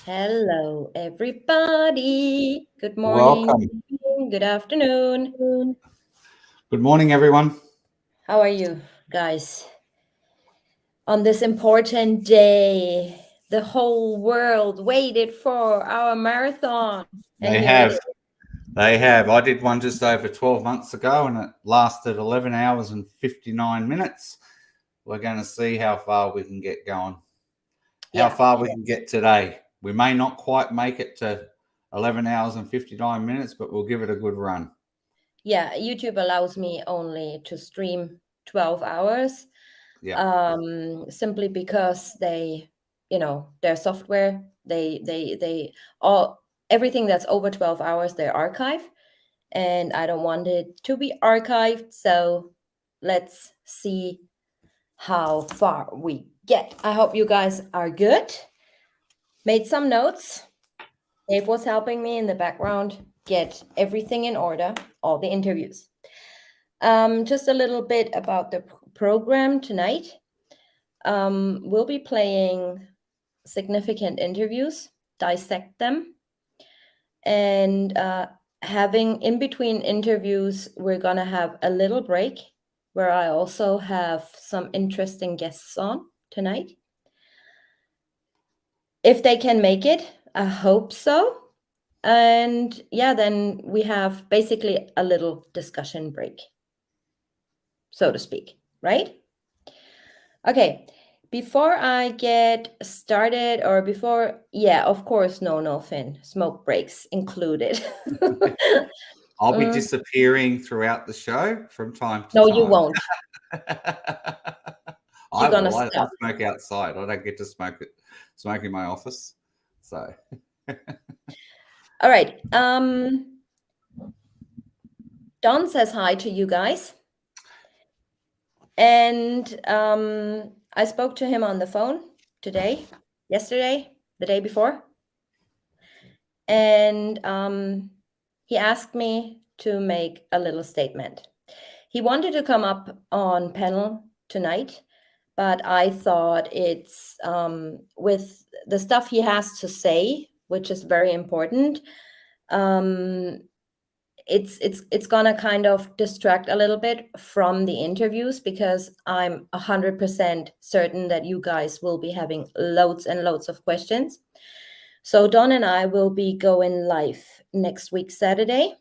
Hello, everybody. Good morning, Welcome. good afternoon. Good morning, everyone. How are you guys on this important day? The whole world waited for our marathon, and They here it is. have. They have. I did one just over 12 months ago and it lasted 11 hours and 59 minutes. We're going to see how far we can get going, how Yeah, far we can get today. We may not quite make it to 11 hours and 59 minutes, but we'll give it a good run. yeah. YouTube allows me only to stream 12 hours, Yeah. simply because their software, they all everything that's over 12 hours, they archive. And I don't want it to be archived. So let's see how far we get. I hope you guys are good. Made some notes. Dave was helping me in the background get everything in order, all the interviews. Just a little bit about the program tonight. We'll be playing significant interviews, dissect them, and having in between interviews, we're going to have a little break where I also have some interesting guests on tonight. If they can make it, I hope so. And yeah, then we have basically a little discussion break, so to speak, right? Okay. Before I get started, or before, yeah, of course, no, Finn, smoke breaks included. I'll be Mm, disappearing throughout the show from time to no, you time. won't. You're I gonna will. I stop. smoke outside. I don't get to smoke in my office. So. All right. Don says hi to you guys. And I spoke to him on the phone today, yesterday, the day before. And he asked me to make a little statement. He wanted to come up on panel tonight, but I thought it's with the stuff he has to say, which is very important. It's gonna kind of distract a little bit from the interviews, because I'm 100% certain that you guys will be having loads and loads of questions. So Don and I will be going live next week, Saturday.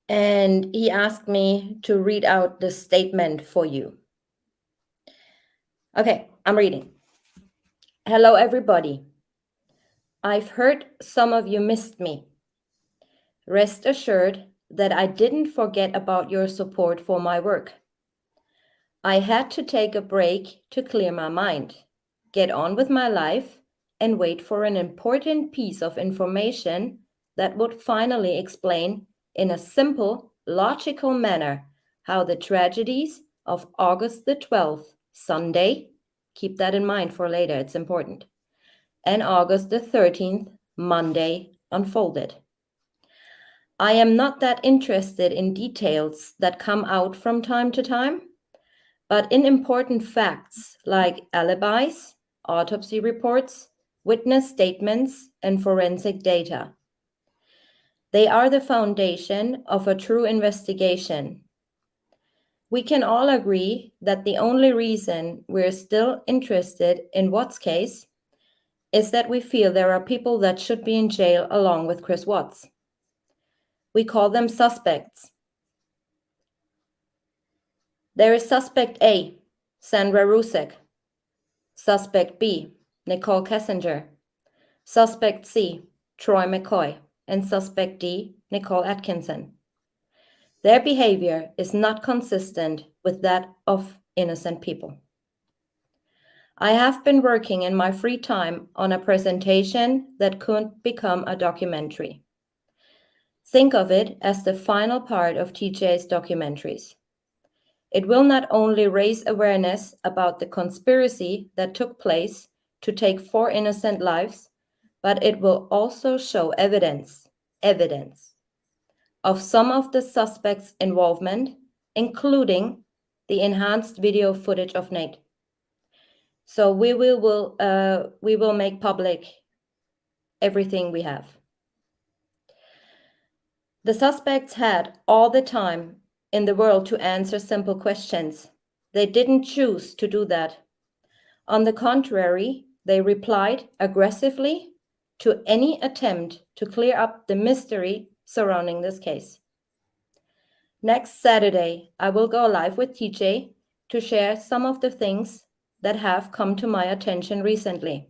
And he asked me to read out the statement for you. Okay, I'm reading. Hello, everybody. I've heard some of you missed me. Rest assured that I didn't forget about your support for my work. I had to take a break to clear my mind, get on with my life, and wait for an important piece of information that would finally explain, in a simple, logical manner, how the tragedies of August the 12th, Sunday, keep that in mind for later, it's important, and August the 13th, Monday, unfolded. I am not that interested in details that come out from time to time, but in important facts like alibis, autopsy reports, witness statements, and forensic data. They are the foundation of a true investigation. We can all agree that the only reason we're still interested in Watts' case is that we feel there are people that should be in jail along with Chris Watts. We call them suspects. There is suspect A, Sandra Rusek. Suspect B, Nicole Kessinger. Suspect C, Troy McCoy. And Suspect D, Nicole Atkinson. Their behavior is not consistent with that of innocent people. I have been working in my free time on a presentation that could become a documentary. Think of it as the final part of TJ's documentaries. It will not only raise awareness about the conspiracy that took place to take 4 innocent lives, but it will also show evidence of some of the suspects' involvement, including the enhanced video footage of Nate. So we will make public everything we have. The suspects had all the time in the world to answer simple questions. They didn't choose to do that. On the contrary, they replied aggressively to any attempt to clear up the mystery surrounding this case. Next Saturday, I will go live with TJ to share some of the things that have come to my attention recently.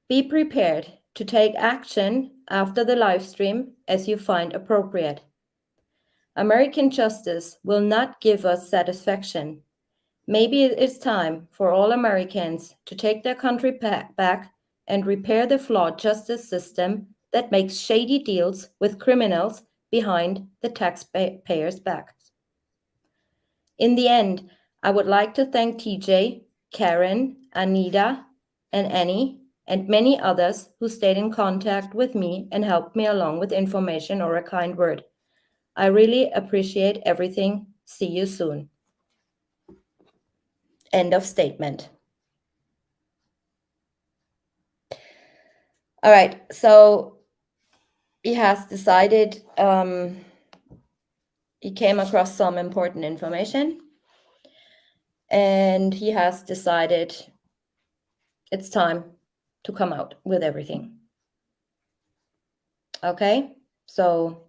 Be prepared to take action after the live stream as you find appropriate. American justice will not give us satisfaction. Maybe it is time for all Americans to take their country back and repair the flawed justice system that makes shady deals with criminals behind the taxpayers' backs. In the end, I would like to thank TJ, Karen, Anita, and Annie, and many others who stayed in contact with me and helped me along with information or a kind word. I really appreciate everything. See you soon. End of statement. All right, so he has decided, he came across some important information, and he has decided it's time to come out with everything. Okay, so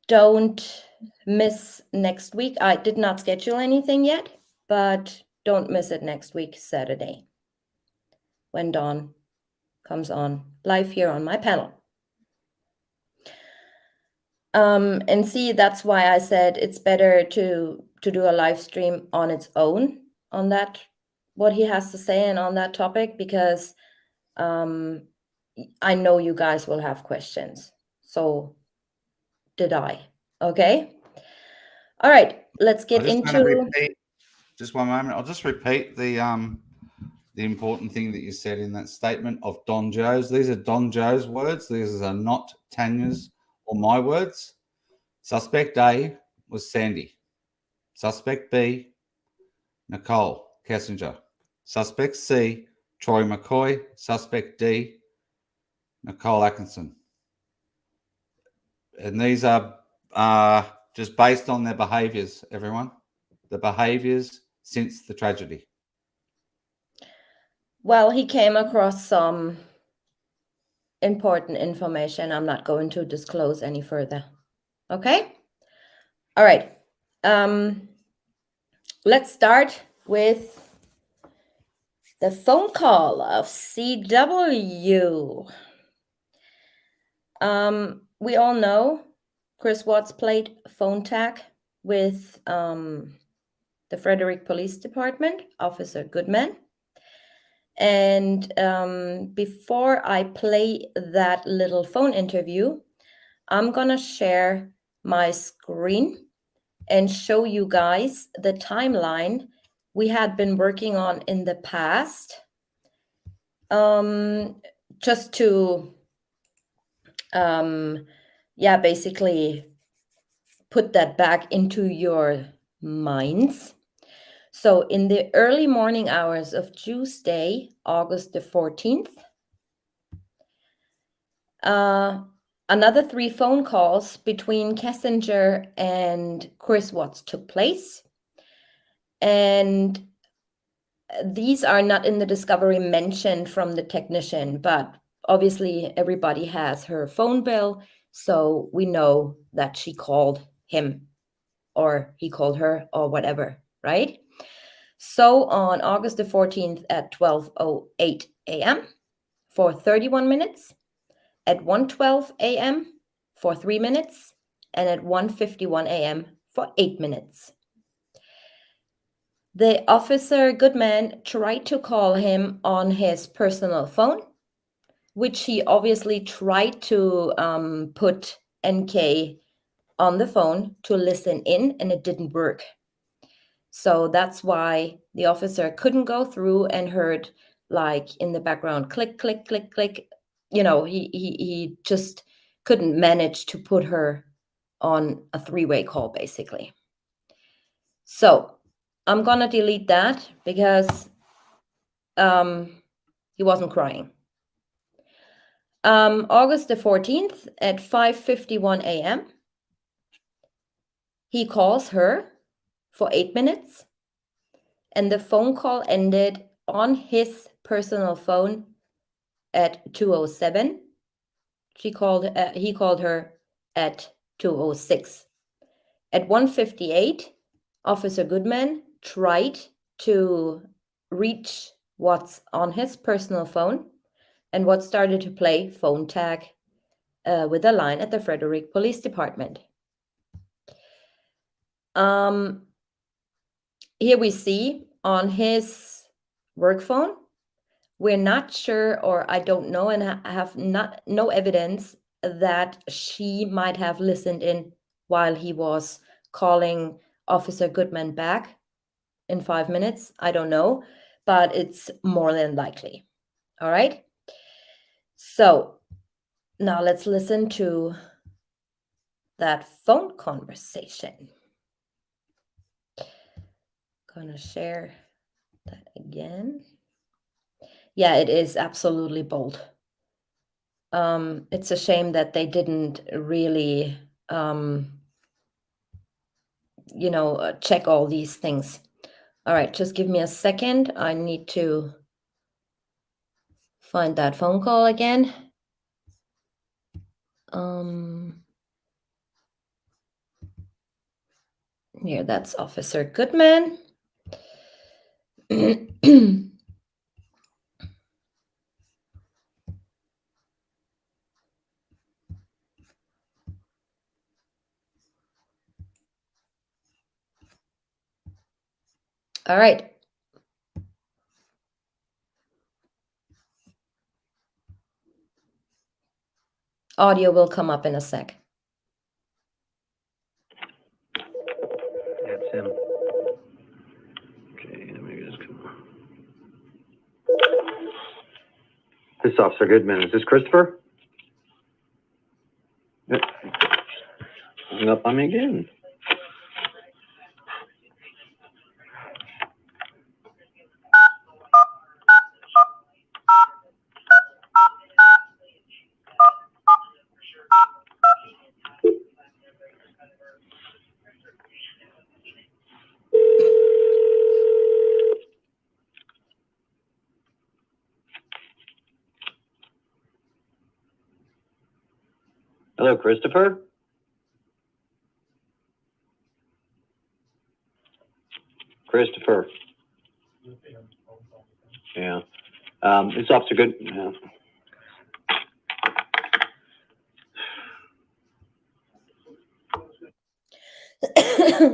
don't miss next week. I did not schedule anything yet, but don't miss it next week, Saturday, when Dawn comes on live here on my panel. And see, that's why I said it's better to do a live stream on its own on that, what he has to say and on that topic, because I know you guys will have questions. So did I. Okay. All right. Let's get into. Just one moment. I'll just repeat the important thing that you said in that statement of Don Joe's. These are Don Joe's words. These are not Tanya's or my words. Suspect A was Sandy. Suspect B, Nicole Kessinger. Suspect C, Troy McCoy. Suspect D, Nicole Atkinson. And these are just based on their behaviors, everyone. The behaviors since the tragedy. Well, he came across some important information. I'm not going to disclose any further. Okay? All right. Let's start with the phone call of CW. We all know Chris Watts played phone tag with the Frederick Police Department, Officer Goodman. And before I play that little phone interview, I'm going to share my screen and show you guys the timeline we had been working on in the past. Just to, basically put that back into your minds. So in the early morning hours of Tuesday, August the 14th, another 3 phone calls between Kessinger and Chris Watts took place. And these are not in the discovery mentioned from the technician, but obviously everybody has her phone bill, so we know that she called him or he called her or whatever, right? So on August the 14th at 12:08 a.m. for 31 minutes, at 1:12 a.m. for 3 minutes, and at 1:51 a.m. for 8 minutes. The officer Goodman tried to call him on his personal phone, which he obviously tried to put NK on the phone to listen in, and it didn't work. So that's why the officer couldn't go through and heard, like, in the background, click, click, click, click. You know, he just couldn't manage to put her on a 3-way call, basically. So I'm gonna delete that because he wasn't crying. August the 14th at 5:51 a.m. He calls her for 8 minutes, and the phone call ended on his personal phone at 2:07. He called her at 2:06. At 1:58, Officer Goodman tried to reach what's on his personal phone, and what started to play phone tag with a line at the Frederick Police Department. Here we see on his work phone, we're not sure, or I don't know, and I have no evidence that she might have listened in while he was calling Officer Goodman back in 5 minutes. I don't know, but it's more than likely. All right. So now let's listen to that phone conversation. Gonna share that again. Yeah, it is absolutely bold. It's a shame that they didn't really, check all these things. All right, just give me a second. I need to find that phone call again. Here, that's Officer Goodman. All right. Audio will come up in a sec. That's him. Okay, let me just come on. This is Officer Goodman. Is this Christopher? Yep. Hung up on me again. Hello, Christopher? Christopher. Yeah. It's Officer Good. Yeah.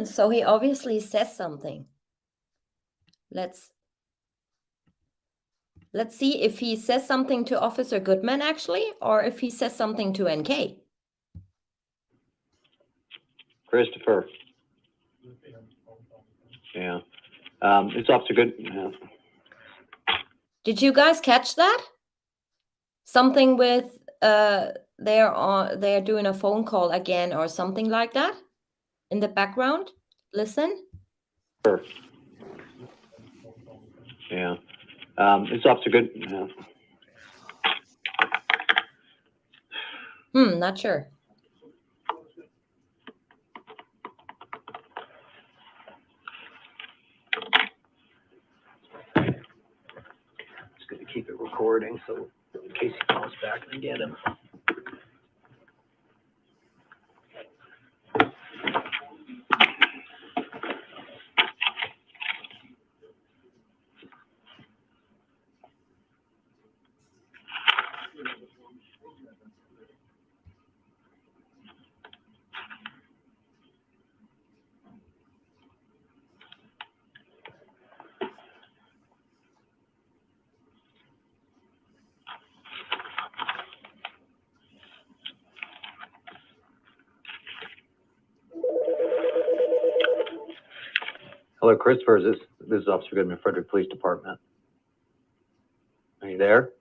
So he obviously says something. Let's see if he says something to Officer Goodman actually, or if he says something to NK. Christopher. Yeah. It's Officer Good. Yeah. Did you guys catch that? Something with they're doing a phone call again or something like that in the background. Listen. Sure. Yeah. It's Officer Good. Yeah. Not sure. Just going to keep it recording so in case he calls back and get him. Hello, Christopher. This is Officer Goodman, Frederick Police Department. Are you there?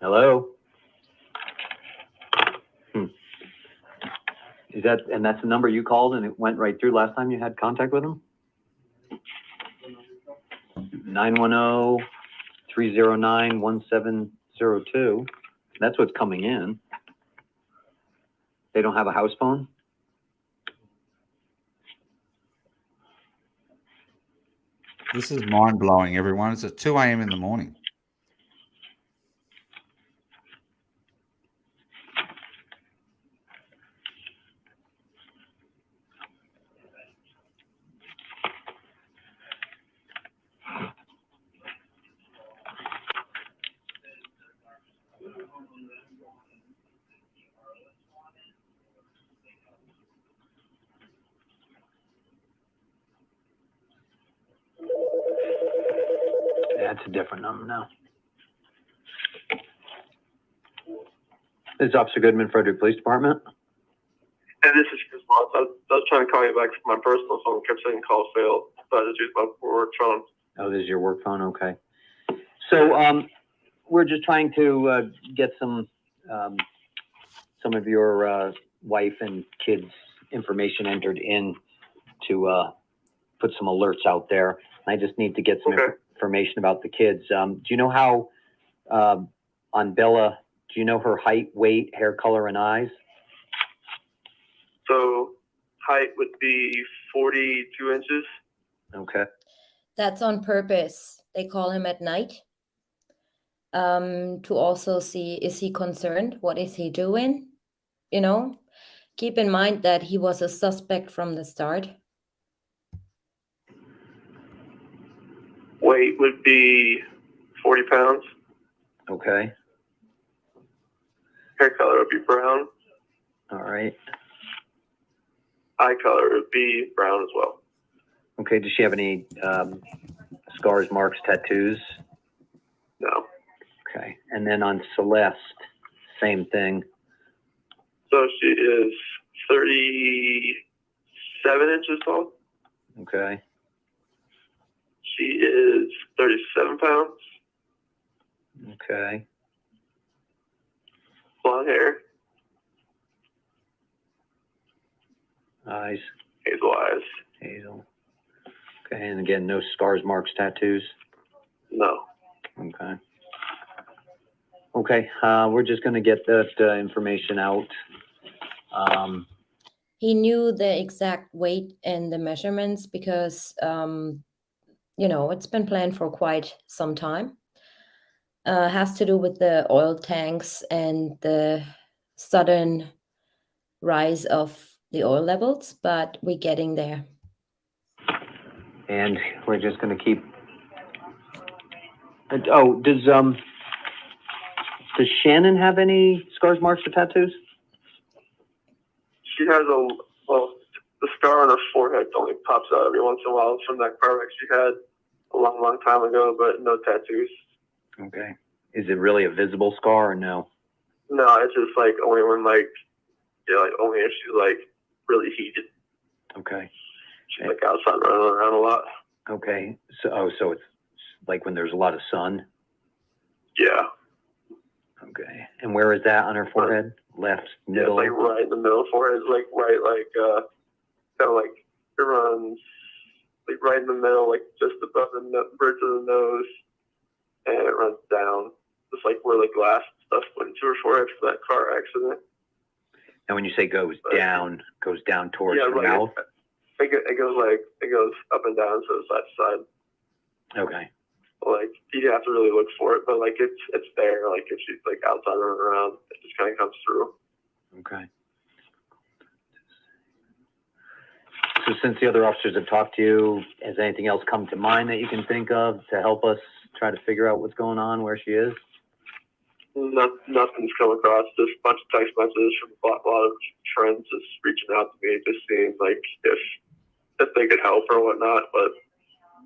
Hello? Is that, and that's the number you called and it went right through last time you had contact with him? 910-309-1702. That's what's coming in. They don't have a house phone? This is mind blowing, everyone. It's at 2 a.m. in the morning. That's a different number now. This is Officer Goodman, Frederick Police Department. Hey, this is Chris Watts. I was trying to call you back from my personal phone. Kept saying call failed, so I just used my work phone. Oh, this is your work phone? Okay. So, we're just trying to, get some of your, wife and kids' information entered in to, put some alerts out there. I just need to get some information about the kids. Do you know how, on Bella, do you know her height, weight, hair color, and eyes? So height would be 42 inches. Okay. That's on purpose. They call him at night to also see, is he concerned? What is he doing? You know, keep in mind that he was a suspect from the start. Weight would be 40 pounds. Okay. Hair color would be brown. All right. Eye color would be brown as well. Okay. Does she have any scars, marks, tattoos? No. Okay. And then on Celeste, same thing. So she is 37 inches tall. Okay. She is 37 pounds. Okay. Blonde hair. Eyes. Hazel eyes. Hazel. Okay. And again, no scars, marks, tattoos? No. Okay. Okay. We're just going to get that information out. He knew the exact weight and the measurements because, you know, it's been planned for quite some time. Has to do with the oil tanks and the sudden rise of the oil levels, but we're getting there. And we're just going to keep. Oh, does Shannon have any scars, marks, or tattoos? She has the scar on her forehead only pops out every once in a while from that car wreck she had a long, long time ago, but no tattoos. Okay. Is it really a visible scar or no? No, it's just like only when like only if she's like really heated. Okay. She's like outside running around a lot. Okay. So it's like when there's a lot of sun? Yeah. Okay. And where is that on her forehead? Left, middle? Yeah, it's like right in the middle forehead. It's like right, like kind of like it runs like right in the middle, like just above the bridge of the nose, and it runs down, just like where the glass stuff went into her forehead for that car accident. And when you say goes down towards her like mouth? It goes up and down, so side to side. Okay. Like you have to really look for it, but like it's there. Like if she's like outside running around, it just kind of comes through. Okay. So since the other officers have talked to you, has anything else come to mind that you can think of to help us try to figure out what's going on, where she is? Nothing's come across. Just a bunch of text messages from a lot of friends just reaching out to me, just seeing like if they could help or whatnot, but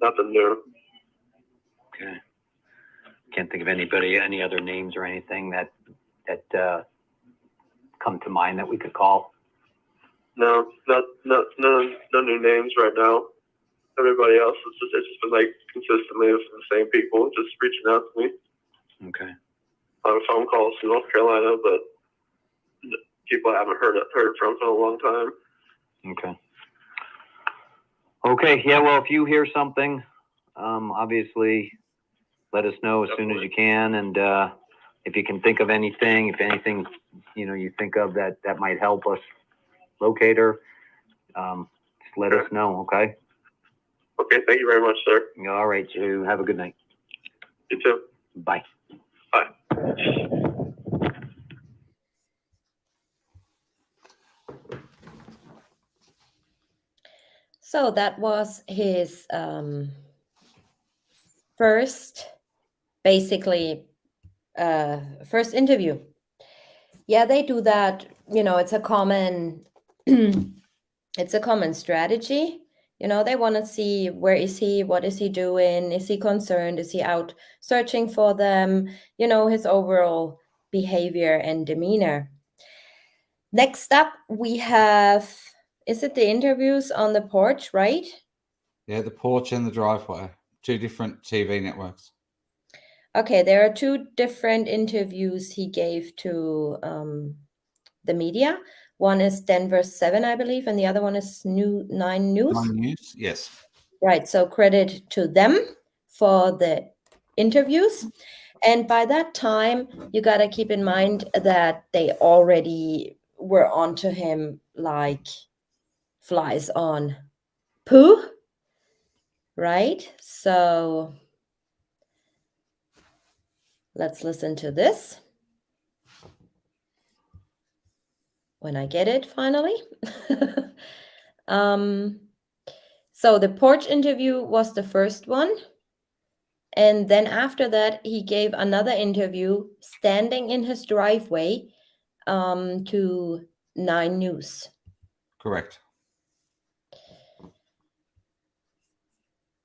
nothing new. Okay. Can't think of any other names or anything that come to mind that we could call. No new names right now. Everybody else it's just been like consistently the same people just reaching out to me. Okay. On phone calls to North Carolina, but people I haven't heard from in a long time. Okay. Okay. Yeah. Well, if you hear something, obviously, let us know as soon as you can, and if you can think of anything, if anything, you think of that might help us locate her, just let us know. Okay. Okay. Thank you very much, sir. All right. You have a good night. You too. Bye. Bye. So that was his first, basically, first interview. Yeah, they do that. It's a common, it's a common strategy. They want to see, where is he? What is he doing? Is he concerned? Is he out searching for them? His overall behavior and demeanor. Next up, we have, is it the interviews on the porch, right? Yeah, the porch and the driveway. 2 different TV networks. Okay, there are 2 different interviews he gave to the media. One is Denver 7, I believe, and the other one is 9 News. 9 News, yes. Right, so credit to them for the interviews. And by that time, you got to keep in mind that they already were onto him like flies on poo, right? So let's listen to this when I get it finally. So the porch interview was the first one. And then after that, he gave another interview standing in his driveway to 9 News. Correct.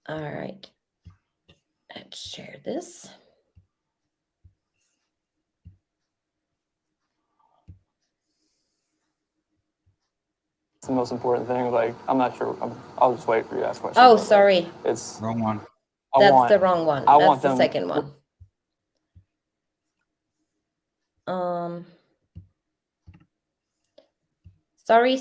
All right. Let's share this. It's the most important thing. Like, I'm not sure. I'll just wait for you to ask questions. Oh, but, like, sorry. it's Wrong one. That's the wrong one. I That's want the them- second one. Sorry.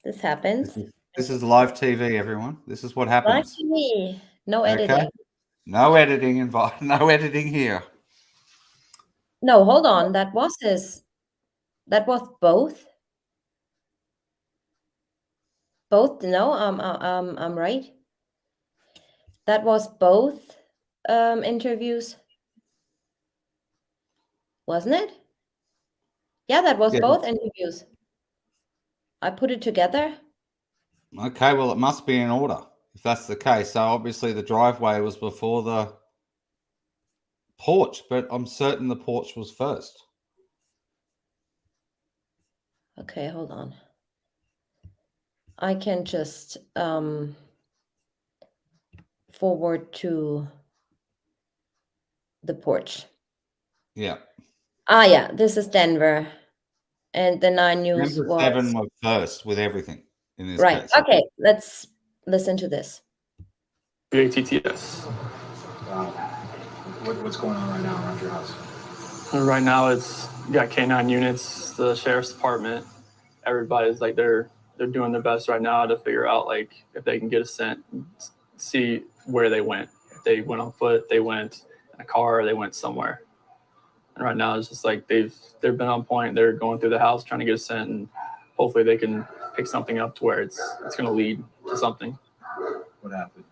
This happens. This is live TV, everyone. This is what Live happens. TV. No Okay. editing. No editing involved. No editing here. No, hold on. That was both. Both? No, I'm right. That was both interviews, wasn't it? Yeah, that was Yeah. both interviews. I put it together. Okay, well, it must be in order if that's the case. So obviously the driveway was before the porch, but I'm certain the porch was first. Okay, hold on. I can just forward to the porch. Yeah. Yeah, this is Denver. And the 9 News Number was 7 was first with everything in this right. case. Okay, let's listen to this. BATTS. What's going on right now around your house? Right now, you got K9 units, the sheriff's department. Everybody's like they're doing their best right now to figure out like if they can get a scent, see where they went. If they went on foot, they went in a car, they went somewhere. And right now, it's just like they've been on point. They're going through the house trying to get a scent, and hopefully they can pick something up to where it's going to lead to something. What happened?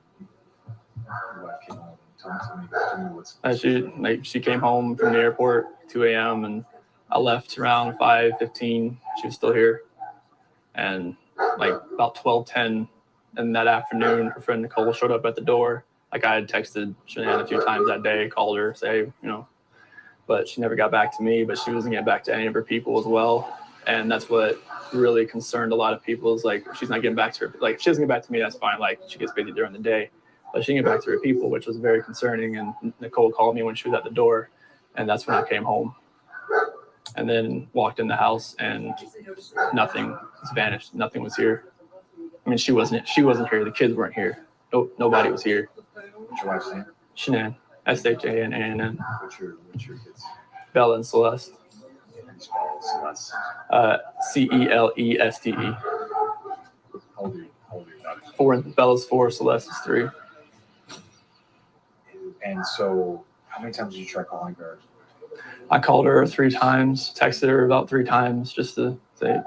Your wife came home. Tell me what's. She came home from the airport 2 a.m. and I left around 5:15. She was still here, and like about 12:10 in that afternoon, her friend Nicole showed up at the door. Like I had texted Shanann a few times that day, called her, say but she never got back to me. But she wasn't getting back to any of her people as well, and that's what really concerned a lot of people. Is like she's not getting back to her. Like if she doesn't get back to me, that's fine. Like she gets busy during the day. But she didn't get back to her people, which was very concerning. And Nicole called me when she was at the door, and that's when I came home. And then walked in the house, and nothing was vanished. Nothing was here. I mean, she wasn't here. The kids weren't here. Nobody was here. What's your wife's name? Shanann, SHANANN. What's your kids? Bella and Celeste. How do you spell Celeste. Celeste. How old are your daughters? 4, Bella's 4, Celeste is 3. And so, how many times did you try calling her? I called her 3 times, texted her about 3 times just to say,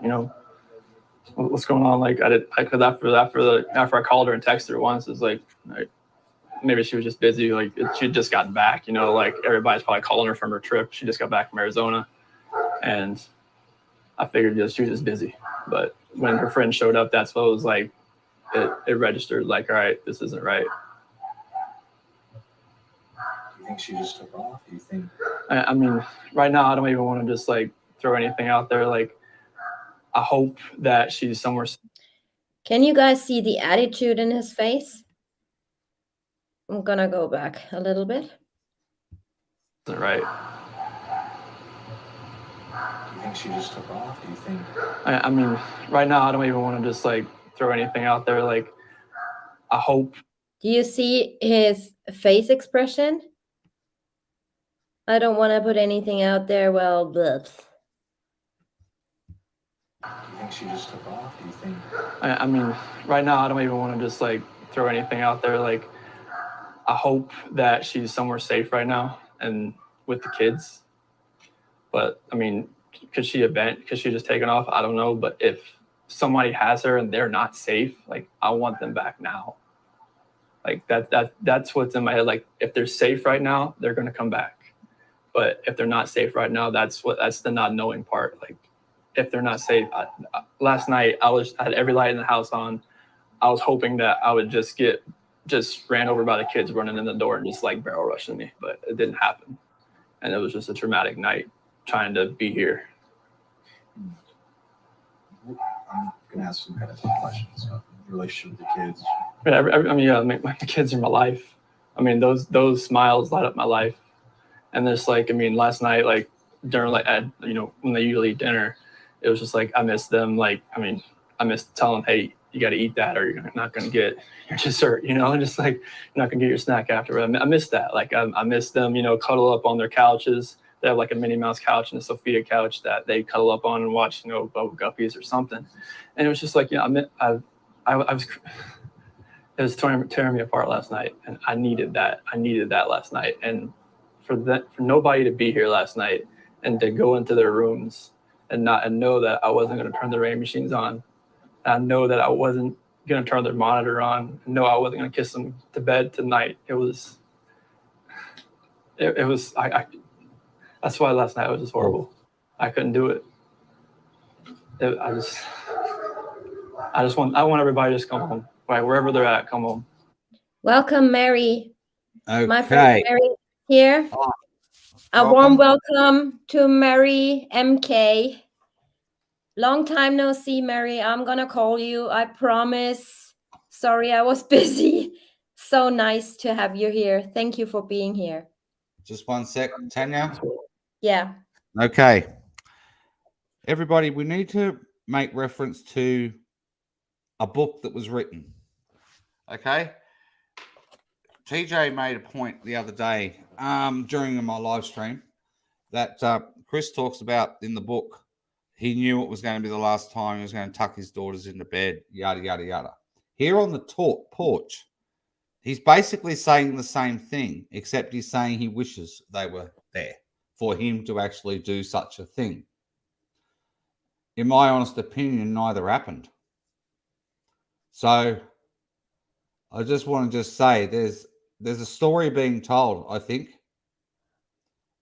what's going on. Like because after I called her and texted her once, it's like maybe she was just busy. Like she'd just gotten back, like everybody's probably calling her from her trip. She just got back from Arizona, and I figured she was just busy. But when her friend showed up, that's what it was like. It registered like, all right, this isn't right. Do you think she just took off? Do you think? I mean, right now I don't even want to just like throw anything out there. Like I hope that she's somewhere. Can you guys see the attitude in his face? I'm gonna go back a little bit. Isn't right. Do you think she just took off? Do you think? I mean, right now I don't even want to just like throw anything out there. Like I hope. Do you see his face expression? I don't want to put anything out there. Well, but Do you think she just took off? Do you think? I mean, right now I don't even want to just like throw anything out there. Like I hope that she's somewhere safe right now and with the kids. But I mean, could she just taken off? I don't know. But if somebody has her and they're not safe, like I want them back now. Like that's what's in my head. Like if they're safe right now, they're gonna come back. But if they're not safe right now, that's the not knowing part. Like if they're not safe, last night I had every light in the house on. I was hoping that I would just ran over by the kids running in the door and just like barrel rushing me, but it didn't happen. And it was just a traumatic night trying to be here. I'm gonna ask some kind of tough questions about the relationship with the kids. My kids are my life. I mean, those smiles light up my life. And there's like, I mean, last night, like during when they usually eat dinner, it was just like I miss them. Like, I mean, I miss telling them, hey, you got to eat that, or you're not going to get your dessert. Just like you're not going to get your snack afterward. I miss that. Like I miss them. Cuddle up on their couches. They have like a Minnie Mouse couch and a Sophia couch that they cuddle up on and watch, Bubble Guppies or something. And it was just like, it was tearing me apart last night, and I needed that. I needed that last night, and for nobody to be here last night and to go into their rooms and know that I wasn't going to turn the rain machines on. I know that I wasn't going to turn their monitor on. I know I wasn't going to kiss them to bed tonight. It was. That's why last night was just horrible. I couldn't do it. I want everybody to just come home. Right, wherever they're at, come home. welcome, Mary. Okay. My friend Mary here. Oh, A warm welcome to Mary MK. Long time no see, Mary. I'm gonna call you, I promise. Sorry, I was busy. So nice to have you here. Thank you for being here. Just 1 sec, Tanya. Yeah. Okay. Everybody, we need to make reference to a book that was written. Okay. TJ made a point the other day during my live stream that Chris talks about in the book. He knew it was going to be the last time he was going to tuck his daughters into bed, yada, yada, yada. Here on the porch, he's basically saying the same thing, except he's saying he wishes they were there for him to actually do such a thing. In my honest opinion, neither happened. So I just want to say there's a story being told, I think.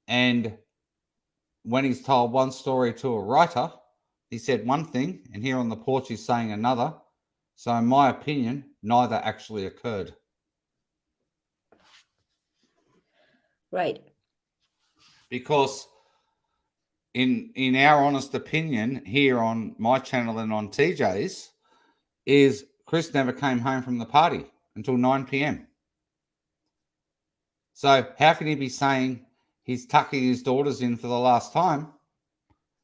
And when he's told one story to a writer, he said one thing, and here on the porch he's saying another. So in my opinion, neither actually occurred. Right. Because in our honest opinion here on my channel and on TJ's is Chris never came home from the party until 9 p.m. So how can he be saying he's tucking his daughters in for the last time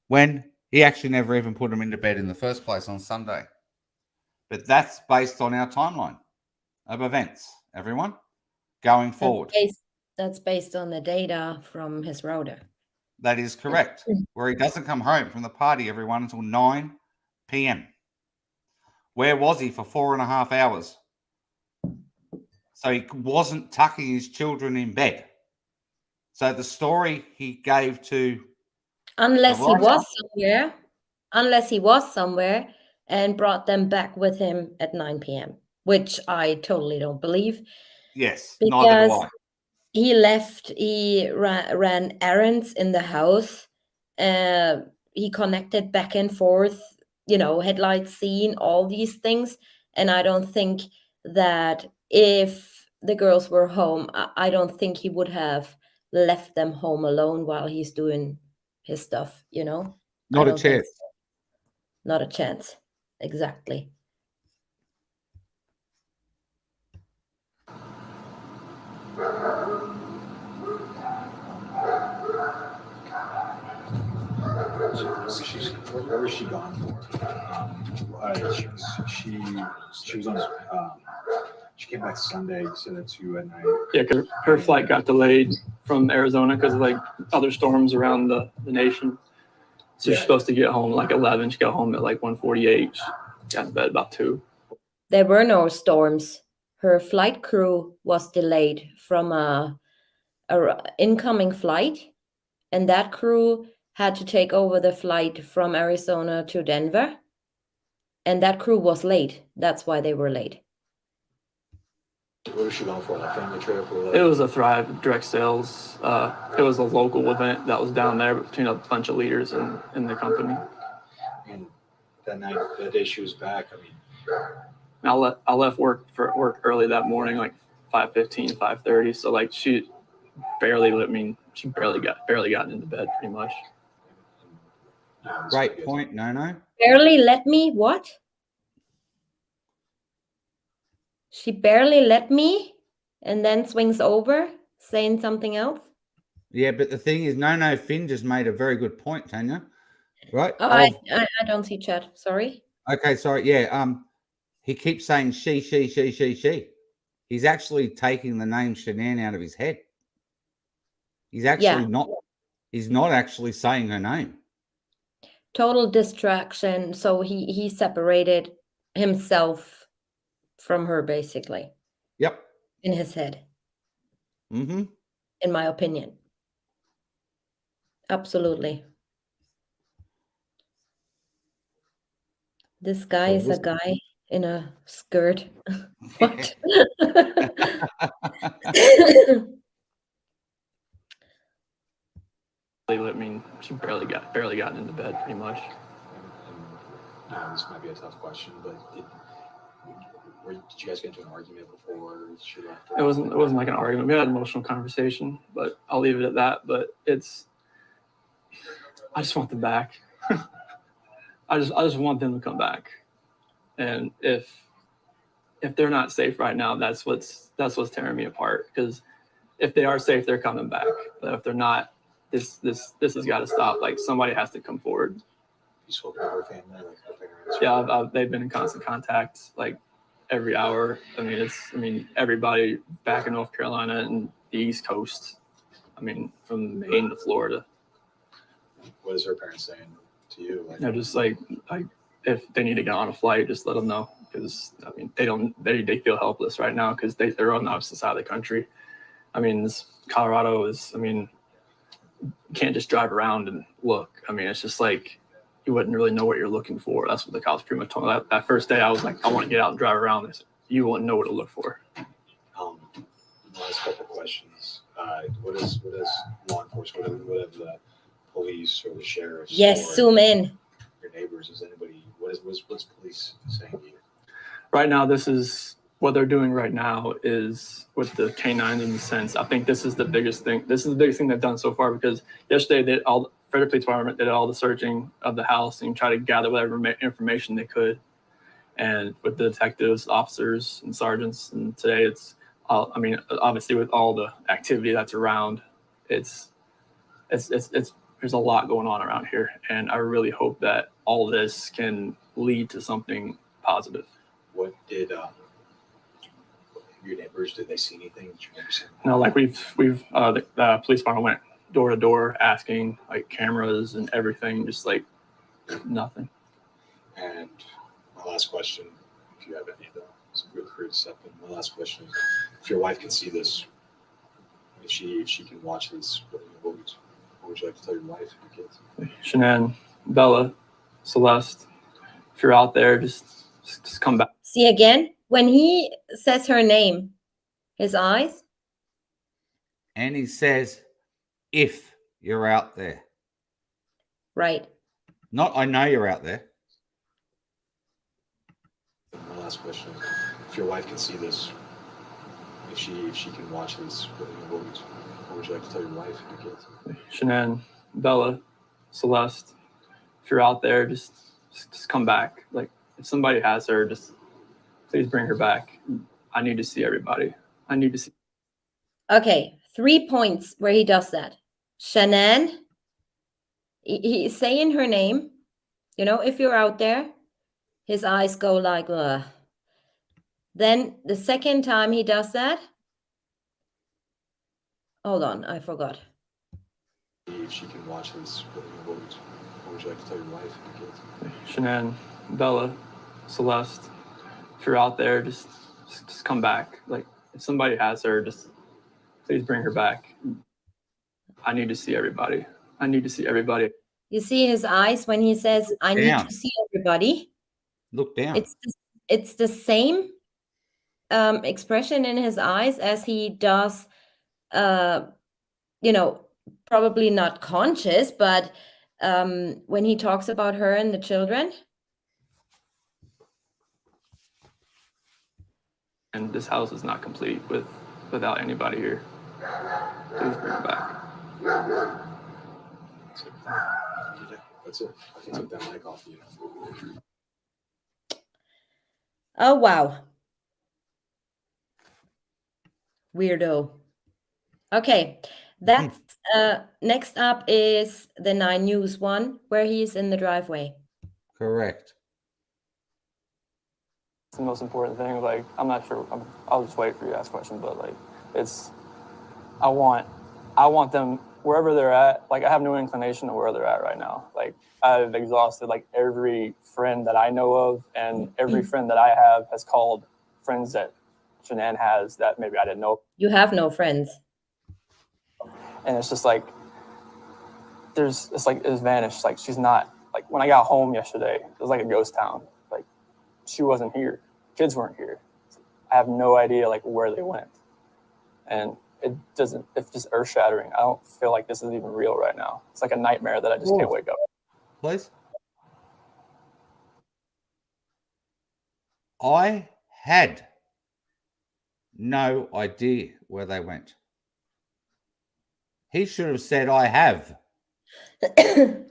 when he actually never even put them into bed in the first place on Sunday? But that's based on our timeline of events, everyone, going forward. That's based on the data from his router. That is correct. Where he doesn't come home from the party, everyone, until 9 p.m. Where was he for 4.5 hours? So he wasn't tucking his children in bed. So the story he gave to Unless he writer- was somewhere and brought them back with him at 9 p.m., which I totally don't believe. yes, neither do Because I. he left, he ran errands in the house. He connected back and forth, headlights seen, all these things. And I don't think that if the girls were home, I don't think he would have left them home alone while he's doing his stuff, I Not a don't think chance. so. Not a chance. Exactly. Where was she gone for? She was on. She came back Sunday, so that's you at night. Yeah, because her flight got delayed from Arizona because of like other storms around the nation. So she's supposed to get home like 11. She got home at like 1:48. She got in bed about 2. There were no storms. Her flight crew was delayed from a incoming flight, and that crew had to take over the flight from Arizona to Denver, and that crew was late. That's why they were late. What was she going for? Like family trip or like? It was a Thrive direct sales. It was a local event that was down there between a bunch of leaders in the company. And that night, that day she was back. I mean, I left work early that morning, like 5:15, 5:30. So like she barely got into bed pretty much. Great point, No. Barely let me what? She barely let me and then swings over saying something else. Yeah, but the thing is, No Finn just made a very good point, Tanya. Right? Oh, I don't see chat. Sorry. Okay, sorry. Yeah. He keeps saying she. He's actually taking the name Shanann out of his head. He's actually not. He's not actually saying her name. Total distraction. So he separated himself from her, basically. Yep. In his head. Mm-hmm. In my opinion. Absolutely. This guy is a guy in a skirt. What? I mean, she barely got into bed pretty much. And this might be a tough question, but did you guys get into an argument before she left? It wasn't like an argument. We had an emotional conversation, but I'll leave it at that. But I just want them back. I just want them to come back. And if they're not safe right now, that's what's tearing me apart. Because if they are safe, they're coming back. But if they're not, this has got to stop. Like somebody has to come forward. You spoke about her family, like her parents. Yeah, they've been in constant contact, like every hour. I mean, everybody back in North Carolina and the East Coast. I mean, from Maine to Florida. What is her parents saying to you? Like, Just like if they need to get on a flight, just let them know. Because I mean, they feel helpless right now because they're on the opposite side of the country. I mean, Colorado is. I mean, you can't just drive around and look. I mean, it's just like you wouldn't really know what you're looking for. That's what the cops pretty much told me. That first day, I was like, I want to get out and drive around. They said, you wouldn't know what to look for. Last couple questions. What is law enforcement? What have the police or the sheriffs? Yes, or zoom in. your neighbors? Is anybody? What's police saying to you? Right now, this is what they're doing right now is with the canines in the sense. I think this is the biggest thing. This is the biggest thing they've done so far because yesterday Frederick Police Department did all the searching of the house and tried to gather whatever information they could. And with the detectives, officers, and sergeants, and today it's, I mean, obviously with all the activity that's around, there's a lot going on around here. And I really hope that all this can lead to something positive. What did your neighbors? Did they see anything? Did you ever see anything? No, like the police department door to door asking, like cameras and everything, just like nothing. And my last question, if you have any though, so feel free to step in. My last question is, if your wife can see this, if she can watch this, what would you like to tell your wife and your kids? Shanann, Bella, Celeste, if you're out there, just come back. See again, when he says her name, his eyes, And he says, if you're out there. right. Not I know you're out there. My last question is, if your wife can see this, if she can watch this, what would you like to tell your wife and your kids? Shanann, Bella, Celeste, if you're out there, just come back. Like if somebody has her, just please bring her back. I need to see everybody. I need to see. Okay, 3 points where he does that. Shanann, he's saying her name. You know, if you're out there, his eyes go like, ugh. Then the second time he does that, hold on, I forgot. If she can watch this, what would you like to tell your wife and your kids? Shanann, Bella, Celeste, if you're out there, just come back. Like if somebody has her, just please bring her back. I need to see everybody. I need to see everybody. You see his eyes when he says, I need Down. to see everybody. Look down. It's the same expression in his eyes as he does, you know, probably not conscious, but when he talks about her and the children. And this house is not complete without anybody here. Please bring her back. That's it. I can take that mic off you. Oh, wow. Weirdo. Okay, that's next up is the 9 News one where he's in the driveway. Correct. It's the most important thing. Like, I'm not sure. I'll just wait for you to ask a question, but like, I want them wherever they're at. Like, I have no inclination to where they're at right now. Like, I've exhausted like every friend that I know of, and every friend that I have has called friends that Shanann has that maybe I didn't know. You have no friends. And it's just like, it's vanished. Like, she's not, like, when I got home yesterday, it was like a ghost town. Like, she wasn't here. Kids weren't here. I have no idea, like, where they went. And it's just earth shattering. I don't feel like this is even real right now. It's like a nightmare that I just can't wake up. Please. I had no idea where they went. He should have said, I have.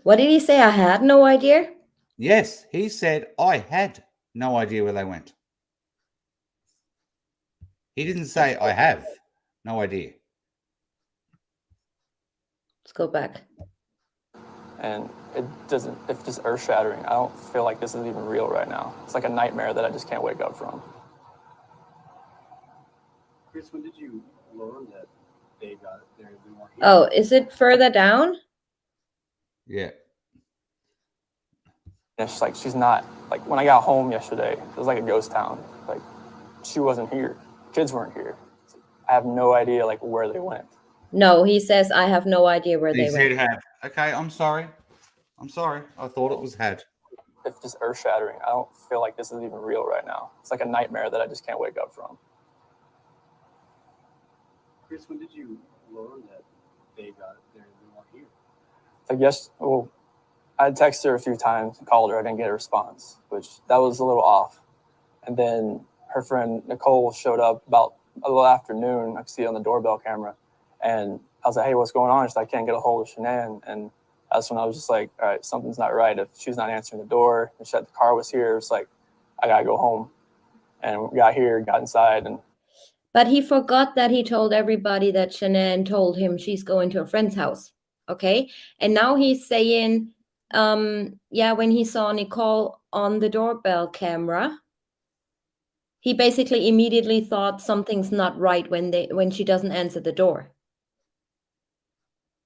What did he say? I had no idea. Yes, he said, I had no idea where they went. He didn't say, I have no idea. Let's go back. And it's just earth shattering. I don't feel like this is even real right now. It's like a nightmare that I just can't wake up from. Chris, when did you learn that they got there? They weren't here? Oh, is it further down? Yeah. And it's just like, she's not, like, when I got home yesterday, it was like a ghost town. Like, she wasn't here. Kids weren't here. I have no idea, like, where they went. No, he says, I have no idea where He they said went. have. Okay, I'm sorry. I thought it was had. It's just earth shattering. I don't feel like this is even real right now. It's like a nightmare that I just can't wake up from. Chris, when did you learn that they got there and they weren't here? I guess, well, I texted her a few times and called her. I didn't get a response, which that was a little off. And then her friend Nicole showed up about a little afternoon. I could see it on the doorbell camera. And I was like, hey, what's going on? She's like, I can't get a hold of Shanann. And that's when I was just like, all right, something's not right. If she's not answering the door and she said the car was here, it's like, I got to go home. And we got here, got inside. And But he forgot that he told everybody that Shanann told him she's going to a friend's house. Okay. And now he's saying, yeah, when he saw Nicole on the doorbell camera, he basically immediately thought something's not right when she doesn't answer the door.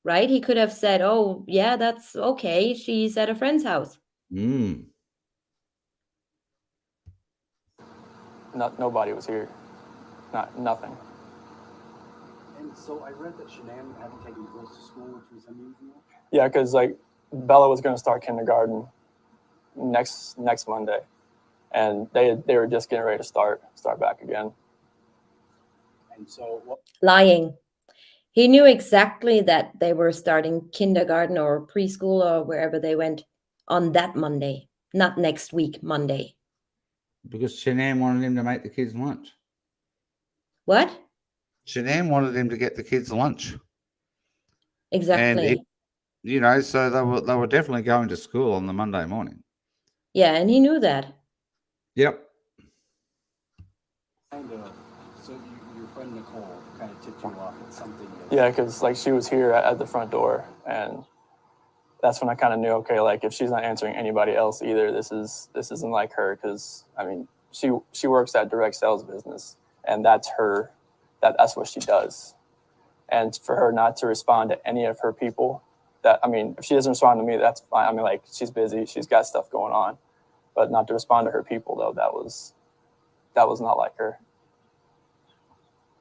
right? He could have said, oh, yeah, that's okay. She's at a friend's house. Mm. Nobody was here. Nothing. And so I read that Shanann hadn't taken the girls to school, which was unusual. Yeah, because like Bella was going to start kindergarten next Monday, and they were just getting ready to start back again. And so what? Lying. He knew exactly that they were starting kindergarten or preschool or wherever they went on that Monday, not next week, Monday. Because Shanann wanted him to make the kids lunch. What? Shanann wanted him to get the kids lunch. Exactly. And you know, so they were definitely going to school on the Monday morning. Yeah, and he knew that. Yep. Kind of. So your friend Nicole kind of tipped you off at something. Yeah, because like she was here at the front door, and that's when I kind of knew, okay, like if she's not answering anybody else either, this isn't like her. Because I mean, she works at direct sales business, and that's what she does. And for her not to respond to any of her people, that, I mean, if she doesn't respond to me, that's fine. I mean, like, she's busy, she's got stuff going on, but not to respond to her people, though, that was not like her.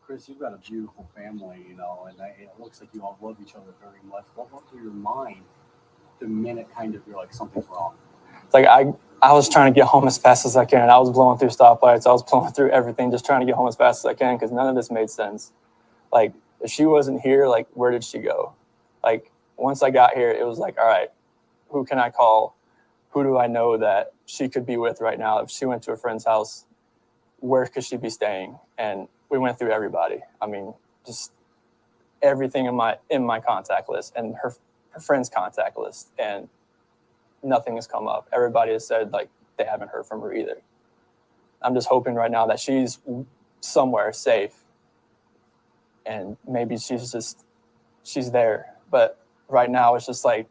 Chris, you've got a beautiful family, you know, and it looks like you all love each other very much. What went through your mind the minute kind of you're like something's wrong? It's like I was trying to get home as fast as I can. I was blowing through stoplights. I was blowing through everything, just trying to get home as fast as I can because none of this made sense. Like, if she wasn't here, like, where did she go? Like, once I got here, it was like, all right, who can I call? Who do I know that she could be with right now? If she went to a friend's house, where could she be staying? And we went through everybody. I mean, just everything in my contact list and her friend's contact list, and nothing has come up. Everybody has said like they haven't heard from her either. I'm just hoping right now that she's somewhere safe, and maybe she's there. But right now it's just like,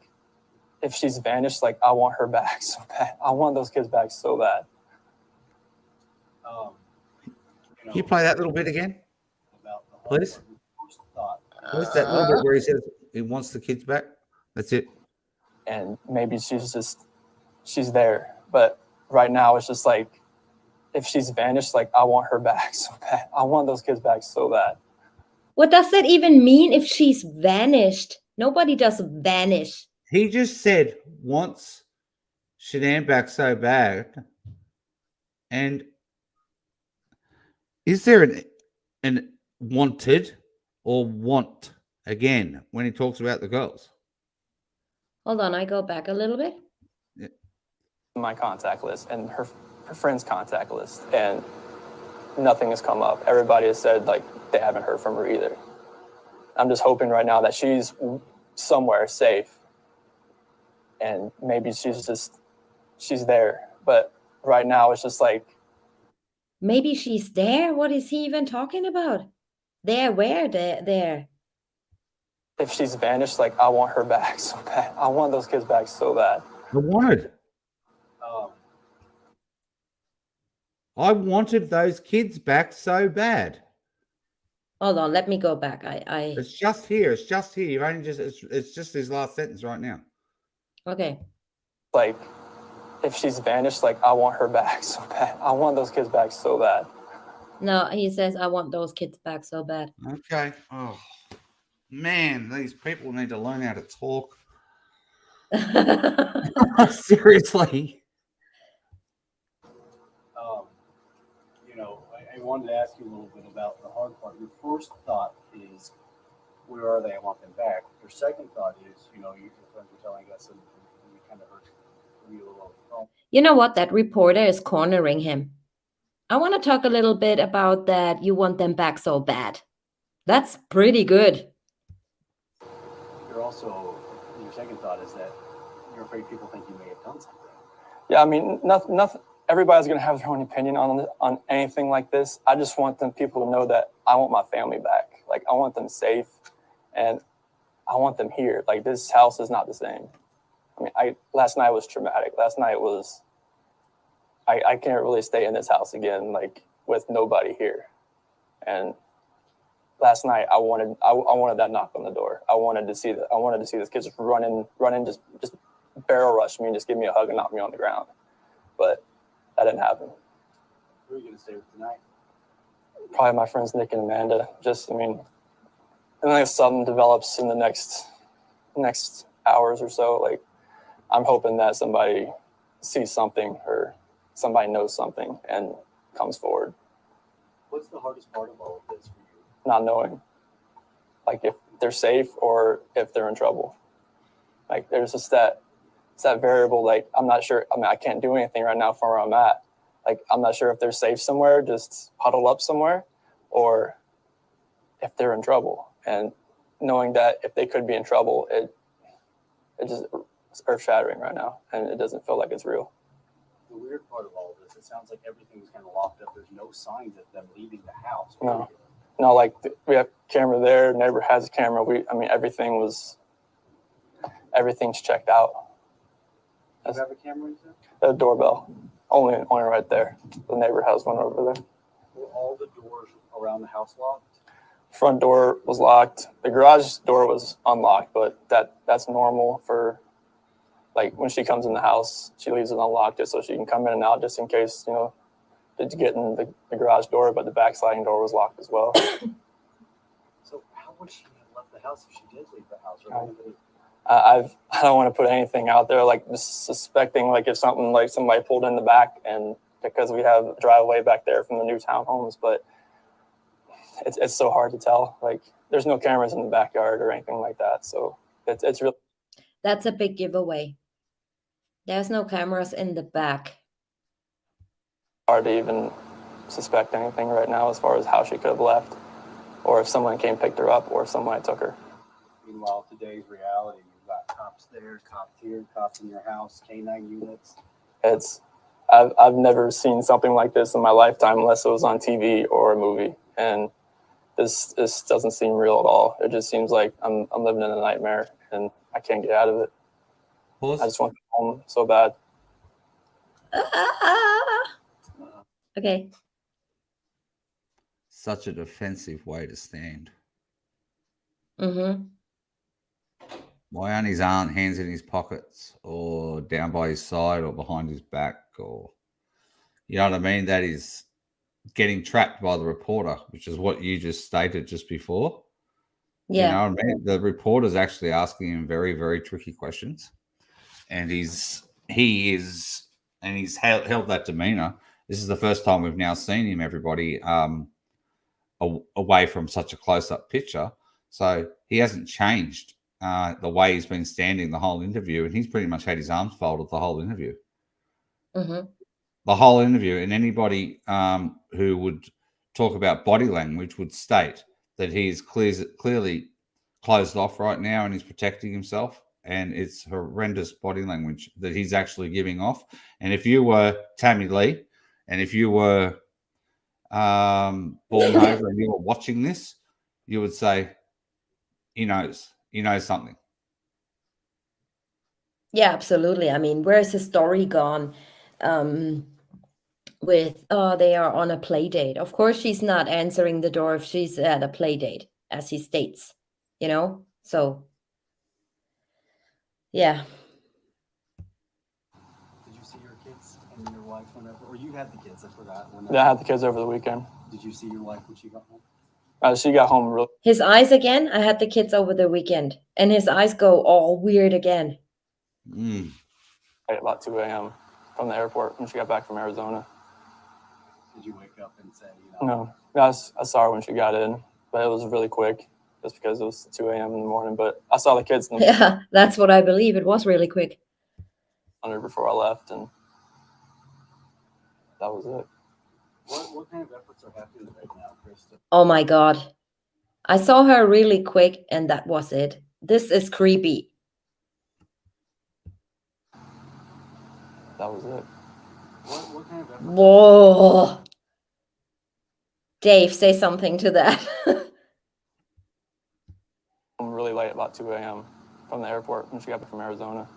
if she's vanished, like I want her back so bad. I want those kids back so bad. Can you play that little bit again? About the Please? first thought. Where's that little bit where he says he wants the kids back? That's it. And maybe she's there. But right now it's just like, if she's vanished, like I want her back so bad. I want those kids back so bad. What does that even mean if she's vanished? Nobody does vanish. He just said wants Shanann back so bad. And is there an wanted or want again when he talks about the girls? Hold on, I go back a little bit. My contact list and her friend's contact list, and nothing has come up. Everybody has said like they haven't heard from her either. I'm just hoping right now that she's somewhere safe, and maybe she's there. But right now it's just like, Maybe she's there. What is he even talking about? There, where? There. if she's vanished, like I want her back so bad. I want those kids back so bad. I wanted those kids back so bad. Hold on, let me go back. It's just here. It's just here. You've only just it's just his last sentence right now. Okay. Like, if she's vanished, like I want her back so bad. I want those kids back so bad. No, he says I want those kids back so bad. Okay. Oh man, these people need to learn how to talk. Seriously. You know, I wanted to ask you a little bit about the hard part. Your first thought is, where are they? I want them back. Your second thought is, you know, your friends were telling us, and you kind of heard you a little. Oh. You know what? That reporter is cornering him. I want to talk a little bit about that. You want them back so bad. That's pretty good. You're also, your second thought is that you're afraid people think you may have done something. Yeah, I mean, nothing. Everybody's gonna have their own opinion on anything like this. I just want people to know that I want my family back. Like, I want them safe, and I want them here. Like, this house is not the same. I mean, last night was traumatic. Last night was, I can't really stay in this house again, like, with nobody here. And last night I wanted that knock on the door. I wanted to see this kid just run in, just barrel rush me and just give me a hug and knock me on the ground. But that didn't happen. Who are you going to stay with tonight? Probably my friends Nick and Amanda. And then if something develops in the next hours or so, like I'm hoping that somebody sees something or somebody knows something and comes forward. What's the hardest part of all of this for you? Not knowing, like if they're safe or if they're in trouble. Like there's just that variable. Like I'm not sure. I mean, I can't do anything right now from where I'm at. Like I'm not sure if they're safe somewhere, just huddle up somewhere, or if they're in trouble. And knowing that if they could be in trouble, it's earth shattering right now, and it doesn't feel like it's real. The weird part of all of this, it sounds like everything was kind of locked up. There's no signs of them leaving the house. No, like we have camera there. Neighbor has a camera. Everything's checked out. Do you have a camera in there? The doorbell, only right there. The neighbor has one over there. Were all the doors around the house locked? Front door was locked. The garage door was unlocked, but that's normal for, like, when she comes in the house, she leaves it unlocked just so she can come in and out just in case, to get in the garage door, but the back sliding door was locked as well. So how would she have left the house if she did leave the house? Or I don't want to put anything out there, like just suspecting, like if something like somebody pulled in the back, and because we have a driveway back there from the new townhomes, but it's so hard to tell. Like there's no cameras in the backyard or anything like that, so it's really. That's a big giveaway. There's no cameras in the back. Hard to even suspect anything right now as far as how she could have left, or if someone came picked her up, or if somebody took her. Meanwhile, today's reality, you've got cops there, cops here, cops in your house, K9 units. I've never seen something like this in my lifetime unless it was on TV or a movie, and this doesn't seem real at all. It just seems like I'm living in a nightmare and I can't get out of it. Pause. I just want to go home so bad. Okay. Such a defensive way to stand. Mm-hmm. Why aren't his hands in his pockets or down by his side or behind his back, or, you know what I mean? That is getting trapped by the reporter, which is what you just stated just before. Yeah. You know what I mean? The reporter's actually asking him very, very tricky questions, and he's held that demeanor. This is the first time we've now seen him, everybody, away from such a close-up picture. So he hasn't changed the way he's been standing the whole interview, and he's pretty much had his arms folded the whole interview. Mm-hmm. The whole interview, and anybody who would talk about body language would state that he's clearly closed off right now and he's protecting himself, and it's horrendous body language that he's actually giving off. And if you were Tammy Lee, and if you were Bornhover and you were watching this, you would say, he knows something. Yeah, absolutely. I mean, where's his story gone? With they are on a play date. Of course, she's not answering the door if she's at a play date, as he states, So, yeah. Did you see your kids and your wife whenever, or you had the kids? I forgot. Yeah, I had the kids over the weekend. Did you see your wife when she got home? She got home real. His eyes again. I had the kids over the weekend, and his eyes go all weird again. At about 2 a.m. from the airport when she got back from Arizona. Did you wake up and say, No, I saw her when she got in, but it was really quick just because it was 2 a.m. in the morning. But I saw the kids Yeah, that's what I believe. It was really quick. Before I left, and that was it. What kind of efforts are happening right now, Krista? Oh my God. I saw her really quick, and that was it. This is creepy. That was it. What kind of efforts? Whoa. Dave, say something to that. I'm really late, about 2 a.m. from the airport when she got back from Arizona.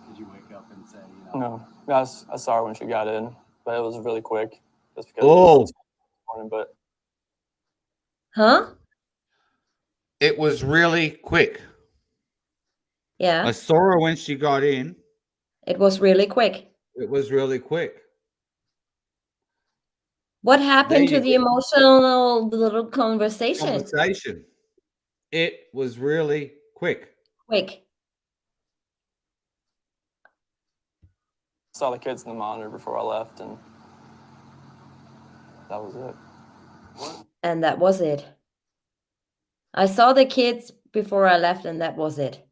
Did you wake up and say, No, I saw her when she got in, but it was really quick just because it was 2 a.m. in the morning. But Huh? It was really quick. I Yeah, saw her when she got in. it was really quick. It was really quick. What There happened to you the emotional little go. conversation? Conversation. It was really quick. Quick. Saw the kids in the monitor before I left, and that was it. And that was it. I saw the kids before I left, and that was it.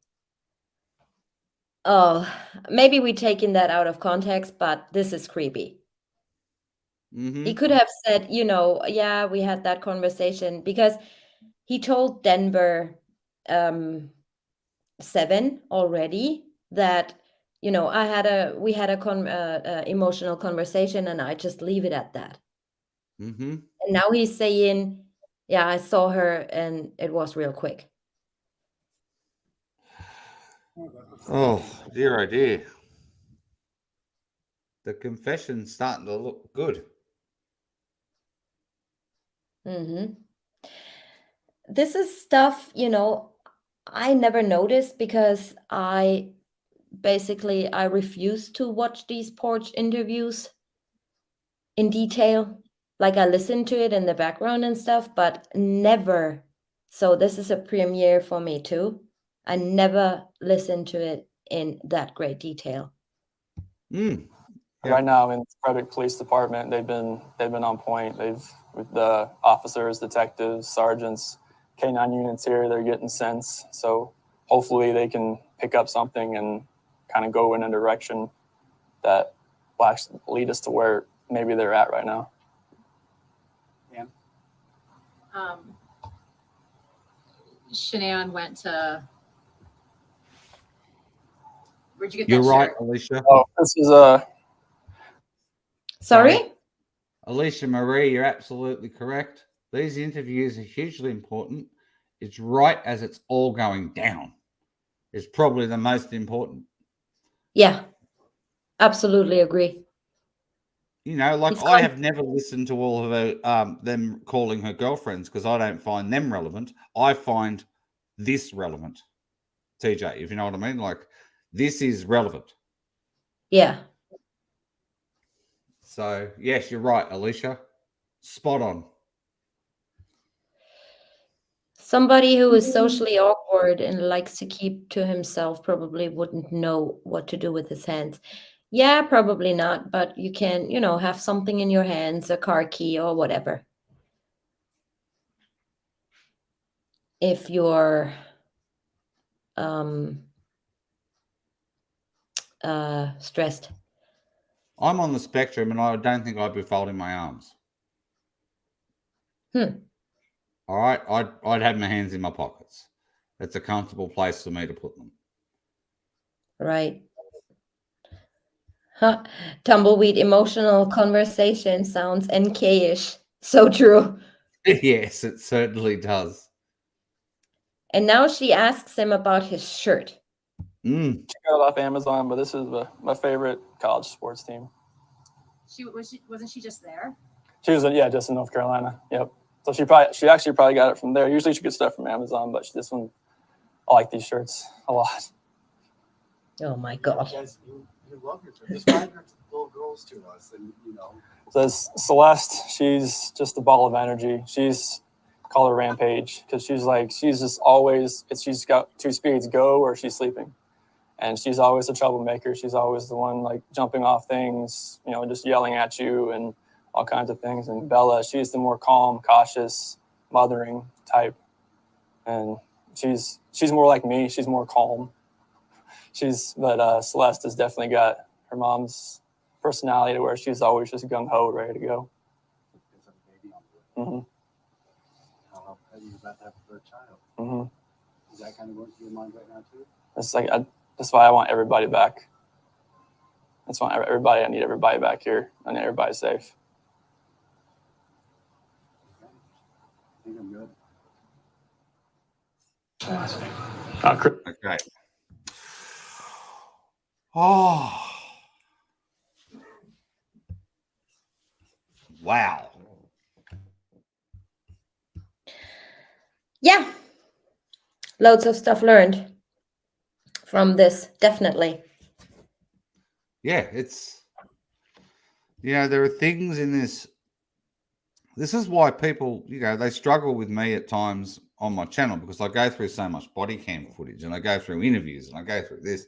Oh, maybe we taken that out of context, but this is creepy. Mm-hmm. He could have said, yeah, we had that conversation because he told Denver 7 already that we had a emotional conversation, and I just leave it at that. Mm-hmm. And now he's saying, yeah, I saw her and it was real quick. Oh dear. The confession's starting to look good. Mm-hmm. This is stuff, I never noticed because I refuse to watch these porch interviews in detail. Like I listen to it in the background and stuff, but never. So this is a premiere for me too. I never listened to it in that great detail. Mm. Yeah. Right now in the Frederick Police Department, they've been on point. With the officers, detectives, sergeants, K9 units here, they're getting sense. So hopefully they can pick up something and kind of go in a direction that will actually lead us to where maybe they're at right now. Shanann went to. Where'd you get You're that right, shirt? Alicia. Oh, this is Sorry? Alicia Marie, you're absolutely correct. These interviews are hugely important. It's right as it's all going down. It's probably the most important. Yeah, absolutely agree. Like It's I con- have never listened to all of her, them calling her girlfriends because I don't find them relevant. I find this relevant, TJ, if you know what I mean. Like this is relevant. Yeah. So yes, you're right, Alicia. Spot on. Somebody who is socially awkward and likes to keep to himself probably wouldn't know what to do with his hands. Yeah, probably not, but you can, have something in your hands, a car key or whatever. If you're stressed. I'm on the spectrum and I don't think I'd be folding my arms. All right. I'd have my hands in my pockets. It's a comfortable place for me to put them. Right. Huh. Tumbleweed emotional conversation sounds NK-ish. So true. Yes, it certainly does. And now she asks him about his shirt. Mm. She got it off Amazon, but this is my favorite college sports team. Wasn't she just there? She was just in North Carolina. Yep. So she actually probably got it from there. Usually she gets stuff from Amazon, but this one, I like these shirts a lot. Oh my God. Guys, you love your shirt. Describe your little girls to us, and So Celeste, she's just a ball of energy. Call her Rampage because she's just always, she's got 2 speeds, go or she's sleeping. And she's always a troublemaker. She's always the one like jumping off things, just yelling at you and all kinds of things. And Bella, she's the more calm, cautious, mothering type. And she's more like me. She's more calm. But Celeste has definitely got her mom's personality to where she's always just gung-ho, ready to go. Mm-hmm. How you about to have a third child? Mm-hmm. Is that kind of going through your mind right now too? That's why I want everybody back. That's why I need everybody back here. I need everybody safe. I think I'm good. Okay. Oh. Wow. Yeah, loads of stuff learned from this, definitely. Yeah, it's, there are things in this. This is why people, they struggle with me at times on my channel, because I go through so much body cam footage and I go through interviews and I go through this.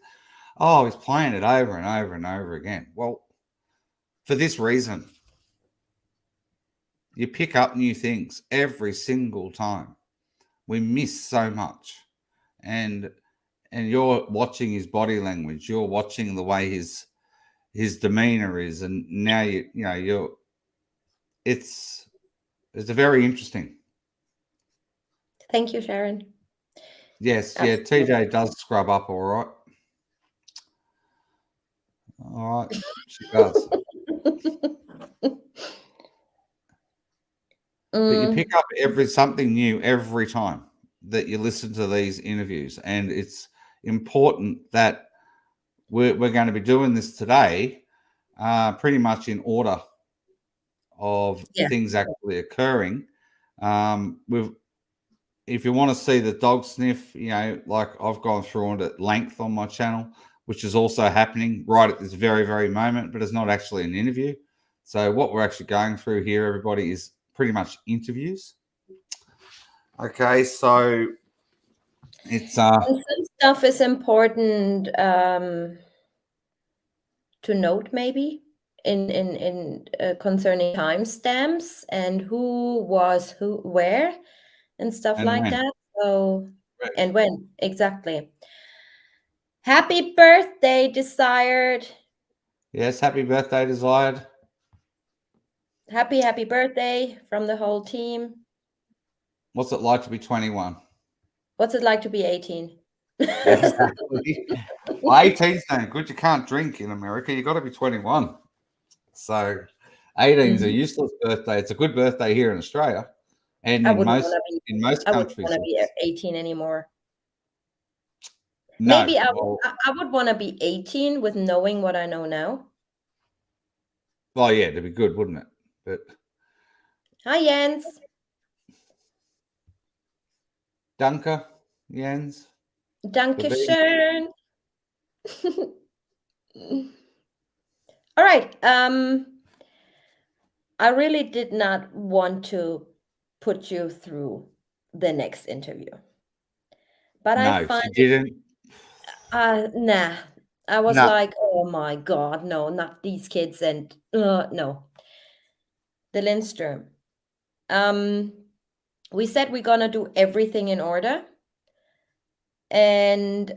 Oh, he's playing it over and over and over again. Well, for this reason, you pick up new things every single time. We miss so much. And you're watching his body language, you're watching the way his demeanor is, and now it's very interesting. Thank you, Sharon. Yes, yeah, TJ does scrub up all right. All right, she does. But you pick up something new every time that you listen to these interviews, and it's important that we're going to be doing this today, pretty much in order of things actually occurring. If you want to see the dog sniff, like I've gone through it at length on my channel, which is also happening right at this very, very moment, but it's not actually an interview. So what we're actually going through here, everybody, is pretty much interviews. Okay, so it's and some stuff is important to note, maybe in concerning timestamps and who was who where and stuff and like when. that. So and when exactly. Happy birthday, Desired. Yes, happy birthday, Desired. Happy birthday from the whole team. What's it like to be 21? What's it like to be 18? Exactly. Well, 18's no good. You can't drink in America. You got to be 21. So 18's a useless birthday. It's a good birthday here in Australia, and in most countries. I wouldn't want to be 18 anymore. No, Maybe I would want to be 18 with knowing what I know now. Well, yeah, that'd be good, wouldn't it? But hi, Jens. Danke, Jens. Dankeschön. All right. I really did not want to put you through the next interview, but I find she didn't. Nah. I was like, oh my God, no, not these kids, and no. The Lindstrom. We said we're gonna do everything in order, and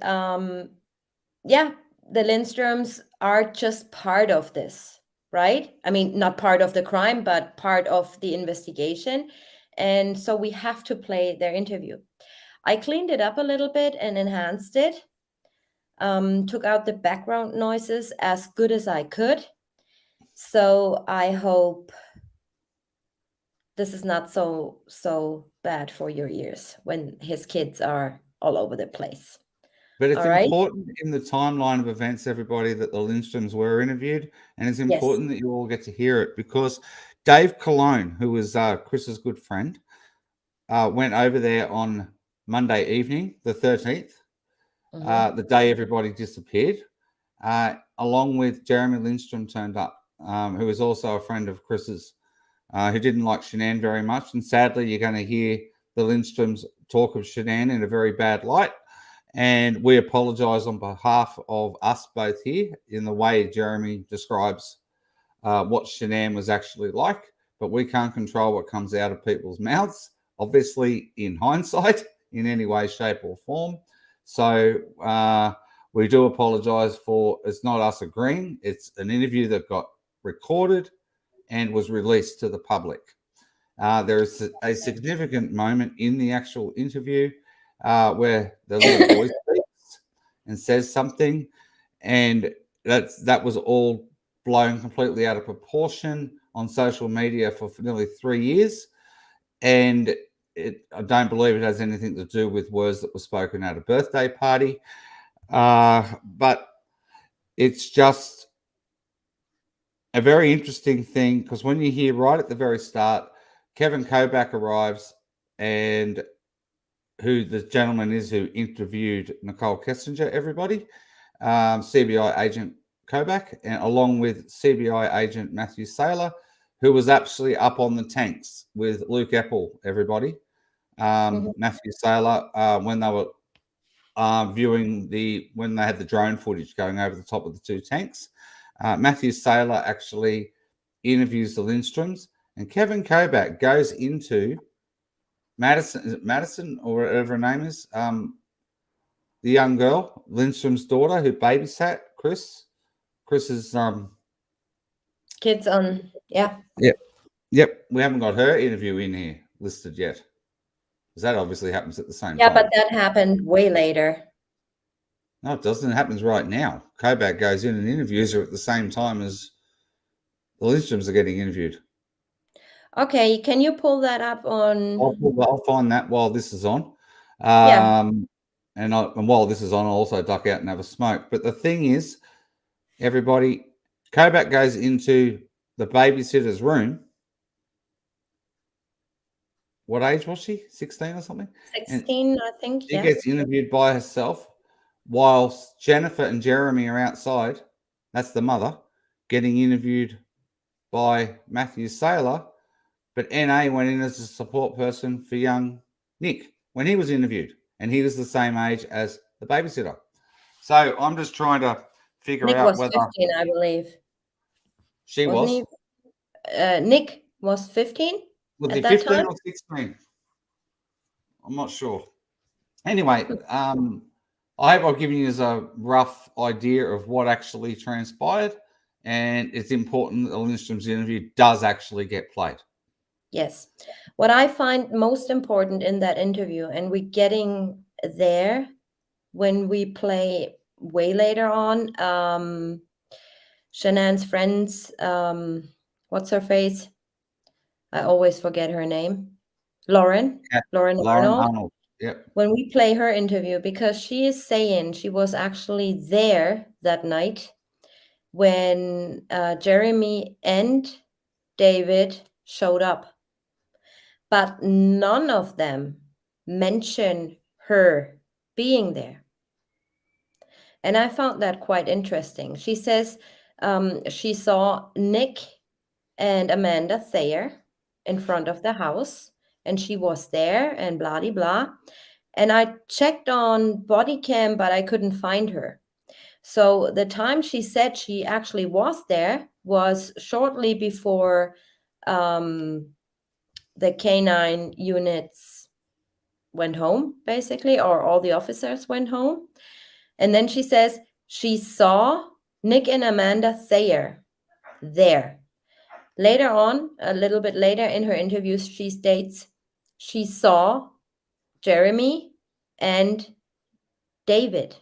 yeah, the Lindstroms are just part of this, right? I mean, not part of the crime, but part of the investigation, and so we have to play their interview. I cleaned it up a little bit and enhanced it. Took out the background noises as good as I could. So I hope this is not so bad for your ears when his kids are all over the place. But it's important in the timeline of events, everybody, that the Lindstroms were interviewed, and it's important that you all get to hear it, because Dave Cologne, who was Chris's good friend, went over there on Monday evening, the 13th, the day everybody disappeared, along with Jeremy Lindstrom turned up, who is also a friend of Chris's, who didn't like Shanann very much. And sadly, you're going to hear the Lindstroms talk of Shanann in a very bad light. And we apologize on behalf of us both here in the way Jeremy describes what Shanann was actually like. But we can't control what comes out of people's mouths, obviously, in hindsight, in any way, shape, or form. So we do apologize for, it's not us agreeing. It's an interview that got recorded and was released to the public. There is a significant moment in the actual interview where the little boy speaks and says something, and that was all blown completely out of proportion on social media for nearly 3 years, and I don't believe it has anything to do with words that were spoken at a birthday party, but it's just a very interesting thing, because when you hear right at the very start, Kevin Kobach arrives and who the gentleman is who interviewed Nicole Kessinger, everybody, CBI agent Kobach, and along with CBI agent Matthew Saylor, who was actually up on the tanks with Luke Apple, everybody. Matthew Saylor, when they were viewing when they had the drone footage going over the top of the two tanks, Matthew Saylor actually interviews the Lindstroms, and Kevin Kobach goes into Madison, is it Madison or whatever her name is? The young girl, Lindstrom's daughter, who babysat Chris. Chris's Kids on, yeah. Yep. We haven't got her interview in here listed yet. Because that obviously happens at the same Yeah, time. but that happened way later. No, it doesn't. It happens right now. Kobach goes in and interviews her at the same time as the Lindstroms are getting interviewed. Okay, can you pull that up on? I'll find that while this is on. Yeah. And while this is on, I'll also duck out and have a smoke. But the thing is, everybody, Kobach goes into the babysitter's room. What age was she? 16 or something? 16, I think. She Yeah. gets interviewed by herself whilst Jennifer and Jeremy are outside. That's the mother getting interviewed by Matthew Saylor. But NA went in as a support person for young Nick when he was interviewed, and he was the same age as the babysitter. So I'm just trying to figure Nick out was whether 15, I believe. she Wasn't was. he? Nick was 15 Was at he that 15 time? or 16? I'm not sure. Anyway, I hope I've given you a rough idea of what actually transpired, and it's important that the Lindstrom's interview does actually get played. Yes. What I find most important in that interview, and we're getting there when we play way later on, Shanann's friends, what's her face? I always forget her name. Lauren. Yeah, Lauren Lauren Arnold. Arnold. Yep. When we play her interview, because she is saying she was actually there that night when Jeremy and David showed up. But none of them mention her being there. And I found that quite interesting. She says she saw Nick and Amanda Thayer in front of the house, and she was there and blah, blah, blah. And I checked on body cam, but I couldn't find her. So the time she said she actually was there was shortly before the K9 units went home, basically, or all the officers went home. And then she says she saw Nick and Amanda Thayer there. Later on, a little bit later in her interviews, she states she saw Jeremy and David,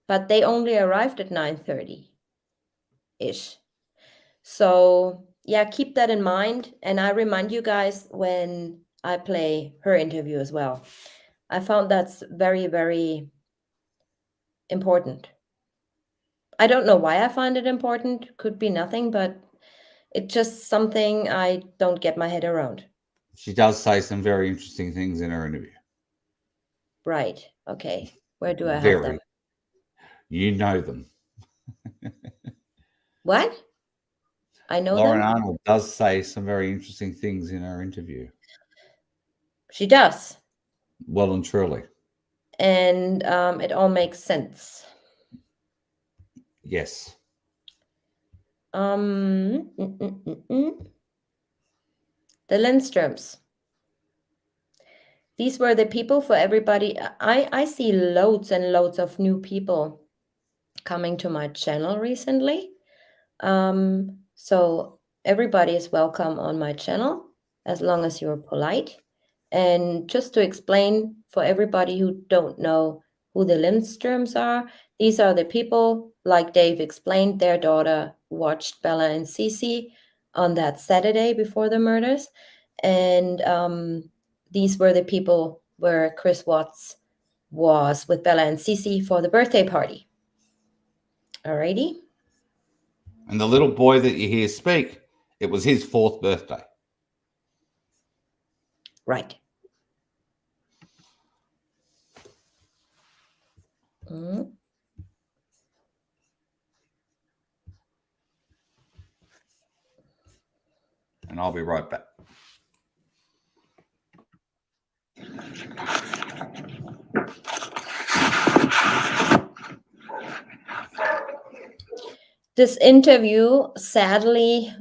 but they only arrived at 9:30-ish. So yeah, keep that in mind. And I remind you guys when I play her interview as well. I found that's very, very important. I don't know why I find it important. Could be nothing, but it's just something I don't get my head around. She does say some very interesting things in her interview. Right. Okay. Where do I have Very. them? You know them. What? I know Lauren them. Arnold does say some very interesting things in her interview. She does. Well and truly. And it all makes sense. Yes. The Lindstroms. These were the people for everybody. I see loads and loads of new people coming to my channel recently. So everybody is welcome on my channel as long as you're polite. And just to explain for everybody who don't know who the Lindstroms are, these are the people, like Dave explained, their daughter watched Bella and Cece on that Saturday before the murders. And these were the people where Chris Watts was with Bella and Cece for the birthday party. Alrighty. And the little boy that you hear speak, it was his 4th birthday. Right. Mm. And I'll be right back. This interview, sadly,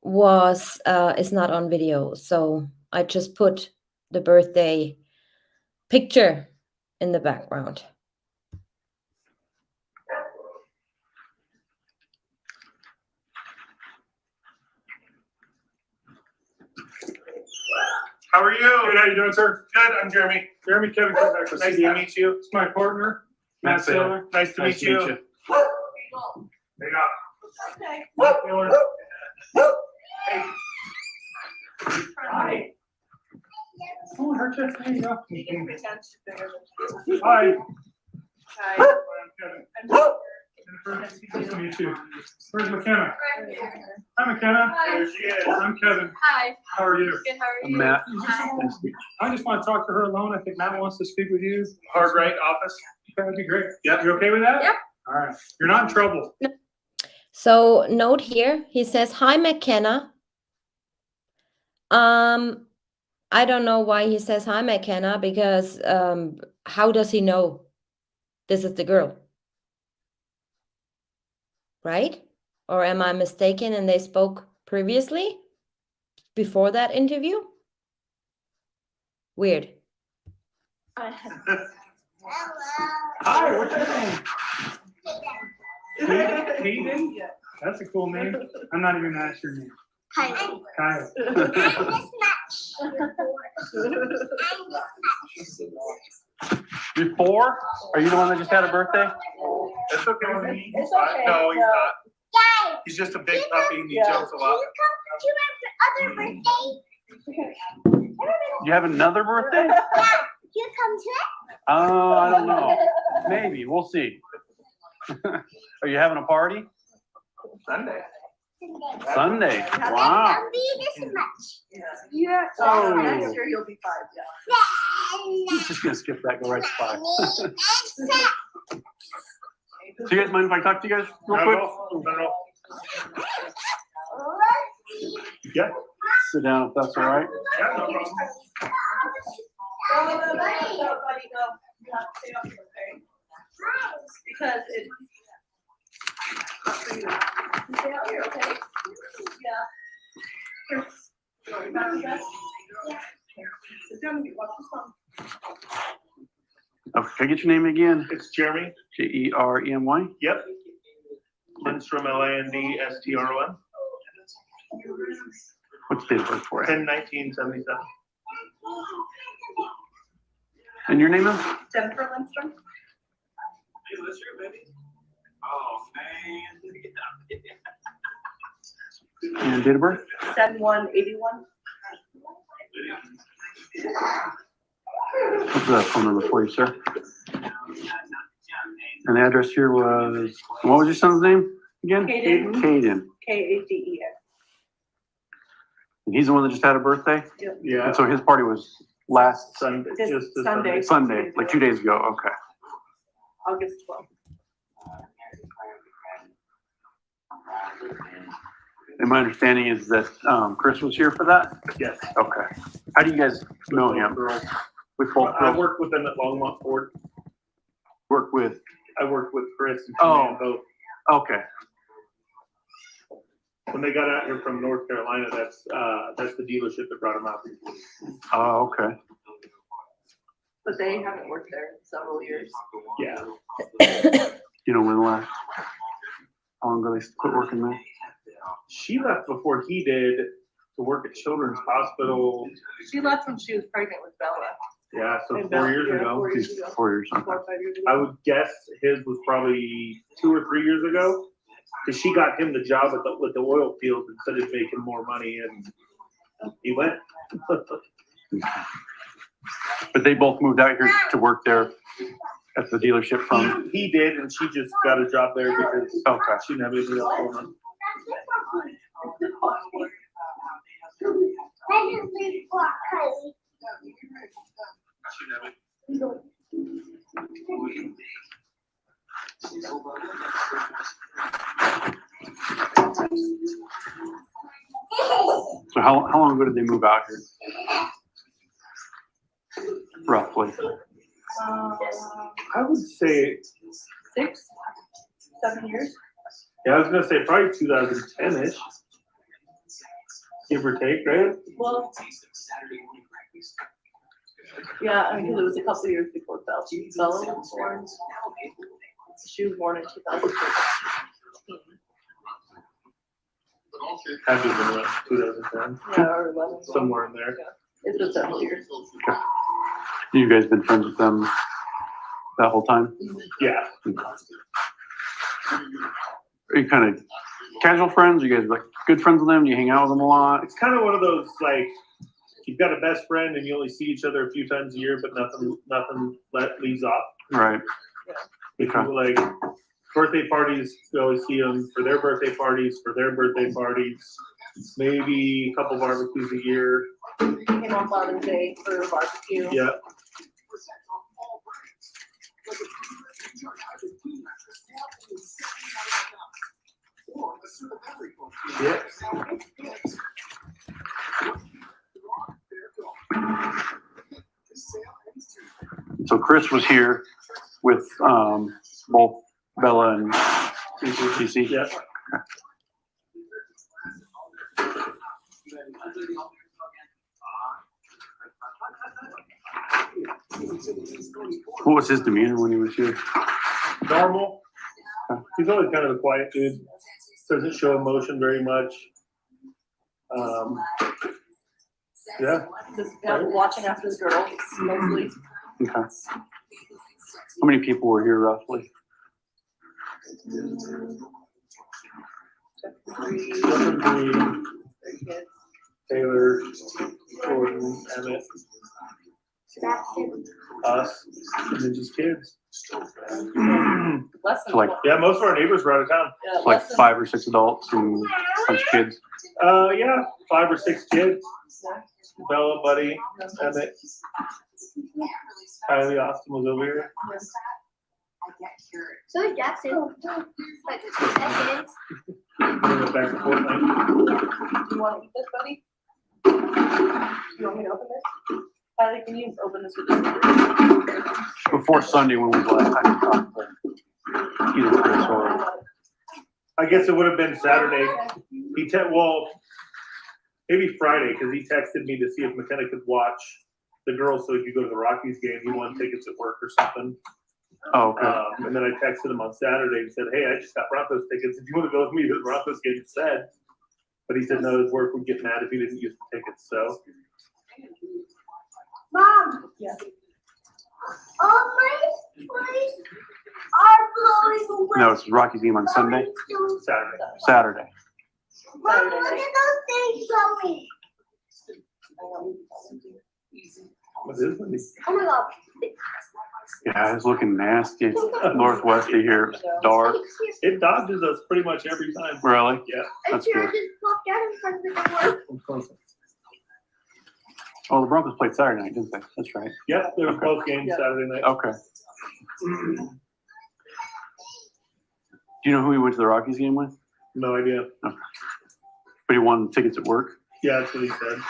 was is not on video, so I just put the birthday picture in the background. How are you? Good. How you doing, sir? Good. I'm Jeremy. Jeremy Kevin. Nice to meet you. It's my partner, Matt Saylor. Nice to meet you. There you go. Okay. Matt Saylor. Hey. Hi. Oh, hurt you. There you go. You can pretend she's bigger than you. Hi. Hi. I'm Kevin. Jennifer, nice to meet you. Where's McKenna? Hi, McKenna. Hi. There she is. I'm Kevin. Hi. How are you? Good, how are I'm you? Matt. Hi. I just want to talk to her alone. I think Matt wants to speak with you. Hard right office. That would be great. Yeah, you okay with that? Yep. All right. You're not in trouble. So note here, he says, "Hi, McKenna." I don't know why he says hi, McKenna, because how does he know this is the girl? Right? Or am I mistaken and they spoke previously before that interview? Weird. Hi, what's your name? Hayden? That's a cool name. I'm not even gonna ask your name. Hi. Kyle. You're 4? Are you the one that just had a birthday? That's okay. It's okay. No, he's No. not. He's just a big puppy and he Yeah. jumps a lot. You have another birthday? You come to Oh, I don't know. Maybe. We'll see. Are you having a party? Sunday. Sunday. Wow. Yeah. Oh. Next year you'll be 5, yeah. He's just gonna skip that, go right to 5. So you guys mind if I talk to you guys real quick? No. Yeah. Sit down if that's all right. Yeah, no problem. No, buddy, no. You have to stay up here, okay? Because it's not for you. You stay out here, okay? Yeah. Here. Sorry, back to that. Yeah. Sit down and watch the song. Okay, can I get your name again? It's Jeremy. Jeremy? Yep. Lindstrom, Landstron. What's the date of birth for you? 10/1977. And your name is? Jennifer Lindstrom. And date of birth? 7181. What's the phone number for you, sir? And the address here was, what was your son's name again? Caden. Caden. Kaden. And he's the one that just had a birthday? Yeah. And so his party was last Sunday. This Just this Sunday. Sunday, like 2 days ago. Okay. August 12th. And my understanding is that Chris was here for that? Yes. Okay. How do you guys know him? With both I girls? worked with them at Longmont Ford. Work with, I worked with Chris and Oh. Shanann both. okay. When they got out here from North Carolina, that's the dealership that brought them out. Oh, okay. But they haven't worked there in several years. Yeah. You know when the last, how long ago they quit working there? She left before he did to work at Children's Hospital. She left when she was pregnant with Bella. Yeah, so And 4 Bella- years yeah, ago. 4 years He's ago. 4 years. 4 Okay. or 5 years I ago. would guess his was probably 2 or 3 years ago. Cause she got him the job with the oil field and said it'd make him more money and he went. But they both moved out here to work there at the dealership from, He did and she just got a job there because okay. she didn't have anything else going on. how long ago did they move out here? Roughly. I would say, 6, 7 years. yeah, I was gonna say probably 2010-ish. Give or take, right? Well, yeah, I mean, 'cause it was a couple years before Bella was born. She was born in 2013. Had to have been around 2010, Yeah, or 11. somewhere in there. It's been several years. You guys been friends with them that whole time? Yeah. Are you kind of casual friends? Are you guys like good friends with them? Do you hang out with them a lot? It's kind of one of those, like, you've got a best friend and you only see each other a few times a year, but nothing leaves off. Right. If you like birthday parties, you always see them for their birthday parties, maybe a couple barbecues a year. Came on Father's Day for a barbecue. Yeah. Yeah. So Chris was here with both Bella and CC. Yeah. What was his demeanor when he was here? Normal. He's always kind of a quiet dude. Doesn't show emotion very much. Yeah. Just watching after the girls mostly. Okay. How many people were here roughly? Stephen Green, Taylor, Jordan, Emmett, us, and then just kids. Less than So like, Yeah, most of our neighbors were out of town. yeah, like less than- 5 or 6 adults and a bunch of kids. Yeah, 5 or 6 kids. Bella, Buddy, Emmett, Kylie, Austin was over here. So Jackson, like 2 seconds. We went back and forth. You want to eat this, buddy? You want me to open this? Kylie, can you open this with this? Before Sunday when we was last time we talked to either Chris or I guess it would have been Saturday. Well, maybe Friday, because he texted me to see if McKenna could watch the girls so he could go to the Rockies game. He won tickets at work or something. Oh, okay. And then I texted him on Saturday and said, hey, I just got Broncos tickets. If you want to go with me to the Broncos game instead. But he said, no, his work would get mad if he didn't use the tickets. So Mom. Yeah. All my toys are blowing away. No, it's Rocky's game on Sunday, Saturday. Saturday. Mom, look at those things going. What is this? Oh my God. Yeah, it's looking nasty. Northwesty here, it's dark. It dodges us pretty much every time. Really? Yeah. That's Sure, good. just popped out in front of the door. Oh, the Broncos played Saturday night, didn't they? That's right. Yep, there was Okay. both games Saturday night. Okay. Do you know who he went to the Rockies game with? No idea. But he won tickets at work. Yeah, that's what he said.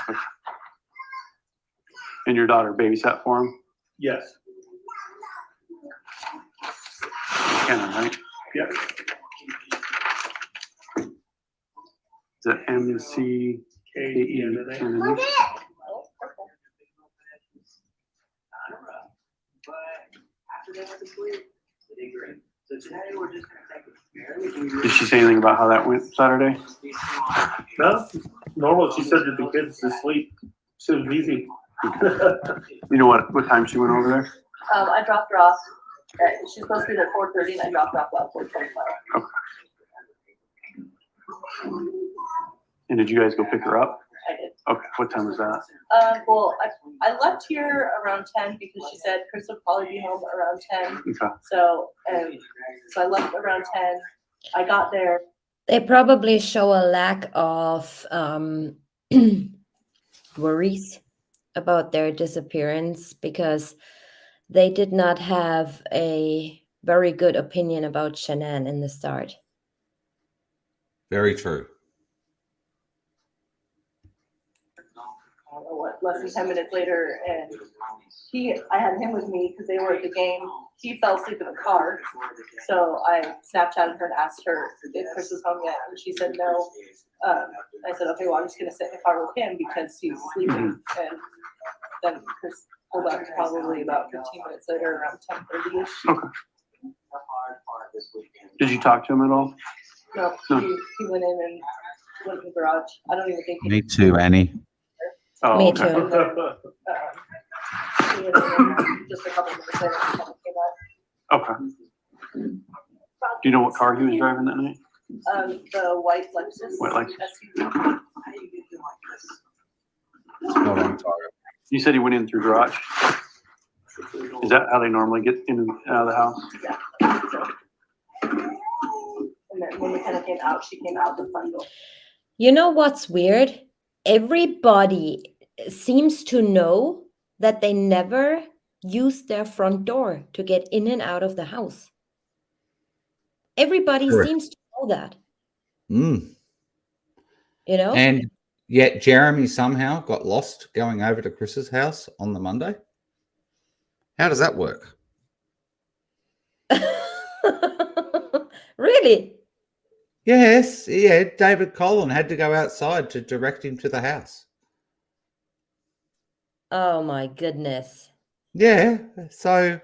And your daughter babysat for him? Yes. Kenna, right? Yep. Is that M-C-K-E? K-E-N-N-A. Look at it. Did she say anything about how that went Saturday? No, normal. She said that the kids to sleep. She was easy. You know what time she went over there? I dropped her off. She's supposed to be there at 4:30 and I dropped her off about 4:25. And did you guys go pick her up? I did. Okay, what time was that? Well, I left here around 10 because she said Chris would probably be home around 10. Okay. So I left around 10. I got there. They probably show a lack of worries about their disappearance because they did not have a very good opinion about Shanann in the start. Very true. don't know what, less than 10 minutes later, and I had him with me because they were at the game. He fell asleep in the car, so I Snapchatted her and asked her if Chris was home yet, and she said no. I said, okay, well, I'm just gonna sit in the car with him because he's sleeping, and then Chris pulled up probably about 15 minutes later, around 10:30ish. Okay. Did you talk to him at all? No, he went in and went in the garage. I don't even think he Me too, Annie. Oh, Me okay. too. he went in and just a couple minutes later, he came out. Okay. Do you know what car he was driving that night? The white Lexus. White Lexus. SUV. Spot on target. You said he went in through garage. Is that how they normally get in and out of the house? Yeah. So. And then when McKenna came out, she came out the front door. You know what's weird? Everybody seems to know that they never use their front door to get in and out of the house. Everybody Correct. seems to know that, Mm. you know? And yet Jeremy somehow got lost going over to Chris's house on the Monday. How does that work? Really? Yes, yeah. David Colin had to go outside to direct him to the house. Oh my goodness. Yeah. So,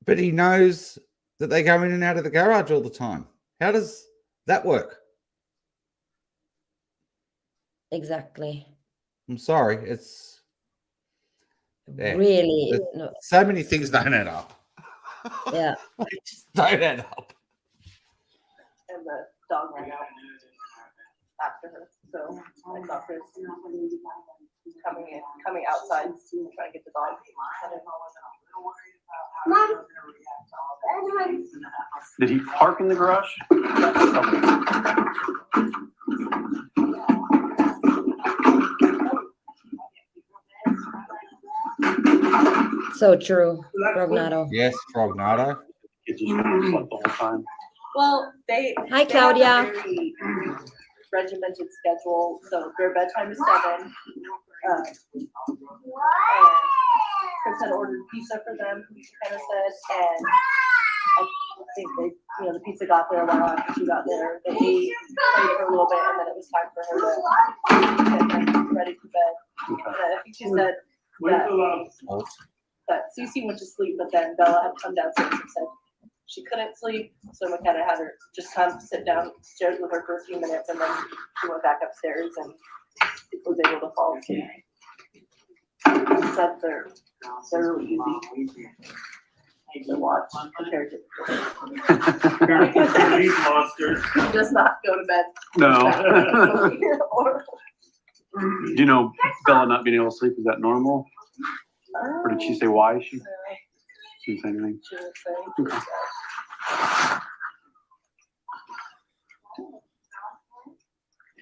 but he knows that they go in and out of the garage all the time. How does that work? Exactly. I'm sorry. It's yeah, Really? there's No. so many things don't add up. Yeah. They just don't add up. And the dog ran out after her. So I saw Chris coming outside, trying to get the dog. Mom. Did he park in the garage? So true, Rognado. Yes, Frognado. Kids just kind of slept the whole time. Well, they Hi, they have a Claudia. very regimented schedule. So their bedtime is 7. And Chris had ordered pizza for them, kind of said, and I think they, the pizza got there well after she got there. They ate, played for a little bit, and then it was time for her to get ready for bed. And I think she said that Cece went to sleep, but then Bella had come downstairs and said she couldn't sleep, so McKenna had her just kind of sit downstairs with her for a few minutes, and then she went back upstairs and was able to fall asleep. Except they're really easy to watch compared to These monsters. just not go to bed. No. Or, Do you know Bella not being able to sleep, is that normal? Or did she say why? She didn't say anything. She didn't say. Okay.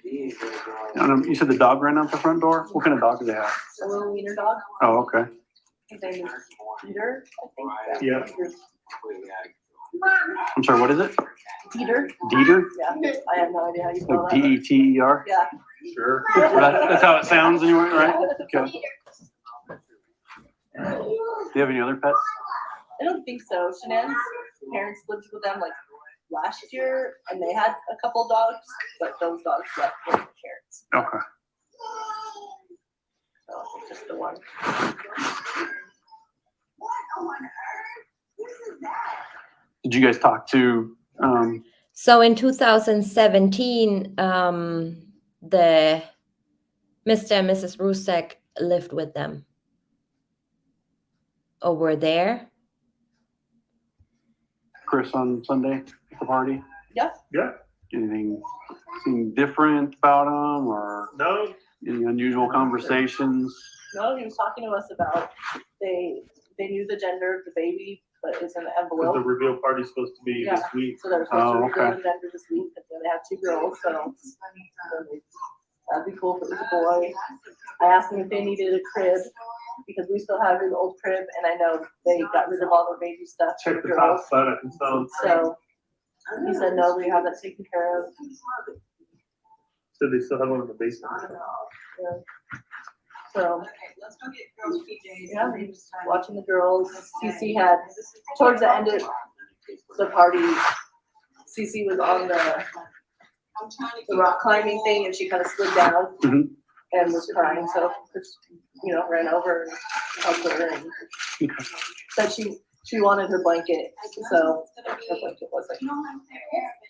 You said the dog ran out the front door? What kind of dog do they have? A little wiener dog. Oh, okay. His name is Peter, I think. Yeah. Peter. I'm sorry, what is it? Peter. Dieter? Yeah. I have no idea how you spell Like that. Deter? Yeah. Sure. That's how it sounds anyway, right? Okay. Do you have any other pets? I don't think so. Shanann's parents lived with them like last year, and they had a couple dogs, but those dogs left with the parents. Okay. So just the one. Did you guys talk to, So in 2017, the Mr. and Mrs. Rusek lived with them. Or were there. Chris on Sunday at the party? Yeah. Yeah. Anything seem different about him or No. any unusual conversations? No, he was talking to us about they knew the gender of the baby, but it's in the The envelope. reveal party's supposed to be this week. So they're supposed Oh, to reveal okay. the gender this week, but they have 2 girls, so that'd be cool if it was a boy. I asked them if they needed a crib because we still have his old crib, and I know they got rid of all their baby stuff. for Check the girls. top spot at the phone. So he said, no, we have that taken care of. So they still have one in the basement. Yeah. So, yeah, we just watching the girls. Cece had, towards the end of the party, Cece was on the rock climbing thing and she kind of slid down Mhm. and was crying. So, Chris, ran over and helped her and said she wanted her blanket. So, her blanket wasn't here.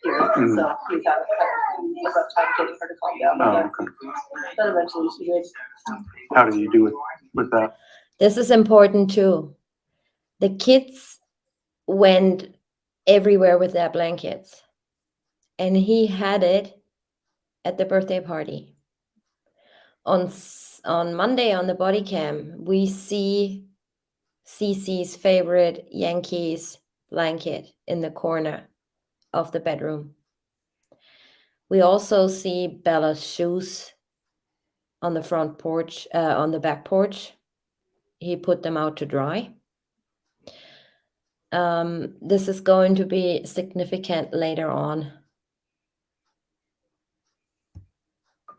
Mhm. So, we had a rough time getting her to calm down. Oh, okay. But eventually she did. How did you do with that? This is important too. The kids went everywhere with their blankets, and he had it at the birthday party. On Monday on the body cam, we see Cece's favorite Yankees blanket in the corner of the bedroom. We also see Bella's shoes on the front porch, on the back porch. He put them out to dry. This is going to be significant later on.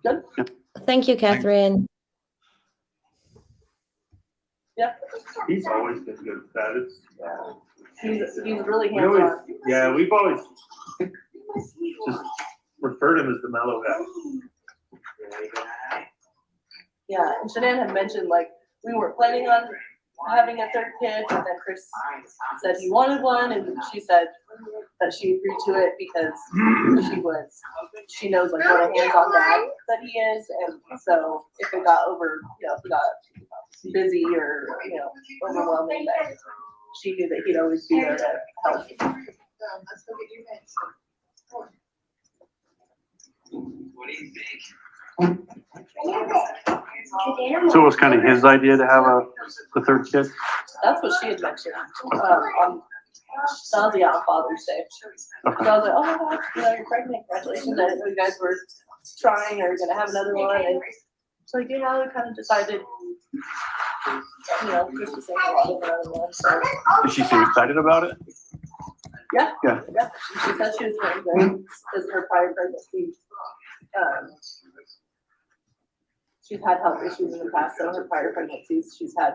Good. Thank you, Catherine. Yeah. He's always been good at that. It's, He's really we always, hands-on. yeah, we've always just referred him as the mellow guy. Yeah, and Shanann had mentioned, like, we were planning on having a third kid, and then Chris said he wanted one, and she said that she agreed to it because she knows, like, what a hands-on dad that he is, and so if it got if it got busy or, overwhelming, that she knew that he'd always be there to help. So it was kind of his idea to have the third kid? That's what she had mentioned. That was on Father's Day. Okay. So I was like, oh my gosh, you're pregnant, congratulations. I didn't know you guys were trying or gonna have another one. And so we kind of decided, just to say a lot of another one. So Did she seem excited about it? yeah. Yeah. She said she was very good because her prior pregnancy, she's had health issues in the past, so her prior pregnancies, she's had,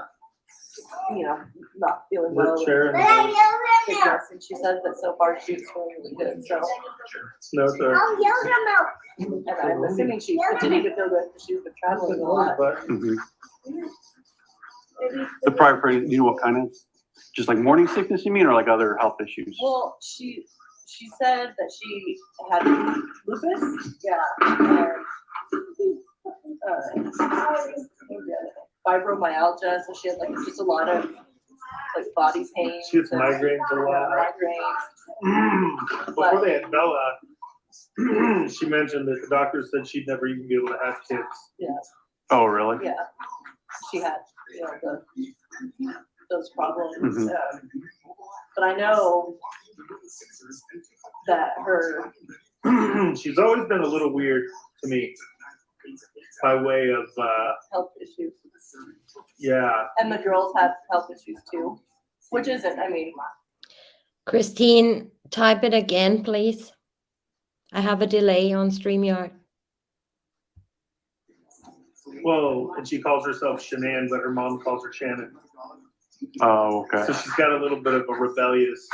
not feeling well. Sickness, and she said that so far she's feeling really good, so. No, sir. And I'm assuming she continued to feel good because she's been traveling a lot. Mhm. The prior pregnancy, do you know what kind of, just like morning sickness you mean, or like other health issues? Well, she said that she had lupus, yeah, and fibromyalgia, so she had just a lot of body pain. She has migraines a lot. Migraines. Before they had Bella, she mentioned that the doctor said she'd never even be able to have kids. Yeah. Oh, really? Yeah, she had, those problems. Mhm. But I know that her. She's always been a little weird to me by way of, Health issues. yeah. And the girls have health issues too, which isn't, Christine, type it again, please. I have a delay on StreamYard. Well, and she calls herself Shanann, but her mom calls her Shannon. Oh, okay. So she's got a little bit of a rebellious.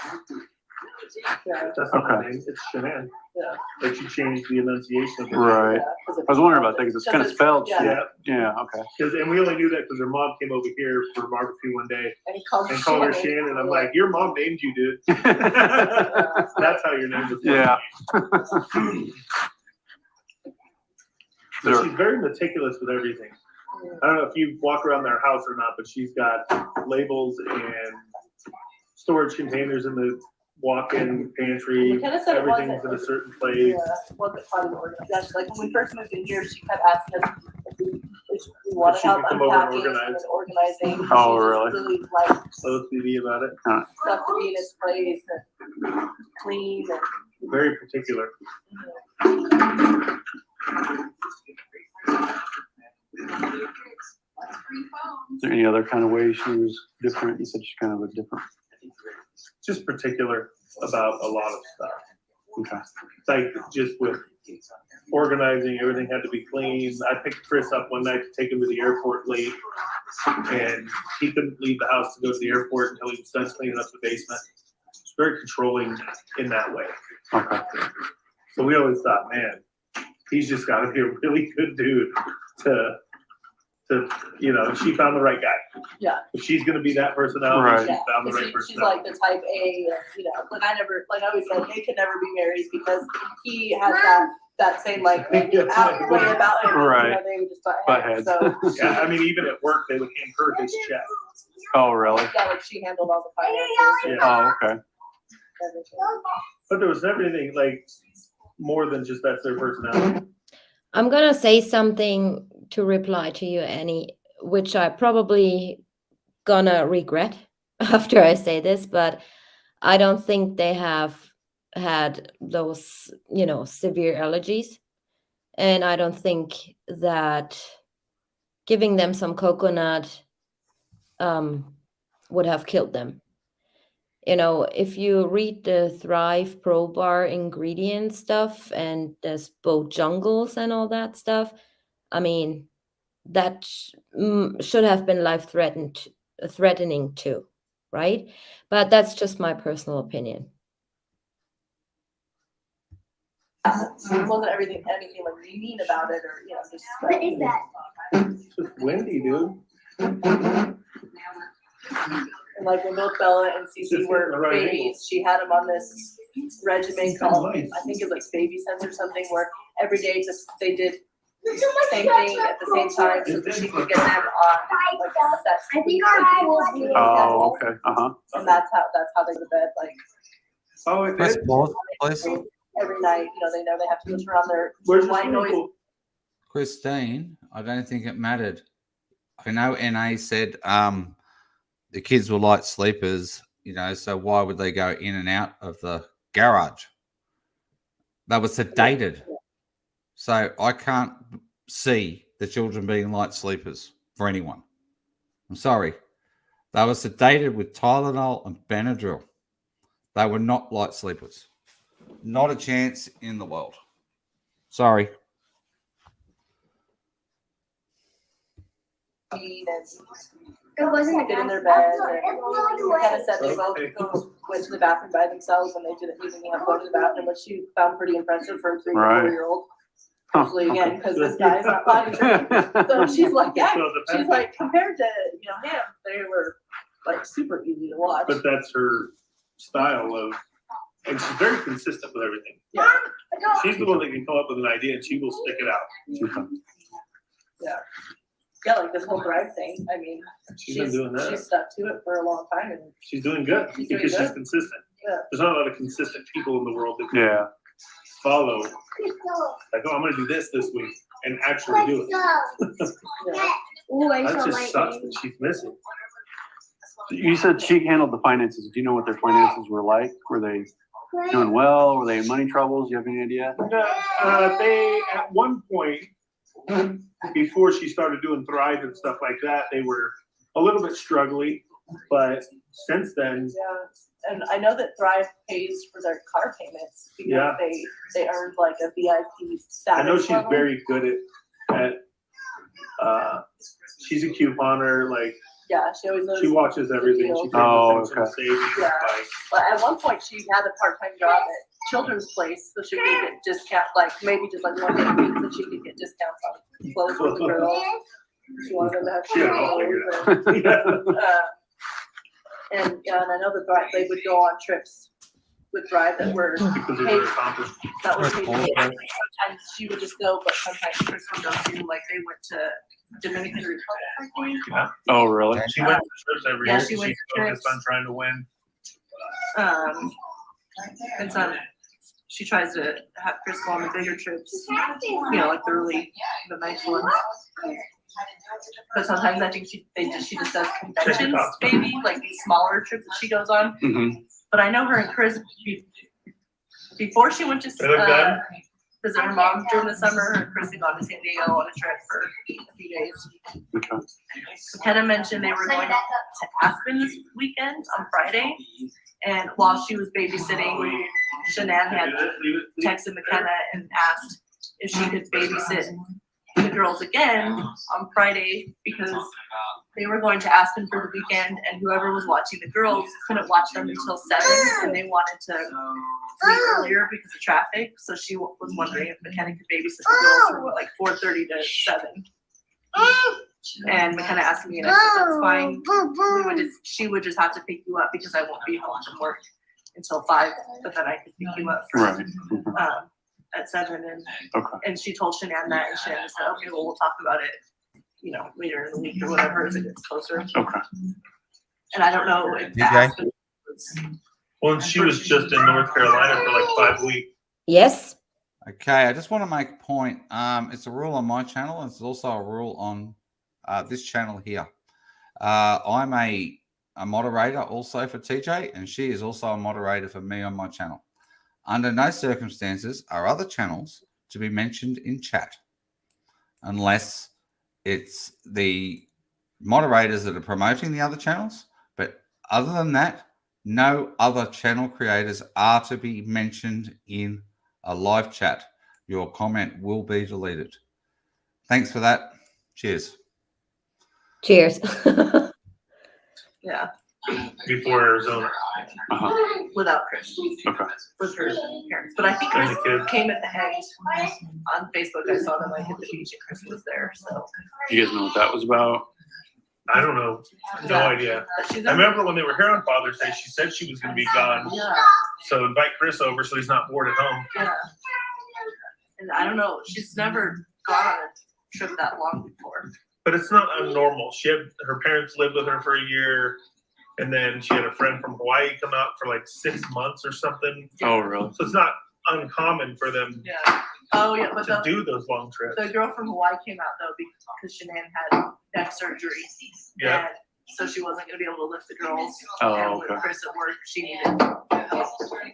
yeah, That's not her Okay. name. It's Shanann. yeah. Like she changed the enunciation of it. Right. Yeah, 'cause I was wondering about that because it's kind of spelled. Yeah. Yeah, Okay. and we only knew that because her mom came over here for barbecue one day And he called and called her Shannon. Shannon. I'm like, your mom named you, dude. That's how your name was. Yeah. But she's very meticulous with everything. I don't know if you walk around their house or not, but she's got labels and storage containers in the walk-in pantry. McKenna said it Everything's wasn't, in a certain place. yeah, wasn't quite organized. Like when we first moved in here, she kept asking us if we want If to she help could come over and unpacking and organize. organizing. Oh, She really? just really likes OCD about it. stuff to be in its place and clean and. Very particular. Is there any other kind of way she was different? You said she's kind of a different. Just particular about a lot of stuff. Okay. Like just with organizing, everything had to be clean. I picked Chris up one night to take him to the airport late, and he couldn't leave the house to go to the airport until he was done cleaning up the basement. It's very controlling in that way. Okay. So we always thought, man, he's just got to be a really good dude to she found the right guy. Yeah. If she's going to be that personality, Right. she's found the right She's personality. like the type A, like I always said, they could never be married because he has that same like way about him. Right. They would just butt Butt heads. heads. So Yeah, I mean, even at work, they would hand her his check. Oh, really? yeah, like she handled all the finances and Oh, okay. everything. But there was never anything like more than just that's their personality. I'm gonna say something to reply to you, Annie, which I probably gonna regret after I say this, but I don't think they have had those, severe allergies. And I don't think that giving them some coconut would have killed them. If you read the Thrive Pro Bar ingredient stuff and there's both jungles and all that stuff, I mean, that should have been threatening too, right? But that's just my personal opinion. It wasn't anything like mean about it or just. What is that? It's just windy, dude. And like when both Bella and Just Cece hitting were the right babies, she had them on this regimen called, I think it's like Baby Sense or something, where every day they did the same thing at the same time so that she could get them on like a set. I think our pool's blue. Oh, okay. Uh-huh. And that's how they go to bed, like Oh, it Press did. pause, please. every night, they know they have to go turn on their Where's the white swimming noise. pool? Christine, I don't think it mattered. I know NA said the kids were light sleepers, so why would they go in and out of the garage? They were sedated. So I can't see the children being light sleepers for anyone. I'm sorry. They were sedated with Tylenol and Benadryl. They were not light sleepers. Not a chance in the world. Sorry. It wasn't Get in their bed. Kind of said they both went to the bathroom by themselves and they didn't even go to the bathroom, which she found pretty impressive for a 3 or 4-year-old. Usually again, because this guy's not body trained. So she's like, yeah, she's like, compared to him, they were like super easy to watch. But that's her style of, and she's very consistent with everything. Yeah. She's the one that can come up with an idea and she will stick it out. Yeah, like this whole Thrive thing. I mean, She's been doing that. She's stuck to it for a long time, and She's doing good She's doing because she's good. consistent. Yeah. There's not a lot of consistent people in the world that can Yeah. follow. Like, oh, I'm going to do this week and actually do it. yeah. Ooh, I That saw just my sucks thing. that she's missing. You said she handled the finances. Do you know what their finances were like? Were they doing well? Were they in money troubles? Do you have any idea? They, at one point, before she started doing Thrive and stuff like that, they were a little bit struggling. But since then, Yeah, and I know that Thrive pays for their car payments because Yeah. they earned like a VIP status. I know she's level. very good at she's a couponer, like Yeah, she always knows. she watches everything. She pays Oh, attention to okay. savings. Yeah. Like, But at one point, she had a part-time job at Children's Place, so she could get discount, like maybe just like one day a week, so she could get discounts on clothes for the girls. She wanted them to have She had it all clothes. figured out. And I know that Thrive, they would go on trips with Thrive that were Because they're paid, very accomplished. that were paid. That's awesome. Sometimes she would just go, but sometimes Chris would go too, like they went to Dominican Republic, I think. Oh, really? She went to trips every Yeah, year. she went She's to focused trips. on trying to win. And so she tries to have Chris go on the bigger trips, like the nice ones. But sometimes I think she just does conventions, maybe, like these smaller trips that she goes on. Mm-hmm. But I know her and Chris, before she went to They look good? visit her mom during the summer, her and Chris had gone to San Diego on a trip for a few days. Okay. Kenna mentioned they were going to Aspen this weekend on Friday. And while she was babysitting, Shanann had texted McKenna and asked if she could babysit the girls again on Friday because they were going to Aspen for the weekend, and whoever was watching the girls couldn't watch them until 7, and they wanted to leave earlier because of traffic. So she was wondering if McKenna could babysit the girls from like 4:30 to 7. And McKenna asked me, and I said that's fine. She would just have to pick you up because I won't be home from work until 5, but then I could pick you up Right. at 7. Okay. And she told Shanann that, and Shanann said, okay, well, we'll talk about it, later in the week or whatever as it gets closer. Okay. And I don't know if DJ? Aspen was. Well, and she was just in North Carolina for like 5 weeks. Yes. Okay, I just want to make a point. It's a rule on my channel, and it's also a rule on this channel here. I'm a moderator also for TJ, and she is also a moderator for me on my channel. Under no circumstances are other channels to be mentioned in chat unless it's the moderators that are promoting the other channels. But other than that, no other channel creators are to be mentioned in a live chat. Your comment will be deleted. Thanks for that. Cheers. Cheers. Yeah, Before Arizona. Uh-huh. without Chris, Okay. with her parents. But I think And Chris the kids. came at the end on Facebook. I saw them like at the beach, and Chris was there. So You guys know what that was about? I don't know. No idea. But she's I remember when they were here on Father's Day, she said she was going to be gone. Yeah, So invite Chris over so he's not bored at home. yeah. And I don't know. She's never gone on a trip that long before. But it's not abnormal. Her parents lived with her for a year, and then she had a friend from Hawaii come out for like 6 months or something. Oh, really? So it's not uncommon for them Yeah. Oh yeah, but to do those long trips. the girl from Hawaii came out though because Shanann had neck surgery. Yeah. And so she wasn't gonna be able to lift the girls. Oh, And with okay. Chris at work, she needed help.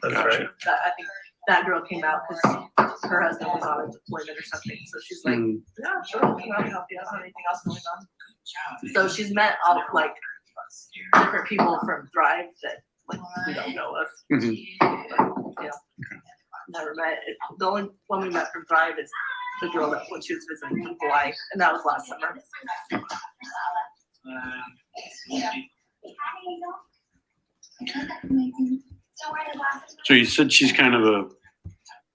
That's right. I think that girl came out because her husband was on a deployment or something. So she's like, Mm. yeah, sure, I'll help you. I don't have anything else going on. So she's met all like different people from Thrive that like we don't know of. Mhm. Yeah. Never met. The only one we met from Thrive is the girl that when she was visiting from Hawaii, and that was last summer. So you said she's kind of a,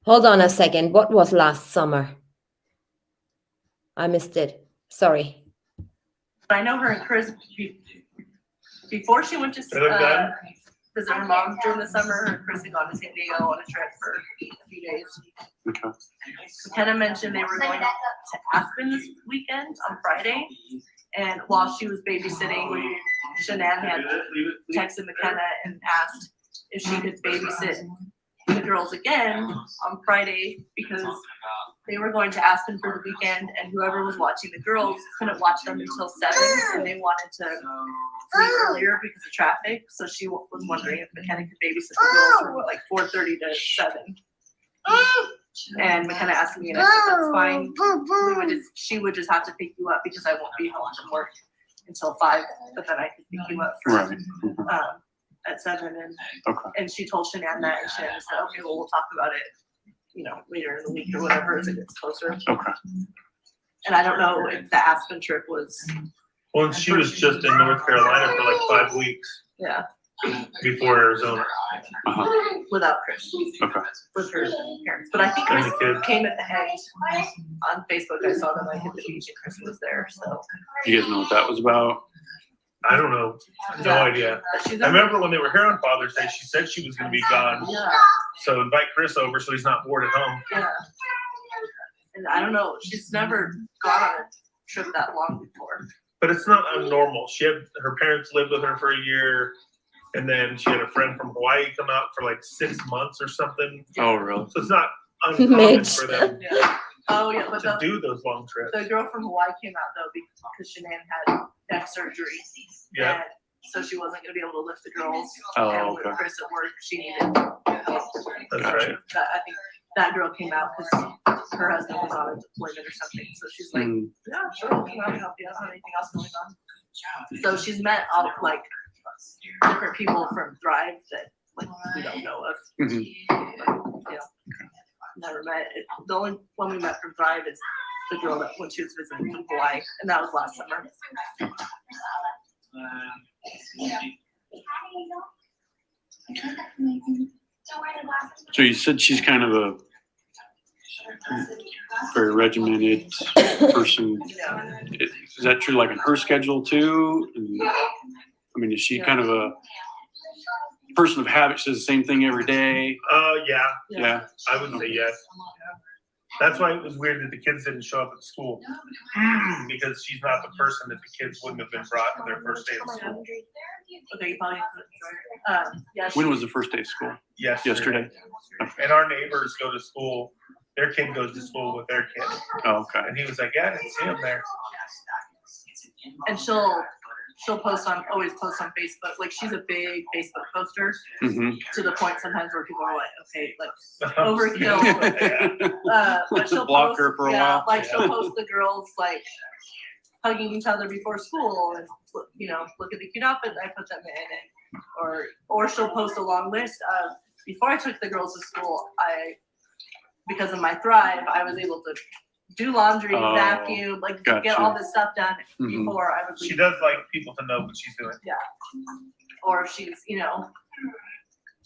Hold on a second. What was last summer? I missed it. Sorry. I know her and Chris before she went to They look good. visit her mom during the summer. Her and Chris had gone to San Diego on a trip for a few days. okay. McKenna mentioned they were going to Aspen this weekend on Friday, and while she was babysitting, Shanann had texted McKenna and asked if she could babysit the girls again on Friday because they were going to Aspen for the weekend, and whoever was watching the girls couldn't watch them until 7, and they wanted to leave earlier because of traffic. So she was wondering if McKenna could babysit the girls from like 4:30 to 7. And McKenna asked me, and I said that's fine. She would just have to pick you up because I won't be home from work until 5, but then I could pick you up Right. at 7. Okay. And she told Shanann that, and Shanann said, okay, well, we'll talk about it, later in the week or whatever as it gets closer. Okay. And I don't know if the Aspen trip was, Well, and she was just in North Carolina for like 5 weeks yeah, before Arizona. Uh-huh. without Chris, Okay. with her parents. But I think And Chris the kids. came at the end on Facebook. I saw them like at the beach, and Chris was there. So You guys know what that was about? I don't know. No Yeah. idea. but she's I remember when they were here on Father's Day, she said she was going to be gone. Yeah, So invite Chris over so he's not bored at home. yeah. And I don't know. She's never gone on a trip that long before. But it's not abnormal. Her parents lived with her for a year, and then she had a friend from Hawaii come out for like 6 months or something. Oh, really? So it's not uncommon Mitch. for them Yeah. Oh yeah, but to do those long trips. the girl from Hawaii came out though because Shanann had neck surgery. Yeah. And so she wasn't gonna be able to lift the girls. Oh, And with okay. Chris at work, she needed help. That's right. I think that girl came out because her husband was on a deployment or something. So she's like, Mm. yeah, sure, I'll help you. I don't have anything else going on. So she's met all like different people from Thrive that like we don't know of. Mhm. Yeah. never met. The only one we met from Thrive is the girl that when she was visiting from Hawaii, and that was last summer. So you said she's kind of a very regimented person. Is that true, like in her schedule too? And, I mean, is she kind of a person of habit? She does the same thing every day? Yeah, Yeah. I would say yes. That's why it was weird that the kids didn't show up at school. Because she's not the person that the kids wouldn't have been brought to their first day of school. Okay, fine. Yeah. When was the first day of school? Yesterday. And our neighbors go to school. Their kid goes to school with their kid. Oh, okay. And he was like, yeah, I didn't see him there. And she'll always post on Facebook. Like she's a big Facebook poster Mm-hmm. to the point sometimes where people are like, okay, like overkill. But she'll Block post, her for a while. Like she'll post the girls like hugging each other before school and look at the cute outfit I put them in, and or she'll post a long list of before I took the girls to school, because of my Thrive, I was able to do laundry, vacuum, like get all this stuff done before I would leave. She does like people to know what she's doing. Yeah. Or if she's,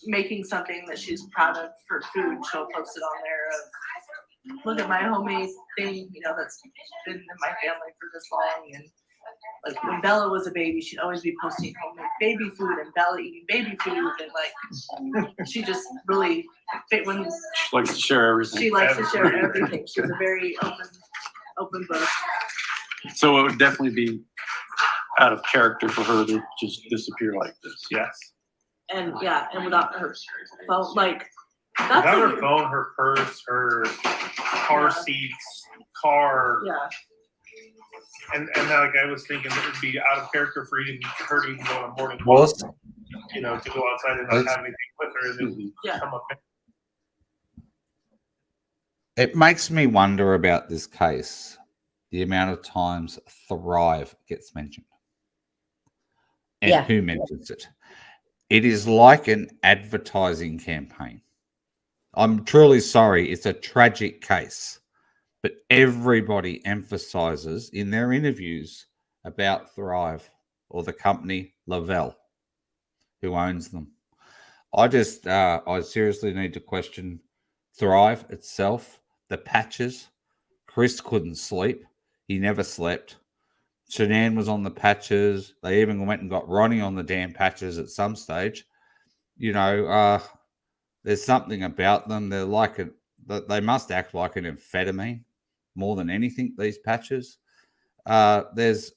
making something that she's proud of for food, she'll post it on there of, look at my homemade thing, that's been in my family for this long. And like when Bella was a baby, she'd always be posting homemade baby food and Bella eating baby food. And like, she just really, when She likes to share everything. she likes to share everything. She's a very open book. So it would definitely be out of character for her to just disappear like this. Yes. And without her phone, like Without her phone, her purse, her car seats, car. Yeah. And like I was thinking it would be out of character for her to even go on a morning walk. Was To go outside and not have anything with her and then come up. it makes me wonder about this case, the amount of times Thrive gets mentioned. And who mentions it. It is like an advertising campaign. I'm truly sorry. It's a tragic case. But everybody emphasizes in their interviews about Thrive or the company Lavelle, who owns them. I seriously need to question Thrive itself, the patches. Chris couldn't sleep. He never slept. Shanann was on the patches. They even went and got Ronnie on the damn patches at some stage. There's something about them. They're like they must act like an amphetamine more than anything, these patches. There's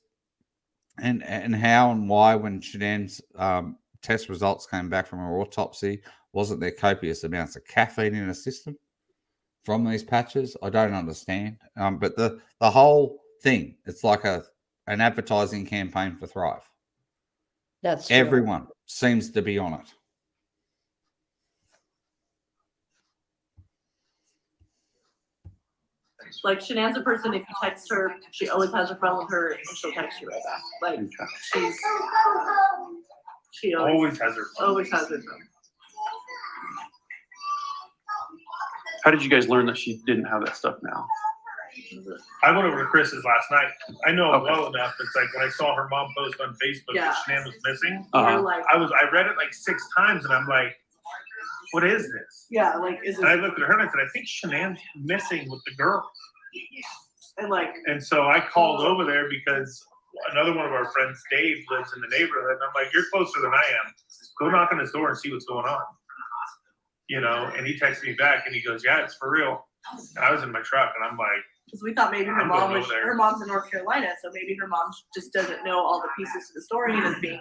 and how and why when Shanann's test results came back from her autopsy, wasn't there copious amounts of caffeine in her system from these patches? I don't understand. But the whole thing, it's like an advertising campaign for Thrive. That's true. Everyone seems to be on it. Like Shanann's a person, if you text her, she always has her phone with her and she'll text you right back. Like she Always has her phone. Always has her phone. How did you guys learn that she didn't have that stuff now? I went over to Chris's last night. I know it well enough. It's like when I saw her mom post on Facebook that Shanann was missing. Uh-huh. I read it like 6 times and I'm like, what is this? Yeah, like is And I looked at her and I said, I think Shanann's missing with the girls. And so I called over there because another one of our friends, Dave, lives in the neighborhood. And I'm like, you're closer than I am. Go knock on his door and see what's going on. And he texted me back and he goes, yeah, it's for real. And I was in my truck and I'm like, because we thought maybe her mom's in North Carolina, so maybe her mom just doesn't know all the pieces to the story and is being,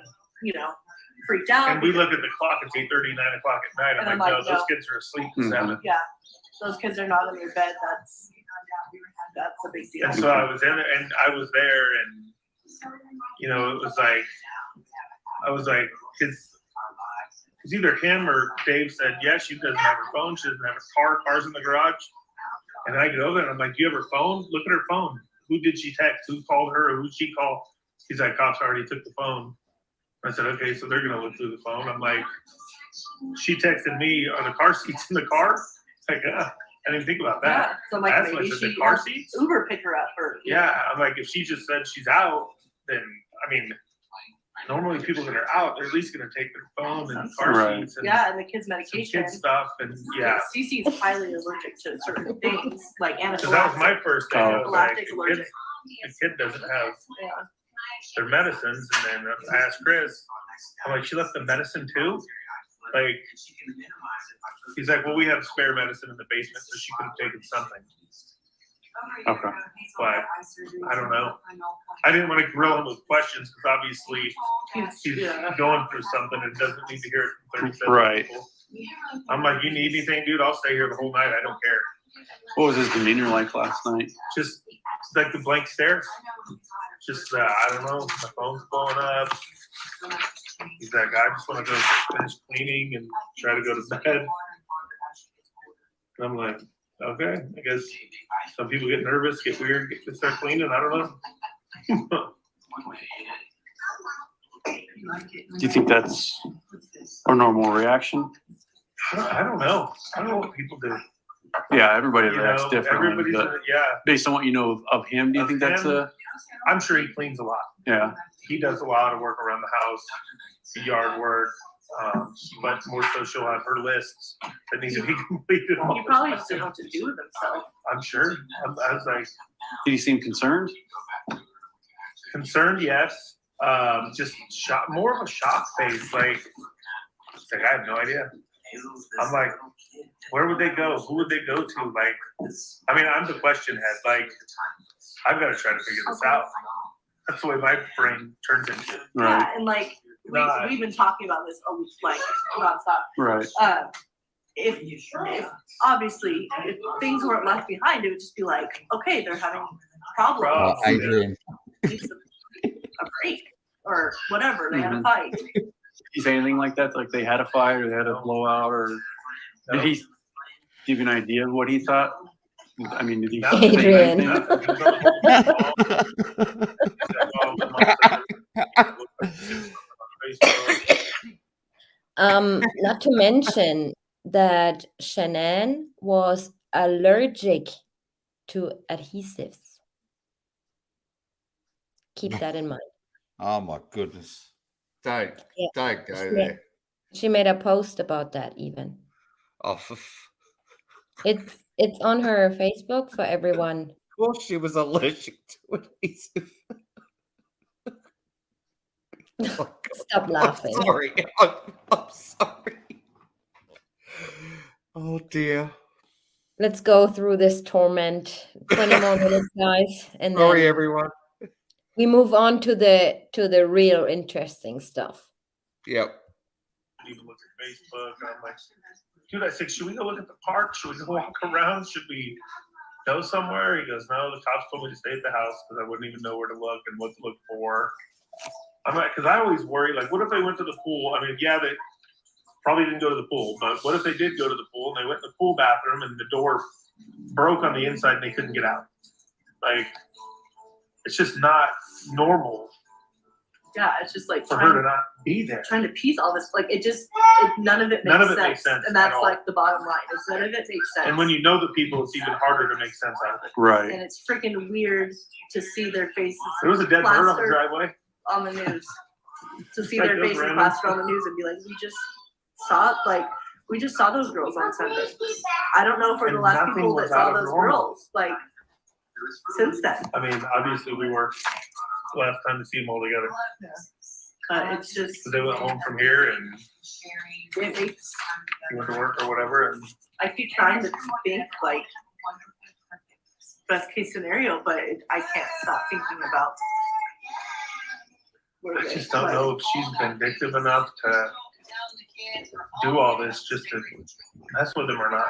freaked out. And we look at the clock, it's 8:30, 9 o'clock at night. I'm like, no, those kids are asleep at 7. Yeah, those kids are not in their bed. That's a big deal. And so I was in it and I was there and, it was like, I was like, because either him or Dave said, yes, she doesn't have her phone. She doesn't have her car's in the garage. And then I get over there and I'm like, do you have her phone? Look at her phone. Who did she text? Who called her? Who did she call? He's like, cops already took the phone. I said, okay, so they're going to look through the phone. I'm like, she texted me, are the car seats in the car? It's like, I didn't even think about Yeah, that. so I'm like, That's maybe like the she car has seats. Uber pick her up or. Yeah, I'm like, if she just said she's out, then, I mean, normally people that are out, they're at least gonna take their phone and car Right. seats and Yeah, and the kids' some medication. kid stuff, and yeah. Cece's highly allergic to certain things, like Cause that was anaphylactic. my first thing, I was like, Galactic the allergic. kid doesn't have Yeah. their medicines, and then I asked Chris, I'm like, she left the medicine too? Like, he's like, well, we have spare medicine in the basement, so she could have taken something. Okay. But I don't know. I didn't want to grill him with questions because obviously he's Yeah. going through something and doesn't need to hear it from 37 Right. people. I'm like, you need anything, dude? I'll stay here the whole night. I don't care. What was his demeanor like last night? Just like the blank stare. Just, I don't know. My phone's blowing up. He's like, I just want to go finish cleaning and try to go to bed. And I'm like, okay, I guess some people get nervous, get weird, get to start cleaning. I don't know. Do you think that's a normal reaction? I don't know. I don't know what people do. Yeah, everybody You reacts know, differently. everybody's, But yeah. based on what you know of him, do you Of think that's him? a I'm sure he cleans a lot. yeah? He does a lot of work around the house, the yard work, but more so she'll have her lists that need to be completed. He probably just didn't know what to do with himself. I'm sure. I was like, Did he seem concerned? concerned, yes. Just shock, more of a shock face. Like, it's like, I have no idea. I'm like, where would they go? Who would they go to? Like, I mean, I'm the question head. Like, I've got to try to figure this out. That's the way my brain turns into. Right. Yeah, and like, Right. we've been talking about this like nonstop. Right. If obviously if things weren't left behind, it would just be like, okay, they're having problems. Adrian. Needs a break or whatever. They had a Mhm. fight. Did he say anything like that? Like they had a fight or they had a blowout, or did he give you an idea of what he thought? I mean, did he say Adrian. anything? Not to mention that Shanann was allergic to adhesives. Keep that in mind. Oh my goodness. Don't Yeah. go there. She made a post about that even. Oh, It's on her Facebook for everyone. of course she was allergic to adhesive. Oh, Stop laughing. I'm sorry. I'm sorry. Oh dear. Let's go through this torment. 20 more minutes, guys, and Sorry, then everyone. we move on to the real interesting stuff. Yep. Even look at Facebook. And I'm like, dude, I said, should we go look at the park? Should we go walk around? Should we go somewhere? He goes, no, the cops told me to stay at the house because I wouldn't even know where to look and what to look for. I'm like, because I always worry, like, what if they went to the pool? I mean, yeah, they probably didn't go to the pool, but what if they did go to the pool and they went in the pool bathroom and the door broke on the inside and they couldn't get out? Like, it's just not normal Yeah, it's just like for her to not be there. trying to piece all this. Like none of it makes None of it sense. makes sense And at that's all. like the bottom line. Is none of it makes sense. And when you know the people, it's even harder to make sense out of it. Right. And it's freaking weird to see their faces There was a dead bird on the plastered driveway. on the news. To see Like their those faces random- plastered on the news and be like, we just saw those girls on Sunday. I don't know if we're the And last nothing people that was saw out of those normal. girls, like, since then. I mean, obviously we were the last time to see them all together. It's just, So they went home from here and it makes, went to work or whatever. And I keep trying to think like best case scenario, but I can't stop thinking about. I just don't know if she's vindictive enough to do all this just to mess with him or not,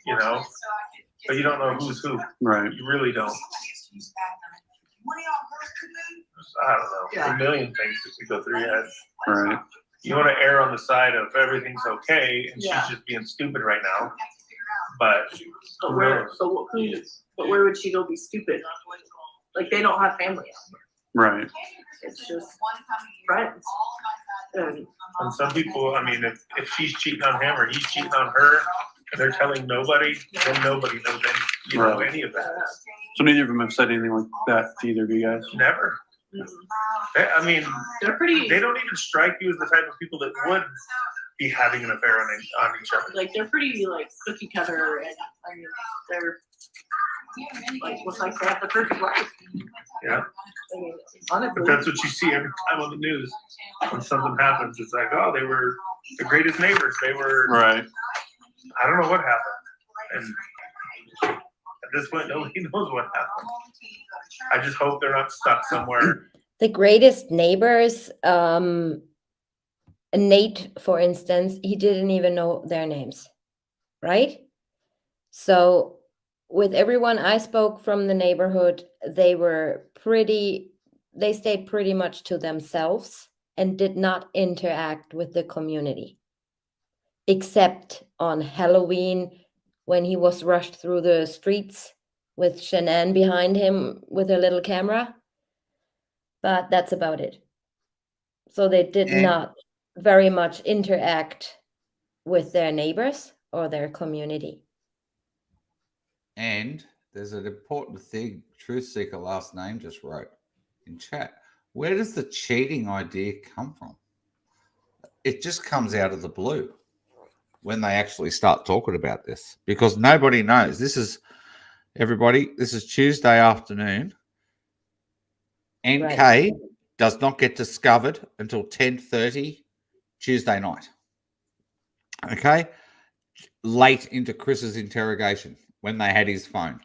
you know? But you don't know who's who. Right. You really don't. I don't know. Yeah. A million things that could go through your head. Right. You want to err on the side of everything's okay and Yeah. she's just being stupid right now. But But who where, knows? but where would she go be stupid? Like they don't have family out Right. there. It's just friends. And And some people, I mean, if she's cheating on him or he's cheating on her, and they're telling nobody, then nobody knows any of that. So neither of them have said anything like that to either of you guys? Never. I mean, They're pretty, they don't even strike you as the type of people that would be having an affair on each other. like, they're pretty, like, cookie cutter, and, I mean, they're, like, looks like they have the perfect life. Yeah. I mean, But honestly. that's what you see every time on the news. When something happens, it's like, oh, they were the greatest neighbors. They were, Right. I don't know what happened. And at this point, nobody knows what happened. I just hope they're not stuck somewhere. The greatest neighbors, Nate, for instance, he didn't even know their names, right? So with everyone I spoke from the neighborhood, they stayed pretty much to themselves and did not interact with the community, except on Halloween when he was rushed through the streets with Shanann behind him with her little camera. But that's about it. So they did And- not very much interact with their neighbors or their community. And there's an important thing Truth Seeker last name just wrote in chat. Where does the cheating idea come from? It just comes out of the blue when they actually start talking about this, because nobody knows. This is Tuesday afternoon. NK Right. does not get discovered until 10:30 Tuesday night. Okay? Late into Chris's interrogation when they had his phone.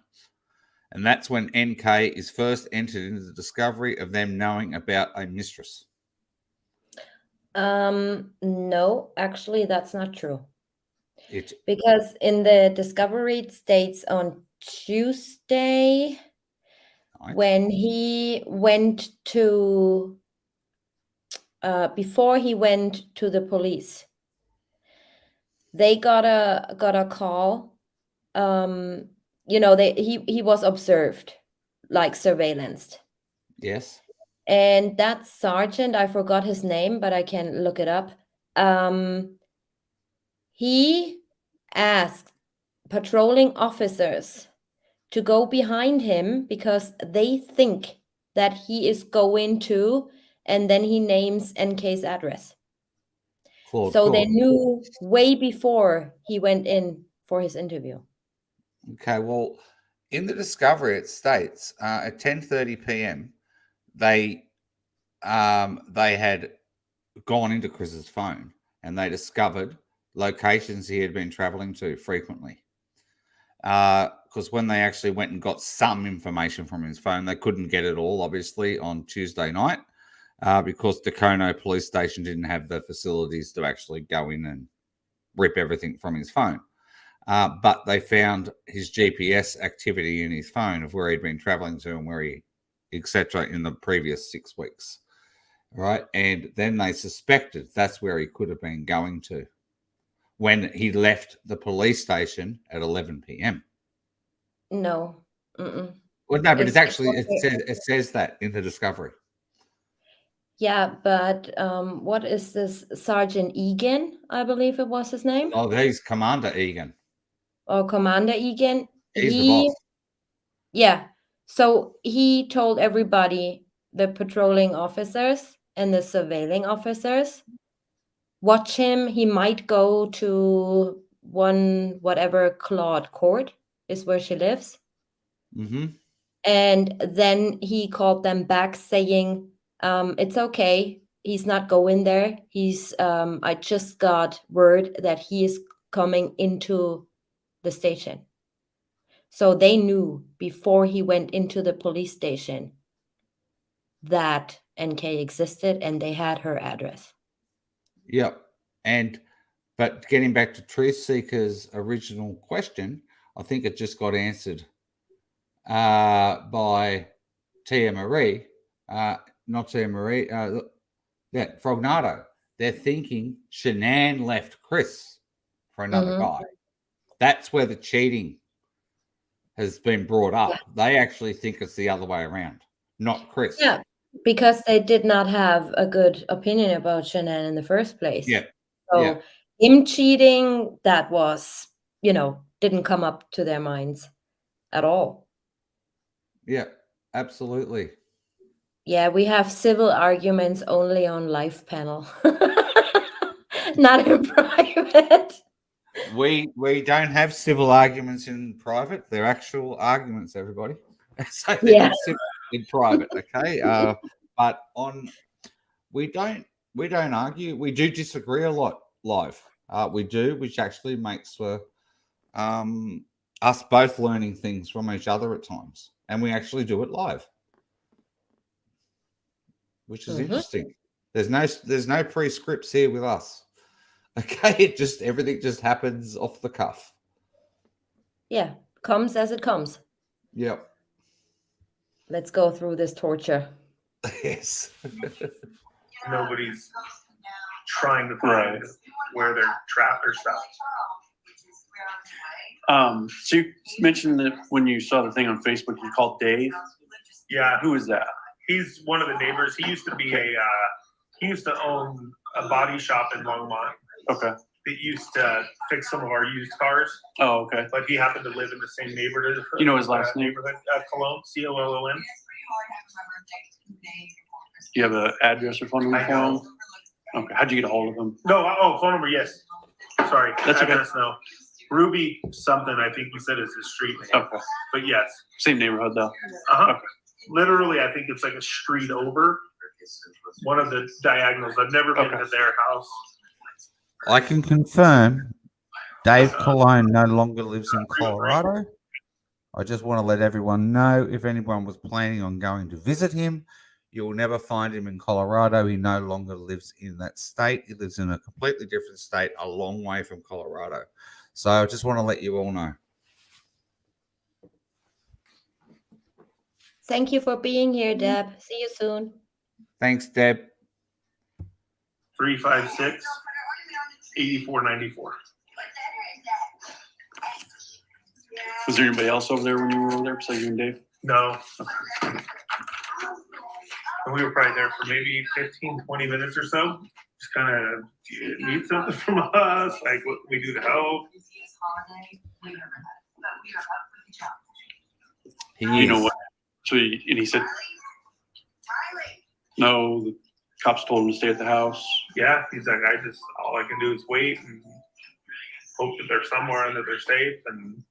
And that's when NK is first entered into the discovery of them knowing about a mistress. No, actually, that's not true. It Because in the discovery, it states on Tuesday, Right. when he went to, before he went to the police, they got a call. He was observed, like surveillanced. Yes. And that sergeant, I forgot his name, but I can look it up. He asked patrolling officers to go behind him because they think that he is going to, and then he names NK's address. Claude So they Court. knew way before he went in for his interview. Okay, well, in the discovery, it states at 10:30 p.m. they had gone into Chris's phone and they discovered locations he had been traveling to frequently. Because when they actually went and got some information from his phone, they couldn't get it all, obviously, on Tuesday night, because Dacono Police Station didn't have the facilities to actually go in and rip everything from his phone. But they found his GPS activity in his phone of where he'd been traveling to and where he, etc., in the previous 6 weeks. Right. And then they suspected that's where he could have been going to when he left the police station at 11 p.m. No. Mm-mm. Well, no, but It's it says that in the discovery. Yeah, but what is this? Sergeant Egan, I believe it was his name, Oh, he's Commander Egan. or Commander Egan. He's the boss. Yeah. So he told everybody, the patrolling officers and the surveilling officers, watch him. He might go to whatever Claude Court is where she lives. Mm-hmm. And then he called them back saying, it's okay. He's not going there. I just got word that he is coming into the station. So they knew before he went into the police station that NK existed and they had her address. Yep. But getting back to Truth Seeker's original question, I think it just got answered by Tia Marie, not Tia Marie, Frognato. They're thinking Shanann left Chris for another guy. That's where the cheating has been brought up. Yeah. They actually think it's the other way around, not Chris. Yeah, because they did not have a good opinion about Shanann in the first place. Yeah. So him cheating, that was, didn't come up to their minds at all. Yeah, absolutely. Yeah, we have civil arguments only on live panel, not in private. We don't have civil arguments in private. They're actual arguments, everybody. So they're Yeah. not civil in private, okay? But we don't argue. We do disagree a lot live. We do, which actually makes for us both learning things from each other at times, and we actually do it live, which is interesting. There's no pre-scripts here with us. Okay, everything just happens off the cuff. Yeah, comes as it comes. Yep. Let's go through this torture. Yes. Nobody's trying to find where they're trapped or stuff. So you mentioned that when you saw the thing on Facebook, you called Dave. Yeah. Who is that? He's one of the neighbors. He used to be he used to own a body shop in Longmont. Okay. That used to fix some of our used cars. Oh, okay. But he happened to live in the same neighborhood. You know his last name? Neighborhood, Cologne, Collon. Do you have an address or phone number for him? Okay. How'd you get a hold of him? No, phone number, yes. Sorry, That's okay. address, no. Ruby something, I think he said is his street name. Okay. But yes. Same neighborhood though. Okay. Literally, I think it's like a street over. One of the diagonals. I've never been to their house. I can confirm Dave Cologne no longer lives in Colorado. I just want to let everyone know, if anyone was planning on going to visit him, you'll never find him in Colorado. He no longer lives in that state. He lives in a completely different state, a long way from Colorado. So I just want to let you all know. Thank you for being here, Deb. See you soon. Thanks, Deb. 356-8494. Was there anybody else over there when you were over there besides you and Dave? No. And we were probably there for maybe 15, 20 minutes or so. Just kind of need something from us, like what we do to help. You know what? So he said, no, the cops told him to stay at the house. Yeah, he's like, all I can do is wait and hope that they're somewhere and that they're safe. And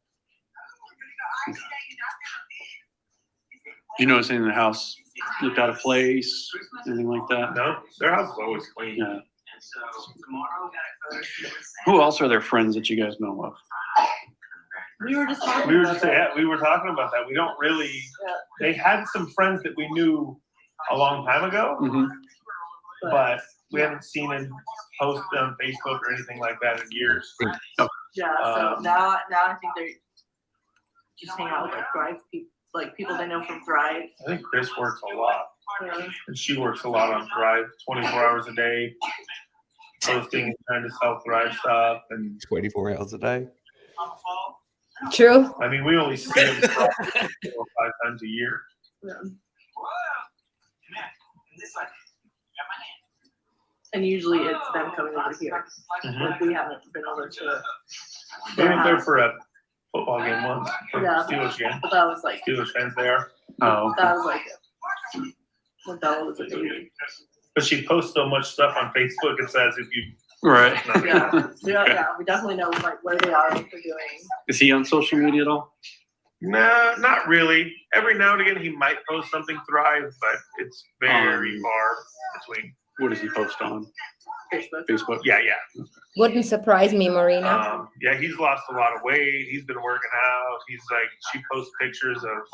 Did you notice anything in the house looked out of place, anything like that? No, their house is always clean. Yeah. Who else are their friends that you guys know of? We were just talking We were about just that. we were talking about that. We don't really. They had some friends that we knew a long time ago, but we haven't seen him post on Facebook or anything like that in years. Yeah, so now I think they're just hang out with like Thrive people, like people they know from Thrive. I think Chris works a lot, Yeah. and she works a lot on Thrive, 24 hours a day, posting, trying to sell Thrive stuff, and 24 hours a day. True. I mean, we only see him 4 or 5 times a year. Yeah. And usually it's them coming over here. Like we haven't been over to. We went there for a football game once, for Yeah. Steelers game. But that was like Steelers fans there. Oh, that was like when Bella was a baby. But she posts so much stuff on Facebook, it's as if you. right. Yeah, we definitely know like where they are, what they're doing. Is he on social media at all? Nah, not really. Every now and again, he might post something Thrive, but it's very far between. What does he post on? Facebook. Facebook? Yeah. Wouldn't surprise me, Marina. Yeah, he's lost a lot of weight. He's been working out. He's like, she posts pictures of,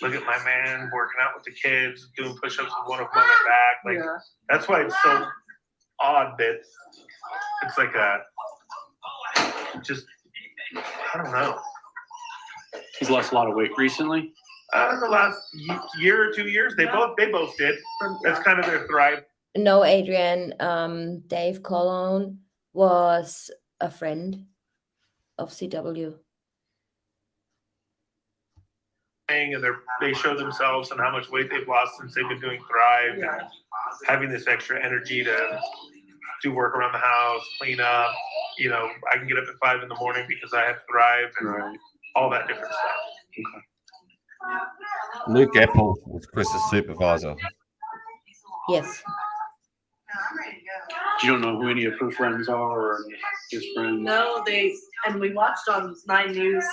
look at my man working out with the kids, doing push-ups with one of them on their back. Like, Yeah. that's why it's so odd that it's like just, I don't know. He's lost a lot of weight recently. In the last year or 2 years, they both did. That's kind of their Thrive. No, Adrian. Dave Cologne was a friend of CW. And they show themselves and how much weight they've lost since they've been doing Thrive, and having this extra energy to do work around the house, clean up. You know, I can get up at 5 in the morning because I have Thrive and Right. all that different stuff. Luke Apple was Chris's supervisor. Yes. You don't know who any of her friends are or his friends? No, and we watched on 9 News,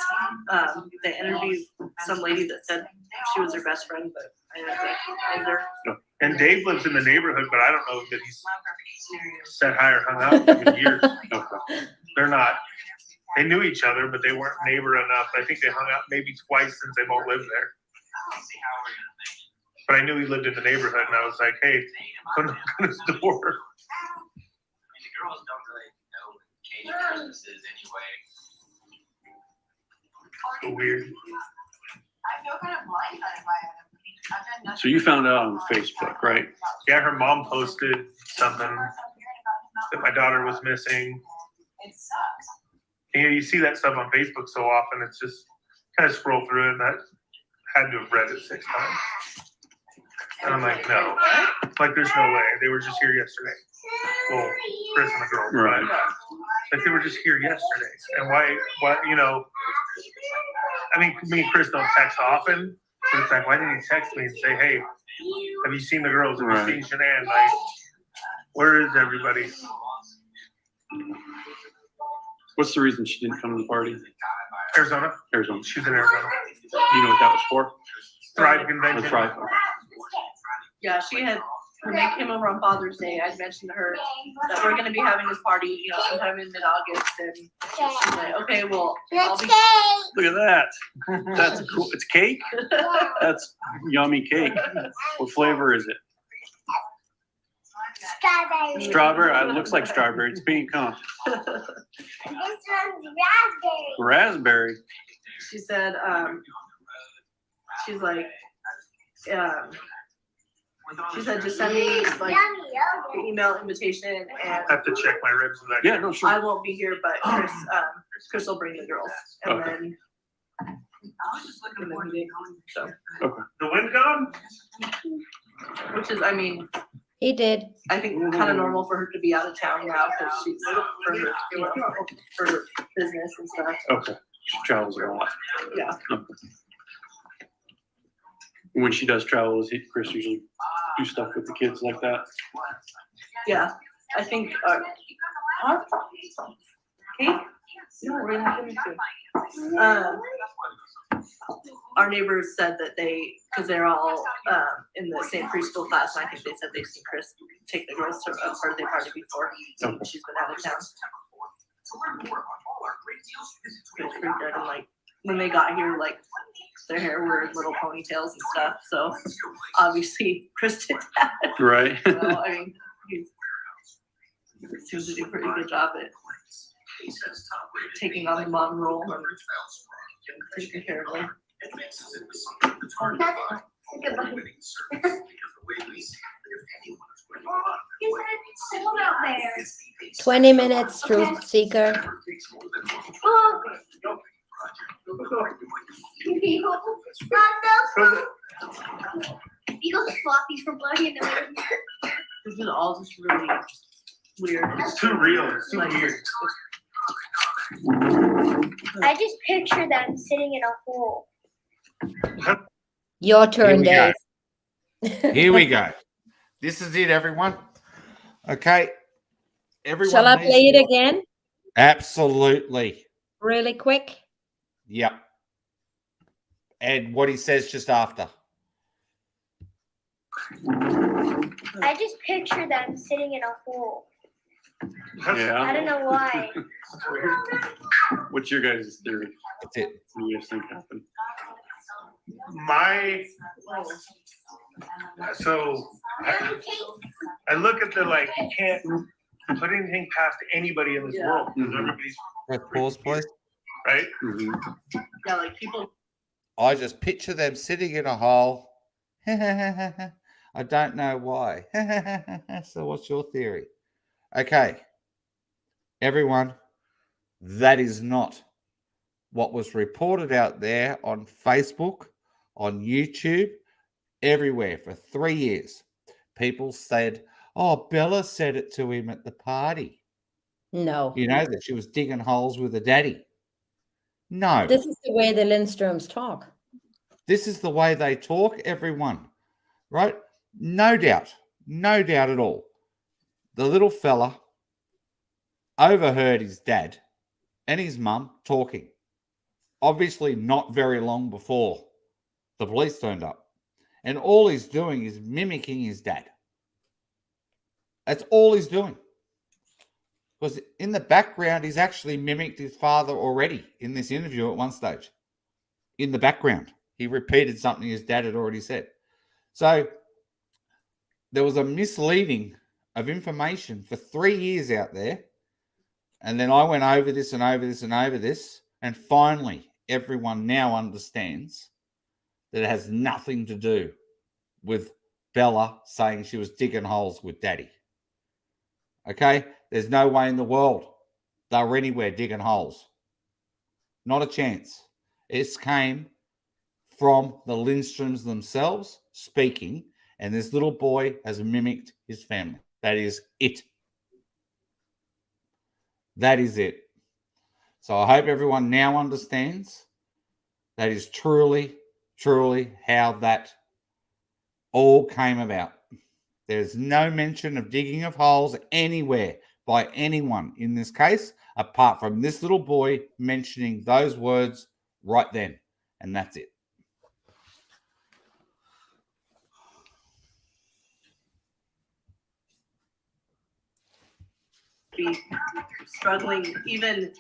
they interviewed some lady that said she was her best friend, but I don't think either. And Dave lives in the neighborhood, but I don't know that he's said hi or hung out in years. Okay. They're not. They knew each other, but they weren't neighbor enough. I think they hung out maybe twice since they both lived there. But I knew he lived in the neighborhood, and I was like, "Hey, come knock on his door." So weird. So you found out on Facebook, right? Yeah, her mom posted something that my daughter was missing. And, you know, you see that stuff on Facebook so often, it's just kind of scroll through it, and I had to have read it 6 times. And I'm like, no, like there's no way. They were just here yesterday. Well, Chris and the girls, Right. Like they were just here yesterday. And why, you know, I mean, me and Chris don't text often, but it's like, why didn't you text me and say, hey, have you seen the girls? Have Right. you seen Shanann? Like, where is everybody? What's the reason she didn't come to the party? Arizona. Arizona. She's in Arizona. Do you know what that was for? Thrive convention. Or Thrive? Yeah, she had, when they came over on Father's Day, I'd mentioned to her that we're gonna be having this party, you know, sometime in mid-August, and she's like, okay, well, I'll be. Look at that. That's cool. It's cake? That's yummy cake. What flavor is it? Strawberry. Strawberry? It looks like strawberry. It's pink, huh? This one's raspberry. Raspberry. She said, she's like, she said, just send me like your email invitation I and have to check my ribs and that. Yeah, no, sure. I won't be here, but Chris will bring the girls. And Okay. then. we did, so, The wind gone? which is, I mean, He did. I think kind of normal for her to be out of town now because she's for her, you know, for her business and stuff. Okay. She travels a lot. Yeah. When she does travel, does Chris usually do stuff with the kids like that? Yeah, I think, cake? No, we're not gonna do. Our neighbors said that cause they're all, in the same preschool class, and I think they said they've seen Chris take the girls to a birthday party before. Okay. She's been out of town. Chris freaked out, and like, when they got here, like, their hair were in little ponytails and stuff, so obviously Chris did that. Right. So, I mean, he seems to do a pretty good job at taking on the mom role and taking care of them. It's cold out there. 20 minutes, Truth Seeker. Oh. Beagle's floppies for blowing in the wind. This is all just really weird. It's too real. It's too Like, weird. I just picture them sitting in a hole. Your turn, Here Dave. Here we go. This is it, everyone. Okay. Everyone. Shall I needs play it to- again? Absolutely. Really quick? Yep. And what he says just after. I just picture them sitting in a hole. Yeah. I don't know why. What's your guys' theory? That's it. What do you guys think happened? So I look at the like, you can't put anything past anybody in this Yeah. world. Because Mhm. everybody's Pause, please. right. Mm-hmm. Yeah, like people, I just picture them sitting in a hole. I don't know why. So what's your theory? Okay. Everyone, that is not what was reported out there on Facebook, on YouTube, everywhere for 3 years. People said, Oh, Bella said it to him at the party. No. You know, that she was digging holes with her daddy. No. This is the way the Lindstroms talk. This is the way they talk, everyone. Right? No doubt. No doubt at all. The little fella overheard his dad and his mum talking. Obviously not very long before the police turned up. And all he's doing is mimicking his dad. That's all he's doing. Because in the background, he's actually mimicked his father already in this interview at one stage. In the background, he repeated something his dad had already said. So there was a misleading of information for 3 years out there. And then I went over this and over this and over this. And finally, everyone now understands that it has nothing to do with Bella saying she was digging holes with daddy. Okay? There's no way in the world they were anywhere digging holes. Not a chance. It came from the Lindstroms themselves speaking, and this little boy has mimicked his family. That is it. That is it. So I hope everyone now understands that is truly, truly how that all came about. There's no mention of digging of holes anywhere by anyone in this case, apart from this little boy mentioning those words right then. And that's it. Be struggling even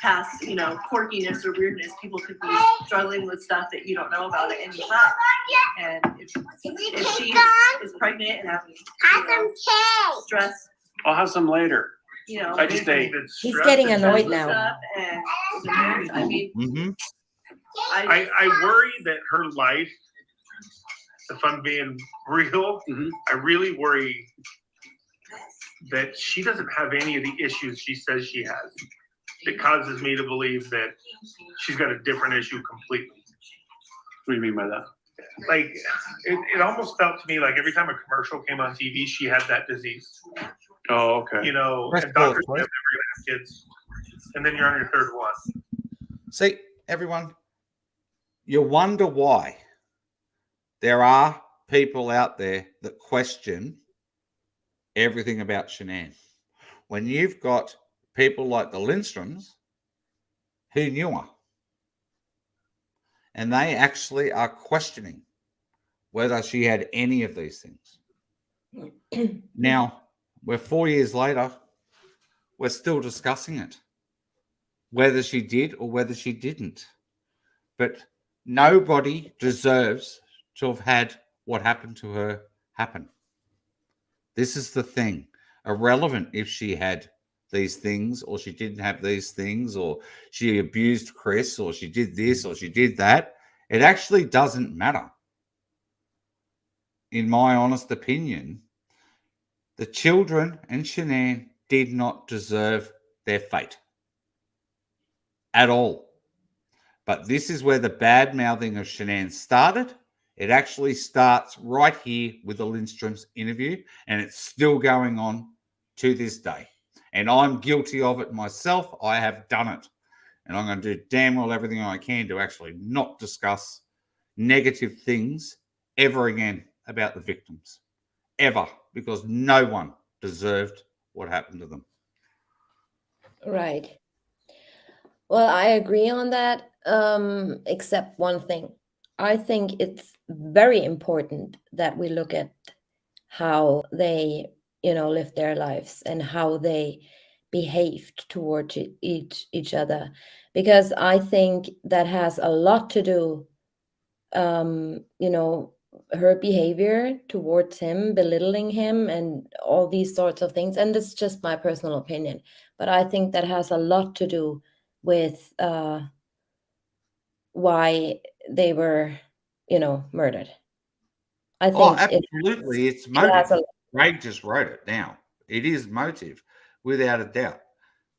past, quirkiness or weirdness. People could be struggling with stuff that you don't know about at any time. And if she is pregnant and having stress, I'll have some later. I just ate. He's getting annoyed now. stuff and I mean, I worry that her life, if I'm being real, I really worry that she doesn't have any of the issues she says she has. It causes me to believe that she's got a different issue completely. What do you mean by that? Like, it almost felt to me like every time a commercial came on TV, she had that disease. Oh, okay. And doctors say never gonna have kids. And then you're on your third one. See, everyone, you wonder why there are people out there that question everything about Shanann. When you've got people like the Lindstroms who knew her, and they actually are questioning whether she had any of these things. Now, we're 4 years later, we're still discussing it, whether she did or whether she didn't. But nobody deserves to have had what happened to her happen. This is the thing. Irrelevant if she had these things or she didn't have these things or she abused Chris or she did this or she did that. It actually doesn't matter. In my honest opinion, the children and Shanann did not deserve their fate at all. But this is where the bad mouthing of Shanann started. It actually starts right here with the Lindstroms interview, and it's still going on to this day. And I'm guilty of it myself. I have done it. And I'm going to do damn well everything I can to actually not discuss negative things ever again about the victims. Ever. Because no one deserved what happened to them. Right. Well, I agree on that, except one thing. I think it's very important that we look at how they, live their lives and how they behaved towards each other, because I think that has a lot to do, her behavior towards him, belittling him, and all these sorts of things. And it's just my personal opinion, but I think that has a lot to do with why they were, murdered. I think absolutely, it's motive. Ray just wrote it down. It is motive, without a doubt.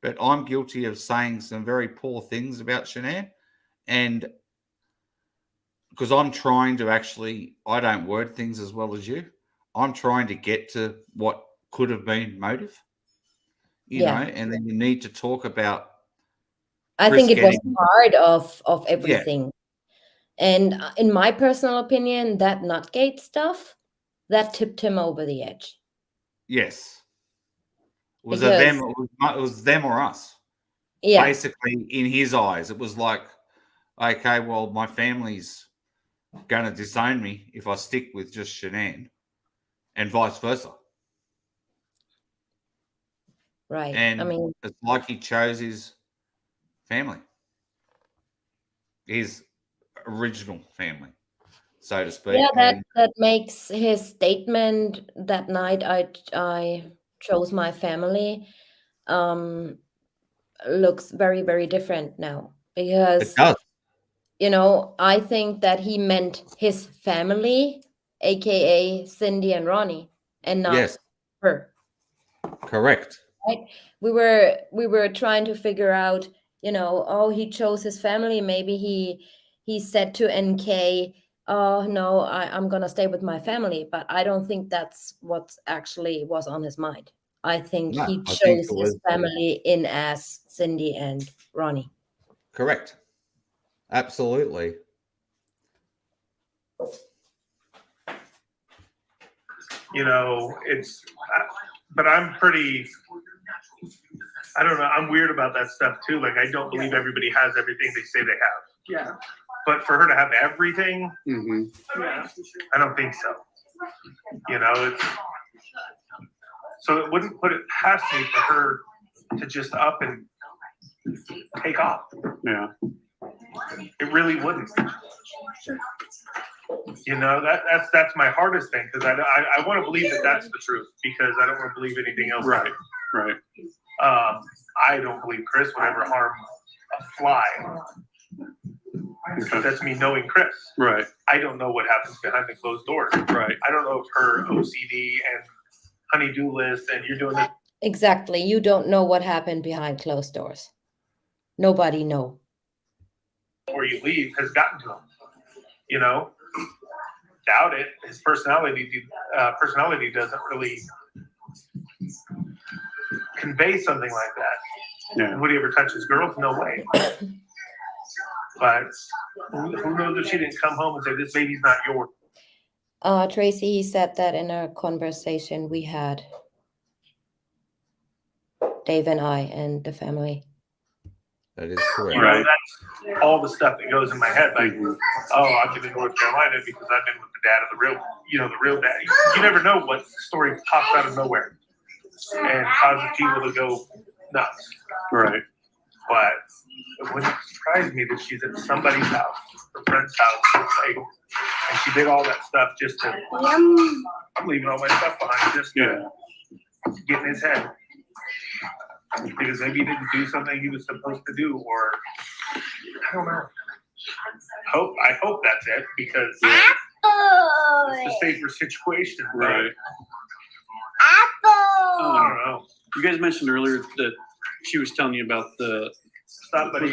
But I'm guilty of saying some very poor things about Shanann, and because I'm trying to I don't word things as well as you. I'm trying to get to what could have been motive. You Yeah. know, and then you need to talk about I Chris think it was getting- part of everything. And in my personal opinion, that Nutgate stuff, that tipped him over the edge. yes. Was Because- it them? It was them or us. Yeah. Basically, in his eyes, it was like, okay, well, my family's going to disown me if I stick with just Shanann, and vice versa. Right. And I mean, it's like he chose his family, his original family, so to speak. yeah, And that makes his statement that night, I chose my family, looks very, very different now. it Because, does. you know, I think that he meant his family, aka Cindy and Ronnie, and not Yes, her. correct. We were trying to figure out, you know, oh, he chose his family. Maybe he said to NK, oh no, I'm gonna stay with my family. But I don't think that's what actually was on his mind. I think No, he I think chose it his was- family in as Cindy and Ronnie. Correct. Absolutely. You know, but I'm pretty, I don't know, I'm weird about that stuff too. Like, I don't believe everybody has everything they say they have. Yeah. But for her to have everything, Mm-hmm. I don't think so. You know, so it wouldn't put it past me for her to just up and take off. Yeah. It really wouldn't. You know, that's my hardest thing, because I want to believe that that's the truth, because I don't want to believe anything else. Right. Right. I don't believe Chris would ever harm a fly. Okay. That's me knowing Chris. Right. I don't know what happens behind the closed doors. Right. I don't know if her OCD and honey-do list and you're doing this. Exactly. You don't know what happened behind closed doors. Nobody know. Before you leave has gotten to him. You know, doubt it. His personality doesn't really convey something like that. Yeah. And would he ever touch his girls? No way. But who knows if she didn't come home and say, this baby's not yours. Tracy, he said that in a conversation we had, Dave and I and the family. That is correct. You know, that's all the stuff that goes in my head. Like, oh, I've been in North Carolina because I've been with the dad of the real dad. You never know what story pops out of nowhere and causes people to go nuts. Right. But it wouldn't surprise me that she's at somebody's house, her friend's house, like, and she did all that stuff just to. I'm leaving all my stuff behind just to get in his head. Because maybe he didn't do something he was supposed to do, or I don't know. I hope that's it, because it's a safer situation. Right. I don't know. You guys mentioned earlier that she was telling you about the. Stop, buddy.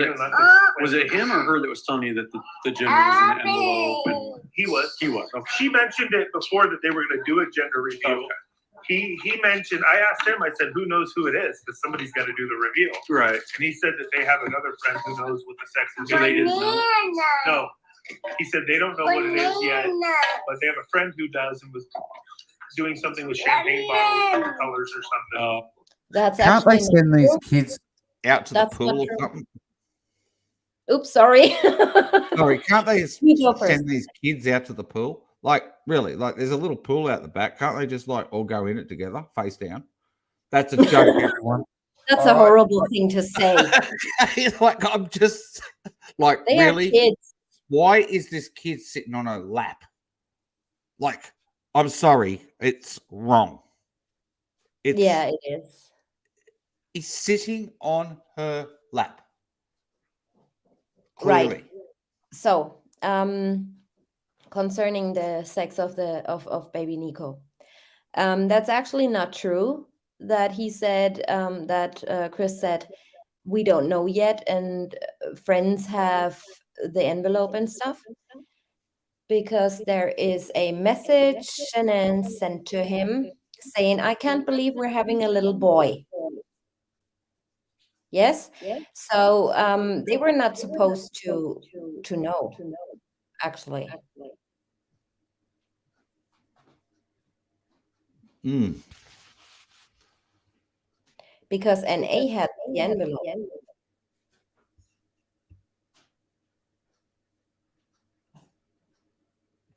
Was it him or her that was telling you that the gender was in the envelope? And He was. he was. Okay. She mentioned it before that they were going to do a gender reveal. Okay. He mentioned, I asked him, I said, who knows who it is? Because somebody's got to do the reveal. Right. And he said that they have another friend who knows what the sex is. So they didn't know? No. He said they don't know what it is yet, but they have a friend who does and was doing something with champagne bottles, different colors or something. That's Can't they actually not send these true. kids out to That's the not pool or true. something? Oops, sorry. Sorry, can't they You go first. send these kids out to the pool? Like, really? Like, there's a little pool out the back. Can't they just, like, all go in it together, face down? That's a joke, everyone. That's All a right. horrible thing to say. Like, I'm just, like, They really? are kids. Why is this kid sitting on her lap? Like, I'm sorry, it's wrong. It's, Yeah, it is. He's sitting on her lap. Right. Clearly. So, concerning the sex of baby Nico, that's actually not true. That he said, that Chris said, we don't know yet, and friends have the envelope and stuff, because there is a message Shanann sent to him saying, I can't believe we're having a little boy. Yes? So they were not supposed to know, actually. Mm. Because NA had the envelope.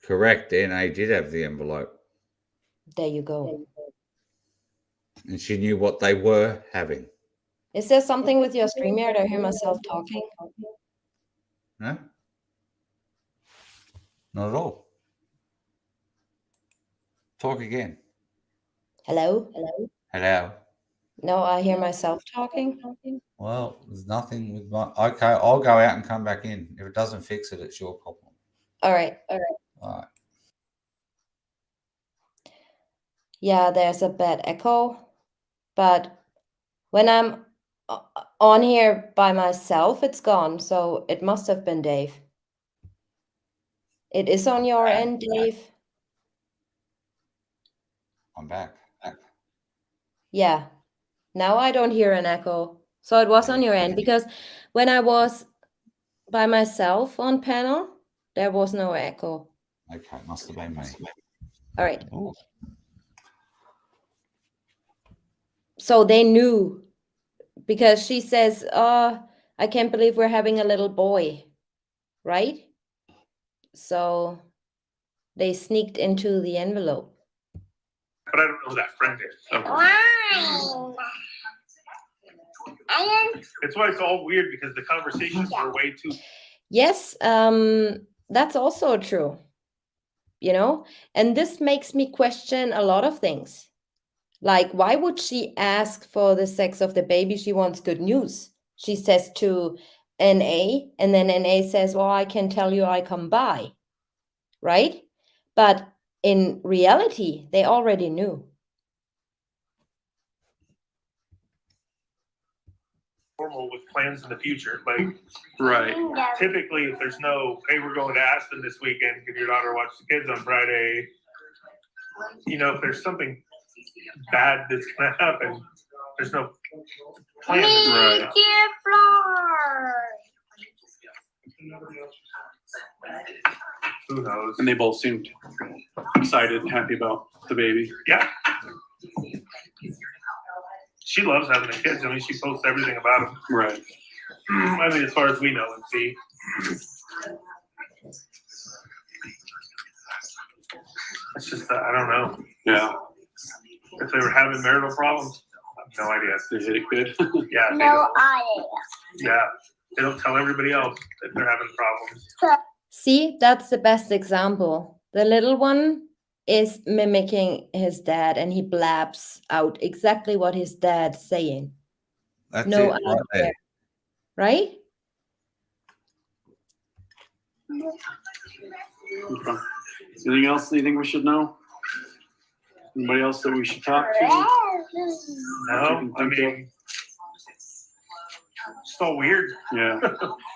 Correct. NA did have the envelope. There you go. And she knew what they were having. Is there something with your StreamYard? I hear myself talking. No? Not at all. Talk again. Hello? Hello. No, I hear myself talking. Well, there's nothing with my. Okay, I'll go out and come back in. If it doesn't fix it, it's your problem. All right. All right. Yeah, there's a bad echo, but when I'm on here by myself, it's gone. So it must have been Dave. It is on your end, Dave. I'm back. Yeah. Now I don't hear an echo. So it was on your end, because when I was by myself on panel, there was no echo. Okay, must have been me. All right. Ooh. So they knew, because she says, oh, I can't believe we're having a little boy, right? So they sneaked into the envelope. But I don't know who that friend is. It's why it's all weird, because the conversations were way too. Yes, that's also true, and this makes me question a lot of things. Like, why would she ask for the sex of the baby? She wants good news. She says to NA, and then NA says, well, I can tell you I come by, right? But in reality, they already knew. Normal with plans in the future. Like, Right. typically, if there's no, hey, we're going to Aspen this weekend, can your daughter watch the kids on Friday? If there's something bad that's going to happen, there's no plan. Right. Who knows? And they both seemed excited and happy about the baby. Yeah. She loves having the kids. I mean, she posts everything about them. Right. I mean, as far as we know and see. It's just, I don't know. Yeah. If they were having marital problems, I have no idea. They hit it good. Yeah. No idea. Yeah. They don't tell everybody else that they're having problems. See, that's the best example. The little one is mimicking his dad, and he blabs out exactly what his dad's saying. That's No it right there. Right? Okay. Anything else you think we should know? Anybody else that we should talk to? No, I mean, it's all weird. Yeah.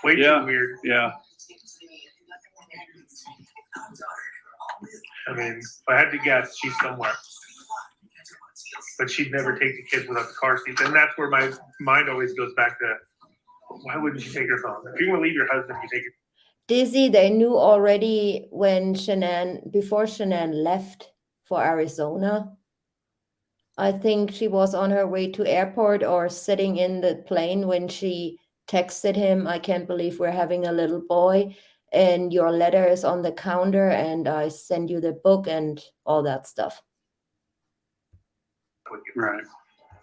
Way Yeah. too weird. Yeah. I mean, if I had to guess, she's somewhere. But she'd never take the kids without the car seats. And that's where my mind always goes back to, why wouldn't you take your phone? If you're going to leave your husband, you take it. Dizzy, they knew already before Shanann left for Arizona. I think she was on her way to airport or sitting in the plane when she texted him, I can't believe we're having a little boy, and your letter is on the counter, and I send you the book and all that stuff. Right.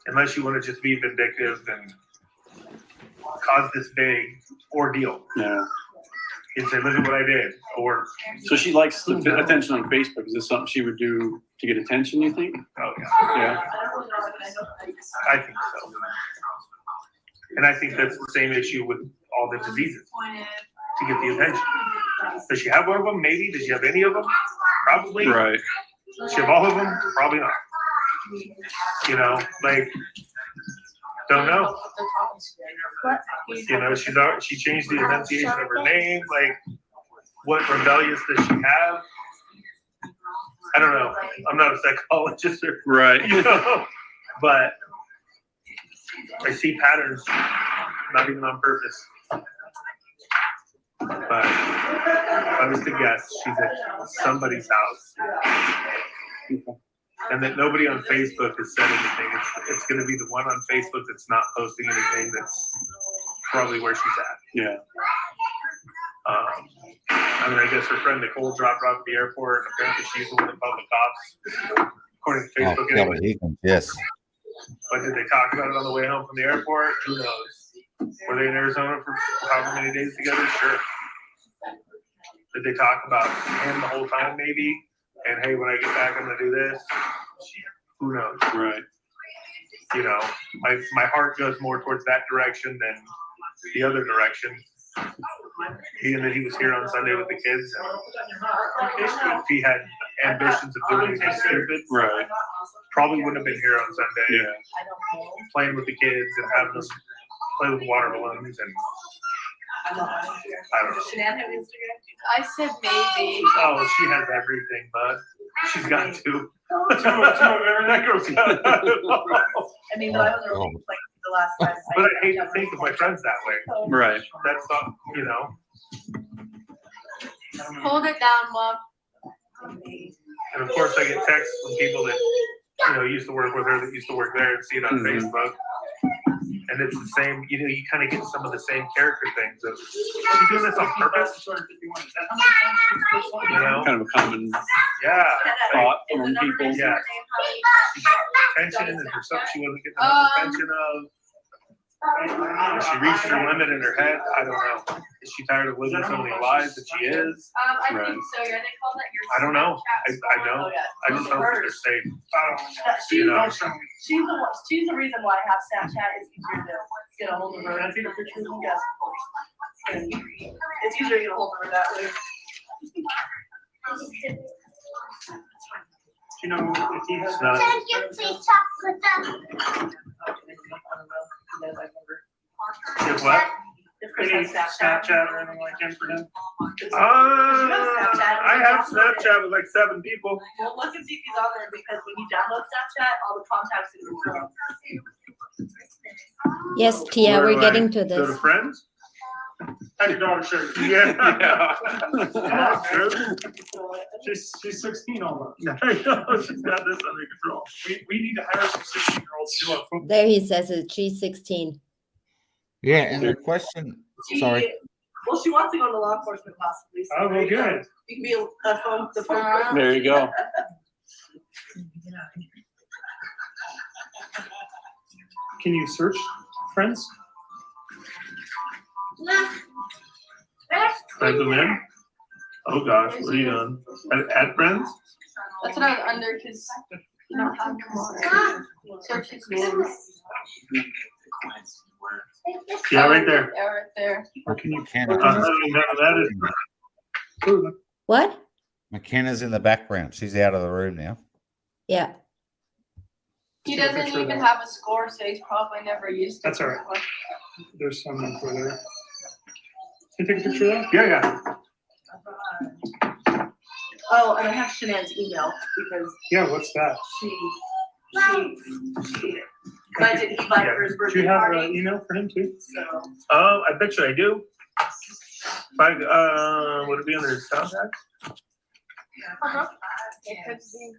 Unless you want to just be vindictive and cause this big ordeal. Yeah. And say, look at what I did. Or, So she likes the attention on Facebook. Is this something she would do to get attention, you think? oh, yeah. Yeah. I think so. And I think that's the same issue with all the diseases, to get the attention. Does she have one of them? Maybe. Does she have any of them? Probably. Right. Does she have all of them? Probably not. Don't know. She changed the enunciation of her name. Like, what rebellious does she have? I don't know. I'm not a psychologist or, Right. you know, but I see patterns, not even on purpose. But if I was to guess, she's at somebody's house. And that nobody on Facebook has said anything. It's going to be the one on Facebook that's not posting anything that's probably where she's at. Yeah. I mean, I guess her friend Nicole dropped her off at the airport. Apparently she's the one that called the cops, according to Facebook. Oh, Anyway. yes. But did they talk about it on the way home from the airport? Who knows? Were they in Arizona for however many days together? Sure. Did they talk about him the whole time, maybe? And hey, when I get back, I'm gonna do this. Who knows? Right. You know, my heart goes more towards that direction than the other direction. Being that he was here on Sunday with the kids, and if he had ambitions of doing anything stupid, Right. probably wouldn't have been here on Sunday. Yeah. Playing with the kids and having them play with water balloons and I don't know. Shanann have Instagram? I said maybe. Oh, she has everything, bud. She's got two. Two of everything. That girl's got it all. I mean, I was really like the last time. But I hate to think of my friends that way. Right. That's not, you know. Hold it down, Mom. And of course, I get texts from people that, you know, used to work with her, that used to work there and see it on Facebook. And it's the same, you know, you kind of get some of the same character things of, is she doing this on purpose? You know? Kind of a common Yeah. thought among people. Yeah. Attention, is there something she wasn't getting enough attention of? Is she reached her limit in her head? I don't know. Is she tired of living so many lies that she is? I Right. think so, yeah, they call that your. I don't know. I know. I just hope that they're safe. You know. She's the reason why I have Snapchat. It's easier to get a hold of her. I think pictures and guess. It's easier to get a hold of her that way. You know, if he has not. Can you please talk with them? If what? If Chris has Snapchat or anything like that for him? Snapchat. I have Snapchat with like 7 people. Well, look and see if he's on there because when you download Snapchat, all the contacts in your phone. Yes, Tia, Where we're do getting I to Go to this. friends? How's your daughter, sure? Yeah. Yeah, true. She's 16 almost. I know, she's got this under control. We need to hire some 16-year-olds to do our football. There he says it. She's 16. Yeah, and the question, sorry. Well, she wants to go into law enforcement possibly. So Oh, well, good. you can be a phone, the phone. There you go. Can you search friends? Type them in? Oh gosh, what are you doing? At friends? That's what I was under because you don't have them on. Search his names. Yeah, right there. Yeah, right there. Or can you? That is. What? McKenna's in the background. She's out of the room now. Yeah. He doesn't even have a score, so he's probably never used it. That's all right. There's some info there. Can you take a picture of that? Yeah, yeah. Oh, and I have Shanann's email because Yeah, what's that? she invited Eli for his Do birthday you have party. an email for him too? So, I bet you I do. If I, would it be under his contact? It could be.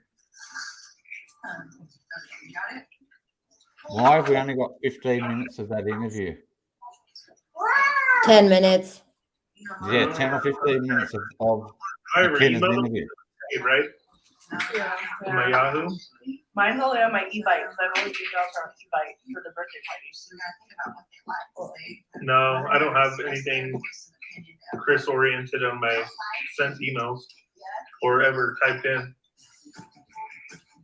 Why have we only got 15 minutes of that interview? 10 minutes. Yeah, 10 or 15 minutes of I ever McKenna's emailed him, interview. right? yeah. In my Yahoo? Mine's only on my e-bike because I've always emailed her on e-bike for the birthday party. No, I don't have anything Chris oriented on my sent emails or ever typed in.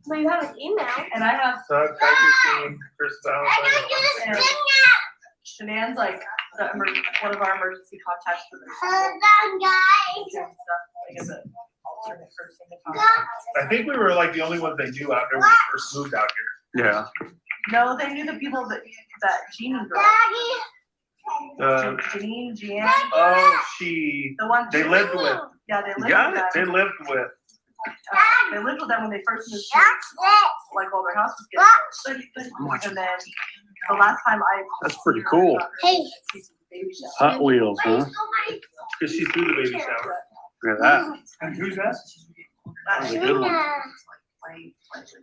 Well, you have an email. And I have So I've typed your team, Chris Valentine. and Shanann's like one of our emergency contacts for the Hold on, guys. stuff. Like as a alternate person to contact. I think we were like the only ones they knew out there when we first moved out here. Yeah. No, they knew the people that Jeannie girl. Jeanine, Oh, she, the one. they lived with. Yeah, they lived Got with it. them. They lived with. They lived with them when they first moved here, like while their house was getting built. And then the last time That's pretty cool. Hot Wheels, huh? Because she threw the baby shower. Look at that. And who's that? That was a good one.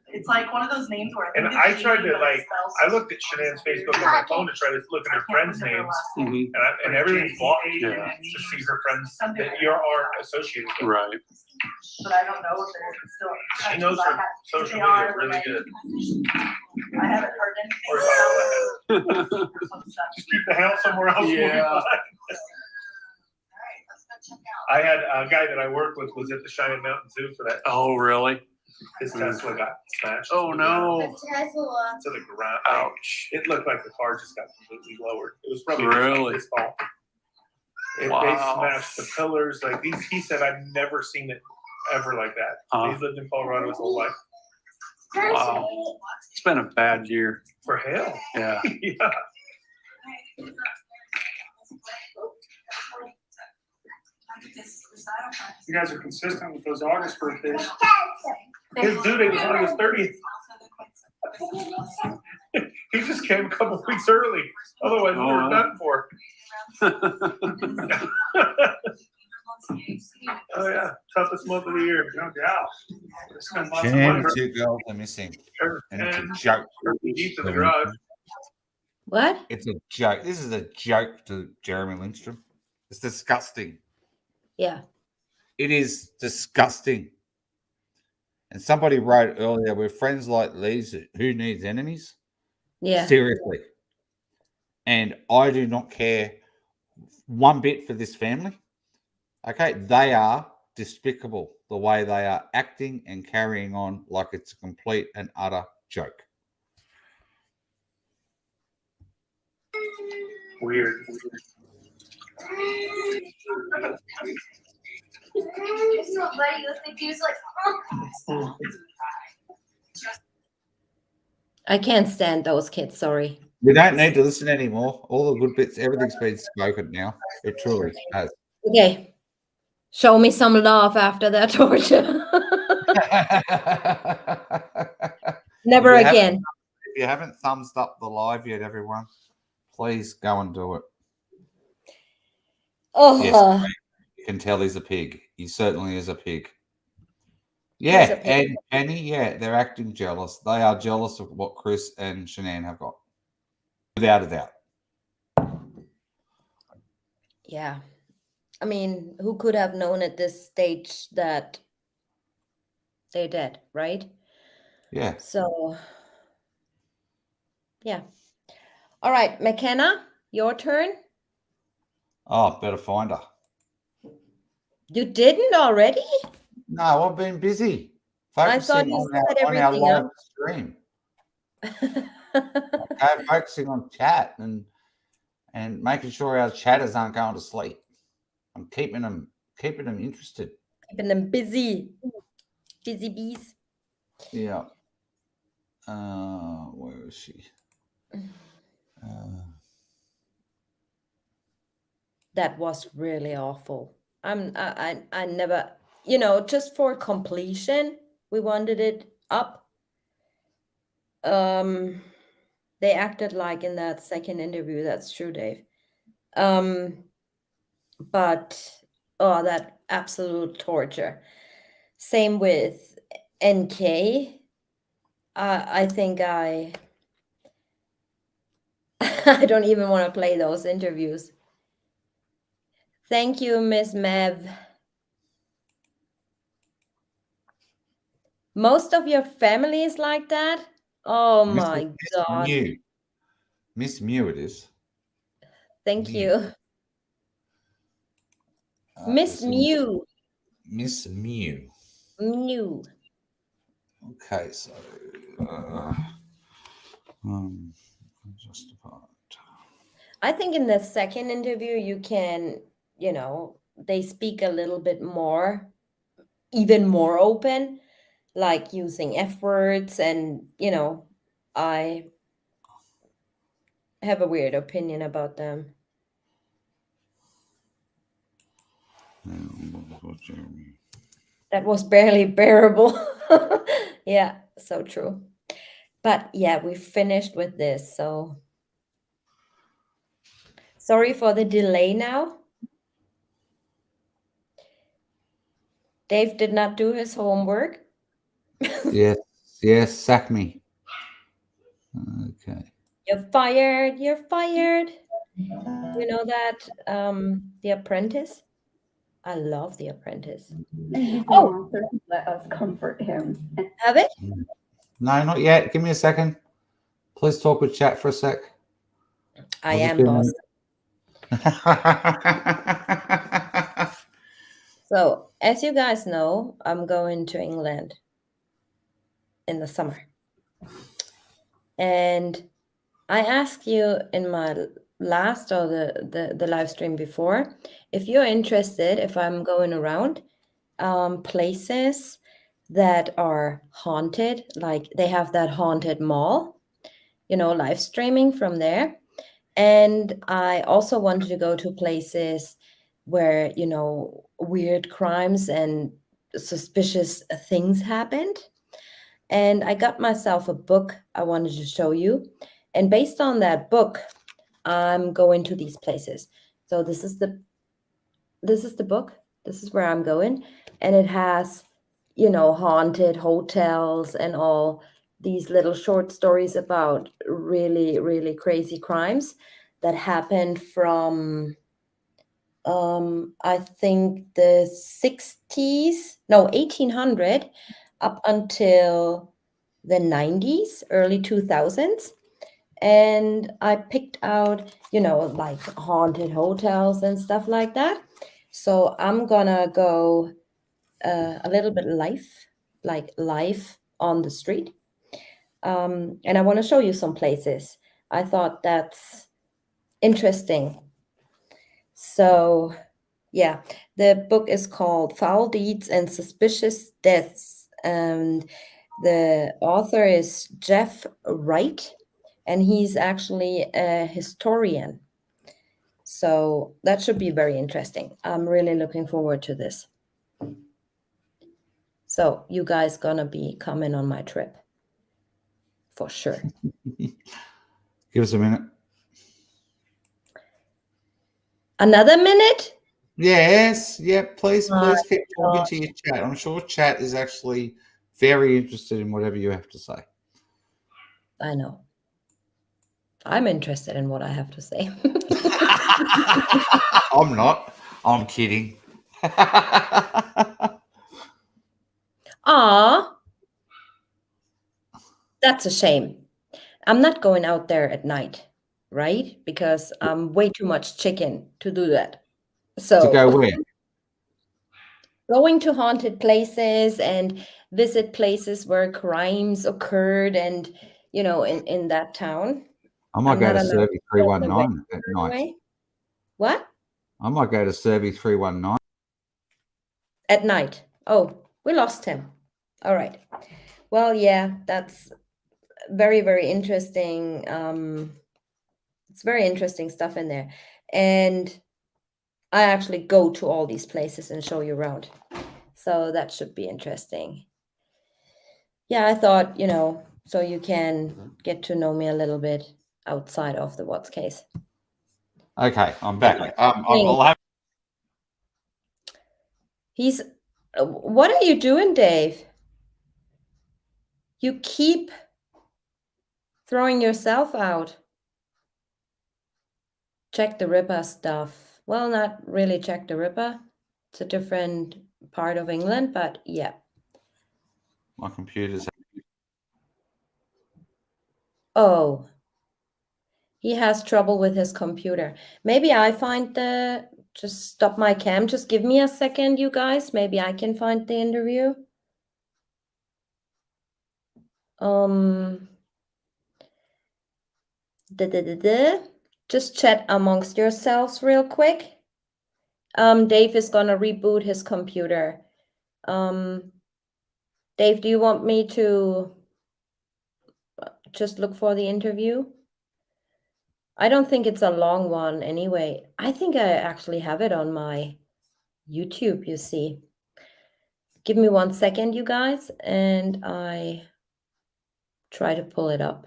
It's like one of those names where And I tried to like, I looked at Shanann's Facebook on my phone to try to look at her friends' names, Mhm. and everything's blocked Yeah. to see her friends that you are associated with. Right. But I don't know if they're still. She knows her social They media are, really like, good. I haven't heard Or anything about it. just keep the house somewhere else. Yeah. I had a guy that I worked with was at the Cheyenne Mountain Zoo for that. Oh, really? His Tesla got smashed. Oh, no. To the ground. Ouch. It looked like the car just got completely lowered. It was probably Really? his fault. They Wow. smashed the pillars. Like he said, I've never seen it ever like that. Huh. He's lived in Colorado his whole life. Wow. It's been a bad year. For him. Yeah. Yeah. You guys are consistent with those August birthdays. His due date was on his 30th. He just came a couple weeks early. Otherwise, we were done for. Oh yeah, toughest month of the year, no doubt. Spend lots of money. Two girls are missing, and it's a joke. Deep in the garage. What? It's a joke. This is a joke to Jeremy Lindstrom. It's disgusting. Yeah. It is disgusting. And somebody wrote earlier, we're friends like these. Who needs enemies? Yeah. Seriously. And I do not care one bit for this family. Okay. They are despicable the way they are acting and carrying on like it's a complete and utter joke. Weird. I can't stand those kids, sorry. We don't need to listen anymore. All the good bits, everything's been spoken now. It truly has. Okay. Show me some love after that torture. Never If you again. If you haven't thumbs up the live yet, everyone, please go and do it. Oh, Yes, you can tell he's a pig. He certainly is a pig. He's Yeah, a pig. and Penny, yeah, they're acting jealous. They are jealous of what Chris and Shanann have got. Without a doubt. yeah. I mean, who could have known at this stage that they're dead, right? Yeah. So, yeah. All right, McKenna, your turn. Oh, better find her. You didn't already? No, I've been busy. I thought Focusing you on set our everything live up. stream. Okay, focusing on chat and making sure our chatters aren't going to sleep. I'm keeping them interested. Keeping them busy. Busy bees. Yeah. Where is she? That was really awful. I never, just for completion, we wanted it up. They acted like in that second interview, that's true, Dave. But that absolute torture. Same with NK. I think I don't even want to play those interviews. Thank you, Miss Mev. Most of your family is like that? Oh my God. Miss Mew it is. Thank Mew. you. Miss Mew. Miss Mew. Mew. Okay, so just apart. I think in the second interview you can, they speak a little bit more, even more open, like using F words, and I have a weird opinion about them. Jeremy. That was barely bearable. Yeah, so true. But yeah, we finished with this. So sorry for the delay now. Dave did not do his homework. Yes, yes, sack me. Okay. You're fired. You're fired. You know that The Apprentice? I love The Apprentice. Oh, let us comfort him. Have it? No, not yet. Give me a second. Please talk with chat for a sec. I I'll just am be a boss. minute. So, as you guys know, I'm going to England in the summer. And I asked you in my last or the live stream before, if you're interested, if I'm going around places that are haunted, like they have that haunted mall, live streaming from there. And I also wanted to go to places where, weird crimes and suspicious things happened. And I got myself a book I wanted to show you. And based on that book, I'm going to these places. So this is the book. This is where I'm going. And it has, haunted hotels and all these little short stories about really, really crazy crimes that happened from I think the 1800 up until the 90s, early 2000s. And I picked out, like haunted hotels and stuff like that. So I'm gonna go a little bit live on the street. And I want to show you some places. I thought that's interesting. So, yeah, the book is called Foul Deeds and Suspicious Deaths. And the author is Jeff Wright, and he's actually a historian. So that should be very interesting. I'm really looking forward to this. So you guys gonna be coming on my trip for sure. Give us a minute. Another minute? Yes. Yeah. Please Oh keep talking gosh. to your chat. I'm sure chat is actually very interested in whatever you have to say. I know. I'm interested in what I have to say. I'm not. I'm kidding. Aw, that's a shame. I'm not going out there at night, right? Because I'm way too much chicken to do that. So To go where? going to haunted places and visit places where crimes occurred and, in that town. I might I'm go not to allowed Survey to go away. 319 at night. What? I might go to Survey 319. At night. Oh, we lost him. All right. Well, yeah, that's very, very interesting. It's very interesting stuff in there. And I actually go to all these places and show you around. So that should be interesting. Yeah, I thought, so you can get to know me a little bit outside of the What's case. Okay, I'm back. I'll have. What are you doing, Dave? You keep throwing yourself out. Check the Ripper stuff. Well, not really Check the Ripper. It's a different part of England, but yeah. My computer's. Oh, he has trouble with his computer. Maybe I find just stop my cam. Just give me a second, you guys. Maybe I can find the interview. Just chat amongst yourselves real quick. Dave is gonna reboot his computer. Dave, do you want me to just look for the interview? I don't think it's a long one anyway. I think I actually have it on my YouTube, you see. Give me 1 second, you guys, and I try to pull it up.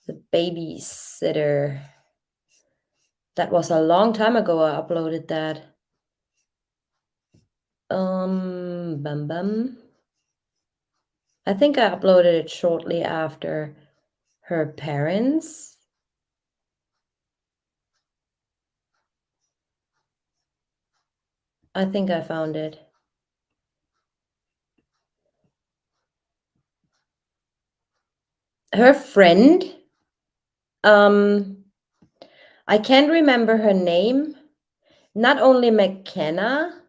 The babysitter. That was a long time ago I uploaded that. Bum bum. I think I uploaded it shortly after her parents. I think I found it. Her friend, I can't remember her name. Not only McKenna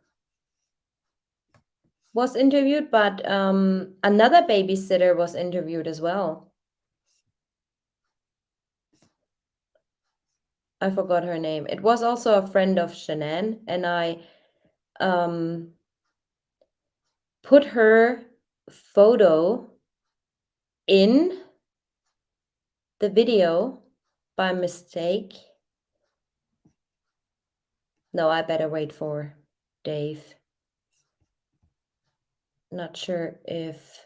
was interviewed, but another babysitter was interviewed as well. I forgot her name. It was also a friend of Shanann, and I put her photo in the video by mistake. No, I better wait for Dave. Not sure if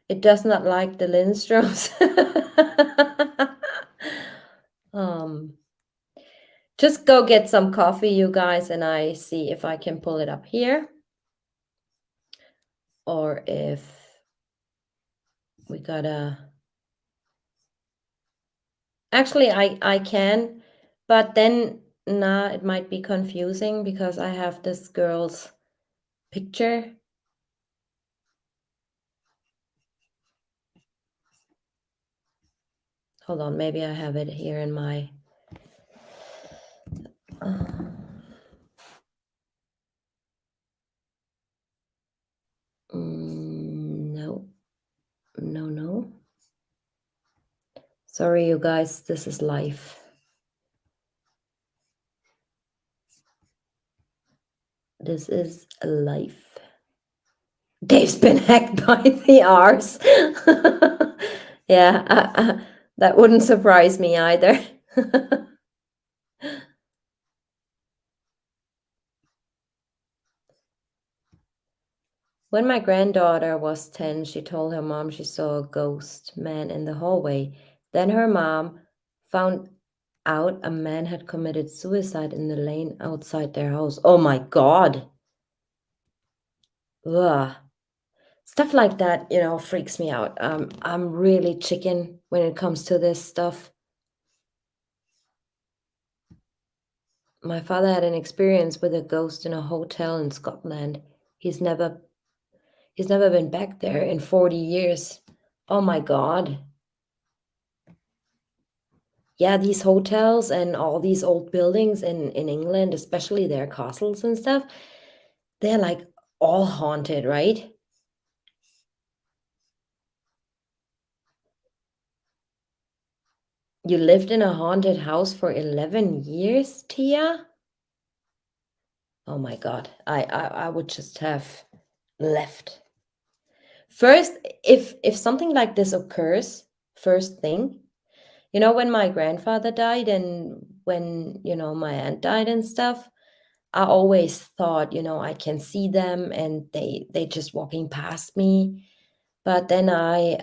it does not like the Lindstroms. Just go get some coffee, you guys, and I see if I can pull it up here. Or if we gotta... Actually, I can, but then, nah, it might be confusing because I have this girl's picture. Hold on, maybe I have it here in my... no. No. Sorry, you guys, this is life. This is life. Dave's been hacked by the R's. Yeah, that wouldn't surprise me either. When my granddaughter was 10, she told her mom she saw a ghost man in the hallway. Then her mom found out a man had committed suicide in the lane outside their house. Oh my God. Ugh. Stuff like that, freaks me out. I'm really chicken when it comes to this stuff. My father had an experience with a ghost in a hotel in Scotland. He's never been back there in 40 years. Oh my God. Yeah, these hotels and all these old buildings in England, especially their castles and stuff, they're like all haunted, right? You lived in a haunted house for 11 years, Tia? Oh my God, I would just have left. First, if something like this occurs, first thing, when my grandfather died and when, my aunt died and stuff, I always thought, I can see them and they just walking past me. But then I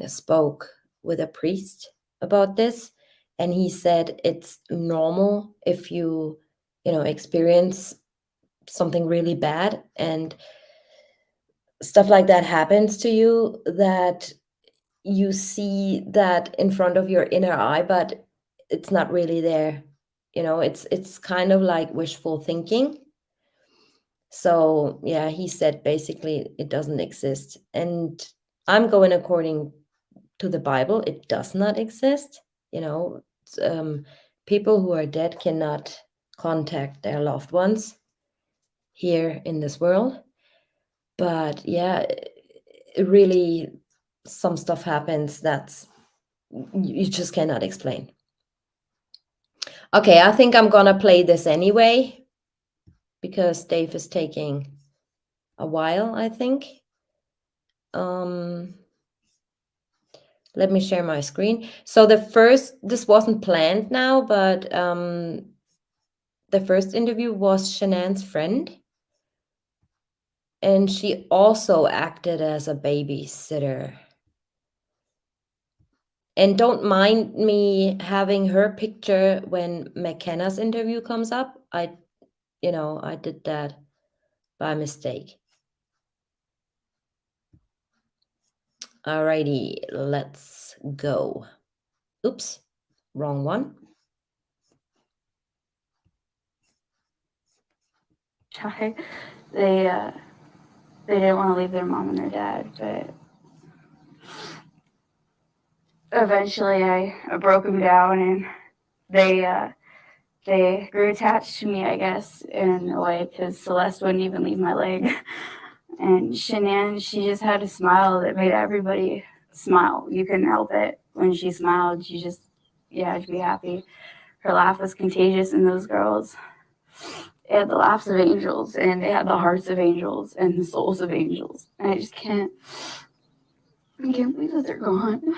spoke with a priest about this, and he said it's normal if you, experience something really bad and stuff like that happens to you, that you see that in front of your inner eye, but it's not really there. It's kind of like wishful thinking. So yeah, he said basically it doesn't exist. And I'm going according to the Bible. It does not exist. People who are dead cannot contact their loved ones here in this world. But yeah, it really, some stuff happens that's you just cannot explain. Okay, I think I'm gonna play this anyway because Dave is taking a while, I think. Let me share my screen. So this wasn't planned now, but the first interview was Shanann's friend. And she also acted as a babysitter. And don't mind me having her picture when McKenna's interview comes up. I did that by mistake. Alrighty, let's go. Oops, wrong one. They didn't want to leave their mom and their dad, but eventually I broke them down, and they grew attached to me, I guess, in a way, because Celeste wouldn't even leave my leg. And Shanann, she just had a smile that made everybody smile. You couldn't help it. When she smiled, you just, you'd be happy. Her laugh was contagious, and those girls, they had the laughs of angels, and they had the hearts of angels and the souls of angels. And I can't believe that they're gone.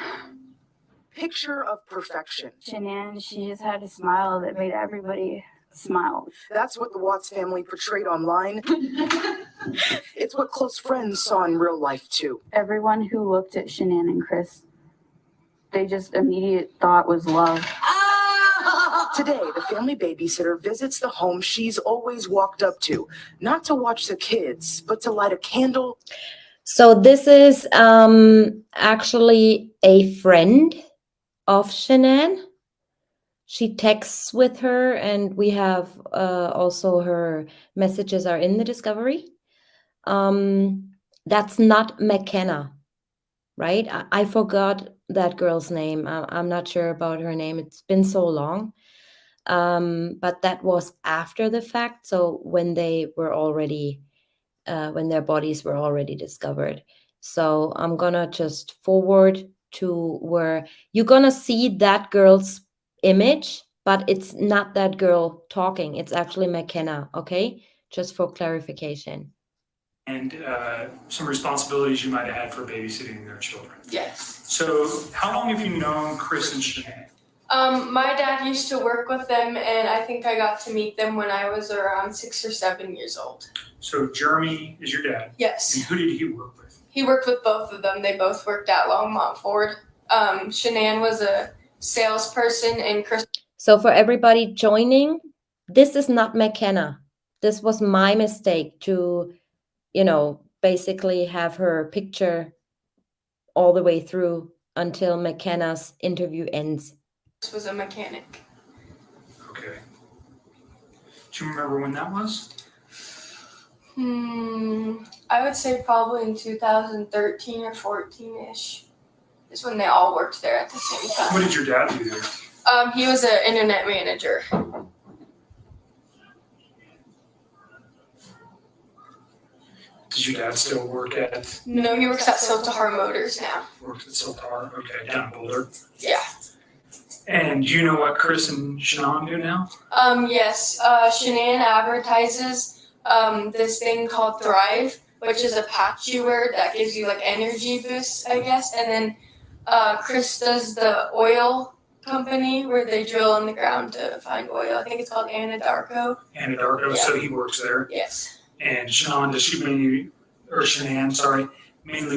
Picture of perfection. Shanann, she just had a smile that made everybody smile. That's what the Watts family portrayed online. It's what close friends saw in real life, too. Everyone who looked at Shanann and Chris, they just immediate thought was love. Today, the family babysitter visits the home she's always walked up to, not to watch the kids, but to light a candle. So this is actually a friend of Shanann. She texts with her, and we have also her messages are in the discovery. That's not McKenna, right? I forgot that girl's name. I'm not sure about her name. It's been so long. But that was after the fact. So when they were already, when their bodies were already discovered. So I'm gonna just forward to where you're gonna see that girl's image, but it's not that girl talking. It's actually McKenna, okay? Just for clarification. And some responsibilities you might have had for babysitting their children. Yes. So how long have you known Chris and Shanann? My dad used to work with them, and I think I got to meet them when I was around 6 or 7 years old. So Jeremy is your dad? Yes. And who did he work with? He worked with both of them. They both worked at Longmont Ford. Shanann was a salesperson, and Chris. So for everybody joining, this is not McKenna. This was my mistake to, basically have her picture all the way through until McKenna's interview ends. Chris was a mechanic. Okay. Do you remember when that was? I would say probably in 2013 or 14-ish is when they all worked there at the same time. What did your dad do there? He was an internet manager. Does your dad still work at? No, he works at Siltahar Motors now. Works at Siltahar, okay, down in Boulder. Yeah. And do you know what Chris and Shanann do now? Yes. Shanann advertises this thing called Thrive, which is a patchy word that gives you like energy boosts, I guess. And then Chris does the oil company where they drill in the ground to find oil. I think it's called Anadarko. Anadarko, Yeah. so he works there. Yes. And Shanann, does she mainly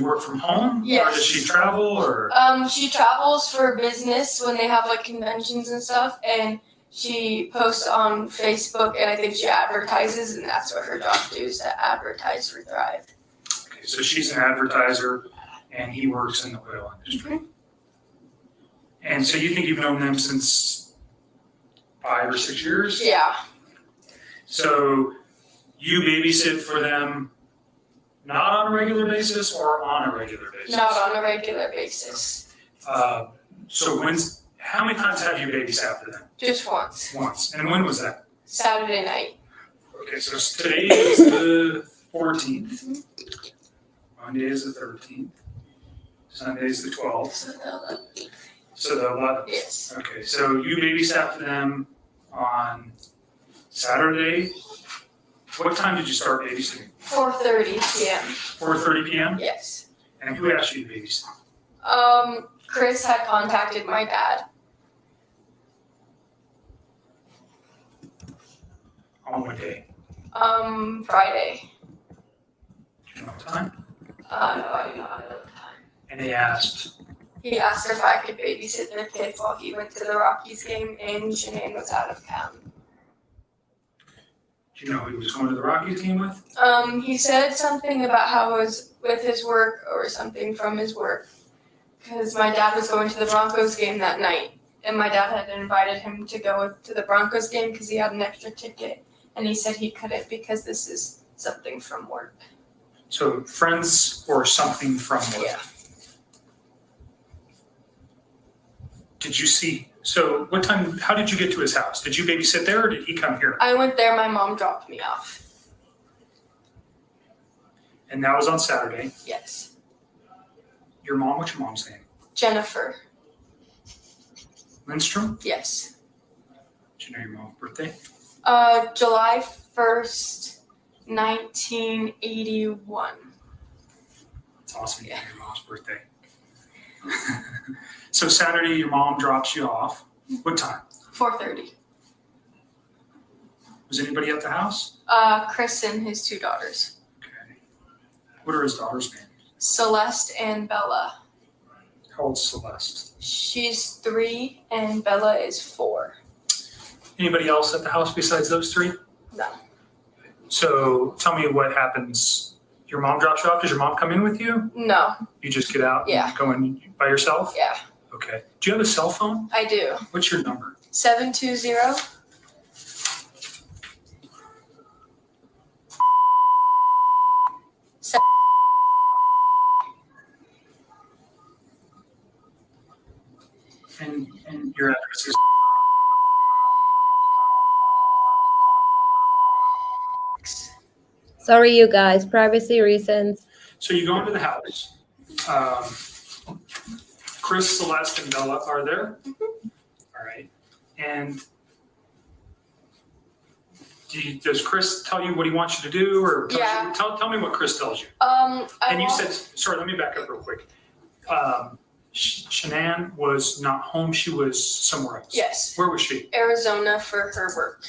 work from home? Yes. Or does she travel or? She travels for business when they have like conventions and stuff, and she posts on Facebook, and I think she advertises, and that's what her job is, to advertise for Thrive. Okay, so she's an advertiser and he works in the oil industry. And so you think you've known them since 5 or 6 years? Yeah. So you babysit for them not on a regular basis or on a regular basis? Not on a regular basis. So how many times have you babysat for them? Just once. Once. And when was that? Saturday night. Okay, so today is the 14th. Monday is the 13th. Sunday is the 12th. So the 11th. Yes. Okay, so you babysat for them on Saturday. What time did you start babysitting? 4:30 p.m. 4:30 p.m.? Yes. And who asked you to babysit? Chris had contacted my dad. On what day? Friday. Do you know what time? No, I do not know. And they asked, He asked if I could babysit their kids while he went to the Rockies game, and Shanann was out of town. do you know who he was going to the Rockies game with? He said something about how it was with his work or something from his work, because my dad was going to the Broncos game that night, and my dad had invited him to go to the Broncos game because he had an extra ticket, and he said he couldn't because this is something from work. So friends or something from work? Yeah. Did you see, so what time, how did you get to his house? Did you babysit there or did he come here? I went there, my mom dropped me off. And that was on Saturday. Yes. Your mom, what's your mom's name? Jennifer. Lindstrom? Yes. Do you know your mom's birthday? July 1st, 1981. It's awesome, yeah. Your mom's birthday. So Saturday, your mom drops you off. What time? 4:30. Was anybody at the house? Chris and his two daughters. Okay. What are his daughters' names? Celeste and Bella. How old's Celeste? She's 3 and Bella is 4. Anybody else at the house besides those three? No. So tell me what happens. Your mom drops you off. Does your mom come in with you? No. You just get out Yeah. and go in by yourself? Yeah. Okay. Do you have a cell phone? I do. What's your number? 720. And your address is? Sorry, you guys, privacy reasons. So you go into the house. Chris, Celeste, and Bella are there. All right. And does Chris tell you what he wants you to do, or tell me what Chris tells you? And you said, sorry, let me back up real quick. Shanann was not home; she was somewhere else. Yes. Where was she? Arizona for her work.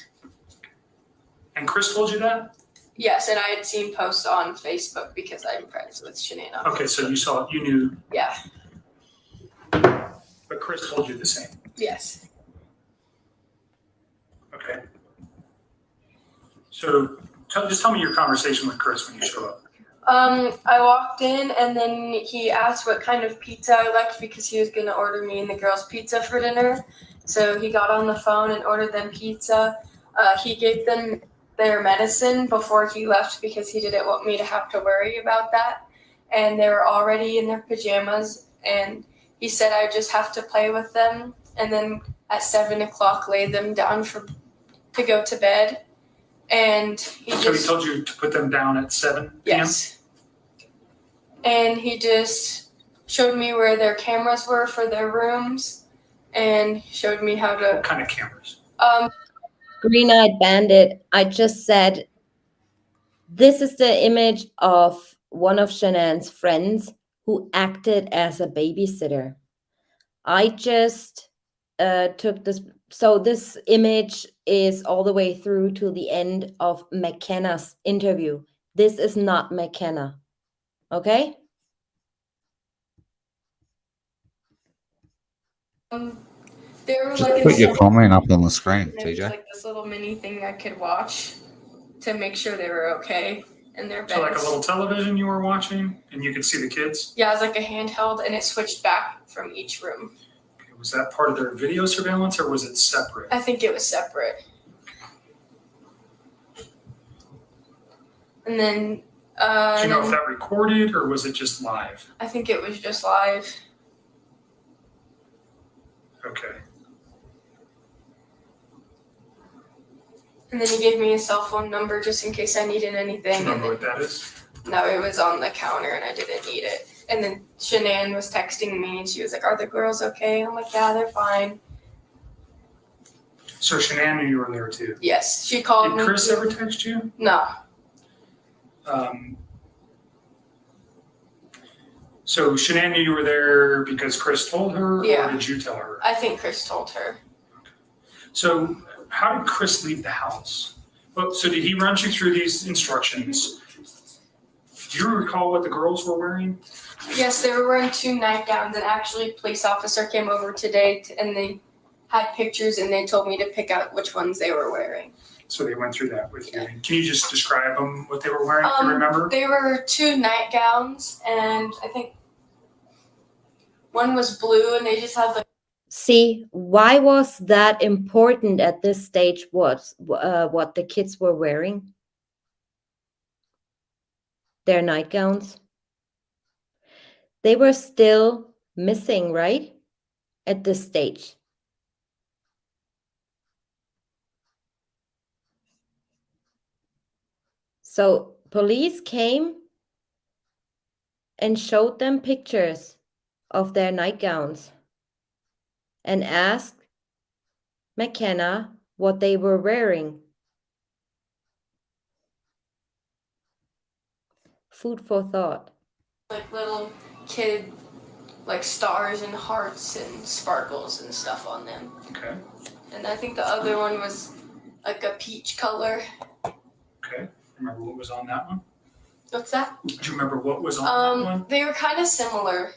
And Chris told you that? Yes, and I had seen posts on Facebook because I'm friends with Shanann. on Okay, so Facebook. you saw it, you knew, Yeah. but Chris told you the same. Yes. Okay. So just tell me your conversation with Chris when you showed up. I walked in and then he asked what kind of pizza I liked because he was going to order me and the girls pizza for dinner. So he got on the phone and ordered them pizza. He gave them their medicine before he left because he didn't want me to have to worry about that. And they were already in their pajamas and he said I just have to play with them and then at 7 o'clock lay them down to go to bed. And he He told you to put them down at 7 p.m.? Yes. And he just showed me where their cameras were for their rooms and showed me how to. What kind of cameras? Green-eyed bandit, I just said, this is the image of one of Shanann's friends who acted as a babysitter. I just took this, so this image is all the way through to the end of McKenna's interview. This is not McKenna, okay? There was Just like put your comment up on the screen, there was TJ. like this little mini thing I could watch to make sure they were okay in their beds. So like a little television you were watching and you could see the kids? Yeah, it was like a handheld and it switched back from each room. Was that part of their video surveillance or was it separate? I think it was separate. And then Do you know if that recorded or was it just live? I think it was just live. Okay. And then he gave me his cell phone number just in case I needed Do anything. you remember what that is? No, it was on the counter and I didn't need it. And then Shanann was texting me and she was like, "Are the girls okay?" I'm like, "Yeah, they're fine." So Shanann knew you were there too? Yes, she called me. Did Chris ever text you? No. So Shanann knew you were there because Chris told her, Yeah. or did you tell her? I think Chris told her. So how did Chris leave the house? Well, so did he run you through these instructions? Do you recall what the girls were wearing? Yes, they were wearing 2 nightgowns, and actually, a police officer came over today, and they had pictures, and they told me to pick out which ones they were wearing. So they went through that with you. Can you just describe them, what they were wearing? Do you remember? They were 2 nightgowns, and I think one was blue, and they just had the. See, why was that important at this stage? What the kids were wearing? Their nightgowns. They were still missing, right? At this stage. So police came and showed them pictures of their nightgowns and asked McKenna what they were wearing. Food for thought. Like little kid, like stars and hearts and sparkles and stuff on them. Okay. And I think the other one was like a peach color. Okay. Remember what was on that one? What's that? Do you remember what was on that one? They were kind of similar.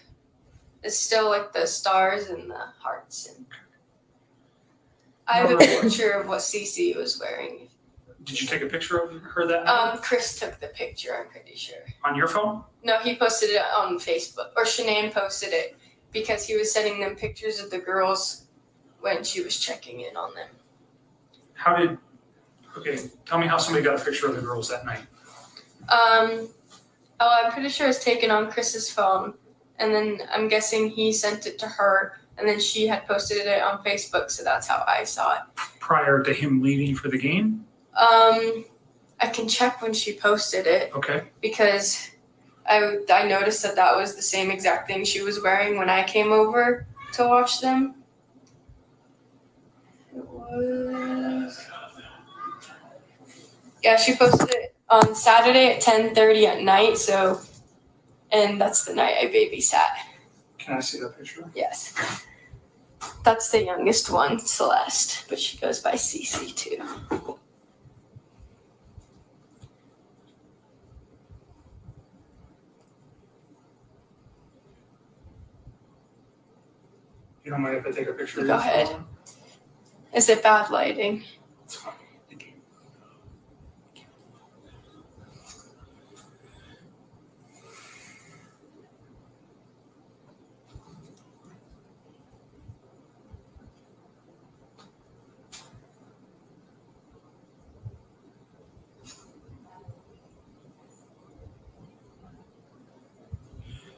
It's still like the stars and the hearts. And I have a picture of what Cece was wearing. Did you take a picture of her that night? Chris took the picture, I'm pretty sure. On your phone? No, he posted it on Facebook, or Shanann posted it because he was sending them pictures of the girls when she was checking in on them. Okay, tell me how somebody got a picture of the girls that night. I'm pretty sure it's taken on Chris's phone, and then I'm guessing he sent it to her, and then she had posted it on Facebook, so that's how I saw it. Prior to him leaving for the game? I can check when she posted it. Okay. Because I noticed that was the same exact thing she was wearing when I came over to watch them. It was. Yeah, she posted it on Saturday at 10:30 at night. And that's the night I babysat. Can I see that picture? Yes. That's the youngest one, Celeste, but she goes by Cece too. You don't mind if I take a picture of Go your ahead. phone? Is it bad lighting? It's fine.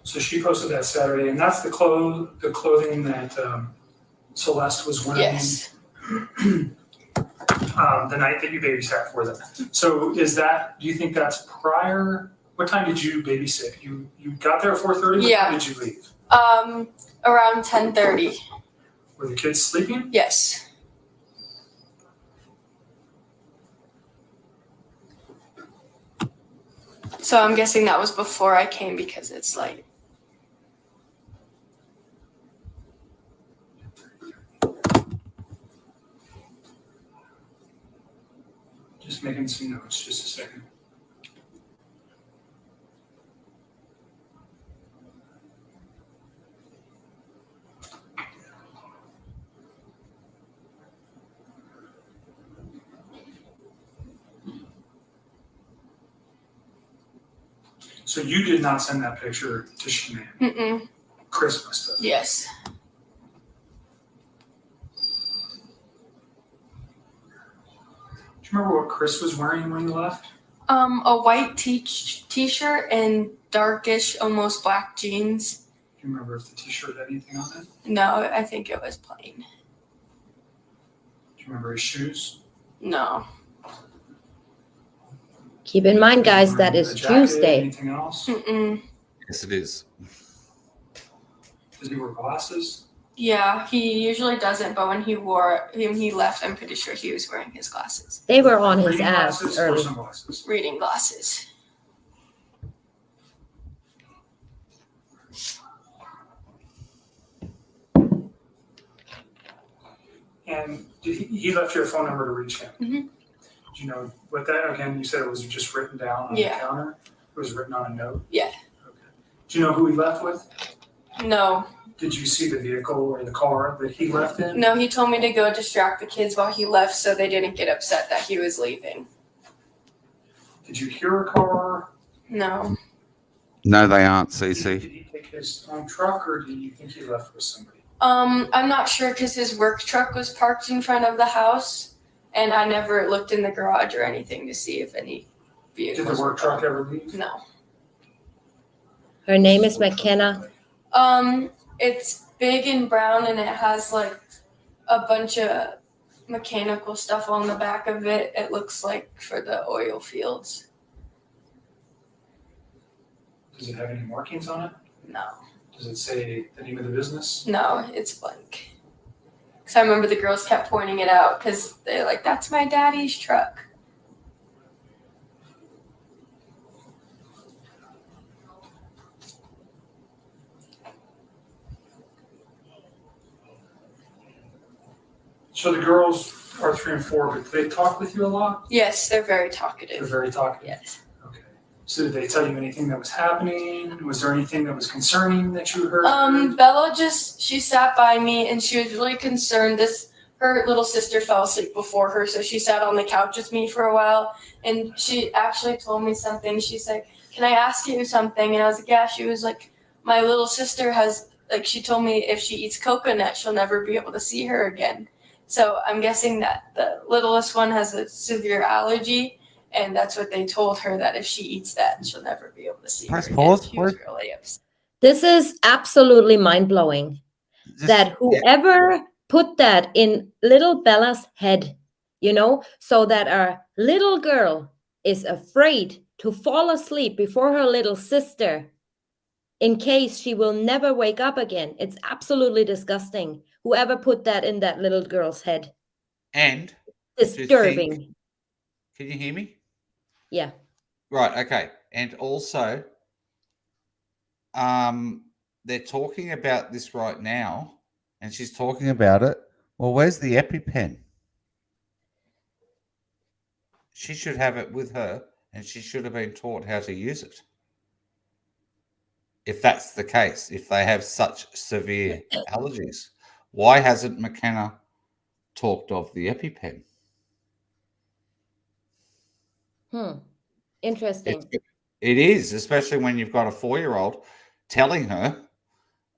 So she posted that Saturday, and that's the clothing that Celeste was wearing. Yes. The night that you babysat for them. So do you think that's prior? What time did you babysit? You got there at 4:30? Yeah. When did you leave? Around 10:30. Were the kids sleeping? Yes. So I'm guessing that was before I came because it's light. Just making some notes, just a second. So you did not send that picture to Shanann. Mm-mm. Chris must have. Yes. Do you remember what Chris was wearing when you left? A white t-shirt and darkish, almost black jeans. Do you remember if the t-shirt had anything on it? No, I think it was plain. Do you remember his shoes? No. Keep in mind, guys, that is A jacket, Tuesday. Anything else? Mm-mm. Yes, it is. Does he wear glasses? Yeah, he usually doesn't, but when he left, I'm pretty sure he was wearing his glasses. They were on his Reading ass glasses or early. sunglasses? Reading glasses. And he left you a phone number to reach him. Mhm. Do Do you know what that, again, you said it was just written down on the Yeah. counter? It was written on a note? Yeah. Okay. Do you know who he left with? No. Did you see the vehicle or the car that he left in? No, he told me to go distract the kids while he left so they didn't get upset that he was leaving. Did you hear a car? No. No, they aren't, Did Cece. he take his own truck or do you think he left with somebody? I'm not sure because his work truck was parked in front of the house, and I never looked in the garage or anything to see if any vehicles. Did the work truck ever leave? No. Her name is McKenna. It's big and brown, and it has like a bunch of mechanical stuff on the back of it. It looks like for the oil fields. Does it have any markings on it? No. Does it say the name of the business? No, it's blank. Because I remember the girls kept pointing it out because they're like, that's my daddy's truck. So the girls are 3 and 4, but they talk with you a lot? Yes, they're very They're talkative. very talkative? Yes. Okay. So did they tell you anything that was happening? Was there anything that was concerning that you heard? Bella she sat by me and she was really concerned. Her little sister fell asleep before her, so she sat on the couch with me for a while. And she actually told me something. She's like, "Can I ask you something?" And I was like, "Yeah." She was like, "My little sister has, like, she told me if she eats coconut, she'll never be able to see her again." So I'm guessing that the littlest one has a severe allergy, and that's what they told her, that if she eats that, she'll never be able to see Press her pause, again. She was please. really upset. This is absolutely mind-blowing. That whoever put that in little Bella's head, so that our little girl is afraid to fall asleep before her little sister in case she will never wake up again. It's absolutely disgusting. Whoever put that in that little girl's head. And Disturbing. Can you hear me? Yeah. Right, okay. And also, they're talking about this right now, and she's talking about it. Well, where's the EpiPen? She should have it with her, and she should have been taught how to use it. If that's the case, if they have such severe allergies, why hasn't McKenna talked of the EpiPen? Interesting. It is, especially when you've got a 4-year-old telling her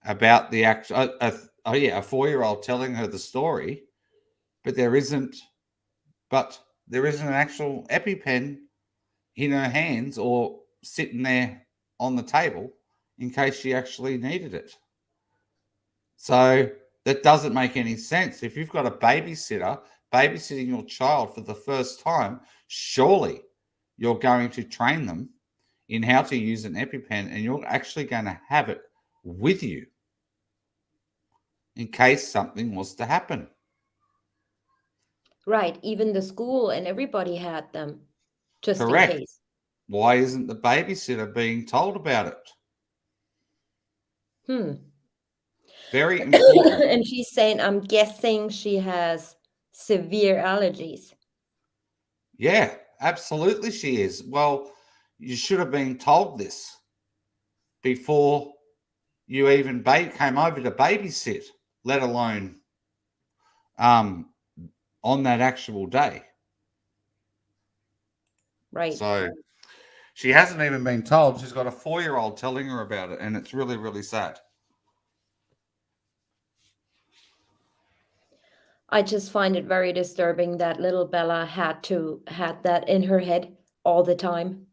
about the actual. A 4-year-old telling her the story, but there isn't an actual EpiPen in her hands or sitting there on the table in case she actually needed it. So that doesn't make any sense. If you've got a babysitter babysitting your child for the first time, surely you're going to train them in how to use an EpiPen, and you're actually going to have it with you in case something was to happen. Right. Even the school and everybody had them. Just Correct. in case. Why isn't the babysitter being told about it? Very important. And she's saying, I'm guessing she has severe allergies. Yeah, absolutely she is. Well, you should have been told this before you even came over to babysit, let alone on that actual day. Right. So she hasn't even been told. She's got a 4-year-old telling her about it, and it's really, really sad. I just find it very disturbing that little Bella had that in her head all the time,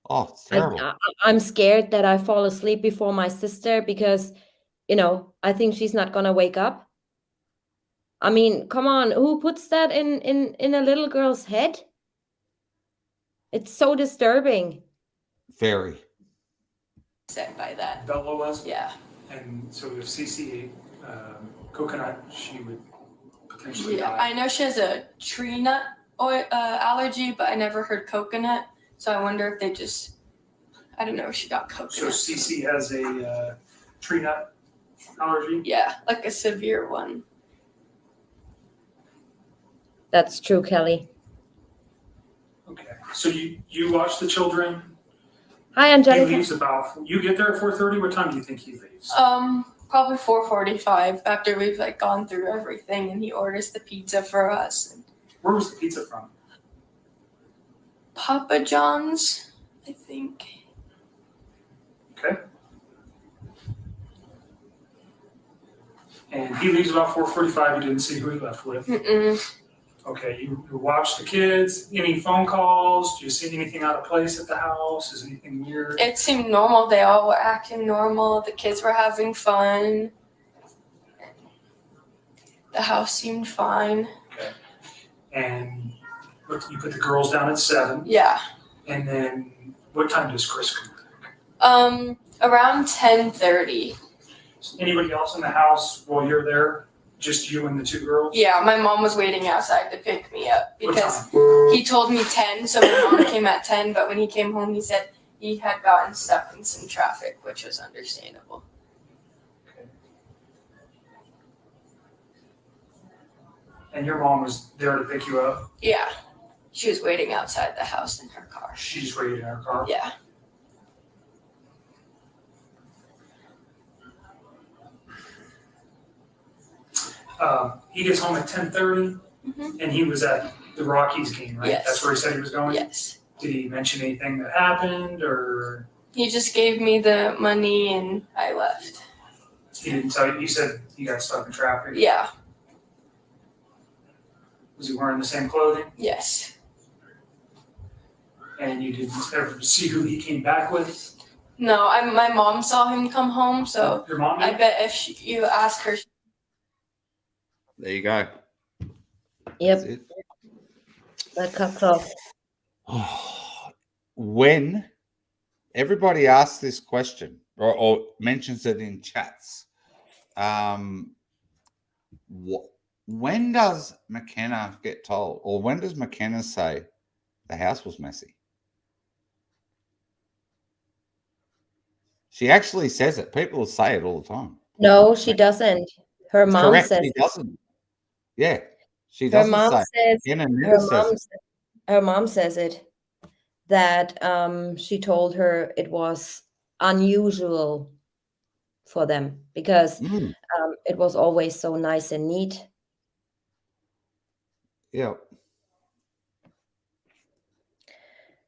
Oh, it's terrible. I'm scared that I fall asleep before my sister because, I think she's not going to wake up. I mean, come on, who puts that in a little girl's head? It's so disturbing. Very. Upset by that. Bella was? Yeah. And so if CC ate coconut, she would potentially Yeah, die. I know she has a tree nut oil, allergy, but I never heard coconut. So I wonder if they just, I don't know if she got So coconut. CC has a tree nut allergy? Yeah, like a severe one. That's true, Kelly. So you watch the children. Hi, He Angelica. leaves about. You get there at 4:30. What time do you think he leaves? Probably 4:45 after we've like gone through everything, and he orders the pizza for us. Where was the pizza from? Papa John's, I think. Okay. And he leaves about 4:45. You didn't see who he left with. Mm-mm. Okay, you watch the kids. Any phone calls? Do you see anything out of place at the house? Is anything weird? It seemed normal. They all were acting normal. The kids were having fun. The house seemed fine. Okay. And you put the girls down at 7. Yeah. And then what time does Chris come back? Around 10:30. Anybody else in the house while you're there? Just you and the 2 girls? Yeah, my mom was waiting outside to pick me up What because time? he told me 10, so my mom came at 10, but when he came home, he said he had gotten stuck in some traffic, which was understandable. And your mom was there to pick you up? Yeah, she was waiting outside the house in her car. She's waiting in her car? Yeah. He gets home at 10:30, and he was at the Rockies game, right? Yes. That's where he said he was going? Yes. Did he mention anything that happened, or He just gave me the money and I left. he didn't tell you? You said he got stuck in traffic? Yeah. Was he wearing the same clothing? Yes. And you didn't ever see who he came back with? No, my mom saw him come home, so Your mom I did? bet if you ask her. There you go. Yep. That cuts off. When everybody asks this question or mentions it in chats, when does McKenna get told, or when does McKenna say the house was messy? She actually says it. People say it all the time. No, she doesn't. Her It's mom correct, says she it. doesn't. Yeah, she Her doesn't mom say. says Anna her never says mom, it. her mom says it, that she told her it was unusual for them because it was always so nice and neat. Yeah.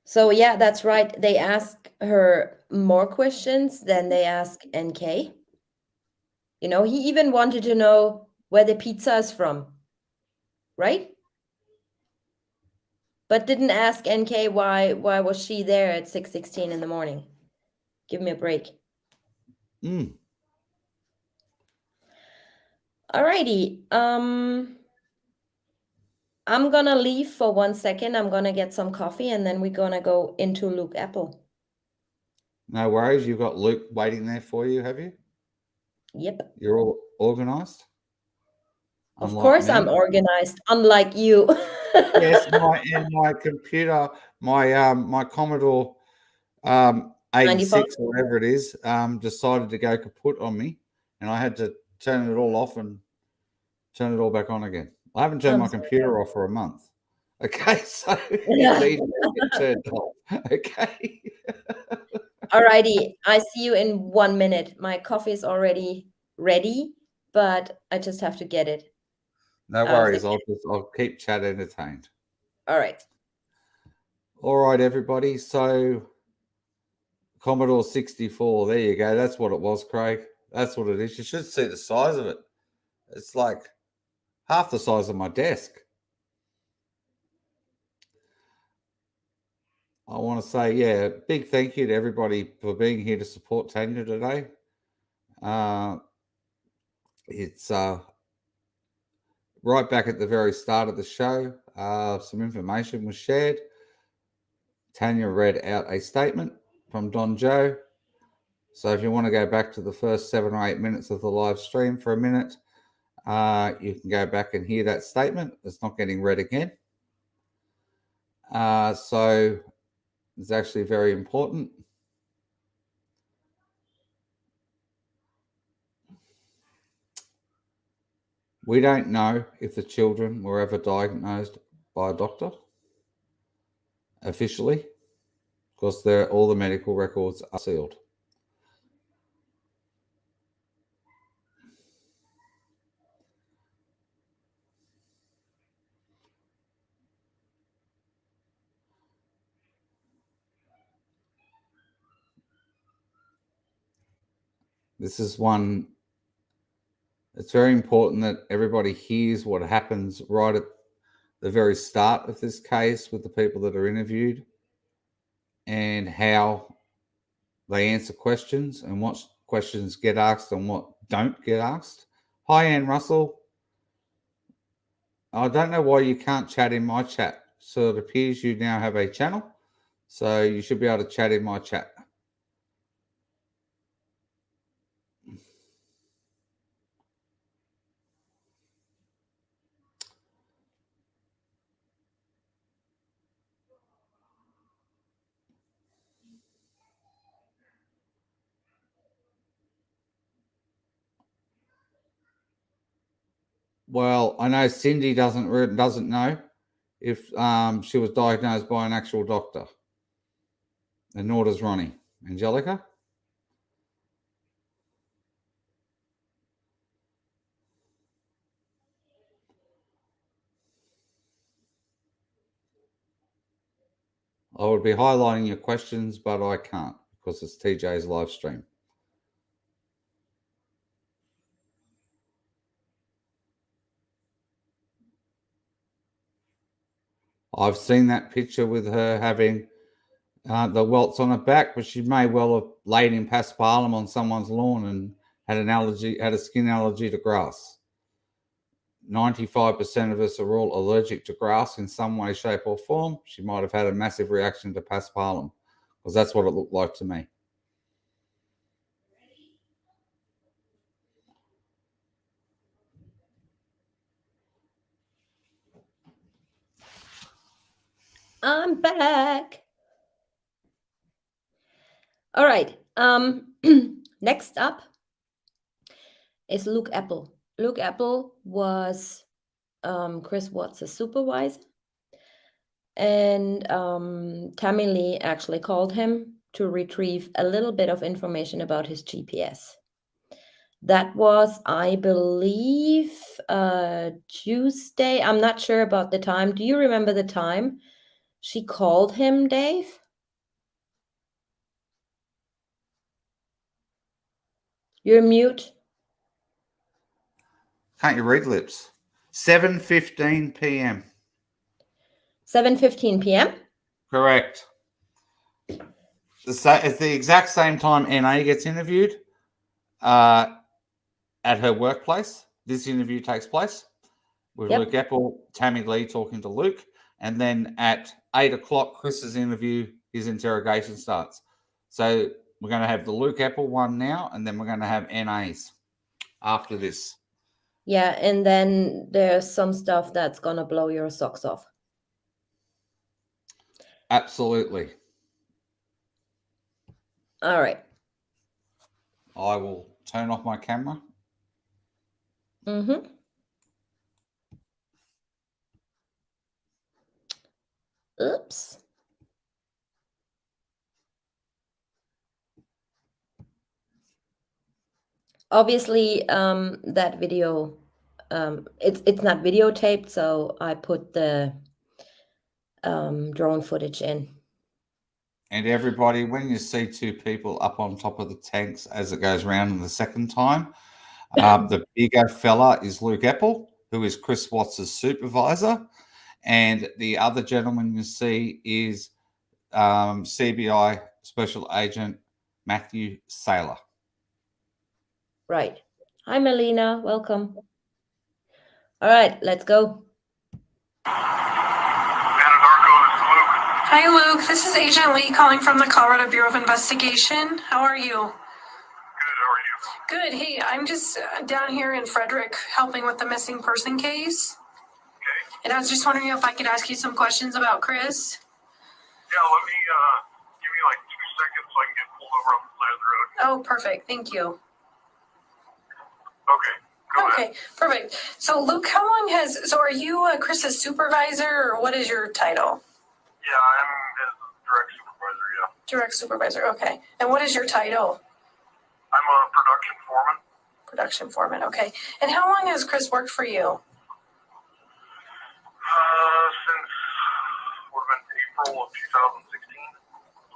So yeah, that's right. They ask her more questions than they ask NK. You know, he even wanted to know where the pizza is from, right? But didn't ask NK why was she there at 6:16 in the morning? Give me a break. Alrighty. I'm gonna leave for 1 second. I'm gonna get some coffee and then we're gonna go into Luke Apple. No worries. You've got Luke waiting there for you, have you? Yep. You're all organized? Of course I'm organized, unlike you. Yes, my computer, my Commodore 86 or whatever it is, decided to go kaput on me, and I had to turn it all off and turn it all back on again. I haven't turned my computer off for a month. Okay, so it needed to get turned off. Okay. Alrighty, I see you in 1 minute. My coffee is already ready, but I just have to get it. No worries. I'll keep chat entertained. All right. All right, everybody. So Commodore 64. There you go. That's what it was, Craig. That's what it is. You should see the size of it. It's like half the size of my desk. I want to say, yeah, big thank you to everybody for being here to support Tanya today. It's right back at the very start of the show. Some information was shared. Tanya read out a statement from Don Joe. So if you want to go back to the first 7 or 8 minutes of the live stream for a minute, you can go back and hear that statement. It's not getting read again. So it's actually very important. We don't know if the children were ever diagnosed by a doctor. officially, because all the medical records are sealed. This is one, it's very important that everybody hears what happens right at the very start of this case with the people that are interviewed and how they answer questions and what questions get asked and what don't get asked. Hi, Ann Russell. I don't know why you can't chat in my chat. So it appears you now have a channel. So you should be able to chat in my chat. Well, I know Cindy doesn't know if she was diagnosed by an actual doctor. And nor does Ronnie. Angelica? I would be highlighting your questions, but I can't because it's TJ's live stream. I've seen that picture with her having the welts on her back, but she may well have laid in Paspalam on someone's lawn and had a skin allergy to grass. 95% of us are all allergic to grass in some way, shape, or form. She might have had a massive reaction to Paspalam because that's what it looked like to me. I'm back. All right. Next up is Luke Apple. Luke Apple was Chris Watts' supervisor. And Tammy Lee actually called him to retrieve a little bit of information about his GPS. That was, I believe, Tuesday. I'm not sure about the time. Do you remember the time she called him, Dave? You're mute. Can't you read lips? 7:15 p.m. 7:15 p.m.? Correct. It's the exact same time NA gets interviewed at her workplace. This interview takes place with Luke Apple, Tammy Lee talking to Luke. And then at 8 o'clock, Chris's interview, his interrogation starts. So we're going to have the Luke Apple one now, and then we're going to have NA's after this. Yeah, and then there's some stuff that's going to blow your socks off. Absolutely. All right. I will turn off my camera. Mm-hmm. Oops. Obviously, that video, it's not videotaped, so I put the drone footage in. And everybody, when you see two people up on top of the tanks as it goes round the second time, the bigger fella is Luke Apple, who is Chris Watts' supervisor. And the other gentleman you see is CBI Special Agent Matthew Saylor. Right. Hi, Melina. Welcome. All right, let's go. Hi, Luke. This is Agent Lee calling from the Colorado Bureau of Investigation. How are you? Good, how are you? Good. Hey, I'm just down here in Frederick helping with the missing person case. Okay. And I was just wondering if I could ask you some questions about Chris. Yeah, let me, give me like 2 seconds so I can get pulled over on the side of the road. Oh, perfect. Thank you. Okay. Okay, perfect. So, Luke, so are you Chris's supervisor, or what is your title? Yeah, I'm Direct supervisor, okay. And what is your title? I'm a production foreman. Production foreman, okay. And how long has Chris worked for you? Since would have been April of 2016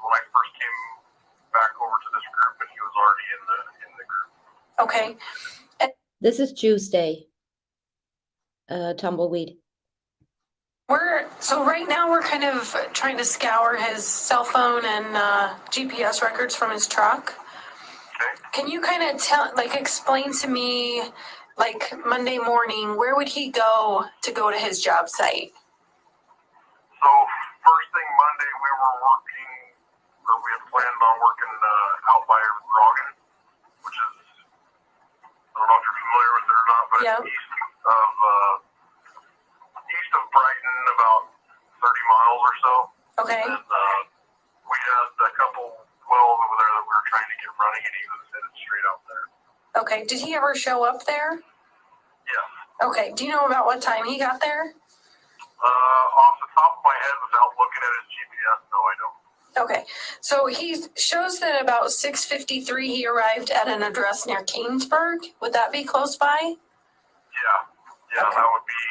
when I first came back over to this group, and he was already in the group. Okay. This is Tuesday. Tumbleweed. So right now we're kind of trying to scour his cell phone and GPS records from his truck. Can you kind of explain to me, like Monday morning, where would he go to his job site? So first thing Monday, we had planned on working out by Rogan, which is, I don't know if you're familiar with it or not, but it's east of Brighton, about 30 miles or so. Okay. And we had a couple wells over there that we were trying to get running, and he was headed straight out there. Okay. Did he ever show up there? Yeah. Okay. Do you know about what time he got there? Off the top of my head, without looking at his GPS, no, I don't. Okay. So he shows that about 6:53 he arrived at an address near Kingsburg. Would that be close by? Yeah, that would be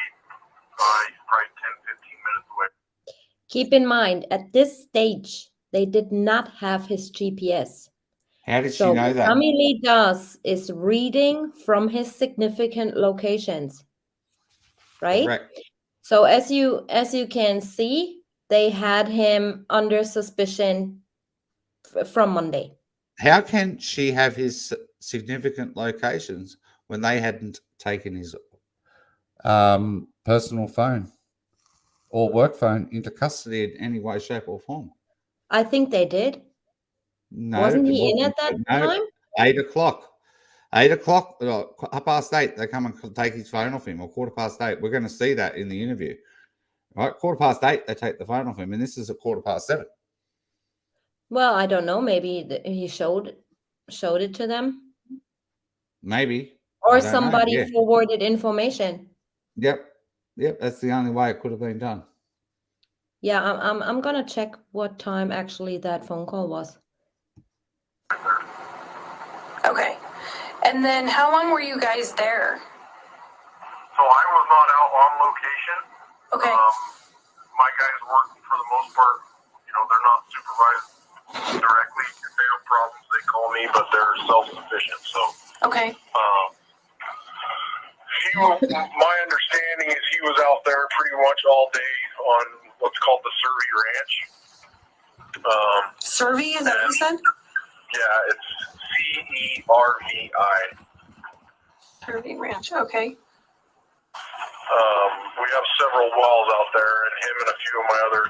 probably 10, 15 minutes away. Keep in mind, at this stage, they did not have his GPS. How did So she know what that? Tommy Lee does is reading from his significant locations, right? Correct. So as you can see, they had him under suspicion from Monday. How can she have his significant locations when they hadn't taken his personal phone or work phone into custody in any way, shape, or form? I think they did. No, Wasn't it he in wasn't. at that No, time? 8 o'clock. 8 o'clock, 8:15, they come and take his phone off him, or 8:15. We're going to see that in the interview. Right, 8:15, they take the phone off him, and this is at 7:15. Well, I don't know. Maybe he showed it to them, Maybe. or I don't know, somebody yeah. forwarded information. Yep, that's the only way it could have been done. Yeah, I'm gonna check what time actually that phone call was. Okay. And then how long were you guys there? So I was not out on location. Okay. My guys work, for the most part, they're not supervised directly. If they have problems, they call me, but they're self-sufficient. So, Okay. my understanding is he was out there pretty much all day on what's called the Cervi Ranch. Cervi, is that what you said? Yeah, it's CERVI. Cervi Ranch, okay. We have several wells out there, and him and a few of my other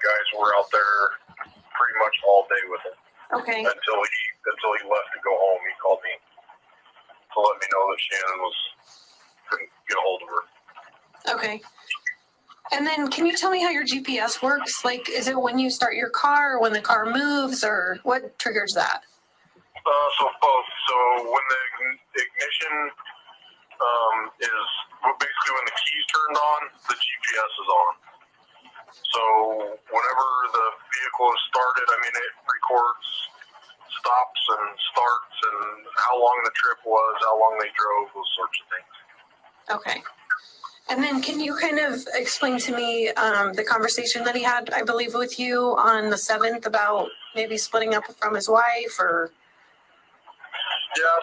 guys were out there pretty much all day with him. Okay. Until he left to go home. He called me to let me know that Shannon couldn't get a hold of her. Okay. And then can you tell me how your GPS works? Like, is it when you start your car or when the car moves, or what triggers that? So both. So when the ignition is basically when the key's turned on, the GPS is on. So whenever the vehicle is started, it records stops and starts and how long the trip was, how long they drove, those sorts of things. Okay. And then can you kind of explain to me the conversation that he had, I believe, with you on the 7th about maybe splitting up from his wife, or? Yeah,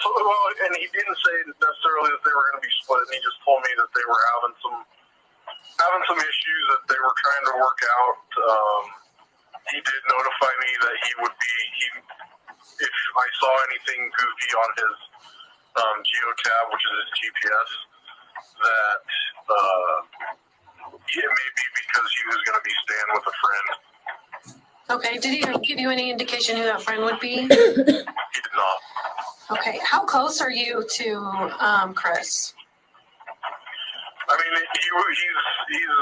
and he didn't say necessarily that they were going to be split. And he just told me that they were having some issues that they were trying to work out. He did notify me that if I saw anything goofy on his geotab, which is his GPS, that it may be because he was going to be staying with a friend. Okay. Did he give you any indication who that friend would be? He did not. Okay. How close are you to Chris? He's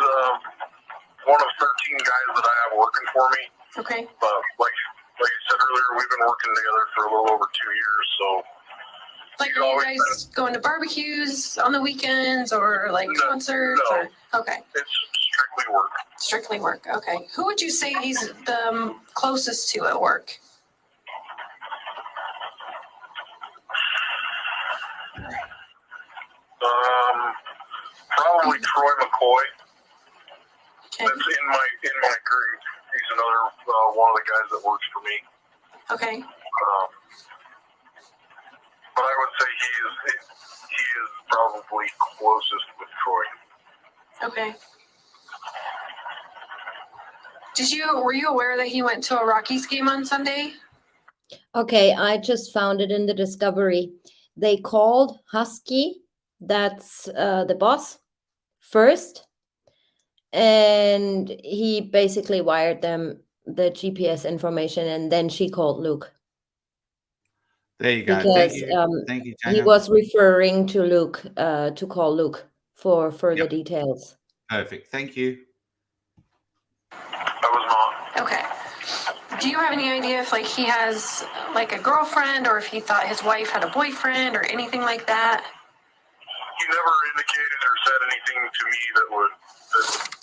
one of 13 guys that I have working for me. Okay. But like I said earlier, we've been working together for a little over 2 years, so. Like, are you guys going to barbecues on the weekends or like concerts? No. Or? Okay. It's strictly strictly work. Strictly work. Okay. Who would you say he's the closest to at work? Probably Troy McCoy. That's in my group. He's another one of the guys that works for me. Okay. But I would say he is probably closest with Troy. Okay. Were you aware that he went to a Rockies game on Sunday? Okay, I just found it in the discovery. They called Husky, that's the boss, first, and he basically wired them the GPS information, and then she called Luke. There you go. Because Thank you, he Daniel. was referring to Luke, to call Luke for further details. Perfect. Thank you. That was not. Okay. Do you have any idea if like he has like a girlfriend or if he thought his wife had a boyfriend or anything like that? He never indicated or said anything to me that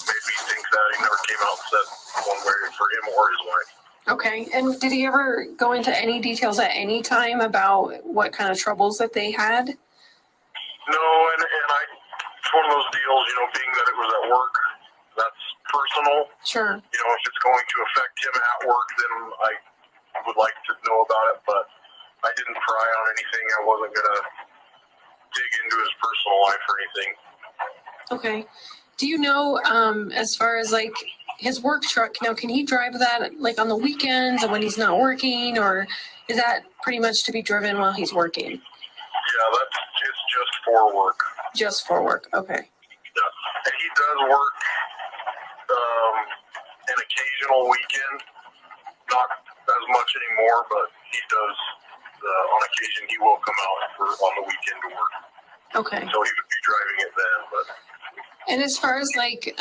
made me think that. He never came out and said one way for him or his wife. Okay. And did he ever go into any details at any time about what kind of troubles that they had? No, and it's one of those deals, being that it was at work, that's personal. Sure. If it's going to affect him at work, then I would like to know about it, but I didn't pry on anything. I wasn't going to dig into his personal life or anything. Okay. Do you know, as far as like his work truck, now can he drive that like on the weekends and when he's not working, or is that pretty much to be driven while he's working? Yeah, it's just for work. Just for work, okay. Yeah. And he does work an occasional weekend, not as much anymore, but he does, on occasion, he will come out on the weekend to work. Okay. So he would be driving it then, but. And as far as like,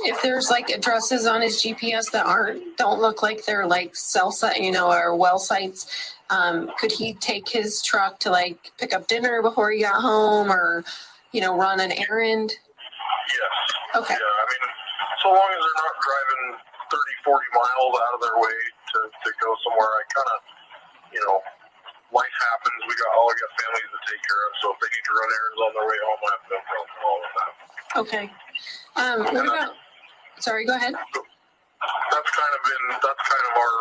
if there's like addresses on his GPS that don't look like they're like cell site, or well sites, could he take his truck to like pick up dinner before he got home, or run an errand? Yes. Okay. Yeah, so long as they're not driving 30, 40 miles out of their way to go somewhere, I kind of, life happens. We got families to take care of, so if they need to run errands on their way home, I have no problem with all of that. Okay. What about? Sorry, go ahead. That's kind of our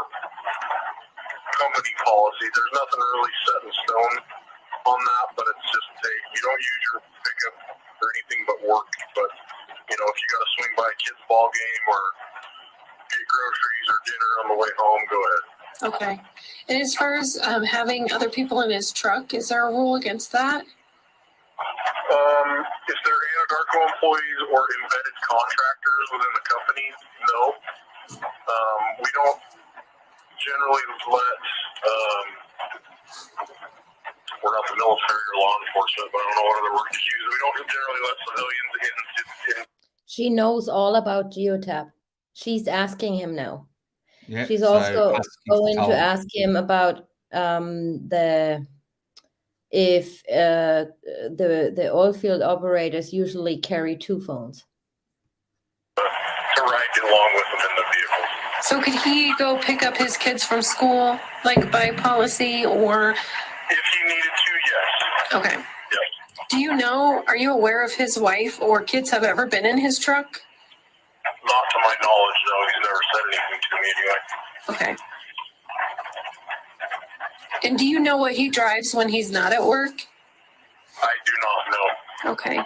company policy. There's nothing really set in stone on that, but it's just you don't use your pickup for anything but work. But if you got to swing by a kid's ball game or get groceries or dinner on the way home, go ahead. Okay. And as far as having other people in his truck, is there a rule against that? If they're Anadarko employees or embedded contractors within the company, no. We don't generally let, we're not the military or law enforcement, but I don't know what other word to use. We don't generally let civilians in. She knows all about Geotab. She's asking him now. Yeah, She's so also Husky's going told. to ask him about if the oil field operators usually carry two phones. To ride along with them in the vehicle. So could he go pick up his kids from school, like by policy, or? If he needed to, yes. Okay. Yes. Are you aware if his wife or kids have ever been in his truck? Not to my knowledge, no. He's never said anything to me anyway. Okay. And do you know what he drives when he's not at work? I do not know. Okay.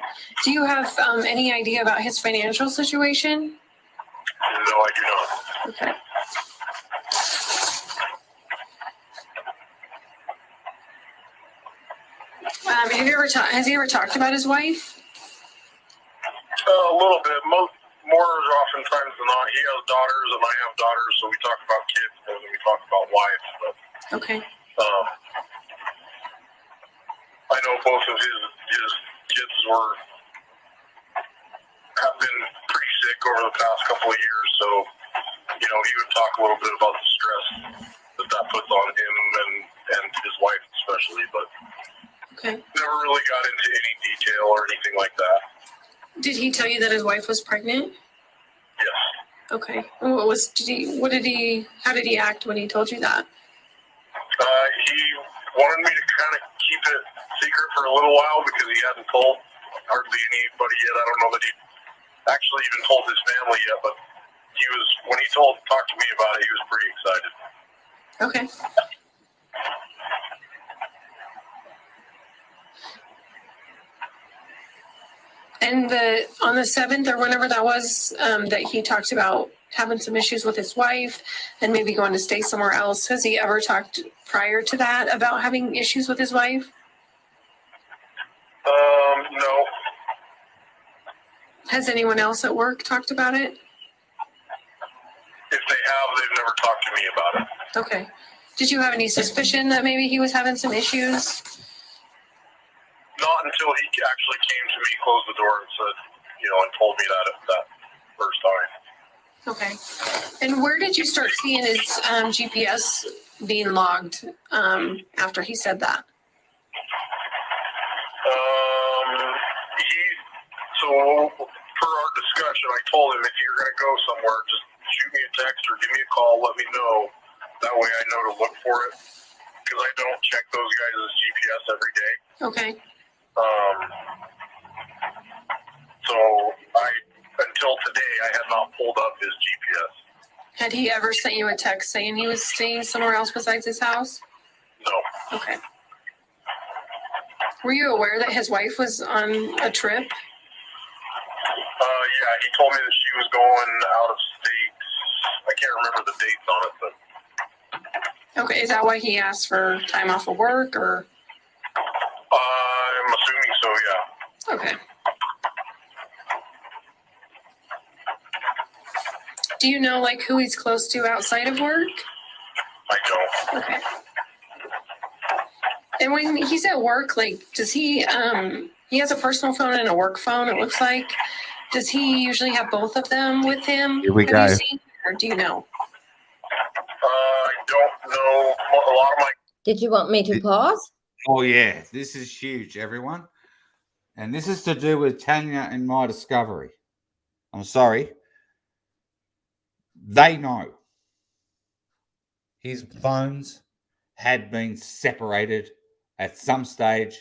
Do you have any idea about his financial situation? No, I do not. Okay. Has he ever talked about his wife? A little bit. More oftentimes than not. He has daughters and I have daughters, so we talk about kids more than we talk about wives. But okay. I know both of his kids have been pretty sick over the past couple of years, so he would talk a little bit about the stress that puts on him and his wife especially, but okay. Never really got into any detail or anything like that. Did he tell you that his wife was pregnant? Yes. Okay. And how did he act when he told you that? He wanted me to kind of keep it secret for a little while because he hadn't told hardly anybody yet. I don't know that he actually even told his family yet, but when he talked to me about it, he was pretty excited. Okay. And on the 7th or whenever that was, that he talked about having some issues with his wife and maybe going to stay somewhere else. Has he ever talked prior to that about having issues with his wife? No. Has anyone else at work talked about it? If they have, they've never talked to me about it. Okay. Did you have any suspicion that maybe he was having some issues? Not until he actually came to me, closed the door, and said, and told me that first time. Okay. And where did you start seeing his GPS being logged after he said that? So per our discussion, I told him if you're going to go somewhere, just shoot me a text or give me a call, let me know. That way I know to look for it because I don't check those guys' GPS every day. Okay. So until today, I had not pulled up his GPS. Had he ever sent you a text saying he was staying somewhere else besides his house? No. Okay. Were you aware that his wife was on a trip? Yeah, he told me that she was going out of state. I can't remember the dates on it, but. Okay, is that why he asked for time off of work, or? I'm assuming so, yeah. Okay. Do you know, who he's close to outside of work? I don't. Okay. And when he's at work, does he has a personal phone and a work phone, it looks like. Does he usually have both of them with him? Here we Have go. you seen, or do you know? I don't know. A lot of my. Did you want me to pause? Oh, yeah. This is huge, everyone. And this is to do with Tanya and my discovery. I'm sorry. They know his phones had been separated at some stage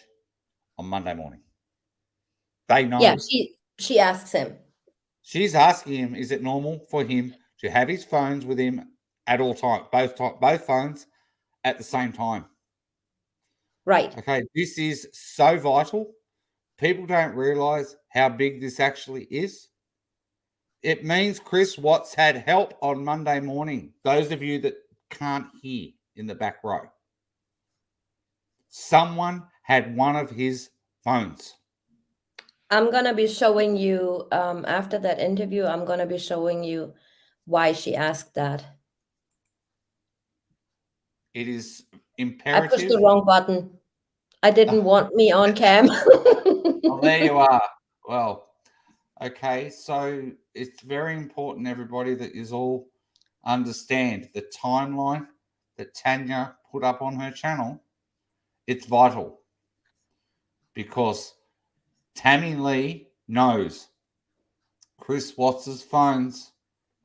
on Monday morning. They know. Yeah, she asks him. She's asking him, is it normal for him to have his phones with him at all times, both phones at the same time? Right. Okay, this is so vital. People don't realize how big this actually is. It means Chris Watts had help on Monday morning. Those of you that can't hear in the back row. Someone had one of his phones. I'm going to be showing you, after that interview, I'm going to be showing you why she asked that. It is I imperative. pushed the wrong button. I didn't want me on cam. Oh, there you are. Well, okay. So it's very important, everybody, that you all understand the timeline that Tanya put up on her channel. It's vital because Tammy Lee knows Chris Watts' phones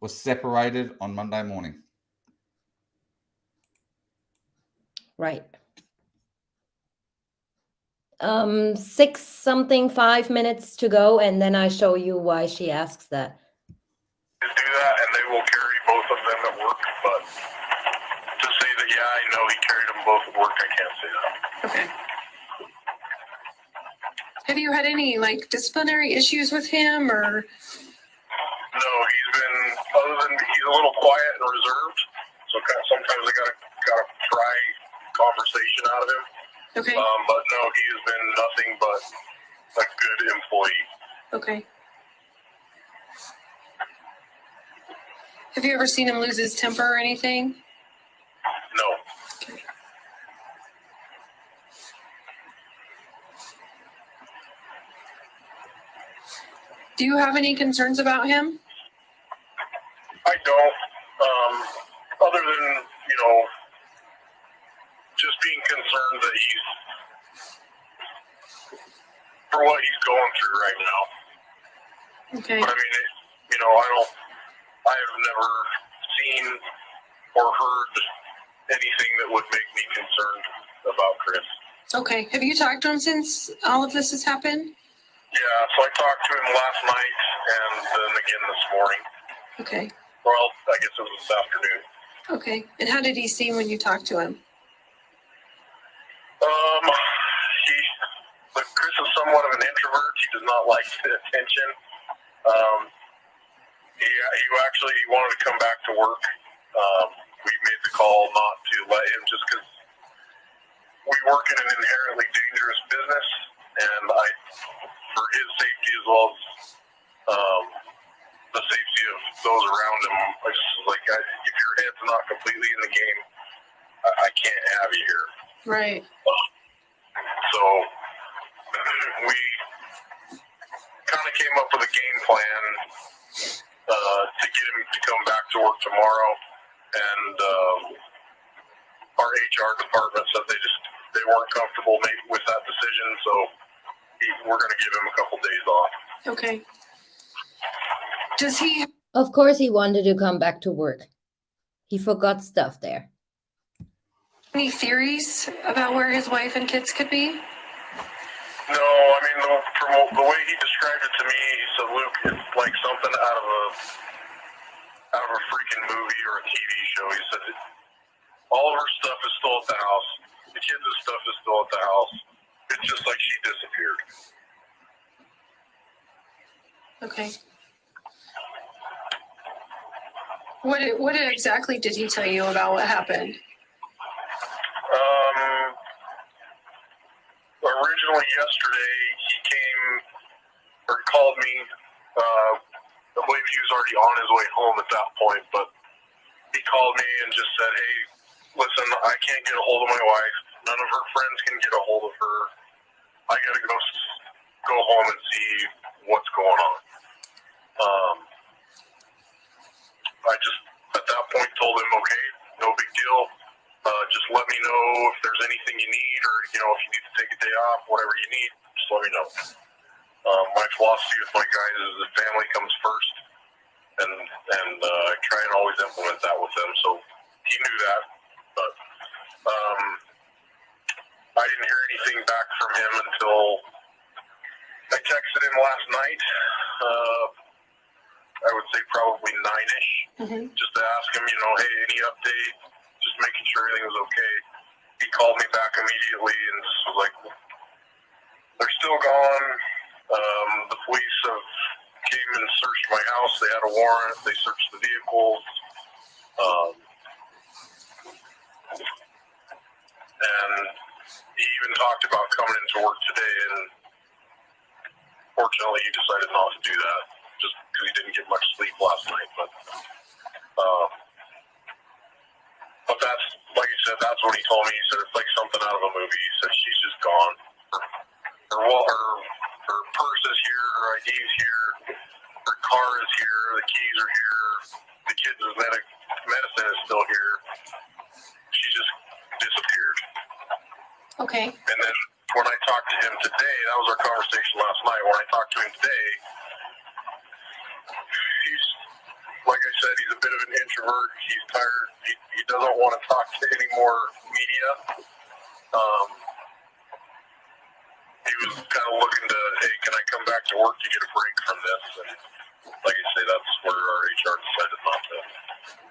were separated on Monday morning. Right. 5 minutes to go, and then I show you why she asks that. Do that, and they will carry both of them at work, but to say that, yeah, I know he carried them both at work, I can't say that. Okay. Have you had any disciplinary issues with him, or? No, he's been, other than he's a little quiet and reserved, so sometimes I gotta pry conversation out of him. Okay. But no, he has been nothing but a good employee. Okay. Have you ever seen him lose his temper or anything? No. Okay. Do you have any concerns about him? I don't. Other than, just being concerned that for what he's going through right now. Okay. But I mean, I have never seen or heard anything that would make me concerned about Chris. Okay. Have you talked to him since all of this has happened? Yeah, so I talked to him last night and then again this morning. Okay. Well, I guess it was this afternoon. Okay. And how did he seem when you talked to him? Chris is somewhat of an introvert. He does not like the attention. He wanted to come back to work. We made the call not to let him just because we work in an inherently dangerous business, and for his safety as well as the safety of those around him, I just was like, if your head's not completely in the game, I can't have you here. Right. So we kind of came up with a game plan to get him to come back to work tomorrow, and our HR department said they weren't comfortable with that decision, so we're going to give him a couple days off. Okay. Does he? Of course, he wanted to come back to work. He forgot stuff there. Any theories about where his wife and kids could be? No, I mean, from the way he described it to me, he said, Luke, it's like something out of a freaking movie or a TV show. He said all of her stuff is still at the house. The kids' stuff is still at the house. It's just like she disappeared. Okay. What exactly did he tell you about what happened? Originally yesterday, he came or called me. I believe he was already on his way home at that point, but he called me and just said, hey, listen, I can't get a hold of my wife. None of her friends can get a hold of her. I got to go home and see what's going on. I just, at that point, told him, okay, no big deal. Just let me know if there's anything you need, or if you need to take a day off, whatever you need, just let me know. My philosophy with my guys is that family comes first, and I try and always implement that with them. So he knew that, but I didn't hear anything back from him until I texted him last night. I would say probably 9-ish, just to ask him, hey, any update? Just making sure everything was okay. He called me back immediately and just was like, they're still gone. The police came and searched my house. They had a warrant. They searched the vehicles. And he even talked about coming into work today, and fortunately he decided not to do that just because he didn't get much sleep last night. But that's, like I said, that's what he told me. He said, it's like something out of a movie. He said, she's just gone. Her purse is here, her ID's here, her car is here, the keys are here, the kids' medicine is still here. She just disappeared. Okay. And then when I talked to him today, that was our conversation last night. When I talked to him today, he's, like I said, he's a bit of an introvert. He's tired. He doesn't want to talk to any more media. He was kind of looking to, hey, can I come back to work to get a break from this? And like I say, that's where our HR decided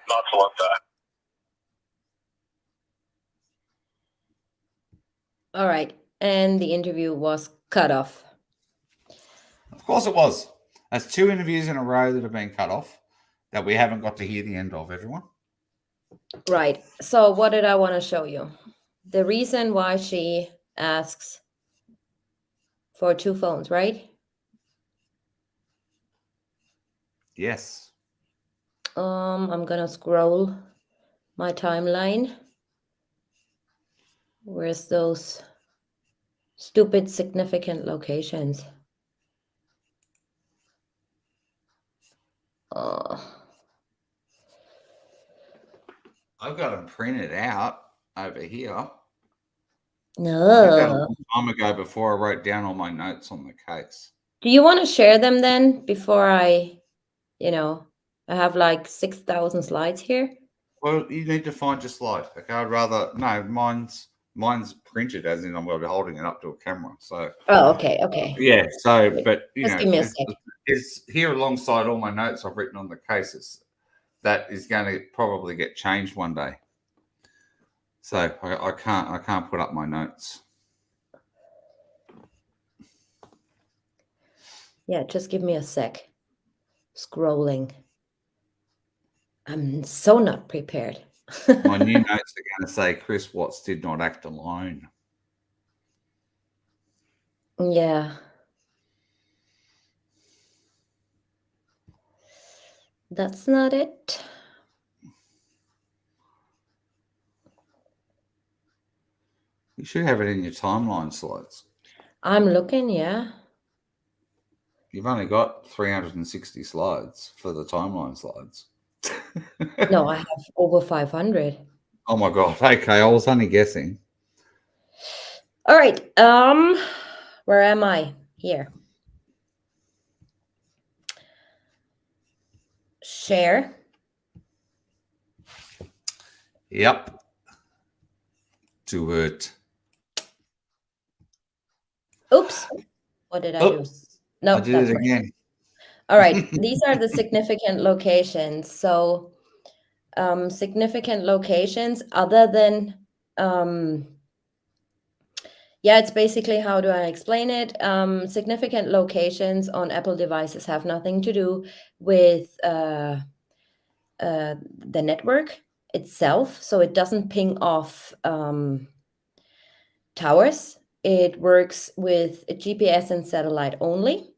not to let that. All right. And the interview was cut off. Of course it was. That's 2 interviews in a row that have been cut off that we haven't got to hear the end of, everyone. Right. So what did I want to show you? The reason why she asks for 2 phones, right? Yes. I'm gonna scroll my timeline. Where's those stupid significant locations? I've got them printed out over here. No. I did that a long time ago before I wrote down all my notes on the case. Do you want to share them then before I have like 6,000 slides here? Well, you need to find your slide. Okay, I'd rather no. Mine's printed, as in I'm going to be holding it up to a camera. So. Oh, okay, okay. Yeah. So, but Just give me a sec. it's here alongside all my notes I've written on the cases. That is going to probably get changed one day. So I can't put up my notes. Yeah, just give me a sec. Scrolling. I'm so not prepared. My new notes are going to say Chris Watts did not act alone. Yeah. That's not it. You should have it in your timeline slides. I'm looking, yeah. You've only got 360 slides for the timeline slides. No, I have over 500. Oh my God. Okay, I was only guessing. All right. Where am I? Here. Share. Yep. Do it. Oops. What did I do? No, I did it again. All right. These are the significant locations. So significant locations other than it's basically, how do I explain it? Significant locations on Apple devices have nothing to do with the network itself. So it doesn't ping off towers. It works with GPS and satellite only.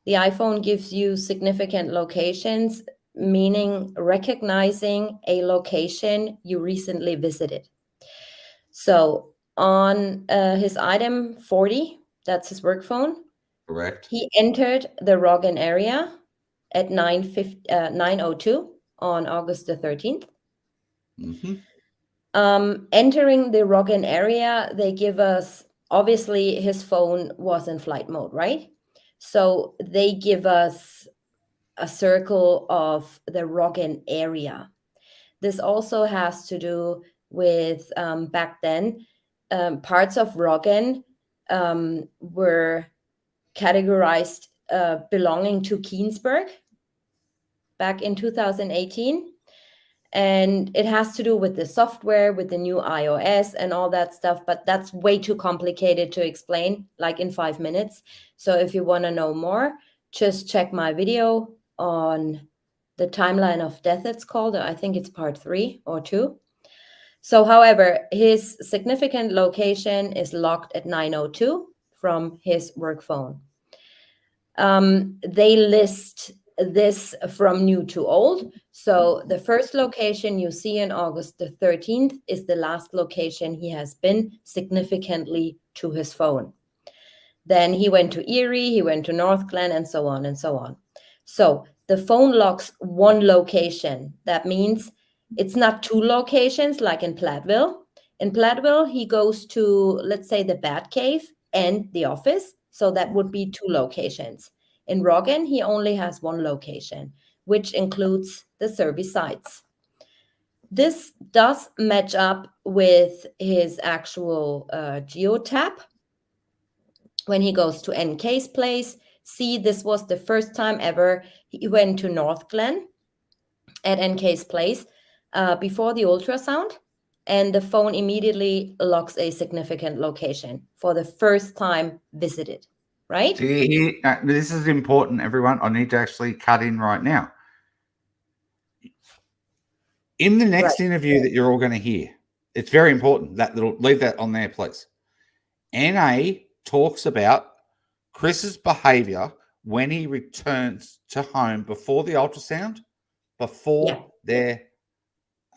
The iPhone gives you significant locations, meaning recognizing a location you recently visited. So on his item 40, that's his work phone. Correct. He entered the Roggen area at 9:02 on August the 13th. Mm-hmm. Entering the Roggen area, they give us, obviously his phone was in flight mode, right? So they give us a circle of the Roggen area. This also has to do with back then, parts of Roggen were categorized belonging to Keensburg back in 2018. And it has to do with the software, with the new iOS and all that stuff. But that's way too complicated to explain, like in 5 minutes. So if you want to know more, just check my video on the timeline of death, it's called. I think it's part 3 or 2. So, however, his significant location is locked at 9:02 from his work phone. They list this from new to old. So the first location you see in August the 13th is the last location he has been significantly to his phone. Then he went to Erie, he went to North Glen, and so on and so on. So the phone locks one location. That means it's not 2 locations like in Platteville. In Platteville, he goes to, let's say, the Batcave and the office. So that would be 2 locations. In Roggen, he only has 1 location, which includes the service sites. This does match up with his actual geotap. When he goes to NK's place, see, this was the first time ever he went to North Glen at NK's place before the ultrasound, and the phone immediately locks a significant location for the first time visited, right? Do you hear? This is important, everyone. I need to actually cut in right now. In the next interview that you're all going to hear, it's very important. Leave that on there, please. NA talks about Chris's behavior when he returns to home before the ultrasound, before they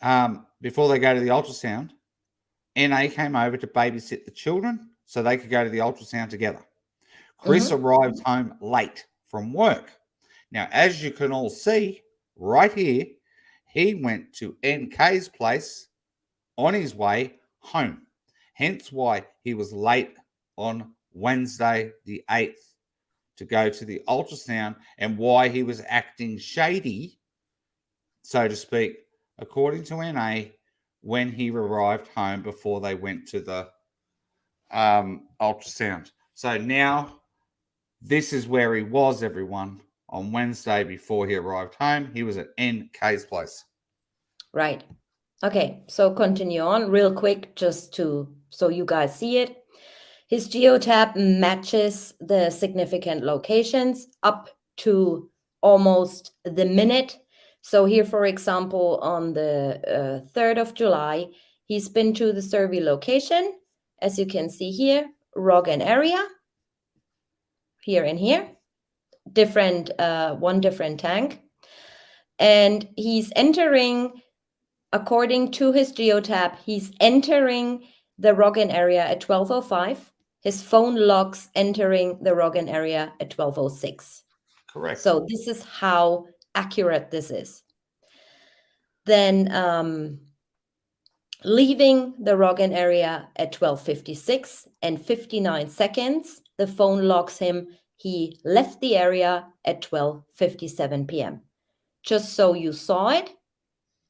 go to the ultrasound. NA came over to babysit the children so they could go to the ultrasound together. Chris arrived home late from work. Now, as you can all see right here, he went to NK's place on his way home. Hence why he was late on Wednesday the 8th to go to the ultrasound and why he was acting shady, so to speak, according to NA, when he arrived home before they went to the ultrasound. So now this is where he was, everyone. On Wednesday before he arrived home, he was at NK's place. Right. Okay, so continue on real quick, just so you guys see it. His geotab matches the significant locations up to almost the minute. So here, for example, on the 3rd of July, he's been to the survey location. As you can see here, Roggen area, here and here, different, one different tank. And he's entering, according to his geotab, he's entering the Roggen area at 12:05. His phone logs entering the Roggen area at 12:06. Correct. So this is how accurate this is. Then leaving the Roggen area at 12:56 and 59 seconds, the phone logs him. He left the area at 12:57 p.m. Just so you saw it,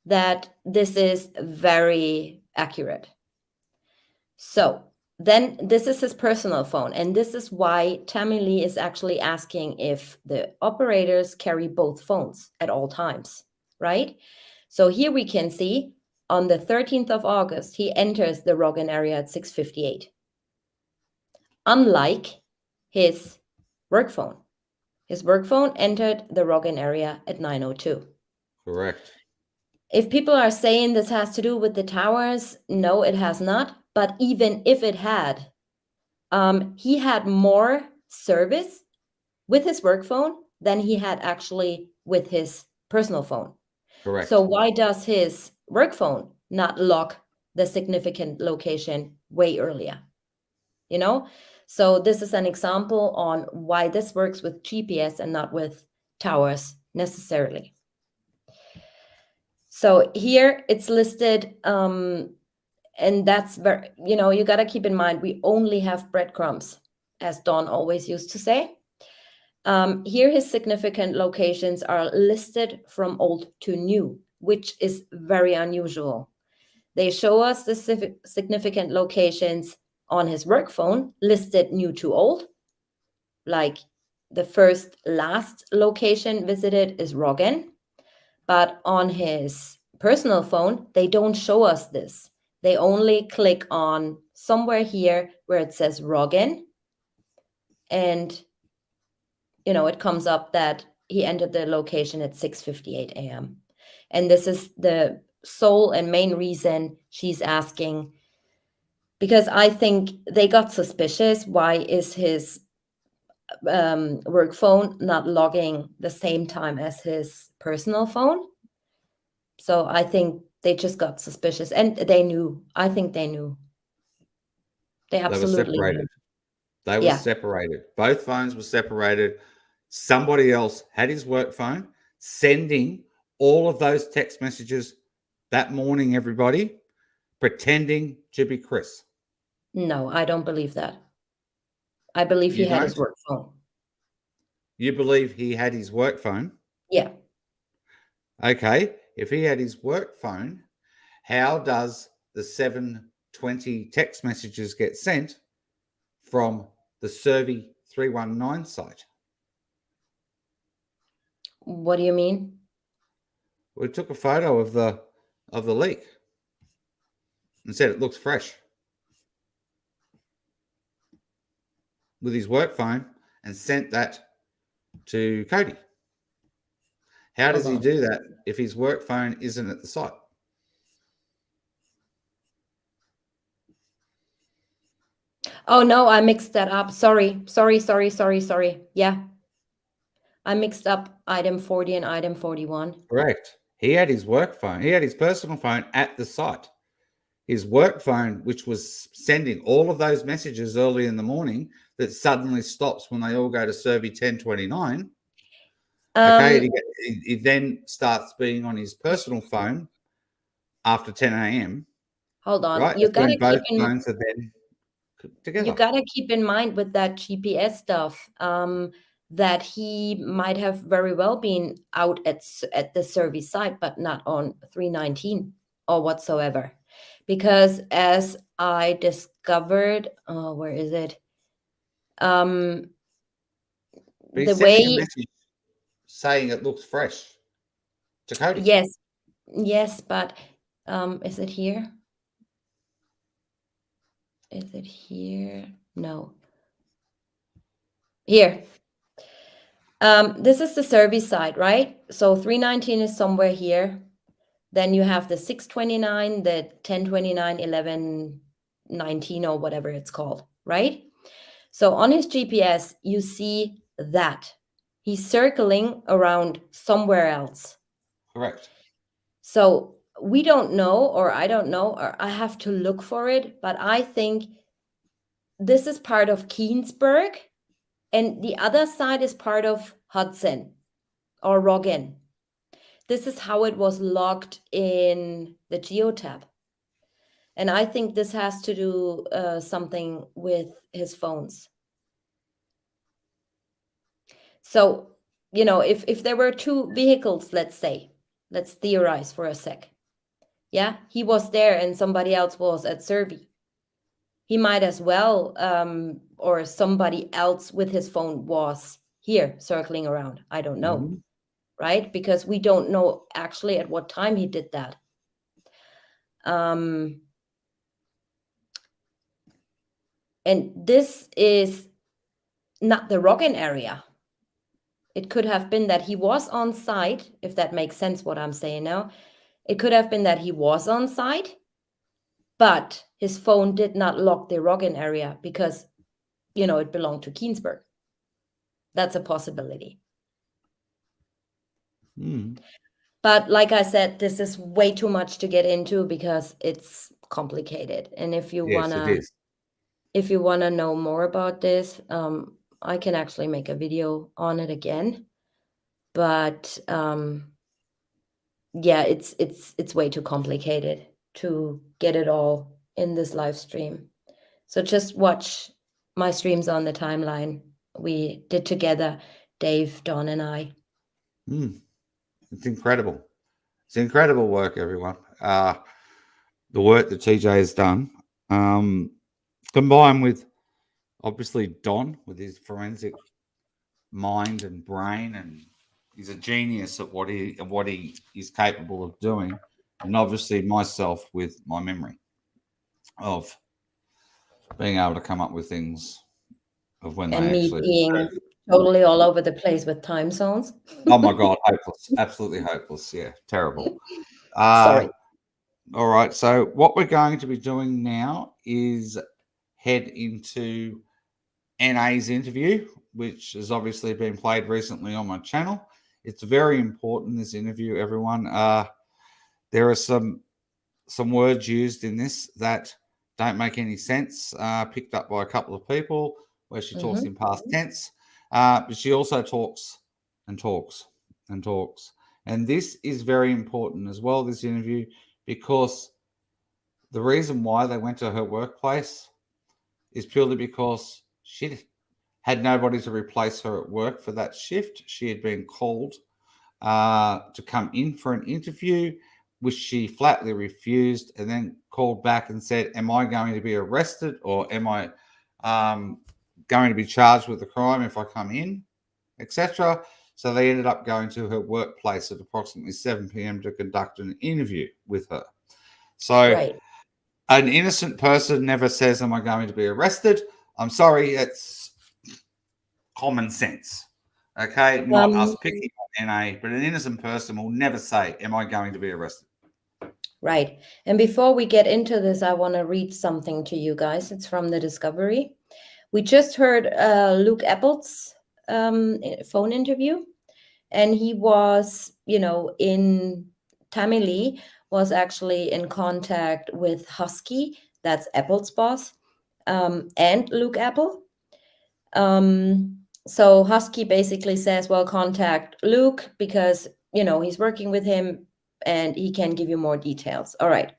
that this is very accurate. So then this is his personal phone. And this is why Tammy Lee is actually asking if the operators carry both phones at all times, right? So here we can see on the 13th of August, he enters the Roggen area at 6:58. Unlike his work phone. His work phone entered the Roggen area at 9:02. Correct. If people are saying this has to do with the towers, no, it has not. But even if it had, he had more service with his work phone than he had actually with his personal phone. Correct. So why does his work phone not log the significant location way earlier? You know? So this is an example on why this works with GPS and not with towers necessarily. So here it's listed, and that's very, you know, you got to keep in mind, we only have breadcrumbs, as Don always used to say. Here his significant locations are listed from old to new, which is very unusual. They show us the significant locations on his work phone listed new to old. Like the last location visited is Roggen. But on his personal phone, they don't show us this. They only click on somewhere here where it says Roggen. And, you know, it comes up that he entered the location at 6:58 a.m. And this is the sole and main reason she's asking, because I think they got suspicious. Why is his work phone not logging the same time as his personal phone? So I think they just got suspicious, and they knew. I think they knew. They absolutely were separated. knew. They were separated. Both phones were separated. Somebody else had his work phone, sending all of those text messages that morning, everybody, pretending to be Chris. No, I don't believe that. I believe he had his work phone. You believe he had his work phone? Yeah. Okay. If he had his work phone, how does the 720 text messages get sent from the Survey 319 site? What do you mean? We took a photo of the leak and said it looks fresh with his work phone and sent that to Cody. How does he do that if his work phone isn't at the site? Oh, no, I mixed that up. Sorry. Yeah. I mixed up item 40 and item 41. Correct. He had his work phone. He had his personal phone at the site. His work phone, which was sending all of those messages early in the morning, that suddenly stops when they all go to Survey 1029. Okay, he then starts being on his personal phone after 10 a.m. Hold on. Right? You got to both keep in phones are then together. You got to keep in mind with that GPS stuff. that he might have very well been out at the service site, but not on 319 or whatsoever. Because as I discovered, where is it? But he The sent me a way, message saying it looks fresh to Cody. yes, but is it here? Is it here? No. Here. This is the service side, right? So 319 is somewhere here. Then you have the 629, the 1029, 1119, or whatever it's called, right? So on his GPS, you see that he's circling around somewhere else. Correct. So we don't know, or I don't know, or I have to look for it, but I think this is part of Keensburg, and the other side is part of Hudson or Roggen. This is how it was logged in the geotab. And I think this has to do something with his phones. So, you know, if there were two vehicles, let's say, let's theorize for a sec. Yeah, he was there and somebody else was at Servi. He might as well, or somebody else with his phone was here circling around. I don't know, right? Because we don't know actually at what time he did that. And this is not the Roggen area. It could have been that he was on site, if that makes sense what I'm saying now. It could have been that he was on site, but his phone did not log the Roggen area because, you know, it belonged to Keensburg. That's a possibility. But like I said, this is way too much to get into because it's complicated. And if you wanna know more about this, I can actually make a video on it again. But yeah, it's way too complicated to get it all in this live stream. So just watch my streams on the timeline we did together, Dave, Don, and I. It's incredible. It's incredible work, everyone. The work that TJ has done, combined with obviously Don with his forensic mind and brain, and he's a genius at what he is capable of doing, and obviously myself with my memory of being able to come up with things of when And they me actually being totally all over the place with time zones. Oh my God, hopeless, absolutely hopeless. Yeah, terrible. Sorry. All right, so what we're going to be doing now is head into NA's interview, which has obviously been played recently on my channel. It's very important, this interview, everyone. There are some words used in this that don't make any sense, picked up by a couple of people, where she talks in past tense, but she also talks and talks and talks. And this is very important as well, this interview, because the reason why they went to her workplace is purely because she had nobody to replace her at work for that shift. She had been called to come in for an interview, which she flatly refused, and then called back and said, am I going to be arrested, or am I going to be charged with a crime if I come in, etc. So they ended up going to her workplace at approximately 7 p.m. to conduct an interview with her. So an innocent person never says, am I going to be arrested? I'm sorry, it's common sense. Okay, not us picking on NA, but an innocent person will never say, am I going to be arrested? Right. And before we get into this, I want to read something to you guys. It's from the Discovery. We just heard Luke Appel's phone interview, and he was, you know, Tammy Lee was actually in contact with Husky, that's Appel's boss, and Luke Appel. So Husky basically says, well, contact Luke because, you know, he's working with him and he can give you more details. All right.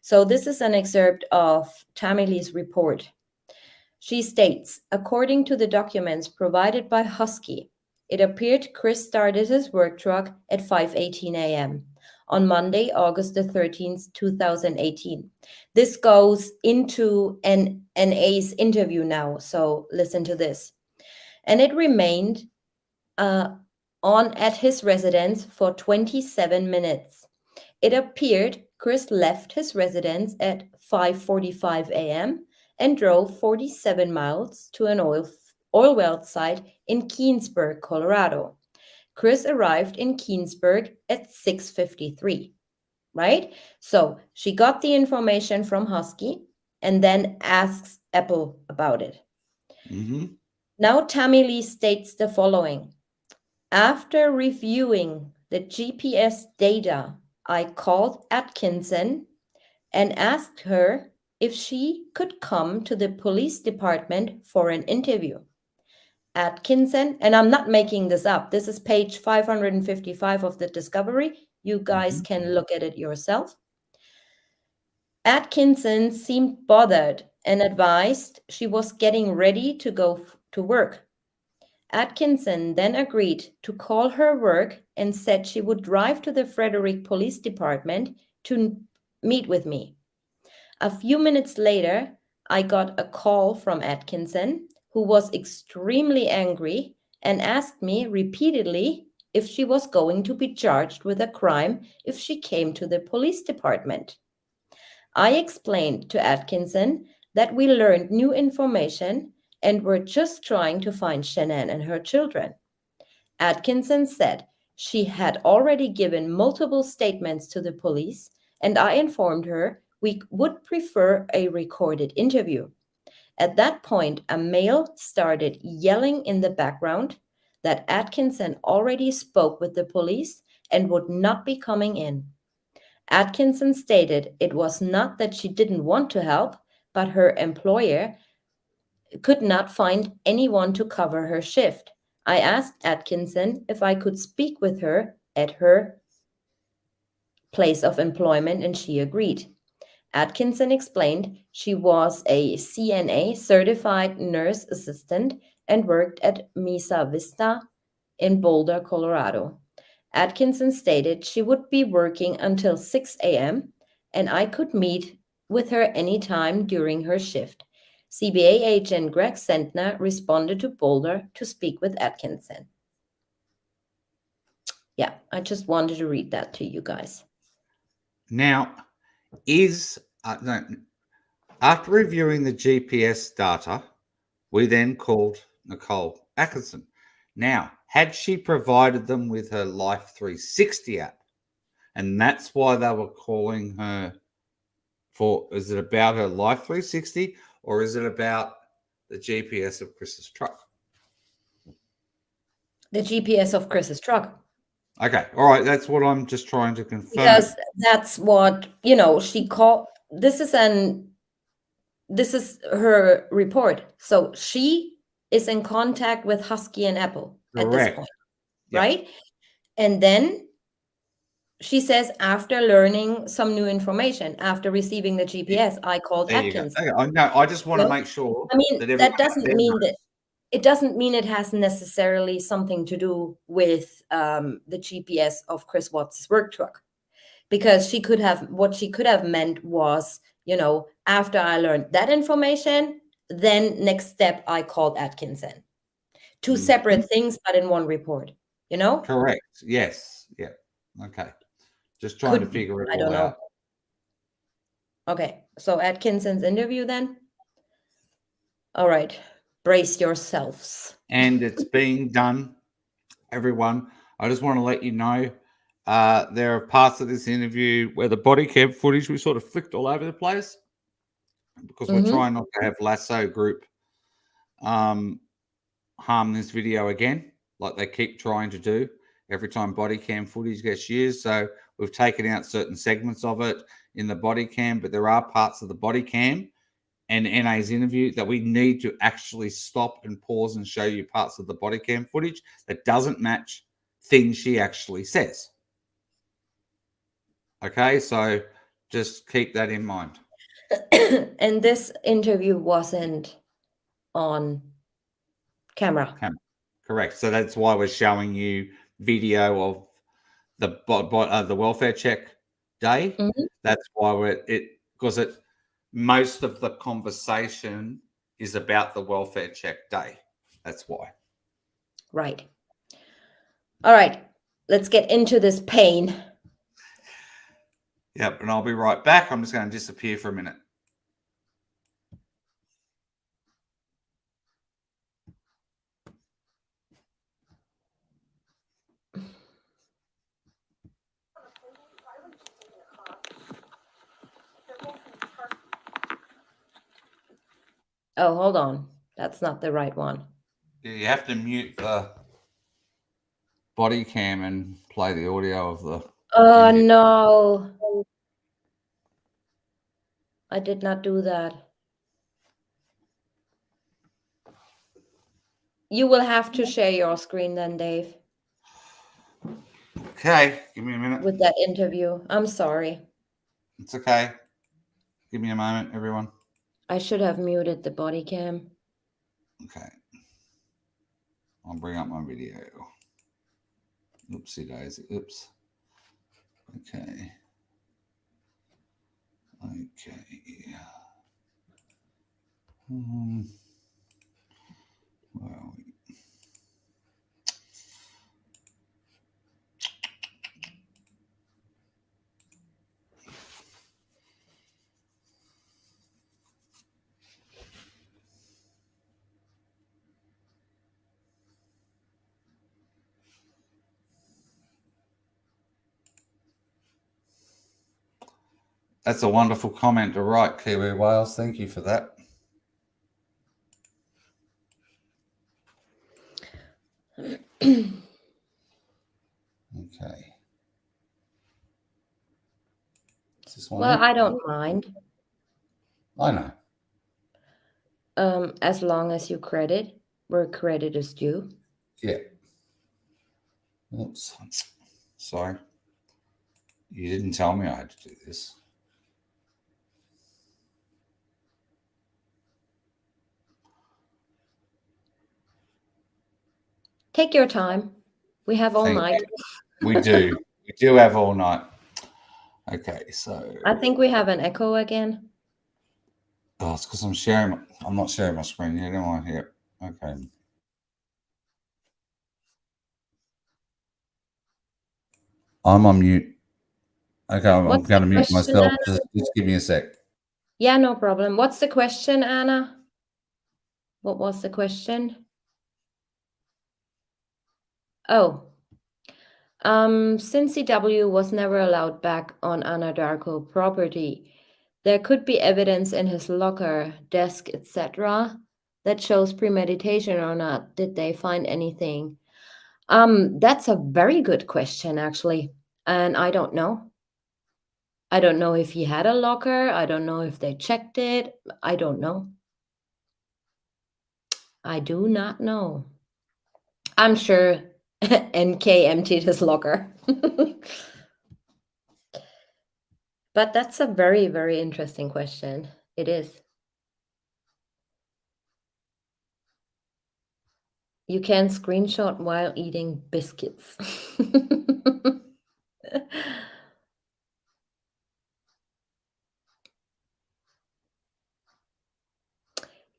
So this is an excerpt of Tammy Lee's report. She states, according to the documents provided by Husky, It appeared Chris started his work truck at 5:18 a.m. on Monday, August the 13th, 2018. This goes into NA's interview now, so listen to this. And it remained on at his residence for 27 minutes. It appeared Chris left his residence at 5:45 a.m. and drove 47 miles to an oil well site in Keensburg, Colorado. Chris arrived in Keensburg at 6:53, right? So she got the information from Husky and then asks Apple about it. Mm-hmm. Now Tammy Lee states the following. After reviewing the GPS data, I called Atkinson and asked her if she could come to the police department for an interview. Atkinson, and I'm not making this up, this is page 555 of the Discovery. You guys can look at it yourself. Atkinson seemed bothered and advised she was getting ready to go to work. Atkinson then agreed to call her work and said she would drive to the Frederick Police Department to meet with me. A few minutes later, I got a call from Atkinson, who was extremely angry and asked me repeatedly if she was going to be charged with a crime if she came to the police department. I explained to Atkinson that we learned new information and were just trying to find Shanann and her children. Atkinson said she had already given multiple statements to the police, and I informed her we would prefer a recorded interview. At that point, a male started yelling in the background that Atkinson already spoke with the police and would not be coming in. Atkinson stated it was not that she didn't want to help, but her employer could not find anyone to cover her shift. I asked Atkinson if I could speak with her at her place of employment, and she agreed. Atkinson explained she was a CNA, certified nurse assistant, and worked at Mesa Vista in Boulder, Colorado. Atkinson stated she would be working until 6 a.m. and I could meet with her anytime during her shift. CBA agent Greg Sentner responded to Boulder to speak with Atkinson. Yeah, I just wanted to read that to you guys. Now, after reviewing the GPS data, we then called Nicole Atkinson. Now, had she provided them with her Life 360 app? And that's why they were calling her for, is it about her Life 360 or is it about the GPS of Chris's truck? The GPS of Chris's truck. Okay, all right, that's what I'm just trying to confirm. Because that's what, she called, this is her report. So she is in contact with Husky and Apple at this point, right? And then she says, after learning some new information, after receiving the GPS, I called Atkinson. Okay. No, I just want to make sure. I mean, that doesn't mean that it doesn't mean it has necessarily something to do with the GPS of Chris Watts' work truck, because what she could have meant was, after I learned that information, then next step, I called Atkinson. Two separate things, but in one report, Correct. Yes. Yeah. Okay. Just trying to figure it all out. Okay. So Atkinson's interview then. All right. Brace yourselves. And it's being done, everyone. I just want to let you know there are parts of this interview where the body cam footage we sort of flicked all over the place because we're trying not to have Lasso Group harm this video again, like they keep trying to do every time body cam footage gets used. So we've taken out certain segments of it in the body cam, but there are parts of the body cam and NA's interview that we need to actually stop and pause and show you parts of the body cam footage that doesn't match things she actually says. Okay, so just keep that in mind. And this interview wasn't on camera. Correct. So that's why we're showing you video of the welfare check day. Mhm. That's why most of the conversation is about the welfare check day. That's why. Right. All right. Let's get into this pain. Yep, and I'll be right back. I'm just going to disappear for a minute. Oh, hold on. That's not the right one. You have to mute the body cam and play the audio of the. Oh, no. I did not do that. You will have to share your screen then, Dave, Okay, give me a minute. with that interview. I'm sorry. It's okay. Give me a moment, everyone. I should have muted the body cam. Okay. I'll bring up my video. Oopsie daisy. Oops. Okay. Okay. Where are we? That's a wonderful comment to write, Kiwi Wales. Thank you for that. Okay. Is this one Well, it? I don't mind. I know. As long as you credit where credit is due. Yeah. Oops. Sorry. You didn't tell me I had to do this. Take your time. We have all Thank night. you. We do. We do have all night. Okay, so. I think we have an echo again. Oh, it's because I'm not sharing my screen yet, am I? Here. Okay. I'm on mute. Okay, I'm What's going to the mute question, myself. Anna? Just give me a sec. Yeah, no problem. What's the question, Anna? What was the question? Oh, since CW was never allowed back on Anadarko property, there could be evidence in his locker, desk, etc., that shows premeditation or not. Did they find anything? That's a very good question, actually, and I don't know. I don't know if he had a locker. I don't know if they checked it. I don't know. I do not know. I'm sure NK emptied his locker. But that's a very, very interesting question. It is. You can screenshot while eating biscuits.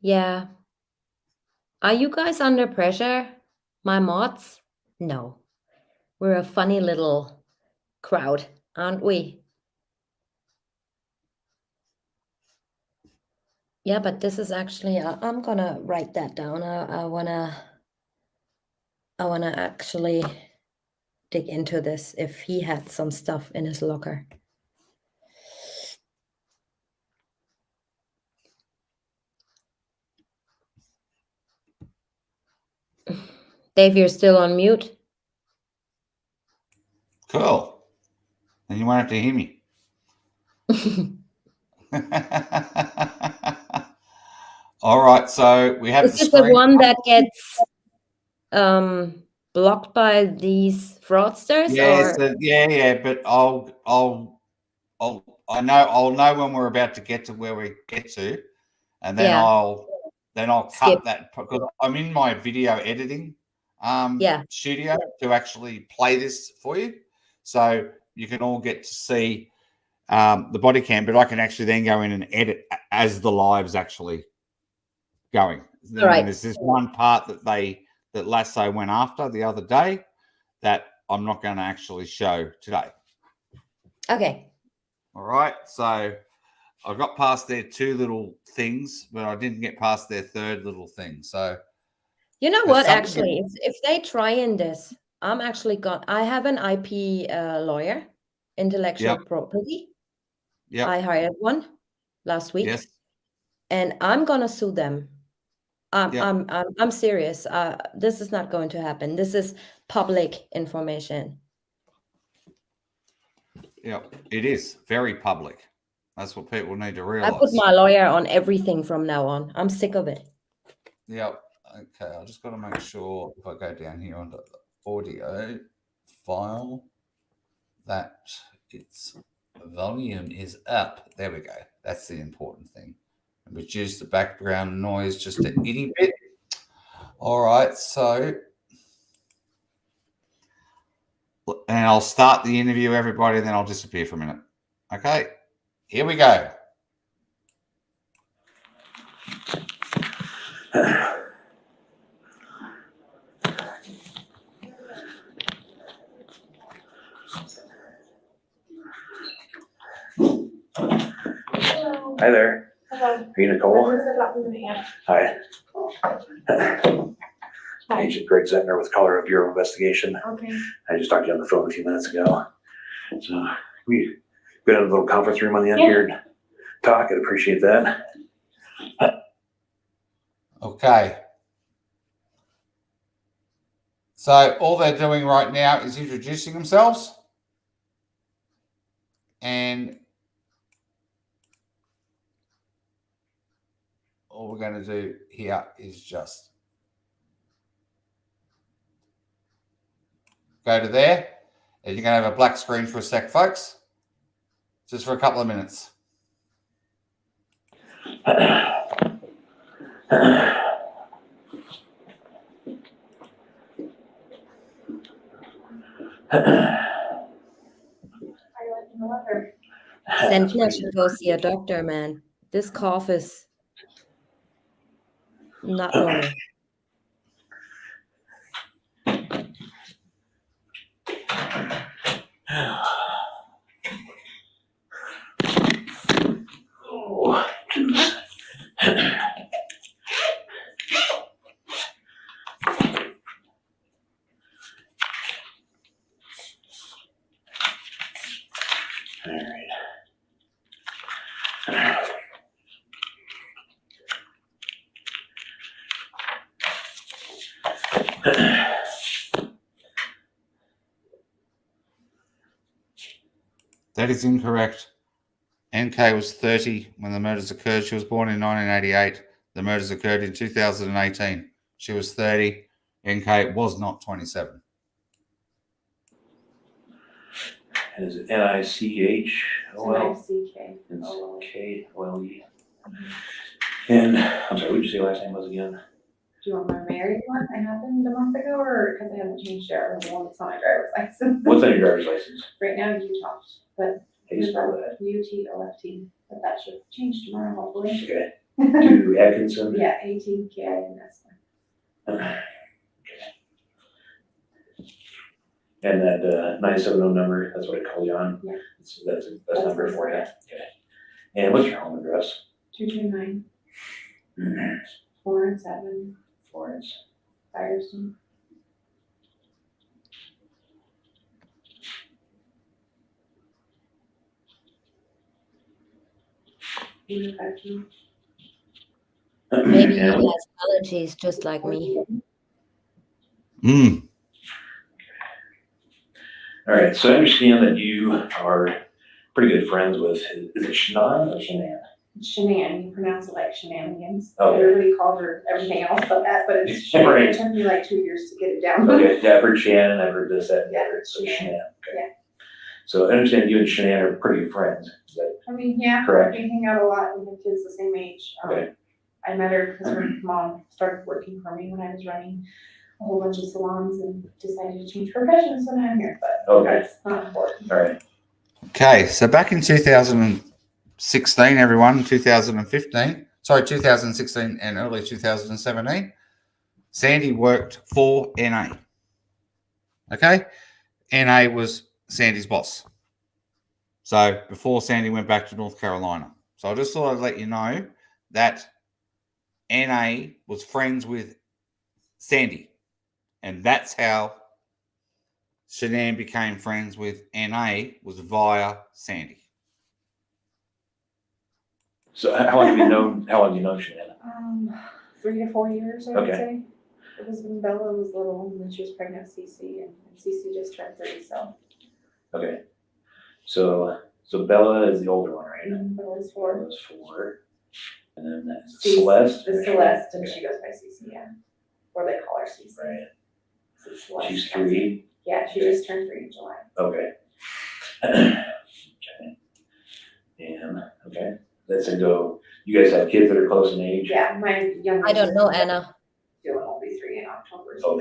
Yeah. Are you guys under pressure? My mods? No. We're a funny little crowd, aren't we? Yeah, but this is actually, I'm gonna write that down. I wanna actually dig into this if he had some stuff in his locker. Dave, you're still on mute. Cool. Then you won't have to hear me. All right, so we have Is it the one that gets blocked by these fraudsters? Yeah, or? so, yeah, but I'll know when we're about to get to where we get to, and then Yeah. I'll Skip. cut that because I'm in my video editing studio to actually play this for you. So you can all get to see the body cam, but I can actually then go in and edit as the live's actually going. All right. There's this one part that Lasso went after the other day that I'm not going to actually show today. Okay. All right. So I got past their 2 little things, but I didn't get past their 3rd little thing. So You know there's what? something- Actually, if they try in this, I have an IP lawyer, intellectual property. Yeah. I hired one last week, Yes. and I'm gonna sue them. I'm serious. This is not going to happen. This is public information. Yeah, it is very public. That's what people need to I realize. put my lawyer on everything from now on. I'm sick of it. Yeah. Okay. I just got to make sure if I go down here onto the audio file that its volume is up. There we go. That's the important thing. And reduce the background noise just a itty bit. All right. So, and I'll start the interview, everybody, and then I'll disappear for a minute. Okay. Here we go. Hi there. Hello. Are you Nicole? This is Dr. Leanne. Hi. Agent Greg Zentner with Colorado Bureau of Investigation. Okay. I just talked to you on the phone a few minutes ago. So we got in a little conference room on the end here and talk. I'd appreciate that. Okay. So all they're doing right now is introducing themselves. And all we're going to do here is just go to there. And you're going to have a black screen for a sec, folks. Just for a couple of minutes. Sentner should go see a doctor, man. This cough is not normal. Oh, goodness. All right. That is incorrect. NK was 30 when the murders occurred. She was born in 1988. The murders occurred in 2018. She was 30. NK was not 27. Is it Nichole? N-I-C-K. It's K-O-L-E. And I'm sorry, what did you say last name was again? Do you want my married one? I happened a month ago, or because I haven't changed it, or the one that's on my driver's license? What's on your driver's license? Right now, Utah, but How do you spell that? U-T-O-F-T, but that should change tomorrow, hopefully. Okay. To Atkinson? Yeah, A-T-K-I-N-S. Okay. And that 970 number, that's what I call you on? Yeah. That's number for you? Okay. And what's your home address? 229, 4 and 7, Florence. Firestone. Maybe he has allergies just like me. All right, so I understand that you are pretty good friends with, is it Shannon or Shanann? Shanann, you pronounce it like shenanigans. Okay. Everybody calls her everything else but that, but it's Shanann. Right. It took me like 2 years to get it down. Okay, yeah, I've heard Shannon, I've heard this, that, and the Yeah, other, so Shanann. Shanann, okay. Yeah. So I understand you and Shanann are pretty good friends, is that I mean, yeah, correct? we hang out a lot. We have kids the same age. Okay. I met her because her mom started working for me when I was running a whole bunch of salons and decided to change professions when I'm here, but Okay. that's not important. All right. Okay, so back in 2016, everyone, 2016 and early 2017, Sandy worked for NA. Okay, NA was Sandy's boss. So before Sandy went back to North Carolina. So I just thought I'd let you know that NA was friends with Sandy. And that's how Shanann became friends with NA, was via Sandy. So how long have you known Shanann? 3 to 4 years, I would Okay. say. It was when Bella was little, and then she was pregnant with Cece, and Cece just turned 3, so. Okay. So Bella is the older one, right? Bella's 4. Bella's 4. And then that's Cece- Celeste. It's Celeste, and she goes by Cece, yeah. Or they call her Cece. Right. So Celeste. She's 3. Yeah, she just turned 3 in July. Okay. Okay. And okay. That's a go. You guys have kids that are close in age? Yeah, my youngest. I don't know, Anna. Will be 3 in October, so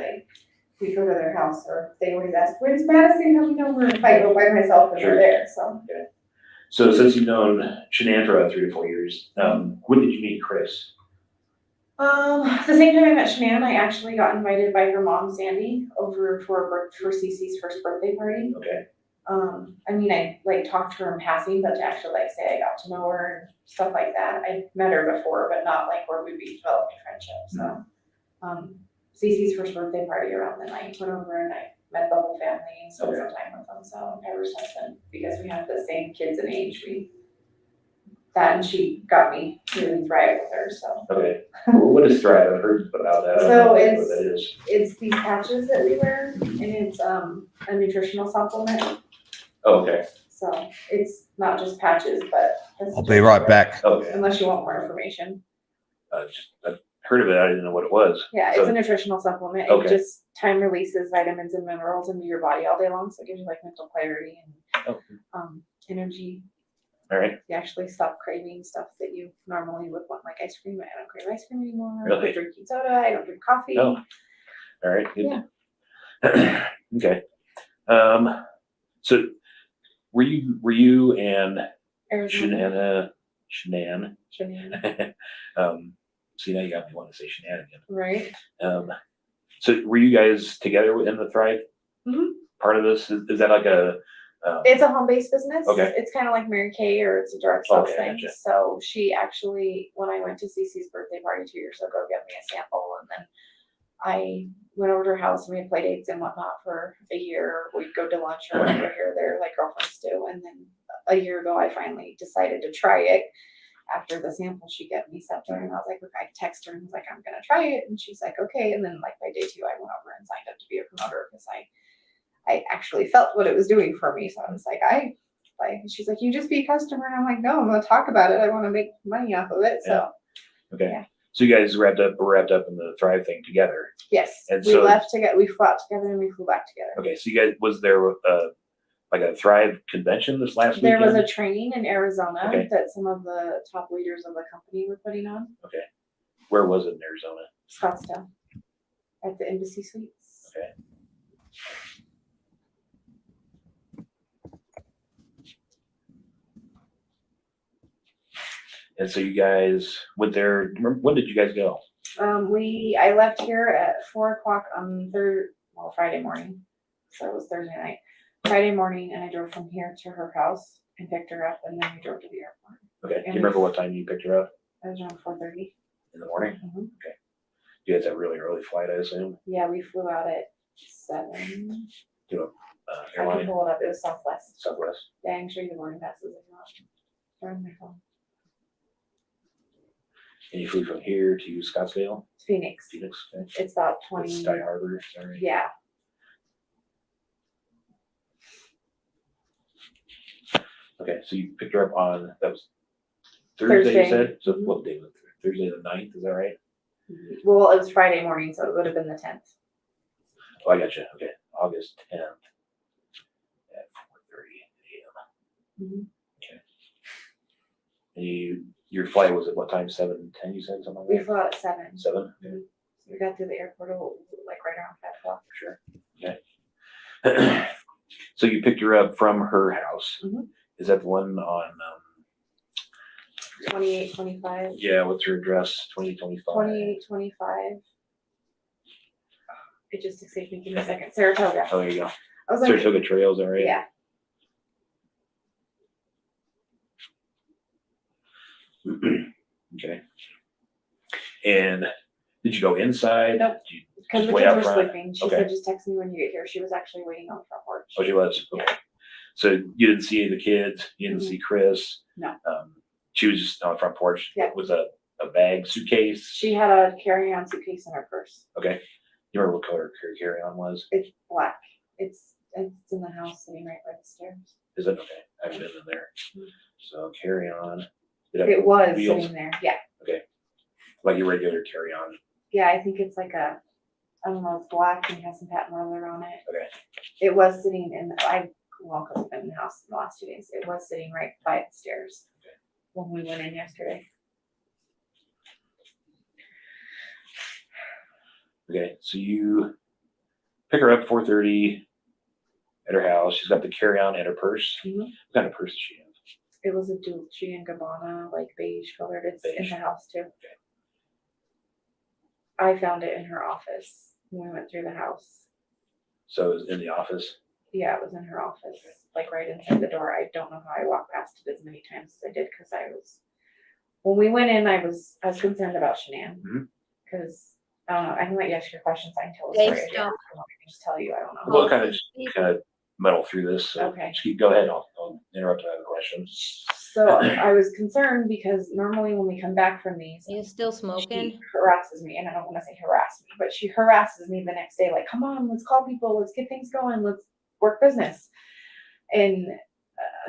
we go to their house, or they always ask, where's Madison? How we know where? If I go by myself and they're there, so. Okay. So since you've known Shanann for about 3 to 4 years, when did you meet Chris? The same time I met Shanann, I actually got invited by her mom, Sandy, over for Cece's first birthday party. Okay. I mean, I like talked to her in passing, but to actually like say I got to know her and stuff like that. I met her before, but not like where we'd be developing friendship. So, Cece's first birthday party around the night, went over and I met the whole family and spent some time with them. So ever since then, because we have the same kids in age, and she got me really thrive with her. So. Okay. What is Thrive? I've heard about that. I don't know So what that is. it's these patches that we wear, and it's a nutritional supplement. Oh, okay. So it's not just patches, but I'll be right back. Okay. unless you want more information. I've heard of it. I didn't know what it was. Yeah, it's So- a nutritional supplement. Okay. It just time releases vitamins and minerals into your body all day long, so it gives you like mental clarity and energy. All right. You actually stop craving stuff that you normally would want, like ice cream. I don't crave ice cream anymore. I Really? quit drinking soda. I don't drink coffee. Oh. All right. Good. Yeah. Okay. So were you and Arizona. Shanann? See, now you got me wanting to say Shanann again. Right. So were you guys together in the Thrive Mhm. part of this? Is that like a? It's a home-based business. Okay. It's kind of like Mary Kay, or it's a direct sales Okay, thing. gotcha. So she actually, when I went to Cece's birthday party 2 years ago, gave me a sample, and then I went over to her house and we had play dates and whatnot for a year. We'd go to lunch or whatever here or there, like girlfriends do. And then a year ago, I finally decided to try it. After the sample she gave me sent her, and I was like, I texted her and was like, I'm gonna try it, and she's like, okay. And then like by day 2, I went over and signed up to be a promoter because I actually felt what it was doing for me. So I was like, she's like, you just be a customer. And I'm like, no, I'm going to talk about it. I want to make money off of it. So, Okay. Yeah. So you guys were wrapped up in the Thrive thing together. yes, And we so- left together. We fought together and we flew back together. Okay. So you guys, was there like a Thrive convention this last There weekend? was a training in Arizona Okay. that some of the top leaders of the company were putting on. Okay. Where was it in Arizona? Scottsdale at the Embassy Suites. Okay. And so you guys went there. When did you guys go? I left here at 4 o'clock on Friday morning. So it was Thursday night. Friday morning, and I drove from here to her house and picked her up, and then we drove to the airport. Okay. Do And you remember what time you picked her up? It was around 4:30. In the morning? Mhm. Okay. You guys have a really early flight, I assume? Yeah, we flew out at 7. To a I can airline? pull it up. It was Southwest. Southwest. Yeah, I can show you the boarding passes if you want. They're on my phone. And you flew from here to Scottsdale? Phoenix. Phoenix. Okay. It's about 20. That's Sky Harbor. Is that right? Yeah. Okay, so you picked her up on, that was Thursday, you Thursday. said? So Mhm. what day was it? Thursday the 9th, is that right? Well, it was Friday morning, so it would have been the 10th. Oh, I got you. Okay, August 10th at 4:30 a.m. Mhm. Okay. And your flight was at what time? 7:10, you said, something like We that? flew out at 7. 7? Okay. We got to the airport like right around 5 o'clock. Sure. Okay. So you picked her up from her house. Mhm. Is that the one on, 2825. yeah, what's her address? 2025? 2825. It just escaped me. Give me a second. Saratoga. Oh, there you go. I was like, Saratoga Trails, all right? yeah. Okay. And did you go inside? Nope. Did you Because just the wait kids out were front? sleeping. She Okay. said, just text me when you get here. She was actually waiting on the front porch. Oh, she was? Okay. So you didn't see the kids? You didn't see Chris? No. She was just on the front porch Yeah. with a bag, suitcase? She had a carry-on suitcase in her purse. Okay. You remember what color her carry-on was? It's black. It's in the house sitting right by the stairs. Is it? Okay. I haven't been in there. So carry-on. It was wheels? sitting there. Yeah. Okay. Like your regular carry-on. Yeah, I think it's like I don't know, it's black and has some patent leather on it. Okay. It was sitting because I've been in the house in the last 2 days. It was sitting right by the stairs when we went in yesterday. Okay, so you pick her up 4:30 at her house. She's got the carry-on and her purse. Mhm. What kind of purse does she have? It was a Dolce & Gabbana, like beige colored. It's in the house too. I found it in her office when we went through the house. So it was in the office? Yeah, it was in her office, like right inside the door. I don't know how I walked past it as many times as I did because when we went in, I was concerned about Shanann because I don't know. I can let you ask your questions. I can tell the Dave, story. If you stop. want me to just tell you, I don't know. Well, kind of muddle through this. So Okay. just go ahead. I'll interrupt if I have a question. So I was concerned because normally when we come back from these, you still smoking? she harasses me, and I don't want to say harass me, but she harasses me the next day, like, come on, let's call people, let's get things going, let's work business. And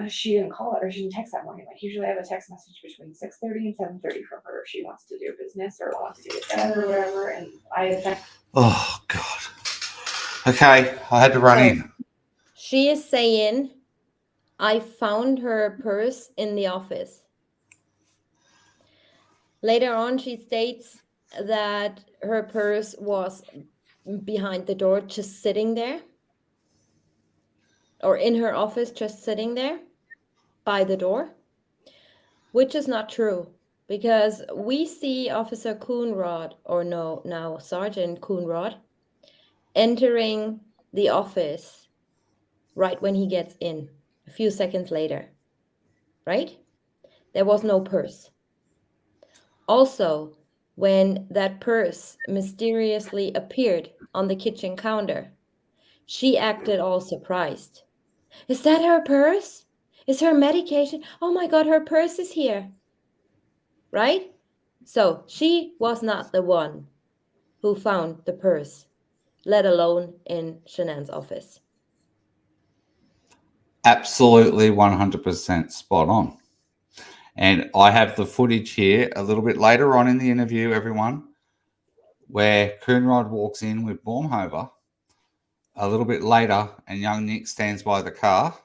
she didn't call it, or she didn't text that morning. Like usually I have a text message between 6:30 and 7:30 from her if she wants to do business or wants to get done or whatever. And Oh, God. Okay, I had to run in. She is saying, I found her purse in the office. Later on, she states that her purse was behind the door, just sitting there, or in her office, just sitting there by the door, which is not true because we see Officer Coonrod, or no, now Sergeant Coonrod, entering the office right when he gets in, a few seconds later, right? There was no purse. Also, when that purse mysteriously appeared on the kitchen counter, she acted all surprised. Is that her purse? Is her medication? Oh my God, her purse is here. Right? So she was not the one who found the purse, let alone in Shanann's office. Absolutely 100% spot on. And I have the footage here a little bit later on in the interview, everyone, where Coonrod walks in with Baumhover a little bit later, and young Nick stands by the car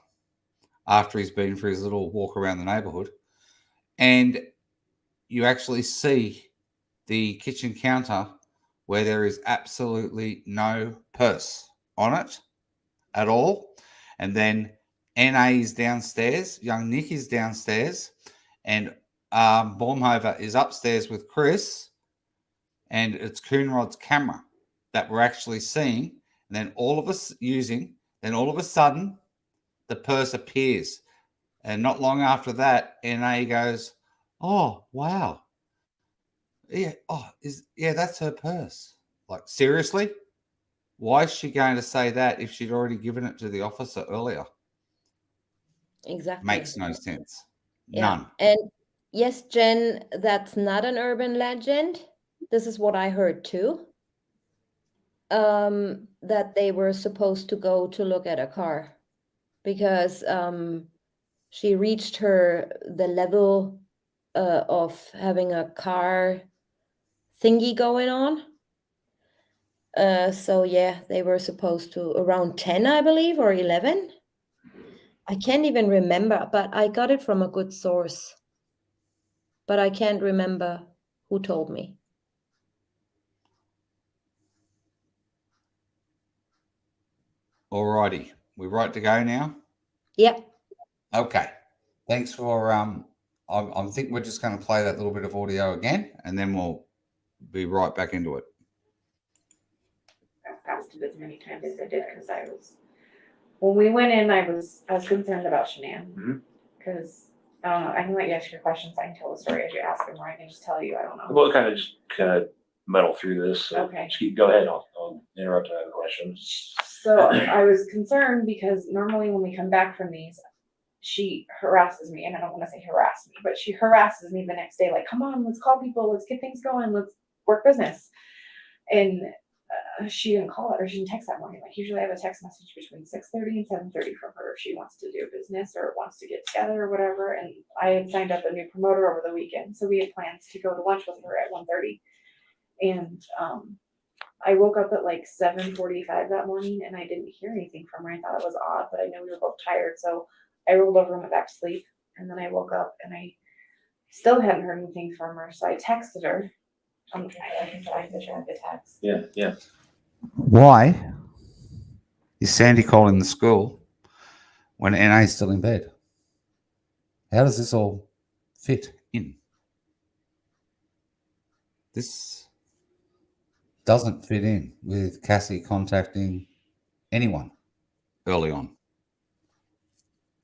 after he's been for his little walk around the neighborhood. And you actually see the kitchen counter where there is absolutely no purse on it at all. And then NA is downstairs, young Nick is downstairs, and Baumhover is upstairs with Chris, and it's Coonrod's camera that we're actually seeing. And then all of a sudden, the purse appears. And not long after that, NA goes, oh, wow. Yeah, that's her purse. Like, seriously? Why is she going to say that if she'd already given it to the officer earlier? Exactly. Makes no sense. Yeah. None. And yes, Jen, that's not an urban legend. This is what I heard too. That they were supposed to go to look at a car because she reached the level of having a car thingy going on. So yeah, they were supposed to around 10, I believe, or 11. I can't even remember, but I got it from a good source. But I can't remember who told me. Alrighty, we right to go now? Yep. Okay. Thanks for I think we're just going to play that little bit of audio again, and then we'll be right back into it. I passed it as many times as I did because when we went in, I was concerned about Shanann. Because I don't know, I can let you ask your questions. I can tell the story as you ask them, or I can just tell you. I don't know. We'll kind of muddle through this. So Okay. just go ahead. I'll interrupt if I have questions. So I was concerned because normally when we come back from these, she harasses me, and I don't want to say harass me, but she harasses me the next day, like, come on, let's call people, let's get things going, let's work business. And she didn't call it, or she didn't text that morning. Like, usually I have a text message between 6:30 and 7:30 from her if she wants to do business or wants to get together or whatever. And I had signed up a new promoter over the weekend, so we had plans to go to lunch with her at 1:30. And I woke up at like 7:45 that morning, and I didn't hear anything from her. I thought it was odd, but I know we were both tired, so I rolled over and went back to sleep. And then I woke up and I still hadn't heard anything from her, so I texted her. I can find the text. Yeah. Why is Sandy calling the school when NA is still in bed? How does this all fit in? This doesn't fit in with Cassie contacting anyone early on.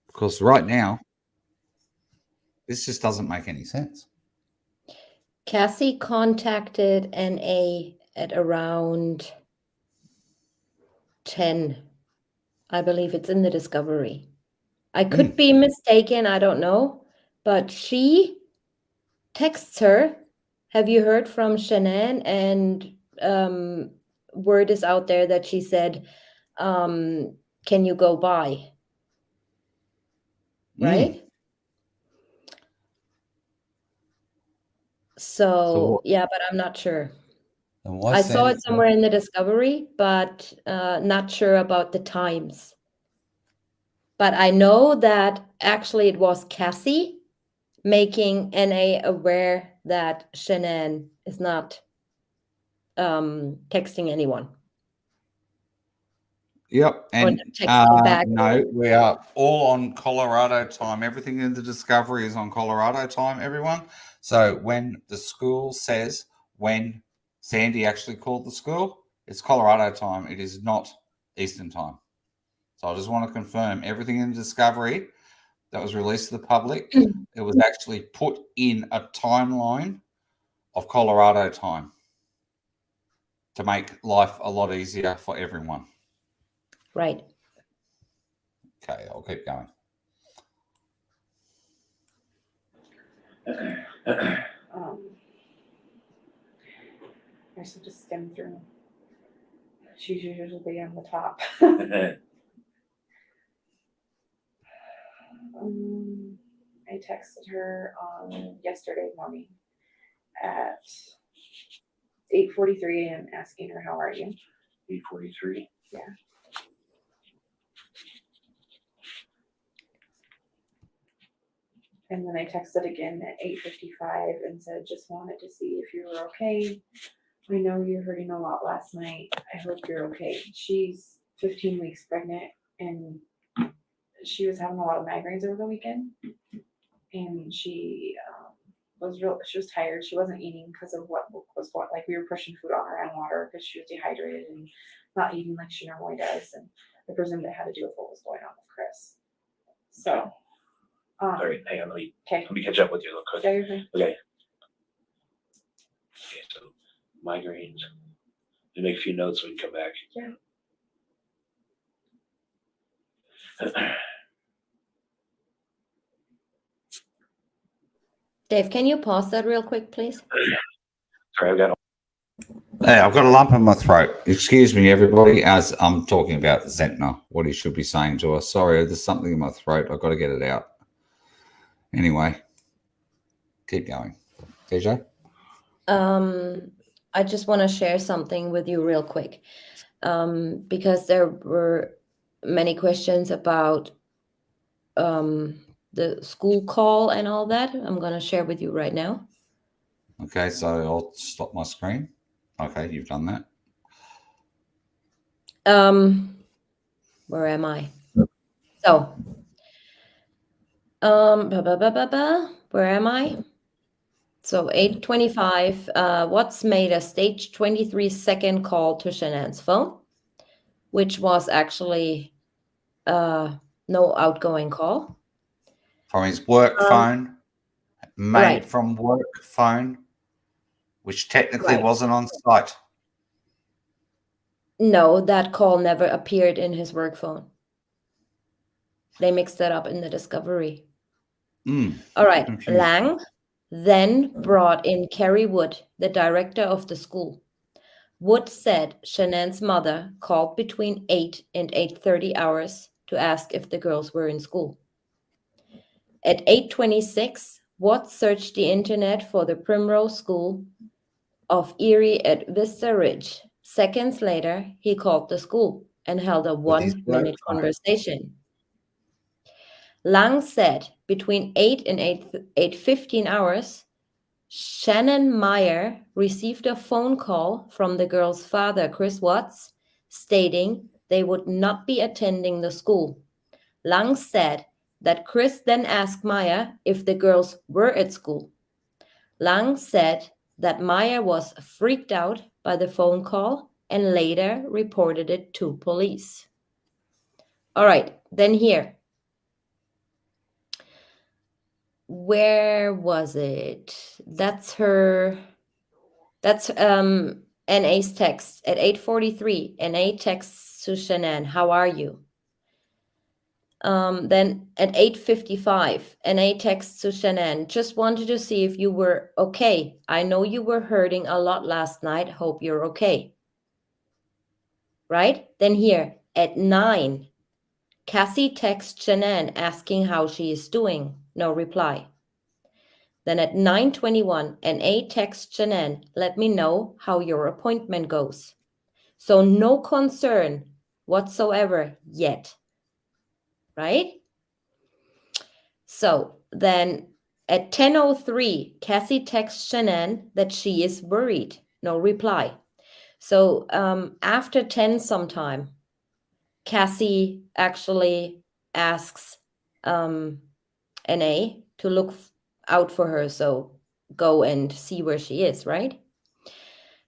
Because right now, this just doesn't make any sense. Cassie contacted NA at around 10. I believe it's in the discovery. I could be mistaken, I don't know. But she texts her, have you heard from Shanann? And word is out there that she said, can you go by? Right? So yeah, but I'm not sure. I saw it somewhere in the discovery, but not sure about the times. But I know that actually it was Cassie making NA aware that Shanann is not texting anyone. Yep. And back. no, we are all on Colorado time. Everything in the discovery is on Colorado time, everyone. So when the school says when Sandy actually called the school, it's Colorado time. It is not Eastern time. So I just want to confirm everything in the discovery that was released to the public, it was actually put in a timeline of Colorado time to make life a lot easier for everyone. Right. Okay, I'll keep going. I should just skim through. She's usually on the top. I texted her on yesterday morning at 8:43 a.m. asking her, how are you? 8:43. Yeah. And then I texted again at 8:55 and said, just wanted to see if you were okay. I know you're hurting a lot last night. I hope you're okay. She's 15 weeks pregnant, and she was having a lot of migraines over the weekend. And she she was tired. She wasn't eating because of what like we were pushing food on her and water because she was dehydrated and not eating like she normally does. And I presumed it had to do with what was going on with Chris. So. Sorry, hang on. Let me catch up with you real quick. Yeah, you're fine. Okay, so migraines. Let me make a few notes when we come back. Yeah. Dave, can you pause that real quick, please? Sorry, I've got a lump in my throat. Excuse me, everybody, as I'm talking about Zentner, what he should be saying to us. Sorry, there's something in my throat. I've got to get it out. Anyway, keep going. DJ? I just want to share something with you real quick, because there were many questions about the school call and all that. I'm going to share with you right now. Okay, so I'll stop my screen. Okay, you've done that. Where am I? So, where am I? So 8:25, Watts made a stage 23-second call to Shanann's phone, which was actually no outgoing call. From his work phone, made right. from work phone, which technically Right. wasn't on site. No, that call never appeared in his work phone. They mixed that up in the discovery. All right. confused. Lang then brought in Kerry Wood, the director of the school. Wood said Shanann's mother called between 8 and 8:30 hours to ask if the girls were in school. At 8:26, Watts searched the internet for the Primrose School of Erie at Vista Ridge. Seconds later, he called the school and held a With his 1-minute work phone. conversation. Lang said between 8 and 8:15 hours, Shannon Meyer received a phone call from the girls' father, Chris Watts, stating they would not be attending the school. Lang said that Chris then asked Meyer if the girls were at school. Lang said that Meyer was freaked out by the phone call and later reported it to police. All right, then here. Where was it? That's NA's text at 8:43. NA texts to Shanann, how are you? Then at 8:55, NA texts to Shanann, just wanted to see if you were okay. I know you were hurting a lot last night. Hope you're okay. Right? Then here at 9, Cassie texts Shanann asking how she is doing. No reply. Then at 9:21, NA texts Shanann, let me know how your appointment goes. So no concern whatsoever yet. Right? So then at 10:03, Cassie texts Shanann that she is worried. No reply. So after 10 sometime, Cassie actually asks NA to look out for her. So go and see where she is, right?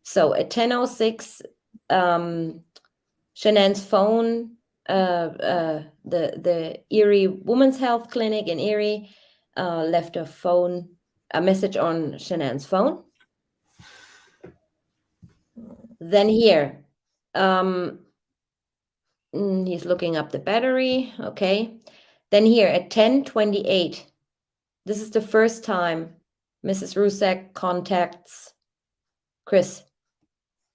So at 10:06, Shanann's phone, the Erie Women's Health Clinic in Erie left a message on Shanann's phone. Then here, he's looking up the battery. Okay. Then here at 10:28, this is the first time Mrs. Rusak contacts Chris.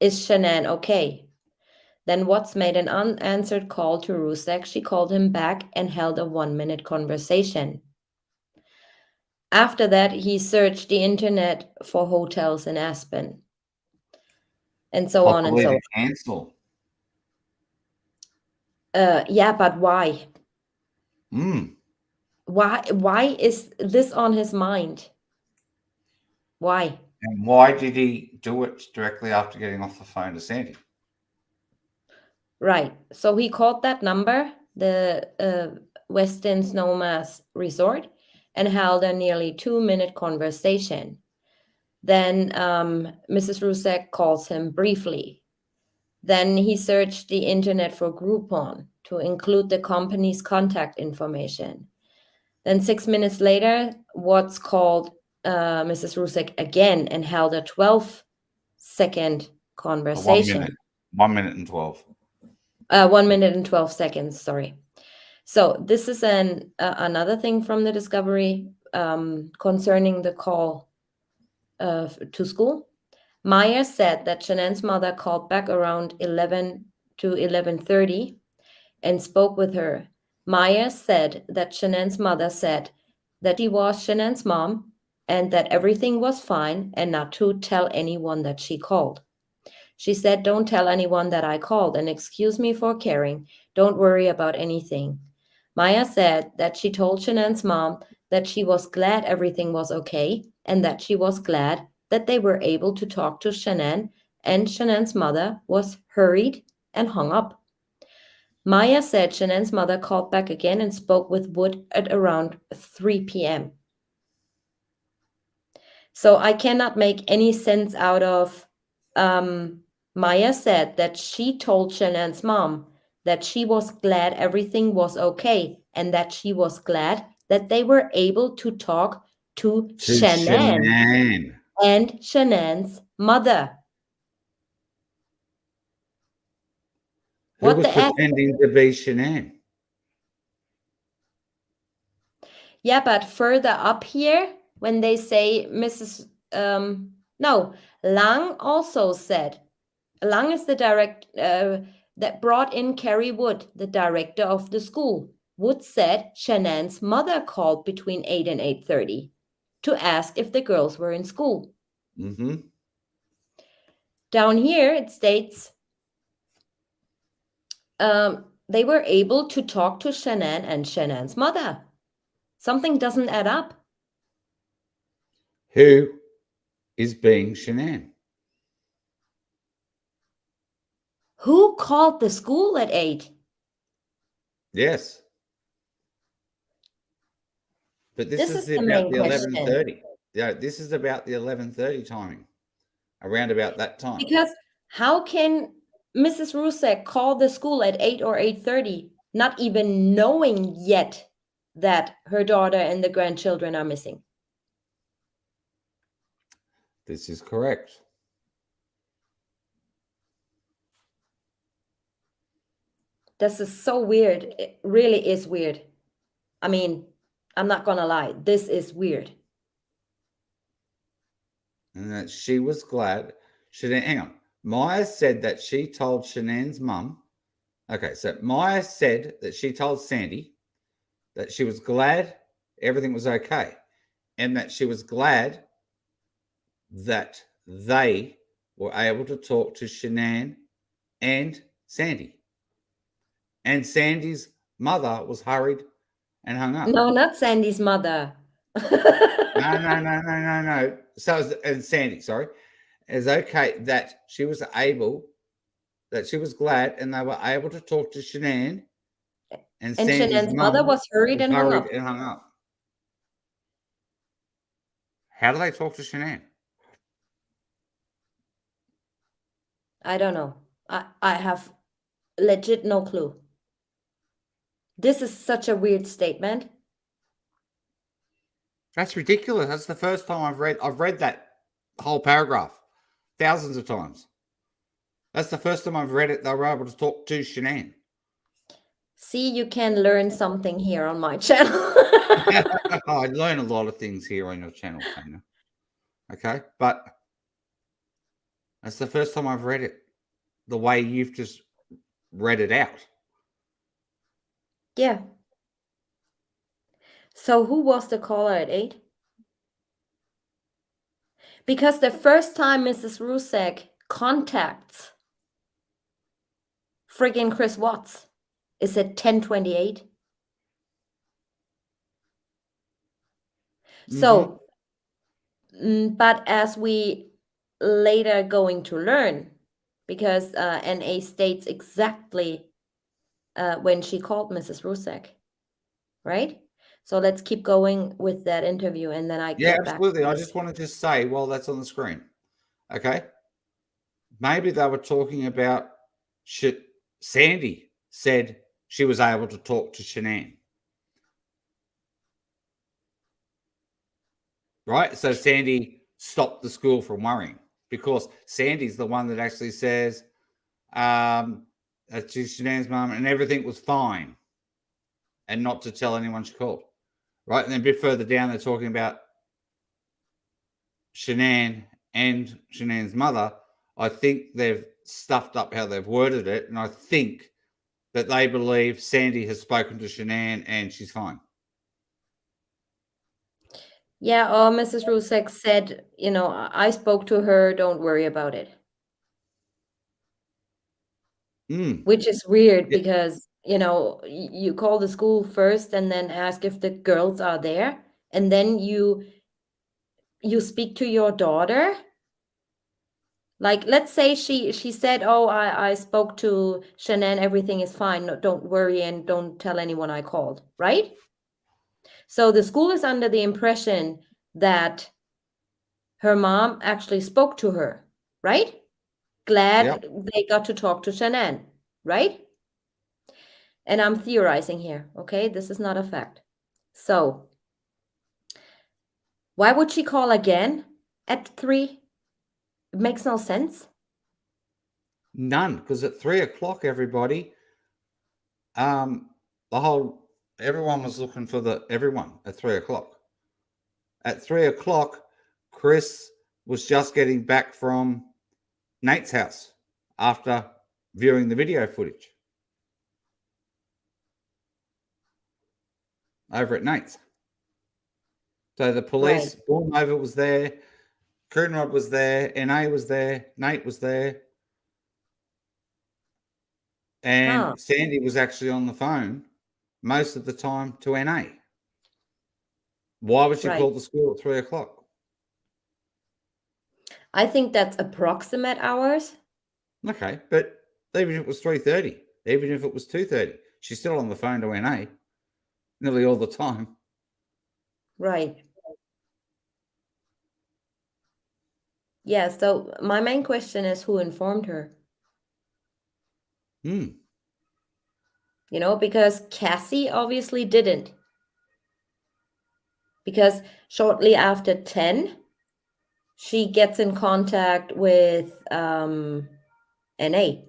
Is Shanann okay? Then Watts made an unanswered call to Rusak. She called him back and held a 1-minute conversation. After that, he searched the internet for hotels in Aspen. And so on and so on. Cancel. Yeah, but why? Why is this on his mind? Why? And why did he do it directly after getting off the phone to Sandy? Right. So he called that number, the Westin Snowmass Resort, and held a nearly 2-minute conversation. Then Mrs. Rusak calls him briefly. Then he searched the internet for Groupon to include the company's contact information. Then 6 minutes later, Watts called Mrs. Rusak again and held a 12-second conversation. 1 minute and 12. 1 minute and 12 seconds, sorry. So this is another thing from the discovery concerning the call to school. Meyer said that Shanann's mother called back around 11 to 11:30 and spoke with her. Meyer said that Shanann's mother said that he was Shanann's mom and that everything was fine and not to tell anyone that she called. She said, don't tell anyone that I called and excuse me for caring. Don't worry about anything. Meyer said that she told Shanann's mom that she was glad everything was okay and that she was glad that they were able to talk to Shanann, and Shanann's mother was hurried and hung up. Maya said Shanann's mother called back again and spoke with Wood at around 3 p.m. So I cannot make any sense out of Maya said that she told Shanann's mom that she was glad everything was okay and that she was glad that they were able to talk to Shanann Shanann. and Shanann's mother. Who What was the F? pretending to be Shanann? Yeah, but further up here, when they say Mrs. No, Lang also said, Lang is the that brought in Carrie Wood, the director of the school. Wood said Shanann's mother called between 8 and 8:30 to ask if the girls were in school. Mm-hmm. Down here it states they were able to talk to Shanann and Shanann's mother. Something doesn't add up. Who is being Shanann? Who called the school at 8? Yes. But this is the about main the question. 11:30. Yeah, this is about the 11:30 timing. Around about that time. Because how can Mrs. Rusek call the school at 8 or 8:30, not even knowing yet that her daughter and the grandchildren are missing? This is correct. This is so weird. It really is weird. I mean, I'm not gonna lie. This is weird. And that she was glad. Hang on. Maya said that she told Shanann's mum. Okay, so Maya said that she told Sandy that she was glad everything was okay, and that she was glad that they were able to talk to Shanann and Sandy. And Sandy's mother was hurried and hung up. No, not Sandy's mother. No. So, and Sandy, sorry, is okay that she was able, that she was glad, and they were able to talk to Shanann. And Shanann's mother was hurried and hung up. How do they talk to Shanann? I don't know. I have legit no clue. This is such a weird statement. That's ridiculous. That's the first time I've read that whole paragraph thousands of times. That's the first time I've read it. They were able to talk to Shanann. See, you can learn something here on my channel. I learn a lot of things here on your channel, Tanya. Okay, but that's the first time I've read it the way you've just read it out. Yeah. So who was the caller at 8? Because the first time Mrs. Rusek contacts friggin' Chris Watts is at 10:28. So, but as we later going to learn, because NA states exactly when she called Mrs. Rusek, right? So let's keep going with that interview, and then I get back. Absolutely. I just want to say, while that's on the screen, okay, maybe they were talking about shit. Sandy said she was able to talk to Shanann, right? So Sandy stopped the school from worrying, because Sandy's the one that actually says to Shanann's mum, and everything was fine, and not to tell anyone she called. Right, and then a bit further down, they're talking about Shanann and Shanann's mother. I think they've stuffed up how they've worded it, and I think that they believe Sandy has spoken to Shanann and she's fine. Yeah, or Mrs. Rusek said, you know, I spoke to her, don't worry about it. Which is weird because, you know, you call the school first and then ask if the girls are there, and then you speak to your daughter. Like, let's say she said, "Oh, I spoke to Shanann, everything is fine. No, don't worry and don't tell anyone I called," right? So the school is under the impression that her mom actually spoke to her, right? Glad Yep. they got to talk to Shanann, right? And I'm theorizing here, okay? This is not a fact. So why would she call again at 3? It makes no sense. None, because at 3 o'clock, everybody, everyone was looking for everyone at 3 o'clock. At 3 o'clock, Chris was just getting back from Nate's house after viewing the video footage over at Nate's. So the police, Bournemouth was there, Coonrod was there, NA was there, Nate was there, and Sandy was actually on the phone most of the time to NA. Why would she call the school at 3 o'clock? I think that's approximate hours. Okay, but even if it was 3:30, even if it was 2:30, she's still on the phone to NA nearly all the time. Right. Yeah, so my main question is who informed her? Hmm. You know, because Cassie obviously didn't. Because shortly after 10, she gets in contact with NA.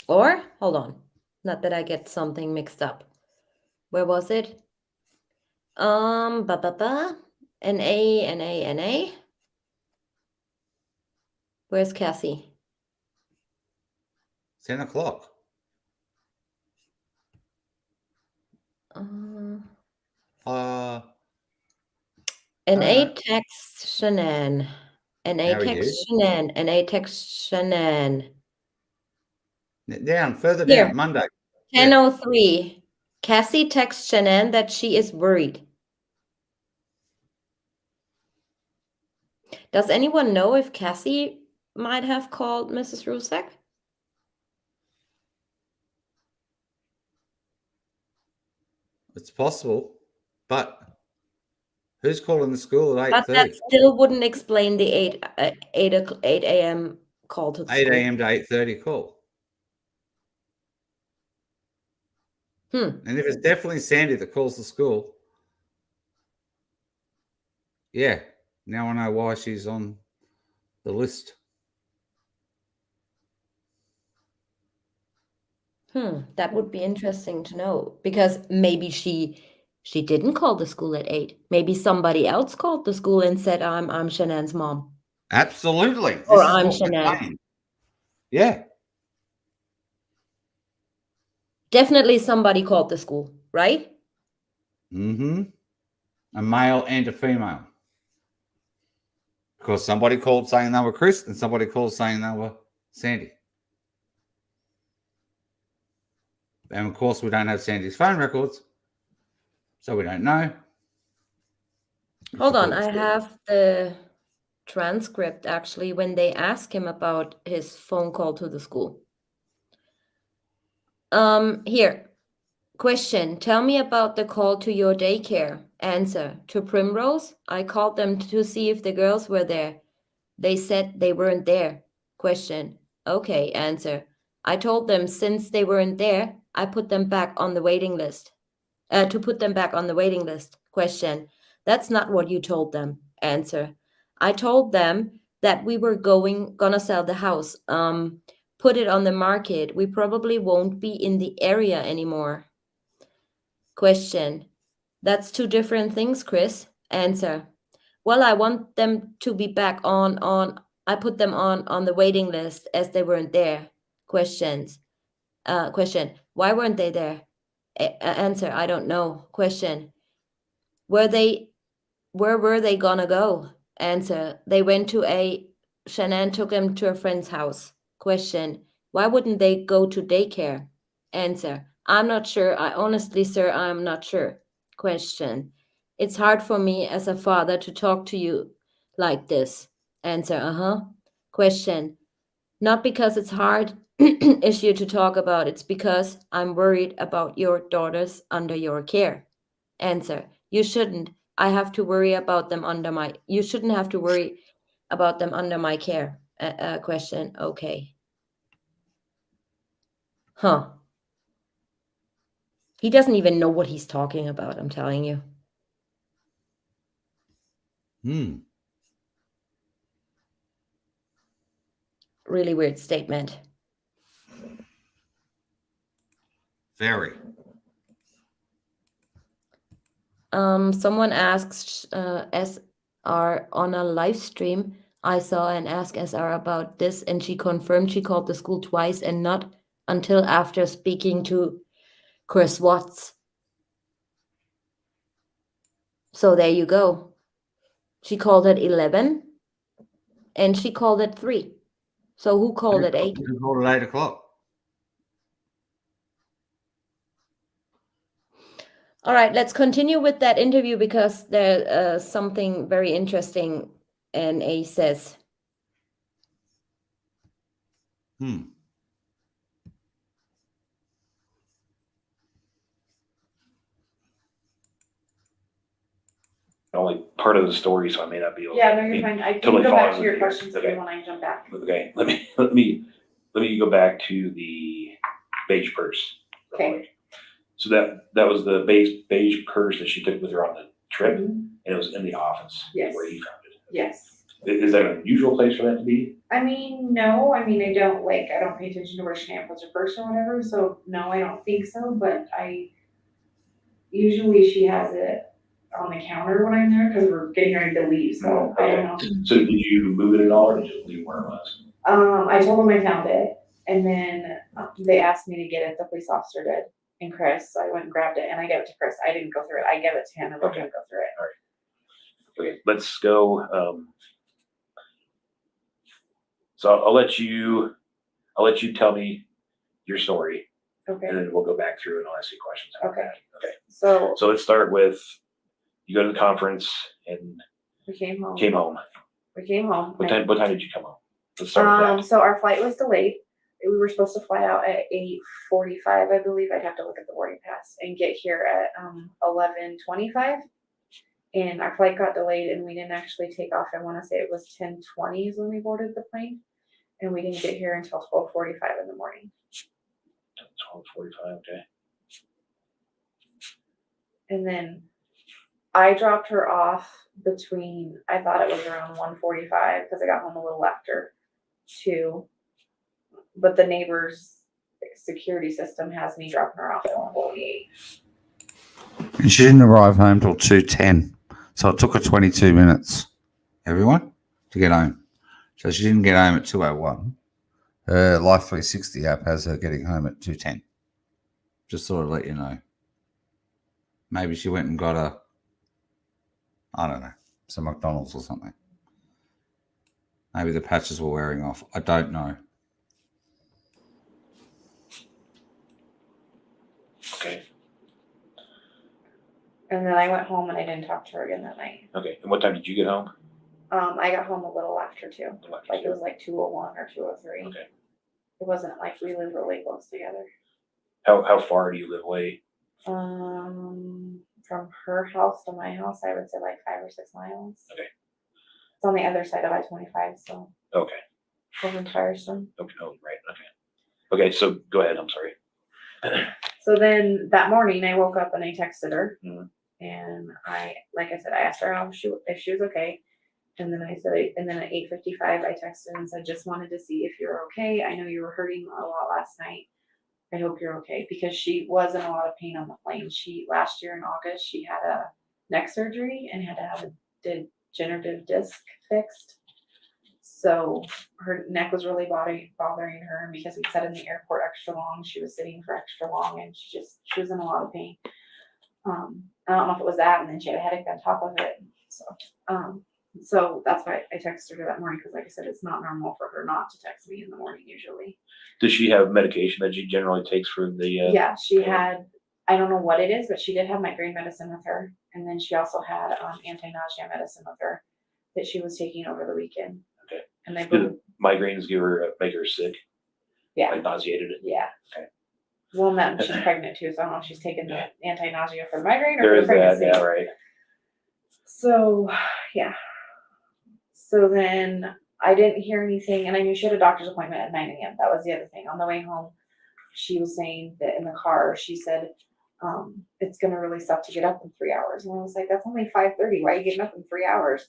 Or, hold on, not that I get something mixed up. Where was it? NA. Where's Cassie? 10 o'clock. NA text Shanann. NA How are text you? Shanann. NA text Shanann. Down, further Here. down, Monday. 10:03. Cassie texts Shanann that she is worried. Does anyone know if Cassie might have called Mrs. Rusak? It's possible, but who's calling the school at 8:30? But that still wouldn't explain the 8 a.m. call to the 8 school. a.m. to 8:30 call. And if it's definitely Sandy that calls the school, yeah, now I know why she's on the list. That would be interesting to know, because maybe she didn't call the school at 8. Maybe somebody else called the school and said, I'm Shanann's mom. Absolutely. Or This is I'm what we're Shanann. saying. Yeah. Definitely somebody called the school, right? Mm-hmm. A male and a female. Because somebody called saying they were Chris and somebody called saying they were Sandy. And of course, we don't have Sandy's phone records, so we don't know. Hold on, I have the transcript actually when they ask him about his phone call to the school. Here. Question, tell me about the call to your daycare. Answer, to Primrose. I called them to see if the girls were there. They said they weren't there. Question, okay. Answer, I told them since they weren't there, I put them back on the waiting list. To put them back on the waiting list. Question, that's not what you told them. Answer, I told them that we were gonna sell the house. Put it on the market. We probably won't be in the area anymore. Question, that's 2 different things, Chris. Answer, well, I want them to be back on I put them on the waiting list as they weren't there. Question, why weren't they there? Answer, I don't know. Question, where were they gonna go? Answer, they went to Shanann took them to a friend's house. Question, why wouldn't they go to daycare? Answer, I'm not sure. I honestly, sir, I'm not sure. Question, It's hard for me as a father to talk to you like this. Answer, Question, not because it's hard issue to talk about, it's because I'm worried about your daughters under your care. Answer, you shouldn't. I have to worry about them you shouldn't have to worry about them under my care. Question, okay. Huh. He doesn't even know what he's talking about, I'm telling you. Really weird statement. Very. Someone asks SR on a live stream. I saw and asked SR about this, and she confirmed she called the school twice and not until after speaking to Chris Watts. So there you go. She called at 11 and she called at 3. So who called at 8? Who called at 8 o'clock? All right, let's continue with that interview because there's something very interesting. And A says, Only part of the story, so I may not be able. Yeah, no, you're fine. I can totally go back follow to your you. questions if Okay. you want, I can jump back. Okay, let me go back to the beige purse. Okay. So that was the beige purse that she took with her on the trip, Mhm. and it was in the office. Yes. Where he found it. Yes. Is that an unusual place for that to be? I mean, no, I don't pay attention to where Shanann puts her purse or whatever, so no, I don't think so, but usually she has it on the counter when I'm there, because we're getting ready to leave, so I don't know. So did you move it at all, or did you leave where it was? I told them I found it, and then they asked me to get it, the police officer did, and Chris, so I went and grabbed it, and I gave it to Chris, I didn't go through it, I gave it to him and let him go through it. Okay, let's go. So I'll let you tell me your story, Okay. and then we'll go back through and I'll ask you questions. about Okay. that. Okay. So let's start with, you go to the conference and we came home. We came home. What time did you come home? Let's start with that. So our flight was delayed. We were supposed to fly out at 8:45, I believe. I'd have to look at the boarding pass and get here at 11:25. And our flight got delayed and we didn't actually take off. I want to say it was 10:20 is when we boarded the plane. And we didn't get here until 12:45 in the morning. 12:45, okay. And then I dropped her off I thought it was around 1:45 because I got home a little after 2. But the neighbor's security system has me dropping her off at 1:48. And she didn't arrive home till 2:10. So it took her 22 minutes, everyone, to get home. So she didn't get home at 2:01. Her Life 360 app has her getting home at 2:10. Just sort of let you know. Maybe she went and got I don't know, some McDonald's or something. Maybe the patches were wearing off. I don't know. Okay. And then I went home and I didn't talk to her again that night. Okay. And what time did you get home? I got home a little after 2. Like it was like 2:01 or 2:03. Okay. It wasn't like we lived really close together. How far do you live away? From her house to my house, I would say like 5 or 6 miles. Okay. It's on the other side of I-25, so. Okay. Over in Firestone. Okay. Oh, right. Okay. Okay. So go ahead. I'm sorry. So then that morning I woke up and I texted her, Mhm. and like I said, I asked her if she was okay. And then and then at 8:55 I texted and said, just wanted to see if you're okay. I know you were hurting a lot last night. I hope you're okay, because she was in a lot of pain on the plane. Last year in August, she had a neck surgery and had to have a degenerative disc fixed. So her neck was really bothering her, and because we sat in the airport extra long, she was sitting for extra long, and she was in a lot of pain. I don't know if it was that, and then she had a headache on top of it. So that's why I texted her that morning, because like I said, it's not normal for her not to text me in the morning usually. Does she have medication that she generally takes for the? Yeah, she had I don't know what it is, but she did have migraine medicine with her. And then she also had anti-nausea medicine with her that she was taking over the weekend. Okay. And they Did migraines make her sick? Yeah. Like nauseated it? Yeah. Okay. Well, no, she's pregnant too, so I don't know if she's taking the anti-nausea for the migraine or There for is the pregnancy. that, yeah, right. So, yeah. So then I didn't hear anything, and I knew she had a doctor's appointment at 9 a.m. That was the other thing. On the way home, she was saying that in the car, she said, it's going to really suck to get up in 3 hours. And I was like, that's only 5:30. Why are you getting up in 3 hours?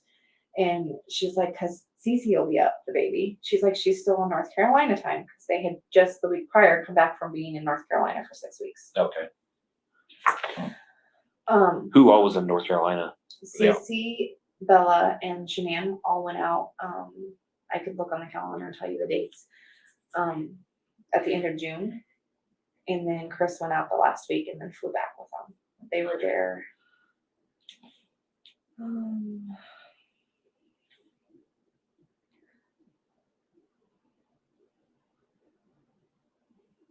And she's like, because Cece will be up, the baby. She's like, she's still in North Carolina time because they had just the week prior come back from being in North Carolina for 6 weeks. Okay. Who all was in North Carolina? Cece, Bella, and Shanann all went out. I could look on the calendar and tell you the dates. At the end of June. And then Chris went out the last week and then flew back with them. They were there.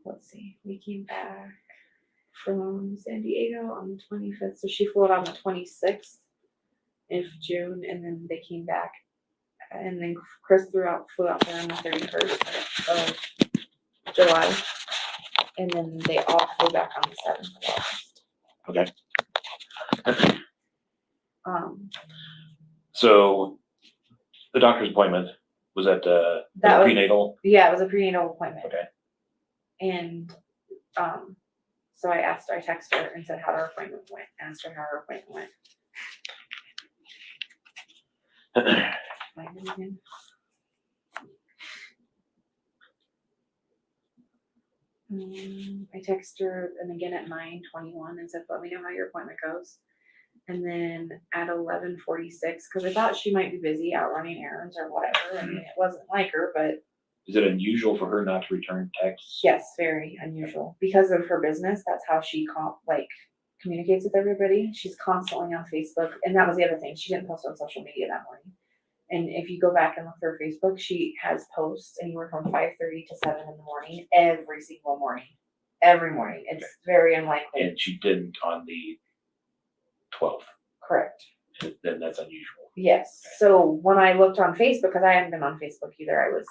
Let's see. We came back from San Diego on the 25th. So she flew out on the 26th of June, and then they came back. And then Chris flew out there on the 31st of July. And then they all flew back on the 7th of August. Okay. So the doctor's appointment was at that was prenatal? Yeah, it was a prenatal appointment. Okay. And so I texted her and said how her appointment went. Asked her how her appointment went. Find it again. I texted her and again at 9:21 and said, let me know how your appointment goes. And then at 11:46, because I thought she might be busy out running errands or whatever. I mean, it wasn't like her, but Is it unusual for her not to return texts? yes, very unusual. Because of her business, that's how she communicates with everybody. She's constantly on Facebook. And that was the other thing. She didn't post on social media that morning. And if you go back and look through her Facebook, she has posts anywhere from 5:30 to 7 in the morning, every single morning. Every morning. It's very unlikely. And she didn't on the 12th. Correct. Then that's unusual. Yes. So when I looked on Facebook, because I hadn't been on Facebook either, I was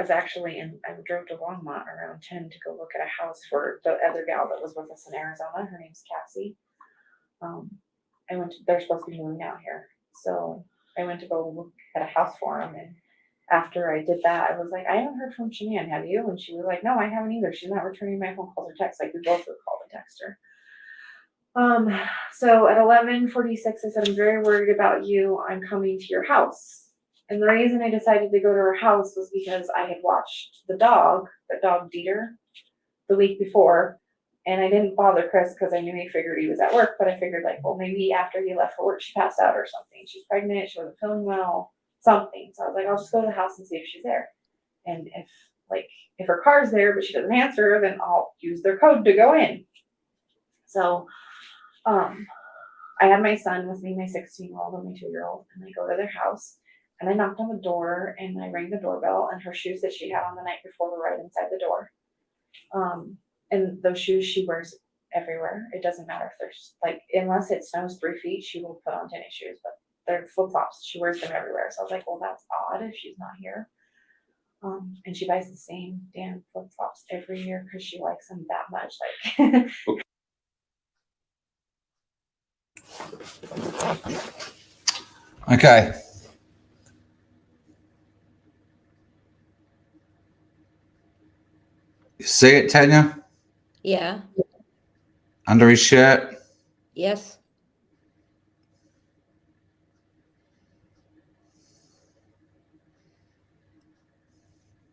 actually I drove to Longmont around 10 to go look at a house for the other gal that was with us in Arizona. Her name's Cassie. They're supposed to be moving out here. So I went to go look at a house for them. And after I did that, I was like, I haven't heard from Shanann, have you? And she was like, no, I haven't either. She's not returning my phone calls or texts. Like we both would call and text her. So at 11:46, I said, I'm very worried about you. I'm coming to your house. And the reason I decided to go to her house was because I had watched the dog Dieter, the week before. And I didn't bother Chris because I knew he figured he was at work, but I figured well, maybe after he left for work, she passed out or something. She's pregnant. She wasn't feeling well, something. So I was like, I'll just go to the house and see if she's there. And if her car's there, but she doesn't answer, then I'll use their code to go in. So, I had my son with me, my 16-year-old and my 2-year-old, and I go to their house and I knocked on the door and I rang the doorbell, and her shoes that she had on the night before were right inside the door. And those shoes she wears everywhere. It doesn't matter if there's unless it snows 3 feet, she will put on tennis shoes, but they're flip-flops. She wears them everywhere. So I was like, well, that's odd if she's not here. And she buys the same damn flip-flops every year because she likes them that much. Okay. You see it, Tanya? Yeah. Under his shirt? Yes.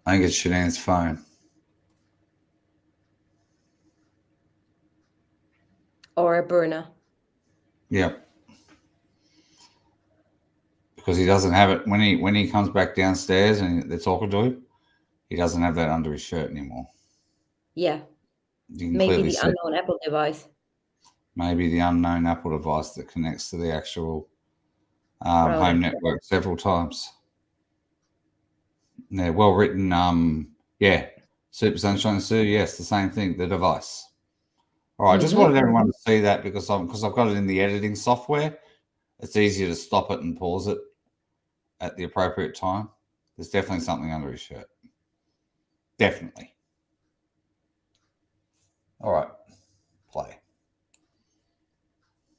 I think it's Shanann's phone. Or a burner. Yep. Because he doesn't have it when he comes back downstairs and they're talking to him, he doesn't have that under his shirt anymore. Yeah. You can Maybe clearly the see unknown Apple device. maybe the unknown Apple device that connects to the actual home network several times. Yeah, well written. Yeah, Super Sunshine Sue, yes, the same thing, the device. All right, I just wanted everyone to see that because I've got it in the editing software. It's easier to stop it and pause it at the appropriate time. There's definitely something under his shirt. Definitely. All right, play.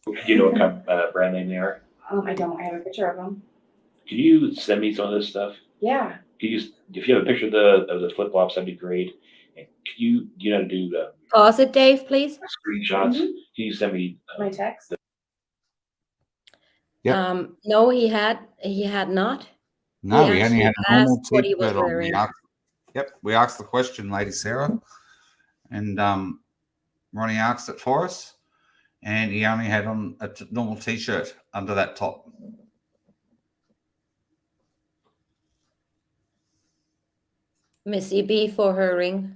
Do you know what kind of brand name they are? I don't. I have a picture of them. Can you send me some of this stuff? Yeah. If you have a picture of the flip flops, that'd be great. And can you know how to do Pause it, Dave, please. screenshots? Can you send me My text. Yep. No, he had not. No, we only had a normal asked what he was t-shirt on. wearing. We asked the question, Lady Sarah, and Ronnie asked it for us, and he only had on a normal t-shirt under that top. Missy B for her ring.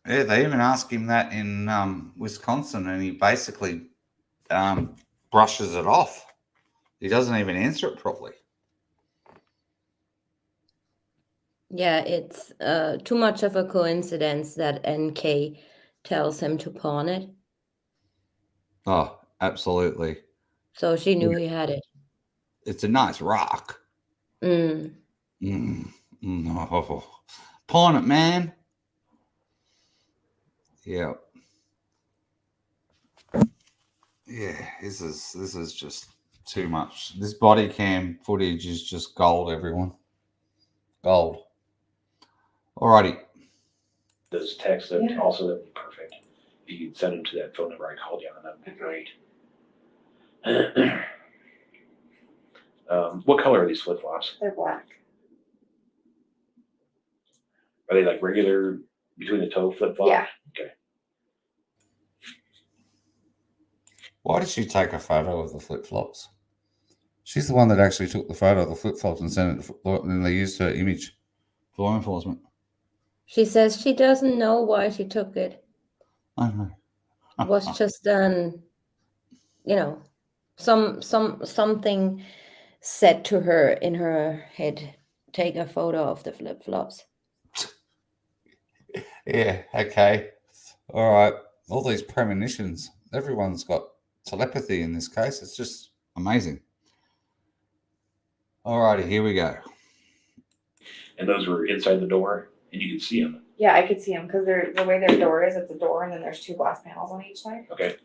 Yeah, they even asked him that in Wisconsin, and he basically brushes it off. He doesn't even answer it properly. Yeah, it's too much of a coincidence that NK tells him to pawn it. Oh, absolutely. So she knew he had it. It's a nice rock. Oh. Pawn it, man. Yeah. Yeah, this is just too much. This body cam footage is just gold, everyone. Gold. Alrighty. those texts? That also that'd be perfect. If you could send them to that phone number I called you on, that'd be great. What color are these flip flops? They're black. Are they like regular between the toe flip flop? Yeah. Okay. Why did she take a photo of the flip flops? She's the one that actually took the photo of the flip flops and sent it, and then they used her image for law enforcement. She says she doesn't know why she took it. I know. It was just something said to her in her head, take a photo of the flip flops. Yeah, okay. All right. All these premonitions. Everyone's got telepathy in this case. It's just amazing. All righty, here we go. And those were inside the door, and you could see them. Yeah, I could see them because the way their door is, it's a door, and then there's two glass panels on each side. Okay.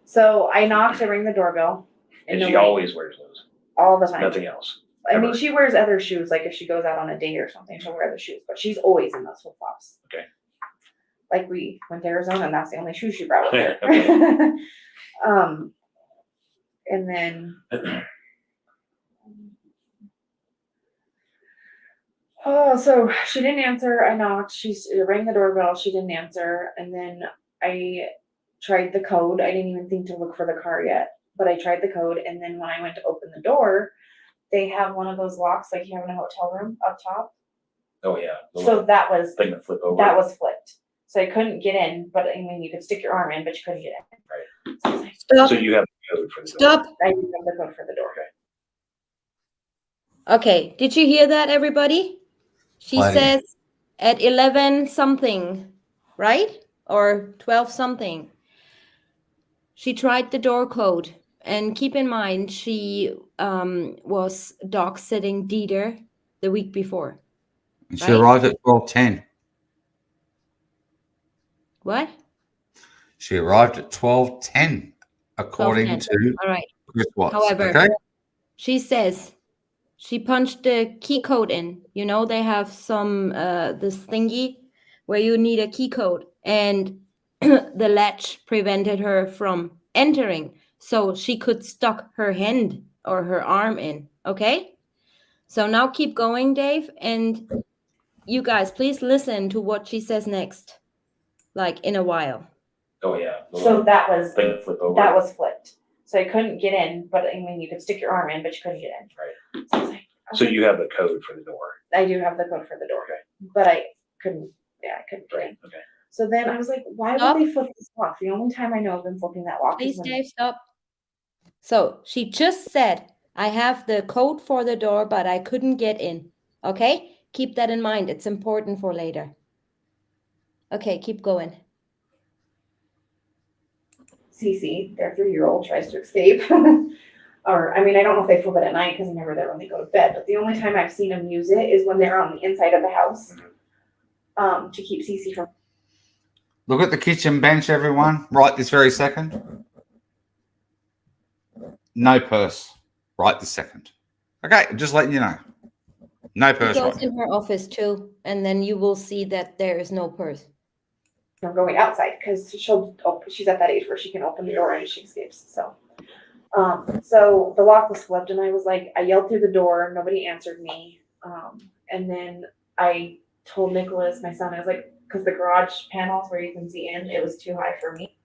So I knocked, I ring the doorbell. And she always wears those. All the time. Nothing else. I mean, she wears other shoes. Like if she goes out on a date or something, she'll wear other shoes. But she's always in those flip flops. Okay. Like we went to Arizona, and that's the only shoes she brought with her. Okay. And then. Oh, so she didn't answer. I knocked. She rang the doorbell. She didn't answer. And then I tried the code. I didn't even think to look for the car yet, but I tried the code. And then when I went to open the door, they have one of those locks like you have in a hotel room up top. Oh yeah. So that was thing that flip over. that was flipped. So I couldn't get in, but I mean you could stick your arm in, but you couldn't get in. Right. So I was like, Stop. So you have the code for the door. Stop. I didn't have the code for the door. Okay, did you hear that, everybody? She Why? says at 11 something, right? Or 12 something. She tried the door code. And keep in mind, she was dog sitting Dieter the week before. She arrived at 12:10. What? She arrived at 12:10, according 12:10. to All right. Chris Watts. However, okay? she says she punched the key code in. You know, they have some this thingy where you need a key code, and the latch prevented her from entering, so she could stuck her hand or her arm in. Okay, so now keep going, Dave, and you guys please listen to what she says next, like in a while. Oh yeah. The So that was thing that flip over. that was flipped. So I couldn't get in, but I mean you could stick your arm in, but you couldn't get in. Right. So I was like, So you have the code for the door. I do have the code for the door, but I couldn't. Yeah, I couldn't get in. Okay. So then I was like, why Stop. would they flip this lock? The only time I know of them flipping that lock Please, is when Dave, stop. So she just said I have the code for the door, but I couldn't get in. Okay? Keep that in mind. It's important for later. Okay, keep going. Cece, their 3-year-old, tries to escape. Or, I mean, I don't know if they flip it at night because I'm never there when they go to bed, but the only time I've seen them use it is when they're on the inside of the house to keep Cece from. Look at the kitchen bench, everyone, right this very second. No purse, right this second. Okay, just letting you know. No It purse goes right in her office too, and then you will see that there is no purse. From going outside because she's at that age where she can open the door and she escapes. So the lock was flipped and I yelled through the door. Nobody answered me. And then I told Nicholas, my son, I was like, because the garage panels where you can see in, it was too high for me.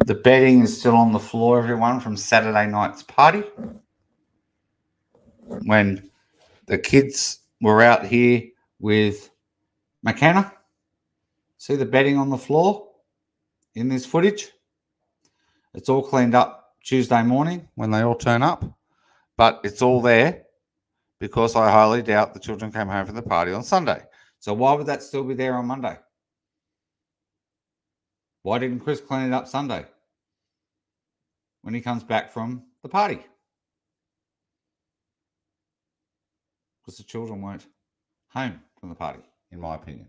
The bedding is still on the floor, everyone, from Saturday night's party. When the kids were out here with McKenna. See the bedding on the floor in this footage? It's all cleaned up Tuesday morning when they all turn up. But it's all there because I highly doubt the children came home from the party on Sunday. So why would that still be there on Monday? Why didn't Chris clean it up Sunday when he comes back from the party? Because the children weren't home from the party, in my opinion.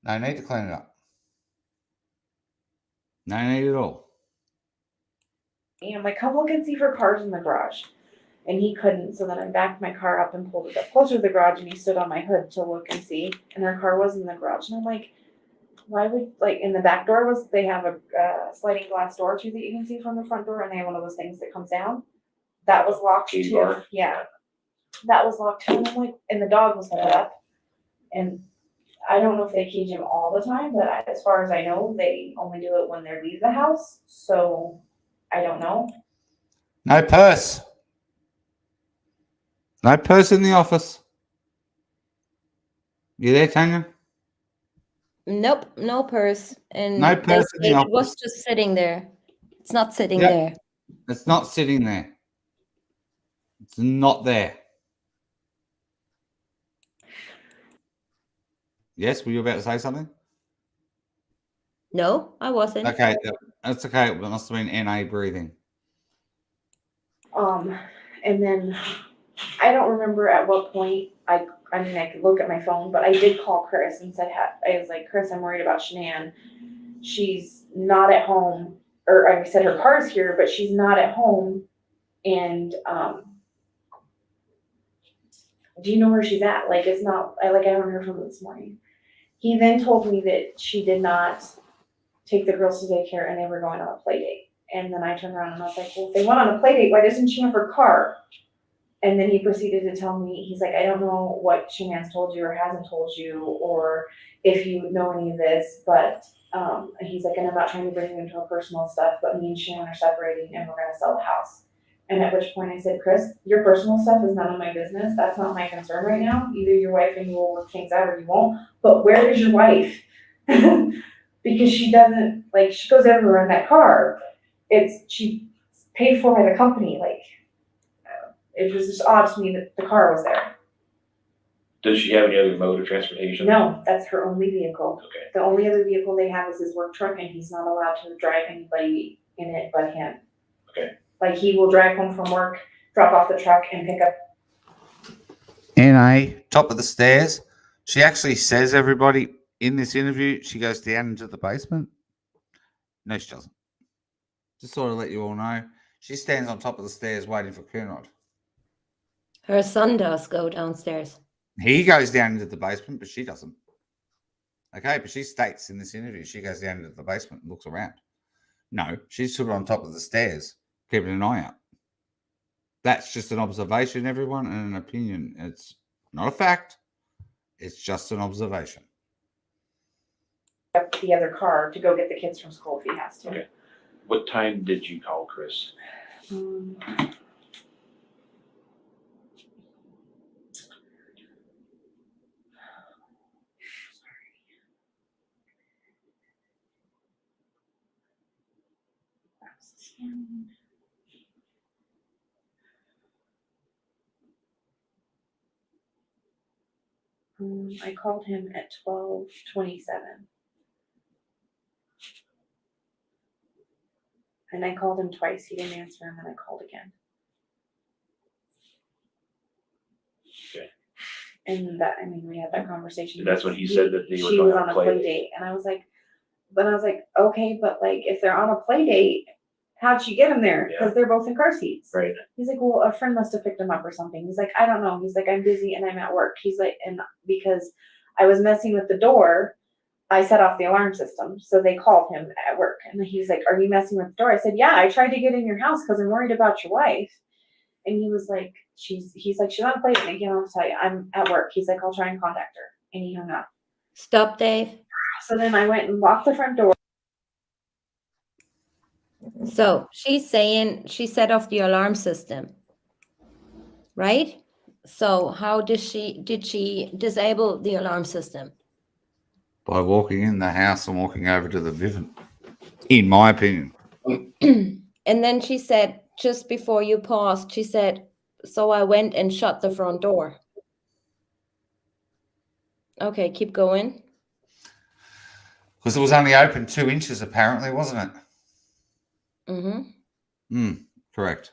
No need to clean it up. No need at all. And my couple can see for cars in the garage. And he couldn't, so then I backed my car up and pulled it up closer to the garage, and he stood on my hood to look and see, and her car was in the garage. And I'm like, why would, in the back door they have a sliding glass door too that you can see from the front door, and they have one of those things that comes down. That was locked Key too. bar. Yeah. That was locked too, and I'm like, and the dog was put up. And I don't know if they cage him all the time, but as far as I know, they only do it when they leave the house. So I don't know. No purse. No purse in the office. You there, Tanya? Nope, no purse. And No they purse in the say it was office. just sitting there. It's not sitting Yep. there. It's not sitting there. It's not there. Yes, were you about to say something? No, I wasn't. Okay, that's okay. It must have been NA breathing. And then I don't remember at what point I could look at my phone, but I did call Chris and said, I was like, Chris, I'm worried about Shanann. She's not at home, or I said her car's here, but she's not at home. And, do you know where she's at? It's not, I haven't heard from her this morning. He then told me that she did not take the girls to daycare and they were going on a play date. And then I turned around and I was like, well, if they went on a play date, why doesn't she have her car? And then he proceeded to tell me, he's like, I don't know what Shanann's told you or hasn't told you, or if you know any of this, but he's like, and I'm not trying to bring you into her personal stuff, but me and Shanann are separating and we're going to sell the house. And at which point I said, Chris, your personal stuff is none of my business. That's not my concern right now. Either your wife and you will work things out or you won't. But where is your wife? Because she doesn't, she goes everywhere in that car. She paid for by the company. It was just odd to me that the car was there. Does she have any other mode of transportation? No, that's her only vehicle. Okay. The only other vehicle they have is his work truck, and he's not allowed to drive anybody in it but him. Okay. He will drive home from work, drop off the truck, and pick up. NA, top of the stairs. She actually says, everybody, in this interview, she goes down into the basement. No, she doesn't. Just sort of let you all know. She stands on top of the stairs waiting for Kernod. Her son does go downstairs. He goes down into the basement, but she doesn't. Okay, but she states in this interview she goes down into the basement and looks around. No, she's stood on top of the stairs, keeping an eye out. That's just an observation, everyone, and an opinion. It's not a fact. It's just an observation. Up the other car to go get the kids from school if he has to. Okay. What time did you call Chris? I called him at 12:27. And I called him twice. He didn't answer, and then I called again. Okay. And that, I mean, we had that conversation. And that's when he said that they were she going was on on a a play play date. date. And I was like, okay, but like, if they're on a play date, how'd she get him there? Because they're both in car seats. Right. He's like, well, a friend must have picked him up or something. He's like, I don't know. He's like, I'm busy and I'm at work. He's like, and because I was messing with the door, I set off the alarm system. So they called him at work. And he's like, are you messing with the door? I said, yeah, I tried to get in your house because I'm worried about your wife. And he was like, he's like, she's on a plate. And again, I'll tell you, I'm at work. He's like, I'll try and contact her. And he hung up. Stop, Dave. So then I went and locked the front door. So she's saying she set off the alarm system, right? So how did she disable the alarm system? By walking in the house and walking over to the Vivint, in my opinion. And then she said, just before you paused, she said, so I went and shut the front door. Okay, keep going. Because it was only open 2 inches, apparently, wasn't it? Mm-hmm. Correct.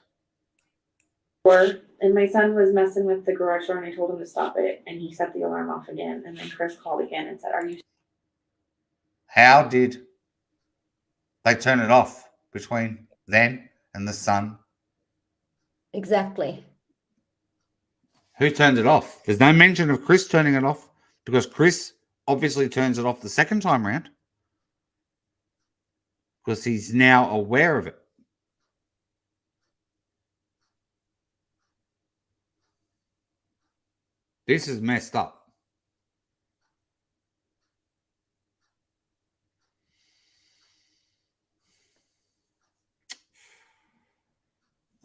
And my son was messing with the garage door and I told him to stop it. And he set the alarm off again. And then Chris called again and said, are you? How did they turn it off between then and the sun? Exactly. Who turned it off? There's no mention of Chris turning it off because Chris obviously turns it off the second time round because he's now aware of it. This is messed up.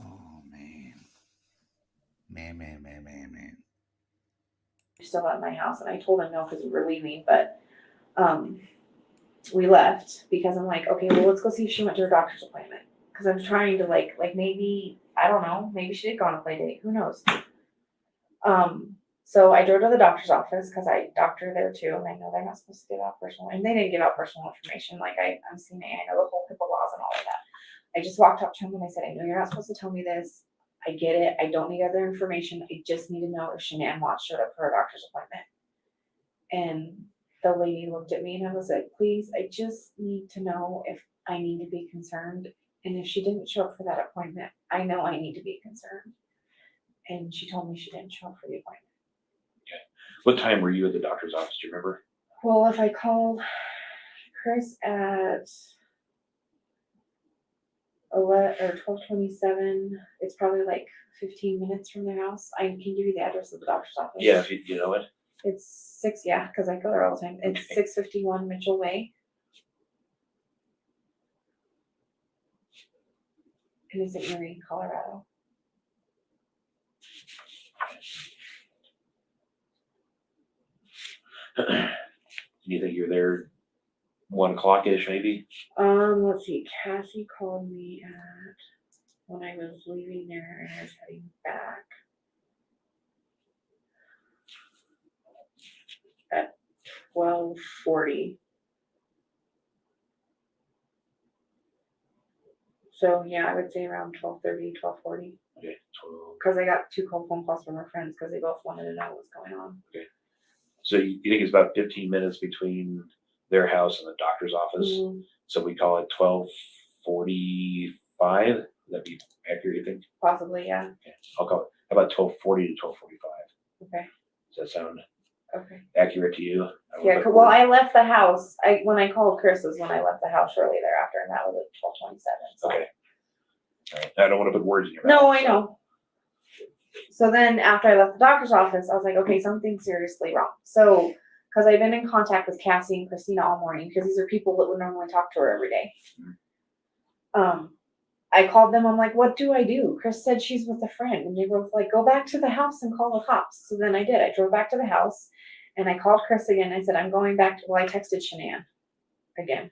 Oh, man. Man. Still at my house. And I told him no because we were leaving. But we left because I'm like, okay, well, let's go see if she went to her doctor's appointment. Because I'm trying to like maybe, I don't know, maybe she did go on a play date. Who knows? So I drove to the doctor's office because I doctor there too, and I know they're not supposed to give out personal, and they didn't give out personal information. Like I'm CNA, I know the whole HIPAA laws and all of that. I just walked up to him and I said, I know you're not supposed to tell me this. I get it. I don't need other information. I just need to know if Shanann Watts showed up for her doctor's appointment. And the lady looked at me and I was like, please, I just need to know if I need to be concerned. And if she didn't show up for that appointment, I know I need to be concerned. And she told me she didn't show up for the appointment. What time were you at the doctor's office? Do you remember? Well, if I called Chris at 12:27, it's probably like 15 minutes from their house. I can give you the address of the doctor's office. Yeah, if you know it. It's 6, yeah, because I go there all the time. It's 651 Mitchell Way. And it's in Erie, Colorado. Do you think you're there 1 o'clock-ish maybe? Let's see. Cassie called me at when I was leaving there and I was heading back at 12:40. So yeah, I would say around 12:30, 12:40. Okay. Because I got 2 phone calls from her friends because they both wanted to know what's going on. Okay. So you think it's about 15 minutes between their house and the doctor's office? Mhm. So we call it 12:45. Would that be accurate, you think? Possibly, yeah. Okay. I'll call it. How about 12:40 to 12:45? Okay. Does that sound Okay. accurate to you? Yeah. Well, I left the house. When I called Chris was when I left the house shortly thereafter, and that was at 12:27. So. Okay. All right. I don't want to put words in your mouth. No, I know. So then after I left the doctor's office, I was like, okay, something's seriously wrong. So, because I've been in contact with Cassie and Christina all morning, because these are people that would normally talk to her every day. I called them. I'm like, what do I do? Chris said she's with a friend. And they were like, go back to the house and call the cops. So then I did. I drove back to the house and I called Chris again. I said, I'm going back to, well, I texted Shanann again.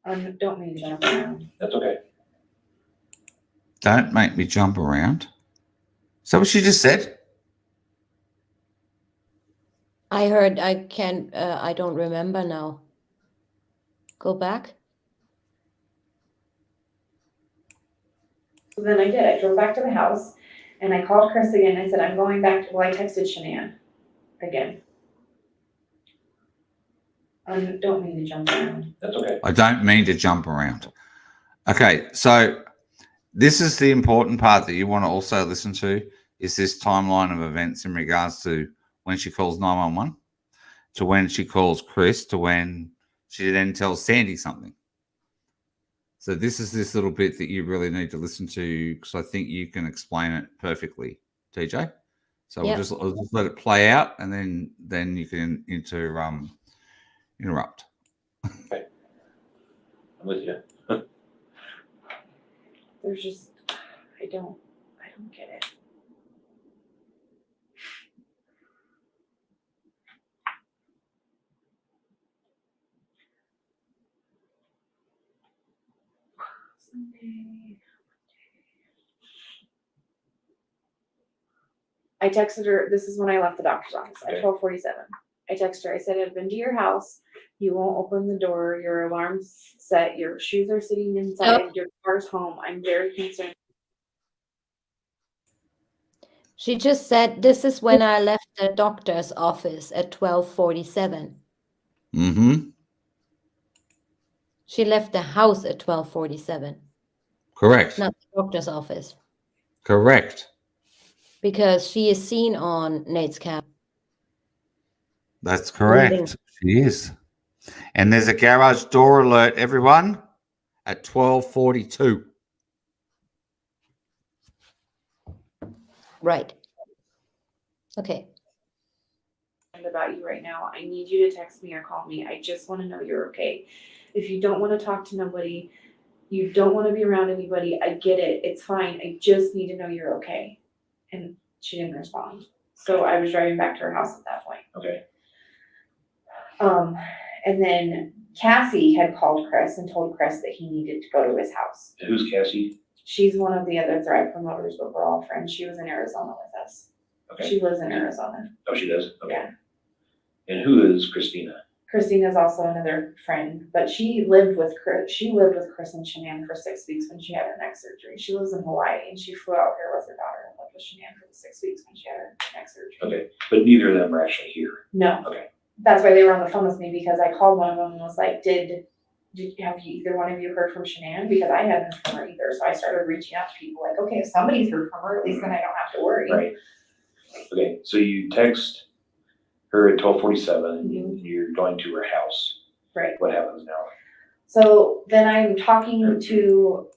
Don't mean to jump around. That's okay. Don't make me jump around. Is that what she just said? I heard, I can't, I don't remember now. Go back. So then I did. I drove back to the house and I called Chris again. I said, I'm going back. Well, I texted Shanann again. Don't mean to jump around. That's okay. I don't mean to jump around. Okay, so this is the important part that you want to also listen to, is this timeline of events in regards to when she calls 911, to when she calls Chris, to when she then tells Sandy something. So this is this little bit that you really need to listen to, because I think you can explain it perfectly, TJ. So Yep. I'll just let it play out, and then you can interrupt. Okay. I'm with you. There's just, I don't get it. Sunday. I texted her, this is when I left the doctor's office at 12:47. I texted her, I said, I've been to your house. You won't open the door. Your alarm's set. Your shoes are sitting inside. Your car's home. I'm very concerned. She just said, this is when I left the doctor's office at 12:47. Mm-hmm. She left the house at 12:47, Correct. not the doctor's office, Correct. because she is seen on Nate's cam. That's correct. She is. And there's a garage door alert, everyone, at 12:42. Right. Okay. About you right now. I need you to text me or call me. I just want to know you're okay. If you don't want to talk to nobody, you don't want to be around anybody, I get it. It's fine. I just need to know you're okay. And she didn't respond. So I was driving back to her house at that point. Okay. And then Cassie had called Chris and told Chris that he needed to go to his house. And who's Cassie? She's one of the other Thrive promoters, but we're all friends. She was in Arizona with us. Okay. She lives in Arizona. Oh, she does? Okay. Yeah. And who is Christina? Christina's also another friend, but she lived with Chris. She lived with Chris and Shanann for 6 weeks when she had her neck surgery. She lives in Hawaii and she flew out here with her daughter and lived with Shanann for the 6 weeks when she had her neck surgery. Okay. But neither of them are actually here. No. Okay. That's why they were on the phone with me, because I called one of them and was like, have you, either one of you heard from Shanann? Because I hadn't heard from her either. So I started reaching out to people like, okay, if somebody's heard from her, at least then I don't have to worry. Right. Okay. So you text her at 12:47 and you're going to her house. Right. What happens now? So then I'm talking to,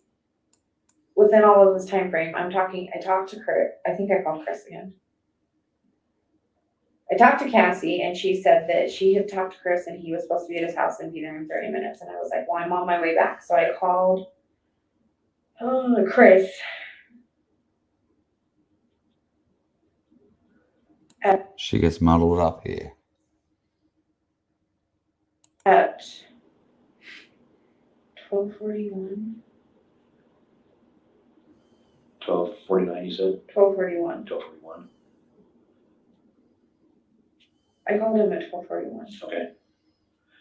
within all of this time frame, I talked to Chris. I think I called Chris again. I talked to Cassie and she said that she had talked to Chris and he was supposed to be at his house and be there in 30 minutes. And I was like, well, I'm on my way back. So I called Chris. She gets muddled up here. At 12:41. 12:49, you said? 12:41. 12:41. I called him at 12:41. Okay.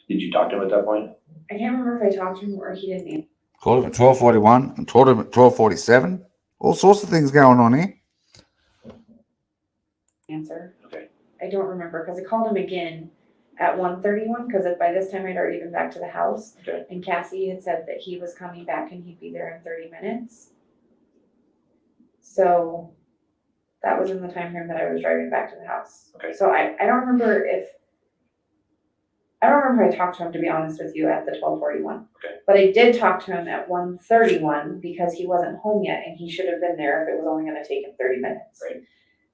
Did you talk to him at that point? I can't remember if I talked to him or he didn't answer. Called him at 12:41 and told him at 12:47. All sorts of things going on here. Okay. I don't remember because I called him again at 1:31 because by this time I'd already been back to the house. Okay. And Cassie had said that he was coming back and he'd be there in 30 minutes. So that was in the time frame that I was driving back to the house. Okay. So I don't remember if I talked to him, to be honest with you, at the 12:41. Okay. But I did talk to him at 1:31 because he wasn't home yet and he should have been there if it was only going to take him 30 minutes. Right.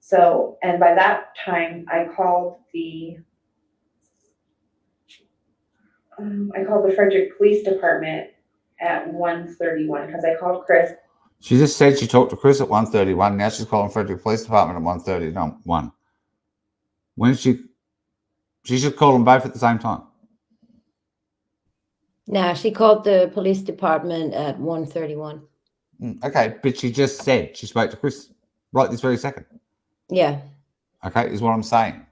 So, and by that time I called the Frederick Police Department at 1:31 because I called Chris. She just said she talked to Chris at 1:31. Now she's calling Frederick Police Department at 1:31. When she should call them both at the same time. Nah, she called the police department at 1:31. Okay, but she just said she spoke to Chris right this very second. Yeah, Okay, is what I'm saying.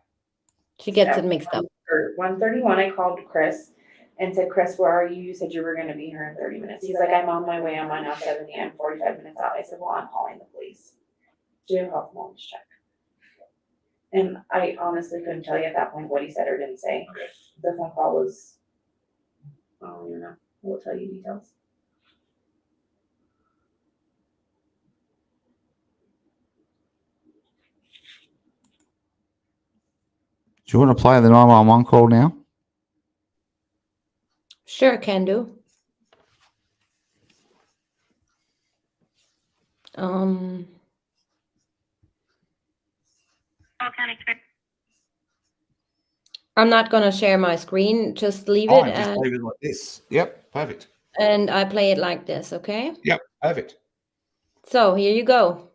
she gets it mixed up. Or 1:31, I called Chris and said, Chris, where are you? You said you were gonna be here in 30 minutes. He's like, I'm on my way. I'm on now 70. I'm 45 minutes out. I said, well, I'm calling the police. Do a health wellness check. And I honestly couldn't tell you at that point what he said or didn't say. The phone call was, I don't even know. We'll tell you details. Do you want to play the 911 call now? Sure, can do. I'm not gonna share my screen. Just leave it, Just leave it like this. Yep, perfect. and I play it like this. Okay. Yep, perfect. So here you go.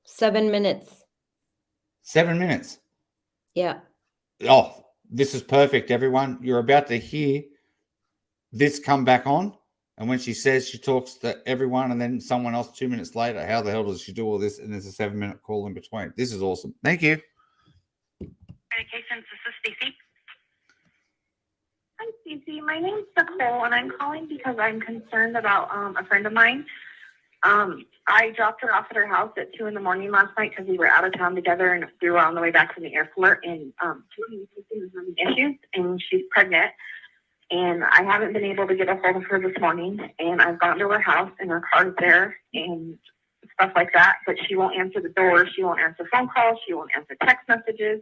7 minutes. 7 minutes. Yeah. Oh, this is perfect, everyone. You're about to hear this come back on. And when she says she talks to everyone and then someone else 2 minutes later, how the hell does she do all this? And there's a 7-minute call in between. This is awesome. Thank you. Medications, this is Stacy. Hi, Stacy. My name's Nicole, and I'm calling because I'm concerned about a friend of mine. I dropped her off at her house at 2 a.m. last night because we were out of town together, and we were on the way back from the airport. And she's having issues, and she's pregnant. And I haven't been able to get a hold of her this morning. And I've gone to her house, and her car's there, and stuff like that. But she won't answer the door. She won't answer phone calls. She won't answer text messages.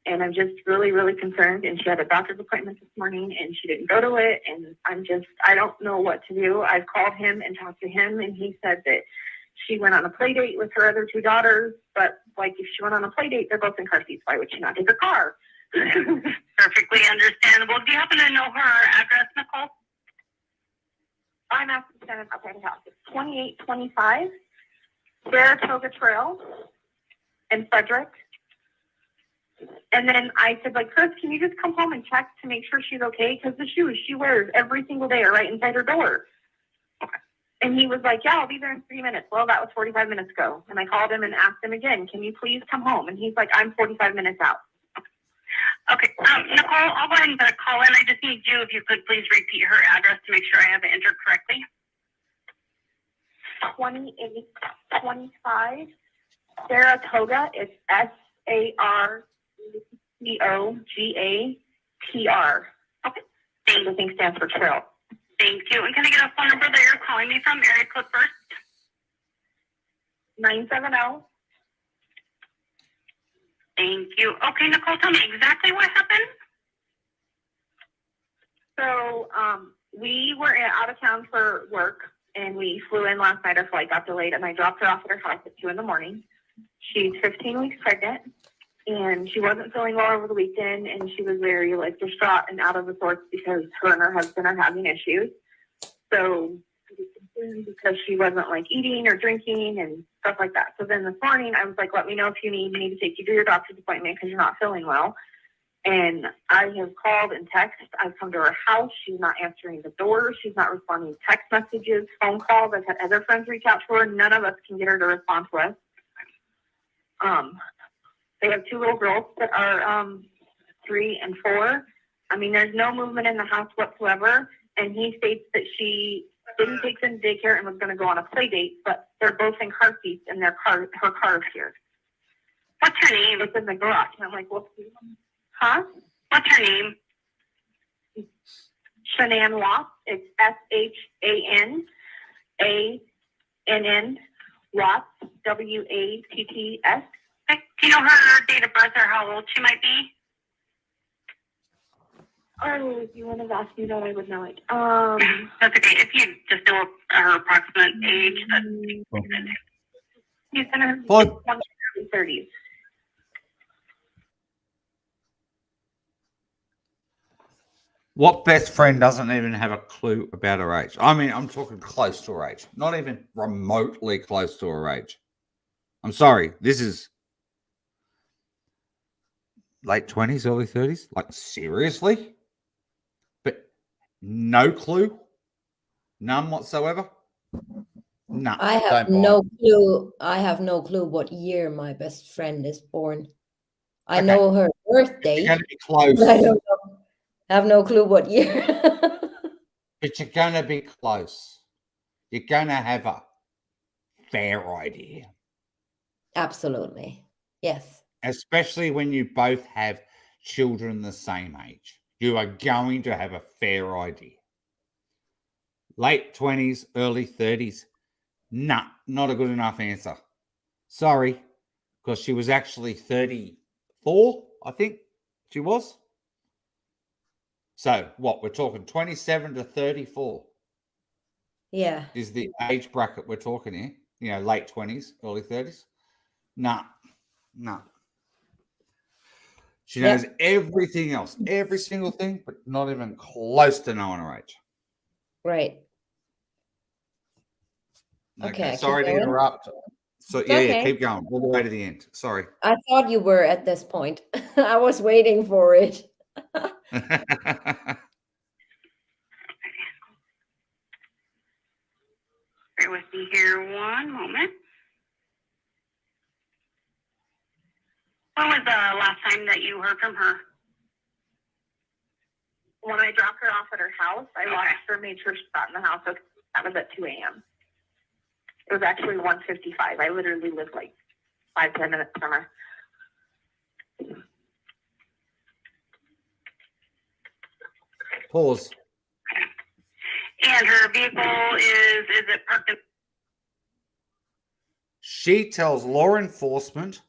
And I'm just really, really concerned. And she had a doctor's appointment this morning and she didn't go to it. And I don't know what to do. I've called him and talked to him, and he said that she went on a play date with her other 2 daughters. But like, if she went on a play date, they're both in car seats. Why would she not take her car? Perfectly understandable. Do you happen to know her address, Nicole? I'm asking to send it outside the house. It's 2825 Saratoga Trail in Frederick. And then I said, like, Chris, can you just come home and check to make sure she's okay? Because the shoes she wears every single day are right inside her door. Okay. And he was like, yeah, I'll be there in 3 minutes. Well, that was 45 minutes ago. And I called him and asked him again, can you please come home? And he's like, I'm 45 minutes out. Okay. Nicole, I'll go ahead and put a call in. I just need you, if you could please repeat her address to make sure I have it entered correctly. 2825 Saratoga. It's SARTOGATR. Okay. I think stands for trail. Thank you. And can I get a phone number that you're calling me from? Area code first. 970. Thank you. Okay, Nicole, tell me exactly what happened. So we were out of town for work, and we flew in last night. Our flight got delayed, and I dropped her off at her house at 2 a.m. She's 15 weeks pregnant, and she wasn't feeling well over the weekend, and she was very distraught and out of the sorts because her and her husband are having issues. So because she wasn't eating or drinking and stuff like that. So then this morning I was like, let me know if you need me to take you to your doctor's appointment because you're not feeling well. And I have called and texted. I've come to her house. She's not answering the door. She's not responding to text messages, phone calls. I've had other friends reach out to her. None of us can get her to respond to us. They have 2 little girls that are 3 and 4. I mean, there's no movement in the house whatsoever. And he states that she didn't take them to daycare and was going to go on a play date, but they're both in car seats and her car is here. What's her name? It's in the garage. And I'm like, well, huh? What's her name? Shanann Watts. It's SHANANN Watts, WATTS. Do you know her date of birth or how old she might be? Oh, if you would have asked me that, I would know it. That's okay. If you just know her approximate age, that's she's in her 30s. What best friend doesn't even have a clue about her age? I mean, I'm talking close to her age, not even remotely close to her age. I'm sorry, this is late 20s, early 30s. Like, seriously? But No clue. None whatsoever. No. I have don't buy no it. clue. I have no clue what year my best friend is born. I Okay. know her birthday. You're going to be close. But I don't know. Have no clue what year. But you're going to be close. You're going to have a fair idea. Absolutely. Yes. Especially when you both have children the same age. You are going to have a fair idea. Late 20s, early 30s. Nah, not a good enough answer. Sorry, because she was actually 34, I think she was. So what, we're talking 27 to 34 Yeah. is the age bracket we're talking here. You know, late 20s, early 30s. Nah. She knows everything else, every single thing, but not even close to knowing her age. Right. Okay, I keep sorry to going? interrupt. So It's yeah, okay. keep going all the way to the end. Sorry. I thought you were at this point. I was waiting for it. Bear with me here one moment. When was the last time that you heard from her? When I dropped her off at her house, I watched her, made sure she got in the house. That was at 2 a.m. It was actually 1:55. I literally lived like 5-10 minutes from her. Pause. And her vehicle is it parked in? She tells law enforcement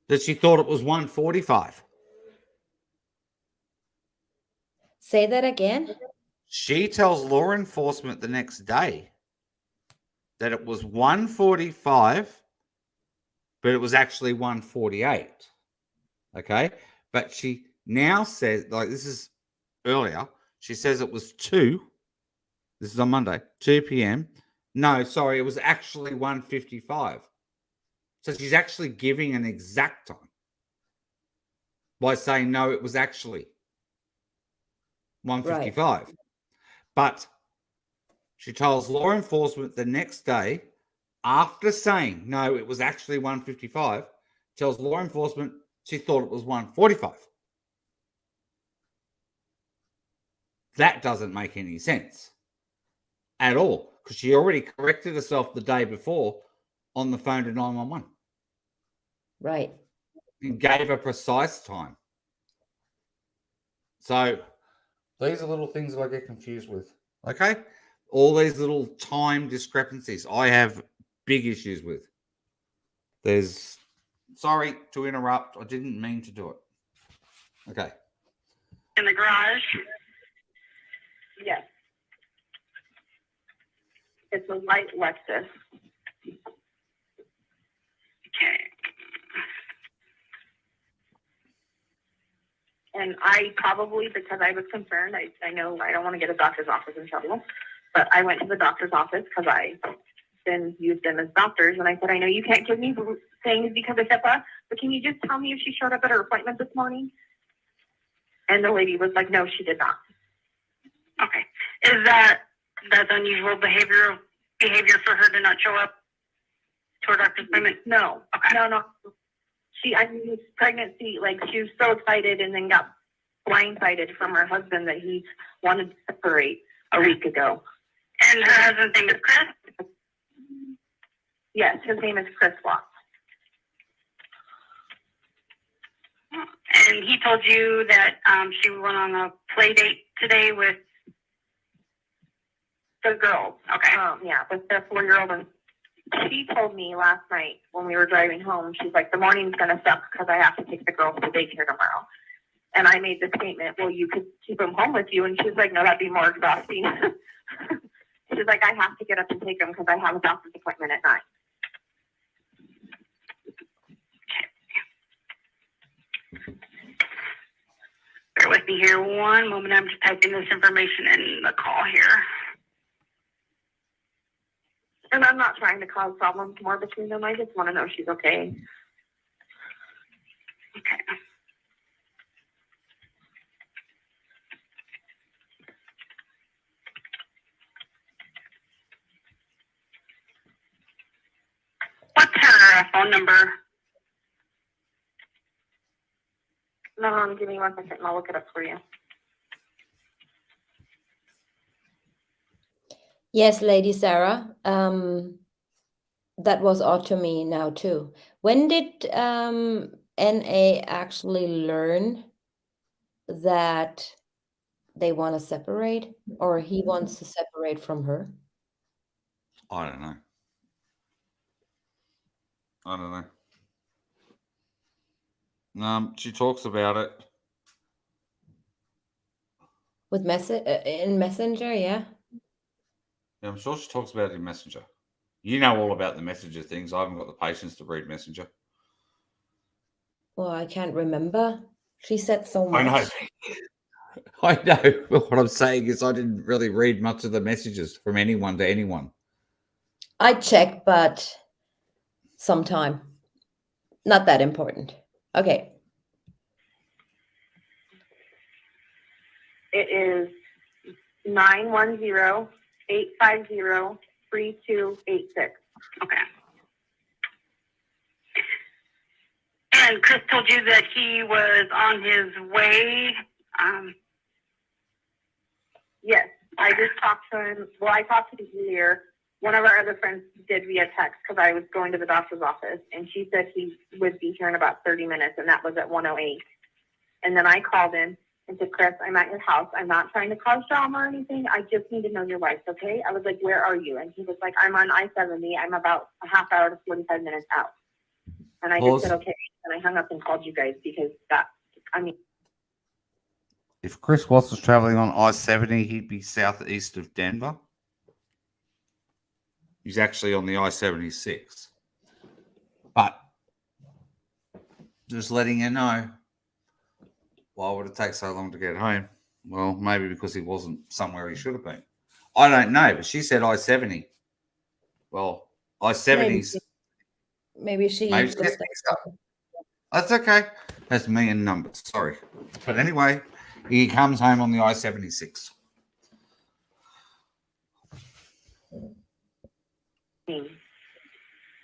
that she thought it was 1:45. Say that again. She tells law enforcement the next day that it was 1:45, but it was actually 1:48. Okay. But she now says, like, this is earlier, she says it was 2. This is on Monday, 2 p.m. No, sorry, it was actually 1:55. So she's actually giving an exact time by saying, no, it was actually 1:55. Right. But she tells law enforcement the next day, after saying, no, it was actually 1:55, tells law enforcement she thought it was 1:45. That doesn't make any sense at all, because she already corrected herself the day before on the phone to 911. Right. And gave a precise time. So these are little things that I get confused with. Okay? All these little time discrepancies I have big issues with. Sorry to interrupt. I didn't mean to do it. Okay. In the garage? Yes. It's a light Lexus. Okay. And I probably, because I was concerned, I know I don't want to get a doctor's office in trouble, but I went to the doctor's office because I've been used them as doctors. And I said, I know you can't give me things because of HIPAA, but can you just tell me if she showed up at her appointment this morning? And the lady was like, no, she did not. Okay. Is that's unusual behavior for her to not show up to her doctor's appointment? No. Okay. No. Pregnancy, like she was so excited and then got blindsided from her husband that he wanted to separate a week ago. And her husband's name is Chris? Yes, his name is Chris Watts. And he told you that she went on a play date today with the girls. Okay. Yeah, with the 4-year-old. And she told me last night when we were driving home, she's like, the morning's going to suck because I have to take the girls to daycare tomorrow. And I made the statement, well, you could keep them home with you. And she's like, no, that'd be more exhausting. She's like, I have to get up and take them because I have a doctor's appointment at 9. Bear with me here one moment. I'm just typing this information in the call here. And I'm not trying to cause problems more between them. I just want to know she's okay. Okay. phone number. No, give me 1 second and I'll look it up for you. Yes, Lady Sarah. That was odd to me now too. When did NA actually learn that they want to separate, or he wants to separate from her? I don't know. She talks about it. With in Messenger, yeah. Yeah, I'm sure she talks about it in Messenger. You know all about the Messenger things. I haven't got the patience to read Messenger. Well, I can't remember. She said so much. I know. I know. But what I'm saying is I didn't really read much of the messages from anyone to anyone. I check, but sometime. Not that important. Okay. It is 910-850-3286. Okay. And Chris told you that he was on his way. Yes, I just talked to him. Well, I talked to him earlier. One of our other friends did via text because I was going to the doctor's office, and she said he would be here in about 30 minutes, and that was at 1:08. And then I called him and said, Chris, I'm at your house. I'm not trying to cause drama or anything. I just need to know your wife, okay? I was like, where are you? And he was like, I'm on I-70. I'm about a half hour to 45 minutes out. And I just said, okay. And I hung up and called you guys because If Chris Watts was traveling on I-70, he'd be southeast of Denver. He's actually on the I-76. But just letting you know, why would it take so long to get home? Well, maybe because he wasn't somewhere he should have been. I don't know, but she said I-70. Well, I-70's... Maybe she... Maybe that's okay. That's me and numbers. Sorry. But anyway, he comes home on the I-76.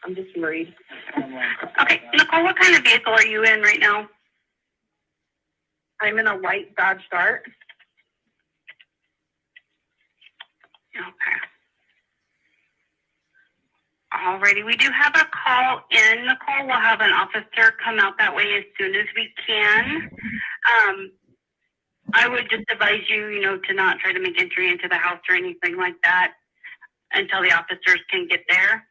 I'm just worried. Okay, Nicole, what kind of vehicle are you in right now? I'm in a white Dodge Dart. Okay. Alrighty, we do have a call in, Nicole. We'll have an officer come out that way as soon as we can. I would just advise you, to not try to make entry into the house or anything like that until the officers can get there.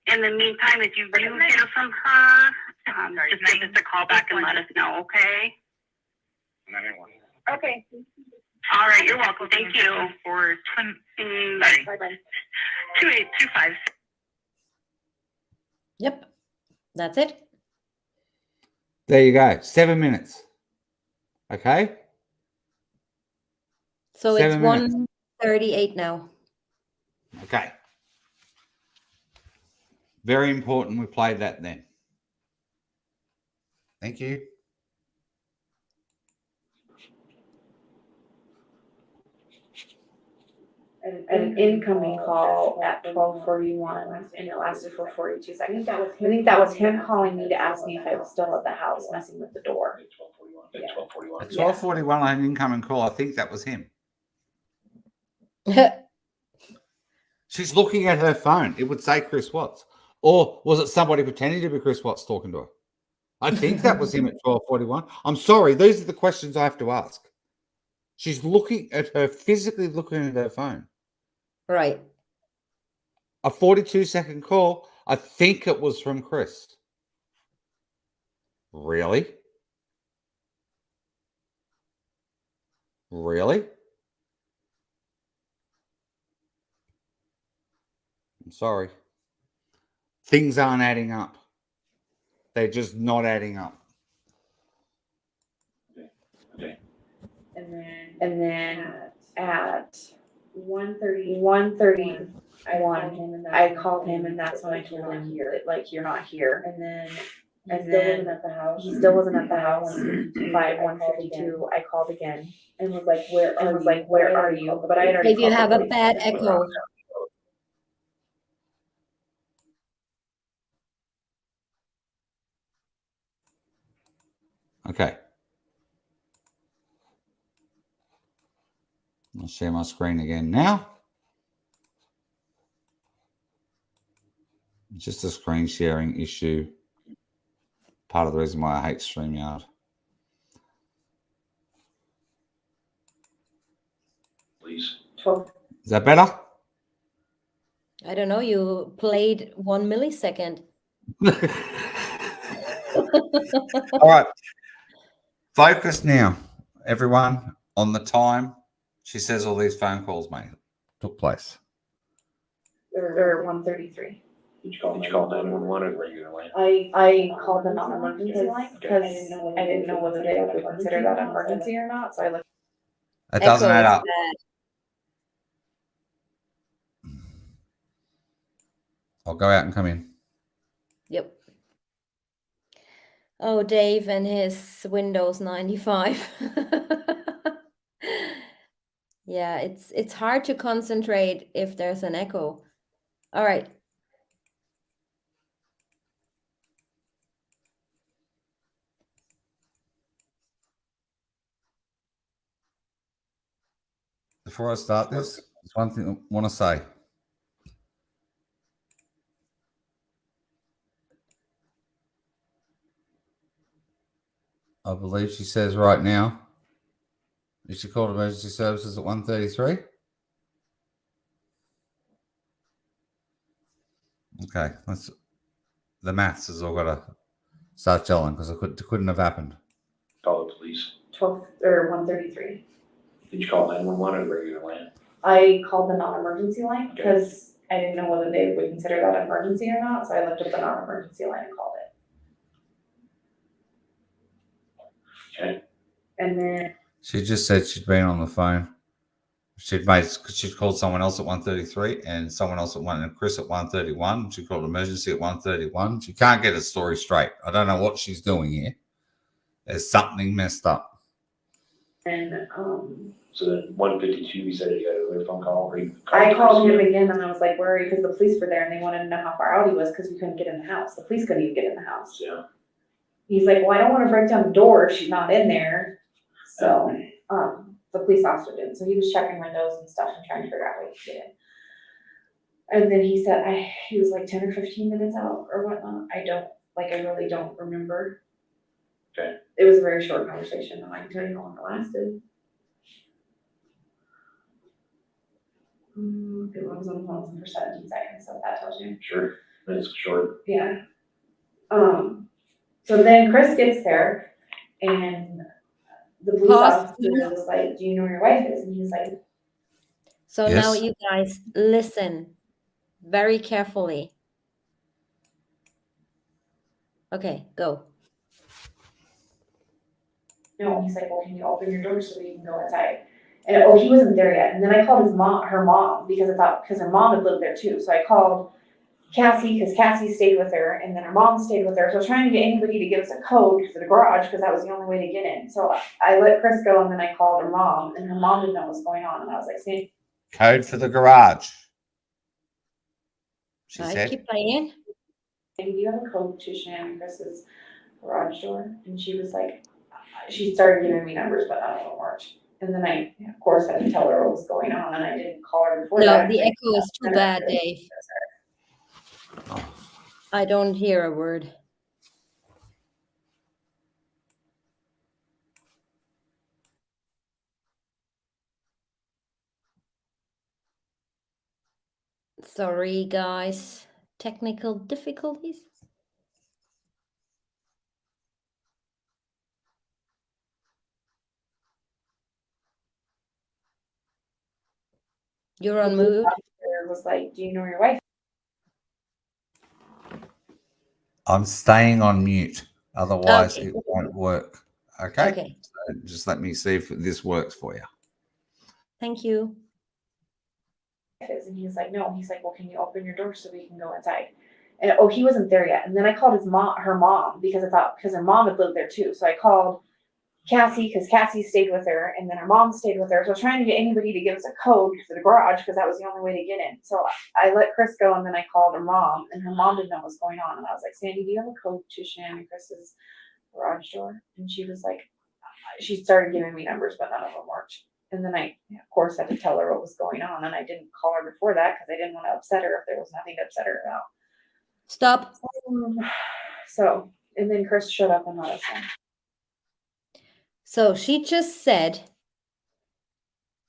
In the meantime, if you do hear from her, just give us a call back and let us know, okay? Okay. All right, you're welcome. Thank you. For 2825. Yep. That's it. There you go. 7 minutes. Okay? So 7 minutes. it's 1:38 now. Okay. Very important we played that then. Thank you. An incoming call at 12:41, and it lasted for 42 seconds. I think that was him calling me to ask me if I was still at the house, messing with the door. At 12:41, I had an incoming call. I think that was him. She's looking at her phone. It would say Chris Watts. Or was it somebody pretending to be Chris Watts talking to her? I think that was him at 12:41. I'm sorry. These are the questions I have to ask. She's looking at her, physically looking at her phone. Right. A 42-second call. I think it was from Chris. Really? Really? I'm sorry. Things aren't adding up. They're just not adding up. And then at 1:30, I called him, and that's when I told him that, like, you're not here. And then he still wasn't at the house. By 1:52, I called again and was like, where are you? But I had already. If you have a bad echo. Okay. I'll share my screen again now. Just a screen sharing issue. Part of the reason why I hate StreamYard. Please. Is that better? I don't know. You played 1 millisecond. All right. Focus now, everyone, on the time she says all these phone calls, mate, took place. Or 1:33. Did you call 911 regularly? I called the non-emergency line because I didn't know whether they would consider that an emergency or not. So I looked. It doesn't add up. I'll go out and come in. Yep. Oh, Dave and his Windows 95. Yeah, it's hard to concentrate if there's an echo. All right. Before I start this, there's one thing I want to say. I believe she says right now, is she called emergency services at 1:33? Okay, that's the maths has all got to start gelling because it couldn't have happened. Call the police. 1:33. Did you call 911 regularly? I called the non-emergency line because I didn't know whether they would consider that an emergency or not. So I looked up the non-emergency line and called it. Okay. And then She just said she'd been on the phone. She'd called someone else at 1:33 and someone else at and Chris at 1:31. She called emergency at 1:31. She can't get a story straight. I don't know what she's doing here. There's something messed up. And So then 1:52, you said you got a phone call. Or you I called him again and I was like worried because the police were there and they wanted to know how far out he was because we couldn't get in the house. The police couldn't even get in the house. Yeah. He's like, well, I don't want to break down the door if she's not in there. So the police officer did. So he was checking windows and stuff and trying to figure out how he could get in. And then he said he was like 10 or 15 minutes out or whatnot. I really don't remember. Okay. It was a very short conversation and I can tell you how long it lasted. It was on the phone for 17 seconds, so that tells you. Sure. That's short. Yeah. So then Chris gets there and the police officer was like, do you know where your wife is? And he's like, So Yes. now you guys listen very carefully. Okay, go. no. He's like, well, can you open your door so we can go inside? And he wasn't there yet. And then I called her mom because her mom had lived there too. So I called Cassie because Cassie stayed with her and then her mom stayed with her. So I was trying to get anybody to give us a code for the garage because that was the only way to get in. So I let Chris go and then I called her mom and her mom didn't know what was going on. And I was like, Sandy, Code for the garage. She I said. keep playing. do you have a code to Shannon Chris's garage door? And she was like, she started giving me numbers, but none of them worked. And then I, of course, had to tell her what was going on, and I didn't call her before No, that. the echo is too bad, Dave. I don't hear a word. Sorry, guys. Technical difficulties. You're on mute. Was like, do you know your wife? I'm staying on mute. Otherwise, Okay. it won't work. Okay? Okay. So just let me see if this works for you. Thank you. And he's like, no. He's like, well, can you open your door so we can go inside? And he wasn't there yet. And then I called her mom because her mom had lived there too. So I called Cassie because Cassie stayed with her and then her mom stayed with her. So I was trying to get anybody to give us a code for the garage because that was the only way to get in. So I let Chris go and then I called her mom and her mom didn't know what was going on. And I was like, Sandy, do you have a code to Shannon and Chris's garage door, and she was like, she started giving me numbers, but none of them worked. And then I, of course, had to tell her what was going on, and I didn't call her before that because I didn't want to upset her if there was nothing to upset her about. Stop. So, and then Chris showed up and let us in. So she just said,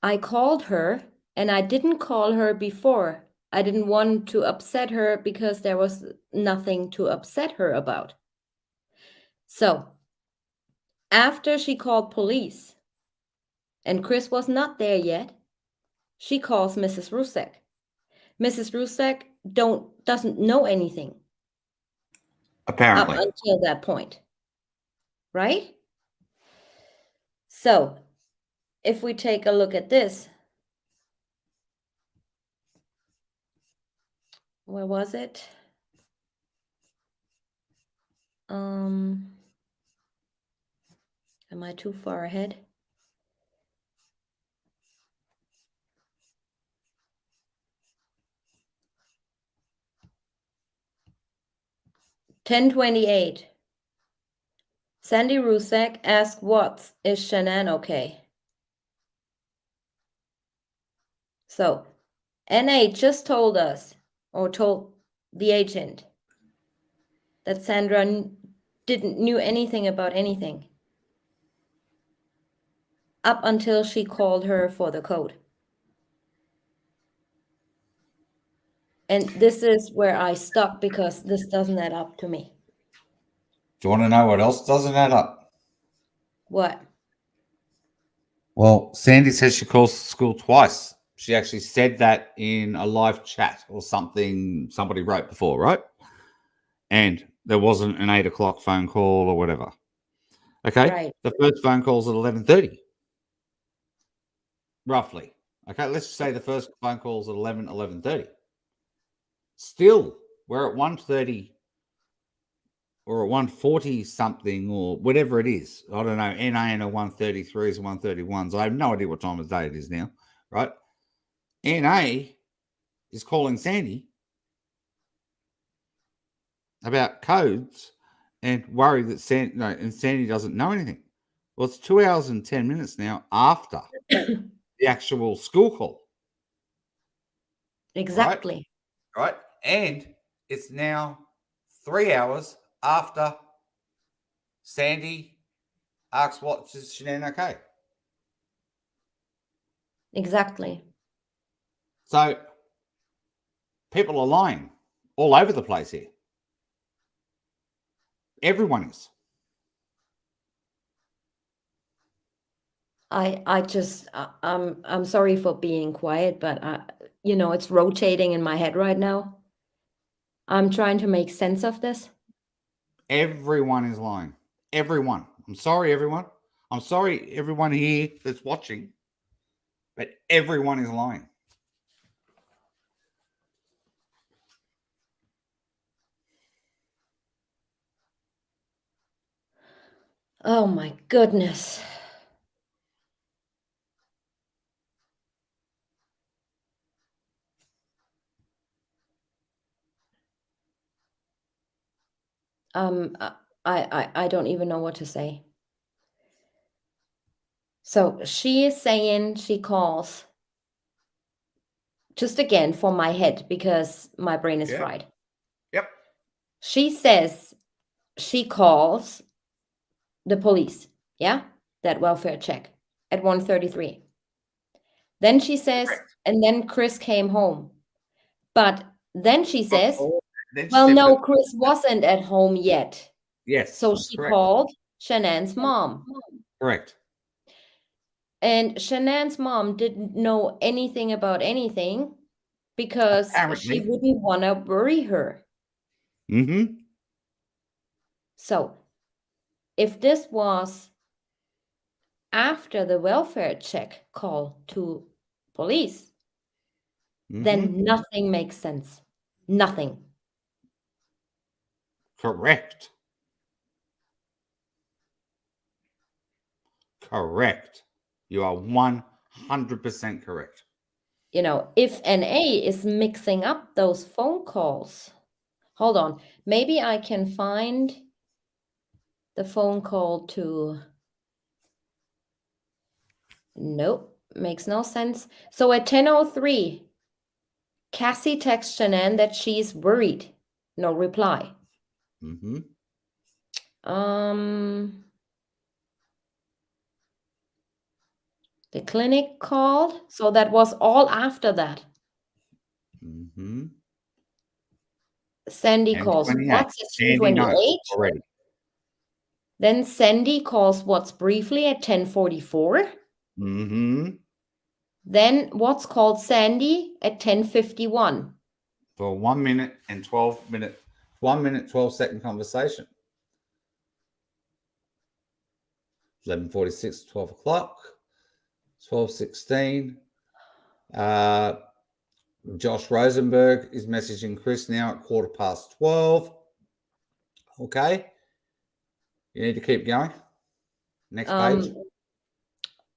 I called her and I didn't call her before. I didn't want to upset her because there was nothing to upset her about. So after she called police and Chris was not there yet, she calls Mrs. Rusek. Mrs. Rusek doesn't know anything Apparently. up until that point, right? So if we take a look at this, where was it? Am I too far ahead? $10.28. Sandy Rusek asked Watts, is Shanann okay? So NA just told us, or told the agent, that Sandra didn't knew anything about anything up until she called her for the code. And this is where I stop because this doesn't add up to me. Do you want to know what else doesn't add up? What? Well, Sandy says she calls the school twice. She actually said that in a live chat or something somebody wrote before, right? And there wasn't an 8 o'clock phone call or whatever. Okay. Right. The first phone call's at 11:30. Roughly. Okay. Let's say the first phone call's at 11:30. Still, we're at 1:30 or at 1:40 something or whatever it is. I don't know. NAN or 1:33s or 1:31s. I have no idea what time of day it is now, right? NA is calling Sandy about codes and worried that Sandy doesn't know anything. Well, it's 2 hours and 10 minutes now after the actual school call. Exactly. Right? And it's now 3 hours after Sandy asks what is Shanann okay? Exactly. So people are lying all over the place here. Everyone is. I'm sorry for being quiet, but it's rotating in my head right now. I'm trying to make sense of this. Everyone is lying. Everyone. I'm sorry, everyone. I'm sorry, everyone here that's watching, but everyone is lying. Oh my goodness. I don't even know what to say. So she is saying she calls, just again for my head because my brain is fried. Yep. She says she calls the police, yeah, that welfare check at 1:33. Then she says, and then Chris came home. But then she says, well, no, Chris wasn't at home yet. Yes. So she called Shanann's mom. Correct. And Shanann's mom didn't know anything about anything because she wouldn't want to worry her. Mm-hmm. So if this was after the welfare check call to police, then nothing makes sense. Nothing. Correct. Correct. You are 100% correct. If NA is mixing up those phone calls, hold on. Maybe I can find the phone call to. Nope, makes no sense. So at 10:03, Cassie texts Shanann that she's worried. No reply. Mm-hmm. The clinic called, so that was all after that. Mm-hmm. Sandy calls 10:28. Watts at Sandy knows 10:28. already. Then Sandy calls Watts briefly at 10:44. Mm-hmm. Then Watts called Sandy at 10:51. For 1 minute and 12 minute, 1 minute, 12-second conversation. 11:46, 12 o'clock, 12:16. Josh Rosenberg is messaging Chris now at 12:15. Okay. You need to keep going. Next page.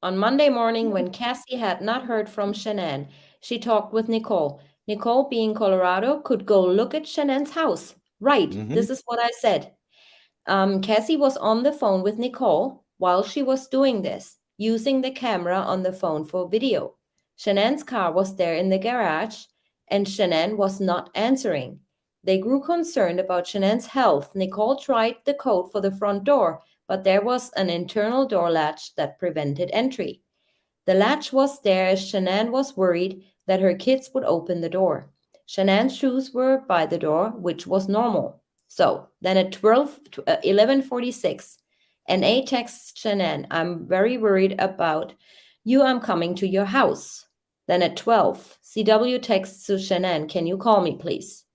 On Monday morning, when Cassie had not heard from Shanann, she talked with Nicole. Nicole, being Colorado, could go look at Shanann's house. Right. This is what I said. Cassie was on the phone with Nicole while she was doing this, using the camera on the phone for video. Shanann's car was there in the garage, and Shanann was not answering. They grew concerned about Shanann's health. Nicole tried the code for the front door, but there was an internal door latch that prevented entry. The latch was there as Shanann was worried that her kids would open the door. Shanann's shoes were by the door, which was normal. So then at 11:46, NA texts Shanann, I'm very worried about you. I'm coming to your house. Then at 12, CW texts to Shanann, can you call me, please?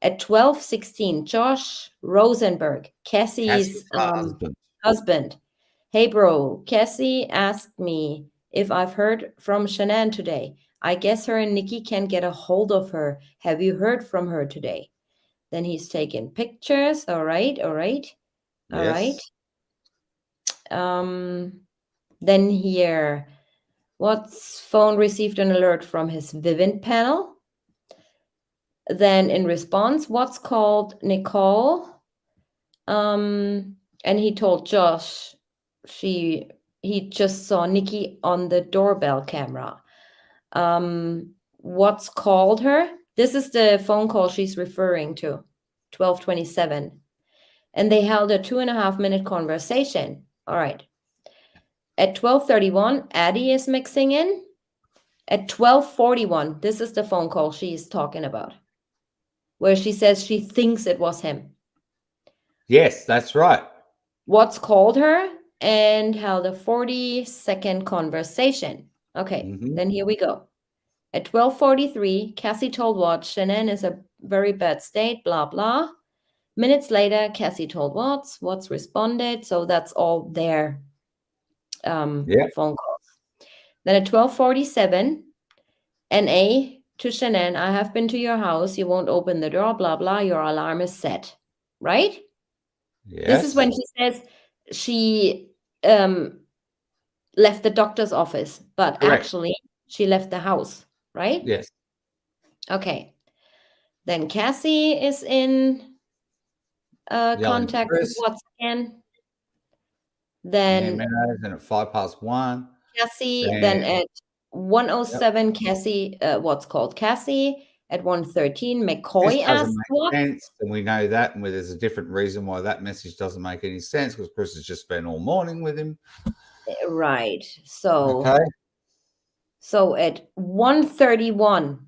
At 12:16, Josh Rosenberg, Cassie's husband. Hey, bro, Cassie asked me if I've heard from Shanann today. I guess her and Nikki can get a hold of her. Have you heard from her today? Then he's taking pictures. All right. Then here, Watts' phone received an alert from his Vivint panel. Then in response, Watts called Nicole, and he told Josh he just saw Nikki on the doorbell camera. Watts called her. This is the phone call she's referring to, 12:27. And they held a 2.5-minute conversation. All right. At 12:31, Addie is mixing in. At 12:41, this is the phone call she's talking about, where she says she thinks it was him. Yes, that's right. Watts called her and held a 40-second conversation. Okay, Then here we go. At 12:43, Cassie told Watts Shanann is a very bad state, blah, blah. Minutes later, Cassie told Watts. Watts responded. So that's all their phone calls. Then at 12:47, NA to Shanann, I have been to your house. You won't open the door, blah, blah. Your alarm is set. Right? Yes. This is when she says she left the doctor's office, but actually she left the house, right? Yes. Okay. Then Cassie is in contact with Watts again. Then and at 1:05. Cassie, then at 1:07, Cassie, Watts called Cassie. At 1:13, McCoy asked what? And we know that, and there's a different reason why that message doesn't make any sense, because Chris has just spent all morning with him. Right. So at 1:31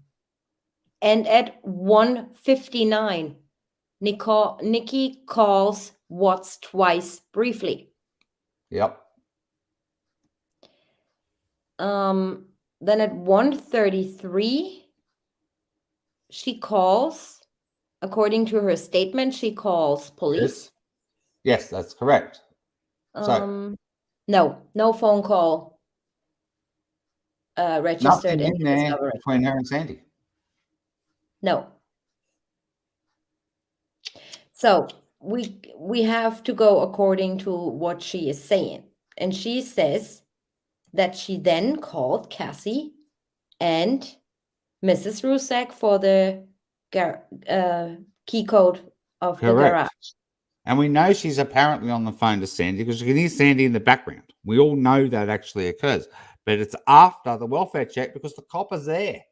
and at 1:59, Nikki calls Watts twice briefly. Yep. Then at 1:33, she calls, according to her statement, she calls police. Yes, that's correct. No phone call registered nothing in there between her and Sandy. No. So we have to go according to what she is saying. And she says that she then called Cassie and Mrs. Rusak for the key code of the garage. And we know she's apparently on the phone to Sandy because you can hear Sandy in the background. We all know that actually occurs. But it's after the welfare check because the cop is there.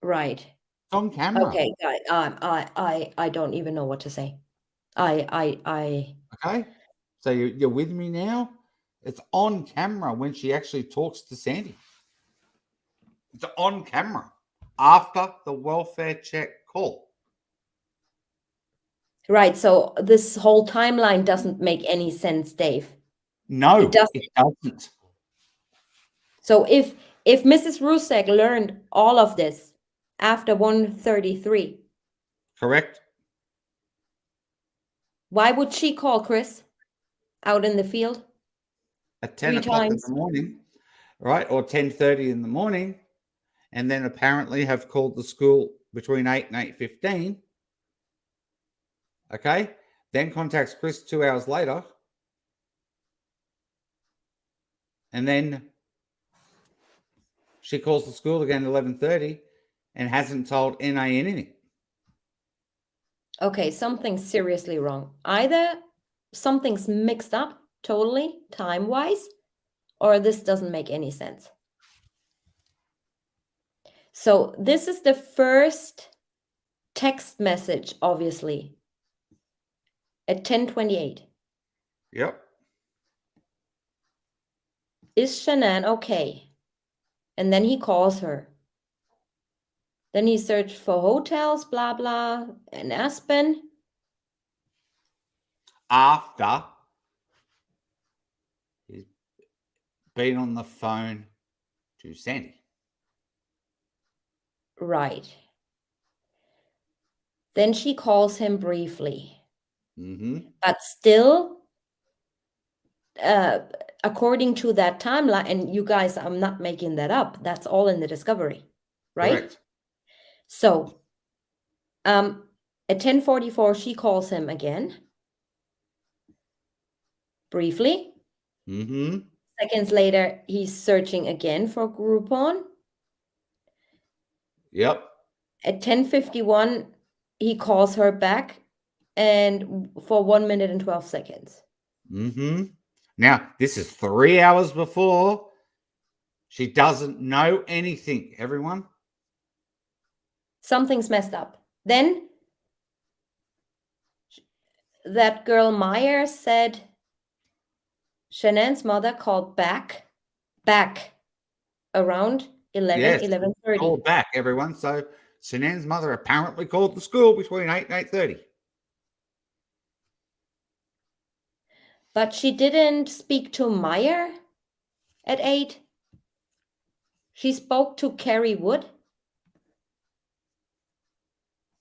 Right. It's on camera. Okay, I don't even know what to say. I Okay. So you're with me now? It's on camera when she actually talks to Sandy. It's on camera after the welfare check call. Right. So this whole timeline doesn't make any sense, Dave. No, It doesn't. it doesn't. So if Mrs. Rusek learned all of this after 1:33, Correct. why would she call Chris out in the field? At 10 3 o'clock in times. the morning, right? Or 10:30 in the morning, and then apparently have called the school between 8 and 8:15. Okay. Then contacts Chris 2 hours later. And then she calls the school again at 11:30 and hasn't told NA anything. Okay, something's seriously wrong. Either something's mixed up totally time-wise, or this doesn't make any sense. So this is the first text message, obviously, at 10:28. Yep. Is Shanann okay? And then he calls her. Then he searched for hotels, blah, blah, in Aspen. After he's been on the phone to Sandy. Right. Then she calls him briefly. Mm-hmm. But still, according to that timeline, and you guys, I'm not making that up. That's all in the discovery, right? Correct. So, at 10:44, she calls him again. Briefly. Mm-hmm. Seconds later, he's searching again for Groupon. Yep. At 10:51, he calls her back, and for 1 minute and 12 seconds. Mm-hmm. Now, this is 3 hours before. She doesn't know anything, everyone. Something's messed up. Then that girl Meyer said Shanann's mother called back around 11, Yes, 11:30. called back, everyone. So Shanann's mother apparently called the school between 8 and 8:30. But she didn't speak to Meyer at 8. She spoke to Carrie Wood.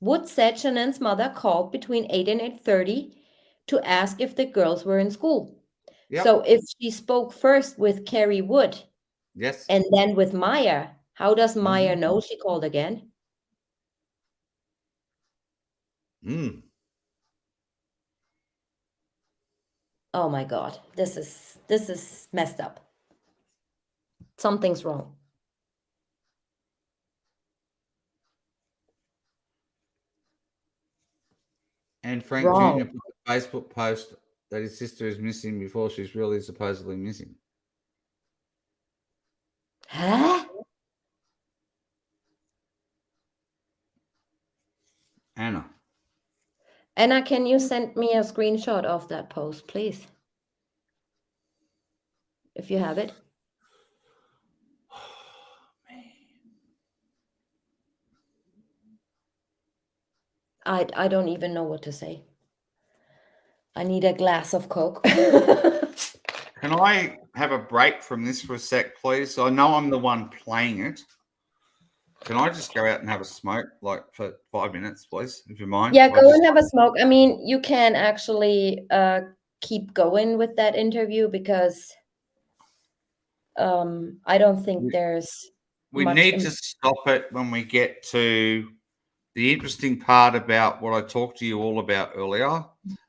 Wood said Shanann's mother called between 8 and 8:30 to ask if the girls were in school. Yep. So if she spoke first with Carrie Wood Yes. and then with Meyer, how does Meyer know she called again? Mm. Oh my God, this is messed up. Something's wrong. And Frank Wrong. Jr. put a Facebook post that his sister is missing before she's really supposedly missing. Huh? Anna. Anna, can you send me a screenshot of that post, please? If you have it. I don't even know what to say. I need a glass of Coke. Can I have a break from this for a sec, please? I know I'm the one playing it. Can I just go out and have a smoke, like for 5 minutes, please, if you mind? Yeah, go and have a smoke. I mean, you can actually keep going with that interview because I don't think there's We much need to stop it when we get to the interesting part about what I talked to you all about earlier.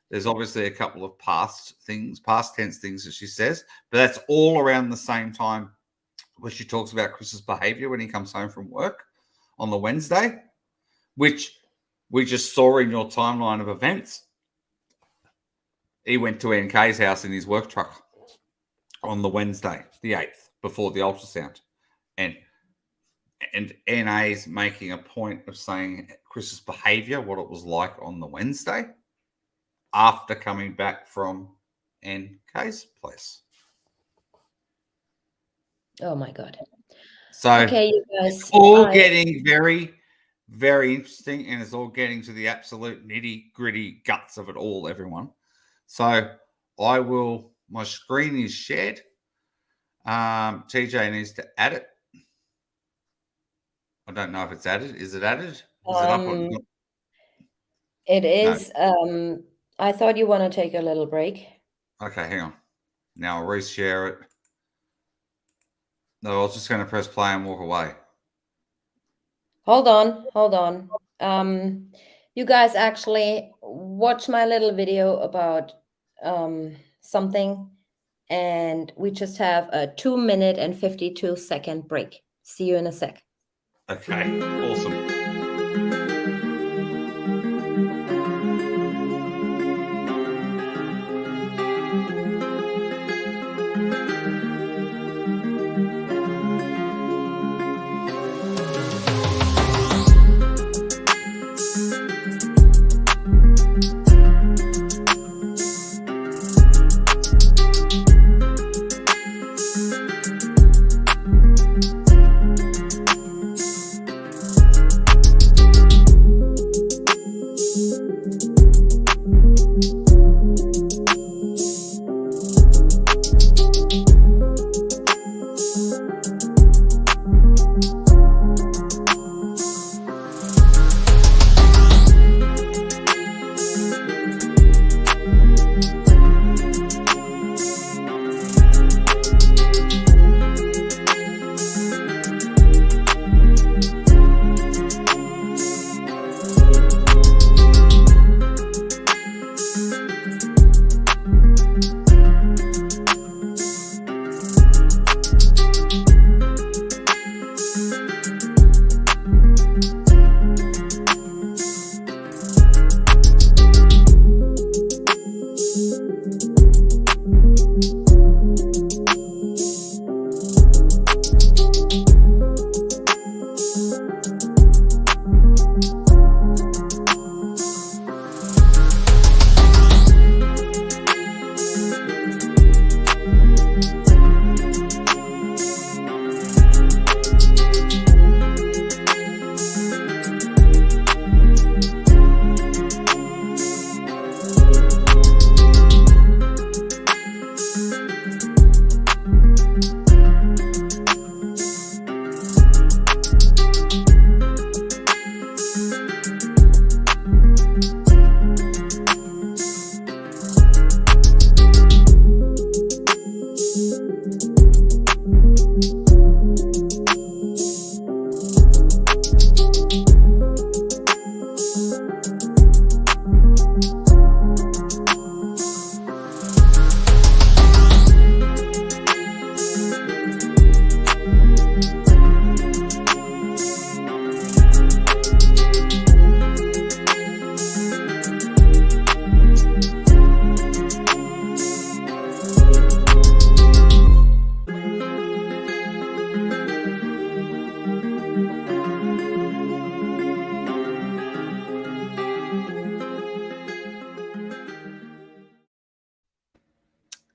There's obviously a couple of past tense things that she says, but that's all around the same time where she talks about Chris's behavior when he comes home from work on the Wednesday, which we just saw in your timeline of events. he went to NK's house in his work truck on the Wednesday, the 8th, before the ultrasound. And NA's making a point of saying Chris's behaviour, what it was like on the Wednesday after coming back from NK's place. Oh my God. So okay, you guys. it's all getting very, very interesting, and it's all getting to the absolute nitty gritty guts of it all, everyone. So my screen is shared. TJ needs to add it. I don't know if it's added. Is it added? Is it up or not? It is. I thought you want to take a little break. Okay, hang on. Now I'll reshare it. No, I was just going to press play and walk away. Hold on. You guys actually watch my little video about something, and we just have a 2-minute and 52-second break. See you in a sec. Okay, awesome.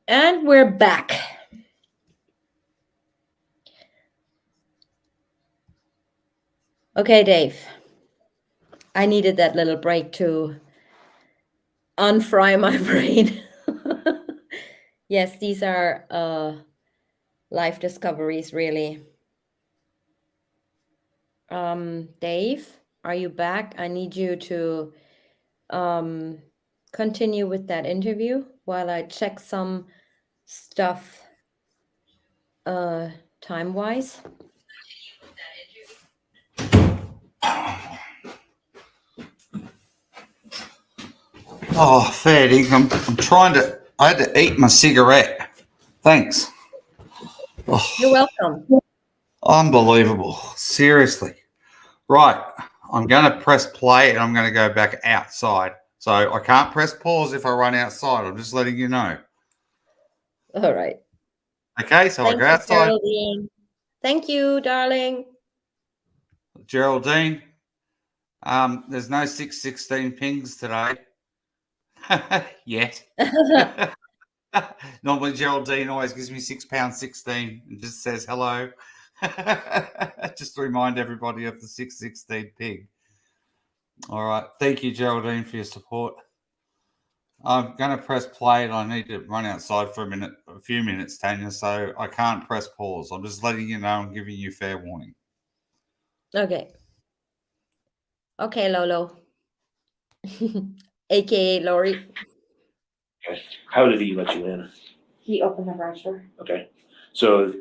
And we're back. Okay, Dave. I needed that little break to unfry my brain. Yes, these are life discoveries, really. Dave, are you back? I need you to continue with that interview while I check some stuff time-wise. Oh, fair dinkum. I'm trying to. I had to eat my cigarette. Thanks. Oh, You're welcome. unbelievable. Seriously. Right. I'm going to press play and I'm going to go back outside. So I can't press pause if I run outside. I'm just letting you know. All right. Okay, so I Thank go you, outside. Geraldine. Thank you, darling. Geraldine, there's no 616 pings today. Yet. Normally Geraldine always gives me £6.16 and just says hello. Just to remind everybody of the 616 ping. All right. Thank you, Geraldine, for your support. I'm going to press play and I need to run outside for a few minutes, Tanya, so I can't press pause. I'm just letting you know I'm giving you fair warning. Okay. Okay, Lolo. AKA Lori. Okay. How did he let you in? He opened the garage door. Okay. So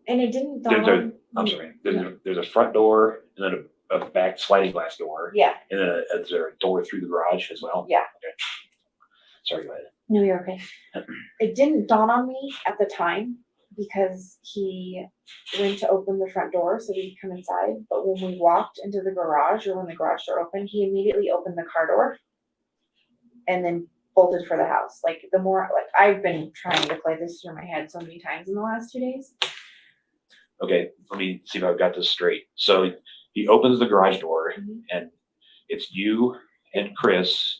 And it didn't there's dawn I'm sorry. There's a front door and then a back sliding glass door. Yeah. And then is there a door through the garage as well? Yeah. Okay. Sorry, go ahead. No, you're okay. It didn't dawn on me at the time because he went to open the front door so we could come inside. But when we walked into the garage or when the garage door opened, he immediately opened the car door and then bolted for the house. Like the more, like I've been trying to play this through my head so many times in the last 2 days. Okay, let me see if I've got this straight. So he opens the garage door and it's you and Chris.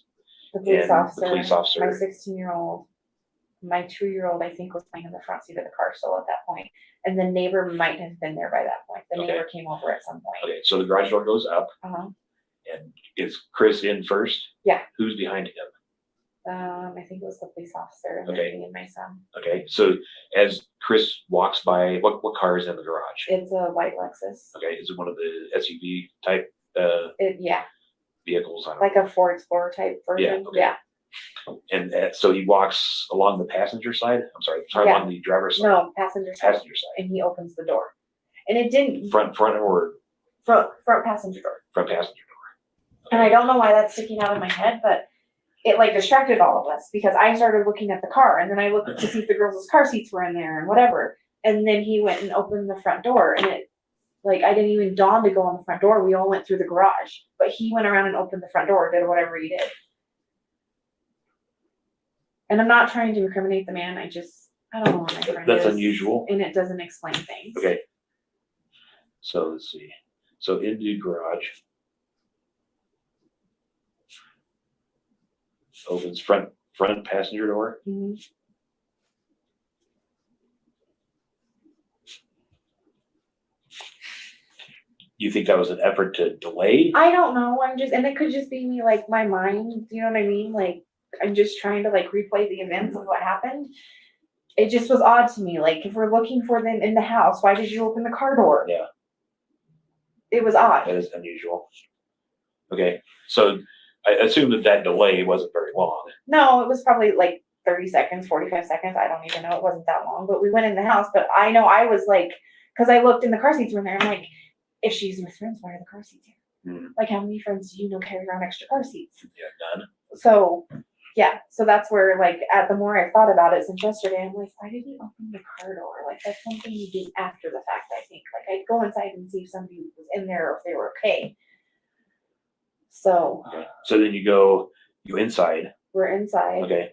The police and officer, the police officer. my 16-year-old, my 2-year-old, I think, was playing in the front seat of the car still at that point. And the neighbor might have been there by that point. The Okay. neighbor came over at some point. Okay, so the garage door goes up Uh-huh. and is Chris in first? Yeah. Who's behind him? I think it was the police officer and Okay. then me and my son. Okay, so as Chris walks by, what car is in the garage? It's a white Lexus. Okay, is it one of the SUV type Yeah, vehicles? I don't like a Ford Explorer type version. okay. Yeah. And so he walks along the passenger side. I'm sorry, Yeah. along the driver's side. No, passenger side. Passenger side. And he opens the door. And it didn't Front or front passenger door. front passenger And I don't know why that's sticking out of my head, but it like distracted all of us because I started looking at the car and then I looked to see if the girls' car seats were in there and whatever. And then he went and opened the front door and it like I didn't even dawn to go on the front door. We all went through the garage. But he went around and opened the front door, did whatever he did. And I'm not trying to incriminate the man. I don't know what my friend That's is. unusual. And it doesn't explain things. Okay. So let's see. So into garage. Opens front passenger door. Mhm. You think that was an effort to delay? I don't know. And it could just be me, like my mind. You know what I mean? Like I'm just trying to like replay the events of what happened. It just was odd to me. Like if we're looking for them in the house, why did you open the car door? Yeah. It was odd. That is unusual. Okay, so I assume that delay wasn't very long. No, it was probably like 30 seconds, 45 seconds. I don't even know. It wasn't that long. But we went in the house. But I know I was like, because I looked and the car seats were in there. I'm like, if she's with friends, why are the car seats here? Like how many friends do you know carry around extra car seats? Yeah, none. So yeah, so that's where like the more I thought about it since yesterday, I'm like, why did he open the car door? Like that's something you did after the fact, I think. Like I'd go inside and see if somebody was in there or if they were okay. So Okay. So then you go inside. we're inside. Okay.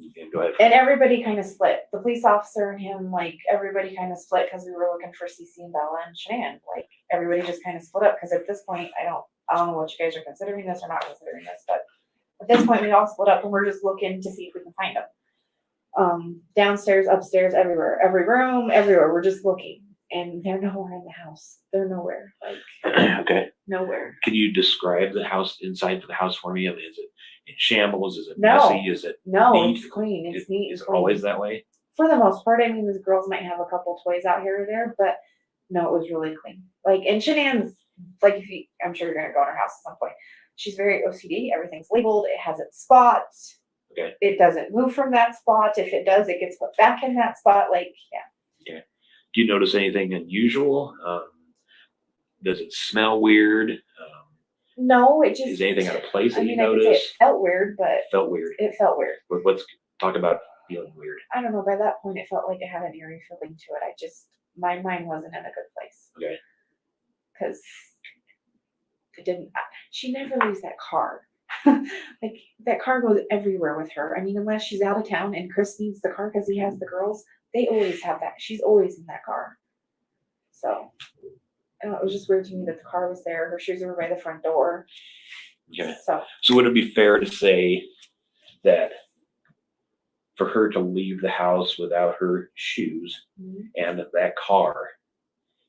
Okay, go ahead. And everybody kind of split. The police officer and him, like everybody kind of split because we were looking for CC and Bella and Shanann. Like everybody just kind of split up because at this point, I don't know what you guys are considering this or not considering this, but at this point we all split up and we're just looking to see if we can find them. Downstairs, upstairs, everywhere, every room, everywhere. We're just looking, and they're nowhere in the house. They're nowhere. Like Okay. nowhere. Can you describe the house inside of the house for me? I mean, is it in shambles? Is it No. messy? Is it No, neat? it's clean. It's neat. Is and it clean. always that way? For the most part, I mean, the girls might have a couple toys out here or there, but no, it was really clean. Like, and Shanann's, like, I'm sure you're gonna go in her house at some point. She's very OCD. Everything's labeled. It has its spot. Okay. It doesn't move from that spot. If it does, it gets put back in that spot. Like, yeah. Okay. Do you notice anything unusual? Does it smell weird? No, it just. Is anything out of place that I you mean, I could say it noticed? felt weird, but Felt weird. it felt weird. Let's talk about feeling weird. I don't know. By that point, it felt like it had an eerie feeling to it. My mind wasn't in a good place. Okay. Because it didn't. She never leaves that car. Like that car goes everywhere with her. I mean, unless she's out of town and Chris needs the car because he has the girls, they always have that. She's always in that car. So it was just weird to me that the car was there. Her shoes were by the front door. Okay. So would it be fair to say that for her to leave the house without her shoes and that car,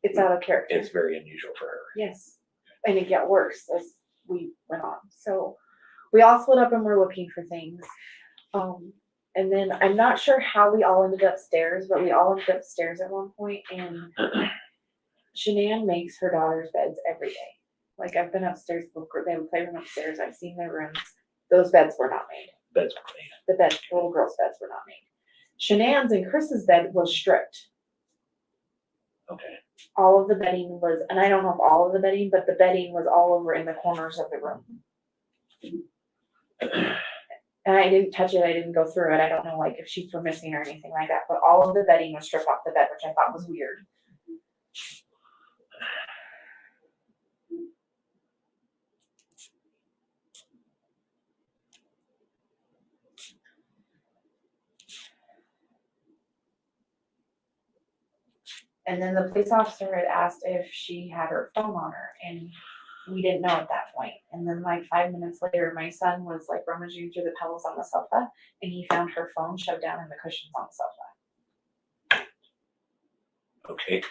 it's out of character. it's very unusual for her. Yes. And it got worse as we went on. So we all split up and we're looking for things. And then I'm not sure how we all ended upstairs, but we all ended upstairs at one point, and Shanann makes her daughter's beds every day. Like I've been upstairs, they have a playroom upstairs. I've seen their rooms. Those beds were not made. Beds were made. The little girls' beds were not made. Shanann's and Chris's bed was stripped. Okay. All of the bedding was, and I don't know if all of the bedding, but the bedding was all over in the corners of the room. And I didn't touch it. I didn't go through it. I don't know, like, if sheets were missing or anything like that. But all of the bedding was stripped off the bed, which I thought was weird. And then the police officer had asked if she had her phone on her, and we didn't know at that point. And then like 5 minutes later, my son was like rummaging through the pillows on the sofa, and he found her phone shoved down in the cushions on the sofa. Okay.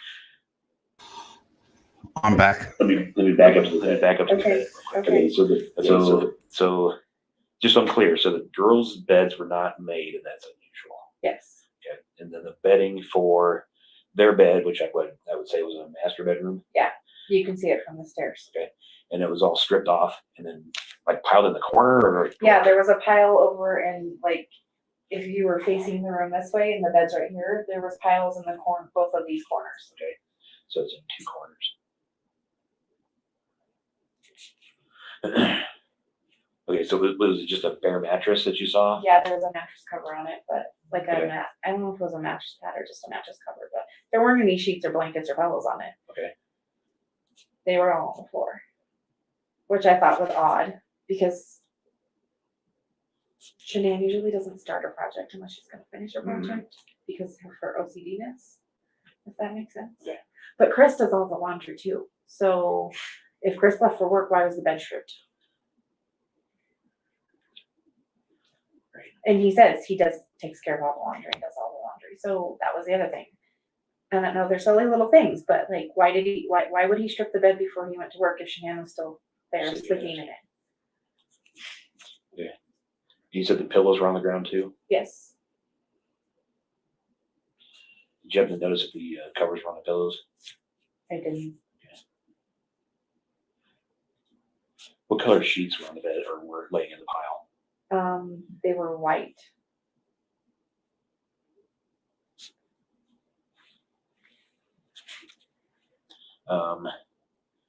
I'm back. Let me back up to the Okay. bed. Okay. So just so I'm clear, so the girls' beds were not made, and that's unusual. Yes. Okay. And then the bedding for their bed, which I would say was a master bedroom. Yeah. You can see it from the stairs. Okay. And it was all stripped off and then like piled in the corner, or Yeah, there was a pile over, and like if you were facing the room this way and the bed's right here, there was piles in the corner, both of these corners. Okay. So it's in two corners. Okay, so was it just a bare mattress that you saw? Yeah, there was a mattress cover on it, but like Okay. I don't know if it was a mattress pad or just a mattress cover, but there weren't any sheets or blankets or pillows on it. Okay. They were all on the floor, which I thought was odd because Shanann usually doesn't start a project unless she's going to finish her project because of her OCD-ness, if that makes sense. Okay. But Chris does all the laundry too. So if Chris left for work, why was the bed stripped? And he says he takes care of all the laundry and does all the laundry. So that was the other thing. I don't know, they're silly little things, but like, why would he strip the bed before he went to work if Shanann was still there sleeping in it? Yeah. You said the pillows were on the ground too? Yes. Did you happen to notice if the covers were on the pillows? I didn't. Yeah. What color sheets were on the bed or were laying in the pile? They were white.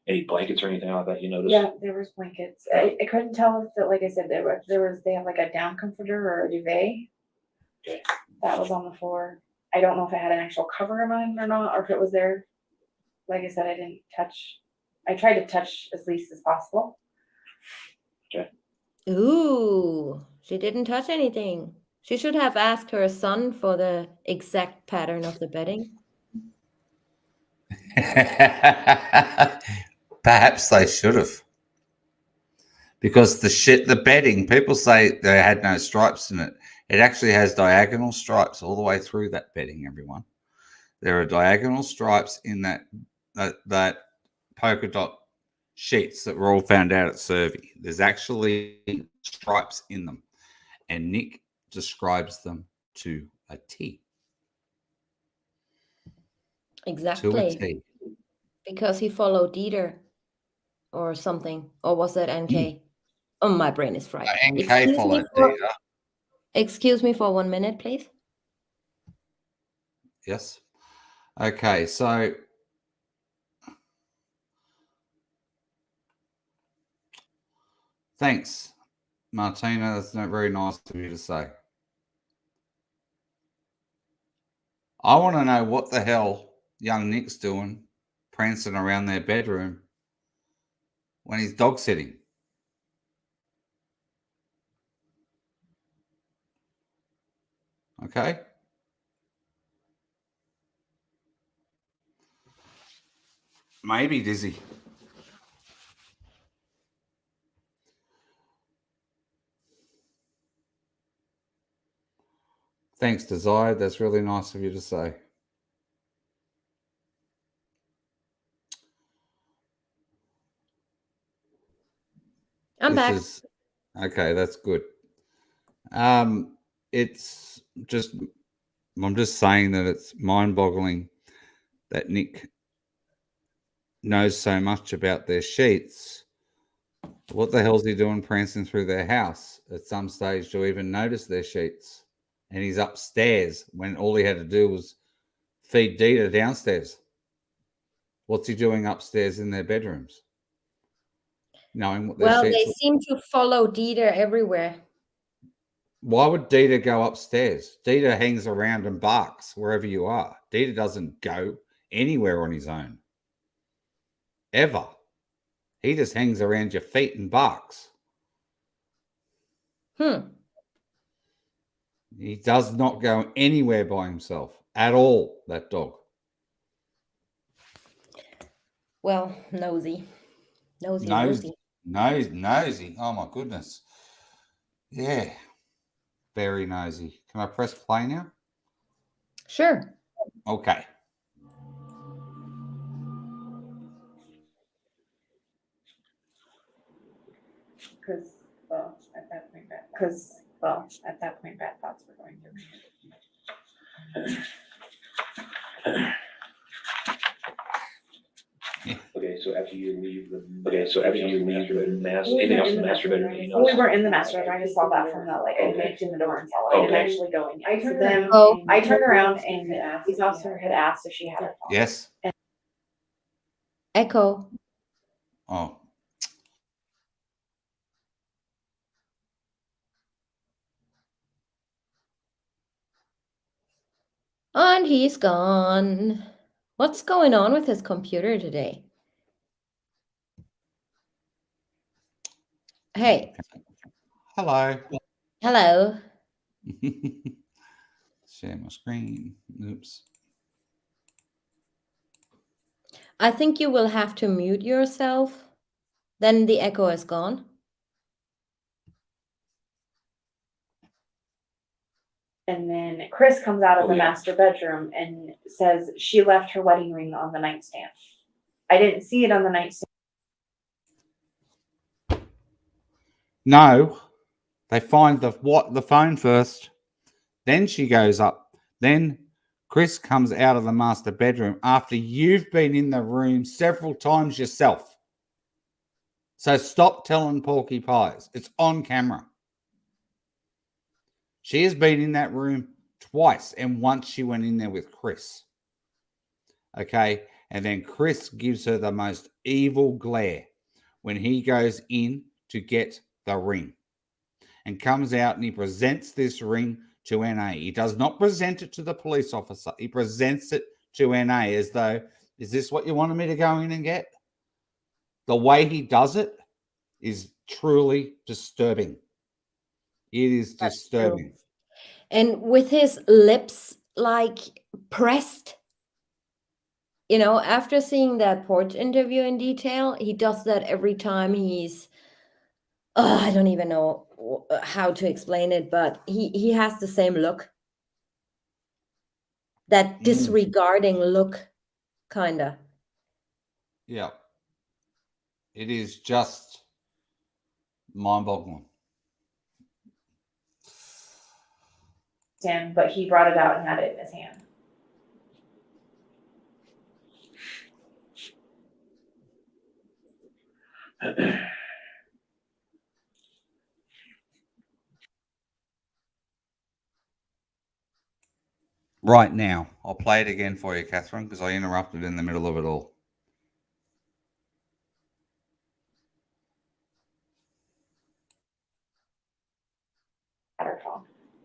Any blankets or anything like that you noticed? Yeah, there was blankets. I couldn't tell if that, like I said, they have like a down comforter or a duvet. Okay. That was on the floor. I don't know if it had an actual cover on it or not, or if it was there. Like I said, I tried to touch as least as possible. Okay. Ooh, she didn't touch anything. She should have asked her son for the exact pattern of the bedding. Perhaps they should have. Because the bedding, people say they had no stripes in it. It actually has diagonal stripes all the way through that bedding, everyone. There are diagonal stripes in that polka dot sheets that were all found out at Survey. There's actually stripes in them. And Nick describes them to a T. Exactly. To a T. Because he followed Dieter or something. Or was that NK? Oh, my brain is fried. NK followed Dieter. Excuse me for 1 minute, please. Yes. Okay, so thanks, Martina. That's not very nice of you to say. I want to know what the hell young Nick's doing prancing around their bedroom when he's dog sitting. Okay. Maybe dizzy. Thanks, Desire. That's really nice of you to say. I'm back. Okay, that's good. It's just, I'm just saying that it's mind-boggling that Nick knows so much about their sheets. What the hell's he doing prancing through their house at some stage to even notice their sheets? And he's upstairs when all he had to do was feed Dita downstairs. What's he doing upstairs in their bedrooms? Knowing what their Well, sheets they seem to follow Dieter everywhere. Why would Dita go upstairs? Dita hangs around and barks wherever you are. Dita doesn't go anywhere on his own. Ever. He just hangs around your feet and barks. He does not go anywhere by himself at all, that dog. Well, nosy. Nosy. Nosy. Oh, my goodness. Yeah. Very nosy. Can I press play now? Sure. Okay. Because, well, at that point, bad thoughts were going through me. Okay, so after you leave the master bedroom, you know. We weren't in the master bedroom. I just saw that from the, like, I looked in the door and saw it. I didn't actually go in yet. So then I turned around and the police officer had asked if she had a phone. Yes. Echo. Oh. And he's gone. What's going on with his computer today? Hey. Hello. Hello. Share my screen. Oops. I think you will have to mute yourself. Then the echo is gone. And then Chris comes out of the master bedroom and says she left her wedding ring on the nightstand. I didn't see it on the nightstand. No, they find the phone first. Then she goes up. Then Chris comes out of the master bedroom after you've been in the room several times yourself. So stop telling porky pies. It's on camera. She has been in that room twice, and once she went in there with Chris. Okay, and then Chris gives her the most evil glare when he goes in to get the ring and comes out and he presents this ring to NA. He does not present it to the police officer. He presents it to NA as though, is this what you wanted me to go in and get? The way he does it is truly disturbing. It is disturbing. And with his lips like pressed, you know, after seeing that porch interview in detail, he does that every time he's, I don't even know how to explain it, but he has the same look. That disregarding look, kind of. Yeah. It is just mind-boggling. But he brought it out and had it in his hand. Right now, I'll play it again for you, Catherine, because I interrupted in the middle of it all.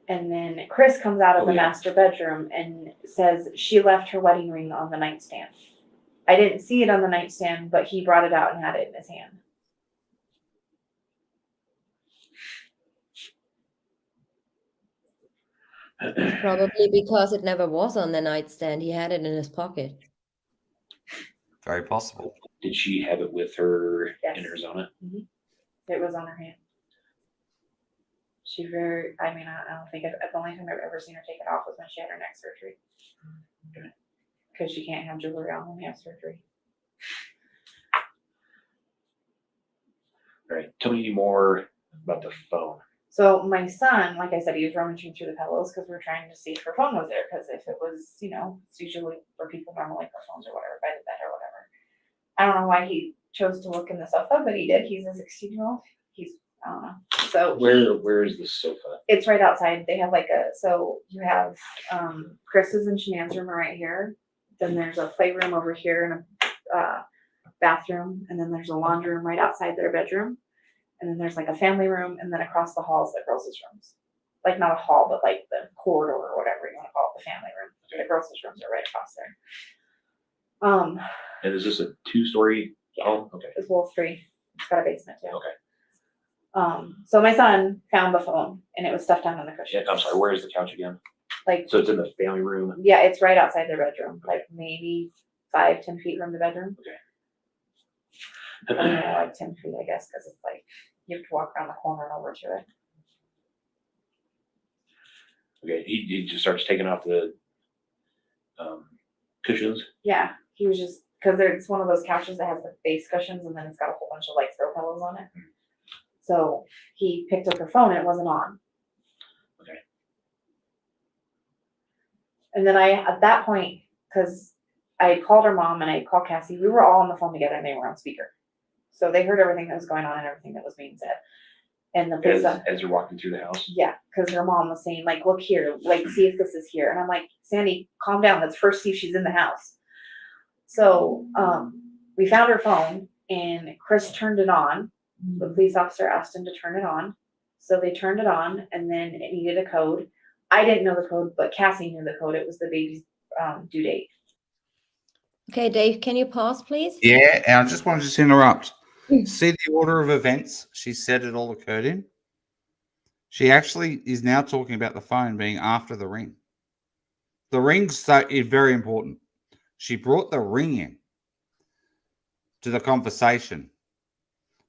And then Chris comes out of the master bedroom and says she left her wedding ring on the nightstand. I didn't see it on the nightstand, but he brought it out and had it in his hand. Probably because it never was on the nightstand. He had it in his pocket. Very possible. Did she have it with her in Yes. Arizona? It was on her hand. She very, I mean, I don't think, the only time I've ever seen her take it off was when she had her neck surgery. Because she can't have jewelry on when you have surgery. All right. Tell me more about the phone. So my son, like I said, he was rummaging through the pillows because we were trying to see if her phone was there. Because if it was, you know, it's usually where people normally put phones or whatever, by the bed or whatever. I don't know why he chose to look in the sofa, but he did. He's a 16-year-old. He's, I don't know. So Where is the sofa? it's right outside. They have like so you have Chris's and Shanann's room are right here. Then there's a playroom over here and a bathroom. And then there's a laundry room right outside their bedroom. And then there's like a family room. And then across the hall is the girls' rooms. Like not a hall, but like the corridor or whatever you want to call it, the family room. The girls' rooms are right across there. And is this a 2-story home? Okay. It's well 3. It's got a basement too. Okay. So my son found the phone and it was stuffed down on the cushion. Yeah, I'm sorry. Where is the couch again? Like, so it's in the family room. Yeah, it's right outside their bedroom, like maybe 5-10 feet from the bedroom. Okay. I don't know, like 10 feet, I guess, because it's like you have to walk around the corner and over to it. Okay. He just starts taking off the cushions. Yeah, he was just because it's one of those couches that has the base cushions and then it's got a whole bunch of like throw pillows on it. So he picked up her phone and it wasn't on. Okay. And then at that point, because I called her mom and I called Cassie, we were all on the phone together and they were on speaker. So they heard everything that was going on and everything that was being said. And the police, As you're walking through the house. yeah, because her mom was saying, like, look here, like, see if this is here. And I'm like, Sandy, calm down. Let's first see if she's in the house. So we found her phone and Chris turned it on. The police officer asked him to turn it on. So they turned it on and then it needed a code. I didn't know the code, but Cassie knew the code. It was the baby's due date. Okay, Dave, can you pause, please? Yeah, and I just wanted to just interrupt. See the order of events she said it all occurred in? She actually is now talking about the phone being after the ring. The ring's is very important. She brought the ring in to the conversation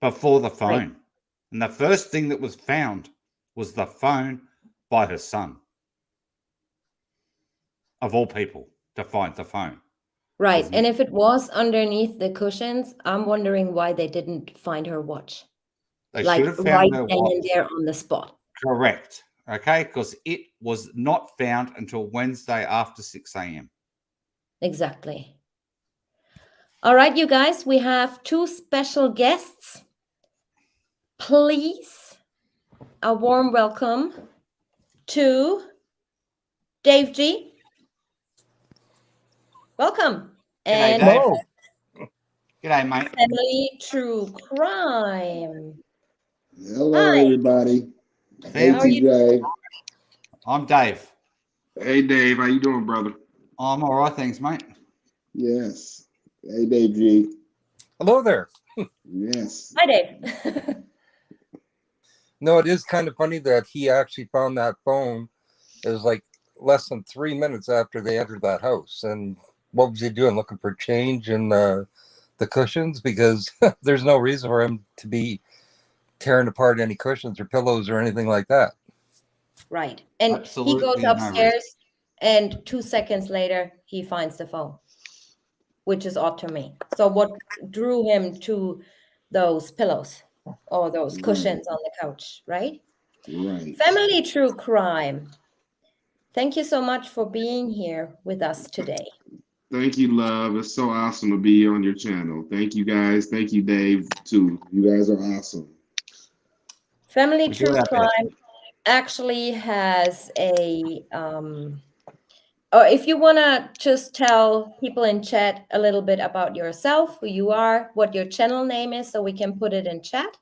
before the phone. Right. And the first thing that was found was the phone by her son. Of all people, to find the phone. Right. And if it was underneath the cushions, I'm wondering why they didn't find her watch. They like should have found her right then watch. and there on the spot. Correct. Okay. Because it was not found until Wednesday after 6 a.m. Exactly. All right, you guys, we have 2 special guests. Please, a warm welcome to Dave G. Welcome. And G'day, Dave. G'day, mate. Family True Crime. Hello, everybody. Hey, How are you? TJ. I'm Dave. Hey, Dave. How you doing, brother? I'm all right, thanks, mate. Yes. Hey, Dave G. Hello there. Yes. Hi, Dave. No, it is kind of funny that he actually found that phone. It was like less than 3 minutes after they entered that house. And what was he doing? Looking for change in the cushions? Because there's no reason for him to be tearing apart any cushions or pillows or anything like that. Right. And Absolutely he goes no upstairs and 2 seconds later, he finds the phone, which is odd to me. So what drew him to those pillows or those cushions on the couch, right? Right. Family True Crime. Thank you so much for being here with us today. Thank you, love. It's so awesome to be on your channel. Thank you, guys. Thank you, Dave, too. You guys are awesome. Family True Crime actually has a, or if you want to just tell people in chat a little bit about yourself, who you are, what your channel name is, so we can put it in chat.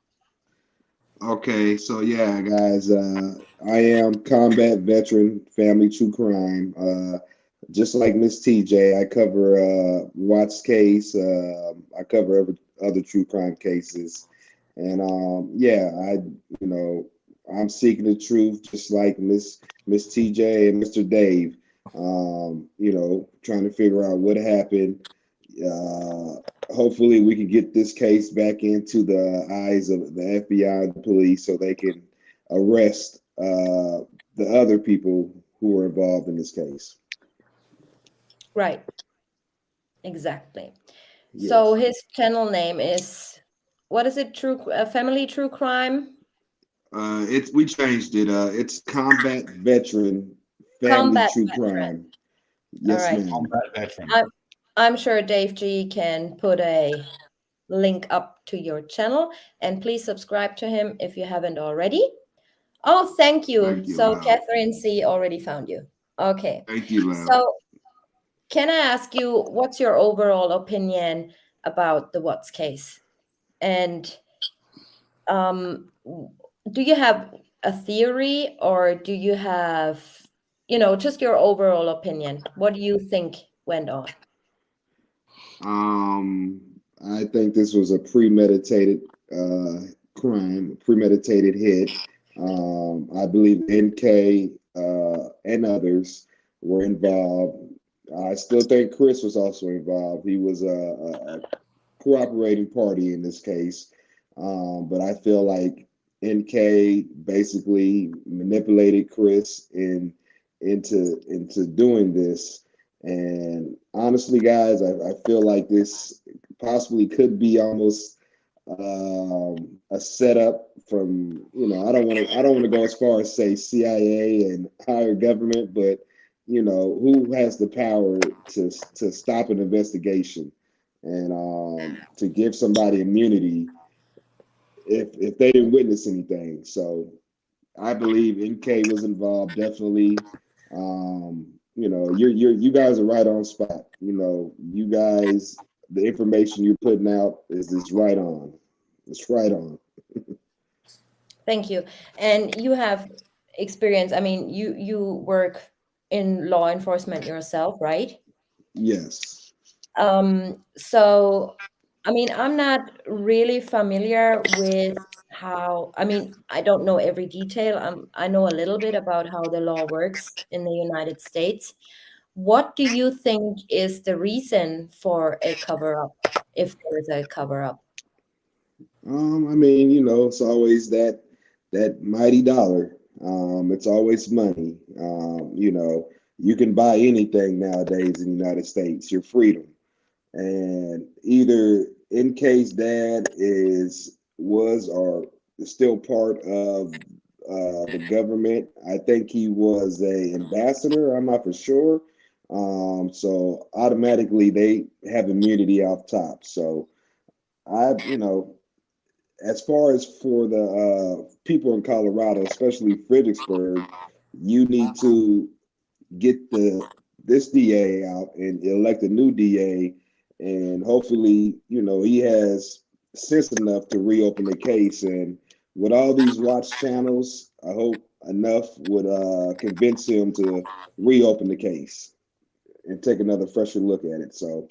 Okay, so yeah, guys, I am combat veteran, family true crime. Just like Miss TJ, I cover Watts case. I cover other true crime cases, and yeah, I'm seeking the truth, just like Miss TJ and Mr. Dave. You know, trying to figure out what happened. Hopefully, we can get this case back into the eyes of the FBI and the police, so they can arrest the other people who were involved in this case. Right. Exactly. Yes. So his channel name is, what is it? Family True Crime? We changed it. It's Combat Veteran Family Combat True Veteran. Crime. Yes, All right. ma'am. Combat Veteran. I'm sure Dave G can put a link up to your channel, and please subscribe to him if you haven't already. Oh, thank you. Thank you, So Lau. Catherine C already found you. Okay. Thank you, Lau. So can I ask you, what's your overall opinion about the Watts case? And do you have a theory, or do you have, just your overall opinion? What do you think went on? I think this was a premeditated crime, a premeditated hit. I believe NK and others were involved. I still think Chris was also involved. He was a cooperating party in this case. But I feel like NK basically manipulated Chris into doing this. And honestly, guys, I feel like this possibly could be almost a setup from, I don't want to go as far as say CIA and higher government, but who has the power to stop an investigation and to give somebody immunity if they didn't witness anything. So I believe NK was involved, definitely. You guys are right on spot. You guys, the information you're putting out is right on. It's right on. Thank you. And you have experience. I mean, you work in law enforcement yourself, right? Yes. So, I mean, I'm not really familiar with how, I don't know every detail. I know a little bit about how the law works in the United States. What do you think is the reason for a cover-up, if there is a cover-up? It's always that mighty dollar. It's always money. You can buy anything nowadays in the United States, your freedom. And either NK's dad was or is still part of the government. I think he was a ambassador. I'm not for sure. So automatically they have immunity off top. So as far as for the people in Colorado, especially Fredericksburg, you need to get this DA out and elect a new DA, and hopefully, he has sense enough to reopen the case. And with all these watch channels, I hope enough would convince him to reopen the case and take another fresher look at it. So,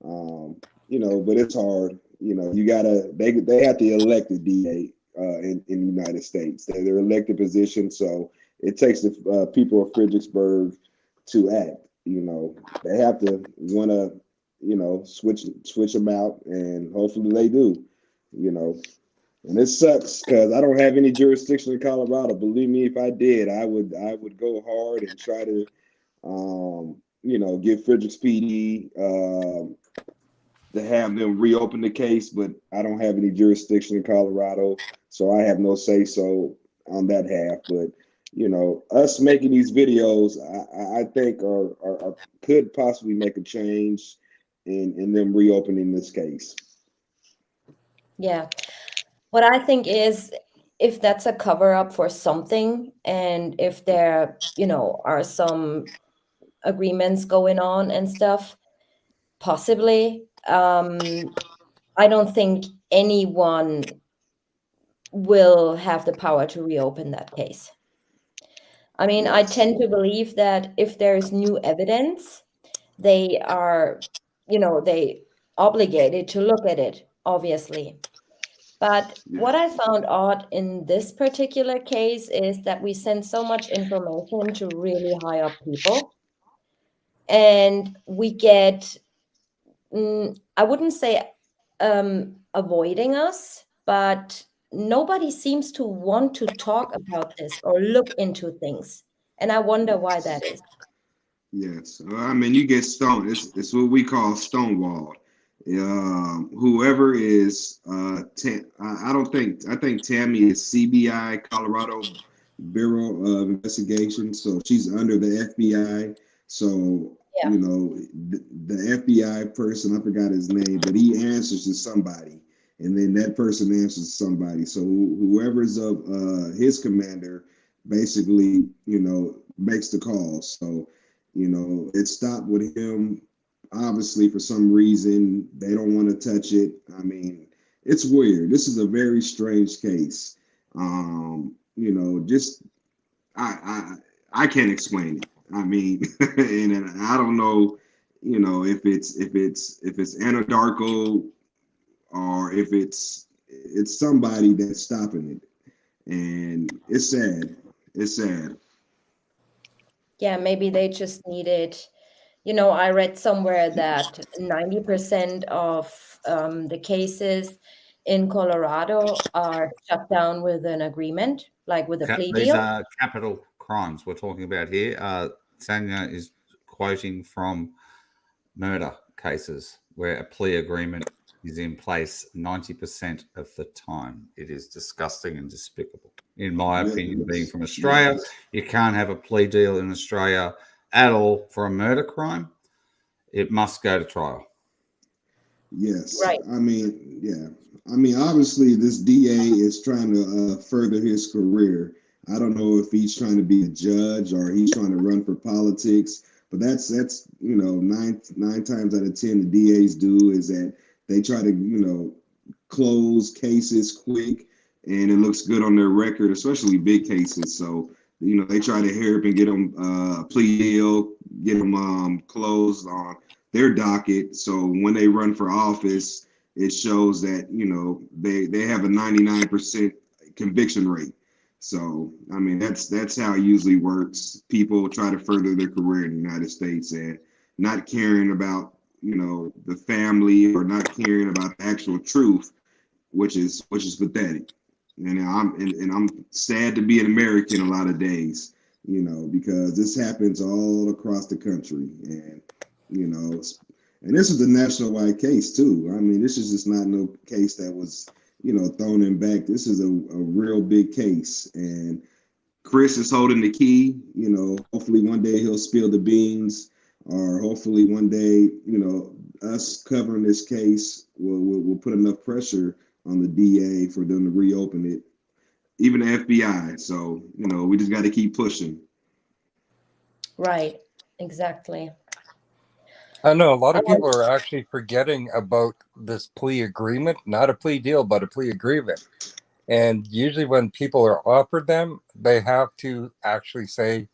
but it's hard. They have to elect a DA in the United States. They're elected positions, so it takes the people of Fredericksburg to act. They have to want to, switch them out, and hopefully they do. And it sucks because I don't have any jurisdiction in Colorado. Believe me, if I did, I would go hard and try to, get Fredericks PD to have them reopen the case, but I don't have any jurisdiction in Colorado, so I have no say so on that half. But us making these videos, I think are could possibly make a change in them reopening this case. Yeah. What I think is, if that's a cover up for something, and if there, are some agreements going on and stuff, possibly, I don't think anyone will have the power to reopen that case. I tend to believe that if there's new evidence, they are, they obligated to look at it, obviously. But what I found odd in this particular case is that we send so much information to really high up people, and we get, I wouldn't say avoiding us, but nobody seems to want to talk about this or look into things. And I wonder why that is. Yes, I mean you get stoned. It's what we call stonewalled. Whoever is, I think Tammy is CBI, Colorado Bureau of Investigation. So she's under the FBI. So you know the FBI person, I forgot his name, but he answers to somebody, and then that person answers to somebody. So whoever's of his commander, basically, you know, makes the call. So. You know, it stopped with him. Obviously, for some reason, they don't want to touch it. I mean, it's weird. This is a very strange case. You know, just I can't explain it. I mean, and I don't know, you know, if it's Anadarko or if it's somebody that's stopping it, and it's sad. It's sad. Yeah, maybe they just needed, you know, I read somewhere that 90% of the cases in Colorado are shut down with an agreement, like with a plea These deal. are capital crimes we're talking about here. Sanya is quoting from murder cases where a plea agreement is in place 90% of the time. It is disgusting and despicable. In my opinion, being from Australia, you can't have a plea deal in Australia at all for a murder crime. It must go to trial. Yes. Right. I mean, yeah. I mean, obviously, this DA is trying to further his career. I don't know if he's trying to be a judge or he's trying to run for politics, but that's you know, nine times out of 10 the DAs do is that they try to, you know, close cases quick, and it looks good on their record, especially big cases. So, you know, they try to hurry up and get them a plea deal, get them closed on their docket. So when they run for office, it shows that, you know, they have a 99% conviction rate. So, I mean, that's how it usually works. People try to further their career in the United States and not caring about, you know, the family or not caring about the actual truth, which is pathetic. And I'm sad to be an American a lot of days, you know, because this happens all across the country, and you know, and this is a nationwide case too. I mean, this is just not no case that was, you know, thrown in back. This is a real big case, and Chris is holding the key. You know, hopefully one day he'll spill the beans, or hopefully one day, you know, us covering this case will put enough pressure on the DA for them to reopen it, even the FBI. So, you know, we just got to keep pushing. Right, exactly. I know a lot of people are actually forgetting about this plea agreement, not a plea deal, but a plea agreement. And usually when people are offered them, they have to actually say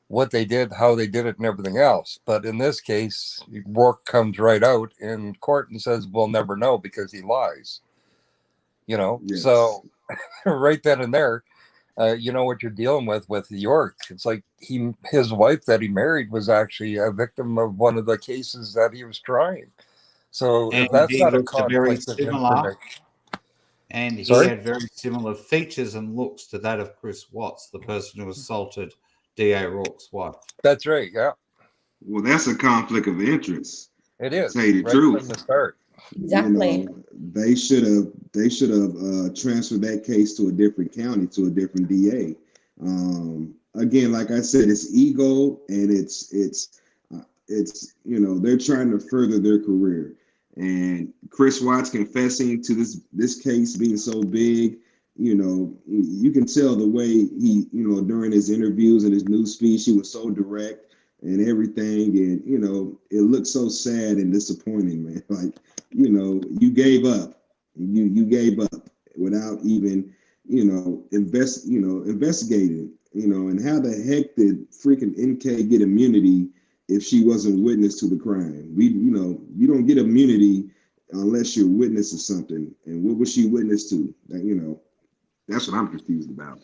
what they did, how they did it, and everything else. But in this case, Rourke comes right out in court and says, we'll never know because he lies. You know, Yes. So right then and there, you know what you're dealing with York. It's like his wife that he married was actually a victim of one of the cases that he was trying. So And if that's he not a looked very conflict of similar. information. And he Sorry? had very similar features and looks to that of Chris Watts, the person who assaulted D.A. Rourke's wife. That's right, yeah. Well, that's a conflict of interest. It is. Say the right truth. from the start. Exactly. You know, they should have transferred that case to a different county, to a different DA. Again, like I said, it's ego, and it's you know, they're trying to further their career. And Chris Watts confessing to this case being so big, you know, you can tell the way he, you know, during his interviews and his news speech, he was so direct and everything. And, you know, it looked so sad and disappointing, man. Like, you know, you gave up. You gave up without even, you know, investigating, you know, and how the heck did freaking NK get immunity if she wasn't witness to the crime? You know, you don't get immunity unless you're witness to something. And what was she witness to? That, you know, that's what I'm confused about.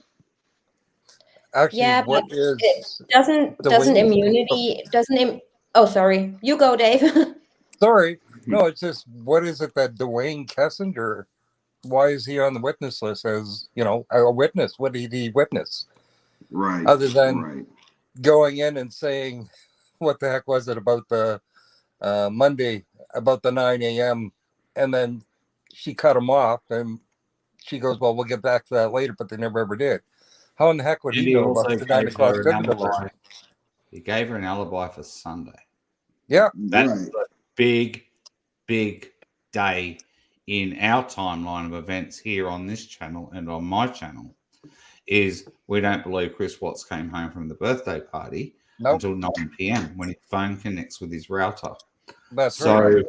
Actually, Yeah, but what is it doesn't Dwayne? immunity oh, sorry, you go, Dave. Sorry, no, it's just what is it that Dwayne Kessinger? Why is he on the witness list as, you know, a witness? What did he witness? Right. Other than Right. going in and saying, what the heck was it about the Monday, about the 9 a.m. And then she cut him off and she goes, well, we'll get back to that later, but they never ever did. How in the heck would And he he know also about the 9 gave o'clock her an signal alert? alibi. He gave her an alibi for Sunday. Yeah. That's Right. a big, big day in our timeline of events here on this channel and on my channel. Is we don't believe Chris Watts came home from the birthday party until 9 p.m. when his phone connects with his router. That's so right.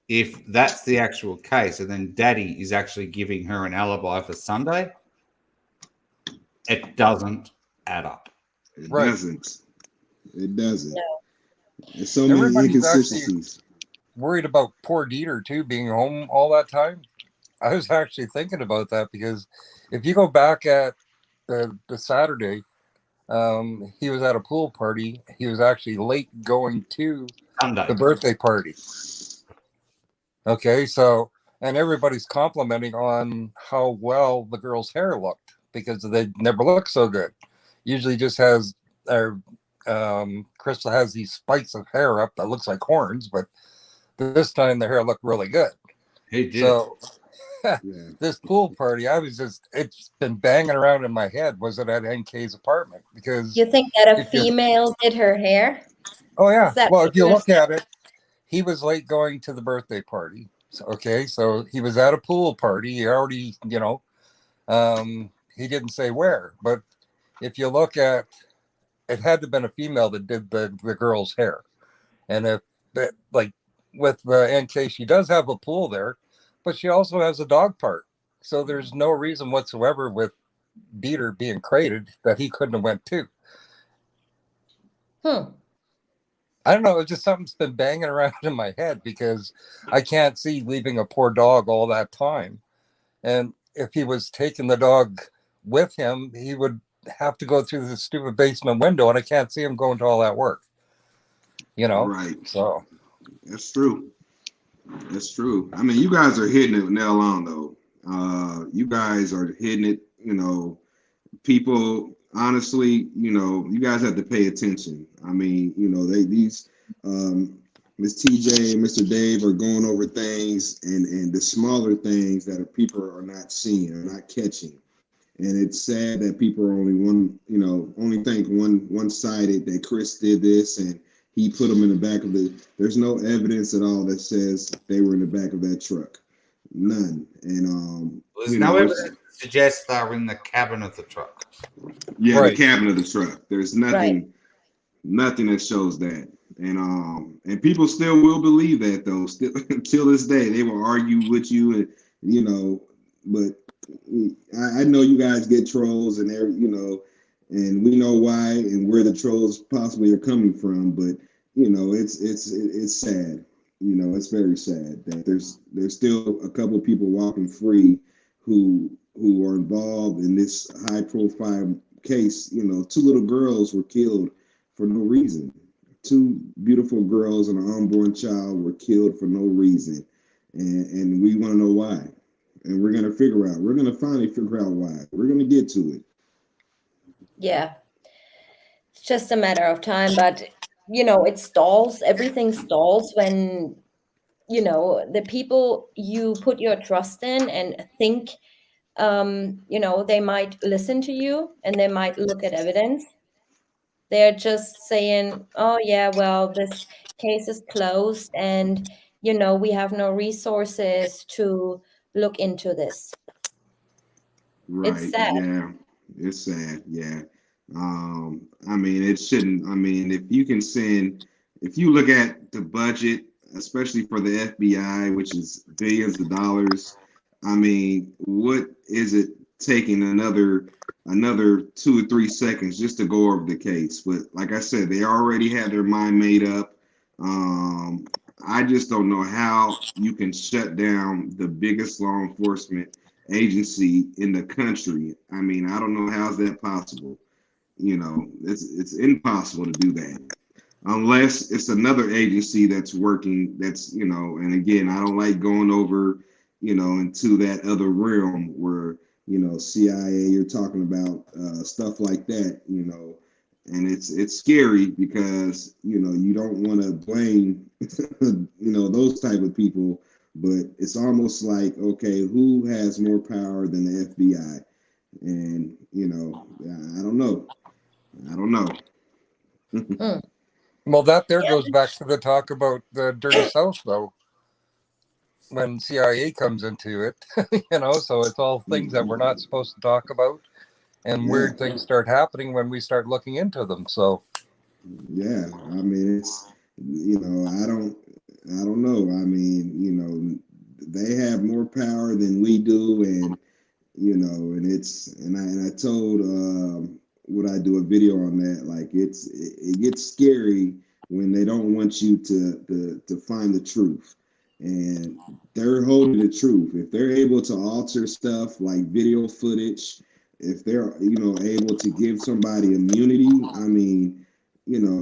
If that's the actual case, and then Daddy is actually giving her an alibi for Sunday, it doesn't add up. It Right. doesn't. It doesn't. No. There's so many Everybody's actually inconsistencies. worried about poor Dieter too being home all that time. I was actually thinking about that because if you go back at the Saturday, he was at a pool party. He was actually late going to Sunday. the birthday party. Okay, so and everybody's complimenting on how well the girl's hair looked because they never look so good. Usually just has Crystal has these spikes of hair up that looks like horns, but this time the hair looked really good. He did. So Yeah. this pool party, it's been banging around in my head. Was it at NK's apartment? Because You think that a if you- female did her hair? oh yeah. Is that Well, what if you you're look at it, he was late going to the birthday party. So, okay, so he was at a pool party. He already, you know, he didn't say where, but if you look at, it had to have been a female that did the girl's hair, and if that, like with the NK, she does have a pool there, but she also has a dog park. So there's no reason whatsoever with Dieter being created that he couldn't have went to. I don't know. It's just something's been banging around in my head because I can't see leaving a poor dog all that time. And if he was taking the dog with him, he would have to go through the stupid basement window, and I can't see him going to all that work. You know? Right. So That's true. That's true. I mean, you guys are hitting it nail on though. You guys are hitting it, you know, people honestly, you know, you guys have to pay attention. I mean, you know, these Miss TJ and Mr. Dave are going over things and the smaller things that people are not seeing, are not catching. And it's sad that people are only think one-sided, that Chris did this and he put them in the back of there's no evidence at all that says they were in the back of that truck. None. And There's no evidence to suggest they were in the cabin of the truck. Yeah, Right. the cabin of the truck. There's nothing that shows that. And people still will believe that though. Still until this day, they will argue with you, and you know, but I know you guys get trolls and and we know why and where the trolls possibly are coming from, but you know, it's sad. You know, it's very sad that there's still a couple of people walking free who are involved in this high profile case. You know, 2 little girls were killed for no reason. 2 beautiful girls and an unborn child were killed for no reason. And we want to know why. And we're going to finally figure out why. We're going to get to it. Yeah. It's just a matter of time, but you know, it stalls. Everything stalls when, you know, the people you put your trust in and think, you know, they might listen to you and they might look at evidence. They're just saying, oh yeah, well, this case is closed and, you know, we have no resources to look into this. Right. It's sad. Yeah. It's sad. Yeah. I mean, it shouldn't. I mean, if you look at the budget, especially for the FBI, which is billions of dollars, I mean, what is it taking another 2 or 3 seconds just to go over the case? But like I said, they already had their mind made up. I just don't know how you can shut down the biggest law enforcement agency in the country. I mean, I don't know how's that possible. You know, it's impossible to do that unless it's another agency that's working. That's, you know, and again, I don't like going over, you know, into that other realm where, you know, CIA, you're talking about stuff like that, you know, and it's scary because, you know, you don't want to blame, you know, those type of people, but it's almost like, okay, who has more power than the FBI? And, you know, I don't know. Well, that there goes back to the talk about the Dirty South, though. When CIA comes into it, you know, so it's all things that we're not supposed to talk about, and weird things start happening when we start looking into them. So, yeah, I mean, it's, you know, I don't know. I mean, you know, they have more power than we do, and you know, and it's, and I told would I do a video on that? Like, it gets scary when they don't want you to find the truth. And they're holding the truth. If they're able to alter stuff like video footage, if they're, you know, able to give somebody immunity, I mean, you know,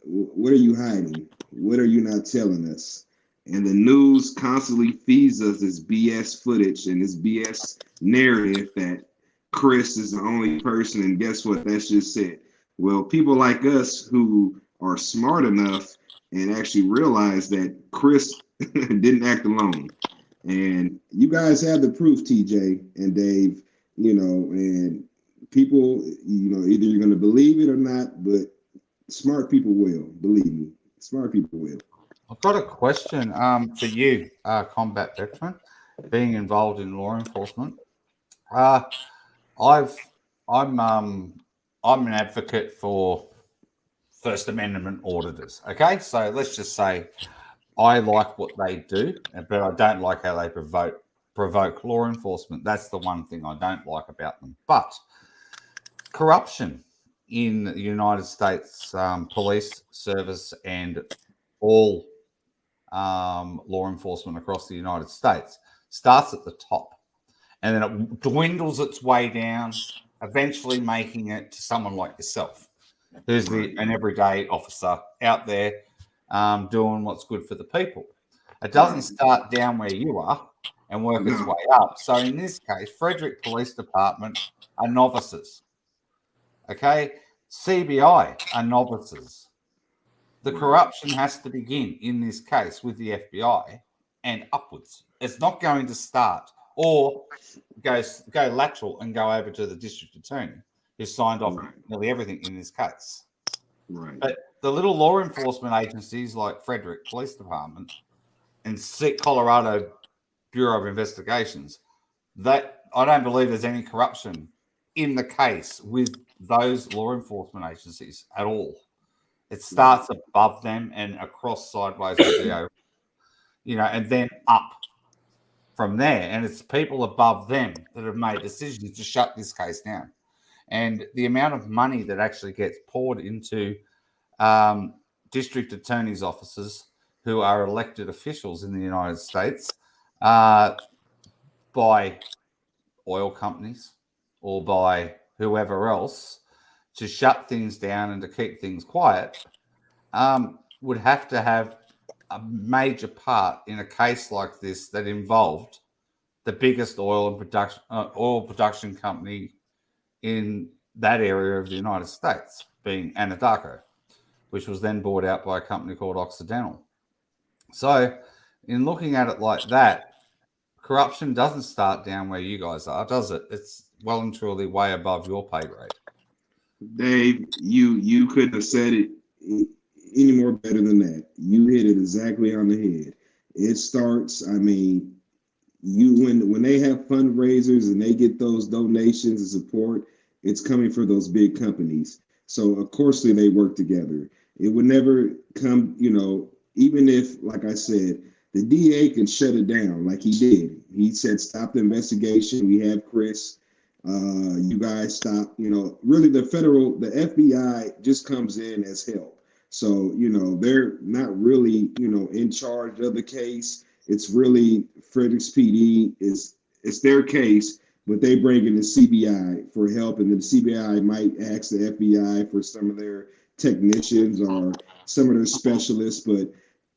what are you hiding? What are you not telling us? And the news constantly feeds us this BS footage and this BS narrative that Chris is the only person, and guess what? That's just it. Well, people like us who are smart enough and actually realize that Chris didn't act alone. And you guys have the proof, TJ and Dave, you know, and people, you know, either you're going to believe it or not, but smart people will, believe me. Smart people will. I've got a question for you, combat veteran, being involved in law enforcement. I'm an advocate for First Amendment auditors. Okay, so let's just say I like what they do, but I don't like how they provoke law enforcement. That's the one thing I don't like about them. But corruption in the United States police service and all law enforcement across the United States starts at the top, and then it dwindles its way down, eventually making it to someone like yourself, who's an everyday officer out there doing what's good for the people. It doesn't start down where you are and work its way up. So in this case, Frederick Police Department are novices. Okay, CBI are novices. The corruption has to begin in this case with the FBI and upwards. It's not going to start or go lateral and go over to the district attorney who signed off nearly everything in this case. Right. But the little law enforcement agencies like Frederick Police Department and Colorado Bureau of Investigations, that I don't believe there's any corruption in the case with those law enforcement agencies at all. It starts above them and across sideways, you know, and then up from there. And it's people above them that have made decisions to shut this case down. And the amount of money that actually gets poured into district attorneys' offices who are elected officials in the United States by oil companies or by whoever else to shut things down and to keep things quiet would have to have a major part in a case like this that involved the biggest oil production company in that area of the United States, being Anadarko, which was then bought out by a company called Occidental. So in looking at it like that, corruption doesn't start down where you guys are, does it? It's well and truly way above your pay grade. Dave, you couldn't have said it any more better than that. You hit it exactly on the head. It starts, I mean, when they have fundraisers and they get those donations and support, it's coming from those big companies. So of course they work together. It would never come, you know, even if, like I said, the DA can shut it down like he did. He said, stop the investigation. We have Chris. You guys stop, you know, really the FBI just comes in as help. So, they're not really, in charge of the case. It's really Fredericks PD it's their case, but they bring in the CBI for help, and then the CBI might ask the FBI for some of their technicians or some of their specialists, but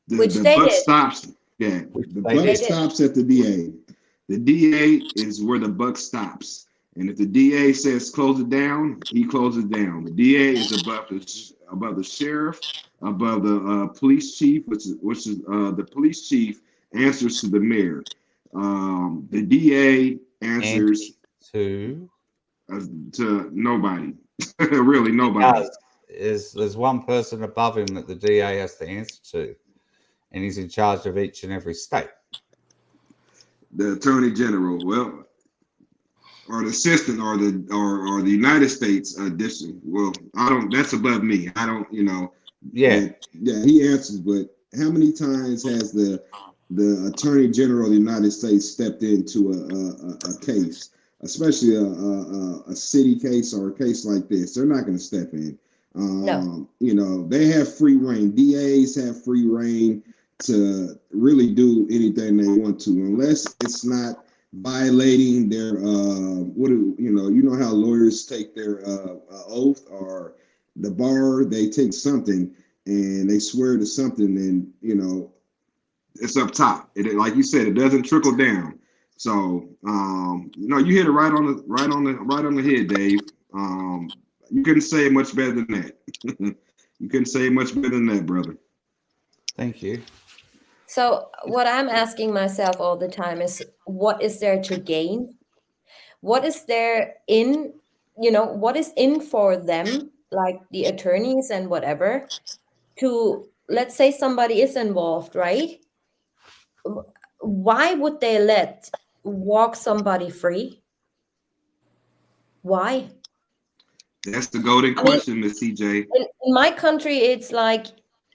Which the they buck did. stops. Yeah, the They buck did. stops at the DA. The DA is where the buck stops. And if the DA says close it down, he closes it down. The DA is above the sheriff, above the police chief, which is the police chief answers to the mayor. The DA answers to nobody, really nobody. There's one person above him that the DA has to answer to, and he's in charge of each and every state. The Attorney General, or the assistant, or the United States district. Well, I don't. That's above me. I don't. Yeah. Yeah, he answers. But how many times has the Attorney General of the United States stepped into a case, especially a city case or a case like this? They're not going to step in. No. They have free reign. DAs have free reign to really do anything they want to, unless it's not violating their how lawyers take their oath, or the bar, they take something and they swear to something, and it's up top. Like you said, it doesn't trickle down. So you hit it right on the head, Dave. You couldn't say it much better than that. You couldn't say it much better than that, brother. Thank you. So what I'm asking myself all the time is, what is there to gain? What is there what is in for them, like the attorneys and whatever, to, let's say somebody is involved, right? Why would they walk somebody free? Why? That's the golden question, Miss CJ. In my country, it's like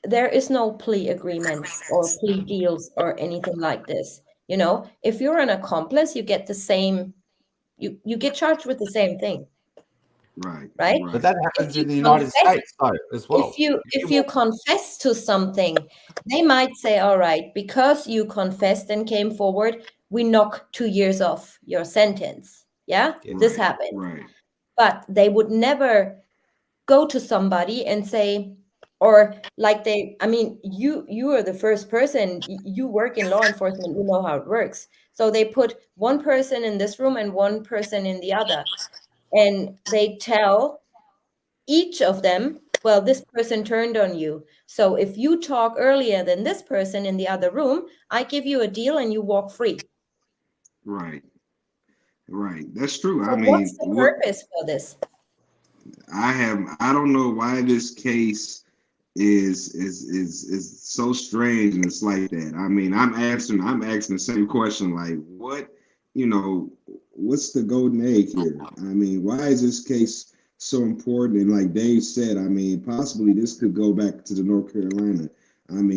there is no plea agreements or plea deals or anything like this. If you're an accomplice, you get the same, you get charged with the same thing. Right? But that happens in the United States though, as well. If you confess to something, they might say, all right, because you confessed and came forward, we knock 2 years off your sentence. Yeah? This happened. Right. But they would never go to somebody and say, or like you are the first person, you work in law enforcement, you know how it works. So they put one person in this room and one person in the other. And they tell each of them, well, this person turned on you. So if you talk earlier than this person in the other room, I give you a deal and you walk free. Right. That's true. So what's the purpose for this? I don't know why this case is so strange and it's like that. I'm asking the same question, like, what's the golden egg here? Why is this case so important? And like Dave said, possibly this could go back to the North Carolina. And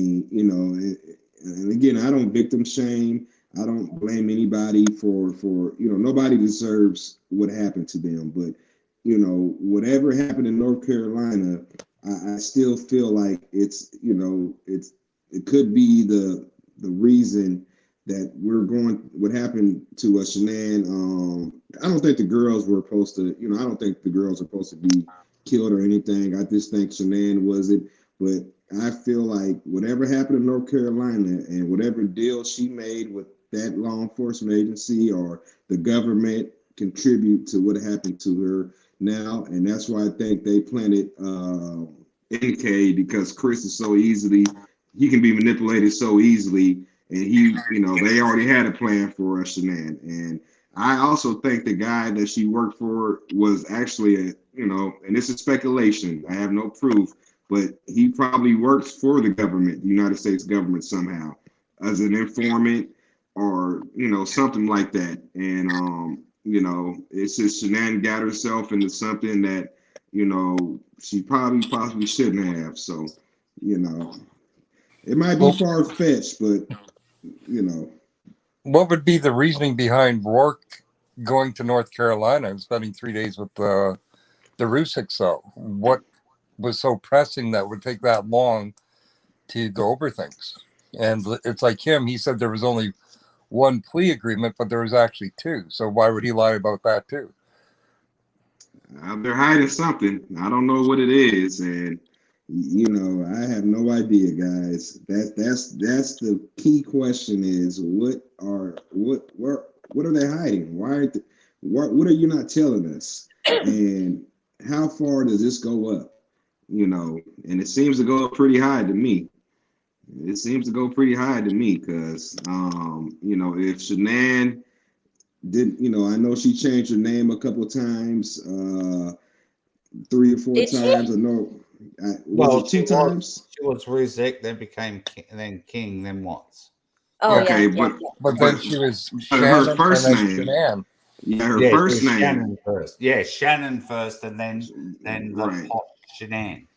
again, I don't victim shame. I don't blame anybody for nobody deserves what happened to them. But whatever happened in North Carolina, I still feel like it could be the reason that we're going, what happened to Shanann. I don't think the girls were supposed to, I don't think the girls are supposed to be killed or anything. I just think Shanann was it. But I feel like whatever happened in North Carolina and whatever deal she made with that law enforcement agency or the government contribute to what happened to her now. And that's why I think they planted NK, because Chris is he can be manipulated so easily. And they already had a plan for Shanann. And I also think the guy that she worked for was actually and this is speculation, I have no proof, but he probably works for the government, the United States government, somehow as an informant or, something like that. And, it's just Shanann got herself into something that, she possibly shouldn't have. So, it might be far-fetched, but, What would be the reasoning behind Rourke going to North Carolina and spending 3 days with the Rusicks, though? was so pressing that would take that long to go over things. And it's like him, he said there was only one plea agreement, but there was actually two. So why would he lie about that too? They're hiding something. I don't know what it is, and you know, I have no idea, guys. That's the key question: is what are they hiding? What are you not telling us? And how far does this go up? You know, and it seems to go up pretty high to me. It seems to go pretty high to me because, you know, if Shanann didn't, you know, I know she changed her name a couple of times, 3 or 4 times. I know. Was it 2 times? She was Rizek, then became King, then Watts. Oh, okay, yeah, but then she was her Shannon first and then name. Shanann. Yeah, her first name. Shannon first. Yeah, Shannon first, and then the Right. pot Shanann.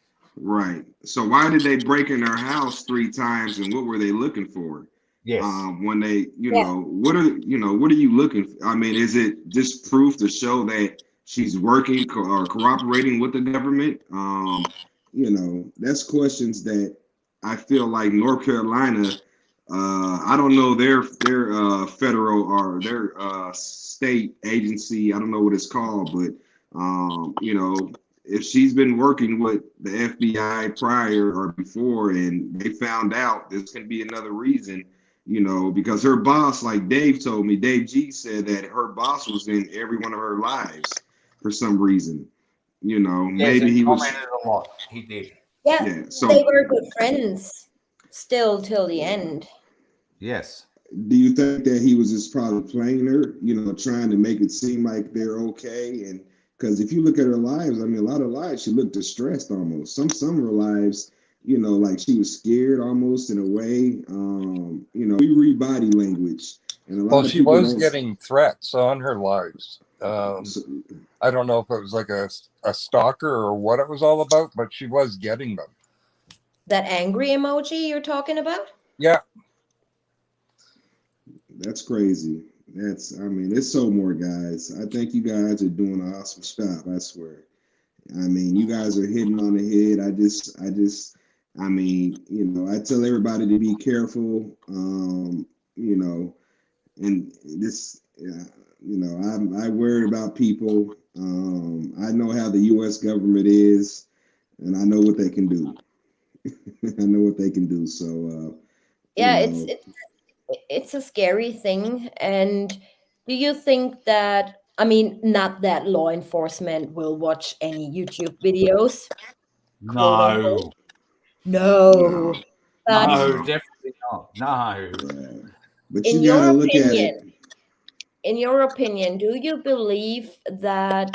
Right. So why did they break in her house 3 times, and what were they looking for? Yes. When they, you know, what are you looking for? I mean, is it just proof to show that she's working or cooperating with the government? You know, that's questions that I feel like North Carolina, I don't know their federal or their state agency, I don't know what it's called, but you know, if she's been working with the FBI prior or before and they found out, this can be another reason, you know, because her boss, like Dave told me, Dave G said that her boss was in every one of her lives for some reason. You know, maybe he was commented a lot. He did. Yeah, so they were good friends still till the end. Yes. do you think that he was just probably playing her, you know, trying to make it seem like they're okay? And because if you look at her lives, I mean, a lot of lives, she looked distressed almost. Some of her lives, you know, like she was scared almost in a way. You know, we read body language. And a lot Well, of she people was don't- getting threats on her lives. I don't know if it was like a stalker or what it was all about, but she was getting them. That angry emoji you're talking about? Yeah. That's crazy. I mean, it's so more, guys. I think you guys are doing an awesome job. I swear. I mean, you guys are hitting on the head. I mean, you know, I tell everybody to be careful. You know, and this, you know, I worry about people. I know how the U.S. government is, and I know what they can do. I know what they can do. So, Yeah, you know, it's a scary thing. And do you think that, I mean, not that law enforcement will watch any YouTube videos? quote unquote? No. But No, definitely not. No. But in you got to your look at opinion, it. do you believe that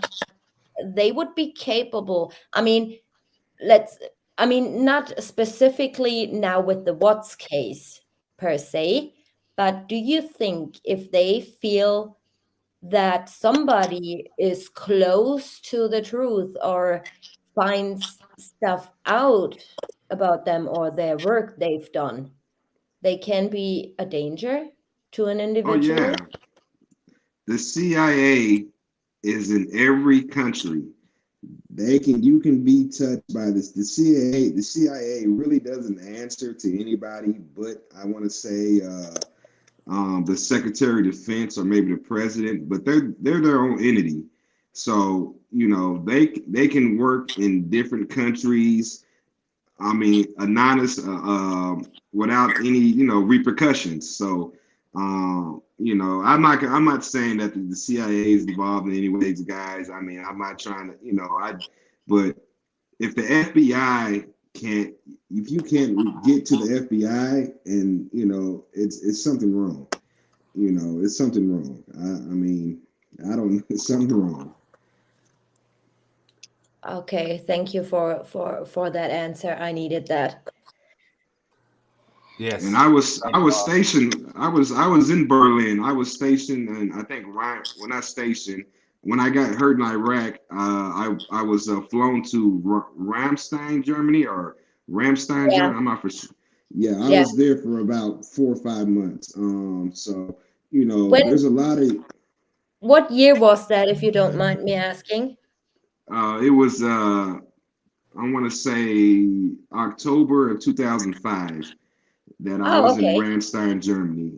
they would be capable? I mean, not specifically now with the Watts case per se, but do you think if they feel that somebody is close to the truth or finds stuff out about them or their work they've done, they can be a danger to an Oh individual? yeah, the CIA is in every country. You can be touched by this. The CIA really doesn't answer to anybody but I want to say the Secretary of Defense or maybe the president, but they're their own entity. So, you know, they can work in different countries. I mean, anonymous, without any, you know, repercussions. So, you know, I'm not saying that the CIA is involved in any ways, guys. I mean, I'm not trying to, you know, but if the FBI can't, if you can't get to the FBI, and you know, it's something wrong. You know, it's something wrong. I mean, I don't know, it's something wrong. Okay, thank you for that answer. I needed that. Yes. And I was stationed. I was in Berlin. I was stationed, and I think when I stationed, when I got hurt in Iraq, I was flown to Ramstein, Germany, or Ramstein, Yeah. Germany. I'm not for sure. Yeah, I Yeah. was there for about 4 or 5 months. So you know, When- there's a lot of. What year was that, if you don't mind me asking? It was I want to say October of 2005 that I Oh, was in okay. Ramstein, Germany.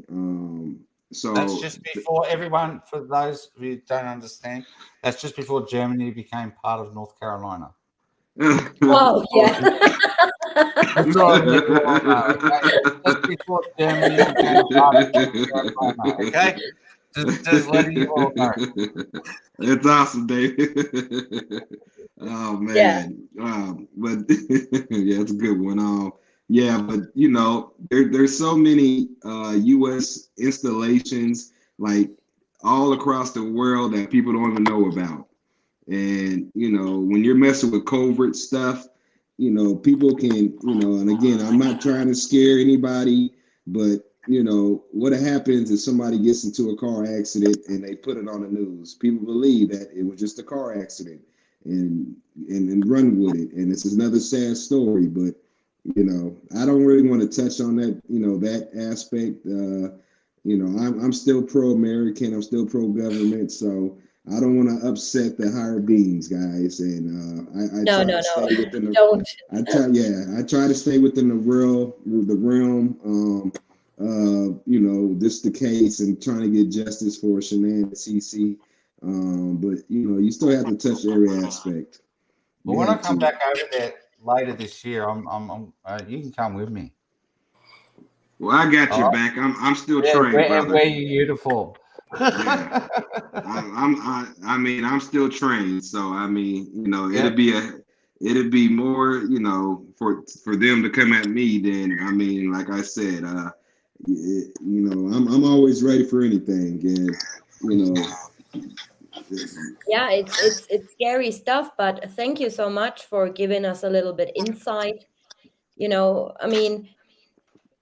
So That's just before everyone, for those of you who don't understand, that's just before Germany became part of North Carolina. Oh, yeah. That's all I need you all to know, okay? Just before Germany became part of North Carolina, okay? Just letting you all know. It's awesome, David. Oh Yeah. man, but yeah, it's a good one. Yeah, but you know, there's so many U.S. installations like all across the world that people don't even know about. And you know, when you're messing with covert stuff, you know, people can, you know, and again, I'm not trying to scare anybody, but you know, what happens if somebody gets into a car accident and they put it on the news? People believe that it was just a car accident and run with it. And this is another sad story, but you know, I don't really want to touch on that, you know, that aspect. You know, I'm still pro-American, I'm still pro-government, so I don't want to upset the higher beings, guys. And I No, try no, to stay no. within the Don't. I try to stay within the realm. You know, this the case and trying to get justice for Shanann and CC. But you know, you still have to touch every aspect. But You when I have come to. back over there later this year, you can come with me. Well, I got All your right? back. I'm still Yeah, trained, and brother. wear your uniform. Yeah. I mean, I'm still trained, so I mean, you know, Yeah. it'd be more, you know, for them to come at me than, I mean, like I said, you know, I'm always ready for anything, and you know, Yeah, it's scary stuff, but thank you so much for giving us a little bit insight. You know, I mean,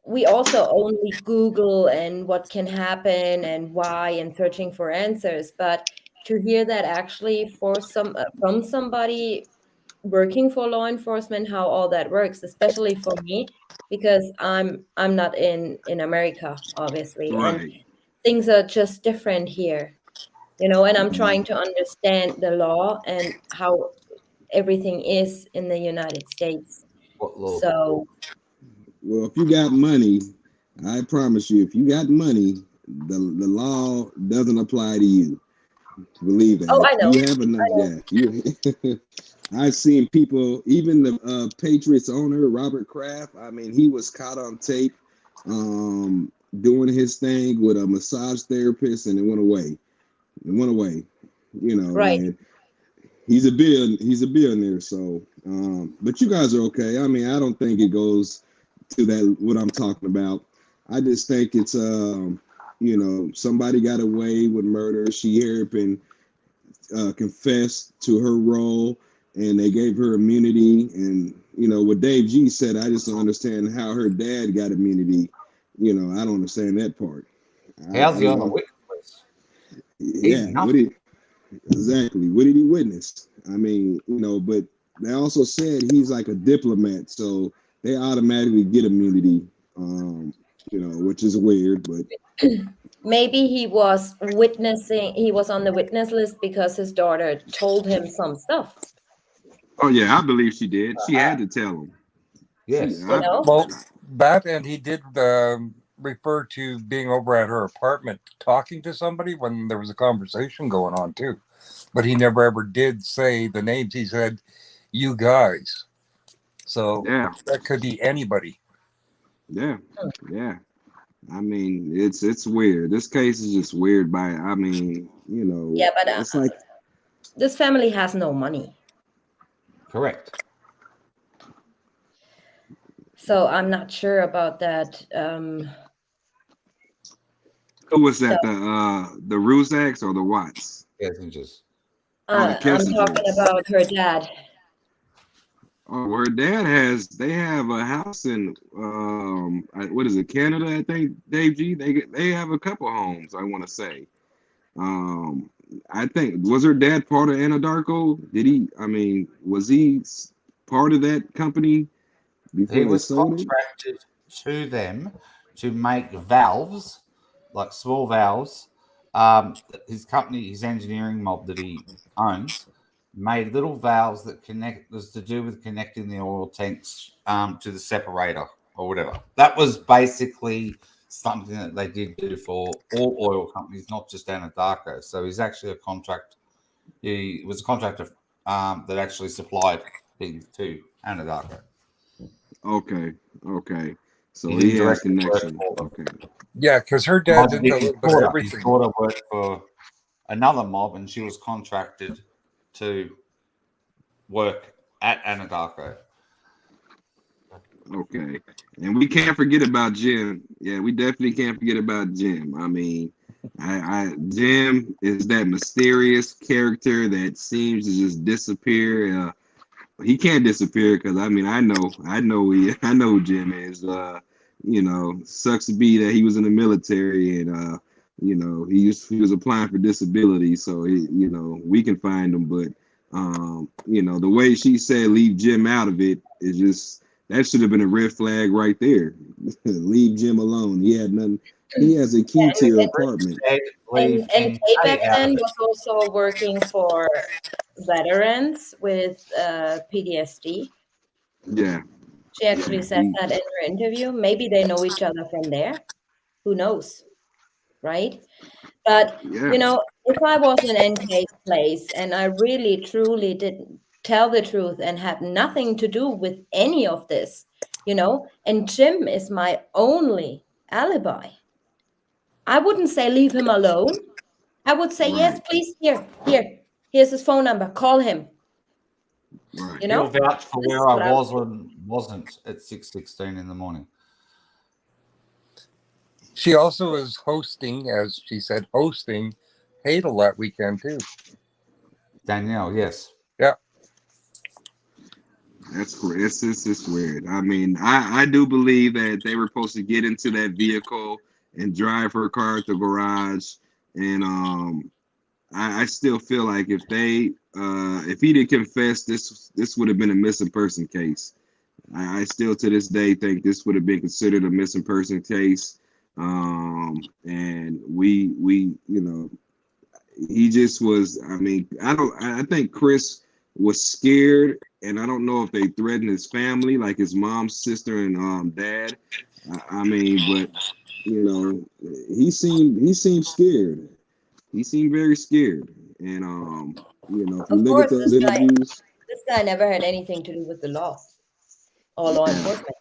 we also only Google and what can happen and why and searching for answers, but to hear that actually for from somebody working for law enforcement, how all that works, especially for me, because I'm not in America, obviously, and right. things are just different here, you know, and I'm trying Mhm. to understand the law and how everything is in the United States. What law? So Well, if you got money, I promise you, if you got money, the law doesn't apply to you. Believe that. oh, If I know. you have enough, yeah, you. I've seen people, even the Patriots owner Robert Kraft. I mean, he was caught on tape doing his thing with a massage therapist, and it went away. It went away. You know, Right. and he's a billionaire. So, but you guys are okay. I mean, I don't think it goes to that what I'm talking about. I just think it's you know, somebody got away with murder. She Harrison confessed to her role, and they gave her immunity. And you know what Dave G said, I just don't understand how her dad got immunity. You know, I don't understand that part. How's he You on the know, witness list? He's yeah. nothing. Exactly? What did he witness? I mean, you know, but they also said he's like a diplomat, so they automatically get immunity. You know, which is weird, but Maybe he was on the witness list because his daughter told him some stuff, oh yeah, I believe she did. She had to tell him. Yes. you know? Well, that and he did refer to being over at her apartment talking to somebody when there was a conversation going on too. But he never ever did say the names. He said, "You guys." So Yeah, that could be anybody. yeah, yeah. I mean, it's weird. This case is just weird. I mean, you know, Yeah, but it's like this family has no money. Correct. So I'm not sure about that. who was that? So, The Ruzaks or the Watts? Kessingers. Oh, the I'm talking Kissingers. about her dad. Oh, her dad they have a house in what is it, Canada? I think Dave G. They have a couple homes. I want to say. Um, I think was her dad part of Anadarko? Did he? I mean, was he part of that company before He they was sold it? contracted to them to make valves, like small valves. His company, his engineering mob that he owns, made little valves that was to do with connecting the oil tanks to the separator or whatever. That was basically something that they did do for all oil companies, not just Anadarko. So he's actually a contract. He was a contractor that actually supplied things to Anadarko. Okay. So He he didn't has directly work connection. for them. Okay. Yeah, because her dad's into a His little bit of daughter, everything. his daughter worked for another mob, and she was contracted to work at Anadarko. Okay. And we can't forget about Jim. Yeah, we definitely can't forget about Jim. I mean, Jim is that mysterious character that seems to just disappear. He can't disappear because I mean I know who Jim is. Sucks to be that he was in the military and he was applying for disability, so we can find him. But the way she said leave Jim out of it is just that should have been a red flag right there. Leave Jim alone. He had nothing. He has a key to your apartment. And Kate back then was also working for veterans with PTSD. Yeah. She actually said that in her interview. Maybe they know each other from there. Who knows? Right? But, if I was in NK's place and I really, truly didn't tell the truth and had nothing to do with any of this, and Jim is my only alibi, I wouldn't say leave him alone. I would say, yes, please, here's his phone number. Call him. He'll vouch for where I was and wasn't at 6:16 in the morning. She also was hosting, as she said, Hadel that weekend too. Danielle, yes. Yeah. That's great. It's just weird. I mean, I do believe that they were supposed to get into that vehicle and drive her car to the garage. And I still feel like if he did confess, this would have been a missing person case. I still to this day think this would have been considered a missing person case. And he just was. I mean, I think Chris was scared, and I don't know if they threatened his family, like his mom's sister and dad. I mean, but he seemed scared. He seemed very scared, and if you look at those interviews, this guy never had anything to do with the law or law enforcement.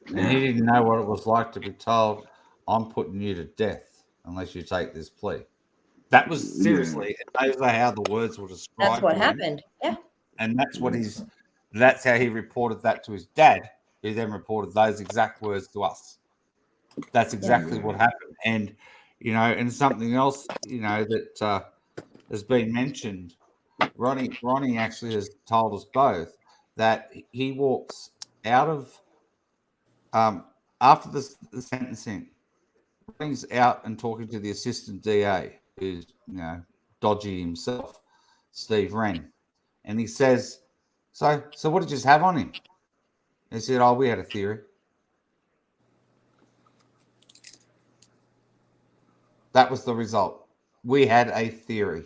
And he didn't know what it was like to be told, I'm putting you to death unless you take this plea. That was seriously, those are how the words were described. That's what happened. Yeah. And that's how he reported that to his dad, who then reported those exact words to us. That's exactly what happened. And, and something else, that has been mentioned, Ronnie actually has told us both that he walks out of, after the sentencing, Ronnie's out and talking to the assistant DA, who's, dodgy himself, Steve Wren. And he says, so what did you just have on him? He said, we had a theory. That was the result. We had a theory.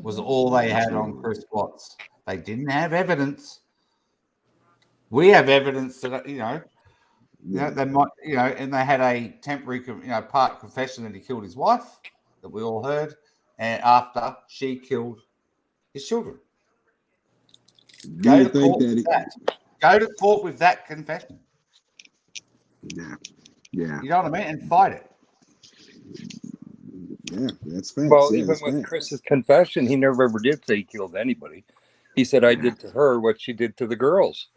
Was all they had on Chris Watts. They didn't have evidence. We have evidence that, they might, and they had a temporary, part confession that he killed his wife, that we all heard, and after she killed his children. Go to court with that confession. Yeah. You know what I mean? And fight it. Yeah, that's facts. Well, even with Chris's confession, he never ever did say he killed anybody. He said, I did to her what she did to the girls.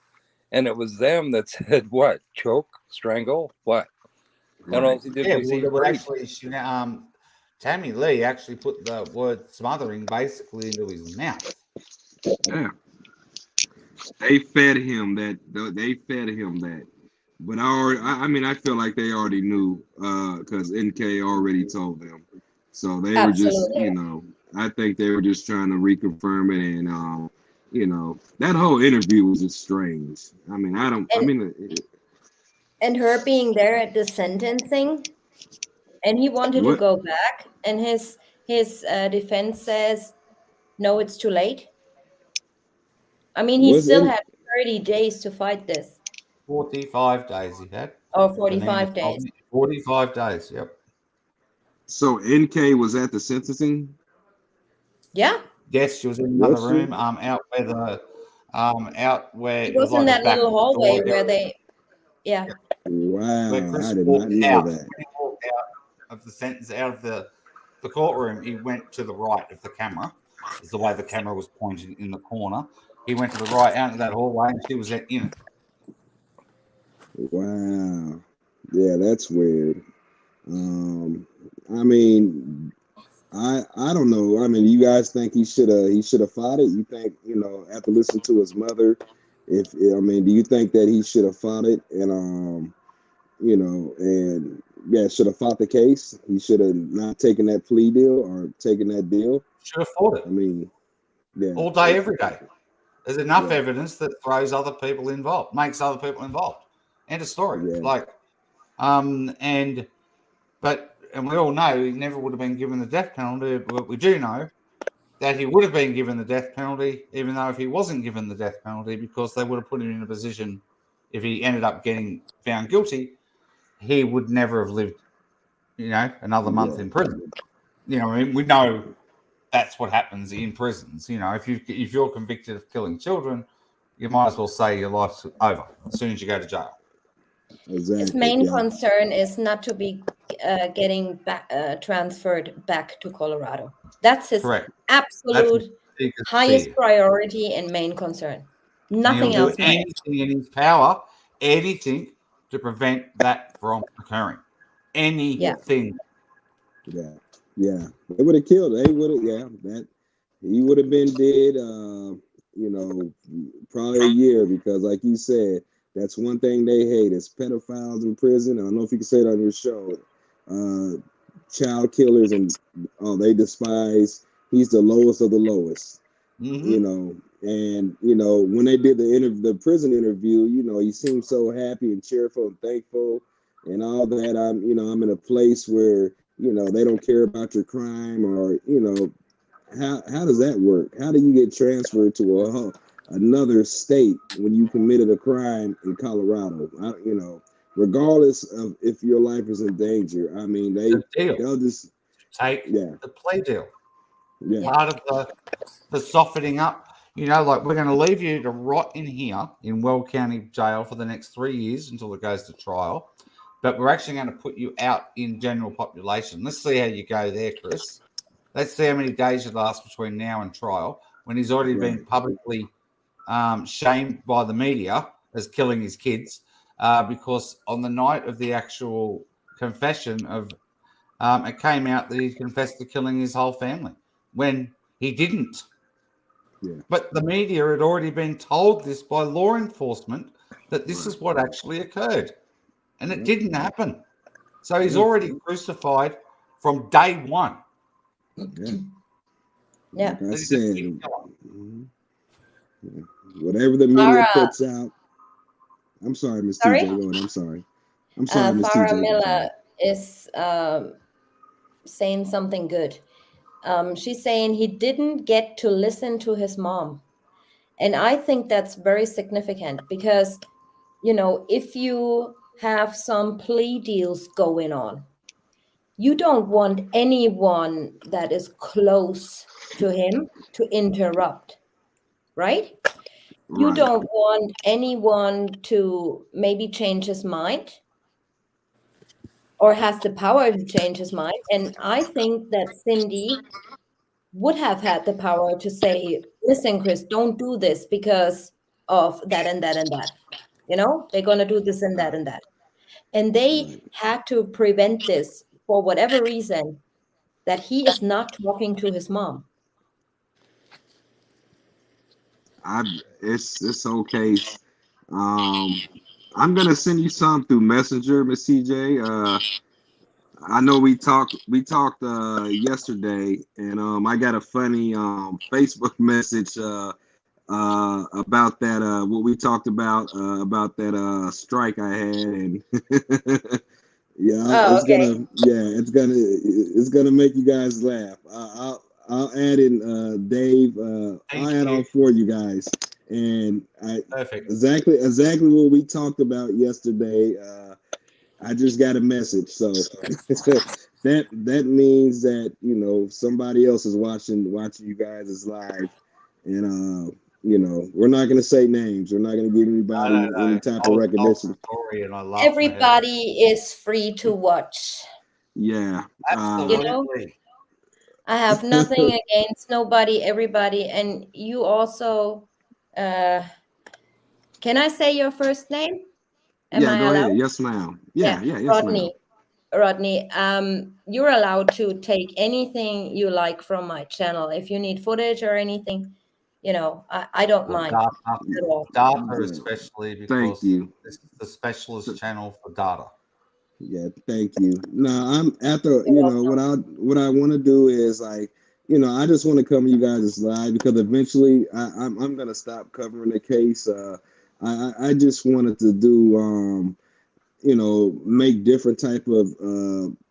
And it was them that said, what? Choke? Strangle? What? Right. And all he did was actually, Tammy Lee actually put the word smothering basically into his mouth. Yeah. They fed him that. But I feel like they already knew because NK already told them. So they were just, I think they were just trying to reconfirm it. And, that whole interview was just strange. And her being there at the sentencing, and he wanted to go back, and his defense says, No, it's too late. I mean, he Was still in had 30 days to fight this, 45 days he had. or Janine 45 told days. me 45 days. Yep. so NK was at the sentencing. Yeah, Yes, she was in another Was she? room. Out where the out where it it was was in like a that back little hallway door where area they, yeah. Wow, where Chris I did walked not know out. that. When he walked out of the sentence, out of the courtroom, he went to the right of the camera. Is the way the camera was pointing in the corner. He went to the right out of that hallway, and she was in it. Wow. Yeah, that's weird. I mean, I don't know. I mean, you guys think he should have fought it? You think, after listening to his mother, do you think that he should have fought it and and yeah, should have fought the case? He should have not taken that plea deal or taken that deal. Should have fought it. I mean, yeah, all day, every day. There's enough Yeah. evidence that throws other people involved, makes other people involved. End of story. Yeah. And we all know he never would have been given the death penalty, but we do know that he would have been given the death penalty, even though if he wasn't given the death penalty, because they would have put him in a position, if he ended up getting found guilty, he would never have lived, another month in prison. I mean, we know that's what happens in prisons. If you're convicted of killing children, you might as well say your life's over as soon as you go to jail. Exactly. His main yeah. concern is not to be getting transferred back to Colorado. That's his Correct. absolute That's his biggest highest fear. priority and main concern. And Nothing he'll else do matters. anything in his power, anything to prevent that from occurring. Anything. Yeah. They would have killed. They would have. Yeah, that he would have been dead. Probably a year, because, like you said, that's one thing they hate is pedophiles in prison. I don't know if you can say it on your show. Child killers, and they despise. He's the lowest of the lowest. Mm-hmm. And when they did the prison interview, he seemed so happy and cheerful and thankful and all that. I'm in a place where they don't care about your crime, or how does that work? How do you get transferred to another state when you committed a crime in Colorado? Regardless of if your life is in danger. I mean, they'll just take the plea deal. Yeah. Part of the softening up. Like, we're going to leave you to rot in here in Weld County Jail for the next 3 years until it goes to trial. But we're actually going to put you out in general population. Let's see how you go there, Chris. Let's see how many days it lasts between now and trial, when he's already been publicly shamed by the media as killing his kids, because on the night of the actual confession it came out that he confessed to killing his whole family when he didn't. Yeah. But the media had already been told this by law enforcement, that this is what actually occurred. And it didn't happen. So he's already crucified from day one. Yeah. Like I said, whatever the media puts out. I'm sorry, Miss Sorry? TJ. Go ahead. I'm sorry. I'm sorry, Miss Farah TJ. Miller is saying something good. She's saying he didn't get to listen to his mom. And I think that's very significant because, if you have some plea deals going on, you don't want anyone that is close to him to interrupt, right? You Right. don't want anyone to maybe change his mind or has the power to change his mind. And I think that Cindy would have had the power to say, listen, Chris, don't do this because of that and that and that. They're going to do this and that and that. And they had to prevent this for whatever reason, that he is not talking to his mom. It's okay. I'm gonna send you some through Messenger, Miss TJ. I know we talked yesterday, and I got a funny Facebook message about that what we talked about that strike I had, and yeah, Oh, okay. it's gonna make you guys laugh. I'll add in Dave. I'll add all four of you guys, and Perfect. exactly what we talked about yesterday. I just got a message, so that means that somebody else is watching you guys is live, and we're not gonna say names. We're not gonna give anybody any type of recognition. And I laughed my head off. Everybody is free to watch. Yeah, Absolutely. I have nothing against nobody, everybody, and you also. Can I say your first name? Am I go allowed? ahead. Yes, ma'am. Yeah, yes, ma'am. Rodney, you're allowed to take anything you like from my channel. If you need footage or anything, I don't mind at all. Data especially because Thank you. this is the specialist channel for data. Yeah, thank you. Now I'm after what I want to do is I just want to come to you guys live because eventually I'm gonna stop covering the case. I just wanted to do make different type of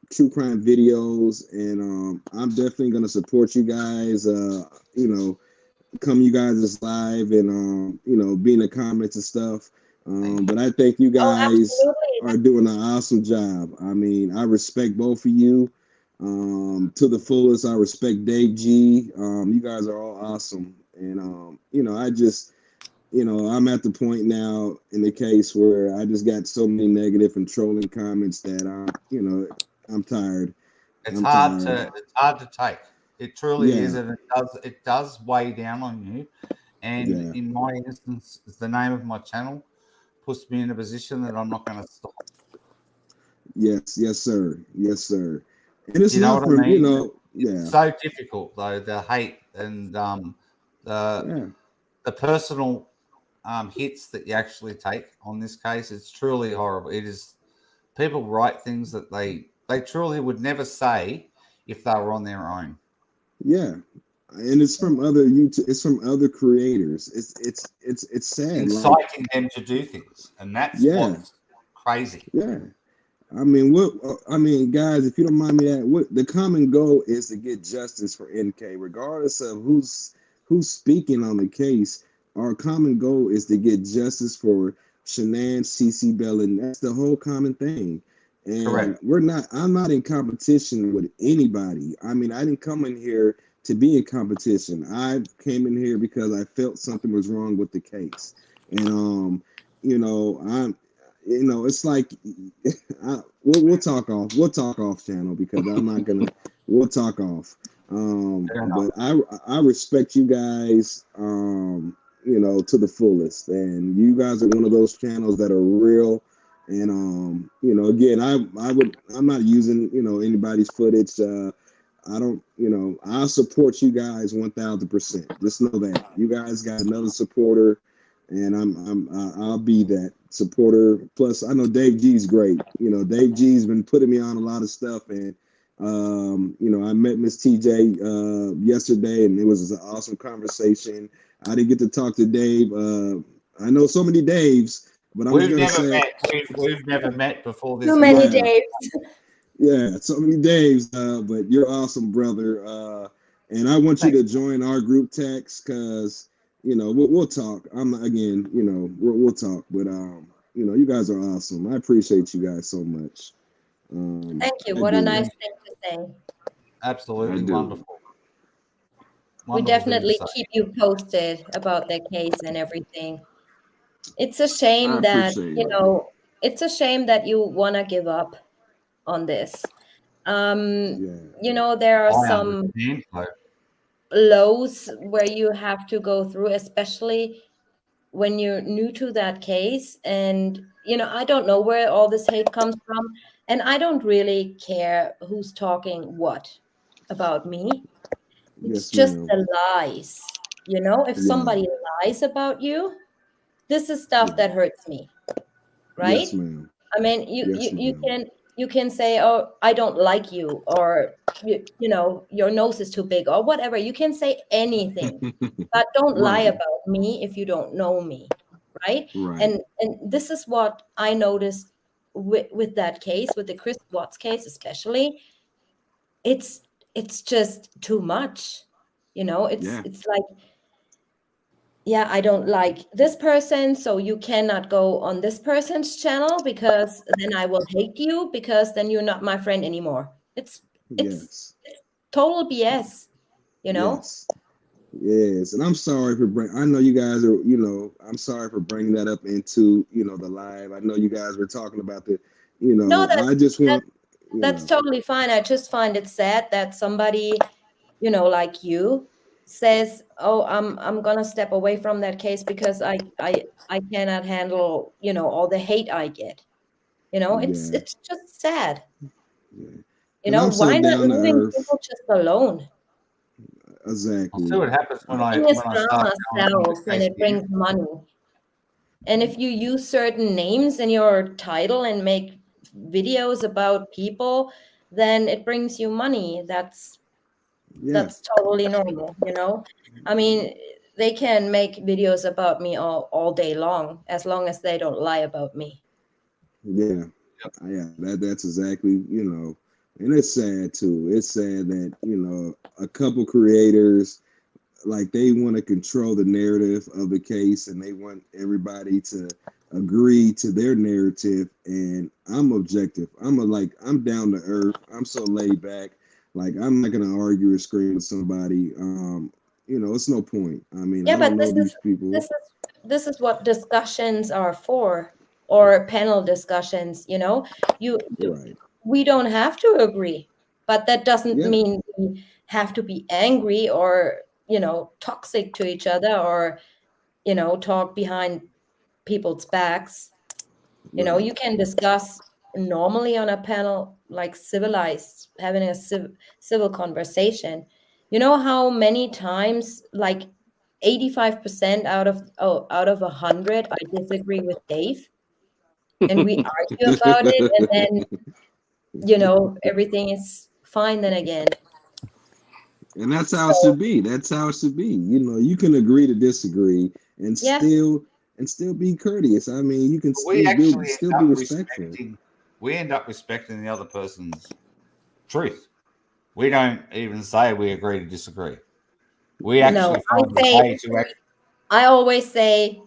true crime videos, and I'm definitely gonna support you guys. Come you guys live and be in the comments and stuff. But I think you guys are doing an awesome job. I mean, I respect both of you to the fullest. I respect Dave G. You guys are all awesome, and I just I'm at the point now in the case where I just got so many negative and trolling comments that I'm tired. It's hard to take. It truly is, and it does weigh down on you. And in my instance, the name of my channel puts me in a position that I'm not going to stop. Yes, sir. Yes, sir. And it's know not what from I mean? yeah. It's so difficult though, the hate and the personal hits that you actually take on this case. It's truly horrible. It is. People write things that they truly would never say if they were on their own. Yeah, and it's from other YouTube. It's from other creators. It's sad. Inciting them to do things, and that's what's crazy. Yeah, I mean, guys, if you don't mind me that, what the common goal is to get justice for NK, regardless of who's speaking on the case. Our common goal is to get justice for Shanann, CC Bell, and that's the whole common thing. And correct. I'm not in competition with anybody. I mean, I didn't come in here to be in competition. I came in here because I felt something was wrong with the case. And it's like we'll talk off. We'll talk off channel because I'm not gonna we'll talk off. But I respect you guys to the fullest. And you guys are one of those channels that are real. And again, I'm not using anybody's footage. I don't I'll support you guys 1,000%. Just know that you guys got another supporter, and I'll be that supporter. Plus, I know Dave G's great. Dave G's been putting me on a lot of stuff, and I met Miss TJ yesterday, and it was an awesome conversation. I didn't get to talk to Dave. I know so many Daves. But we've never met before this. Too many Daves. Yeah, so many Daves. But you're awesome, brother. And I want you to join our group text because we'll talk. We'll talk. But you guys are awesome. I appreciate you guys so much. Thank you. What a nice thing to say. Absolutely wonderful. We definitely keep you posted about the case and everything. It's a shame that it's a shame that you want to give up on this. There are some lows where you have to go through, especially when you're new to that case. And I don't know where all this hate comes from, and I don't really care who's talking what about me. It's just the lies. If somebody lies about you, this is stuff that hurts me, right? Yes, ma'am. I mean, you can say, "Oh, I don't like you," or your nose is too big, or whatever. You can say anything, but don't lie about me if you don't know me, right? And this is what I noticed with that case, with the Chris Watts case, especially. It's it's just too much. It's Yeah. it's like, yeah, I don't like this person, so you cannot go on this person's channel because then I will hate you because then you're not my friend anymore. It's Yes. total BS, you know? Yes. Yes. And I'm sorry for I know you guys are, I'm sorry for bringing that up into, the live. I know you guys were talking about No, I just want, that's totally fine. I just find it sad that somebody, like you says, "Oh, I'm gonna step away from that case because I cannot handle, all the hate I get." It's Yeah. it's just sad. And I'm so Why not down to leaving earth. people just alone? Exactly. I'll see what happens when I Nothing is start drama going on sells the and case it brings money. And if you use certain names in your title and make videos about people, then it brings you money. That's totally normal, I mean, they can make videos about me all day long as they don't lie about me. Yeah. Yeah, that's exactly, and it's sad too. It's sad that, a couple creators, like, they want to control the narrative of the case and they want everybody to agree to their narrative. And I'm objective. I'm down to earth. I'm so laid back. Like, I'm not gonna argue or scream with somebody. It's no point. I mean, Yeah, I but don't know these people. this is what discussions are for, or panel discussions, Right. we don't have to agree, but that doesn't Yeah. mean we have to be angry or, toxic to each other or, talk behind people's backs. Right. You can discuss normally on a panel, like civilized, having a civil conversation. You know how many times, like 85% out of 100, I disagree with Dave, and we argue about it, and then everything is fine then again. And that's how it should be. That's how it should be. You can agree to disagree and Yeah. still be courteous. I mean, you can We actually still end be up respectful. we end up respecting the other person's truth. We don't even say we agree to disagree. We actually find a way to act. I always say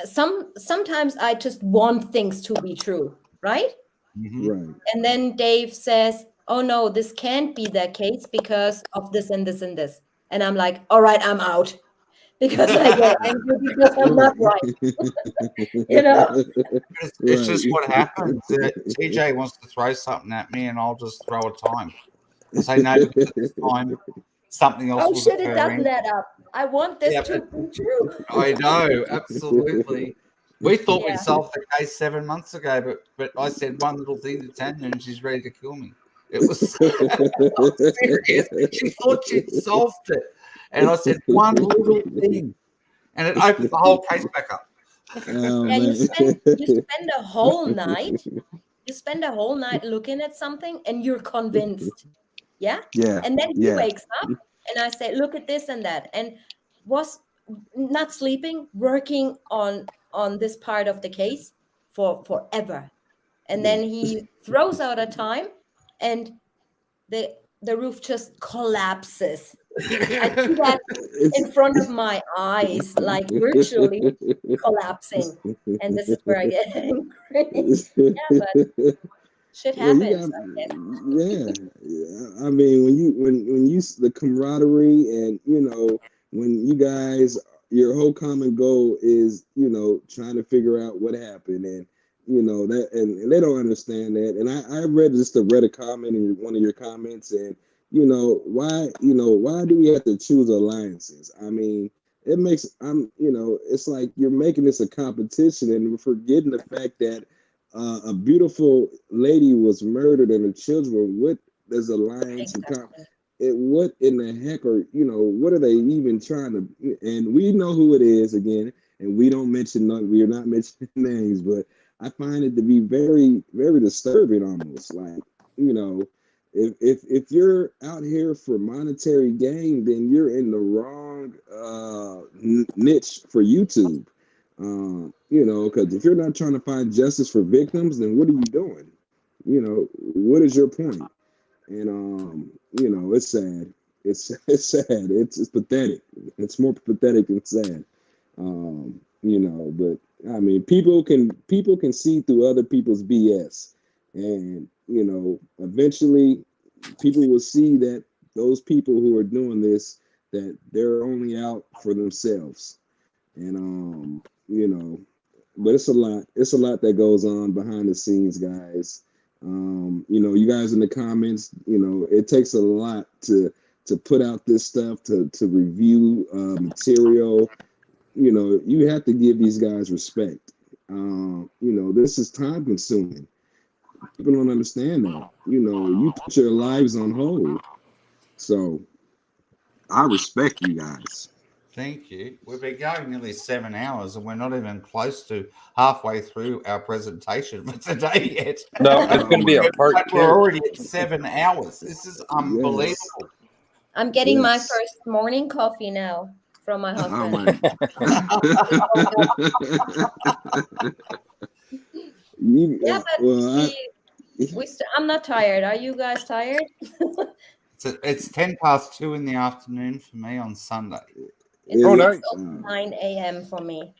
sometimes I just want things to be true, right? Right. And then Dave says, "Oh no, this can't be the case because of this and this and this." And I'm like, "All right, I'm out." Because I get angry because I'm not right. It's just what happens. TJ wants to throw something at me, and I'll just throw a time. I say no, because at this time something else Oh was shit, it occurring. doesn't add up. I want this to be true. I know, absolutely. We thought Yeah. we solved the case 7 months ago, but I said one little thing to Tanya, and she's ready to kill me. It was serious. She thought she'd solved it, and I said one little thing, and it opened the whole case back up. Yeah, you spend a whole night. You spend a whole night looking at something, and you're convinced. Yeah. Yeah. And then he Yeah. wakes up, and I say, "Look at this and that," and was not sleeping, working on this part of the case for forever, and then he throws out a time, and the roof just collapses. I see that in front of my eyes, like virtually collapsing, and this is where I get angry. Yeah, but shit Well, you happens. got, I guess. yeah. I mean, when you the camaraderie and when you guys, your whole common goal is trying to figure out what happened, and that, and they don't understand that. And I read a comment in one of your comments, and why do we have to choose alliances? I mean, it makes it's like you're making this a competition, and we're forgetting the fact that a beautiful lady was murdered and her children. What does alliance and what in the heck are what are they even trying to? And we know who it is again, and we don't mention we are not mentioning names, but I find it to be very, very disturbing, almost like if you're out here for monetary gain, then you're in the wrong niche for YouTube. Because if you're not trying to find justice for victims, then what are you doing? What is your point? and it's sad. It's sad. It's pathetic. It's more pathetic than sad. But I mean, people can see through other people's BS, and eventually, people will see that those people who are doing this, that they're only out for themselves, and but it's a lot. It's a lot that goes on behind the scenes, guys. You guys in the comments, it takes a lot to put out this stuff, to review material. You have to give these guys respect. This is time consuming. People don't understand that. You put your lives on hold. So I respect you guys. Thank you. We've been going nearly 7 hours, and we're not even close to halfway through our presentation for today yet. No, it's going to be a part two. We're already at 7 hours. This is unbelievable. Yes. I'm getting my Yes. first morning coffee now from my Oh husband. Yeah, but I'm not tired. Are you guys tired? It's 10:02 in the afternoon for me on Sunday. It's Oh, 9 a.m. for me.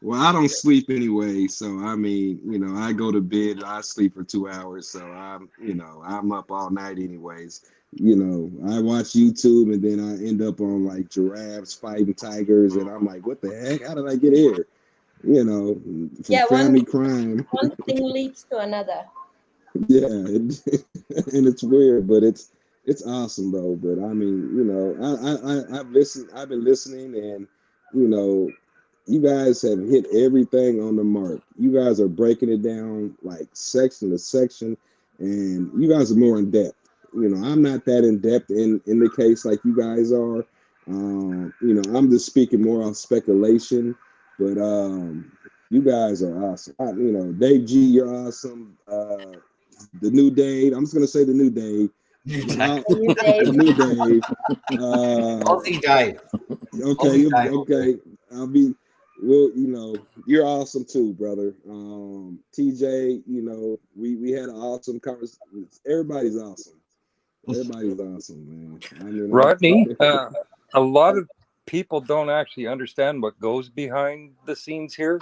Well, I don't sleep anyway, so I mean, I go to bed, I sleep for 2 hours, so I'm up all night anyways. I watch YouTube and then I end up on like giraffes fighting tigers, and I'm like, what the heck? How did I get here? From Yeah, family crime. one thing leads to another. Yeah, and it's weird, but it's awesome though. But I mean, I've been listening, and you guys have hit everything on the mark. You guys are breaking it down like section to section, and you guys are more in depth. I'm not that in depth in the case like you guys are. I'm just speaking more on speculation, but you guys are awesome. Dave G, you're awesome. The new Dave, I'm just gonna say the new Dave. The new Dave. Aussie Dave. Okay, Aussie Dave. okay. I'll be. Well, you're awesome too, brother. TJ, we had an awesome conversation. Everybody's awesome. Everybody's awesome, man. I mean, Rodney, a lot of people don't actually understand what goes behind the scenes here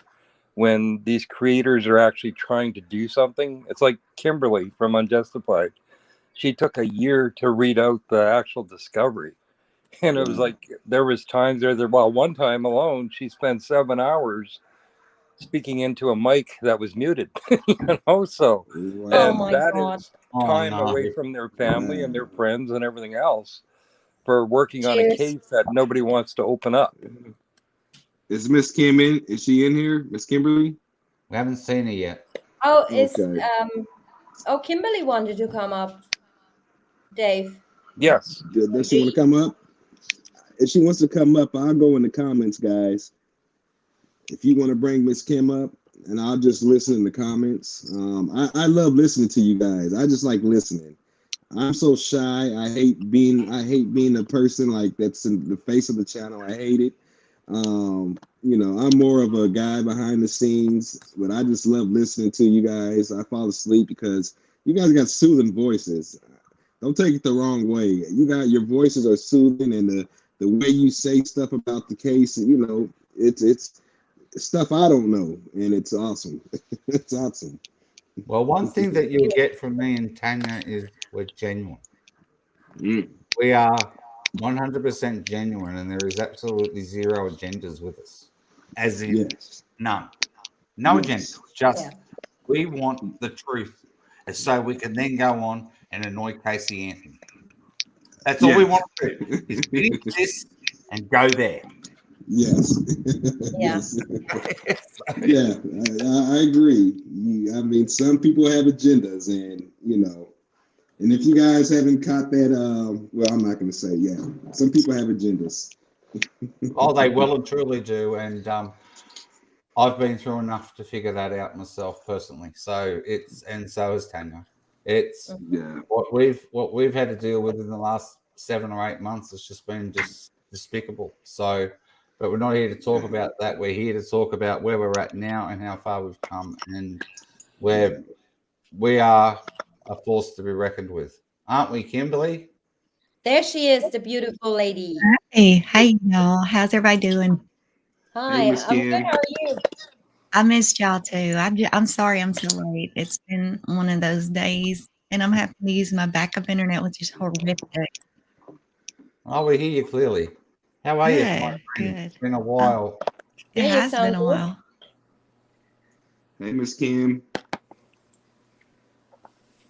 when these creators are actually trying to do something. It's like Kimberly from Unjustified. She took a year to read out the actual discovery. And it was like, there was times one time alone, she spent 7 hours speaking into a mic that was muted, so Oh my God. is time away from their family and their friends and everything else for working on a Cheers. case that nobody wants to open up. Is Miss Kim in? Is she in here, Miss Kimberly? We haven't seen her yet. Oh, Okay. Kimberly wanted to come up. Dave. Yes. Does she want to come up? If she wants to come up, I'll go in the comments, guys. If you want to bring Miss Kim up, and I'll just listen in the comments. I love listening to you guys. I just like listening. I'm so shy. I hate being a person like that's in the face of the channel. I hate it. I'm more of a guy behind the scenes, but I just love listening to you guys. I fall asleep because you guys got soothing voices. Don't take it the wrong way. Your voices are soothing, and the way you say stuff about the case, it's stuff I don't know, and it's awesome. It's awesome. Well, one thing that you'll get from me and Tanya is we're genuine. We are 100% genuine, and there is absolutely zero agendas with us. As in, none. No agenda. Just we want the truth, and so we can then go on and annoy Casey Anthony. That's all we want to do, is finish this and go there. Yes. Yeah. Yeah, I agree. I mean, some people have agendas, and and if you guys haven't caught that, well, I'm not going to say. Yeah, some people have agendas. Oh, they well and truly do, and I've been through enough to figure that out myself personally. So so has Tanya. It's what we've had to deal with in the last 7 or 8 months has just been just despicable. So, but we're not here to talk about that. We're here to talk about where we're at now and how far we've come, and we are a force to be reckoned with, aren't we, Kimberly? There she is, the beautiful lady. Hey, y'all. How's everybody doing? Hi, Miss I'm good. Kim. How are you? I missed y'all too. I'm sorry I'm so late. It's been one of those days, and I'm having to use my backup internet, which is horrific. Oh, we hear you clearly. How are you, my friend? Good. It's been a while. It Yeah, you has sound been a good. while. Hey, Miss Kim.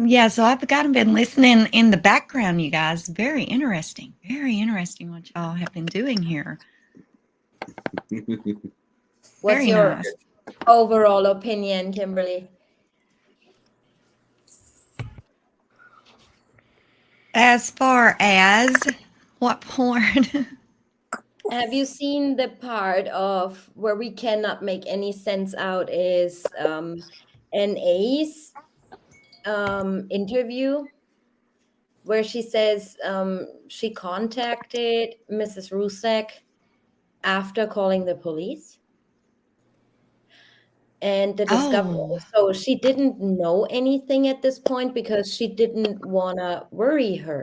Yeah, so I've kind of been listening in the background, you guys. Very interesting. Very interesting what y'all have been doing here. What's Very your nice. overall opinion, Kimberly? As far as what porn? Have you seen the part of where we cannot make any sense out is NA's interview where she says she contacted Mrs. Rusek after calling the police? And the discovery, Oh, so she didn't know anything at this point because she didn't want to worry her.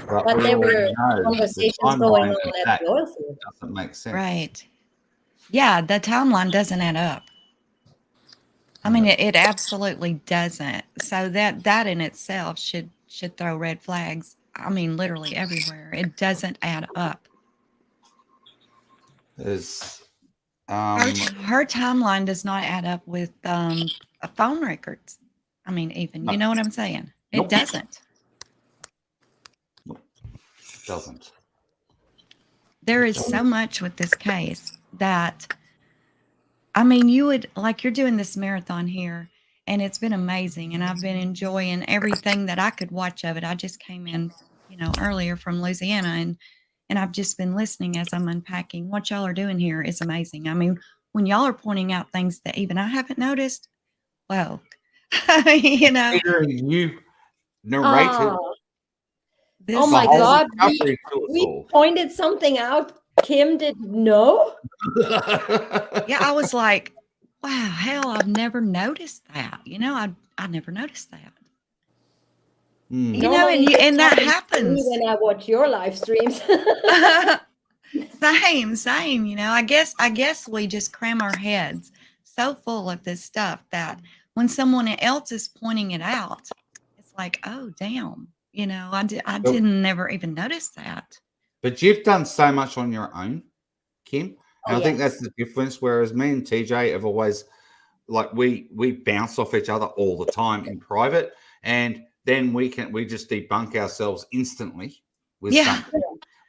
But we there already were know the conversations going timeline on of at that the oil field. doesn't make sense. right. Yeah, the timeline doesn't add up. I mean, it absolutely doesn't. So that in itself should throw red flags. I mean, literally everywhere. It doesn't add up. There's Her timeline does not add up with phone records. I mean, even No. you know what I'm saying? It Nope. doesn't. doesn't. There is so much with this case that, I mean, you would like you're doing this marathon here, and it's been amazing, and I've been enjoying everything that I could watch of it. I just came in, earlier from Louisiana, and I've just been listening as I'm unpacking. What y'all are doing here is amazing. I mean, when y'all are pointing out things that even I haven't noticed, well, Hearing you narrate it. Oh the my whole God, discovery to us we all. pointed something out Kim didn't know. Yeah, I was like, wow, hell, I've never noticed that. I never noticed that. Normally And this that happens to me happens. when I watch your live streams. Same. I guess we just cram our heads so full of this stuff that when someone else is pointing it out, it's like, oh, damn. I didn't never even notice that. But you've done so much on your own, Kim. And Oh, I think yes. that's the difference. Whereas me and TJ have always, like, we bounce off each other all the time in private, and then we just debunk ourselves instantly with something.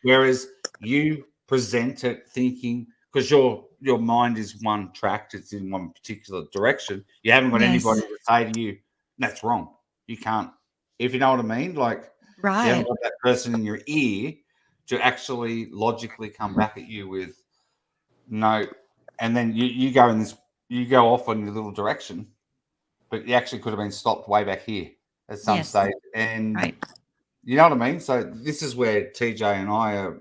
Whereas you present it thinking, because your mind is one tracked, it's in one particular direction. You haven't got anybody to say to you, that's wrong. You can't, if you know what I mean. Like, you haven't Right. got that person in your ear to actually logically come back at you with no, and then you go off on your little direction, but you actually could have been stopped way back here at some Yes. stage. And you know what I mean? So this is where TJ and I are,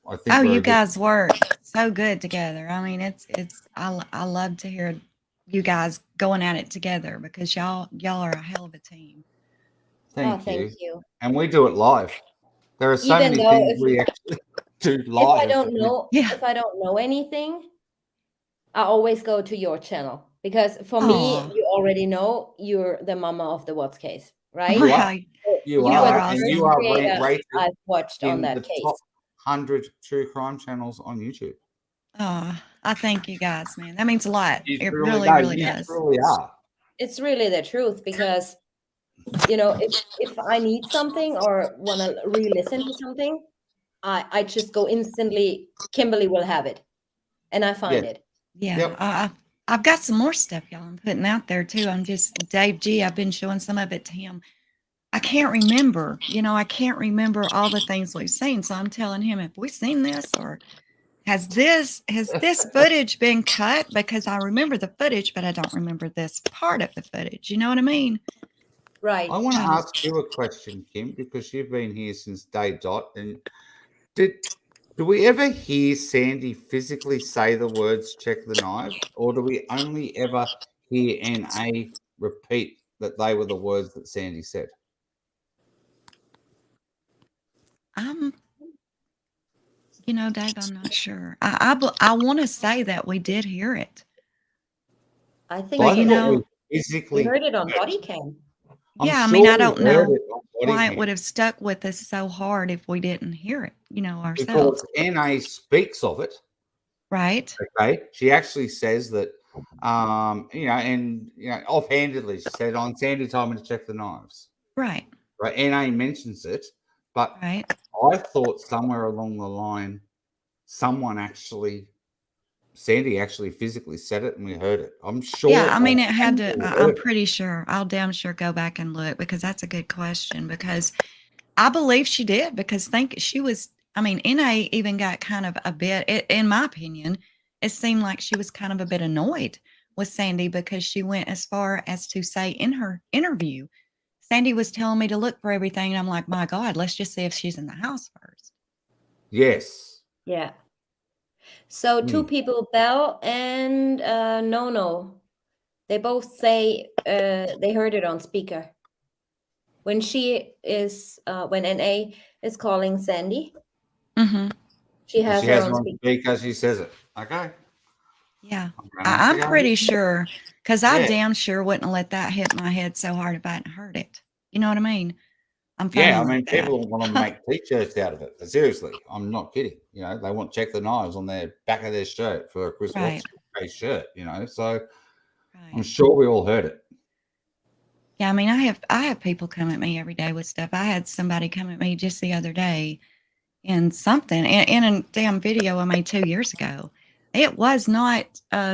I think Oh, we're you a bit- guys work so good together. I mean, I love to hear you guys going at it together because y'all are a hell of a team. Thank thank you. And we do it live. There are so Even many though things we actually do live. if I don't know anything, I always go to your channel because for me, Aw. you already know you're the mama of the What's case, right? You are. So You were are. the And first you are creator rated I've watched on in that the case. top 100 true crime channels on YouTube. Oh, I thank you guys, man. That means a lot. You It truly really, are. really You does. truly are. It's really the truth because if I need something or want to re-listen to something, I just go instantly. Kimberly will have it, and I find it. Yeah, I've got some more stuff, y'all. I'm putting out there too. I'm just Dave G. I've been showing some of it to him. I can't remember. I can't remember all the things we've seen. So I'm telling him, have we seen this or has this footage been cut? Because I remember the footage, but I don't remember this part of the footage. You know what I mean? Right. I want to ask you a question, Kim, because you've been here since day dot. And do we ever hear Sandy physically say the words "check the knife," or do we only ever hear NA repeat that they were the words that Sandy said? You know, Dave, I'm not sure. I want to say that we did hear it. I think But, you know, we physically heard it on body cam. yeah, I I'm mean, sure I we don't heard know it on body why it cam. would have stuck with us so hard if we didn't hear it, you know, Because ourselves. NA speaks of it. Right. Okay. She actually says that, and offhandedly, she said, on Sandy told me to check the knives. Right. Right. NA mentions it, but Right. I thought somewhere along the line, Sandy actually physically said it and we heard it. I'm sure. Yeah, I mean, it had we to, heard I'm it. pretty sure. I'll damn sure go back and look because that's a good question because I believe she did because she was, I mean, NA even got kind of a bit, in my opinion, it seemed like she was kind of a bit annoyed with Sandy because she went as far as to say in her interview, Sandy was telling me to look for everything. And I'm like, my God, let's just see if she's in the house first. Yes. Yeah. So two people, Belle and No, they both say they heard it on speaker. When when NA is calling Sandy, Mm-hmm. she has She her has on one speaker. because she says it. Okay. Yeah. gonna have to I'm go pretty listen. sure because I Yeah. damn sure wouldn't let that hit my head so hard if I hadn't heard it. You know what I mean? I'm funny Yeah, I like mean, that. people want to make t-shirts out of it. Seriously, I'm not kidding. You know, they want check the knives on their back of their shirt for a Chris Right. Watts shirt. You know, so I'm sure we all heard it. Yeah, I mean, I have people come at me every day with stuff. I had somebody come at me just the other day in something in a damn video I made 2 years ago. It was not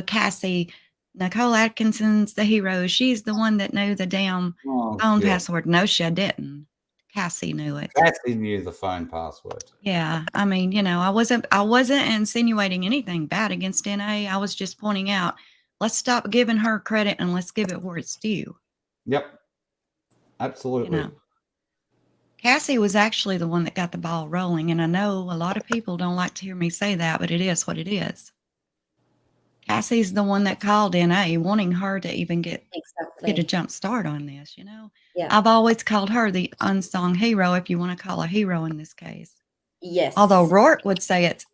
Cassie. Nicole Atkinson's the hero. She's the one that knew the damn Oh, phone God. password. No, she didn't. Cassie knew it. Cassie knew the phone password. Yeah, I mean, you know, I wasn't insinuating anything bad against NA. I was just pointing out, let's stop giving her credit and let's give it where it's due. Yep. Absolutely. You know. Cassie was actually the one that got the ball rolling, and I know a lot of people don't like to hear me say that, but it is what it is. Cassie's the one that called NA, wanting her to even get a jump start on this, you know? Yeah. I've always called her the unsung hero, if you want to call a hero in this case. Yes. Although Rourke would say it's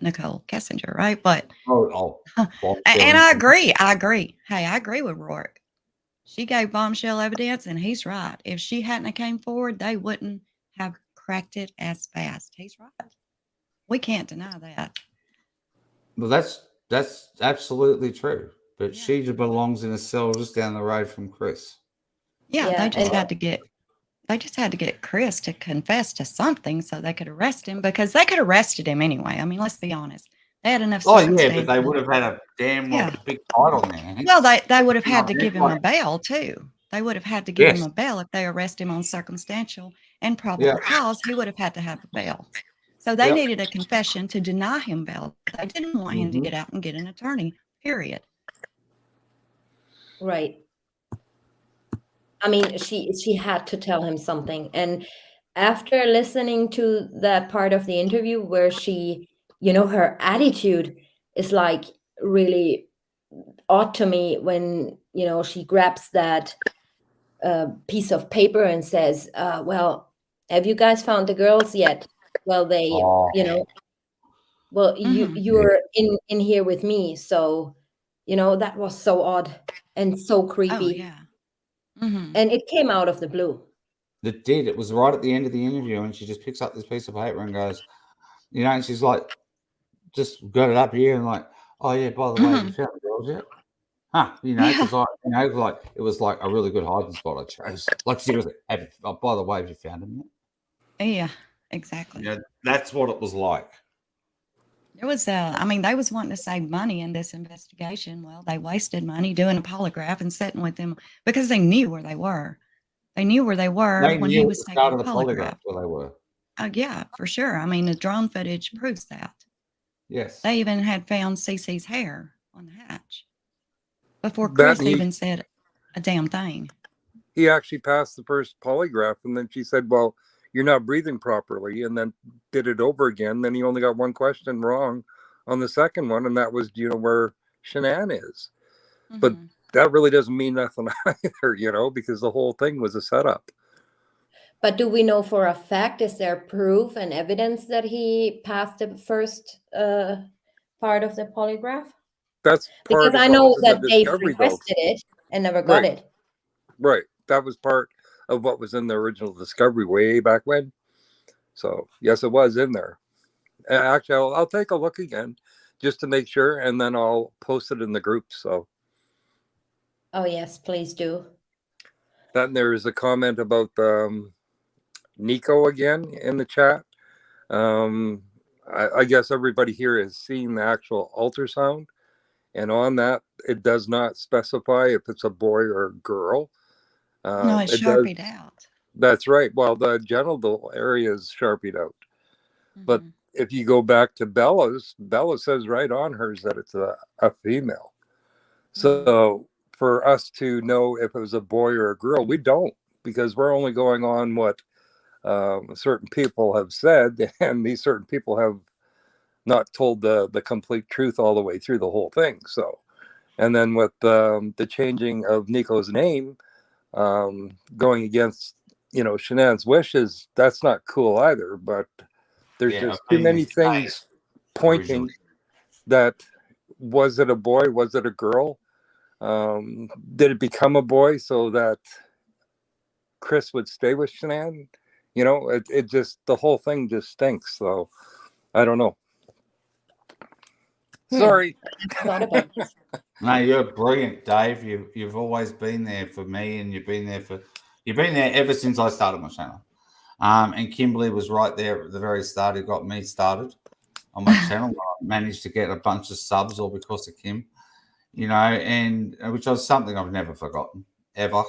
Nicole Kessinger, right? But and I agree. Hey, I agree with Rourke. She gave bombshell evidence, and he's right. If she hadn't have came forward, they wouldn't have cracked it as fast. He's right. We can't deny that. Well, that's absolutely true. But she just belongs in a cell just down the road from Chris. Yeah, Yeah, they just and- had to get Chris to confess to something so they could arrest him because they could have arrested him anyway. I mean, let's be honest. They had enough. Oh yeah, but they circumstances. would have had a damn Yeah. big fight on their hands. Well, they would have had to Yeah, give him a bail too. They would have had to give him a bail if they arrest him on circumstantial and probable cause. He would have had to have a bail. So they needed a confession to deny him bail. They didn't want him to get out and get an attorney. Period. Right. I mean, she had to tell him something. And after listening to that part of the interview where she, you know, her attitude is like really odd to me when, you know, she grabs that piece of paper and says, well, have you guys found the girls yet? Well, they, you know, well, you're in here with me. So, you know, that was so odd and so creepy. Oh, yeah. Mm-hmm. And it came out of the blue. It did. It was right at the end of the interview, and she just picks up this piece of paper and goes, you know, and she's like, just got it up here and like, oh yeah, by the way, you found the girls yet? Huh? You know, because like it was like a really good hiding spot I chose. Like seriously, by the way, have you found them yet? Yeah, exactly. Yeah, that's what it was like. There was, I mean, they was wanting to save money in this investigation. Well, they wasted money doing a polygraph and sitting with them because they knew where they were. They knew where they were They when knew he at was the taking start the of the polygraph. where they were. Yeah, for sure. I mean, the drone footage proves that. Yes. They even had found Cece's hair on the hatch before That Chris he- even said a damn thing. He actually passed the first polygraph, and then she said, well, you're not breathing properly, and then did it over again. Then he only got one question wrong on the second one, and that was, do you know where Shanann is? But that really doesn't mean nothing either, you know, because the whole thing was a setup. But do we know for a fact, is there proof and evidence that he passed the first part of the polygraph? That's part Because of I what know was in the that Dave discovery, though. requested it and never got Right. it. Right. That was part of what was in the original discovery way back when. So yes, it was in there. Actually, I'll take a look again just to make sure, and then I'll post it in the group. So Oh, yes, please do. then there is a comment about Nico again in the chat. I guess everybody here has seen the actual ultrasound, and on that, it does not specify if it's a boy or a girl. No, it's It does. sharpied out. That's right. Well, the genital area is sharpied out. But if you go back to Bella's, Bella says right on hers that it's a female. So for us to know if it was a boy or a girl, we don't, because we're only going on what certain people have said, and these certain people have not told the complete truth all the way through the whole thing. So, and then with the changing of Nico's name, going against, you know, Shanann's wishes, that's not cool either. But there's Yeah, just I too mean, many it's things pointing originally. that, was it a boy? Was it a girl? Did it become a boy so that Chris would stay with Shanann? You know, it just, the whole thing just stinks. So I don't know. Sorry. No, you're brilliant, Dave. You've always been there for me, and you've been there ever since I started my channel. And Kimberly was right there at the very start, who got me started on my channel. I managed to get a bunch of subs all because of Kim, you know, and which was something I've never forgotten ever.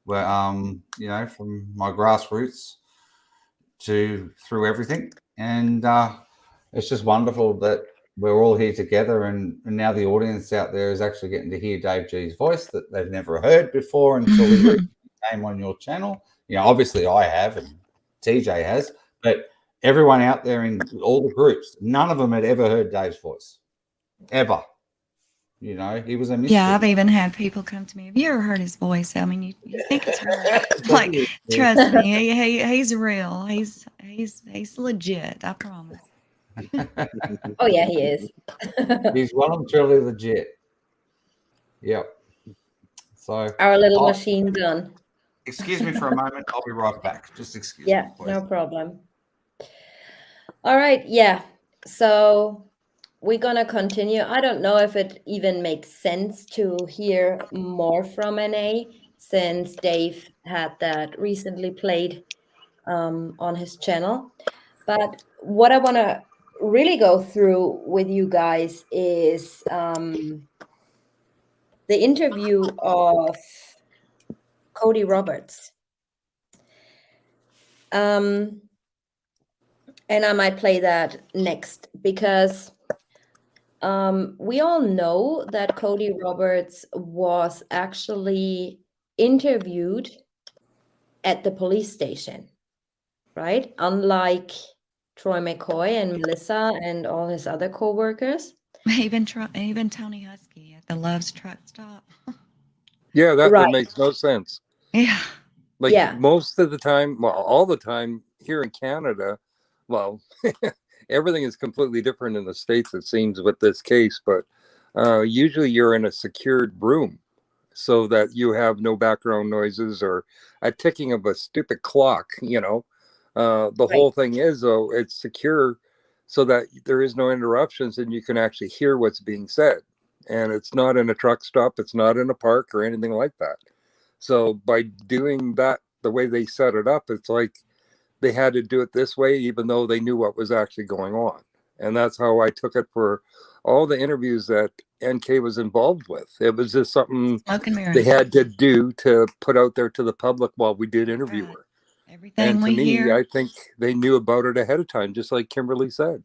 Where you know, from my grassroots to through everything, and it's just wonderful that we're all here together, and now the audience out there is actually getting to hear Dave G's voice that they've never heard before until he came on your channel. You know, obviously I have, and TJ has, but everyone out there in all the groups, none of them had ever heard Dave's voice, ever. You know, he was a mystery. Yeah, I've even had people come to me. Have you ever heard his voice? I mean, you think it's real. Like, trust me, he's real. He's legit. I promise. Oh, yeah, he is. He's well and truly legit. Yep. So Our little machine gun. Excuse me for a moment. I'll be right back. Just excuse Yeah, me, please. no problem. All right, yeah. So we're gonna continue. I don't know if it even makes sense to hear more from NA, since Dave had that recently played on his channel. But what I want to really go through with you guys is the interview of Cody Roberts. And I might play that next, because we all know that Cody Roberts was actually interviewed at the police station, right? Unlike Troy McCoy and Melissa and all his other co-workers. Even Tony Husky at the Love's truck stop. Yeah, that Right. makes no sense. Yeah. Like Yeah. most of the time, well, all the time here in Canada, well, everything is completely different in the States, it seems, with this case, but usually you're in a secured room so that you have no background noises or a ticking of a stupid clock, you know. The whole thing is, though, it's secure so that there is no interruptions and you can actually hear what's being said. And it's not in a truck stop, it's not in a park or anything like that. So by doing that the way they set it up, it's like they had to do it this way, even though they knew what was actually going on. And that's how I took it for all the interviews that NK was involved with. It was just something Smoke and mirrors. they had to do to put out there to the public while we did interview her. Everything And to we me, hear, I think they knew about it ahead of time, just like Kimberly said.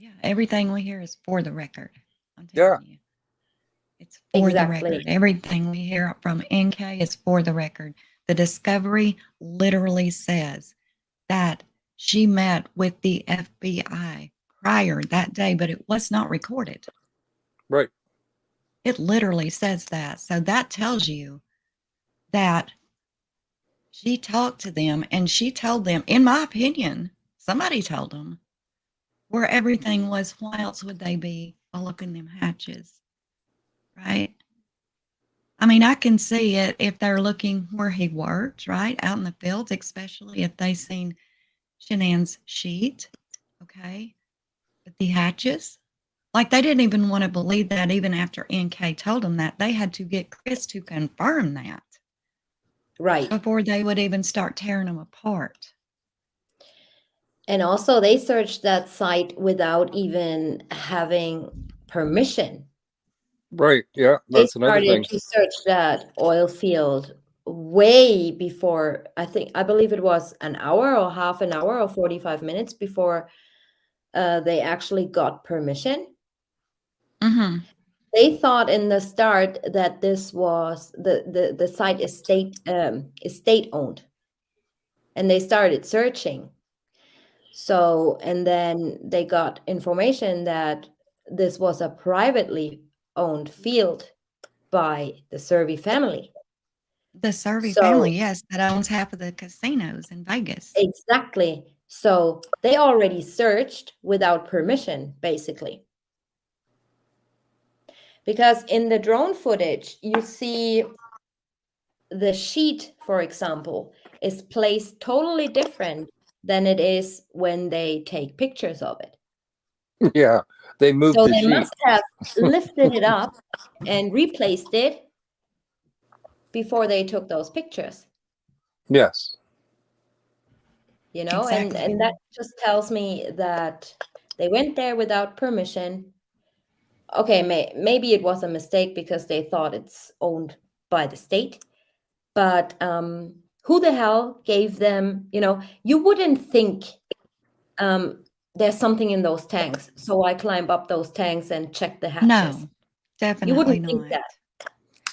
yeah, everything we hear is for the record. I'm Yeah. telling you. It's for Exactly. the record. Everything we hear from NK is for the record. The discovery literally says that she met with the FBI prior that day, but it was not recorded. Right. It literally says that. So that tells you that she talked to them and she told them, in my opinion, somebody told them where everything was. Why else would they be all up in them hatches? Right? I mean, I can see it if they're looking where he worked, right? Out in the fields, especially if they seen Shanann's sheet, okay? But the hatches, like they didn't even want to believe that even after NK told them that. They had to get Chris to confirm that. Right. Before they would even start tearing them apart. And also they searched that site without even having permission. Right. Yeah. They That's another started thing. to search that oil field way before, I believe it was an hour or half an hour or 45 minutes before they actually got permission. Mm-hmm. They thought in the start that this was the site is state owned, and they started searching. So, and then they got information that this was a privately owned field by the Servi family. The Servi So- family, yes, that owns half of the casinos in Vegas. Exactly. So they already searched without permission, basically. Because in the drone footage, you see the sheet, for example, is placed totally different than it is when they take pictures of it. Yeah. They moved So the they sheet. must have lifted it up and replaced it before they took those pictures, Yes. you know, Exactly. and that just tells me that they went there without permission. Okay, maybe it was a mistake because they thought it's owned by the state, but who the hell gave them, you know, you wouldn't think there's something in those tanks, so I climb up those tanks and check the hatches. No, definitely You wouldn't not. think that.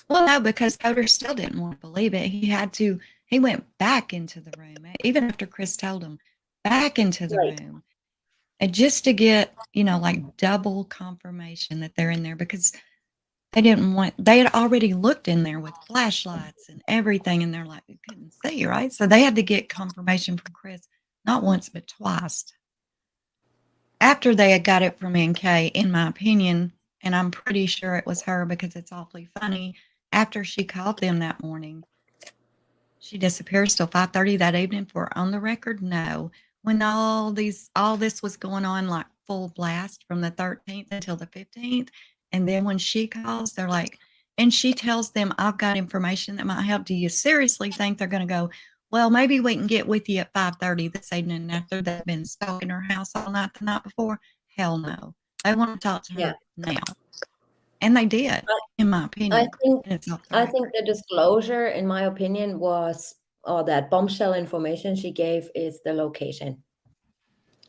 Well, no, because Coder still didn't want to believe it. He went back into the room, even after Chris told him, back into the Right. room. And just to get, you know, like double confirmation that they're in there because they had already looked in there with flashlights and everything, and they're like, we couldn't see, right? So they had to get confirmation from Chris, not once, but twice. After they had got it from NK, in my opinion, and I'm pretty sure it was her because it's awfully funny, after she called them that morning, she disappears till 5:30 that evening for on the record. No, when all this was going on like full blast from the 13th until the 15th, and then when she calls, they're like, and she tells them, "I've got information that might help. Do you seriously think they're going to go? Well, maybe we can get with you at 5:30 this evening after they've been stalking her house all night the night before." Hell no, they want to talk to her Yeah. now, and they did, in my opinion. I think And it's off the I record. think the disclosure, in my opinion, was, or that bombshell information she gave is the location.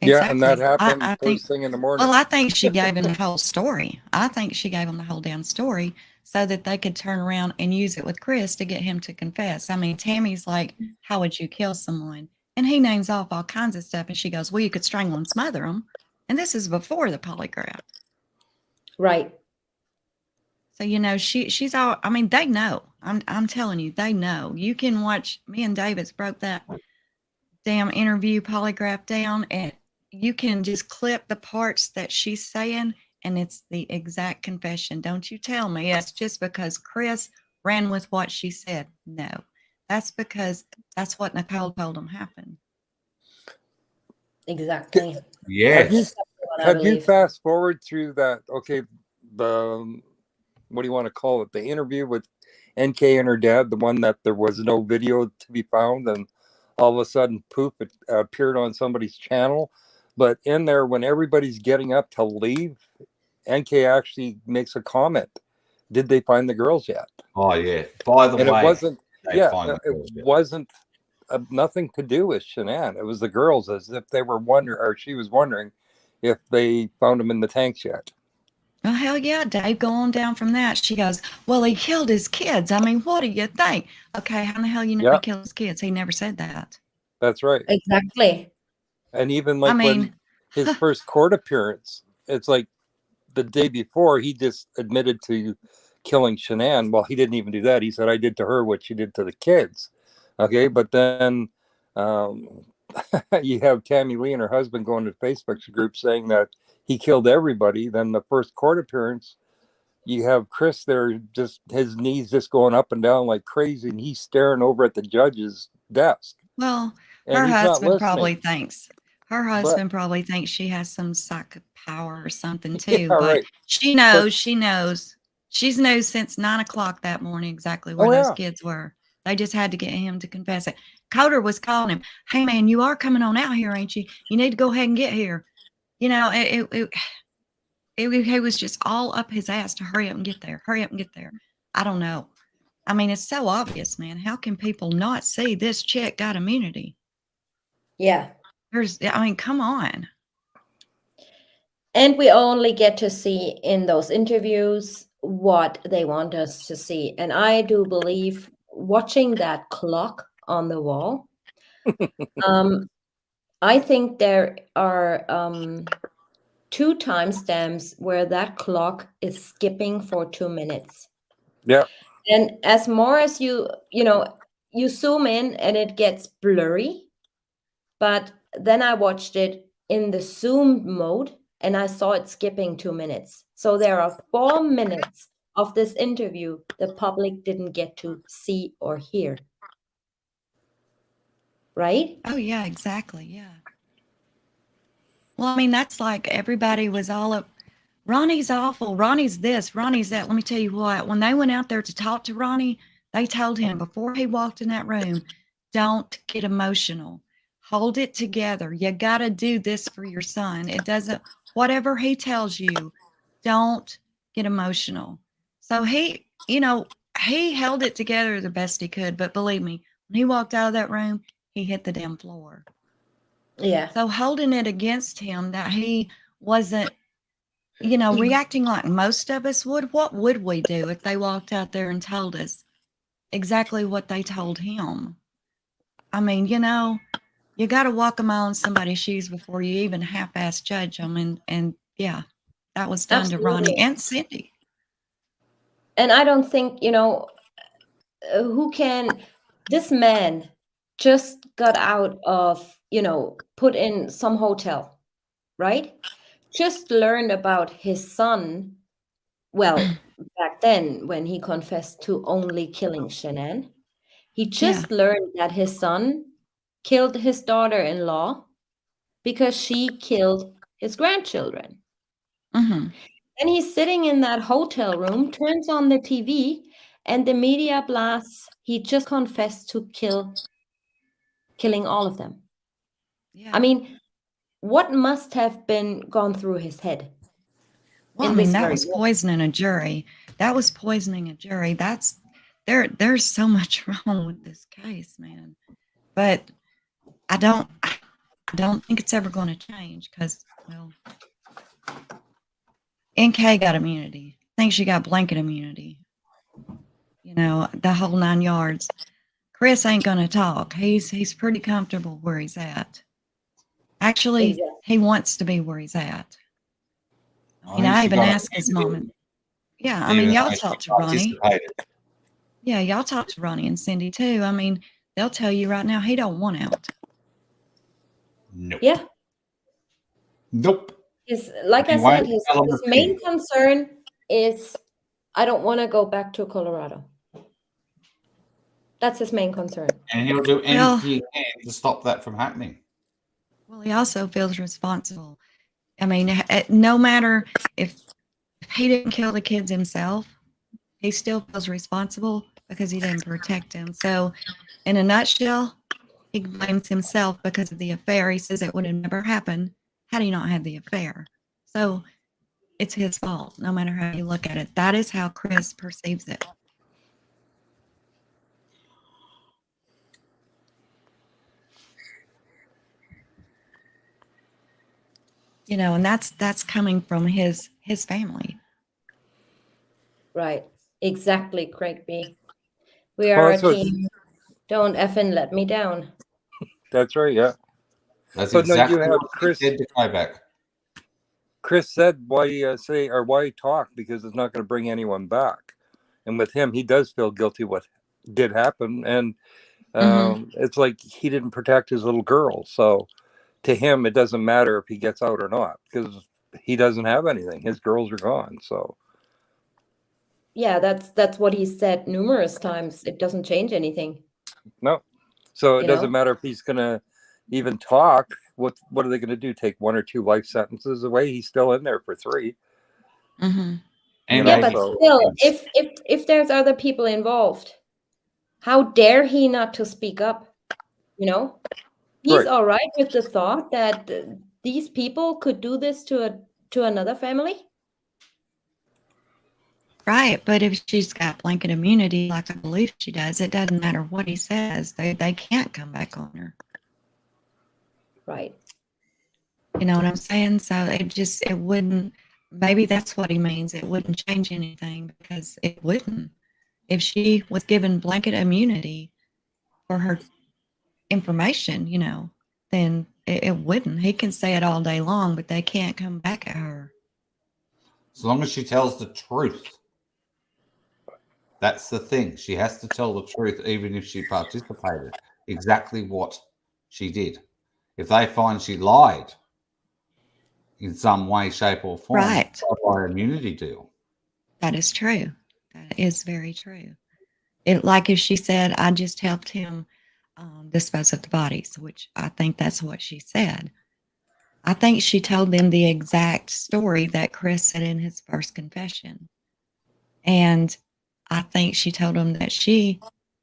Yeah, and that Exactly. happened I first think, thing in the morning. well, I think she gave him the whole story. I think she gave him the whole damn story so that they could turn around and use it with Chris to get him to confess. I mean, Tammy's like, how would you kill someone? And he names off all kinds of stuff. And she goes, well, you could strangle and smother them. And this is before the polygraph. Right. So, you know, she's all, I mean, they know. I'm telling you, they know. You can watch, me and Davis broke that damn interview polygraph down, and you can just clip the parts that she's saying, and it's the exact confession. Don't you tell me it's just because Chris ran with what she said. No, that's because that's what Nicole told him happened. Exactly. Yes. Have you fast forward through that? Okay, the what do you want to call it? The interview with NK and her dad, the one that there was no video to be found, and all of a sudden, poof, it appeared on somebody's channel. But in there, when everybody's getting up to leave, NK actually makes a comment. Did they find the girls yet? Oh yeah. By the And way, it wasn't. they Yeah, find the it girls yet. wasn't nothing to do with Shanann. It was the girls, as if they were wondering, or she was wondering, if they found them in the tanks yet. Oh, hell yeah, Dave, go on down from that. She goes, well, he killed his kids. I mean, what do you think? Okay, how in the hell you know he killed his kids? He never said that. That's right. Exactly. And even like I when mean, his first court appearance, it's like the day before he just admitted to killing Shanann. Well, he didn't even do that. He said, I did to her what she did to the kids. Okay, but then you have Tammy Lee and her husband going to Facebook group saying that he killed everybody. Then the first court appearance, you have Chris there, just his knees just going up and down like crazy, and he's staring over at the judge's desk. Well, And her he's not husband probably listening. thinks probably thinks she has some psychic power or something too. Yeah, but right. she knows, she's knows since 9 o'clock that morning exactly where Oh, those yeah. kids were. They just had to get him to confess it. Coder was calling him, hey man, you are coming on out here, ain't you? You need to go ahead and get here. You know, it was just all up his ass to hurry up and get there. Hurry up and get there. I don't know. I mean, it's so obvious, man. How can people not see this chick got immunity? Yeah. I mean, come on. And we only get to see in those interviews what they want us to see. And I do believe watching that clock on the wall, I think there are 2 timestamps where that clock is skipping for 2 minutes. Yeah. And as more as you zoom in and it gets blurry, but then I watched it in the zoom mode and I saw it skipping 2 minutes. So there are 4 minutes of this interview the public didn't get to see or hear. Right? Oh, yeah, exactly. Yeah. Well, I mean, that's like everybody was all up. Ronnie's awful. Ronnie's this. Ronnie's that. Let me tell you what, when they went out there to talk to Ronnie, they told him before he walked in that room, don't get emotional. Hold it together. You got to do this for your son. It doesn't, whatever he tells you, don't get emotional. So he held it together the best he could. But believe me, when he walked out of that room, he hit the damn floor. Yeah. So holding it against him that he wasn't, reacting like most of us would, what would we do if they walked out there and told us exactly what they told him? I mean, you got to walk a mile in somebody's shoes before you even half-ass judge them. And yeah, that was done to Ronnie and Cindy. And I don't think, this man just got out of, put in some hotel, right? Just learned about his son, well, back then when he confessed to only killing Shanann. He just learned that his son killed his daughter-in-law because she killed his grandchildren. Mm-hmm. And he's sitting in that hotel room, turns on the TV, and the media blasts, he just confessed to killing all of them. Yeah. I mean, what must have been gone through his head? Well, I mean, that was poisoning a jury. That was poisoning a jury. That's there's so much wrong with this case, man. But I don't think it's ever going to change because, well, NK got immunity. I think she got blanket immunity. The whole 9 yards. Chris ain't going to talk. He's pretty comfortable where he's at. Actually, Exactly. He wants to be where he's at. I even asked his mom. Yeah, I mean, y'all talk to Ronnie. Yeah, y'all talk to Ronnie and Cindy too. I mean, they'll tell you right now he don't want out. Nope. Yeah. Nope. Like I said, his main concern is, I don't want to go back to Colorado. That's his main concern. And he'll do anything he can to stop that from happening. Well, he also feels responsible. I mean, no matter if he didn't kill the kids himself, he still feels responsible because he didn't protect them. So, in a nutshell, he blames himself because of the affair. He says it would have never happened had he not had the affair. So, it's his fault, no matter how you look at it. That is how Chris perceives it. And that's coming from his family. Right. Exactly, Craig B. We are a team. Don't effing let me down. That's right, yeah. That's but exactly no, you have what Chris did to Quebec. Chris said why talk because it's not going to bring anyone back. and with him, he does feel guilty what did happen, and it's like he didn't protect his little girl. So to him, it doesn't matter if he gets out or not because he doesn't have anything. His girls are gone. So Yeah, that's what he said numerous times. It doesn't change anything. no, so it You doesn't know? matter if he's gonna even talk. What are they gonna do? Take 1 or 2 life sentences away? He's still in there for 3. And Yeah, but so still, if there's other people involved, how dare he not to speak up? You know, he's Right. all right with the thought that these people could do this to another family. Right, but if she's got blanket immunity, like I believe she does, it doesn't matter what he says. They can't come back on her. Right. You know what I'm saying? So it wouldn't, maybe that's what he means. It wouldn't change anything because it wouldn't. If she was given blanket immunity for her information, you know, then it wouldn't. He can say it all day long, but they can't come back at her. As long as she tells the truth. That's the thing. She has to tell the truth, even if she participated. Exactly what she did. If they find she lied in some way, shape, or form, Right. by immunity deal. That is true. That is very true. It, like if she said, I just helped him dispose of the bodies, which I think that's what she said. I think she told them the exact story that Chris said in his first confession. And I think she told him that she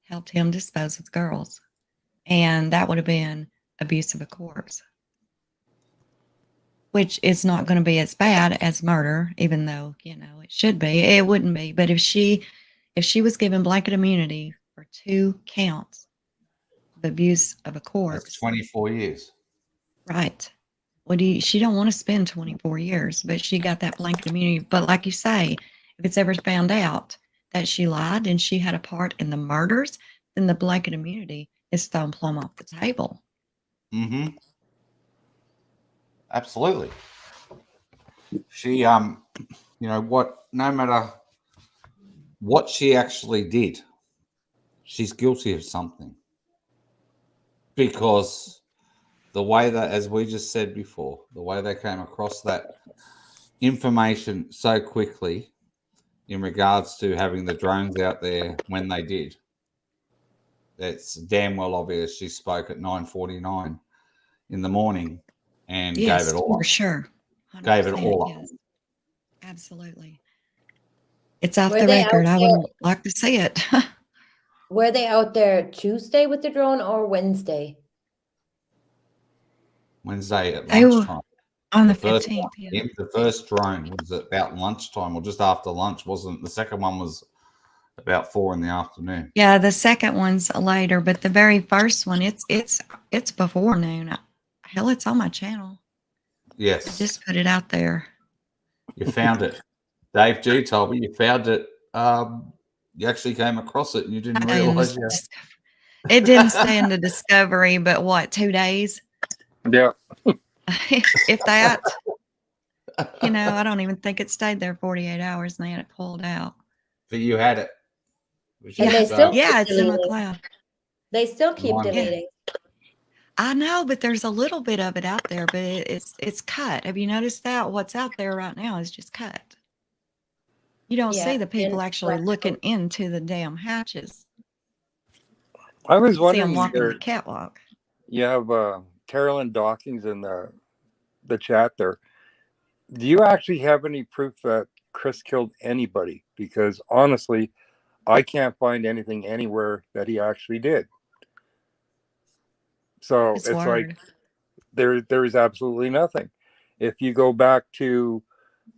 helped him dispose of the girls. And that would have been abuse of a corpse, which is not going to be as bad as murder, even though, you know, it should be. It wouldn't be. But if she was given blanket immunity for 2 counts of abuse of a corpse. That's 24 years. Right. Well, she don't want to spend 24 years, but she got that blanket immunity. But like you say, if it's ever found out that she lied and she had a part in the murders, then the blanket immunity is thrown plumb off the table. Mm-hmm. Absolutely. She, you know what, no matter what she actually did, she's guilty of something. Because the way that, as we just said before, the way they came across that information so quickly in regards to having the drones out there when they did, it's damn well obvious she spoke at 9:49 in the morning and Yes, gave it all for up. sure. Gave it 100%, all up. yes. Absolutely. It's off Were the they record. out I there? would like to see it. Were they out there Tuesday with the drone or Wednesday? Wednesday at They were lunchtime. on the first 15th, one, yeah. the first drone was about lunchtime or just after lunch, wasn't it? The second one was about 4 in the afternoon. Yeah, the second one's later, but the very first one, it's before noon. Hell, it's on my channel. I Yes. just put it out there. You found it. Dave G told me you found it. You actually came across it and you didn't realize you. It didn't stay in the discovery, but what, 2 days? Yeah. If that. You know, I don't even think it stayed there 48 hours and they had it pulled out. But you had it. Which And is, they still Yeah, keep it's in my deleting. cloud. They still keep Mine- deleting. I know, but there's a little bit of it out there, but it's cut. Have you noticed that? What's out there right now is just cut. You don't Yeah, see the people and actually like- looking into the damn hatches. I was You see wondering, them walking there, the catwalk. you have Carolyn Dawkins in the chat there. Do you actually have any proof that Chris killed anybody? Because honestly, I can't find anything anywhere that he actually did. So His it's word. like there is absolutely nothing. If you go back to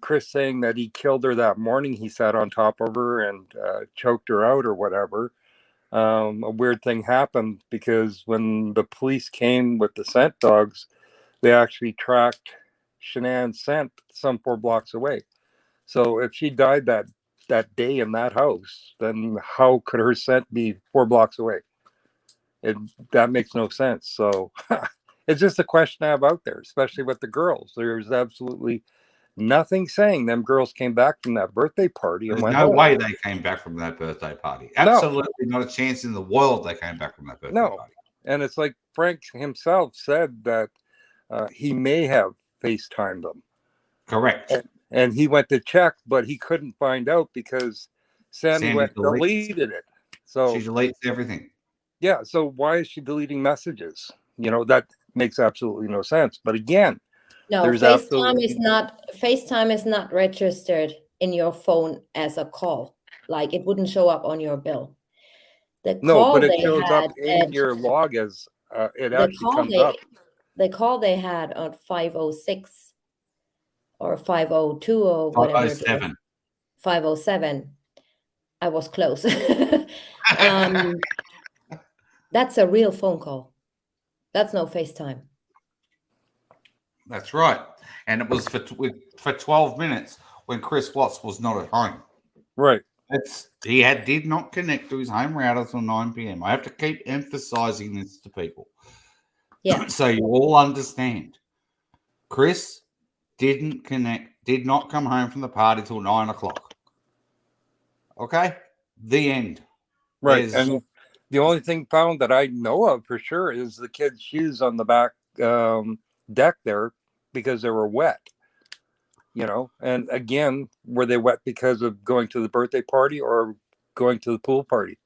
Chris saying that he killed her that morning, he sat on top of her and choked her out or whatever. A weird thing happened because when the police came with the scent dogs, they actually tracked Shanann's scent some 4 blocks away. So if she died that day in that house, then how could her scent be 4 blocks away? That makes no sense. So it's just a question I have out there, especially with the girls. There's absolutely Nothing saying them girls came back from that birthday party and There's went no home. way they came back from that birthday party. Absolutely not a chance in the world they came back from that birthday No. party. And it's like Frank himself said that he may have FaceTimed them. Correct. And he went to check, but he couldn't find out because Sandy went deleted it. So she deletes everything. Yeah. So why is she deleting messages? You know, that makes absolutely no sense. But again, No, there's FaceTime is not registered in your phone as a call. Like it wouldn't show up on your bill. The no, call but it they shows had up in at- your log as it the actually call comes they up. the call they had on 506 or 502 or whatever. it is. 507. 507. I was close. That's a real phone call. That's no FaceTime. That's right. And it was for 12 minutes when Chris Watts was not at home. Right. He did not connect to his home router till 9 p.m. I have to keep emphasizing this to people. Yeah. So you all understand. Chris did not come home from the party till 9 o'clock. Okay? The end. Right. And the only thing found that I know of for sure is the kids' shoes on the back deck there because they were wet. You know, and again, were they wet because of going to the birthday party or going to the pool party?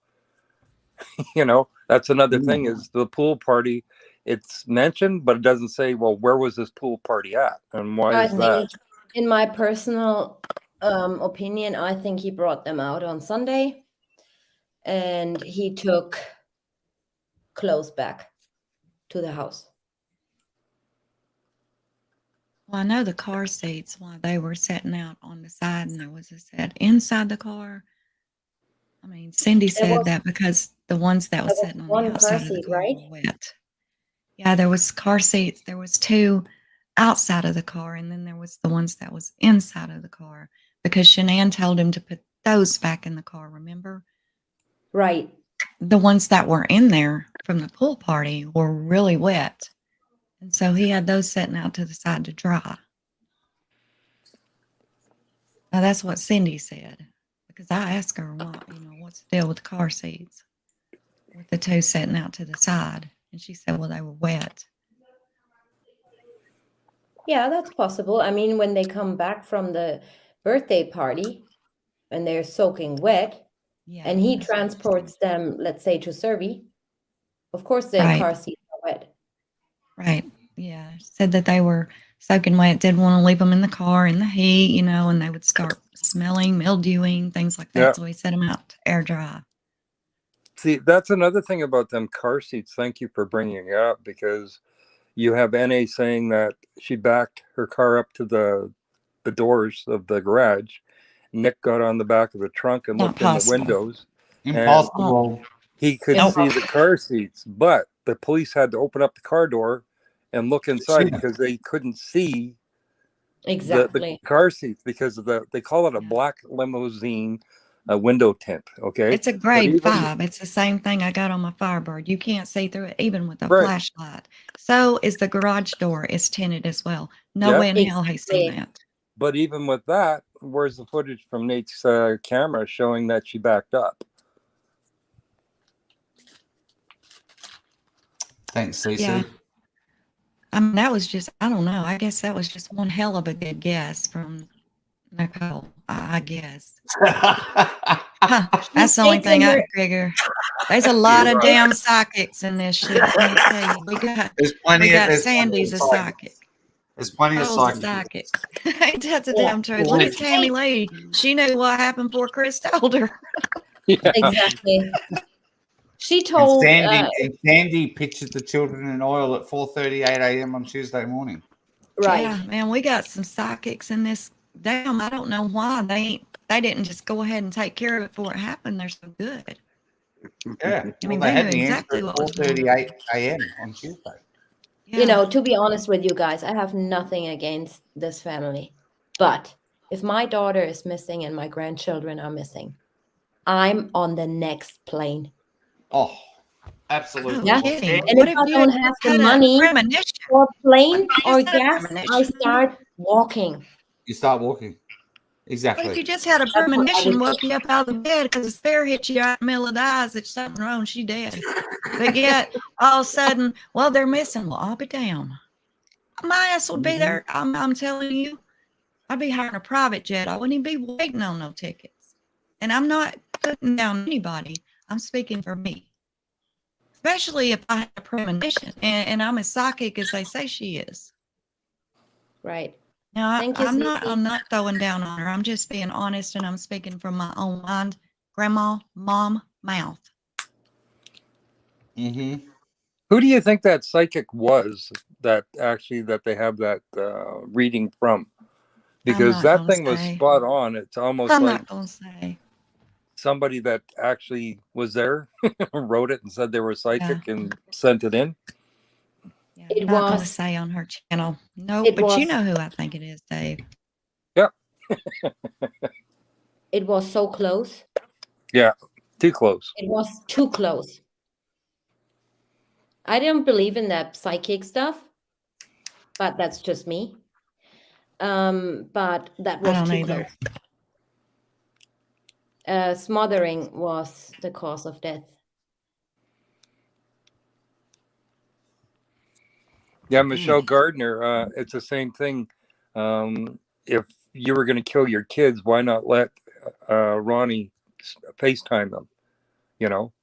You know, that's another thing is the pool party. It's mentioned, but it doesn't say, well, where was this pool party at? And why is that? In my personal opinion, I think he brought them out on Sunday and he took clothes back to the house. Well, I know the car seats while they were sitting out on the side and there was a set inside the car. I mean, Cindy said that because the ones that was sitting on the outside of the car were wet. Yeah, there was car seats. There was two outside of the car, and then there was the ones that was inside of the car because Shanann told him to put those back in the car, remember? Right. The ones that were in there from the pool party were really wet. And so he had those sitting out to the side to dry. Now that's what Cindy said. Because I asked her, what's the deal with the car seats? With the two sitting out to the side. And she said, well, they were wet. Yeah, that's possible. I mean, when they come back from the birthday party and they're soaking wet, and he transports them, let's say, to Survey, of course the car seats are wet. Right. Yeah. Said that they were soaking wet, didn't want to leave them in the car in the heat, and they would start smelling, mildewing, things like that. Yeah. So he set them out to air dry. See, that's another thing about them car seats. Thank you for bringing it up because you have NA saying that she backed her car up to the doors of the garage. Nick got on the back of the trunk and looked in the windows. Impossible. And he could see the car seats, but the police had to open up the car door and look inside because they couldn't see the car seats because of they call it a black limousine window tint. Okay. It's a grade 5. It's the same thing I got on my Firebird. You can't see through it even with a flashlight. So is the garage door. It's tinted as well. No way in hell he's seen that. But even with that, where's the footage from Nate's camera showing that she backed up? Thanks, Cece. Yeah. I mean, that was just, I don't know. I guess that was just one hell of a good guess from Nicole, I guess. That's the only thing I can figure. There's a lot of damn psychics in this shit. Let me tell you. We got Sandy's a psychic. There's plenty of psychics. Ain't that the damn truth? Look at Tammy Lee. She knew what happened before Chris told her. Exactly. She told Sandy pictured the children in oil at 4:38 a.m. on Tuesday morning. Right. Yeah, man, we got some psychics in this. Damn, I don't know why they didn't just go ahead and take care of it before it happened. They're so good. Yeah. I mean, they had knew the exactly answer what at was going on. 4:38 a.m. on Tuesday. Yeah. To be honest with you guys, I have nothing against this family. But if my daughter is missing and my grandchildren are missing, I'm on the next plane. Oh, absolutely. Yeah. And if I don't have the money for plane or gas, I start walking. you start walking. What Exactly. if you just had a That's what I premonition, was. woke you up out of the bed because a spear hit you out in the middle of the eyes, that something wrong, she dead. But yet, all of a sudden, well, they're missing. Well, I'll be damned. My ass would be there. I'm telling you, I'd be hiring a private jet. I wouldn't even be waiting on no tickets. And I'm not putting down anybody. I'm speaking for me. Especially if I have a premonition and I'm as psychic as they say she is. Right. Now, Thank you, I'm Cece. not throwing down on her. I'm just being honest, and I'm speaking from my own mind, grandma, mom, mouth. Mm-hmm. Who do you think that psychic was that they have that reading from? Because not that gonna thing was say. spot on. It's almost I'm like not gonna say. somebody that actually was there wrote it and said they were Yeah, psychic and sent it in. yeah. It I'm not gonna was. say on her channel. No, It but you was. know who I think it is, Dave. Yep. It was so close. Yeah. Too close. It was too close. I don't believe in that psychic stuff, but that's just me. But that I was don't too either. close. Smothering was the cause of death. Yeah, Michelle Gardner, it's the same thing. If you were going to kill your kids, why not let Ronnie FaceTime them? You know,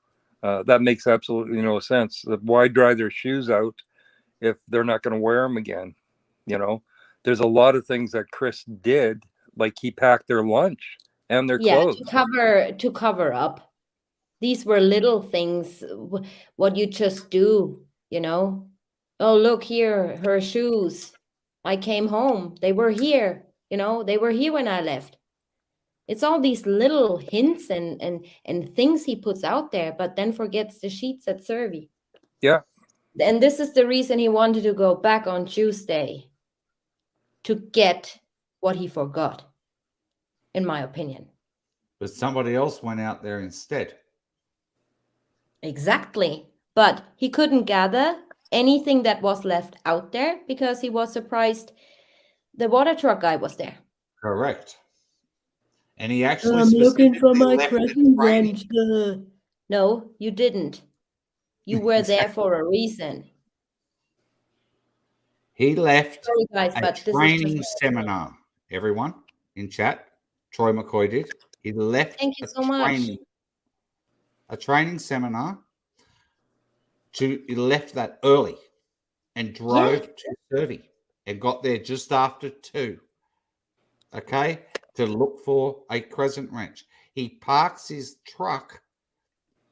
that makes absolutely no sense. Why dry their shoes out if they're not going to wear them again? You know, there's a lot of things that Chris did, like he packed their lunch and their Yeah, clothes. to cover up. These were little things, what you just do, you know. Oh, look here, her shoes. I came home. They were here, you know. They were here when I left. It's all these little hints and things he puts out there, but then forgets the sheets at Servy. Yeah. And this is the reason he wanted to go back on Tuesday, to get what he forgot, in my opinion. But somebody else went out there instead. Exactly. But he couldn't gather anything that was left out there because he was surprised the water truck guy was there. Correct. And he actually I'm looking for specifically my left the crescent training. wrench. No, you didn't. You were there for a reason. He left Sorry, guys, a but this is training just. seminar. Everyone in chat, Troy McCoy did. He left Thank you so much. a training seminar. He left that early and drove to Servy and got there just after 2. Okay, to look for a crescent wrench. He parks his truck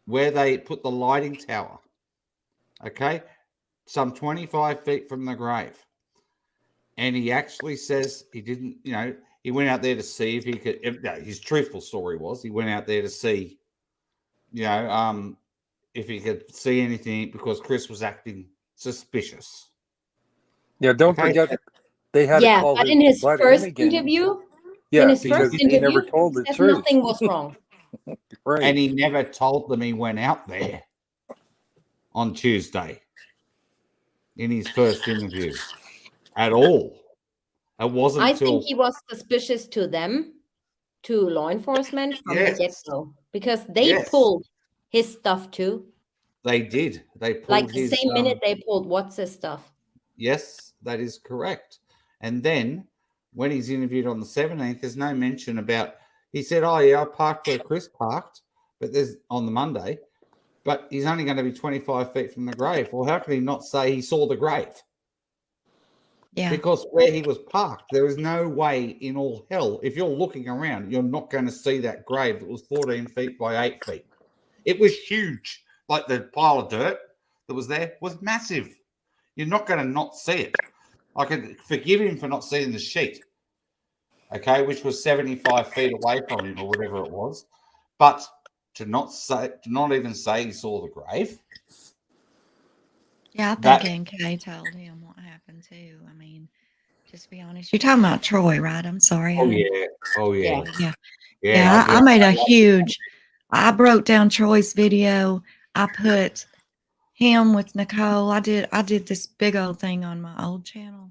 where they put the lighting tower. Okay, some 25 feet from the grave. And he actually says he didn't, you know, he went out there to see if he could. His truthful story was he went out there to see, you know, if he could see anything because Chris was acting suspicious. Yeah, don't Okay. forget they had Yeah, to call but in his butt first again. interview, Yeah, in his because first he interview, never told the he said truth. nothing was wrong. Right. And he never told them he went out there on Tuesday in his first interview at all. It wasn't I until think he was suspicious to them, to law enforcement from the get-go, because they pulled his stuff too. they did. They pulled Like the his same minute they pulled what's his stuff. Yes, that is correct. And then when he's interviewed on the 17th, there's no mention about. He said, "Oh yeah, I parked where Chris parked," but there's on the Monday. But he's only going to be 25 feet from the grave. Well, how can he not say he saw the grave? Yeah. Because where he was parked, there is no way in all hell, if you're looking around, you're not going to see that grave that was 14 feet by 8 feet. It was huge. Like the pile of dirt that was there was massive. You're not going to not see it. I can forgive him for not seeing the sheet, okay, which was 75 feet away from him or whatever it was. But to not even say he saw the grave. Yeah, I think NK told him what happened too. I mean, just be honest. You're talking about Troy, right? I'm sorry. Oh yeah. Oh yeah. Yeah. I made a huge. I broke down Troy's video. I put him with Nicole. I did this big old thing on my old channel,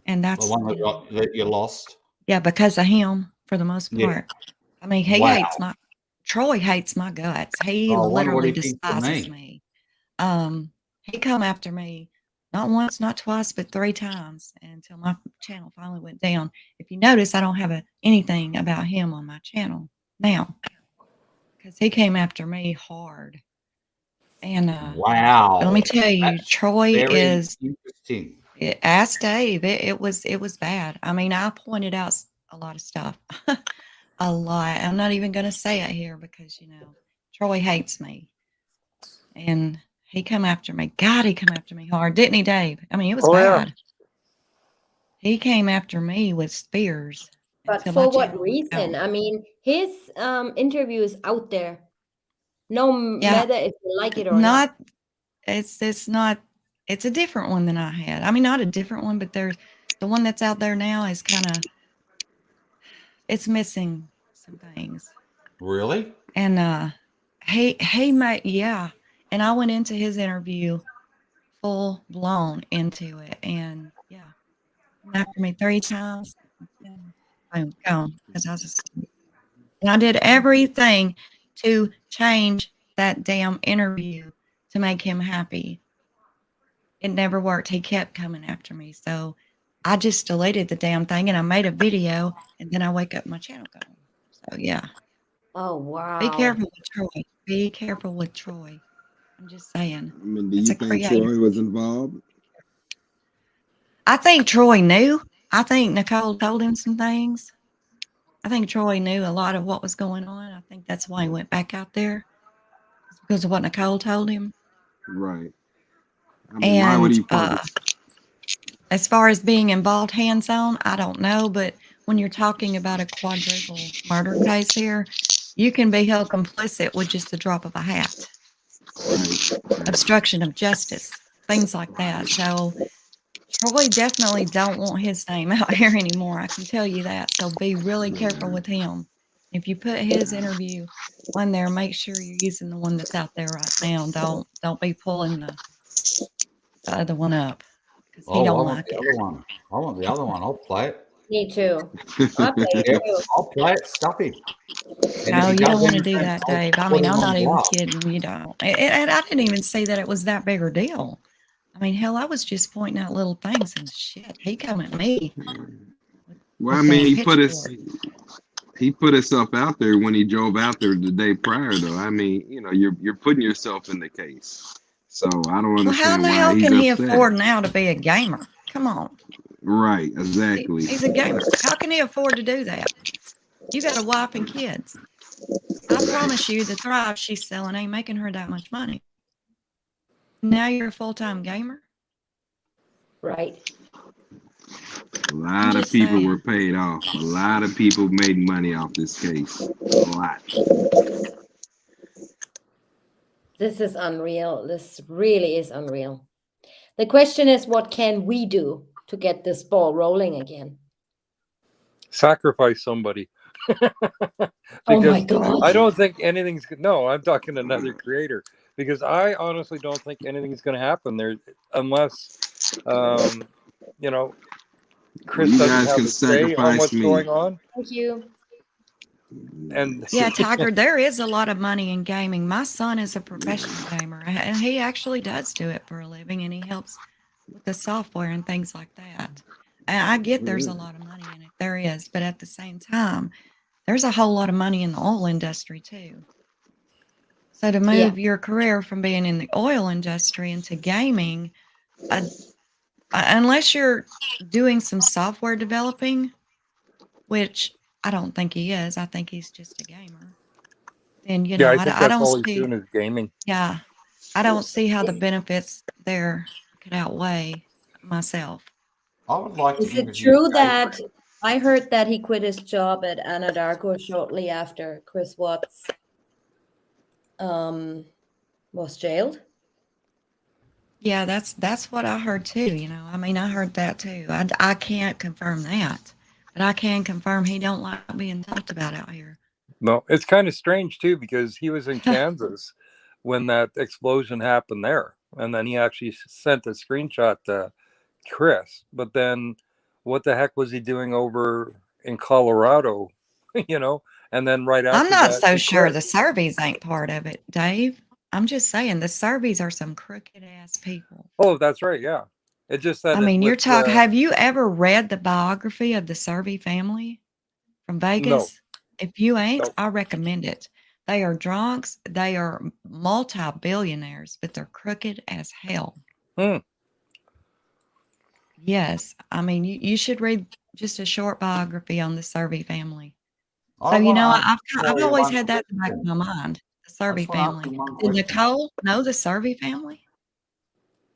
and that's the one that you lost. Yeah, because of him for the most Yeah. part. I mean, he Wow. hates Troy hates my guts. He Oh, I wonder what literally he thinks of despises me. me. He come after me not once, not twice, but 3 times until my channel finally went down. If you notice, I don't have anything about him on my channel now because he came after me hard. And Wow. but let me tell you, That's Troy very is. interesting. Ask Dave. It was bad. I mean, I pointed out a lot of stuff, a lot. I'm not even going to say it here because Troy hates me, and he come after me. God, he come after me hard, didn't he, Dave? I mean, it was bad. He came after me with spears. But until my for what channel went reason? down. I mean, his interview is out there, no matter if you like it or not. It's not. It's a different one than I had. I mean, not a different one, but there's the one that's out there now is kind of. It's missing some things. Really? And he might, yeah. And I went into his interview full blown into it, and yeah, after me 3 times, boom, gone. Because I was just, and I did everything to change that damn interview to make him happy. It never worked. He kept coming after me, so I just deleted the damn thing, and I made a video, and then I wake up my channel gone. So yeah. Oh wow. Be careful with Troy. Be careful with Troy. I'm just saying. I mean, do It's you a think creator. Troy was involved? I think Troy knew. I think Nicole told him some things. I think Troy knew a lot of what was going on. I think that's why he went back out there. It's because of what Nicole told him. Right. I mean, why would And he purpose? as far as being involved hands-on, I don't know. But when you're talking about a quadruple murder case here, you can be held complicit with just the drop of a hat. Obstruction of justice, things like that. So Troy definitely don't want his name out here anymore. I can tell you that. So be really careful with him. If you put his interview on there, make sure you're using the one that's out there right now. Don't be pulling the other one up because he Oh, don't I want like the it. other one. I want the other one. I'll play it. Me too. I'll play it Yeah, too. I'll play it. Stuff him. And No, if he you don't does want to do anything, that, I'll Dave. I put mean, him I'm on not even blast. kidding. You don't. And I didn't even see that it was that big a deal. I mean, hell, I was just pointing out little things and shit. He come at me. Well, I with mean, the he put himself out there when he drove out there the day prior, though. I mean, you're putting yourself in the case. So I don't Well, how in understand the why hell he's can he upset. afford now to be a gamer? Come on. Right, exactly. He's a gamer. How can he afford to do that? You got a wife and kids. I promise you, the Thrive she's selling ain't making her that much money. Now you're a full-time gamer? Right. A lot of just people saying. were paid off. A lot of people made money off this case. A lot. This is unreal. This really is unreal. The question is, what can we do to get this ball rolling again? Sacrifice somebody. Oh my Because God. I don't think anything's. No, I'm talking another creator because I honestly don't think anything's going to happen there unless, Chris You doesn't guys have can a say on sacrifice what's me. going on. Thank you. And Yeah, Tiger, there is a lot of money in gaming. My son is a professional gamer, and he actually does do it for a living, and he helps with the software and things like that. And I get there's a lot of money in it. There is, but at the same time, there's a whole lot of money in the oil industry too. So to move your career from being in the oil industry into gaming, unless you're doing some software developing, which I don't think he is. I think he's just a gamer. Then, yeah, I think I that's don't all he's see, doing is gaming. yeah, I don't see how the benefits there could outweigh myself. I would like to Is it interview true Dave. that I heard that he quit his job at Anadarko shortly after Chris Watts was jailed? Yeah, that's what I heard too. I mean, I heard that too. I can't confirm that, but I can confirm he don't like being talked about out here. No, it's kind of strange too because he was in Kansas when that explosion happened there, and then he actually sent a screenshot to Chris. But then, what the heck was he doing over in Colorado, you know, and then right after I'm not that, so he sure quit. the Serbies ain't part of it, Dave. I'm just saying the Serbies are some crooked ass people. Oh, that's right. Yeah. It just that I mean, you're with talking. Have you ever read the biography of the Serbi family from no, Vegas? If you ain't, no. I recommend it. They are drunks. They are multi-billionaires, but they're crooked as hell. Hmm. Yes. I mean, you should read just a short biography on the Serbi family. I So, you want to know, ask I've Tori always one had that in the back of question. my mind, the I Serbi just want to ask family. you one Did question. Nicole know the Serbi family?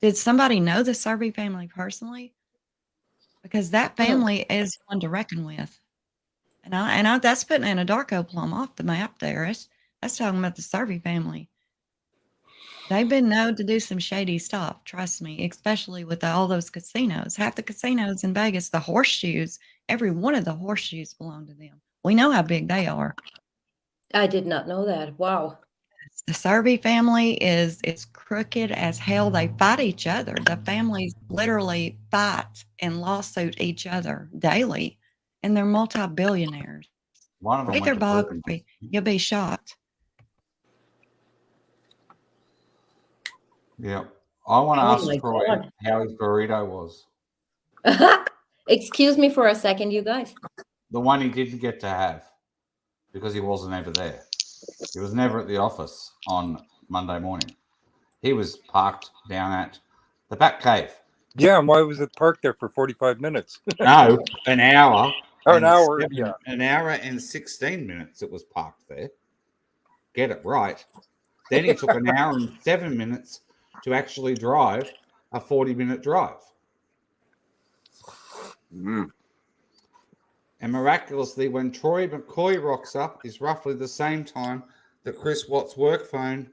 Did somebody know the Serbi family personally? Because that family is one to reckon with. And that's putting Anadarko Plum off the map there. That's talking about the Serbi family. They've been known to do some shady stuff, trust me, especially with all those casinos. Half the casinos in Vegas, the horseshoes, every one of the horseshoes belong to them. We know how big they are. I did not know that. Wow. The Serbi family is crooked as hell. They fight each other. The families literally fight and lawsuit each other daily, and they're multi-billionaires. One of them Read their went to prison. biography. You'll be shocked. Yeah. I want to Oh ask my Troy God. how his burrito was. Excuse me for a second, you guys. The one he didn't get to have because he wasn't ever there. He was never at the office on Monday morning. He was parked down at the back cave. Yeah. And why was it parked there for 45 minutes? No, an hour. Oh, an and hour. 7 Yeah. An hour and 16 minutes it was parked there. Get it right. Then he took an hour and 7 minutes to actually drive a 40-minute drive. Mm. And miraculously, when Troy McCoy rocks up, is roughly the same time that Chris Watt's work phone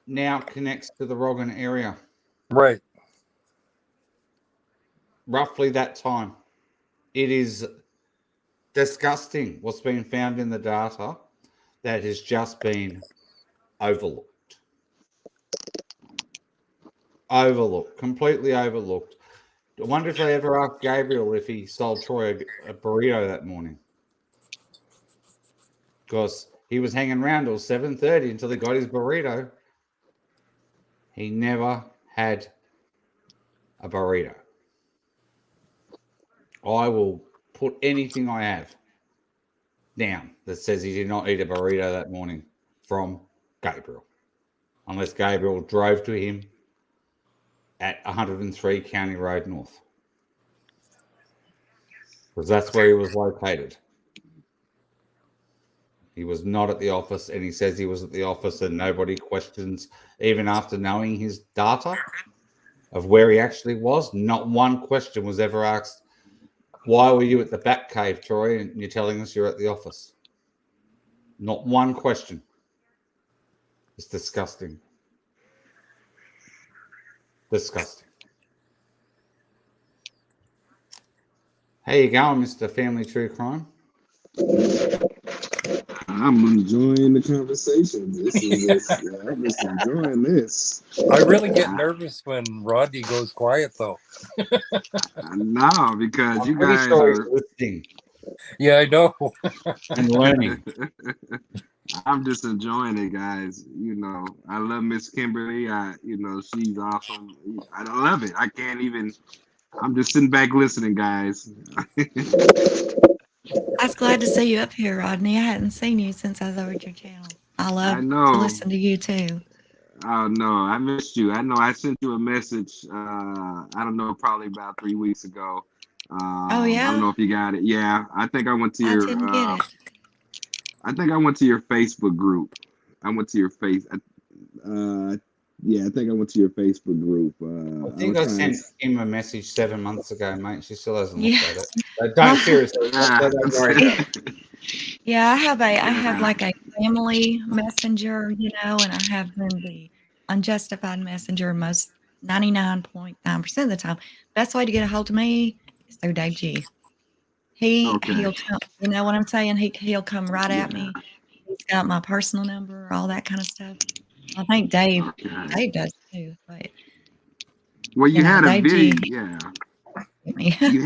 now connects to the Rogan area. Right. Roughly that time. It is disgusting what's been found in the data that has just been overlooked. Overlooked. Completely overlooked. I wonder if they ever asked Gabriel if he sold Troy a burrito that morning. Because he was hanging around till 7:30 until he got his burrito. He never had a burrito. I will put anything I have down that says he did not eat a burrito that morning from Gabriel. Unless Gabriel drove to him at 103 County Road North. Because that's where he was located. He was not at the office, and he says he was at the office, and nobody questions, even after knowing his data of where he actually was, not one question was ever asked, why were you at the back cave, Troy, and you're telling us you're at the office? Not one question. It's disgusting. Disgusting. How you going, Mr. Family True Crime? I'm enjoying the conversation. I'm just enjoying this. I really get nervous when Rodney goes quiet, though. No, because you pretty guys sure he's are listening. Yeah, I know. And learning. I'm just enjoying it, guys. You know, I love Miss Kimberly. She's awesome. I love it. I can't even. I'm just sitting back listening, guys. I was glad to see you up here, Rodney. I hadn't seen you since I was over at your channel. I love know. to listen to you too. Oh no, I missed you. I know I sent you a message. I don't know, probably about 3 weeks ago. Oh I yeah. don't know if you got it. Yeah, I think I went to I your. didn't get it. I think I went to your Facebook group. I went to your yeah, I think I went to your Facebook group. I think I sent him a message 7 months ago, mate. She still hasn't looked Yeah. at it. But don't seriously. Don't worry. Yeah, I have like a family messenger, and I have the unjustified messenger most 99.9% of the time. Best way to get a hold of me is through Dave G. He'll come, you know what I'm saying? He'll come right at me. He's got my personal number, all that kind of stuff. I think Dave does too, but Well, you had a Dave G. video. Yeah. You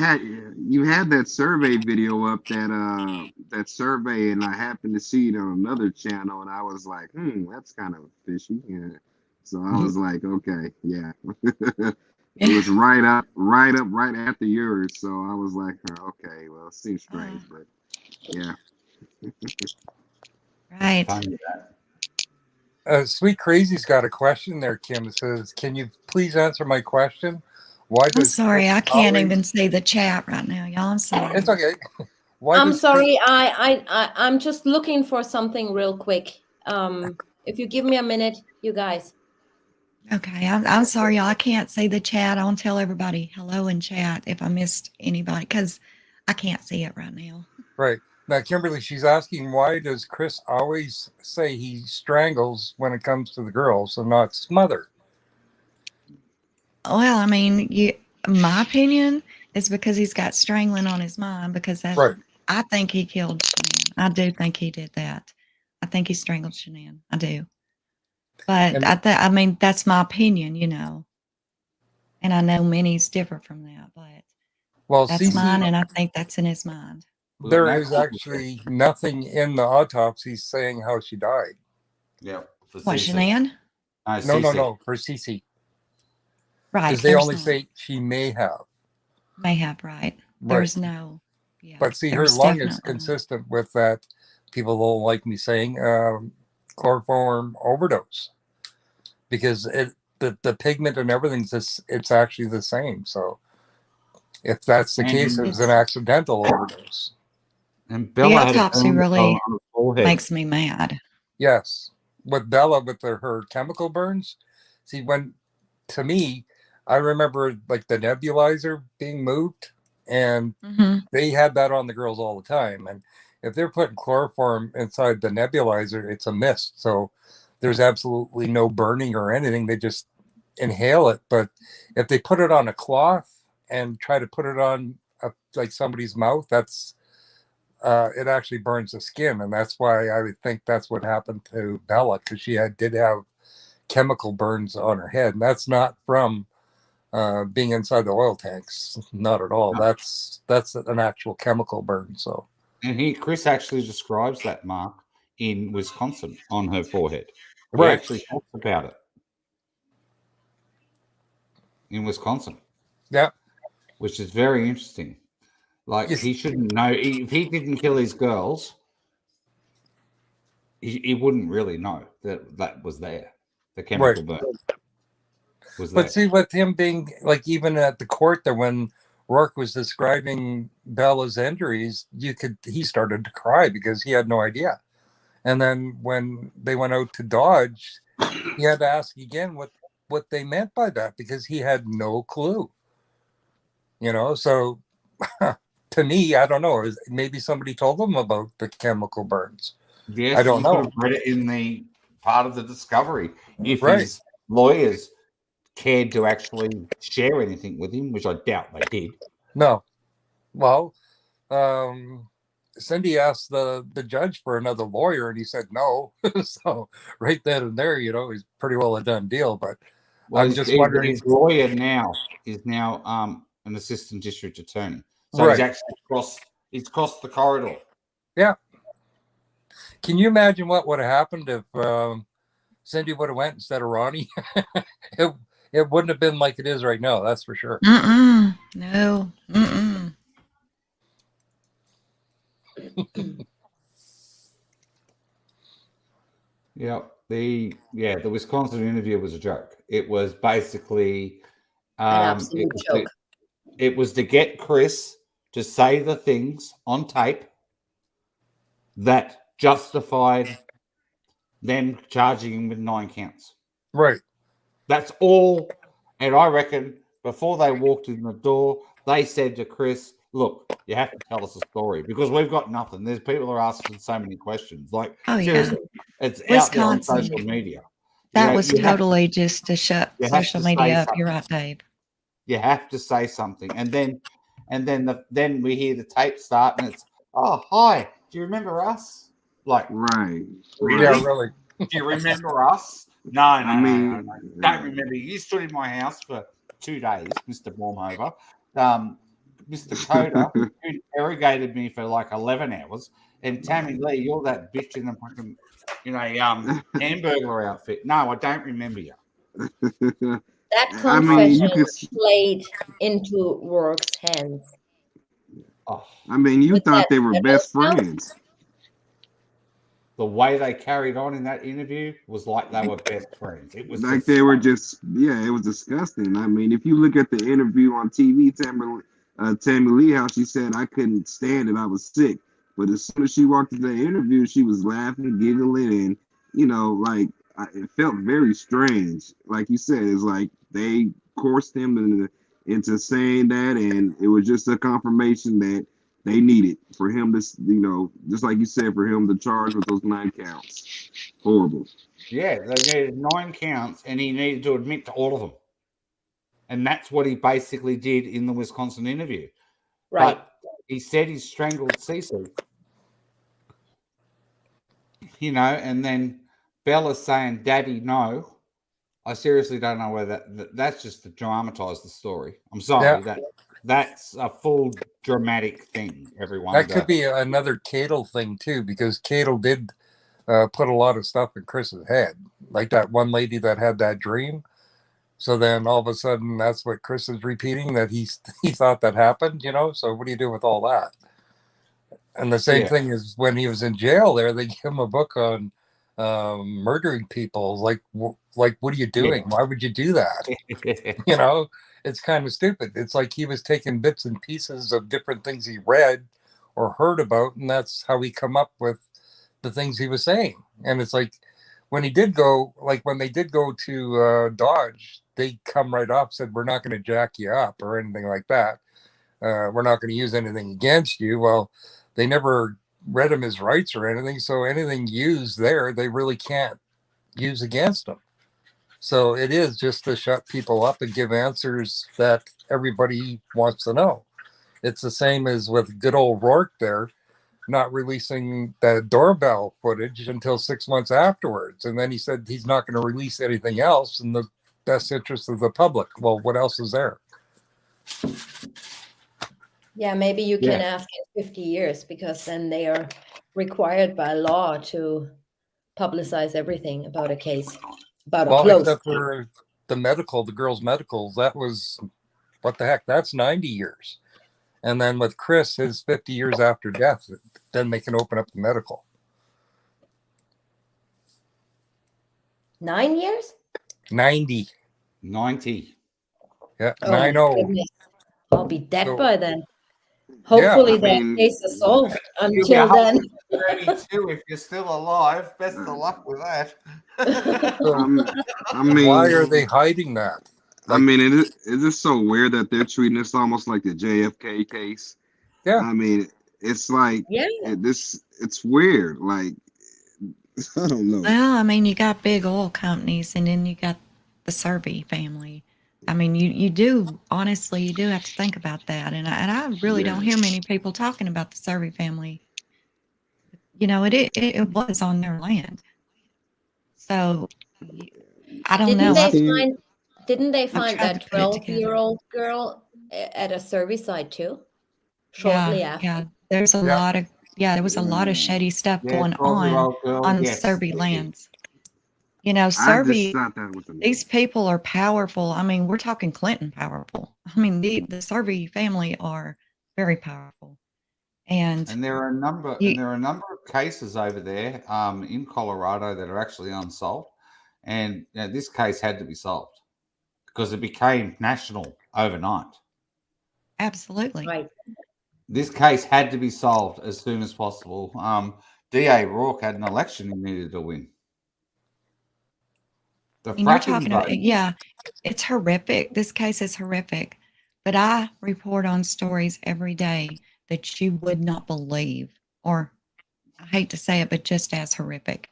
you had that survey video up, that survey, and I happened to see it on another channel, and I was like, that's kind of fishy. Yeah. So I was like, okay, yeah. It was right after yours. So I was like, okay, well, it seems strange, but yeah. Right. Sweet Crazy's got a question there, Kim. It says, can you please answer my question? Why I'm does sorry, I Chris can't always- even see the chat right now, y'all. I'm sorry. It's okay. Why I'm does sorry. I'm just looking for something real quick. If you give me a minute, you guys. Okay, I'm sorry, y'all. I can't see the chat. I want to tell everybody hello in chat if I missed anybody because I can't see it right now. Right. Now, Kimberly, she's asking, why does Chris always say he strangles when it comes to the girls and not smother? Well, I mean, my opinion is because he's got strangling on his mind because that's, Right. I think he killed Shanann. I do think he did that. I think he strangled Shanann. I do. But And- I mean, that's my opinion, you know. And I know many's different from that, but Well, that's Cece, mine, and I think that's in his mind. there is actually nothing in the autopsy saying how she died. Yeah. What, Shanann? No, for Cece. Right. Because they there's only no- say she may have. may have, right. There's no, yeah. But see, her there's lung is definitely- consistent with that. People don't like me saying chloroform overdose because the pigment and everything's it's actually the same. So if that's the case, it was an accidental overdose. And The Bella had a autopsy burn really on her forehead. makes me mad. Yes, with Bella with her chemical burns. See, to me, I remember like the nebulizer being moved, and they had that on the girls all the time. And if they're putting chloroform inside the nebulizer, it's a mist. So there's absolutely no burning or anything. They just inhale it. But if they put it on a cloth and try to put it on like somebody's mouth, that's it actually burns the skin, and that's why I would think that's what happened to Bella, because she did have chemical burns on her head, and that's not from being inside the oil tanks, not at all. No. That's an actual chemical burn. So, And Chris actually describes that mark in Wisconsin on her forehead. He Right. actually talks about it in Wisconsin. Yeah. Which is very interesting. Like, he shouldn't know. If he didn't kill his girls, he wouldn't really know that was there. The chemical burn was there. But see, with him being like, even at the court there, when Rourke was describing Bella's injuries, he started to cry because he had no idea. And then when they went out to Dodge, he had to ask again what they meant by that, because he had no clue. You know, so to me, I don't know. Maybe somebody told them about the chemical burns. Yes, I don't you could know. have read it in the part of the discovery. If Right. his lawyers cared to actually share anything with him, which I doubt they did. No. Well, Cindy asked the judge for another lawyer, and he said no. So right then and there, you know, he's pretty well a done deal. But I'm just wondering. His lawyer is now an assistant district attorney. So Right. he's actually crossed the corridor. Yeah. Can you imagine what would have happened if Cindy would have went instead of Ronnie? It wouldn't have been like it is right now. That's for sure. No. Yeah, the Wisconsin interview was a joke. It was basically absolute joke. It was to get Chris to say the things on tape that justified them charging him with 9 counts. Right. That's all. And I reckon before they walked in the door, they said to Chris, "Look, you have to tell us a story because we've got nothing. There's people are asking so many questions. Like, Oh, yeah. seriously, it's out there on Wisconsin. social media. That You know, was you have totally just to shut you have social to say media up. something. You're right, Dave. You have to say something, and then we hear the tape start, and it's, "Oh, hi, do you remember us?" Like, right? Yeah, really. Do you remember us? No, mean, don't remember. You stood in my house for 2 days, Mr. Bormhover, Mr. Coda, who interrogated me for like 11 hours, and Tammy Lee, you're that bitch in the fucking, Hamburglar outfit. No, I don't remember you. That I mean, confession you could. played into Rourke's hands. Oh, I mean, you With thought that they were federal best stuff? friends. the way they carried on in that interview was like they were best friends. It was Like they were just, yeah, it was disgusting. I mean, if you look at the interview on TV, Tammy Lee, how she said, I couldn't stand it, I was sick. But as soon as she walked into the interview, she was laughing, giggling, and, it felt very strange. Like you said, it's like they coerced him into saying that, and it was just a confirmation that they needed for him to, just like you said, for him to charge with those 9 counts. Horrible. Yeah, they needed 9 counts, and he needed to admit to all of them. And that's what he basically did in the Wisconsin interview. Right. But he said he strangled Cece. And then Bella's saying, Daddy, no. I seriously don't know where that's just to dramatize the story. I'm sorry. Yeah. That's a full dramatic thing, everyone. That could be another Cato thing too, because Cato did put a lot of stuff in Chris's head, like that one lady that had that dream. So then all of a sudden, that's what Chris is repeating, that he thought that happened. So what do you do with all that? And the same thing is when he was in jail there, they gave him a book on murdering people. Like what are you doing? Why would you do that? It's kind of stupid. It's like he was taking bits and pieces of different things he read or heard about, and that's how he come up with the things he was saying. And it's like when they did go to Dodge, they come right off, said, we're not going to jack you up or anything like that. We're not going to use anything against you. Well, they never read him his rights or anything, so anything used there, they really can't use against him. So it is just to shut people up and give answers that everybody wants to know. It's the same as with good old Rourke there, not releasing the doorbell footage until 6 months afterwards. And then he said he's not going to release anything else in the best interest of the public. Well, what else is there? Yeah, maybe you can ask in 50 years, because then they are required by law to publicize everything about a case, about a close. Except for the girl's medicals, that was, what the heck, that's 90 years. And then with Chris, his 50 years after death, then they can open up the medical. 9 years? 90. 90. Yeah, Oh, 90. goodness. I'll be dead So- by then. Hopefully I that case is solved. You'll be Until then, 32 if you're still alive. Best of luck with that. I mean, why are they hiding that? I mean, it is so weird that they're treating this almost like the JFK case. Yeah. I mean, it's like it's weird. Like, I don't know. Well, I mean, you got big oil companies, and then you got the Serby family. I mean, you do, honestly, you do have to think about that. And I really don't hear many people talking about the Serby family. It was on their land. So I don't know. Didn't they I've find tried that to put it together. 12-year-old girl at a service site too? Shortly after. Yeah, there's a lot of there was a lot of shady stuff going on 12-year-old girl, on yes, Serby they did. lands. I just Serby, thought that was these people are powerful. I mean, we're talking Clinton powerful. I mean, the Serby family are very powerful. And there are a number of cases over there in Colorado that are actually unsolved. And this case had to be solved because it became national overnight. Absolutely. Right. This case had to be solved as soon as possible. D.A. Rourke had an election he needed to win. And you're talking about, it's horrific. This case is horrific. But I report on stories every day that you would not believe, or I hate to say it, but just as horrific.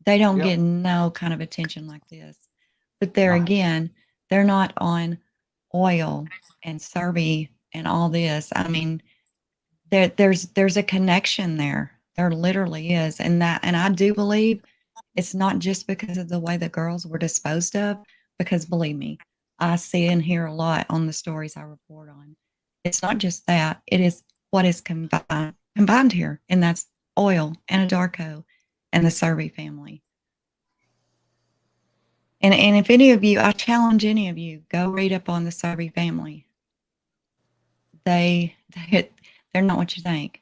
They don't get no kind of attention like this. But there again, they're not on oil and Serby and all this. I mean, there's a connection there. There literally is. And I do believe it's not just because of the way the girls were disposed of, because believe me, I see and hear a lot on the stories I report on. It's not just that, it is what is combined here, and that's oil, Anadarko, and the Survey family. And if any of you, I challenge any of you, go read up on the Survey family. They're not what you think.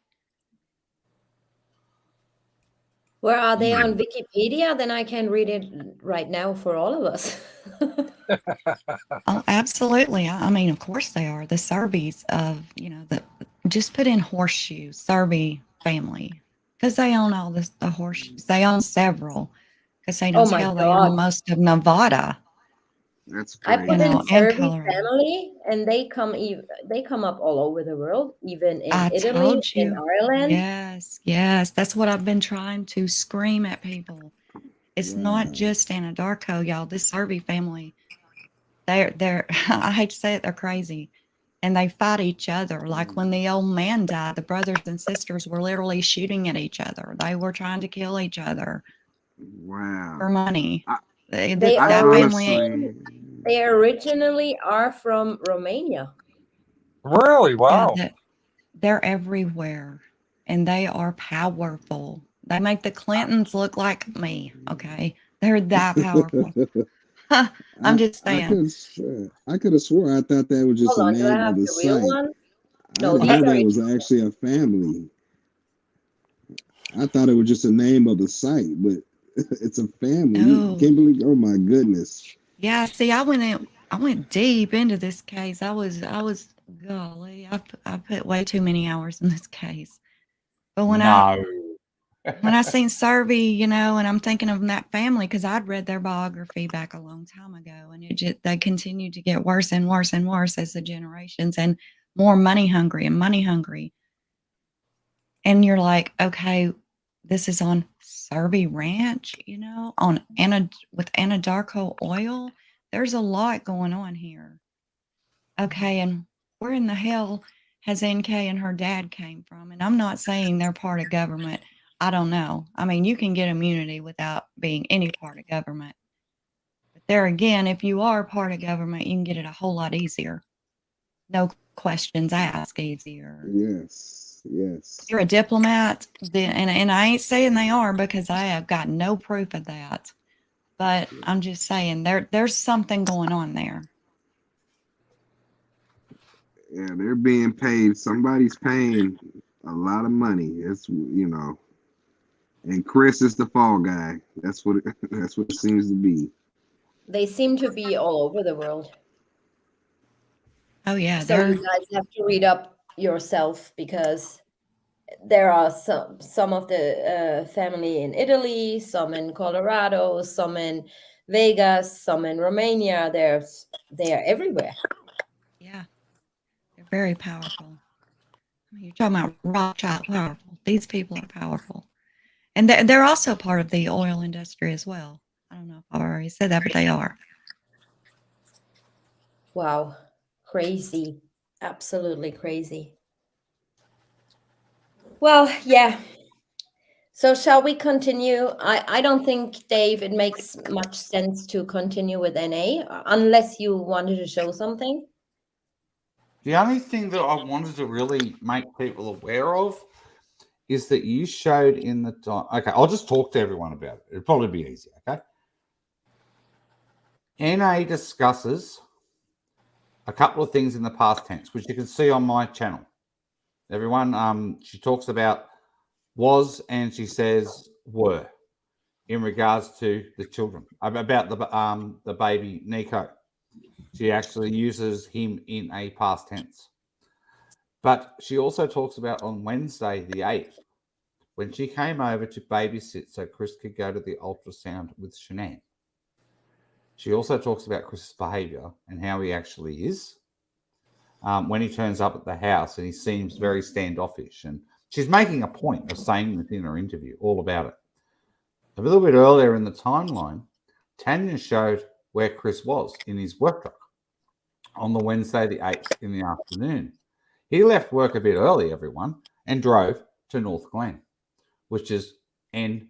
Where are they on Wikipedia? Then I can read it right now for all of us. Oh, absolutely. I mean, of course they are. The Surveys of, just put in horseshoe, Survey family, because they own all the horseshoes. They own several, because they Oh don't my tell they own God. most of Nevada. That's I crazy. put in and Survey Colorado. family, and they come up all over the world, even in I Italy, told in you. Ireland. Yes. That's what I've been trying to scream at people. It's not just Anadarko, y'all. This Survey family, they're I hate to say it, they're crazy. And they fight each other. Like when the old man died, the brothers and sisters were literally shooting at each other. They were trying to kill each other Wow. for money. They That family, They originally are from Romania. Really? yeah, Wow. they're everywhere, and they are powerful. They make the Clintons look like me. Okay, they're that powerful. I'm just I saying. could have swore I thought that was just Hold a on, do I name have of the the real site. one? I No, didn't these know are that was actually a family. I thought it was just a name of the site, but it's a family. No. Kimberly, oh my goodness. Yeah, see, I went deep into this case. I was golly, I put way too many hours in this case. But when I seen Survey, and I'm thinking of that family because I'd read their biography back a long time ago, and they continued to get worse and worse and worse as the generations, and more money hungry. And you're like, okay, this is on Survey Ranch, with Anadarko oil. There's a lot going on here. Okay, and where in the hell has NK and her dad came from? And I'm not saying they're part of government. I don't know. I mean, you can get immunity without being any part of government. But there again, if you are part of government, you can get it a whole lot easier. No questions asked, easier. Yes. If you're a diplomat, and I ain't saying they are because I have got no proof of that. But I'm just saying there's something going on there. Yeah, they're being paid. Somebody's paying a lot of money. It's and Chris is the fall guy. That's what it seems to be. They seem to be all over the world. Oh yeah, So you guys have to read up yourself because there are some of the family in Italy, some in Colorado, some in Vegas, some in Romania. They are everywhere. Yeah, they're very powerful. I mean, you're talking about Rothschild powerful. These people are powerful, and they're also part of the oil industry as well. I don't know if I already said that, but they are. Wow, crazy, absolutely crazy. Well, yeah. So shall we continue? I don't think, Dave, it makes much sense to continue with NA unless you wanted to show something. The only thing that I wanted to really make people aware of is that you showed in the okay, I'll just talk to everyone about it. It'll probably be easier, okay? NA discusses a couple of things in the past tense, which you can see on my channel. Everyone, she talks about was and she says were in regards to the children, about the baby Nico. She actually uses him in a past tense. But she also talks about on Wednesday the 8th, when she came over to babysit so Chris could go to the ultrasound with Shanann. She also talks about Chris's behavior and how he actually is when he turns up at the house, and he seems very standoffish. And she's making a point of saying within her interview all about it. A little bit earlier in the timeline, Tanya showed where Chris was in his work truck on the Wednesday the 8th in the afternoon. He left work a bit early, everyone, and drove to North Glen, which is NK's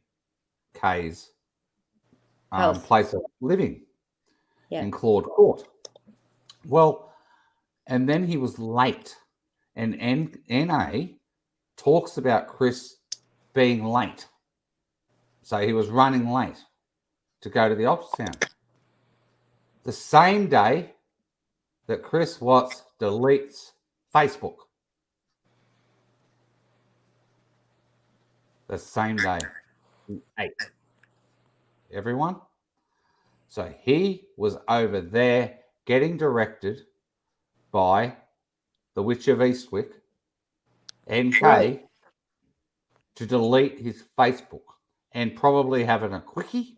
place of living in Claude Court. Well, and then he was late And NA talks about Chris being late. So he was running late to go to the ultrasound. The same day that Chris Watts deletes Facebook. The same day. 8. Everyone? So he was over there getting directed by the Witch of Eastwick, NK, Right. to delete his Facebook and probably having a quickie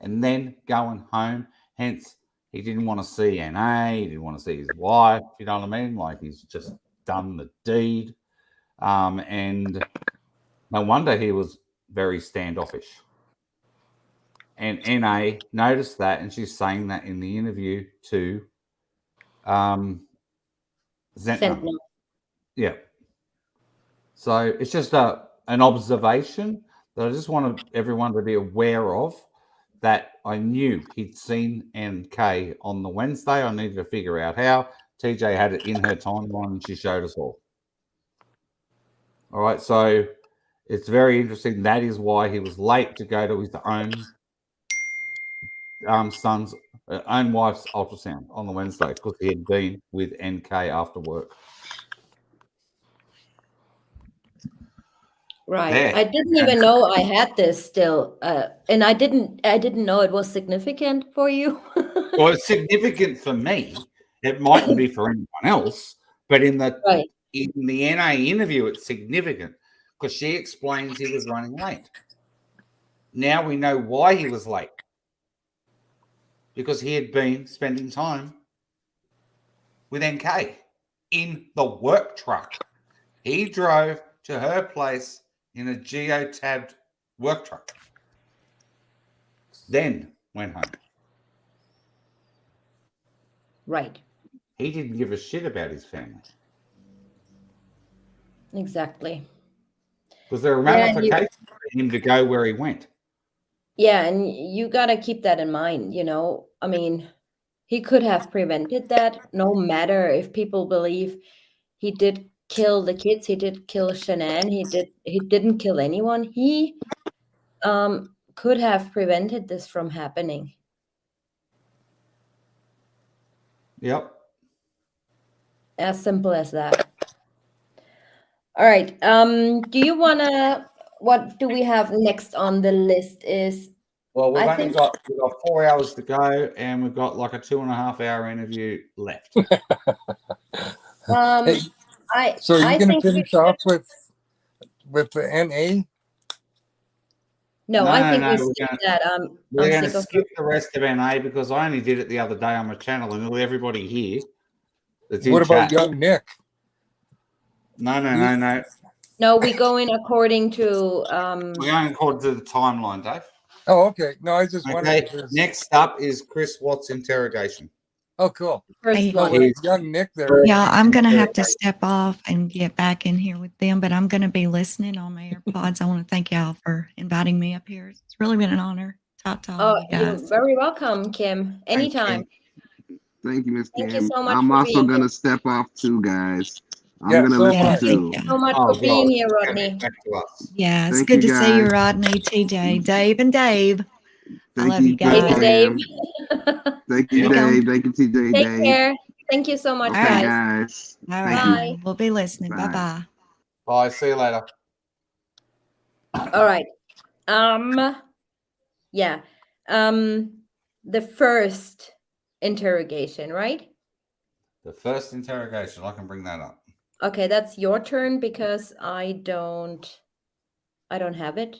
and then going home. Hence, he didn't want to see NA, he didn't want to see his wife, you know what I mean? Like he's just done the deed. And no wonder he was very standoffish. And NA noticed that, and she's saying that in the interview to Zentner. Sentinel. Yeah. So it's just an observation that I just wanted everyone to be aware of, that I knew he'd seen NK on the Wednesday. I needed to figure out how. TJ had it in her timeline and she showed us all. All right. So it's very interesting. That is why he was late to go to his own son's own wife's ultrasound on the Wednesday, because he had been with NK after work. Right. There. I didn't even know I had this still. And I didn't know it was significant for you. Well, it's significant for me. It mightn't be for anyone else, but in the NA interview, it's significant because she explains he was running late. Now we know why he was late. Because he had been spending time with NK in the work truck. He drove to her place in a geo-tabbed work truck. Then went home. Right. He didn't give a shit about his family. Exactly. Was there a Yeah, and ramification for him to go where he went? Yeah, and you got to keep that in mind, you know. I mean, he could have prevented that, no matter if people believe he did kill the kids, he did kill Shanann, he didn't kill anyone. He could have prevented this from happening. Yep. As simple as that. All right. Do you wanna, what do we have next on the list is, Well, we've I only think, got 4 hours to go, and we've got like a 2.5 hour interview left. Hey, so are you I going to think we finish should, off with the NA? no, I think we we're skip gonna, that. we're I'm going to sick of skip the rest of NA because I only did it the other day on my channel, and nearly everybody here that's in What about chat. young Nick? No. No, we go in according to We're going according to the timeline, Dave. Oh, okay. No, I just wondered Okay. if there's... Next up is Chris Watts' interrogation. Oh, cool. first No, one. with young Nick there. Yeah, I'm going to have to step off and get back in here with them, but I'm going to be listening on my AirPods. I want to thank y'all for inviting me up here. It's really been an honor. Talk to all Oh, of you you're guys. very welcome, Kim. Anytime. Thank you, Miss Thank you Kim. so much I'm for also being gonna here. step off too, guys. I'm Yeah, gonna so listen Yeah, too. thank you. So much Oh, for being God. here, Rodney. Back to us. Yeah, it's Thank good you, to see you, guys. Rodney, TJ, Dave, and Dave. I Thank love you you, Dave and guys. Dave. Pam. Thank you, Here we go. Dave. Thank you, TJ, Take Dave. care. Thank you so much, All Okay, right. guys. All Thank right. you. Bye. We'll be listening. Bye. Bye-bye. Bye. See you later. All right. Yeah. The first interrogation, right? The first interrogation. I can bring that up. Okay, that's your turn because I don't have it.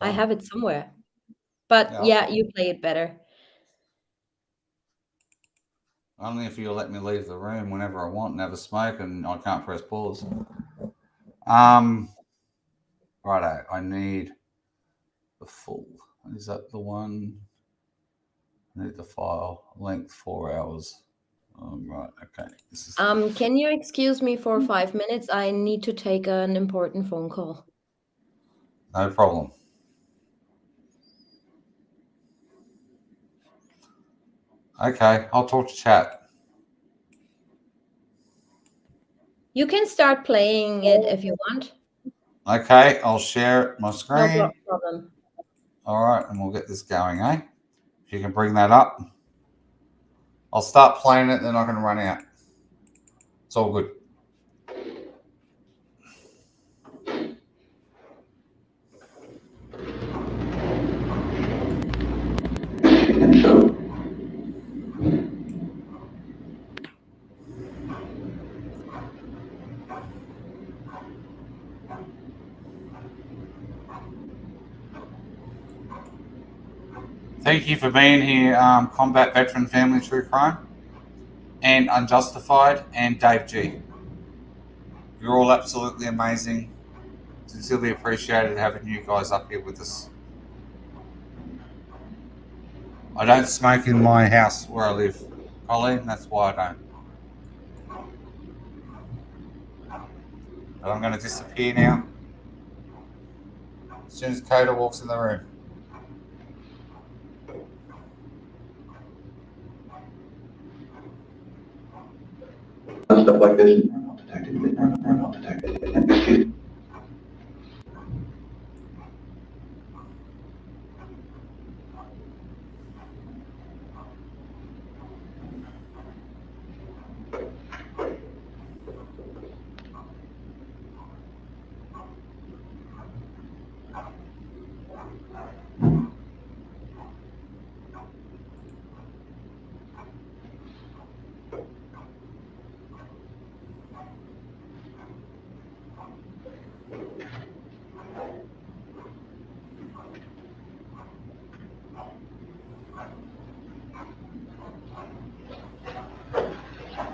I have it somewhere. But yeah, you play it better. Only if you'll let me leave the room whenever I want and have a smoke, and I can't press pause. Righto. I need the full. Is that the one? I need the file length 4 hours. Right. Okay. This is Can you excuse me for 5 minutes? I need to take an important phone call. no problem. Okay, I'll talk to chat. You can start playing it if you want. Okay, I'll share my No screen. problem. All right, and we'll get this going, eh? If you can bring that up. I'll start playing it, then I can run out. It's all good. Thank you for being here, Combat Veteran Family True Crime, and Unjustified, and Dave G. You're all absolutely amazing. Sincerely appreciated having you guys up here with us. I don't smoke in my house where I live, Colleen. That's why I don't. But I'm going to disappear now as soon as Coda walks in the room. Stuff like this, not detected.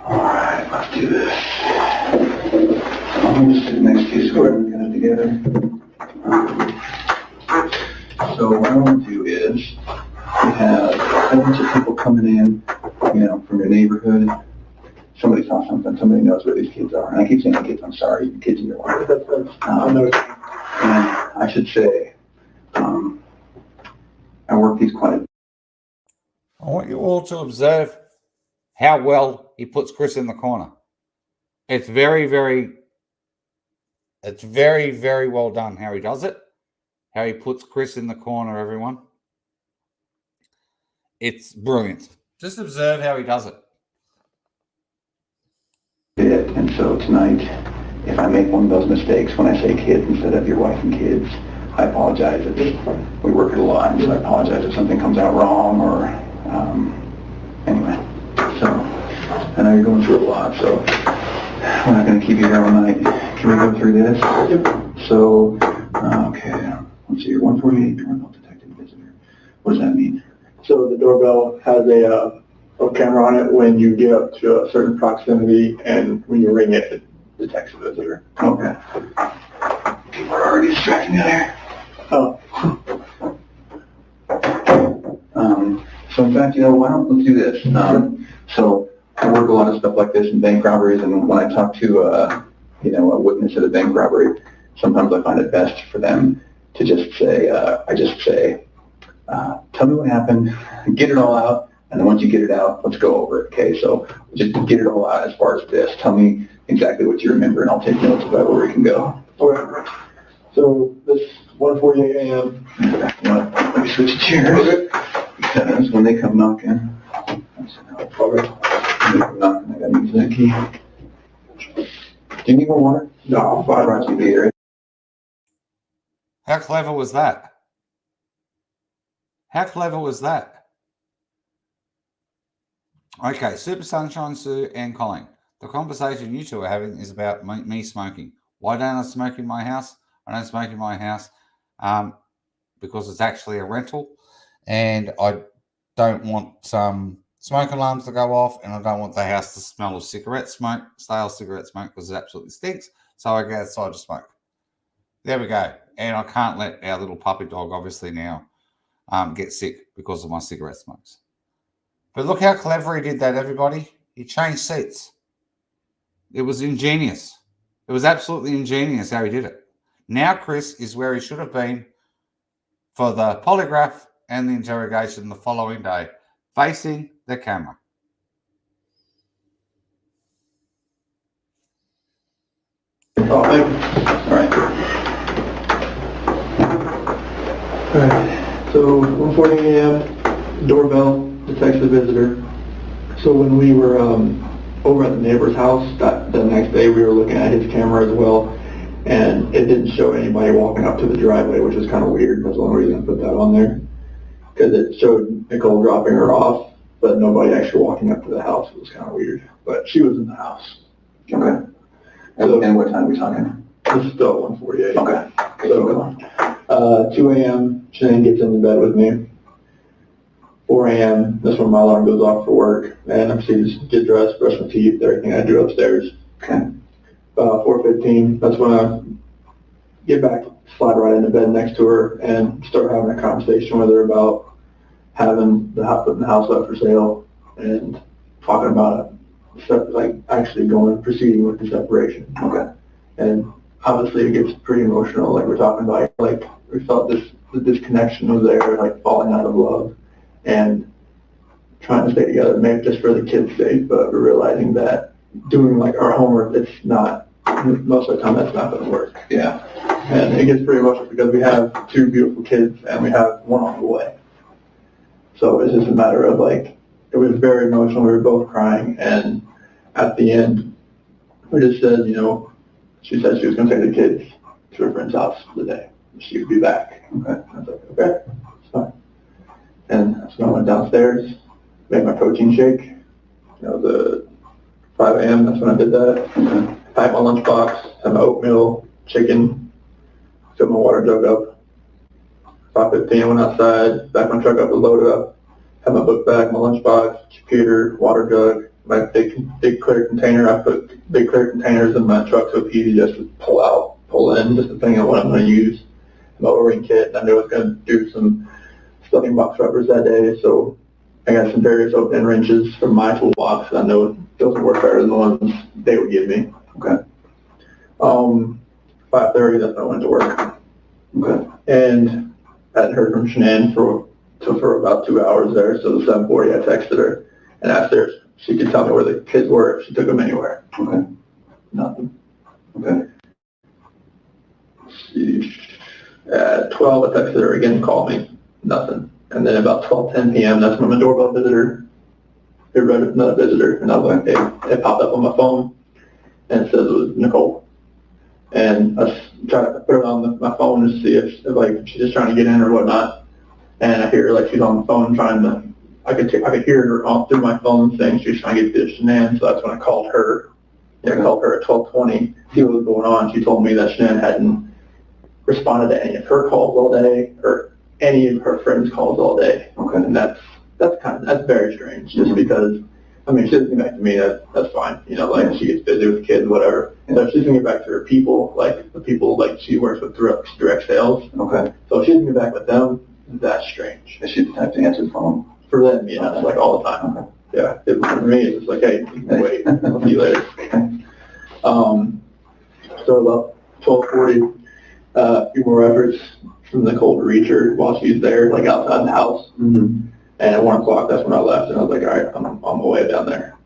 Alright, let's do this. I'm going to sit next to you so we're going to together. So what I want to do is, we have a bunch of people coming in, you know, from your neighborhood. Somebody saw something, somebody knows where these kids are. And I keep saying kids, I'm sorry, the kids in your life. And I should say, I work these quite a bit. I want you all to observe how well he puts Chris in the corner. It's very, very well done how he does it. How he puts Chris in the corner, everyone. It's brilliant. Just observe how he does it. And so tonight, if I make one of those mistakes when I say kids instead of your wife and kids, I apologize. We work it a lot, so I apologize if something comes out wrong or, anyway. So, I know you're going through a lot, so we're not going to keep you here all night. Can we go through this? Yep. So, okay, let's see, 148 doorbell detected visitor. What does that mean? So the doorbell has a camera on it when you get up to a certain proximity, and when you ring it, it detects a visitor. Okay. People are already distracting me there. Oh. So in fact, you know, let's do this. So I work a lot of stuff like this in bank robberies, and when I talk to, you know, a witness at a bank robbery, sometimes I find it best for them to just say, tell me what happened, get it all out, and then once you get it out, let's go over it, okay? So just get it all out as far as this. Tell me exactly what you remember, and I'll take notes about where we can go. Okay. So this 1:48 a.m. Let me switch chairs, because when they come knocking, when they come knocking, I gotta use that key. Do you need more water? No, I brought you beer. How clever was that? How clever was that? Okay, Super Sunshine Sue and Colleen. The conversation you two are having is about me smoking. Why don't I smoke in my house? I don't smoke in my house because it's actually a rental, and I don't want smoke alarms to go off, and I don't want the house to smell of cigarette smoke, stale cigarette smoke, because it absolutely stinks. So I go outside to smoke. There we go. And I can't let our little puppy dog, obviously now, get sick because of my cigarette smokes. But look how clever he did that, everybody. He changed seats. It was ingenious. It was absolutely ingenious how he did it. Now Chris is where he should have been for the polygraph and the interrogation the following day, facing the camera. Oh, thank you. All right. All right. So 1:40 a.m. doorbell detects the visitor. So when we were over at the neighbor's house the next day, we were looking at his camera as well, and it didn't show anybody walking up to the driveway, which is kind of weird. That's the only reason I put that on there, because it showed Nicole dropping her off, but nobody actually walking up to the house. It was kind of weird, but she was in the house. Okay. And what time are we talking? This is still 1:48. Okay. So, 2 a.m., Shanann gets into bed with me. 4 a.m., that's when my alarm goes off for work, and I proceed to get dressed, brush my teeth, everything I do upstairs. Okay. 4:15, that's when I get back, slide right into bed next to her, and start having a conversation with her about having putting the house up for sale, and talking about it, like actually proceeding with the separation. Okay. And obviously it gets pretty emotional, like we're talking about, like we felt the disconnection was there, like falling out of love, and trying to stay together, maybe just for the kids' sake, but we're realizing that doing like our homework, it's not, most of the time that's not going to work. Yeah. And it gets pretty emotional because we have 2 beautiful kids and we have 1 on the way. So it's just a matter of like, it was very emotional, we were both crying, and at the end, we just said, you know, she said she was going to take the kids to her friend's house for the day. She would be back. Okay. I was like, okay, it's fine. And so I went downstairs, made my protein shake. You know, the 5 a.m., that's when I did that. Okay. Packed my lunchbox, had my oatmeal, chicken, filled my water jug up. 5:15, I went outside, backed my truck up, was loaded up, had my book bag, my lunchbox, computer, water jug, my big clear container. I put big clear containers in my truck so it's easy just to pull out, pull in, just depending on what I'm going to use. My O-ring kit, I knew I was going to do some stuffing box rubbers that day, so I got some various open wrenches from my toolbox. I know those would work better than the ones they would give me. Okay. 5:30, that's when I went to work. Okay. And I hadn't heard from Shanann for about 2 hours there, so at 7:40 I texted her and asked her if she could tell me where the kids were if she took them anywhere. Okay. Nothing. Okay. At 12 I texted her again, call me. Nothing. And then about 12:10 p.m., that's when my doorbell visitor, it read another visitor, and I was like, hey, it popped up on my phone, and it says it was Nicole. And I tried to put it on my phone to see if like she's just trying to get in or whatnot. And I hear her like she's on the phone trying to, I could hear her through my phone saying she's trying to get to Shanann, so that's when I called her. Yeah, I called her at 12:20, see what was going on. She told me that Shanann hadn't responded to any of her calls all day, or any of her friends' calls all day. Okay. And that's very strange, just because, I mean, she doesn't get back to me, that's fine. You know, like she gets busy with the kids, whatever. And so she's gonna get back to her people, like the people like she works with direct sales. Okay. So if she doesn't get back with them, that's strange. And she doesn't have to answer the phone. For them, yeah, it's like all the time. Okay. Yeah. For me, it's just like, hey, wait, I'll see you later. So about 12:40, a few more efforts from Nicole to reach her while she's there, like outside the house. Mm-hmm. And at 1 o'clock, that's when I left, and I was like, all right, I'm on my way down there.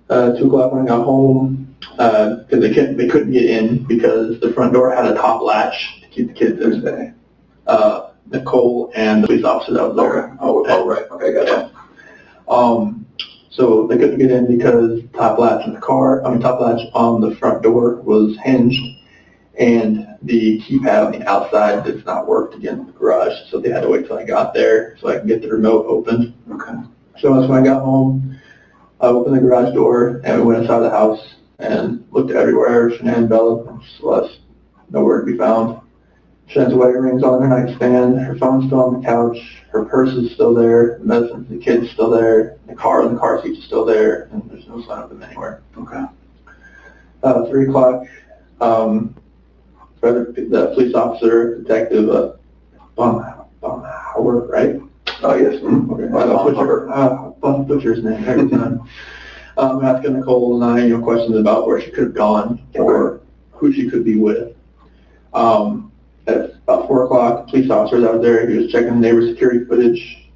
2 o'clock when I got home, because they couldn't get in because the front door had a top latch to keep the kids there today. Nicole and the police officer that was there. Oh, right. Okay, gotcha. So they couldn't get in because top latch on the front door was hinged, and the keypad on the outside does not work to get into the garage, so they had to wait till I got there so I could get the remote opened. Okay. So that's when I got home. I opened the garage door and we went inside the house and looked everywhere. Shanann, Bella, and Celeste, nowhere to be found. Shannann's wedding ring's on her nightstand, her phone's still on the couch, her purse is still there, the medicine for the kid's still there, the car seat is still there, and there's no sign of them anywhere. Okay. 3 o'clock, the police officer, detective, Baumhauer, right? Oh, yes. Okay. I'll butcher his name every time. Asking Nicole and I, questions about where she could have gone or who she could be with. At about 4 o'clock, the police officer that was there, he was checking neighbor security footage.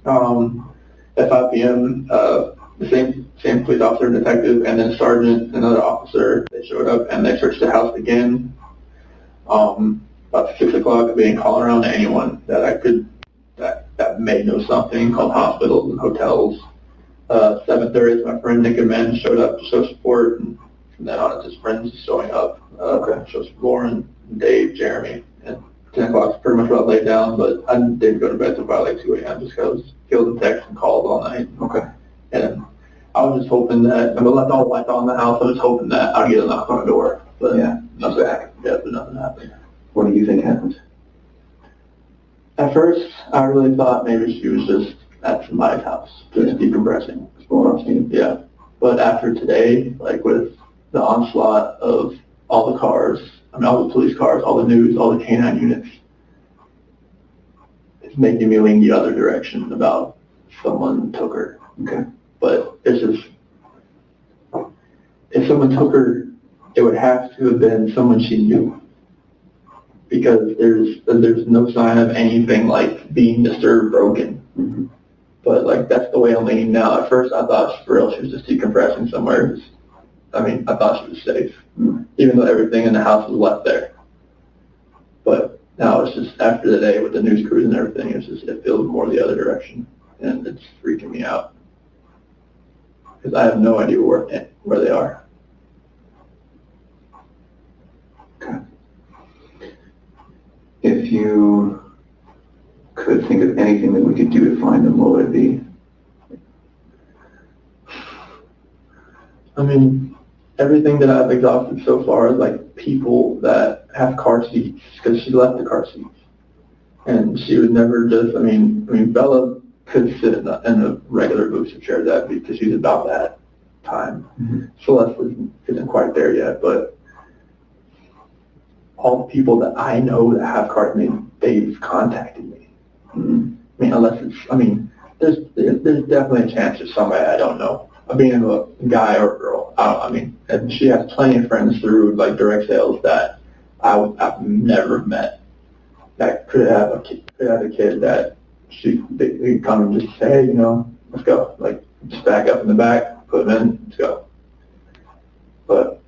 At 5 p.m., the same police officer, detective, and then sergeant, another officer. They showed up and they searched the house again. About 6 o'clock, I began calling around to anyone that I could, that may know something, called hospitals and hotels. 7:30, my friend Nick and Ben showed up to show support, and from then on, it's his friends showing up. Shows Lauren, Dave, Jeremy, and 10 o'clock's pretty much what I laid down, but I didn't go to bed till about like 2 a.m. just because fielding texts and calls all night. Okay. And I was just hoping that, I left all the lights on in the house, I was hoping that I'd get a knock on the door, but nothing happened. Yeah, but nothing happened. What do you think happened? At first, I really thought maybe she was just at somebody's house, just decompressing. Yeah. But after today, like with the onslaught of all the cars, all the police cars, all the news, all the K-9 units, it's making me lean the other direction about someone took her. Okay. But it's just, if someone took her, it would have to have been someone she knew. Because there's no sign of anything like being disturbed, broken. Mm-hmm. But like that's the way I'm leaning now. At first I thought for real she was just decompressing somewhere. I thought she was safe, even though everything in the house was left there. But now it's just after the day with the news crews and everything, it feels more the other direction, and it's freaking me out because I have no idea where they are. If you could think of anything that we could do to find them, what would it be? Everything that I've exhausted so far is like people that have car seats, because she left the car seats. And she would never just, Bella could sit in a regular booster chair that because she's about that time. Mm-hmm. Celeste isn't quite there yet, but all the people that I know that have cars, they've contacted me. Mm-hmm. There's definitely a chance there's somebody I don't know. Being a guy or a girl, and she has plenty of friends through like direct sales that I've never met that could have a kid that they could come and just say, hey, let's go, like just back up in the back, put them in, let's go. But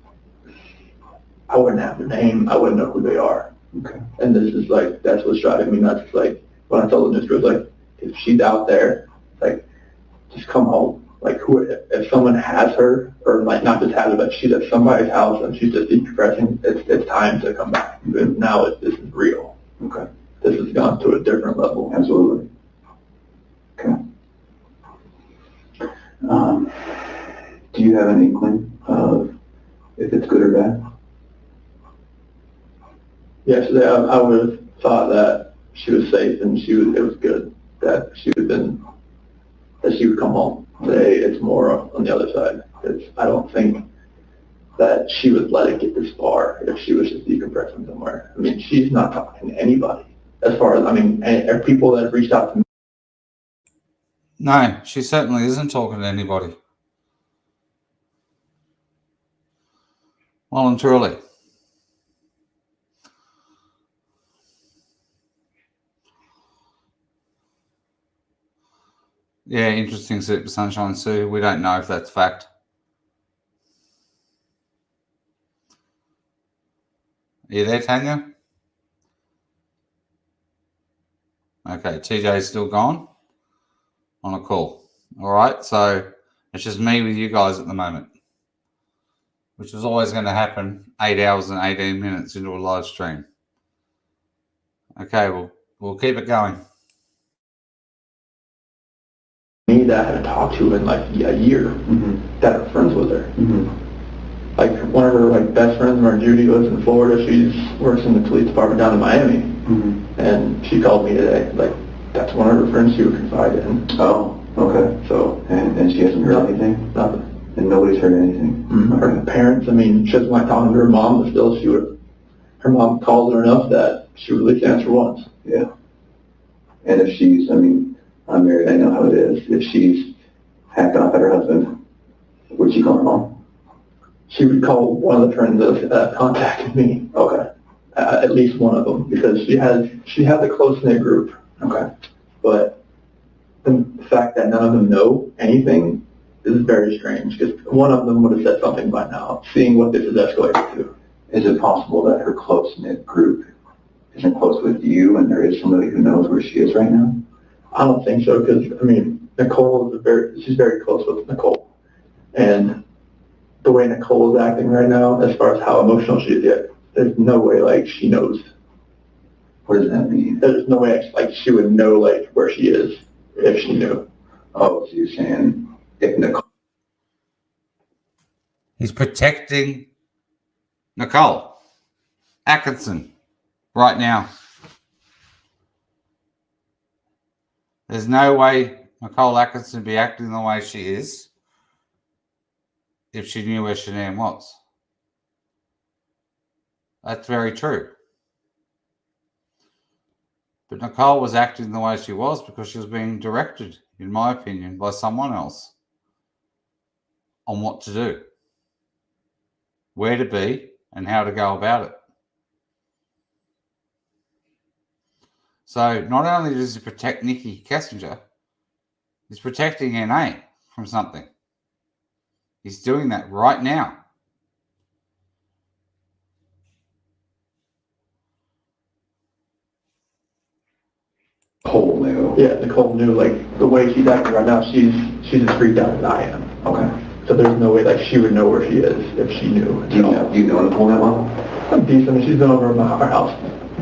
I wouldn't have their name, I wouldn't know who they are. Okay. And this is like that's what's driving me nuts. Like when I told the news crew, like if she's out there, like just come home. Like if someone has her, or like not just has her, but she's at somebody's house and she's just decompressing, it's time to come back. Because now this is real. Okay. This has gone to a different level. Absolutely. Okay. Do you have an inkling of if it's good or bad? Yes, I would have thought that she was safe and it was good that she would come home. Today it's more on the other side. I don't think that she would let it get this far if she was just decompressing somewhere. She's not talking to anybody. As far as, are people that have reached out to me? No, she certainly isn't talking to anybody. Well and truly. Yeah, interesting, Super Sunshine Sue. We don't know if that's fact. Are you there, Tanya? Okay, TJ's still gone on a call. All right, so it's just me with you guys at the moment, which was always going to happen 8 hours and 18 minutes into a live stream. Okay, we'll keep it going. Me that I haven't talked to in like a year, that are friends with her. Like one of her best friends, Judy, lives in Florida. She works in the police department down in Miami, and she called me today. Like that's one of her friends she would confide in. Oh, okay. So and she hasn't heard anything. Nothing. And nobody's heard anything. Her parents. She doesn't like talking to her mom, but still, her mom calls her enough that she would at least answer once. Yeah. And if she's, I'm married, I know how it is. If she's hacked off at her husband, would she call her mom? She would call one of the friends that contacted me. Okay. At least one of them, because she has a close-knit group. Okay. But the fact that none of them know anything, is very strange because one of them would have said something by now, seeing what this has escalated to. Is it possible that her close-knit group isn't close with you and there is somebody who knows where she is right now? I don't think so because, I mean, Nicole is she's very close with Nicole. And the way Nicole is acting right now, as far as how emotional she is yet, there's no way, like, she knows. What does that mean? There's no way, like, she would know, like, where she is if she knew. Oh, so you're saying if Nicole... He's protecting Nicole Atkinson right now. There's no way Nicole Atkinson would be acting the way she is if she knew where Shanann was. That's very true. But Nicole was acting the way she was because she was being directed, in my opinion, by someone else on what to do, where to be, and how to go about it. So not only does he protect Nikki Kessinger, he's protecting NA from something. He's doing that right now. Nicole knew. Yeah, Nicole knew, like, the way she's acting right now, she's as freaked out as I am. Okay. So there's no way, like, she would know where she is if she knew. Do you know Nicole that well? I'm decent. I mean, she's been over at our house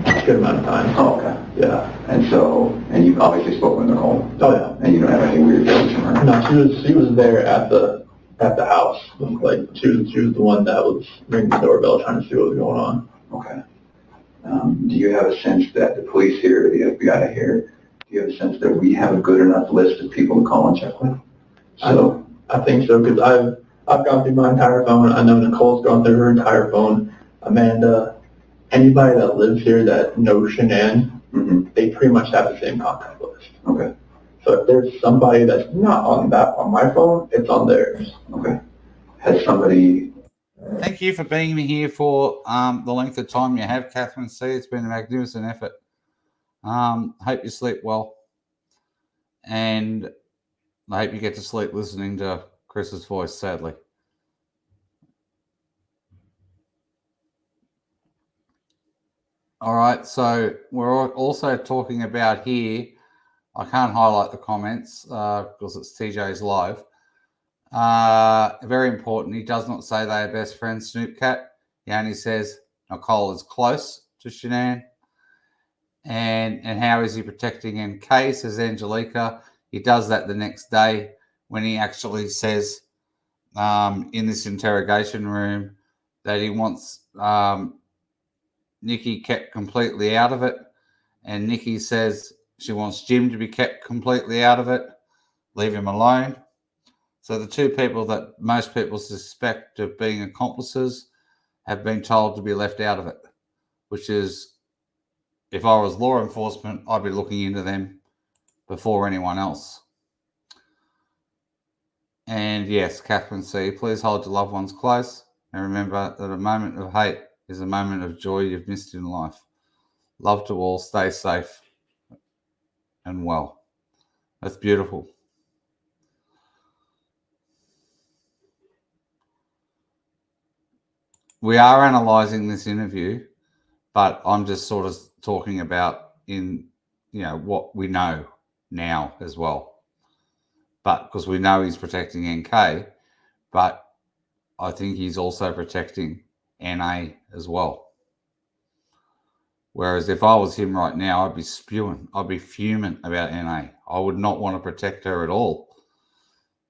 a good amount of time. Oh, okay. Yeah. And you've obviously spoken with Nicole? Oh, yeah. And you don't have any weird feelings from her? No, she was there at the house. Like, she was the one that was ringing the doorbell trying to see what was going on. Okay. Do you have a sense that the police here, the FBI here, do you have a sense that we have a good enough list of people to call and check with? So I think so, because I've gone through my entire phone. I know Nicole's gone through her entire phone. Amanda, anybody that lives here that knows Shanann, they pretty much have the same contact list. Okay. So if there's somebody that's not on my phone, it's on theirs. Okay. Has somebody... Thank you for being here for the length of time you have, Catherine C. It's been a magnificent effort. Hope you sleep well. And I hope you get to sleep listening to Chris's voice, sadly. All right, so we're also talking about here, I can't highlight the comments because it's TJ's live. Very important, he does not say they are best friends, Snoop Cat. He only says Nicole is close to Shanann. And how is he protecting NK, says Angelica. He does that the next day when he actually says in this interrogation room that he wants Nikki kept completely out of it. And Nikki says she wants Jim to be kept completely out of it. Leave him alone. So the two people that most people suspect of being accomplices have been told to be left out of it, which is, if I was law enforcement, I'd be looking into them before anyone else. And yes, Catherine C., please hold your loved ones close and remember that a moment of hate is a moment of joy you've missed in life. Love to all, stay safe and well. That's beautiful. We are analysing this interview, but I'm just sort of talking about what we know now as well. But because we know he's protecting NK, but I think he's also protecting NA as well. Whereas if I was him right now, I'd be spewing. I'd be fuming about NA. I would not want to protect her at all.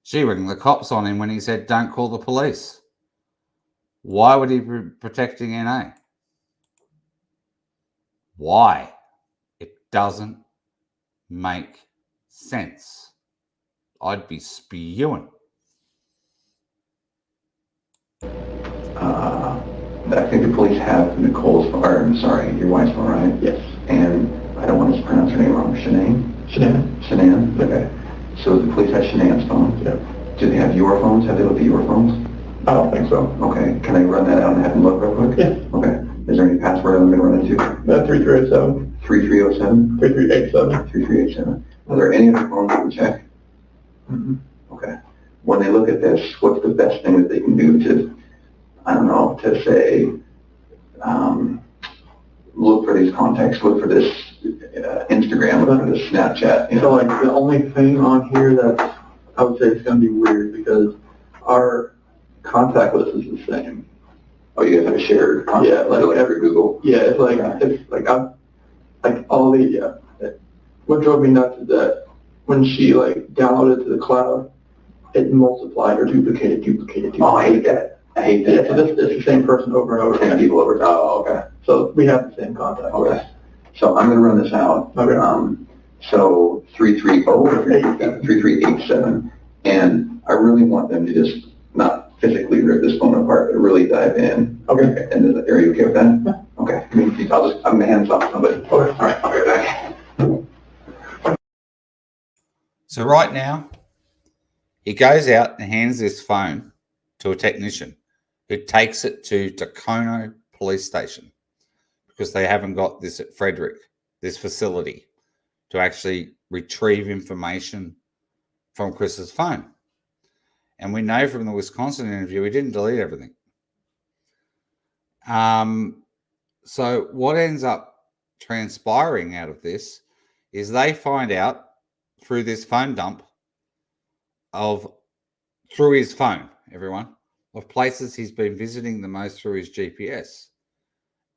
She rang the cops on him when he said, "Don't call the police." Why would he be protecting NA? Why? It doesn't make sense. I'd be spewing. I think the police have Nicole's phone, or I'm sorry, your wife's phone, right? Yes. And I don't want to pronounce her name wrong. Shanann. Shanann? Okay. So the police have Shanann's phone? Yep. Do they have your phones? Have they looked at your phones? I don't think so. Okay. Can I run that out and have them look real quick? Yeah. Okay. Is there any password I'm going to run into? 3307. 3307? 3387. 3387. Are there any other phones you can check? Mm-hmm. Okay. when they look at this, what's the best thing that they can do to, I don't know, to say, look for these contacts, look for this Instagram, look for this Snapchat. You know? So like the only thing on here that I would say it's going to be weird because our contact list is the same. Oh, you guys have a shared contact, yeah, like every Google. Yeah, it's like I'm like all the What drove me nuts is that when she like downloaded it to the cloud, it multiplied or duplicated. Oh, I hate that. I hate that. Yeah, so it's the same person over and over Same again. people over. Oh, okay. So we have the same contact. Okay. So I'm going to run this out. Okay. So 3387, and I really want them to just not physically rip this phone apart, but really dive in. Okay. And are you okay with that? Yeah. Okay. I'm going to hand this off to somebody. Okay. All right. I'll be right back. So right now, he goes out and hands this phone to a technician who takes it to Tacono Police Station because they haven't got this at Frederick, this facility, to actually retrieve information from Chris's phone. And we know from the Wisconsin interview, he didn't delete everything. So what ends up transpiring out of this is they find out through this phone dump through his phone, everyone, of places he's been visiting the most through his GPS.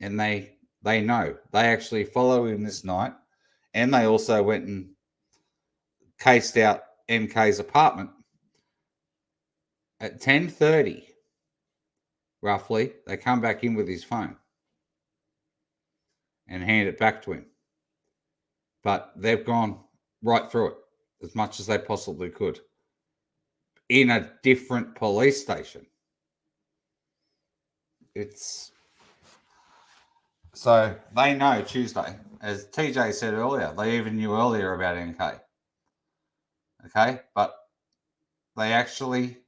And they know. They actually follow him this night. And they also went and cased out MK's apartment. At 10:30, roughly, they come back in with his phone and hand it back to him. But they've gone right through it as much as they possibly could in a different police station. So they know Tuesday. As TJ said earlier, they even knew earlier about NK. Okay, but they actually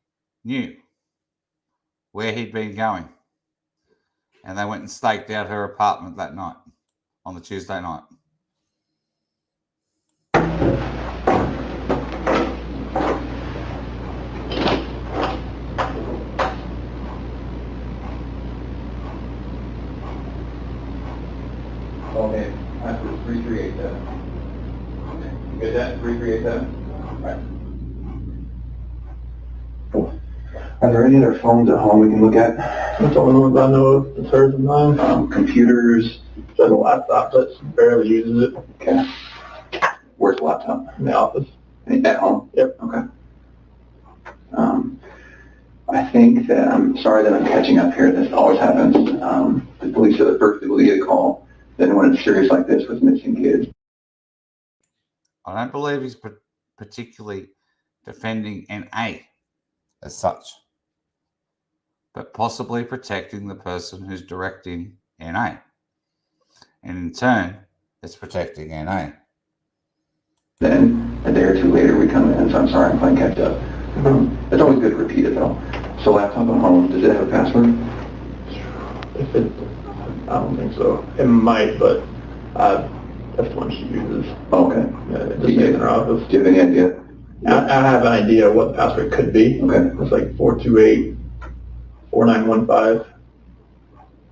knew where he'd been going. And they went and staked out her apartment that night, on the Tuesday night. Okay, that's 3387. Okay, you get that? 3387? Right. Are there any other phones at home we can look at? That's the only ones I know of. It's hers and mine. Computers. She has a laptop, but she barely uses it. Okay. Where's the laptop? In the office. At home? Yep. Okay. I think that, I'm sorry that I'm catching up here. This always happens. The police are the first people to get a call. Then when it's serious like this with missing kids. I don't believe he's particularly defending NA as such, but possibly protecting the person who's directing NA. And in turn, it's protecting NA. Then a day or two later we come in, so I'm sorry, I'm playing catch up. It's always good to repeat it though. So laptop at home, does it have a password? If it, I don't think so. It might, but that's the one she uses. Oh, okay. Yeah, just in her office. Do you have any idea? I have an idea what the password could be. Okay. It's like 428 4915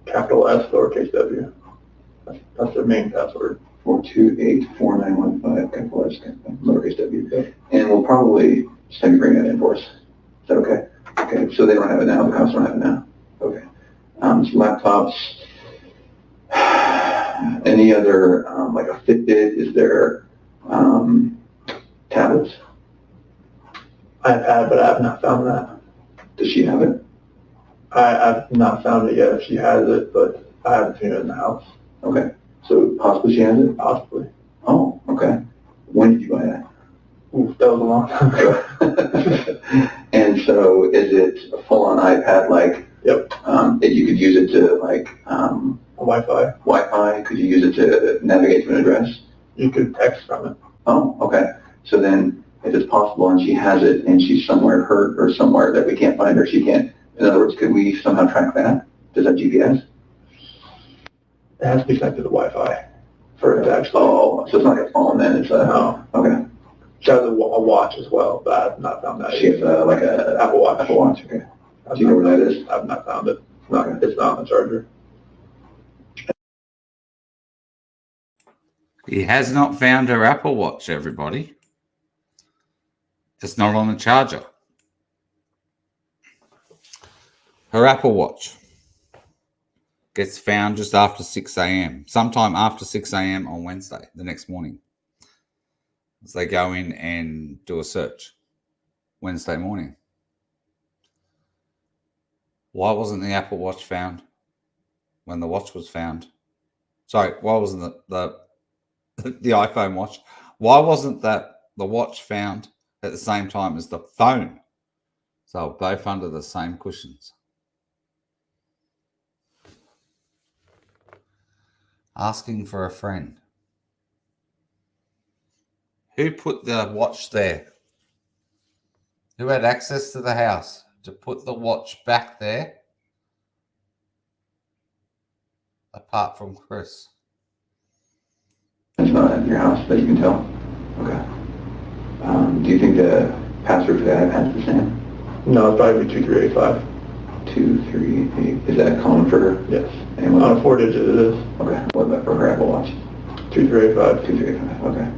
capital S lowercase w. That's their main password. 428 4915 capital S lowercase w. Okay. And we'll probably just have you bring that in for us. Is that okay? Okay. So they don't have it now. The cops don't have it now. Okay. So laptops. Any other like a Fitbit? Is there tablets? I've had, but I have not found that. Does she have it? I've not found it yet if she has it, but I haven't seen it in the house. Okay. So possibly she has it? Possibly. Oh, okay. When did you buy that? Oof, that was a long time ago. And so is it a full-on iPad like? Yep. You could use it to like Wi-Fi. Wi-Fi. Could you use it to navigate to an address? You could text from it. Oh, okay. So then if it's possible and she has it and she's somewhere hurt or somewhere that we can't find her, she can't. In other words, could we somehow track that? Does that GPS? It has to be connected to Wi-Fi for it to actually. Oh, so it's not like a phone then, it's a, no. Okay. She has a watch as well, but I've not found that. She has like a Apple Watch. Apple Watch. Okay. Do you know where that is? I've not found it. It's not on the charger. He has not found her Apple Watch, everybody. It's not on the charger. Her Apple Watch gets found just after 6 a.m., sometime after 6 a.m. on Wednesday, the next morning. As they go in and do a search Wednesday morning. Why wasn't the Apple Watch found when the watch was found? Sorry, why wasn't the iPhone watch? Why wasn't the watch found at the same time as the phone? So both under the same cushions. Asking for a friend. Who put the watch there? Who had access to the house to put the watch back there? Apart from Chris. It's not at your house that you can tell? Okay. Do you think the password for the iPad is the same? No, it's probably 2385. 238. Is that common for her? Yes. And what On a 4-digit it is. Okay. What about for her Apple Watch? 2385. 2385. Okay.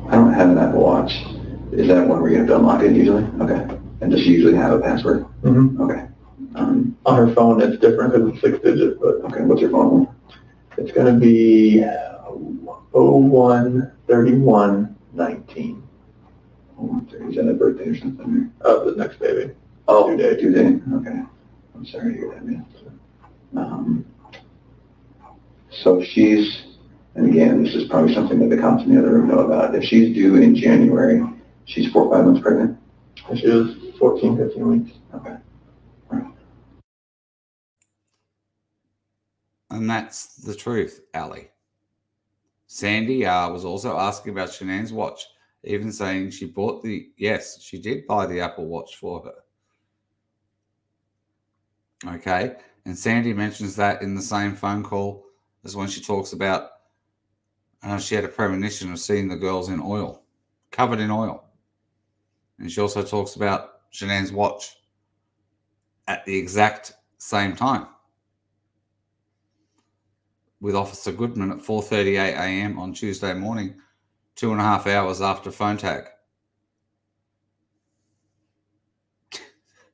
I don't have an Apple Watch. Is that one where you have to unlock it usually? Okay. And does she usually have a password? Mm-hmm. Okay. On her phone, it's different because it's 6-digit, but okay. What's your phone number? it's going to be 013119. Is that a birthday or something? The next baby. Oh, Due date. due date. Okay. I'm sorry to hear that, man. So she's, and again, this is probably something that the cops in the other room know about. If she's due in January, she's 4 or 5 months pregnant? And she was 14, 15 weeks. Okay. And that's the truth, Ali. Sandy was also asking about Shanann's watch, even saying she bought yes, she did buy the Apple Watch for her. Okay. And Sandy mentions that in the same phone call as when she talks about she had a premonition of seeing the girls in oil, covered in oil. And she also talks about Shanann's watch at the exact same time with Officer Goodman at 4:38 a.m. on Tuesday morning, 2.5 hours after phone tag.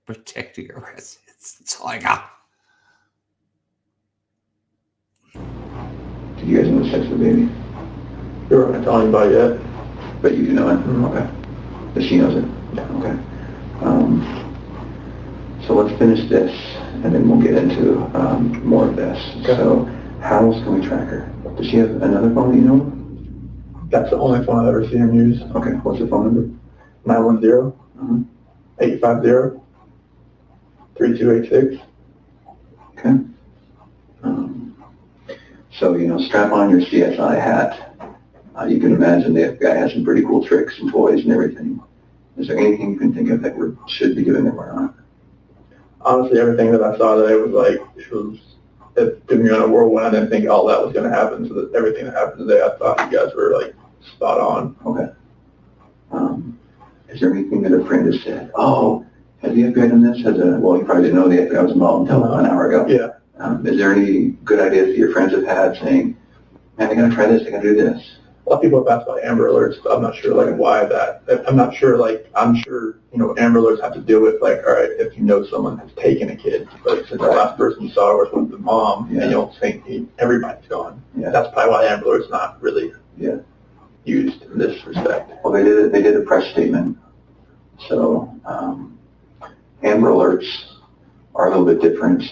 Protecting your assets, Tiger. Did you guys know the sex of the baby? You weren't telling anybody yet. But you do know it? Mm-hmm. Okay. But she knows it? Yeah. Okay. So let's finish this, and then we'll get into more of this. Okay. So how else can we track her? Does she have another phone that you know of? That's the only phone I've ever seen him use. Okay. What's the phone number? 910-850-3286. Okay. So, strap on your CSI hat. You can imagine the FBI has some pretty cool tricks and toys and everything. Is there anything you can think of that we should be doing that we're not? Honestly, everything that I saw today was like, it took me on a whirlwind. I didn't think all that was going to happen. So that everything that happened today, I thought you guys were like spot on. Okay. Is there anything that a friend has said? Oh, has the FBI done this? Well, you probably didn't know the FBI was involved until an hour ago. Yeah. Is there any good ideas that your friends have had saying, man, they're going to try this, they're going to do this? A lot of people have asked about Amber Alerts, but I'm not sure like why that. I'm not sure I'm sure Amber Alerts have to deal with like, all right, if you know someone has taken a kid, like since the last person you saw was with the mom, and you don't think everybody's gone. Yeah. That's probably why Amber Alerts not really used in this respect. Well, they did a press statement. So Amber Alerts are a little bit different.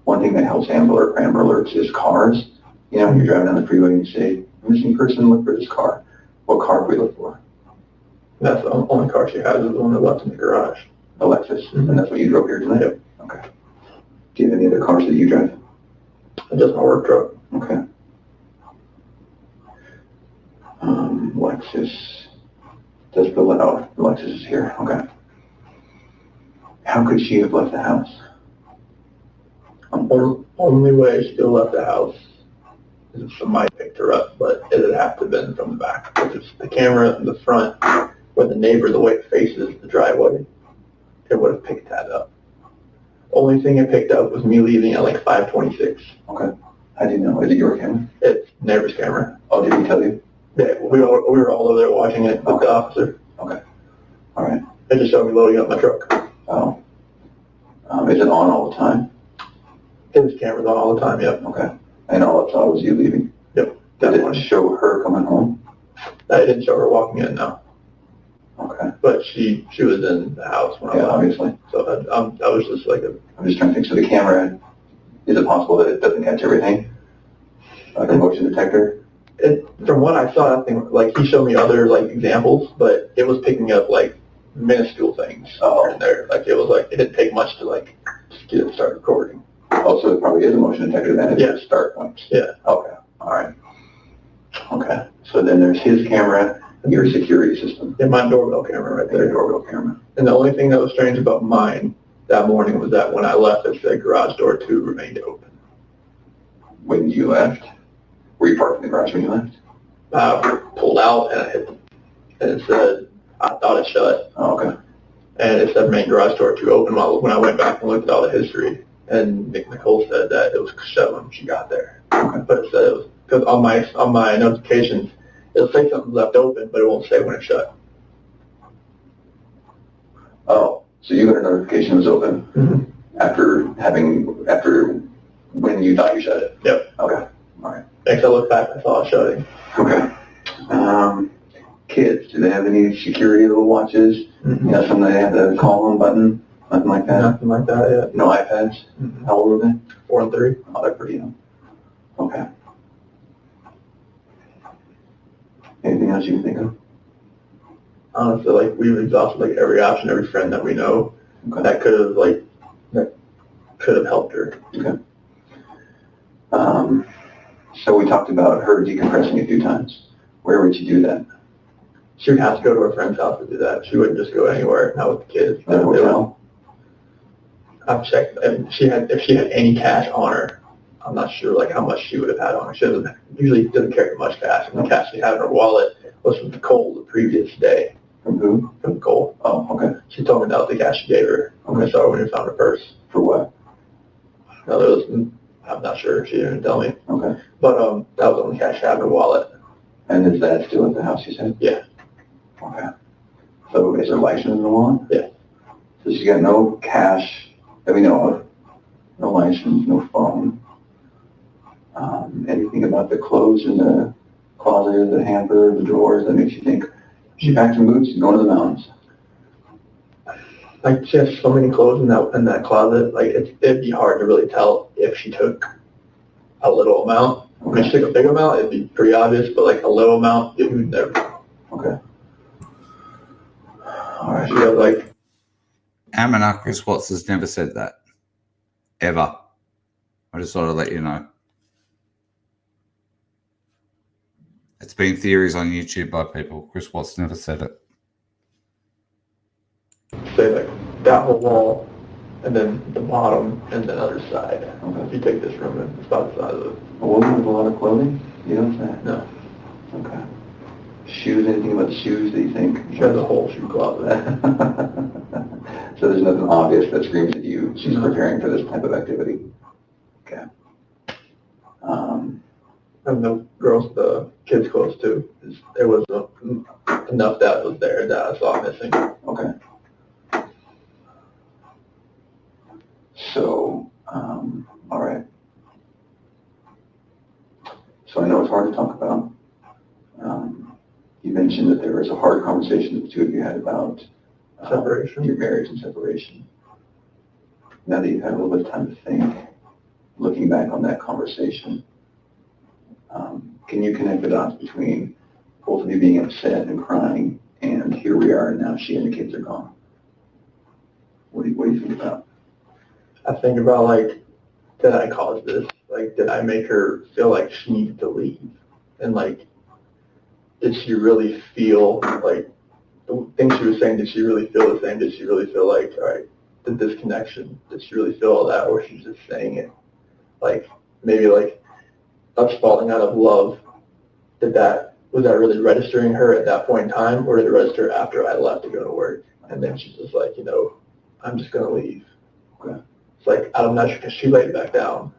One thing that helps Amber Alerts is cars. When you're driving down the freeway and you say, missing person, look for this car. What car do we look for? That's the only car she has is the one that left in the garage. A Lexus. Mm-hmm. And that's what you drove here tonight? Yep. Okay. Do you have any other cars that you drive? Just my work truck. Okay. Lexus. Does fill it out. The Lexus is here. Okay. How could she have left the house? Only way she could have left the house somebody picked her up, but it would have to have been from the back. If it's the camera in the front where the neighbor, the way it faces the driveway, it would have picked that up. Only thing it picked up was me leaving at like 5:26. Okay. How do you know? Is it your camera? It's neighbor's camera. Oh, did he tell you? Yeah, we were all over there watching it with the officer. Okay. All right. They just showed me loading up my truck. Oh. Is it on all the time? His camera's on all the time, yep. Okay. And all it saw was you leaving? Yep. Did it show her coming home? I didn't show her walking in, no. Okay. But she was in the house when I left. Obviously. So I was just like I'm just trying to think. So the camera, is it possible that it doesn't catch everything? Like a motion detector? From what I saw, I think, like, he showed me other, like, examples, but it was picking up, like, minuscule things here and there. Like, it was like, it didn't take much to, like, just get it started recording. Oh, so it probably is a motion detector then at the start point. Yeah. Okay. All right. Okay. So then there's his camera, your security system. Yeah, my doorbell camera right there. Their doorbell camera. And the only thing that was strange about mine that morning was that when I left, it said garage door 2 remained open. When you left? Were you parked in the garage when you left? I pulled out and I hit, and it said, I thought it shut. Oh, okay. And it said main garage door 2 open when I went back and looked at all the history. And Nicole said that it was shut when she got there. Okay. But it said it was, because on my notifications, it'll say something's left open, but it won't say when it's shut. Oh, so you got a notification it was open after when you thought you shut it? Yep. Okay. All right. Next I looked back, I saw it shutting. Okay. Kids, do they have any security little watches? You know, something they have the call on button? Nothing like that? Nothing like that, yeah. No iPads? How old are they? 4 and 3. Oh, they're pretty young. Okay. Anything else you can think of? Honestly, like, we've exhausted like every option, every friend that we know that could have helped her. Okay. So we talked about her decompressing a few times. Where would you do that? She would have to go to her friend's house to do that. She wouldn't just go anywhere, not with the kids. At a hotel? I've checked, and if she had any cash on her, I'm not sure like how much she would have had on her. She usually doesn't carry much cash, and the cash she had in her wallet was from Nicole the previous day. From who? From Nicole. Oh, okay. She told me that was the cash she gave her. Okay. I saw her when we found her purse. For what? No, there was, I'm not sure. She didn't tell me. Okay. But that was the only cash she had in her wallet. And is that still at the house, you said? Yeah. Okay. So is her license in the wallet? Yeah. So she's got no cash that we know of, no license, no phone. Anything about the clothes in the closet, the hamper, the drawers that makes you think she packed some boots and going to the mountains? Like, she has so many clothes in that closet. Like, it'd be hard to really tell if she took a little amount. Okay. If she took a big amount, it'd be pretty obvious. But like a little amount, it would never know. Okay. All right. She has like. Chris Watts has never said that. Ever. I just thought I'd let you know. It's been theories on YouTube by people. Chris Watts never said it. Say like that whole wall, and then the bottom, and the other side. Okay. If you take this room, it's about the size of it. A woman with a lot of clothing? You don't say? No. Okay. Shoes, anything about the shoes that you think? She has a whole shoe closet. So there's nothing obvious that screams at you she's preparing for this type of activity? Okay. And the kids' clothes too. There was enough that was there that I saw missing. Okay. So, all right. So I know it's hard to talk about. You mentioned that there was a hard conversation that the two of you had about Separation. Your marriage and separation. Now that you've had a little bit of time to think, looking back on that conversation, can you connect the dots between both of you being upset and crying, and here we are, and now she and the kids are gone? What do you think about? I think about like, did I cause this? Like, did I make her feel like she needed to leave? And like, did she really feel like the things she was saying? Did she really feel the same? Did she really feel like, all right, the disconnection? Did she really feel all that, or she's just saying it? Like maybe like us falling out of love, was that really registering her at that point in time, or did it register after I left to go to work? And then she's just like, I'm just gonna leave. Okay. It's like, I'm not sure, because she laid back down.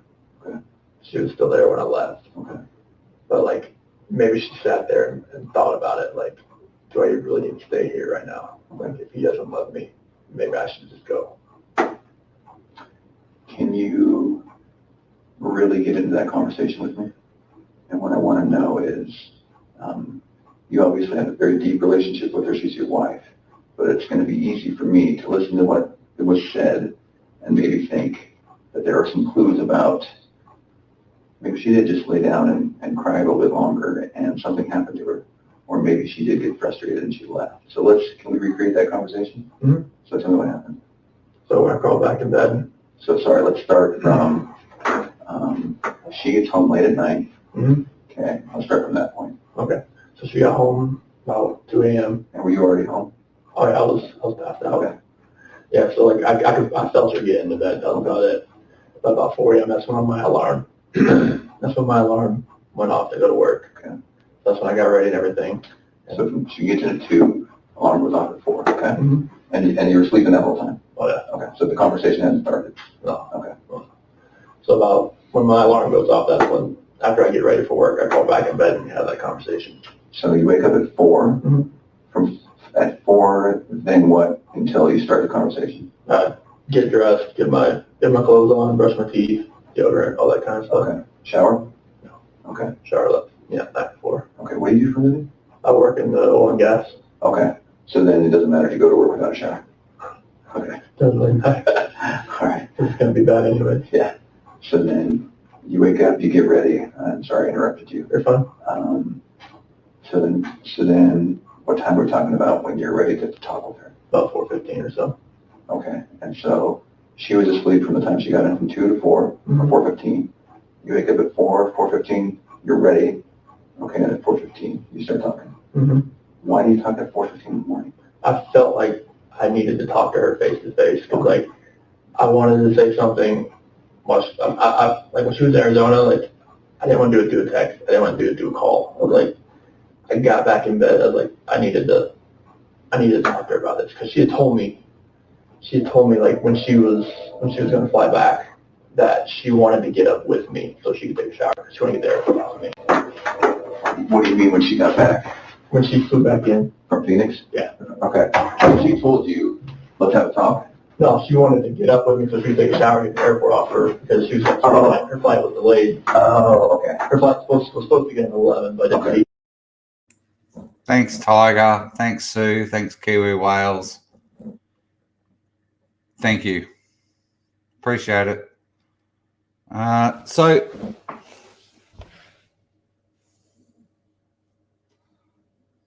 Okay. She was still there when I left. Okay. But like, maybe she sat there and thought about it, like, do I really need to stay here right now? Like, if he doesn't love me, maybe I should just go. Can you really get into that conversation with me? And what I want to know is, you obviously have a very deep relationship with her. She's your wife. But it's going to be easy for me to listen to what was said and maybe think that there are some clues about maybe she did just lay down and cry a little bit longer and something happened to her. Or maybe she did get frustrated and she left. So can we recreate that conversation? Mm-hmm. So tell me what happened. So when I crawled back in bed. So sorry, let's start from, she gets home late at night. Mm-hmm. Okay, I'll start from that point. Okay. So she got home about 2 a.m. And were you already home? Oh yeah, I was passed out. Okay. Yeah, so like I felt her get into bed. That was about it. But about 4 a.m. that's when my alarm went off to go to work. Okay. That's when I got ready and everything. So from she gets in at 2, alarm was off at 4. Okay. Mm-hmm. And you were sleeping that whole time? Oh yeah. Okay. So the conversation hadn't started? No. Okay. So about when my alarm goes off, that's when, after I get ready for work, I crawl back in bed and have that conversation. So you wake up at 4. Mm-hmm. From at 4, then what until you start the conversation? Get dressed, get my clothes on, brush my teeth, deodorant, all that kind of stuff. Okay. Shower? No. Okay. Shower, yeah, night before. Okay. What do you do for a living? I work in the oil and gas. Okay. So then it doesn't matter if you go to work without a shower. Okay. Doesn't really matter. All right. It's gonna be bad anyway. Yeah. So then you wake up, you get ready. I'm sorry I interrupted you. You're fine. So then what time are we talking about when you're ready to talk with her? About 4:15 or so. Okay. And so she was asleep from the time she got in from 2 to 4, Mm-hmm. or 4:15. You wake up at 4:15, you're ready. Okay, and at 4:15, you start talking. Mm-hmm. Why do you talk at 4:15 in the morning? I felt like I needed to talk to her face to face because like I wanted to say something. I like when she was in Arizona, like I didn't want to do it through a text. I didn't want to do it through a call. I was like, I got back in bed. I was like, I needed to talk to her about this because she had told me like when she was going to fly back that she wanted to get up with me so she could take a shower. She wanted to get there without me. What do you mean when she got back? When she flew back in. From Phoenix? Yeah. Okay. So she told you, let's have a talk? No, she wanted to get up with me so she could take a shower and get the airport off her because she was her flight was delayed. Oh, okay. Her flight was supposed to get at 11, but okay. Thanks, Tiger. Thanks, Sue. Thanks, Kiwi Whales. Thank you. Appreciate it. So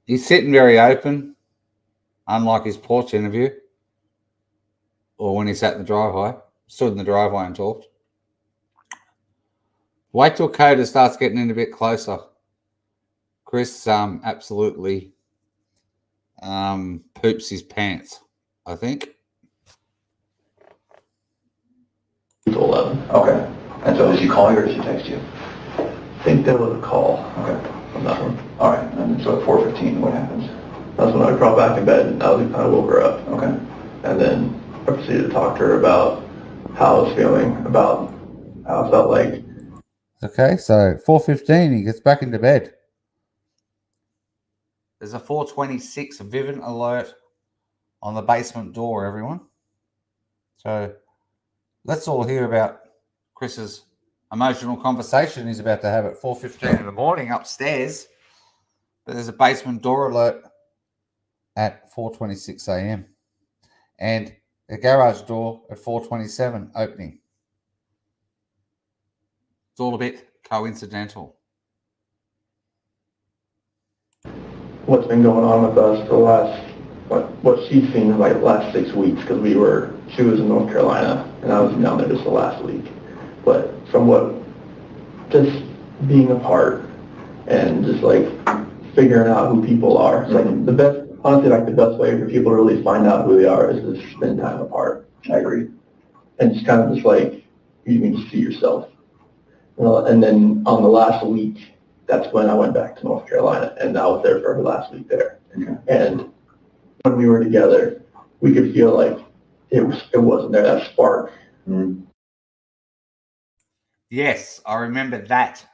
he's sitting very open, unlike his porch interview, or when he sat in the driveway, stood in the driveway and talked. Wait till Coda starts getting in a bit closer. Chris absolutely poops his pants, I think. 11. Okay. And so did she call you or did she text you? I think there was a call. Okay. On that one. All right. And so at 4:15, what happens? That's when I crawled back in bed and I woke her up. Okay. And then I proceeded to talk to her about how I was feeling, about how I felt like. Okay, so 4:15, he gets back into bed. There's a 4:26 Vivint alert on the basement door, everyone. So let's all hear about Chris's emotional conversation he's about to have at 4:15 in the morning upstairs. But there's a basement door alert at 4:26 a.m. and a garage door at 4:27 opening. It's all a bit coincidental. What's been going on with us the last, what she's seen in like the last 6 weeks, because she was in North Carolina and I was down there just the last week. But from just being apart and just like figuring out who people are. It's like the best way for people to really find out who they are is to spend time apart. I agree. And it's kind of just like, you can just see yourself. And then on the last week, that's when I went back to North Carolina, and I was there for her last week there. Okay. And when we were together, we could feel like it wasn't there, that spark. Yes, I remember that.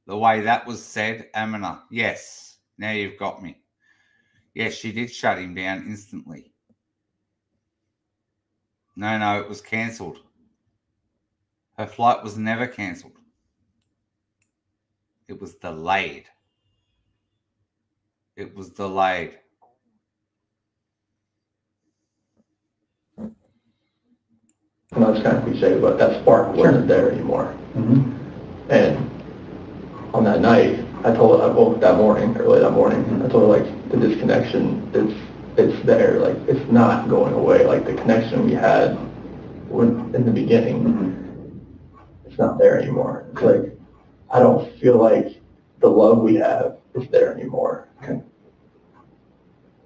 The way that was said, Amina. Yes, now you've got me. Yes, she did shut him down instantly. No, it was cancelled. Her flight was never cancelled. It was delayed. It was delayed. I know it's kind of cliche, but that spark wasn't there anymore. And on that night, I woke that morning, early that morning, I told her, like, the disconnection, it's there, like, it's not going away. Like, the connection we had in the beginning, it's not there anymore. It's like, I don't feel like the love we have is there anymore. Okay.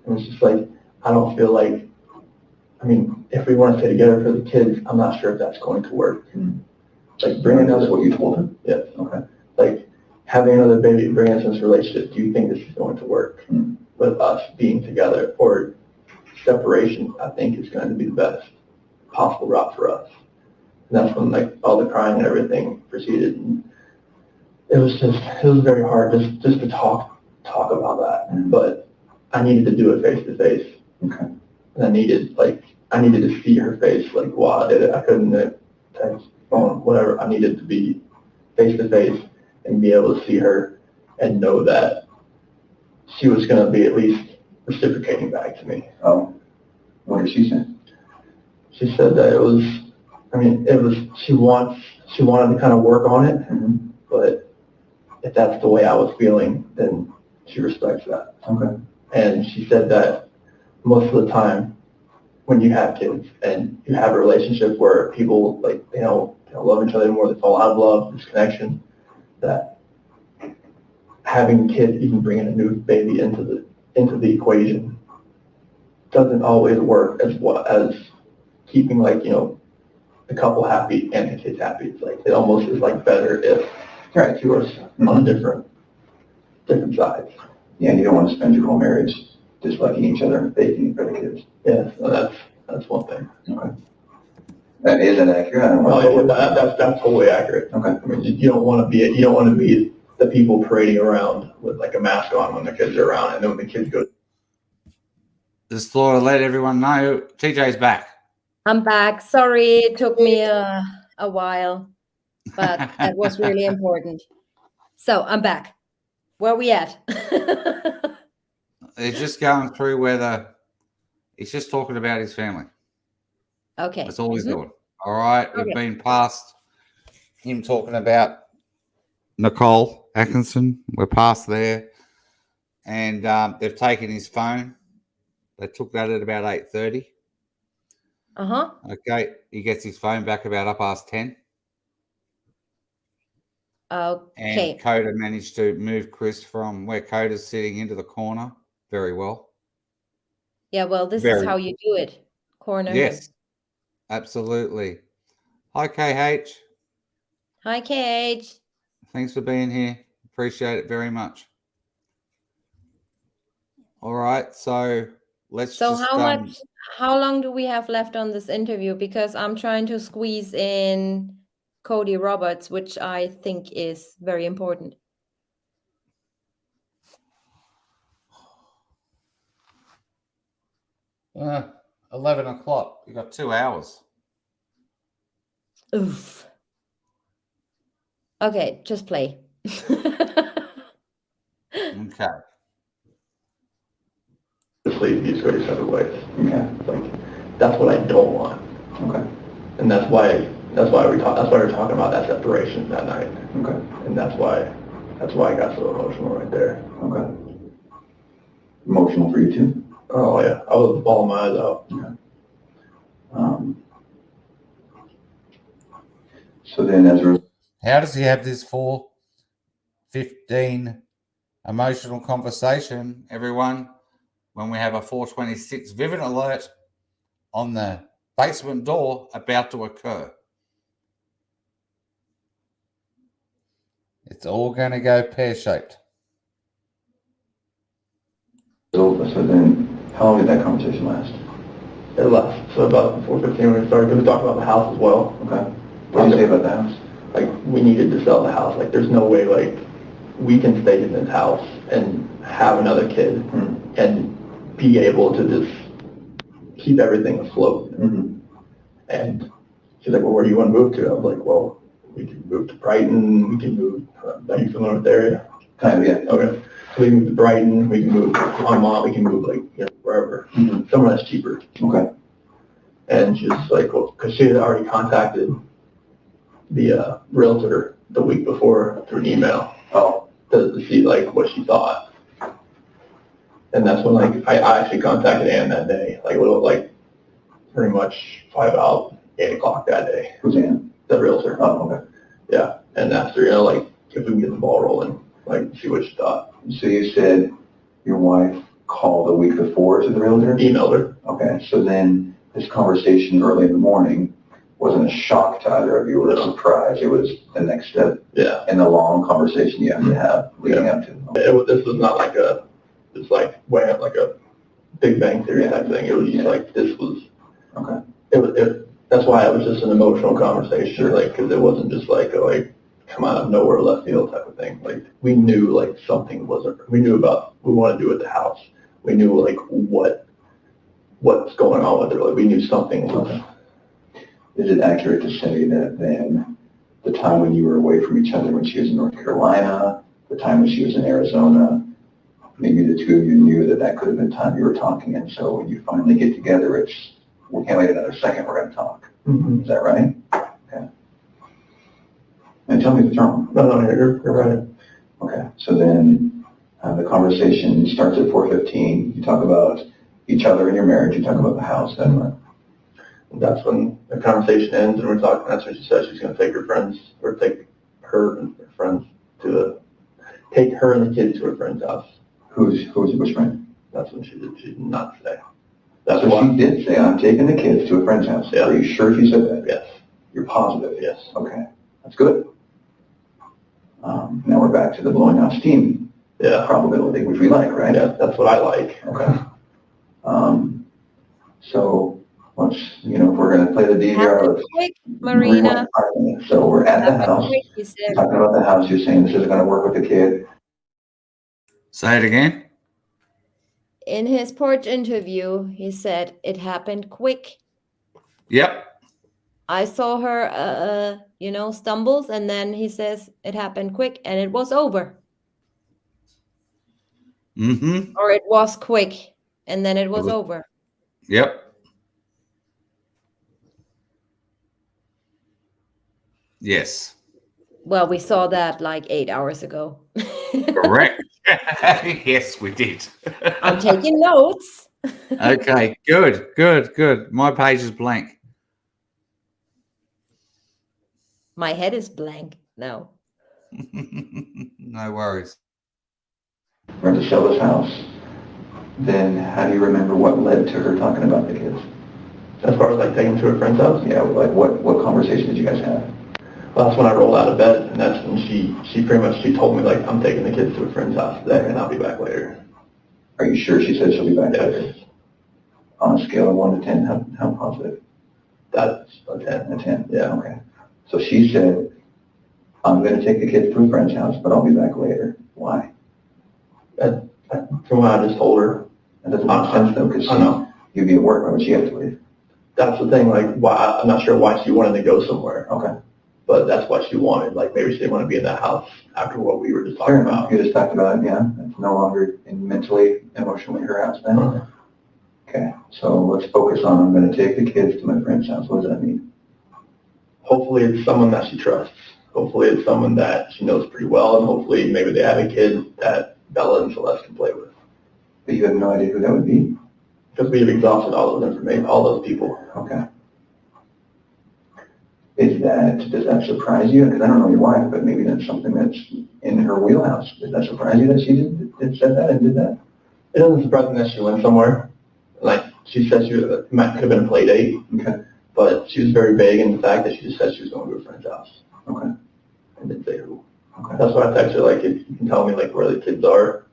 And it's just like, I don't feel like, I mean, if we want to stay together for the kids, I'm not sure if that's going to work. Like, bringing That's another, what you told her? yes, Okay. like, having another baby, bringing us into this relationship, do you think this is going to work with us being together? Or separation, I think, is going to be the best possible route for us. And that's when, like, all the crying and everything proceeded. And it was very hard just to talk about that. But I needed to do it face to face. Okay. And I needed to see her face, like, while I did it. I couldn't text, phone, whatever. I needed to be face to face and be able to see her and know that she was going to be at least reciprocating back to me. Oh, what did she say? She said that she wanted to kind of work on it, but if that's the way I was feeling, then she respects that. Okay. And she said that most of the time when you have kids and you have a relationship where people, like, they don't love each other anymore, they fall out of love, this connection, that having kids, even bringing a new baby into the equation, doesn't always work as well as keeping, like, the couple happy and the kids happy. It's like, it almost is like better if two are on different sides. Yeah, you don't want to spend your whole marriage disliking each other and faking it for the kids. Yeah, so that's one thing. Okay. That isn't accurate. I don't want to. No, that's totally accurate. Okay. I mean, you don't want to be the people parading around with, like, a mask on when the kids are around, and then when the kids go. Just thought I'd let everyone know TJ's back. I'm back. Sorry, it took me a while, but that was really important. So I'm back. Where are we at? He's just going through he's just talking about his family. Okay. That's all he's doing. All right. We've been past him talking about Nicole Atkinson. We're past there. And they've taken his phone. They took that at about 8:30. Uh-huh. Okay. He gets his phone back about 10:30. Okay. And Coda managed to move Chris from where Coda's sitting into the corner very well. Yeah, well, this is how you do it. Corner. Yes, absolutely. Hi, KH. Hi, KH. Thanks for being here. Appreciate it very much. All right, so let's So just... how long do we have left on this interview? Because I'm trying to squeeze in Cody Roberts, which I think is very important. Uh, 11 o'clock. You got 2 hours. Oof. Okay, just play. Okay. Just leave these very separate ways. Yeah. Like, that's what I don't want. Okay. And that's why we're talking about that separation that night. Okay. And that's why I got so emotional right there. Okay. Emotional for you too? Oh yeah, I was bawling my eyes out. Okay. So then How does he have this 4:15 emotional conversation, everyone, when we have a 4:26 vivid alert on the basement door about to occur? It's all going to go pear-shaped. So then, how long did that conversation last? It lasted, so about 4:15 when we started, because we talked about the house as well. Okay. What did you say about the house? Like, we needed to sell the house. Like, there's no way, like, we can stay in this house and have another kid and be able to just keep everything afloat. And she's like, well, where do you want to move to? I was like, well, we can move to Brighton, we can move, are you familiar with the area? Kind of, yeah. Okay. So we can move to Brighton, we can move to Longmont, we can move like, wherever, somewhere that's cheaper. Okay. And she's like, well, because she had already contacted the realtor the week before through an email. To see like what she thought. And that's when like I actually contacted Ann that day, like a little like pretty much probably about 8 o'clock that day. Who's Ann? The realtor. Oh, okay. Yeah. And asked her, like if we can get the ball rolling, like see what she thought. So you said your wife called a week before to the realtor? Emailed her. Okay, so then this conversation early in the morning wasn't a shock to either of you or a surprise. It was the next step in the long conversation you have to have leading up to. This was not like it's like way up like a Big Bang Theory type thing. It was just like, this was, that's why it was just an emotional conversation, like, because it wasn't just like come out of nowhere left field type of thing. Like, we knew like something wasn't, we knew about what we want to do with the house. We knew like what's going on with it. Like, we knew something was. Is it accurate to say that then the time when you were away from each other, when she was in North Carolina, the time when she was in Arizona, maybe the two of you knew that that could have been time you were talking, and so when you finally get together, it's, we can't wait another second, we're going to talk. Is that right? Okay. And tell me if it's wrong. No, you're right. Okay, so then the conversation starts at 4:15. You talk about each other and your marriage, you talk about the house, then what? That's when the conversation ends, and we're talking. That's when she said she's going to take her friends, or take her and her friends take her and the kids to her friend's house. Which friend? That's when she did not say. That's what she did say. I'm taking the kids to a friend's house. Yeah. Are you sure she said that? Yes. You're positive? Yes. Okay, that's good. Now we're back to the blowing off steam probability, which we like, right? Yeah, that's what I like. Okay. So let's, if we're going to play the DVR, let's. Quick, Marina. So we're at the house. Quick, you said. Talking about the house, you're saying this isn't going to work with the kid. Say it again. In his porch interview, he said it happened quick. Yep. I saw her, stumbles, and then he says it happened quick, and it was over. Or it was quick, and then it was over. Yep. Yes. Well, we saw that like 8 hours ago. Correct. Yes, we did. I'm taking notes. Okay, good. My page is blank. My head is blank now. No worries. We're going to sell this house. Then how do you remember what led to her talking about the kids? As far as like taking them to her friend's house? Yeah, like what conversation did you guys have? Well, that's when I rolled out of bed, and that's when she pretty much told me like, I'm taking the kids to a friend's house today, and I'll be back later. Are you sure she said she'll be back later? On a scale of 1 to 10, how positive? That's a 10. A 10. Yeah. Okay. So she said, I'm going to take the kids to a friend's house, but I'll be back later. Why? From what I just told her. That doesn't make sense though, because you'd be at work, why would she have to leave? That's the thing, like, why, I'm not sure why she wanted to go somewhere. Okay. But that's what she wanted. Like, maybe she didn't want to be in that house after what we were just talking about. You just talked about it, yeah. It's no longer mentally, emotionally her house then. Okay, so let's focus on, I'm going to take the kids to my friend's house. What does that mean? Hopefully it's someone that she trusts. Hopefully it's someone that she knows pretty well, and hopefully maybe they have a kid that Bella and Celeste can play with. But you have no idea who that would be? Because we've exhausted all those information, all those people. Okay. Does that surprise you? Because I don't know your wife, but maybe that's something that's in her wheelhouse. Does that surprise you that she said that and did that? It doesn't surprise me that she went somewhere. Like, she said it could have been a play date. Okay. But she was very vague in the fact that she just said she was going to a friend's house. Okay. And didn't say who. Okay. That's why I text her, like, if you can tell me, like, where the kids are.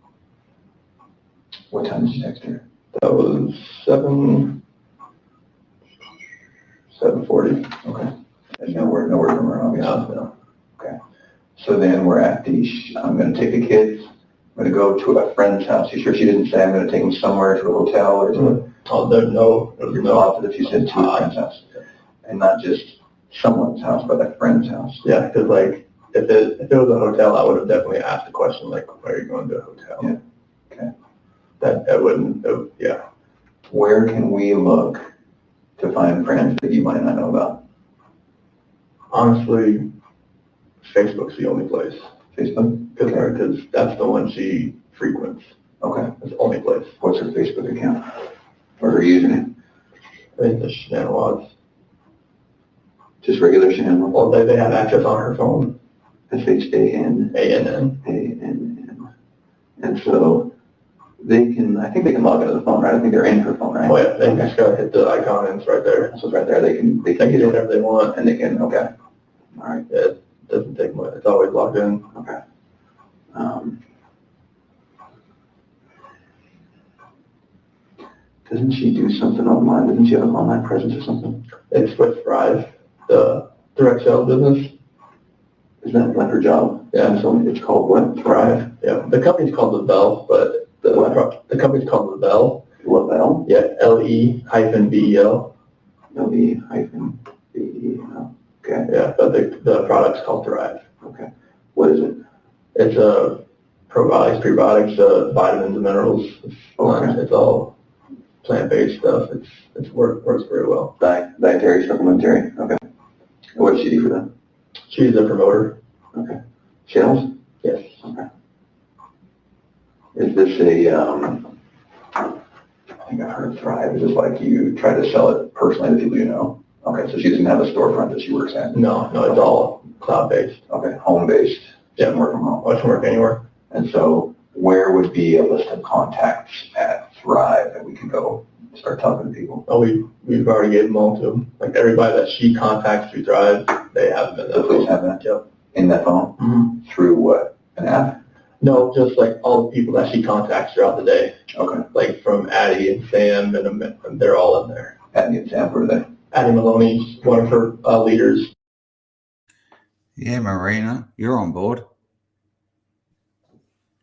What time did you text her? That was 7:40. Okay. And no word from her, obviously. No. Okay. So then we're at I'm gonna take the kids, I'm gonna go to a friend's house. You sure she didn't say I'm gonna take them somewhere to a hotel or to Oh, there, no. You're positive she said to a friend's house? And not just someone's house, but a friend's house? Yeah, because, like, if it was a hotel, I would have definitely asked the question, like, why are you going to a hotel? Yeah. Okay. That wouldn't, yeah. Where can we look to find friends that you might not know about? Honestly, Facebook's the only place. Facebook? Because that's the one she frequents. Okay. It's the only place. What's her Facebook account? Or her username? I think the Shanann Watts. Just regular Shanann Watts? Well, they have access on her phone. SHAN? ANN. ANN. And so they can, I think they can log into the phone, right? I think they're in her phone, right? Oh yeah, they just gotta hit the icon and it's right there. So it's right there. They can They can do whatever they want. and they can, okay. All right. It doesn't take much. It's always logged in. Okay. Doesn't she do something online? Doesn't she have an online presence or something? It's with Thrive, the direct sales business. Isn't that like her job? Yeah. So it's called what? Thrive. Yeah. The company's called The Bell, but the company's called The Bell. Lavelle? Yeah. LE-BEL. LE-BEL. Okay. Yeah. But the product's called Thrive. Okay. What is it? It's probiotics, prebiotics, vitamins and minerals. It's all plant-based stuff. It works very well. Dietary, supplementary. Okay. What does she do for them? She's a promoter. Okay. Sales? Yes. Okay. Is this I think I've heard Thrive. Is this like you try to sell it personally to people you know? Okay, so she doesn't have a storefront that she works at? No, it's all cloud-based. Okay, home-based. She doesn't work from home. I can work anywhere. And so where would be a list of contacts at Thrive that we could go start talking to people? Oh, we've already gave them all to them. Like everybody that she contacts through Thrive, they have them in that phone. Have that? Yep. In that phone? Mm-hmm. Through what? An app? No, just like all the people that she contacts throughout the day. Okay. Like from Addie and Sam, and they're all in there. Addie and Sam, where are they? Addie Maloney's one of her leaders. Yeah, Marina, you're on board.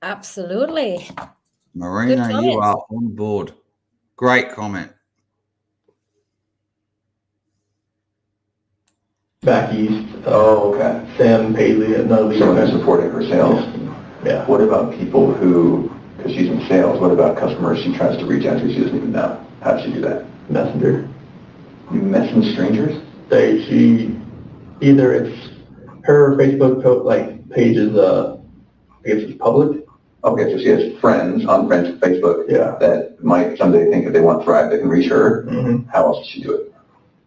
Absolutely. Marina, Good you comment. are on board. Great comment. Back east. Oh, okay. Sam Paley, another leader. Someone who's supporting her sales. Yeah. What about people who, because she's in sales, what about customers she tries to reach out to she doesn't even know? How does she do that? Messenger. You messing with strangers? Either it's her Facebook page is I guess it's public. Okay, so she has friends on friends Facebook that might someday think if they want Thrive, they can reach her. Mm-hmm. How else does she do it?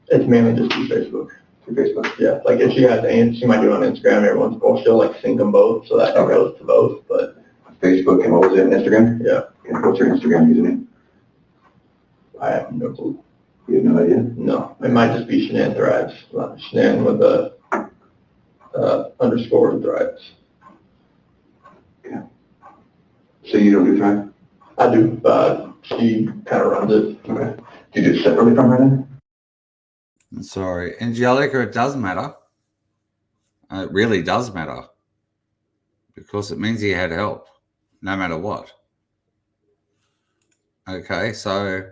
It's mainly just through Facebook. Through Facebook? Yeah, like if she has, she might do it on Instagram every once in a while. She'll like sync them both, so that goes to both. But Facebook and what was it? Instagram? Yeah. And what's her Instagram username? I have no clue. You have no idea? No, it might just be Shanann Thrives. Shanann with a underscore Thrives. Okay. So you don't do Thrive? I do. She kind of runs it. Okay. Do you do it separately from her then? I'm sorry. Angelica, it does matter. It really does matter. Because it means he had help, no matter what. Okay, so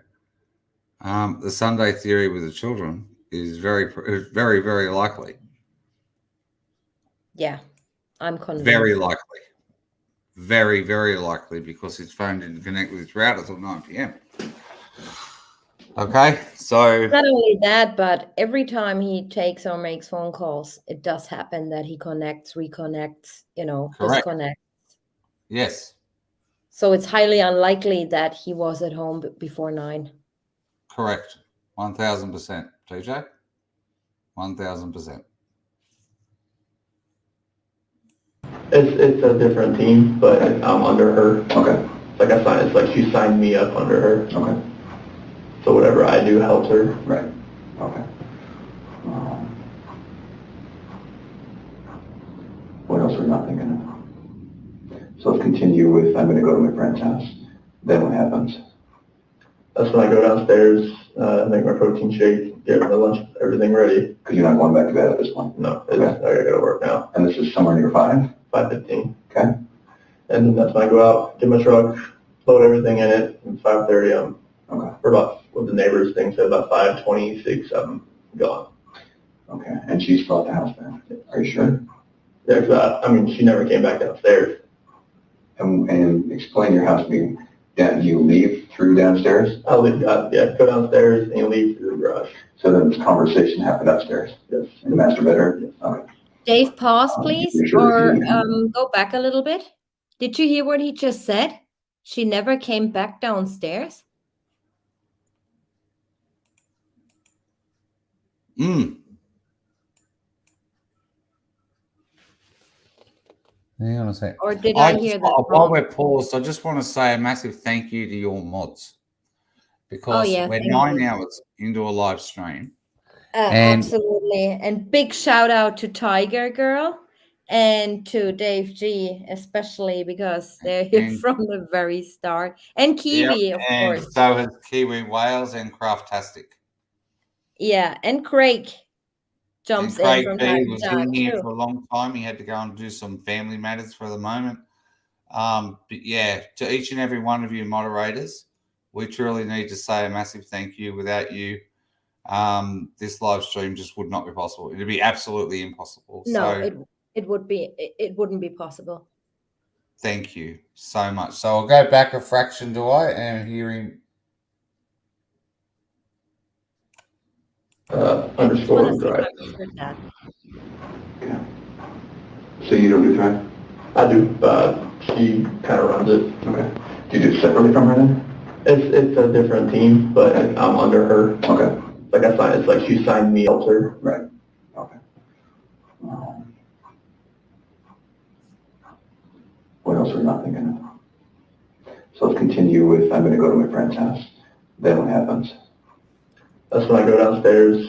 the Sunday theory with the children is very, very likely. Yeah, I'm convinced. Very likely. Very, very likely because his phone didn't connect with his router till 9 p.m. Okay, so not only that, but every time he takes or makes phone calls, it does happen that he connects, reconnects, correct. disconnects. Yes. So it's highly unlikely that he was at home before 9. Correct. 1,000%. TJ? 1,000%. It's a different team, but I'm under her. Okay. It's like she signed me up under her. Okay. So whatever I do helps her. Right. Okay. What else we're not thinking of? So let's continue with, I'm gonna go to my friend's house. Then what happens? That's when I go downstairs, make my protein shake, get my lunch, everything ready. Because you're not going back to bed at this point? No, I gotta work now. And this is somewhere near 5:15. Okay. And then that's when I go out, get my truck, load everything in it, and 5:30, or about what the neighbors think said, about 5:26, I'm gone. Okay, and she's still at the house then? Are you sure? Yeah, because she never came back downstairs. And explain your house being, you leave through downstairs? I leave, go downstairs and leave through the garage. So then this conversation happened upstairs? Yes. In the master bedroom? Yes. Okay. Dave, pause, please, you're sure or you- go back a little bit. Did you hear what he just said? She never came back downstairs? Hang on a sec. Or did I hear that While wrong? we're paused, I just want to say a massive thank you to your mods, because yeah, we're thank 9 you. hours into a live stream. And- Absolutely. And big shout out to Tiger Girl and to Dave G, especially because they're here And- from the very start. And Kiwi, Yep, of and course. so has Kiwi Wales and Craftastic. Yeah, and Craig And jumps in Craig from B time to was time in here too. for a long time. He had to go and do some family matters for the moment. But yeah, to each and every one of you moderators, we truly need to say a massive thank you. Without you, this live stream just would not be possible. It'd be absolutely impossible. No, So it wouldn't be possible. thank you so much. So I'll go back a fraction. Do I am hearing? Underscore drive. So you don't do Thrive? I do, she kind of runs it. Okay. Do you do it separately from her then? It's a different team, but I'm under her. Okay. Like it's like she signed me, helps her. Right. Okay. What else are we not thinking of? So let's continue with, I'm gonna go to my friend's house. Then what happens? That's when I go downstairs,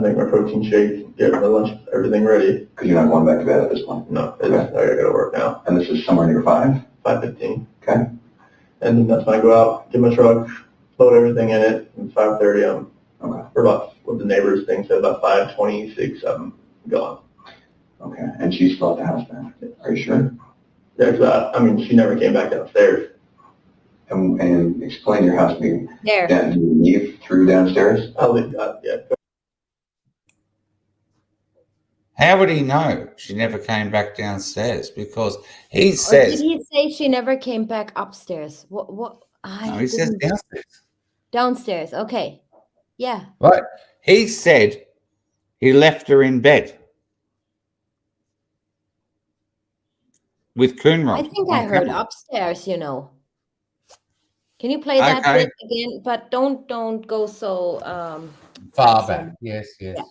make my protein shake, get my lunch, everything ready. Because you're not going back to bed at this point? No, I gotta work now. And this is somewhere near 5:15. Okay. And then that's when I go out, get my truck, load everything in it, and 5:30, or about what the neighbors think said, about 5:26, I'm gone. Okay, and she's still at the house then? Are you sure? Yeah, because she never came back downstairs. And explain your house being, There. you leave through downstairs? I leave, How would he know she never came back downstairs? Because he Or says did he say she never came back upstairs? What? no, he says didn't- downstairs. Downstairs. Okay. Yeah. Right. He said he left her in bed with Coonrod. I think I on heard camera. upstairs, you know. Can you play that Okay. bit again? But don't go so Far so- back. Yes. Yeah.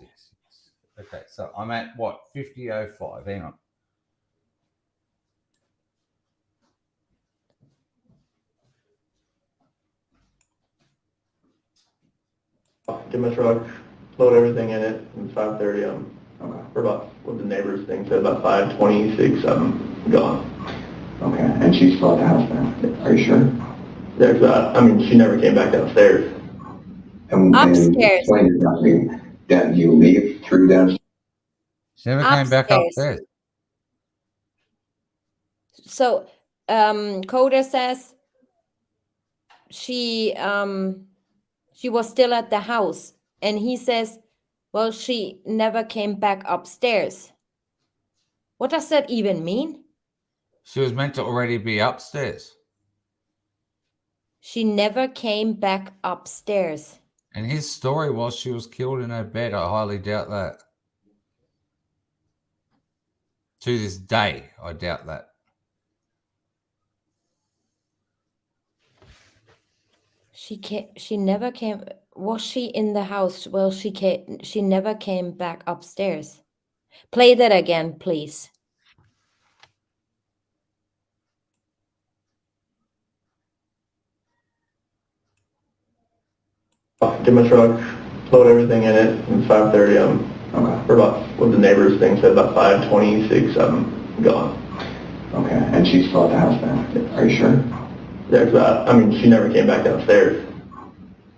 Okay, so I'm at what? 50:05. Hang on. Get my truck, load everything in it, and 5:30, or about what the neighbors think said, about 5:26, I'm gone. Okay, and she's still at the house then? Are you sure? Yeah, because she never came back downstairs. And Upstairs. explain your house being, you leave through downstairs? She never came back Upstairs. upstairs. So Coda says she was still at the house, and he says, well, she never came back upstairs. What does that even mean? She was meant to already be upstairs. She never came back upstairs. And his story was she was killed in her bed. I highly doubt that. To this day, I doubt that. She never came. Was she in the house? Well, she never came back upstairs. Play that again, please. Get my truck, load everything in it, and 5:30, or about what the neighbors think said, about 5:26, I'm gone. Okay, and she's still at the house then? Are you sure? Yeah, 'cause I mean, she never came back downstairs.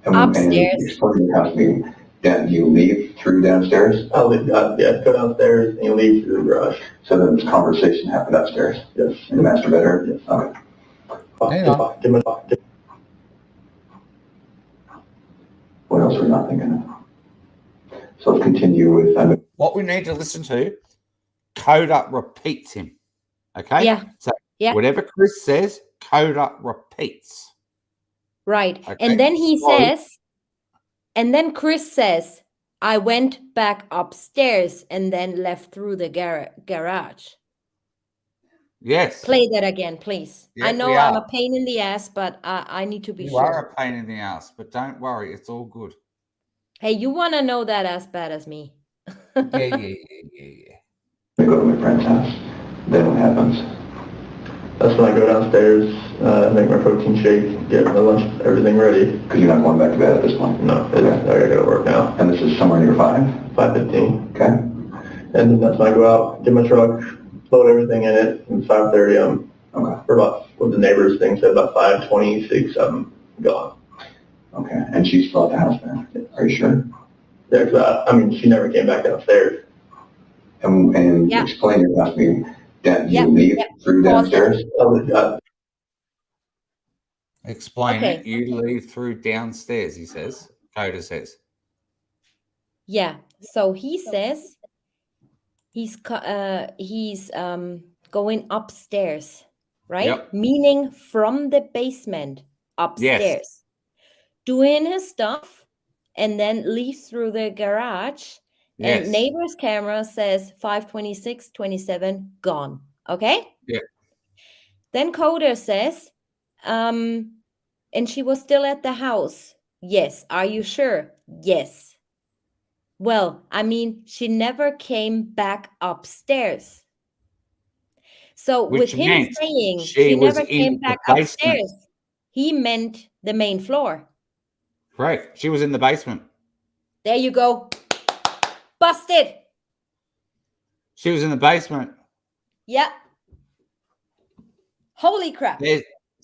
Upstairs. And explain your house meeting. Then you leave through downstairs? I'll leave, yeah, go downstairs and you leave through the garage. So then this conversation happened upstairs? Yes. In the master bedroom? Yes. Okay. Give him a What else are we not thinking of? So let's continue with, What we need to listen to, Coda repeats him. Okay? Yeah. So Yeah. whatever Chris says, Coda repeats. Right. Okay, And then he so- says, and then Chris says, I went back upstairs and then left through the garage. Yes. Play that again, please. Yeah, I know we I'm are. a pain in the ass, but I need to be You sure. are a pain in the ass, but don't worry, it's all good. Hey, you want to know that as bad as me. Yeah. I go to my friend's house. Then what happens? That's when I go downstairs, make my protein shake, get my lunch, everything ready. Because you're not going back to bed at this point? No, I gotta go to work now. And this is somewhere near 5:15. Okay. And then that's when I go out, get my truck, load everything in it, and 5:30, or about what the neighbors thing said, about 5:26, I'm gone. Okay, and she's still at the house then? Are you sure? Yeah, 'cause I mean, she never came back downstairs. And Yeah. explain your house meeting. That you Yeah, leave yeah. through Pause it. downstairs? Explain Okay. it. You leave through downstairs, he says. Coda says. Yeah. So he says he's going upstairs, right? Yep. Meaning from the basement upstairs, doing his stuff, and then leaves through the garage. Yes. And neighbor's camera says 5:26:27 gone. Okay. Yeah. Then Coda says, and she was still at the house. Yes. Are you sure? Yes. Well, I mean, she never came back upstairs. So Which with him meant saying she she was never in came the back basement. upstairs, he meant the main floor. Correct. She was in the basement. There you go. Busted. She was in the basement. Yep. Holy crap.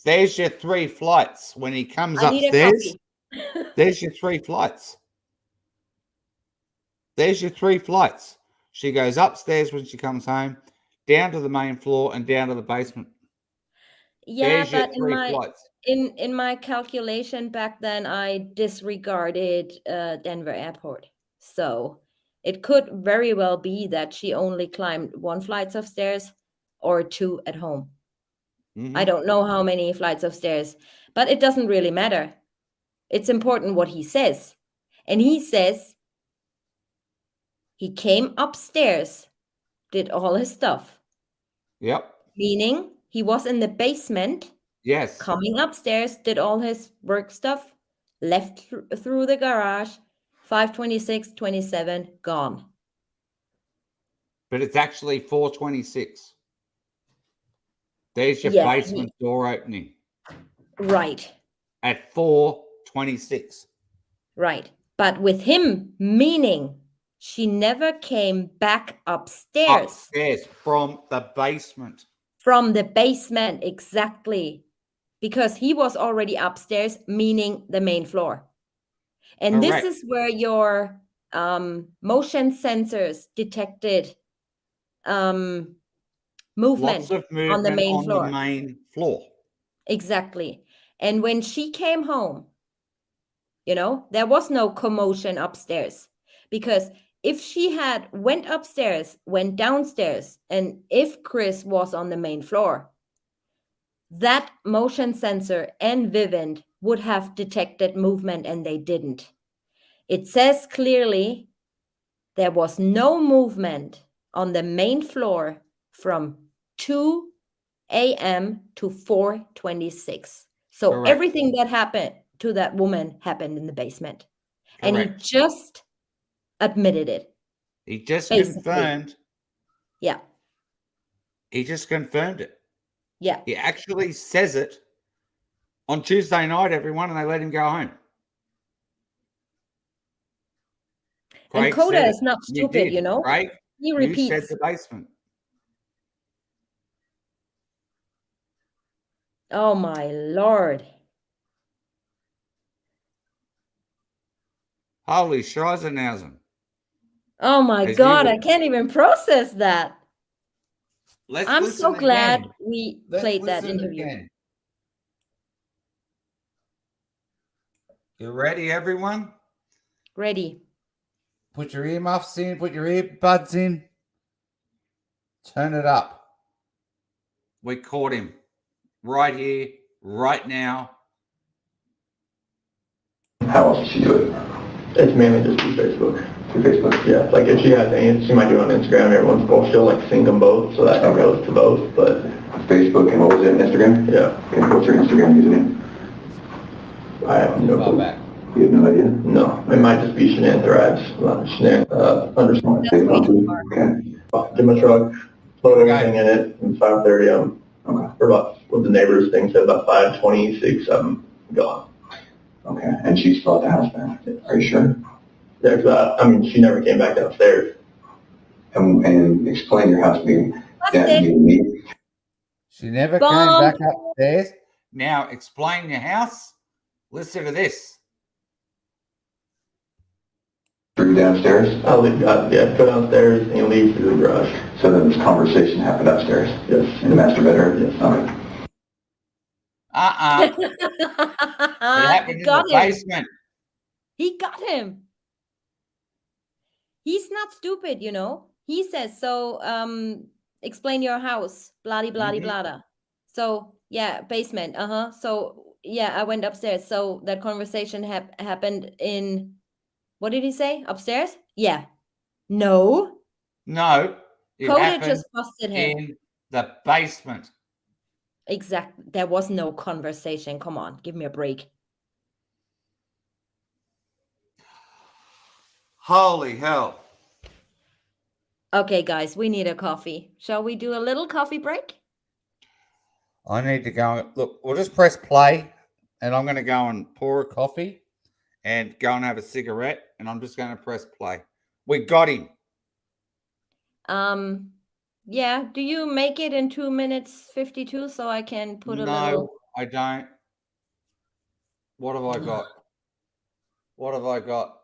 There's your 3 flights. When he comes I need a upstairs, coffee. there's your 3 flights. There's your 3 flights. She goes upstairs when she comes home, down to the main floor, and down to the basement. Yeah, There's your but 3 flights. in my calculation back then, I disregarded Denver Airport. So it could very well be that she only climbed 1 flight of stairs or 2 at home. I don't know how many flights of stairs, but it doesn't really matter. It's important what he says. And he says he came upstairs, did all his stuff, Yep. meaning he was in the basement, Yes. coming upstairs, did all his work stuff, left through the garage, 5:26:27, gone. But it's actually 4:26. There's your Yeah, basement door opening Right, at 4:26. right. But with him, meaning she never came back upstairs. Upstairs from the basement. From the basement, exactly. Because he was already upstairs, meaning the main floor. And Correct. this is where your motion sensors detected movement, Lots of movement on the main floor. the main floor. Exactly. And when she came home, there was no commotion upstairs, because if she had went upstairs, went downstairs, and if Chris was on the main floor, that motion sensor and Vivint would have detected movement, and they didn't. It says clearly there was no movement on the main floor from 2 a.m. to 4:26. So Correct. everything that happened to that woman happened in the basement. And he Correct. just admitted it. He just Basically. confirmed. Yeah. He just confirmed it. Yeah. He actually says it on Tuesday night, everyone, and they let him go home. And Craig Coda said is it. not You stupid, did, Craig. He You repeats. said the basement. Oh my Lord. Holy Scheisenhausen. Oh my As you God, I will- can't even process that. Let's I'm so listen glad again. we Let's played that listen interview. again. You ready, everyone? Ready. Put your earmuffs in, put your earbuds in. Turn it up. We caught him right here, right now. How else does she do it? It's mainly just through Facebook. Through Facebook? Yeah, like if she has any, she might do it on Instagram every once in a while. She'll like sync them both, so that goes to both, but. Facebook and what was it, Instagram? Yeah. And what's her Instagram username? I have no clue. You have no idea? No, it might just be Shanann Thrives, Shanann, underscore. That's way too far. Okay. Get my truck, load everything in it, and 5:30, okay. Or about, what the neighbors thing said, about 5:26, I'm gone. Okay, and she's still at the house then? Are you sure? Yeah, 'cause I mean, she never came back downstairs. And explain your house being that you need. She never Bomb. came back upstairs. Now explain your house. Listen to this. Through downstairs? I'll leave, yeah, go downstairs and leave through the garage. So then this conversation happened upstairs? Yes. In the master bedroom? Yes. Okay. It happened in got the him. basement. He got him. He's not stupid, you know. He says, so explain your house, bloody bloody blada. So yeah, basement. So yeah, I went upstairs. So that conversation happened in, what did he say? Upstairs? Yeah. No. No, it Cody happened just busted him. in the basement. Exactly. There was no conversation. Come on, give me a break. Holy hell. Okay, guys, we need a coffee. Shall we do a little coffee break? I need to go. Look, we'll just press play and I'm going to go and pour a coffee and go and have a cigarette and I'm just going to press play. We got him. Yeah. Do you make it in 2 minutes 52 so I can put a No, little? I don't. What have I got? What have I got?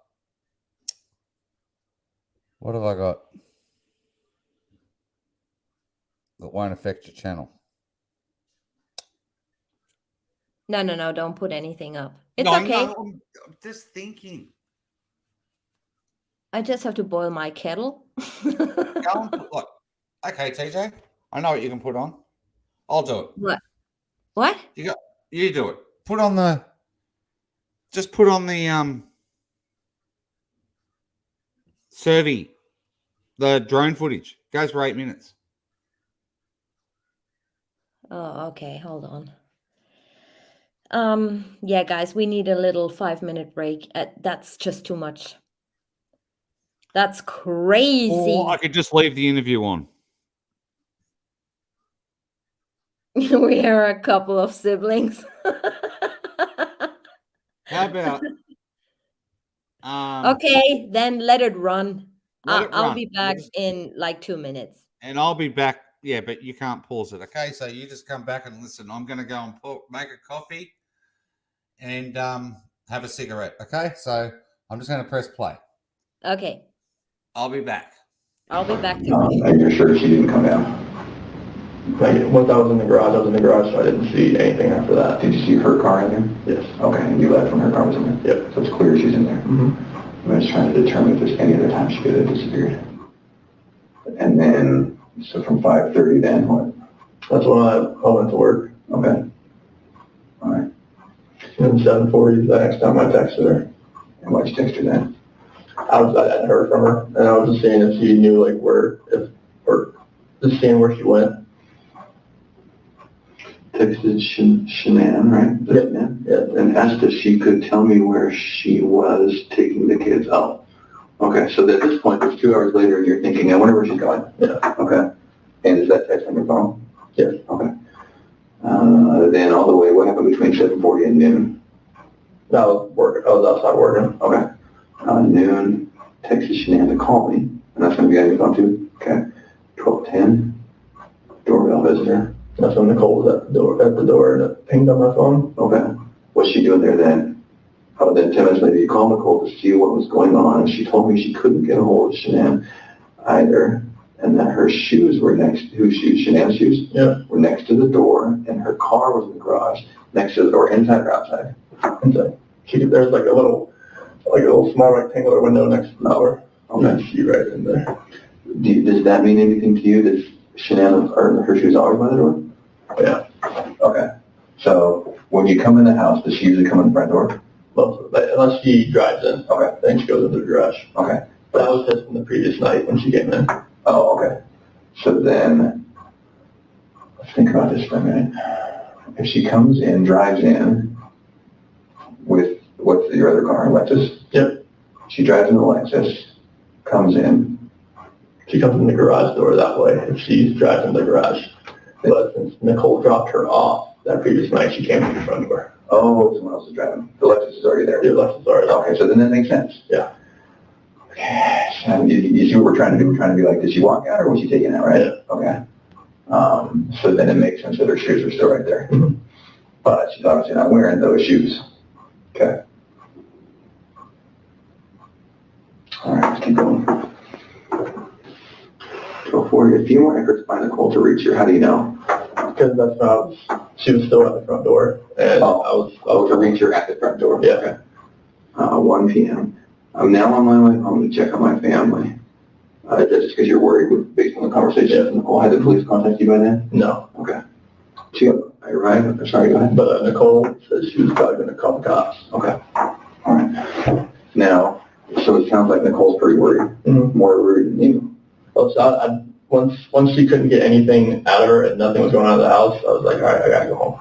What have I got? That won't affect your channel. No, don't put anything up. It's No, okay. no, I'm just thinking. I just have to boil my kettle. Go and put, look. Okay, TJ. I know what you can put on. I'll do it. What? What? You do it. Put on the. Just put on the survey. The drone footage goes for 8 minutes. Oh, okay. Hold on. Yeah, guys, we need a little 5-minute break. That's just too much. That's crazy. Or I could just leave the interview on. We are a couple of siblings. How about? Okay, then let it run. Let it I'll run. be back in like 2 minutes. And I'll be back. Yeah, but you can't pause it. Okay, so you just come back and listen. I'm going to go and make a coffee and have a cigarette. Okay, so I'm just going to press play. Okay, I'll be back. I'll be back. And you're sure she didn't come down? Like, once I was in the garage, so I didn't see anything after that. Did you see her car in there? Yes. Okay, and you left when her car was in there? Yep. So it's clear she's in there? Mm-hmm. I'm just trying to determine if there's any other time she could have disappeared. And then, so from 5:30 then, what? That's when I went to work. Okay. All right. And 7:40 is the next time I texted her. And why'd you text her then? I hadn't heard from her, and I was just seeing if she knew, like, or just seeing where she went. Texted Shanann, right? Yeah. And asked if she could tell me where she was taking the kids out. Okay, so at this point, it's 2 hours later, and you're thinking, I wonder where she's going. Yeah. Okay. And is that text on your phone? Yes. Okay. Then all the way, what happened between 7:40 and noon? I was outside working. Okay. Noon, texted Shanann to call me, and that's going to be on your phone too. Okay. 12:10, doorbell visitor. That's when Nicole was at the door and it pinged on my phone. Okay. What's she doing there then? Oh, then 10 minutes later, you called Nicole to see what was going on, and she told me she couldn't get a hold of Shanann either, and that her shoes were Shanann's shoes? Yeah. Were next to the door, and her car was in the garage, next to the door, inside or outside? Inside. There's like a little small rectangular window next to the door. Okay. She right in there. Does that mean anything to you? Does Shanann or her shoes always by the door? Yeah. Okay. So when you come in the house, does she usually come in the front door? Well, unless she drives in. Okay. Then she goes into the garage. Okay. But that was just from the previous night when she came in. Oh, okay. So then, let's think about this for a minute. If she comes in, drives in with, what's your other car, Lexus? Yep. She drives in the Lexus, comes in. She comes in the garage door that way if she drives in the garage. But since Nicole dropped her off that previous night, she came in the front door. Oh, someone else is driving. The Lexus is already there. The Lexus is already there. Okay, so then that makes sense. Yeah. Okay. So you see what we're trying to do? We're trying to be like, did she walk out or was she taken out, right? Yeah. Okay. So then it makes sense that her shoes are still right there. Mm-hmm. But she's obviously not wearing those shoes. Okay. All right, let's keep going. Go forward. A few more efforts by Nicole to reach her. How do you know? Because that's when she was still at the front door. And I was to reach her at the front door. Yeah. Okay. 1 p.m. I'm now on my way home to check on my family. Is that just because you're worried based on the conversation with Nicole? Had the police contact you by then? No. Okay. I arrived. Sorry, go ahead. But Nicole said she was probably going to call the cops. Okay. All right. Now, so it sounds like Nicole's pretty worried. Mm-hmm. More worried than you. Well, so once she couldn't get anything out of her and nothing was going on in the house, I was like, all right, I gotta go home.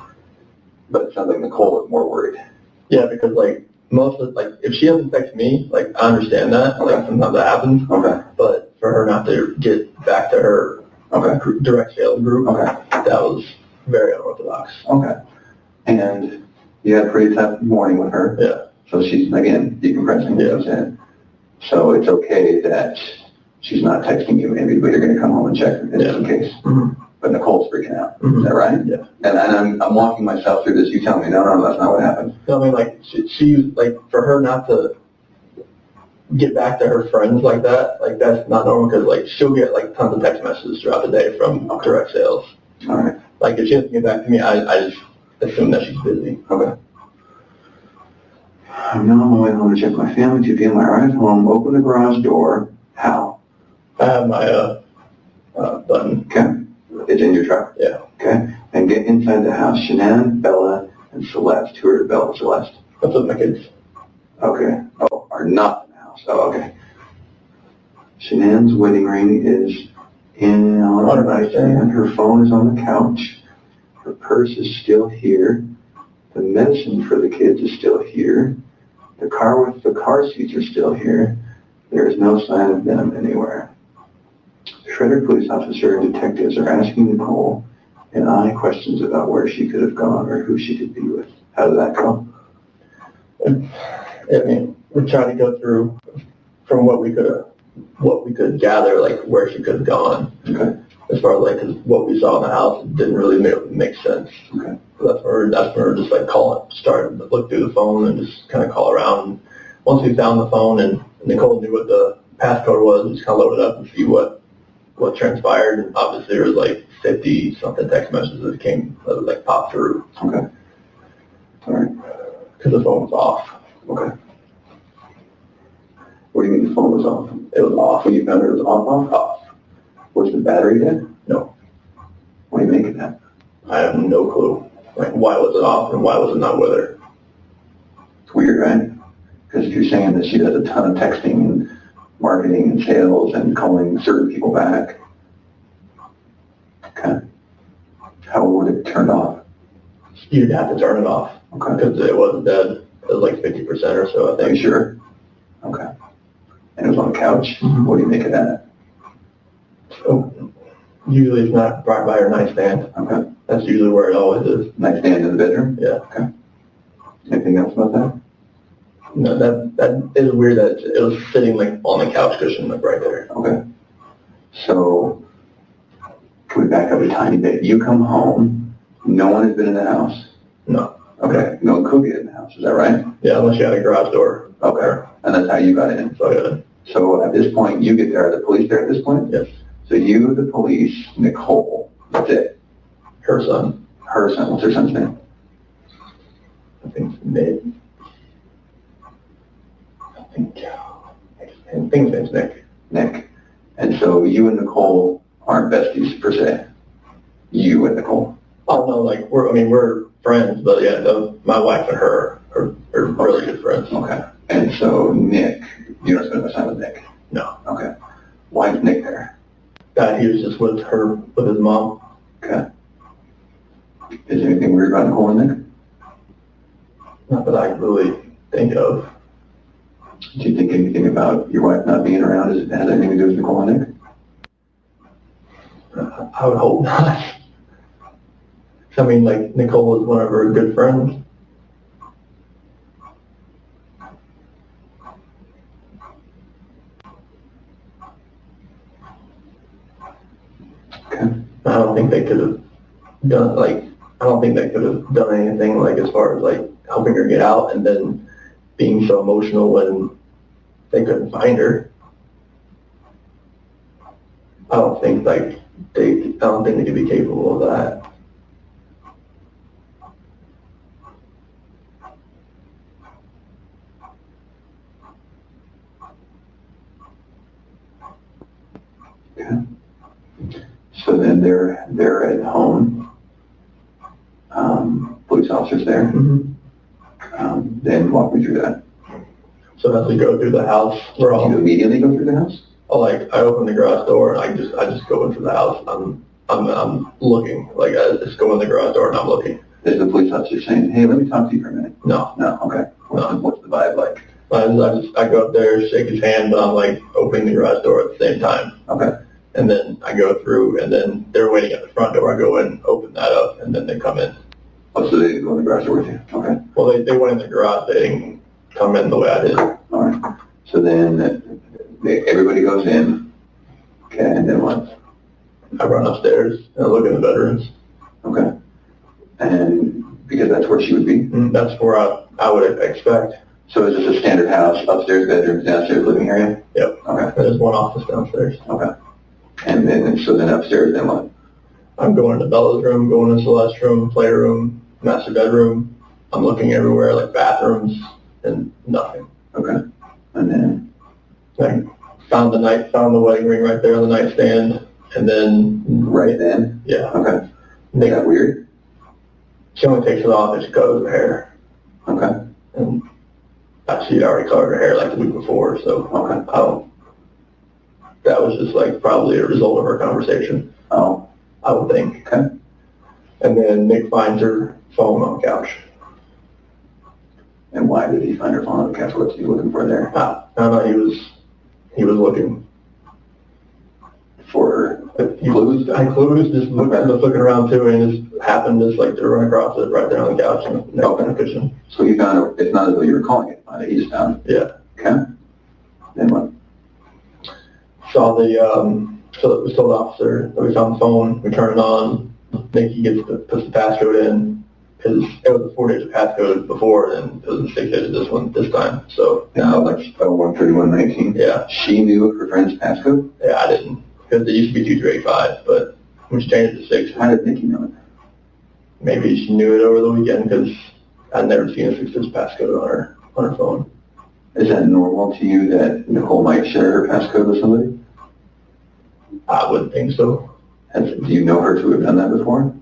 But it sounds like Nicole was more worried. Yeah, because if she doesn't text me, like I understand that, like sometimes that happens. Okay. But for her not to get back to her direct sales group, that was very unorthodox. Okay. And you had a pretty tough morning with her. Yeah. So she's, again, decompressing, as you said. So it's okay that she's not texting you maybe, but you're going to come home and check just in case. Mm-hmm. But Nicole's freaking out. Mm-hmm. Is that right? Yeah. And I'm walking myself through this. You tell me, no, that's not what happened. No, I mean, like, she like, for her not to get back to her friends like that, like, that's not normal because, like, she'll get, like, tons of text messages throughout the day from direct sales. All right. Like, if she doesn't get back to me, I just assume that she's busy. Okay. I'm now on my way home to check my family. 2 p.m. I arrive home, open the garage door. How? I have my button. Okay. It's in your truck? Yeah. Okay. And get inside the house. Shanann, Bella, and Celeste. Who are Bella and Celeste? That's with my kids. Okay. Oh, are not in the house. Oh, okay. Shanann's wedding ring is on her nightstand. Her phone is on the couch. Her purse is still here. The medicine for the kids is still here. The car with the car seats are still here. There is no sign of them anywhere. Shredder police officer and detectives are asking Nicole and I questions about where she could have gone or who she could be with. How did that go? I mean, we're trying to go through from what we could gather, like where she could have gone. Okay. As far as like 'cause what we saw in the house didn't really make sense. Okay. So that's where we're just like started to look through the phone and just kind of call around. Once we found the phone and Nicole knew what the passcode was, we just kind of loaded up and see what transpired. And obviously there was like 50 something text messages that like popped through. Okay. All right. Because the phone was off. Okay. What do you mean the phone was off? It was off. When you found it was off? Off. Was the battery dead? No. What do you make of that? I have no clue. Like, why was it off and why was it not with her? It's weird, right? Because if you're saying that she does a ton of texting and marketing and sales and calling certain people back, okay, how would it turn off? You'd have to turn it off. Okay. Because it wasn't dead. It was like 50% or so, I think. Are you sure? Okay. And it was on the couch? Mm-hmm. What do you make of that? Oh, usually it's not right by her nightstand. Okay. That's usually where it always is. Nightstand in the bedroom? Yeah. Okay. Anything else about that? No, that is weird that it was sitting like on the couch cushion, like right there. Okay. So, can we back up a tiny bit? You come home, no one has been in the house? No. Okay, no one could get in the house, is that right? Yeah, unless you had a garage door. Okay, and that's how you got in? So at this point, you get there, are the police there at this point? Yes. So you, the police, Nicole, that's it? Her son. Her son, what's her son's name? I think Nick. I think his name's Nick. Nick. And so you and Nicole aren't besties per se? You and Nicole? Oh, no, like, we're friends, but yeah, my wife and her are really good friends. Okay. And so Nick, you don't spend much time with Nick? No. Okay. Why is Nick there? He was just with his mom. Okay. Is there anything weird about Nicole and Nick? Not that I can really think of. Do you think anything about your wife not being around has anything to do with Nicole and Nick? I would hope not. I mean, like, Nicole was one of her good friends. Okay. I don't think they could have done, like, I don't think they could have done anything, like, as far as, like, helping her get out and then being so emotional when they couldn't find her. I don't think they could be capable of that. Okay. So then they're at home. Police officers there. Mm-hmm. Then walk me through that. So as we go through the house, You immediately go through the house? I open the garage door and I just go into the house. I'm looking, like, I just go in the garage door and I'm looking. Is the police officer saying, hey, let me talk to you for a minute? No. No, okay. What's the vibe like? I go up there, shake his hand, but I'm like opening the garage door at the same time. Okay. And then I go through and then they're waiting at the front door. I go in, open that up, and then they come in. Oh, so they didn't go in the garage door with you? Okay. Well, they went in the garage. They didn't come in the way I did. All right. So then everybody goes in. Okay, and then what? I run upstairs and I look in the bedrooms. Okay. And because that's where she would be? That's where I would expect. So is this a standard house, upstairs bedrooms, downstairs living area? Yep. Okay. There's one office downstairs. Okay. And then upstairs, then what? I'm going to Bella's room, going to Celeste's room, playroom, master bedroom. I'm looking everywhere, like bathrooms, and nothing. Okay. And then? I found the wedding ring right there on the nightstand, and then... Right then? Yeah. Okay. Is that weird? She only takes it off and she covers her hair. Okay. And she'd already covered her hair like the week before, so okay. That was just like probably a result of her conversation. Oh. I would think. Okay. And then Nick finds her phone on the couch. And why did he find her phone on the couch? What's he looking for there? No, he was looking for clues. Clues, just looking around too, and it just happened just like to run across it right there on the couch and next to the cushion. So he found it. It's not as though you were calling it. He just found it. Yeah. Okay. Then what? saw the officer that we found the phone, we turn it on, Nikki puts the passcode in, because it was a 4-digit passcode before, and it was a 6-digit this time, so. Now, like 13119? Yeah. She knew of her friend's passcode? Yeah, I didn't, because it used to be 2385, but when she changed it to 6. How did Nikki know it? Maybe she knew it over the weekend, because I'd never seen a 6-digit passcode on her phone. Is that normal to you that Nicole might share her passcode with somebody? I wouldn't think so. Do you know her to have done that before?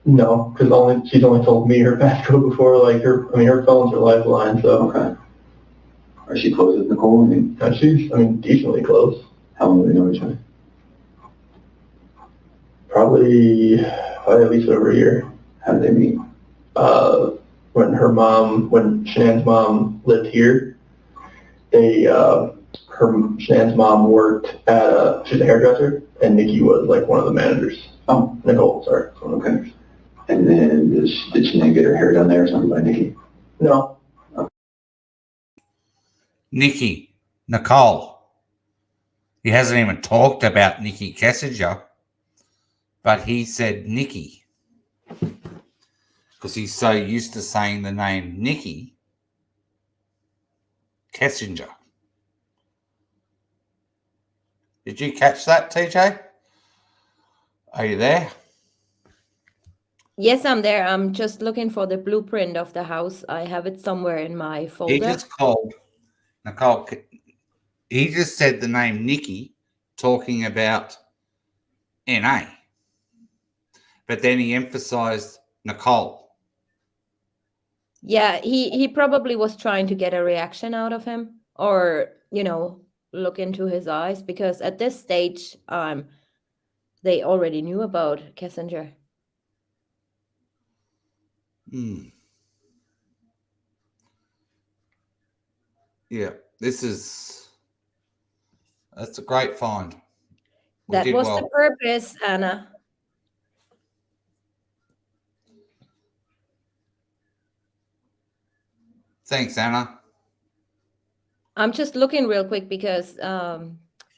No, because she's only told me her passcode before. Like her phone's her lifeline. So. Okay. Are she close with Nicole? She's decently close. How long do they know each other? Probably at least over a year. How did they meet? When Shanann's mom lived here, Shanann's mom worked at she's a hairdresser, and Nikki was like one of the managers. Oh, Nicole, sorry. Okay. And then did Shanann get her hair done there or something by Nikki? No. Okay. Nicole. He hasn't even talked about Nikki Kessinger. but he said Nikki because he's so used to saying the name Nikki Kessinger. Did you catch that, TJ? Are you there? Yes, I'm there. I'm just looking for the blueprint of the house. I have it somewhere in my folder. He just called Nicole. He just said the name Nikki, talking about NA. But then he emphasized Nicole. Yeah, he probably was trying to get a reaction out of him, or, you know, look into his eyes, because at this stage, they already knew about Kessinger. Yeah, that's a great find. We That did was well. the purpose, Anna. Thanks, Anna. I'm just looking real quick because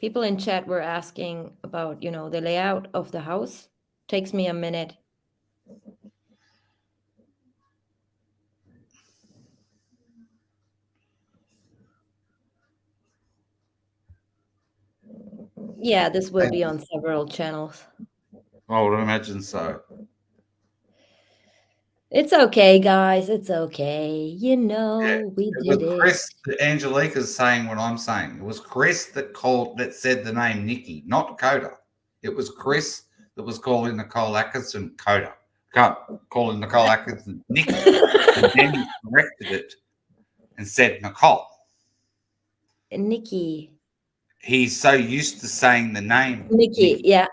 people in chat were asking about, you know, the layout of the house. Takes me a minute. Yeah, this will be on several channels. I would imagine so. It's okay, guys. It's okay. You know, we It did was it. Chris. Angelica's saying what I'm saying. It was Chris that said the name Nikki, not Coda. It was Chris that was calling Nicole Atkinson Coda. Calling Nicole Atkinson Nikki. And then he corrected it and said Nicole. Nikki. He's so used to saying the name Nikki. Yeah.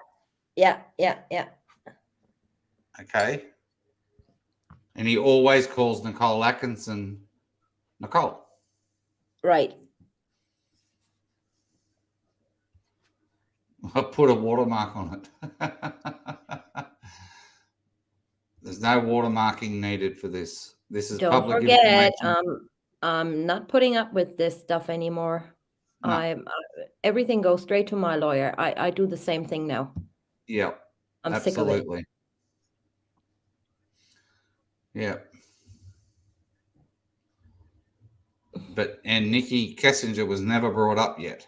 Okay. And he always calls Nicole Atkinson Nicole. Right. I put a watermark on it. There's no watermarking needed for this. This is Don't public forget, information. I'm not putting up with this stuff anymore. No. Everything goes straight to my lawyer. I do the same thing now. Yeah. I'm sick of it. Absolutely. Yeah. And Nikki Kessinger was never brought up yet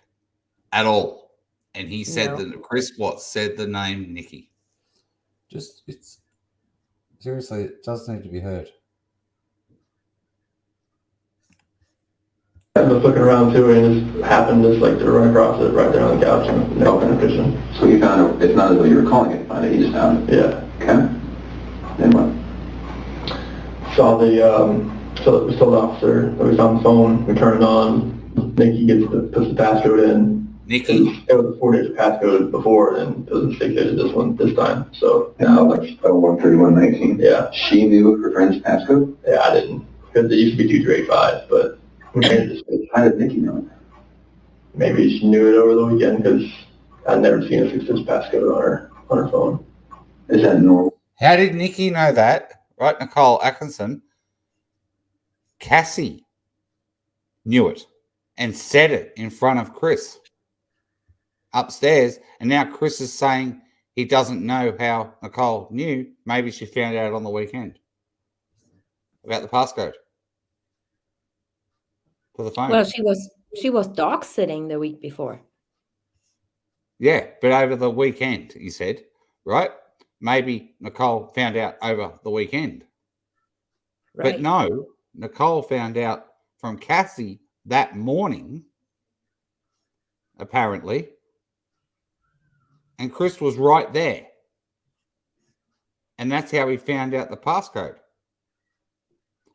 at all. And he said that Chris Watts said the name Nikki. Seriously, it does need to be heard. I was looking around too, and it just happened just like to run across it right there on the couch and next to the cushion. So you found it, it's not as though you were calling it, you found it, you just found it? Yeah. Okay. Then what? Saw we told the officer that we found the phone, we turn it on, Nikki puts the passcode in. Nikki? It was a 4-digit passcode before, and it was a 6-digit this time, so. Now, like 013119? Yeah. She knew her friend's passcode? Yeah, I didn't, because it used to be 2385, but we changed it. How did Nikki know it? Maybe she knew it over the weekend, because I'd never seen a 6-digit passcode on her phone. Is that normal? How did Nikki know that? Right, Nicole Atkinson. Cassie knew it and said it in front of Chris upstairs. And now Chris is saying he doesn't know how Nicole knew. Maybe she found out on the weekend about the passcode for the phone. Well, she was dog sitting the week before. Yeah, but over the weekend, he said, right? Maybe Nicole found out over the weekend. Right. But no, Nicole found out from Cassie that morning, apparently, and Chris was right there. And that's how he found out the passcode.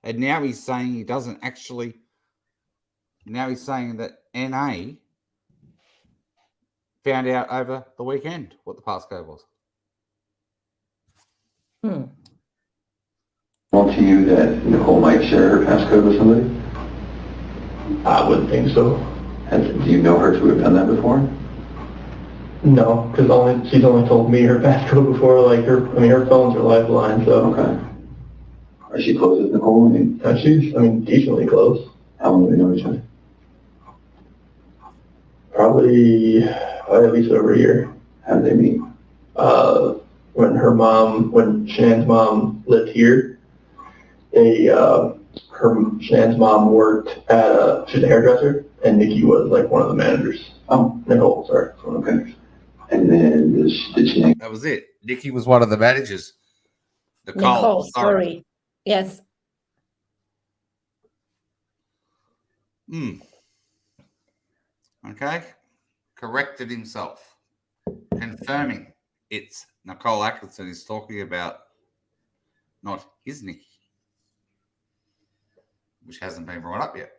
And now he's saying he doesn't actually, now he's saying that NA found out over the weekend what the passcode was. Well, to you that Nicole might share her passcode with somebody? I wouldn't think so. Do you know her to have done that before? No, because she's only told me her passcode before, like her phone's her lifeline, so. Okay. Are she close with Nicole? She's decently close. How long do they know each other? Probably at least over a year. How did they meet? when Shanann's mom lived here, Shanann's mom worked at she's a hairdresser, and Nikki was like one of the managers. Oh, Nicole, sorry, one of the managers. And then did Shanann? That was it. Nikki was one of the managers. Nicole, sorry. Yes. Okay. Corrected himself. Confirming it's Nicole Atkinson is talking about, not his Nikki, which hasn't been brought up yet.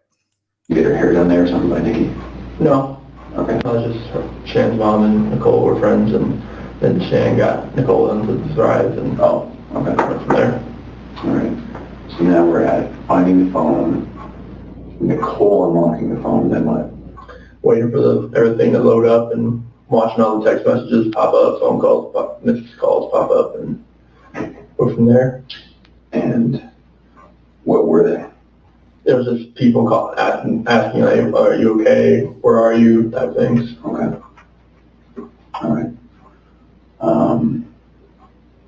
You get her hair done there or something by Nikki? No. Okay. I was just Shannon's mom and Nicole were friends, and then Shannon got Nicole into the Thrive, and okay. Went from there. All right. So now we're at finding the phone, Nicole unlocking the phone, then what? Waiting for everything to load up and watching all the text messages pop up, phone calls, missed calls pop up, and go from there. And what were they? There was just people asking like, are you okay? Where are you? Type things. Okay. All right.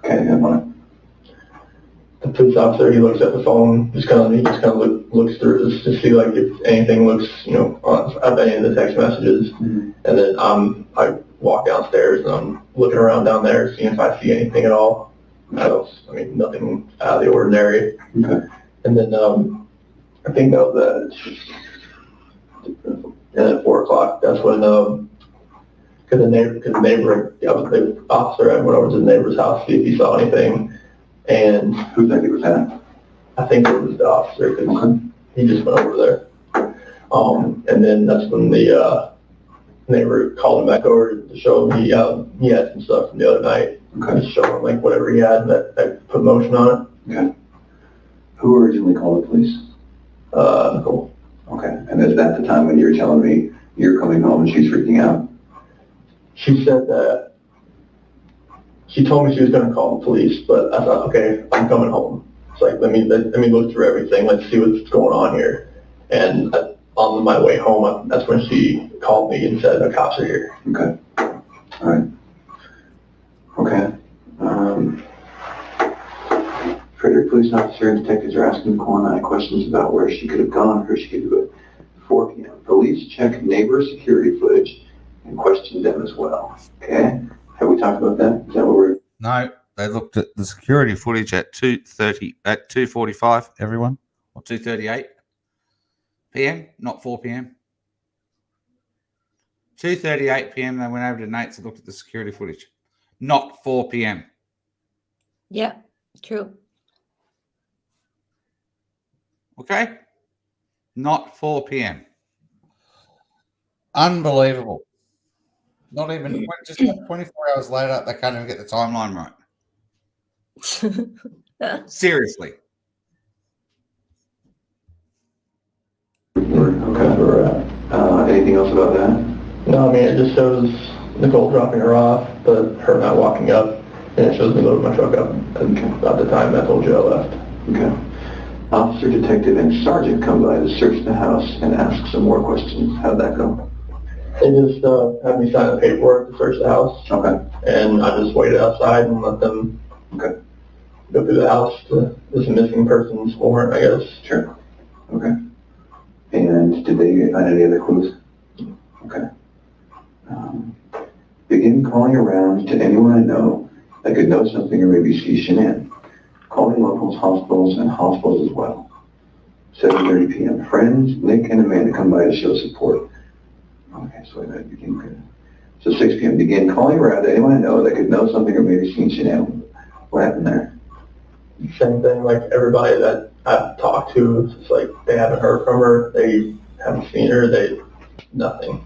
Okay, good one. The police officer, he looks at the phone, he just kind of looks through it to see like if anything looks, at any of the text messages. Mm-hmm. And then I walk downstairs and I'm looking around down there, seeing if I see anything at all. Nothing out of the ordinary. Okay. And then I think that was at 4 o'clock. That's when because the officer went over to the neighbor's house to see if he saw anything. And who think it was that? I think it was the officer, because he just went over there. And then that's when the neighbor called him back over to show him he had some stuff from the other night. Okay. Just show him like whatever he had that put motion on it. Okay. Who originally called the police? Nicole. Okay. And is that the time when you were telling me you're coming home and she's freaking out? She said that she told me she was going to call the police, but I thought, okay, I'm coming home. It's like, let me look through everything. Let's see what's going on here. And on my way home, that's when she called me and said, the cops are here. Okay. All right. Okay. Frederick police officer and detectives are asking Nicole and I questions about where she could have gone, who she could do it. 4 p.m. Police check neighbor security footage and question them as well. Okay. Have we talked about that? Is that what we're... No, they looked at the security footage at 2:45, everyone, or 2:38 p.m., not 4 p.m. 2:38 p.m. they went over to Nate's and looked at the security footage, not 4 p.m. Yeah, true. Okay? Not 4 p.m. Unbelievable. Not even just 24 hours later, they can't even get the timeline right. Seriously. Anything else about that? No, it just shows Nicole dropping her off, but her not walking up, and it shows me loading my truck up about the time I told you I left. Okay. Officer, detective, and sergeant come by to search the house and ask some more questions. How'd that go? They just had me sign the paperwork to search the house. Okay. And I just waited outside and let them go through the house. There's a missing persons warrant, I guess. Sure. Okay. And did they find any other clues? Okay. Begin calling around to anyone I know that could know something or maybe see Shanann. Calling locals, hospitals, and hospitals as well. 7:30 p.m. Friends, Nick and Amanda come by to show support. Okay, so wait a minute, begin good. So 6 p.m. Begin calling around to anyone I know that could know something or maybe seen Shanann. What happened there? Same thing, like everybody that I've talked to, it's just like they haven't heard from her, they haven't seen her, nothing.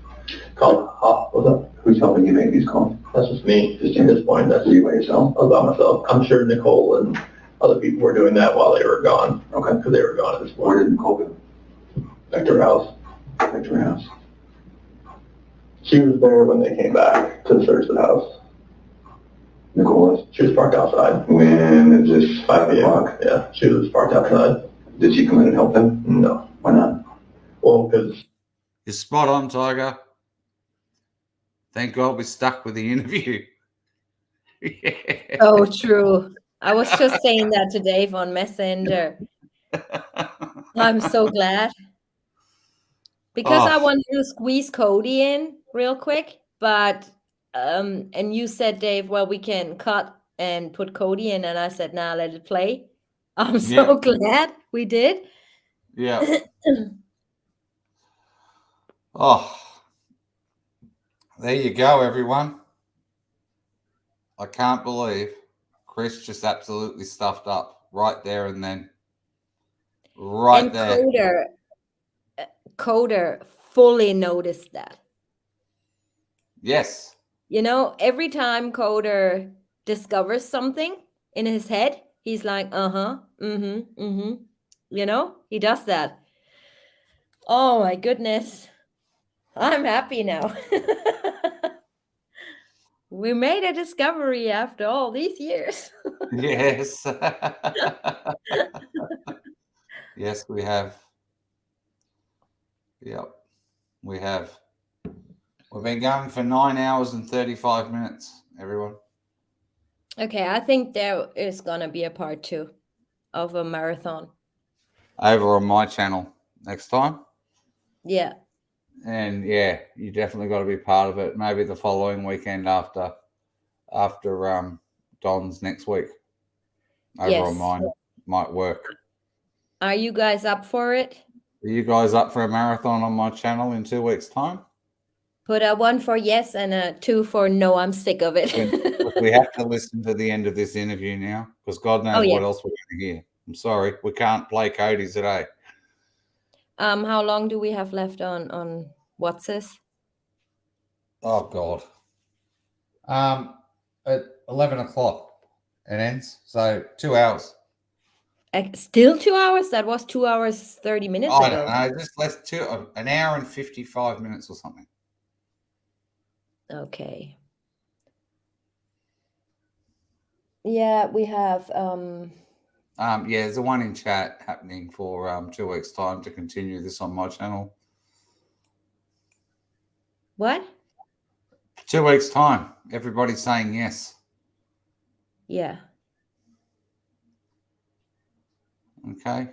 Called, what's up? Who's helping you make these calls? That's just me, just at this point. That's you by yourself? I was by myself. I'm sure Nicole and other people were doing that while they were gone. Okay. Because they were gone at this point. Where did Nicole go? Back to her house. Back to her house. She was there when they came back to search the house. Nicole was? She was parked outside. When is this 5 o'clock? Yeah, she was parked outside. Did she come in and help them? No. Why not? Well, because... You're spot on, Tiger. Thank God we stuck with the interview. Oh, true. I was just saying that to Dave on Messenger. I'm so glad. Because I Oh, wanted to squeeze Cody in real quick, but and you said, Dave, well, we can cut and put Cody in, and I said, nah, let it play. I'm so glad we did. yeah. Oh, there you go, everyone. I can't believe Chris just absolutely stuffed up right there and then. Right And there. Coder fully noticed that. Yes. You know, every time Coder discovers something in his head, he's like, you know, he does that. Oh my goodness. I'm happy now. We made a discovery after all these years. Yes. Yes, we have. Yep, we have. We've been going for 9 hours and 35 minutes, everyone. Okay, I think there is going to be a part 2 of a marathon. Over on my channel next time. Yeah. And yeah, you definitely got to be part of it. Maybe the following weekend after Don's next week. Over on mine might work. Are you guys up for it? Are you guys up for a marathon on my channel in 2 weeks' time? Put a 1 for yes and a 2 for no. I'm sick of it. We have to listen to the end of this interview now because God knows what else we're going to hear. I'm sorry, we can't play Cody today. How long do we have left on what's this? Oh God. At 11 o'clock it ends, so 2 hours. Still 2 hours? That was 2 hours 30 minutes ago. I don't know, just less an hour and 55 minutes or something. Okay. Yeah, we have yeah, there's a one in chat happening for 2 weeks' time to continue this on my channel. What? 2 weeks' time. Everybody's saying yes. Yeah. Okay.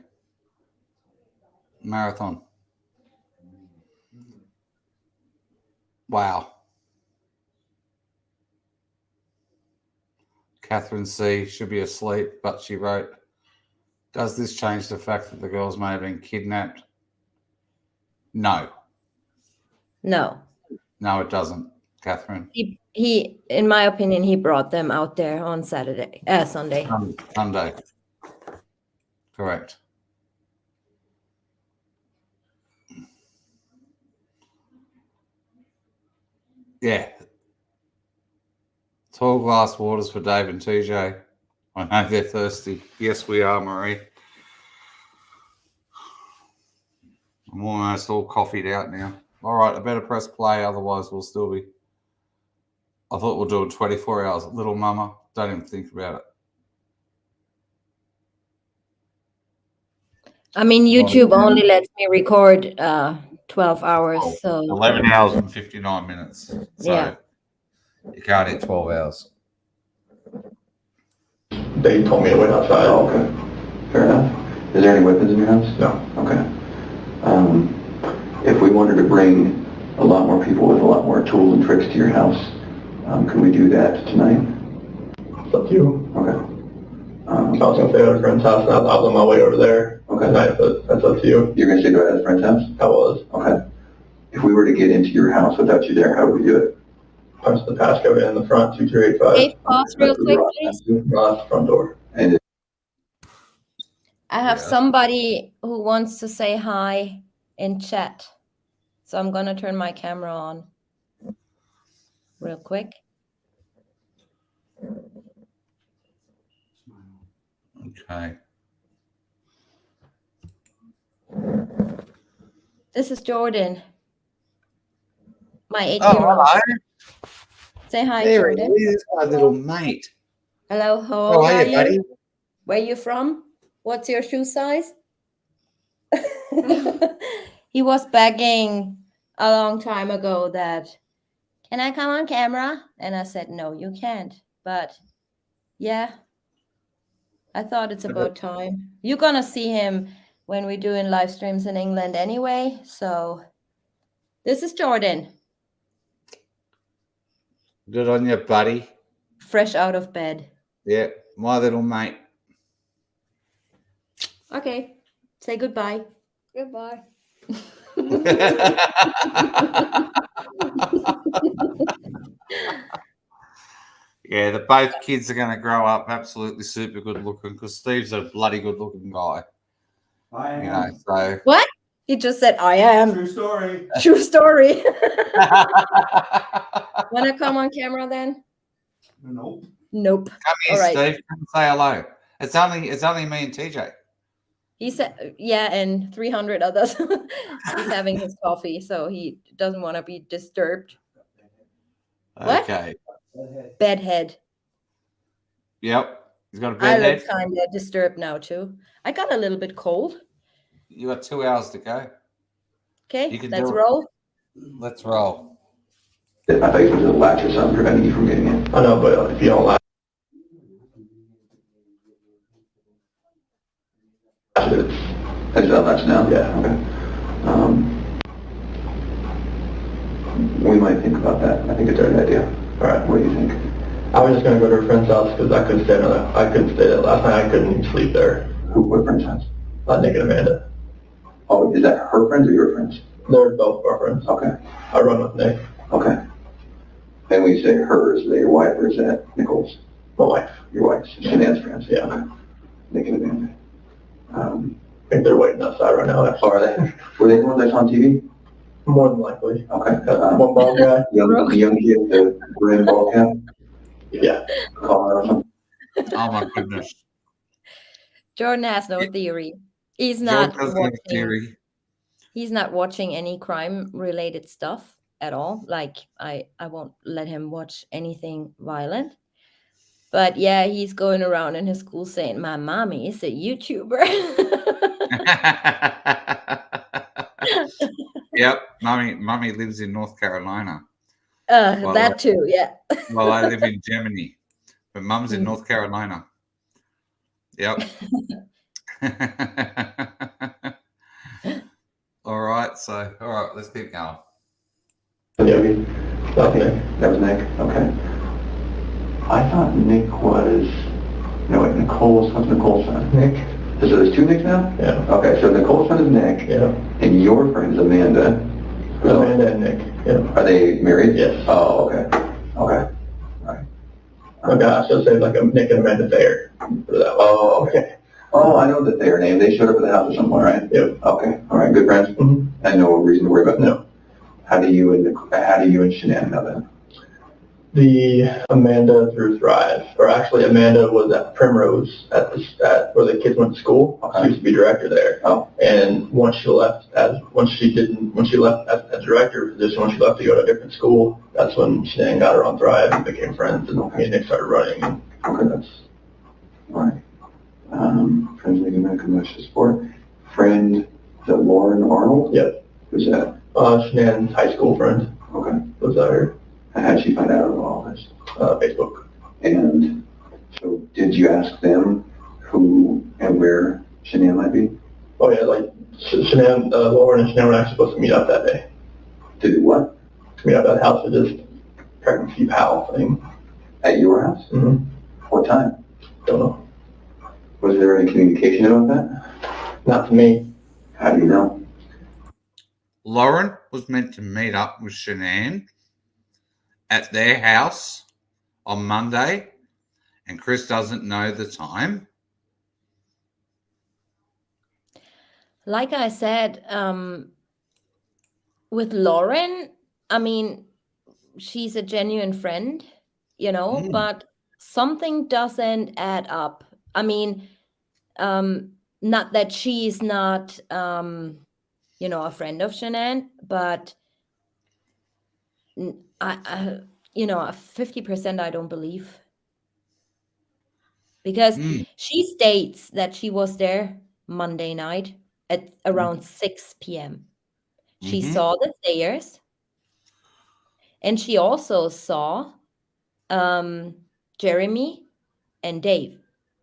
Marathon. Wow. Catherine C. should be asleep, but she wrote, does this change the fact that the girls may have been kidnapped? No. No. No, it doesn't, Catherine. He in my opinion, he brought them out there on Sunday. Sunday. Correct. Yeah. Tall glass waters for Dave and TJ. I know they're thirsty. Yes, we are, Marie. I'm almost all coffeeed out now. All right, I better press play, otherwise we'll still be. I thought we'll do it 24 hours. Little mama, don't even think about it. I mean, YouTube only lets me record 12 hours. So 11 hours and 59 minutes. So yeah. You can't hit 12 hours. They told me to wait outside. Oh, okay. Fair enough. Is there any weapons in your house? No. Okay. If we wanted to bring a lot more people with a lot more tools and tricks to your house, can we do that tonight? It's up to you. Okay. I was gonna stay at a friend's house, and I was on my way over there. Okay. Tonight, but that's up to you. You're gonna stay at a friend's house? I was. Okay. If we were to get into your house without you there, how would we do it? Punch the passcode in the front, 2285. Hey, pause real quick, please. Front door. And I have somebody who wants to say hi in chat. So I'm gonna turn my camera on real quick. Okay. This is Jordan. My 8-year-old. Oh, hello. Say hi, There Jordan. he is, my little mate. Hello, how Oh, old are hey, you? buddy. Where you from? What's your shoe size? He was begging a long time ago that, can I come on camera? And I said, no, you can't. But yeah, I thought it's about time. You're gonna see him when we're doing live streams in England anyway. So this is Jordan, Good on you, buddy. fresh out of bed. Yeah, my little mate. Okay, say goodbye. Goodbye. Yeah, the both kids are going to grow up absolutely super good looking because Steve's a bloody good looking guy. I am. You know, so What? He just said, I am. True story. True story. Wanna come on camera then? Nope. Nope. Come here, All right. Steve. Come and say hello. It's only me and TJ. He said, yeah, and 300 others. He's having his coffee, so he doesn't want to be disturbed. What? Okay. Bedhead. Yep. He's got a I bed look head. kind of disturbed now too. I got a little bit cold. You got 2 hours to go. Okay, You can let's do it. roll. Let's roll. I thought you said latch or something preventing you from getting in. I know, but if you don't latch, it's unlatched now? Yeah, okay. We might think about that. I think it's a good idea. All right, what do you think? I was just gonna go to a friend's house because I couldn't stay there. Last night I couldn't even sleep there. What friend's house? Nick and Amanda. Oh, is that her friends or your friends? They're both our friends. Okay. I run with Nick. Okay. And when you say hers, is that your wife or is that Nicole's? My wife. Your wife's? Shanann's friends? Yeah. Okay. Nick and Amanda. I think they're waiting outside right now. Oh, are they? Were they the ones that's on TV? More than likely. Okay. One bald guy? The young kid, the red bald cap? Yeah. Colorado or something? Oh my goodness. Jordan has no theory. He's George not doesn't have a watching. theory. He's not watching any crime-related stuff at all. Like I won't let him watch anything violent. But yeah, he's going around in his school saying, "My mommy is a YouTuber." Yep, mummy lives in North Carolina. That too, yeah. Well, I live in Germany, but mum's in North Carolina. Yep. All right, let's keep going. Yeah, that was Nick. Okay. I thought Nick was. No, wait, Nicole's. What's Nicole's son? Nick. So there's two Nicks now? Yeah. Okay, so Nicole's son is Nick. Yeah. And your friend is Amanda. So, Amanda and Nick. Yeah. Are they married? Yes. Oh, okay. Okay. All right. Okay, I should say like a Nick and Amanda Thayer. Oh, okay. Oh, I know the Thayer name. They showed up at the house or somewhere, right? Yep. Okay. All right. Good friends. Mm-hmm. And no reason to worry about that. No. How do you and Shanann know that? The Amanda through Thrive, or actually Amanda was at Primrose at where the kids went to school. Okay. She used to be director there. Oh. And once she left as director position, when she left to go to a different school, that's when Shanann got her on Thrive and became friends, and me and Nick started running. And, okay, that's all right. Friends making American National Sport. Friend, the Lauren Arnold. Yep. Who's that? Shanann's high school friend. Okay. Was that her? How did she find out about all this? Facebook. And so did you ask them who and where Shanann might be? Oh yeah, like Shanann, Lauren and Shanann were actually supposed to meet up that day. To do what? To meet up at the house for this pregnancy pal thing. At your house? Mm-hmm. What time? Don't know. Was there any communication about that? Not to me. How do you know? Lauren was meant to meet up with Shanann at their house on Monday, and Chris doesn't know the time. Like I said, with Lauren, I mean, she's a genuine friend, but something doesn't add up. I mean, not that she's not, a friend of Shanann, but I 50% I don't believe. Because she states that she was there Monday night at around 6 p.m. She saw the stairs, and she also saw Jeremy, and Dave.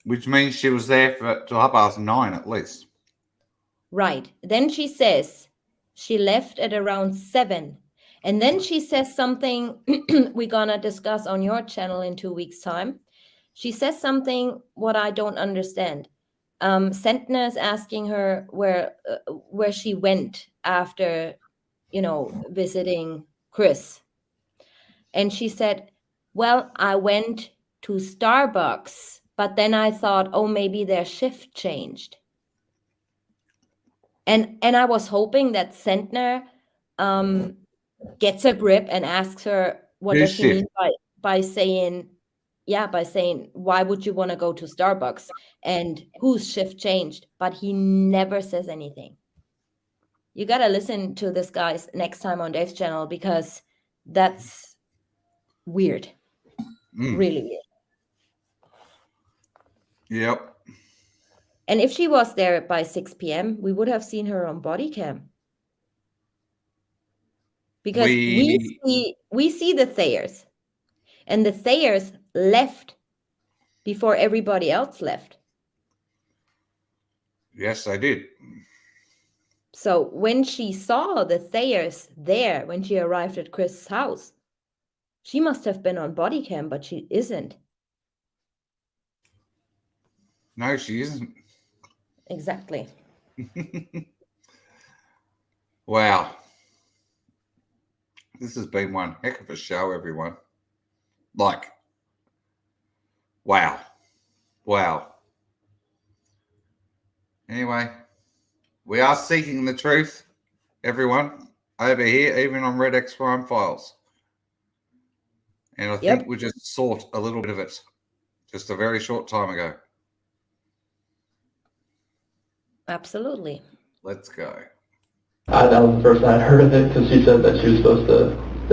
Which means she was there till 9:30 at least. Right. Then she says she left at around 7. And then she says something we're going to discuss on your channel in 2 weeks' time. She says something what I don't understand. Sentner is asking her where she went after, visiting Chris. And she said, well, I went to Starbucks, but then I thought, oh, maybe their shift changed. And I was hoping that Sentner gets a grip and asks her, what does she mean by saying, why would you want to go to Starbucks and whose shift changed? But he never says anything. You got to listen to this guy's next time on Dave's channel because that's weird. Really weird. Yep. And if she was there by 6 p.m., we would have seen her on body cam. Because we see the Thayers. And the Thayers left before everybody else left. Yes, I did. So when she saw the Thayers there, when she arrived at Chris' house, she must have been on body cam, but she isn't. No, she isn't. Exactly. Wow. This has been one heck of a show, everyone. Like, wow. Anyway, we are seeking the truth, everyone, over here, even on Red X Crime Files. And I think we just sought a little bit of it just a very short time ago. Absolutely. Let's go. That was the first time I heard of it because she said that they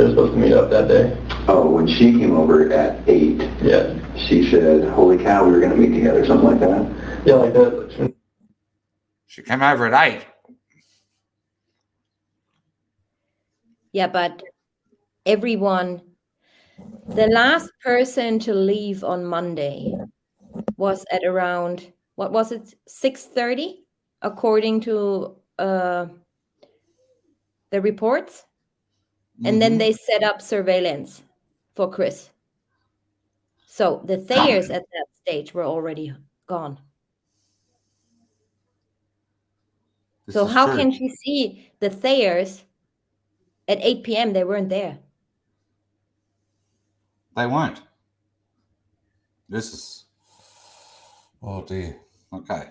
were supposed to meet up that day. Oh, when she came over at 8, yeah, she said, holy cow, we were going to meet together, something like that. Yeah, like that. She came over at 8. Yeah, but everyone, the last person to leave on Monday was at around, what was it, 6:30, according to the reports. And then they set up surveillance for Chris. So the Thayers at that stage were already gone. So how can she see the Thayers at 8 p.m.? They weren't there. They won't. This is... Oh, dear. Okay.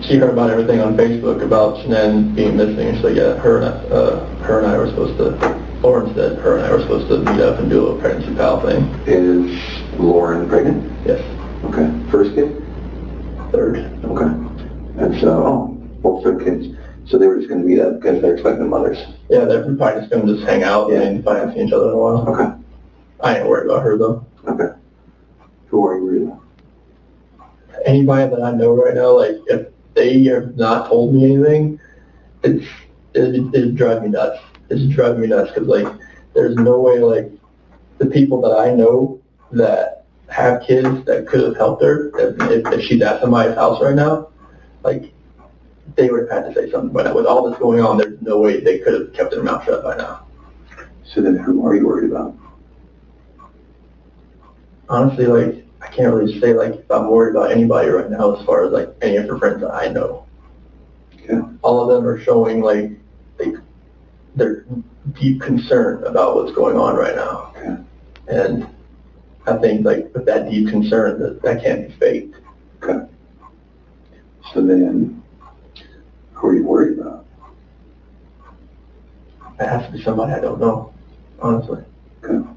She heard about everything on Facebook about Shanann being missing. She's like, yeah, her and I were supposed to, Lauren said her and I were supposed to meet up and do a little pregnancy pal thing. Is Lauren pregnant? Yes. Okay. First kid? Third. Okay. And so, both third kids. So they were just going to meet up because they're expecting mothers. Yeah, they're probably just going to just hang out and find each other in a while. Okay. I ain't worried about her though. Okay. Who are you worried about? Anybody that I know right now, like if they have not told me anything, it drives me nuts. It's driving me nuts because like there's no way like the people that I know that have kids that could have helped her if she's at somebody's house right now, like they would have had to say something. But with all this going on, there's no way they could have kept their mouth shut by now. So then who are you worried about? Honestly, like I can't really say like if I'm worried about anybody right now as far as like any of her friends that I know. Okay. All of them are showing like their deep concern about what's going on right now. Okay. And I think like with that deep concern that can't be faked. Okay. So then who are you worried about? It has to be somebody I don't know, honestly. Okay.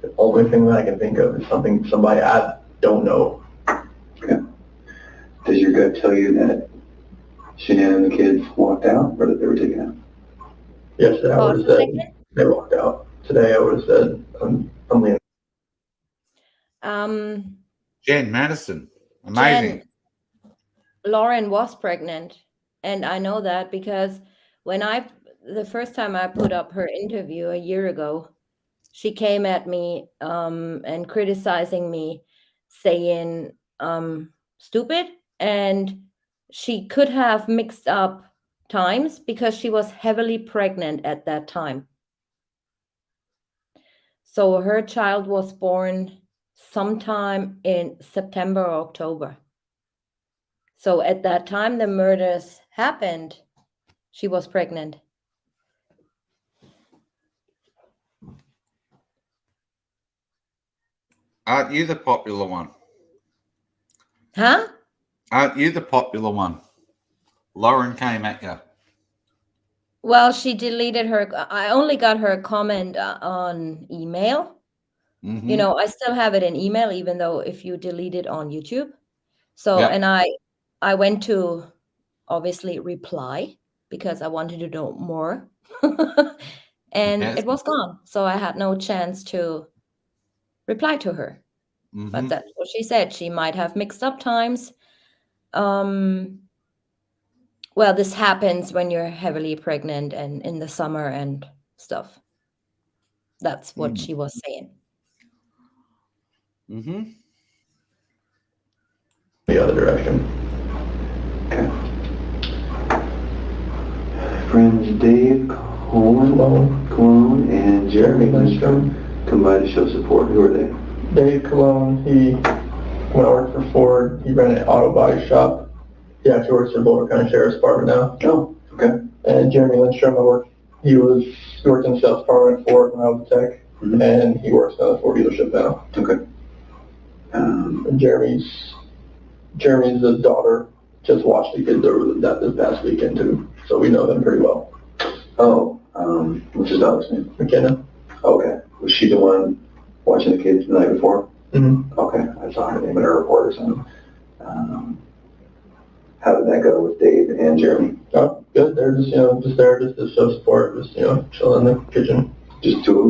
The only thing that I can think of is somebody I don't know. Okay. Does your gut tell you that Shanann and the kids walked out or that they were taken out? Yesterday I would have said they walked out. Today I would have said I'm leaving. Jen Madison. Amazing. Lauren was pregnant. And I know that because when the first time I put up her interview a year ago, she came at me and criticizing me, saying stupid, and she could have mixed up times because she was heavily pregnant at that time. So her child was born sometime in September or October. So at that time the murders happened, she was pregnant. Aren't you the popular one? Huh? Aren't you the popular one? Lauren came at you. Well, she deleted her. I only got her comment on email. Mhm. You know, I still have it in email, even though if you delete it on YouTube. So, Yep. and I went to obviously reply because I wanted to know more. And Yes. it was gone. So I had no chance to reply to her. But Mhm. that's what she said. She might have mixed up times. Well, this happens when you're heavily pregnant and in the summer and stuff. That's what she was saying. Mm-hmm. The other direction. Friends Dave Cologne and Jeremy Lindstrom come by to show support. Who are they? Dave Cologne, when I worked for Ford, he ran an auto body shop. He actually works for Boulder County Sheriff's Department now. Oh, okay. And Jeremy Lindstrom, he worked in the sales department at Ford when I was a tech, and he works on the Ford dealership now. Okay. And Jeremy's daughter just watched the kids over that this past weekend too, so we know them pretty well. Oh, what's his daughter's name? McKenna. Okay. Was she the one watching the kids the night before? Mm-hmm. Okay. I saw her name in her report or something. How did that go with Dave and Jeremy? Oh, good. They're just there to show support, chilling in the kitchen. Just two of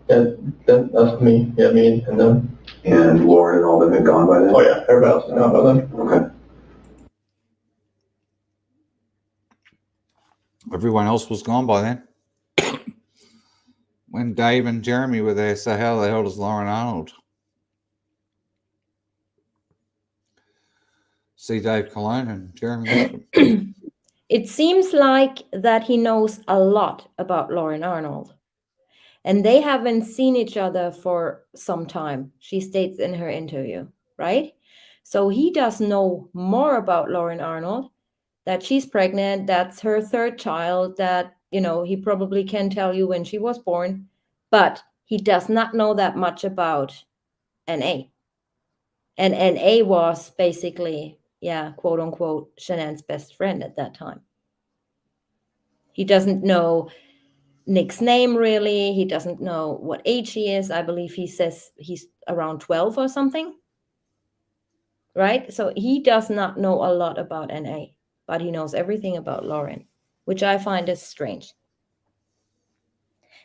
them? Yeah, that's me. Yeah, me and them. And Lauren and all them had gone by then? Oh yeah, everybody else had gone by then. Okay. Everyone else was gone by then. When Dave and Jeremy were there, so how the hell does Lauren Arnold see Dave Cologne and Jeremy Lindstrom? It seems like that he knows a lot about Lauren Arnold. And they haven't seen each other for some time, she states in her interview, right? So he does know more about Lauren Arnold, that she's pregnant, that's her third child, that, he probably can tell you when she was born, but he does not know that much about N.A. And N.A. was basically, quote unquote, Shanann's best friend at that time. He doesn't know Nick's name, really. He doesn't know what age he is. I believe he says he's around 12 or something. Right? So he does not know a lot about N.A., but he knows everything about Lauren, which I find is strange.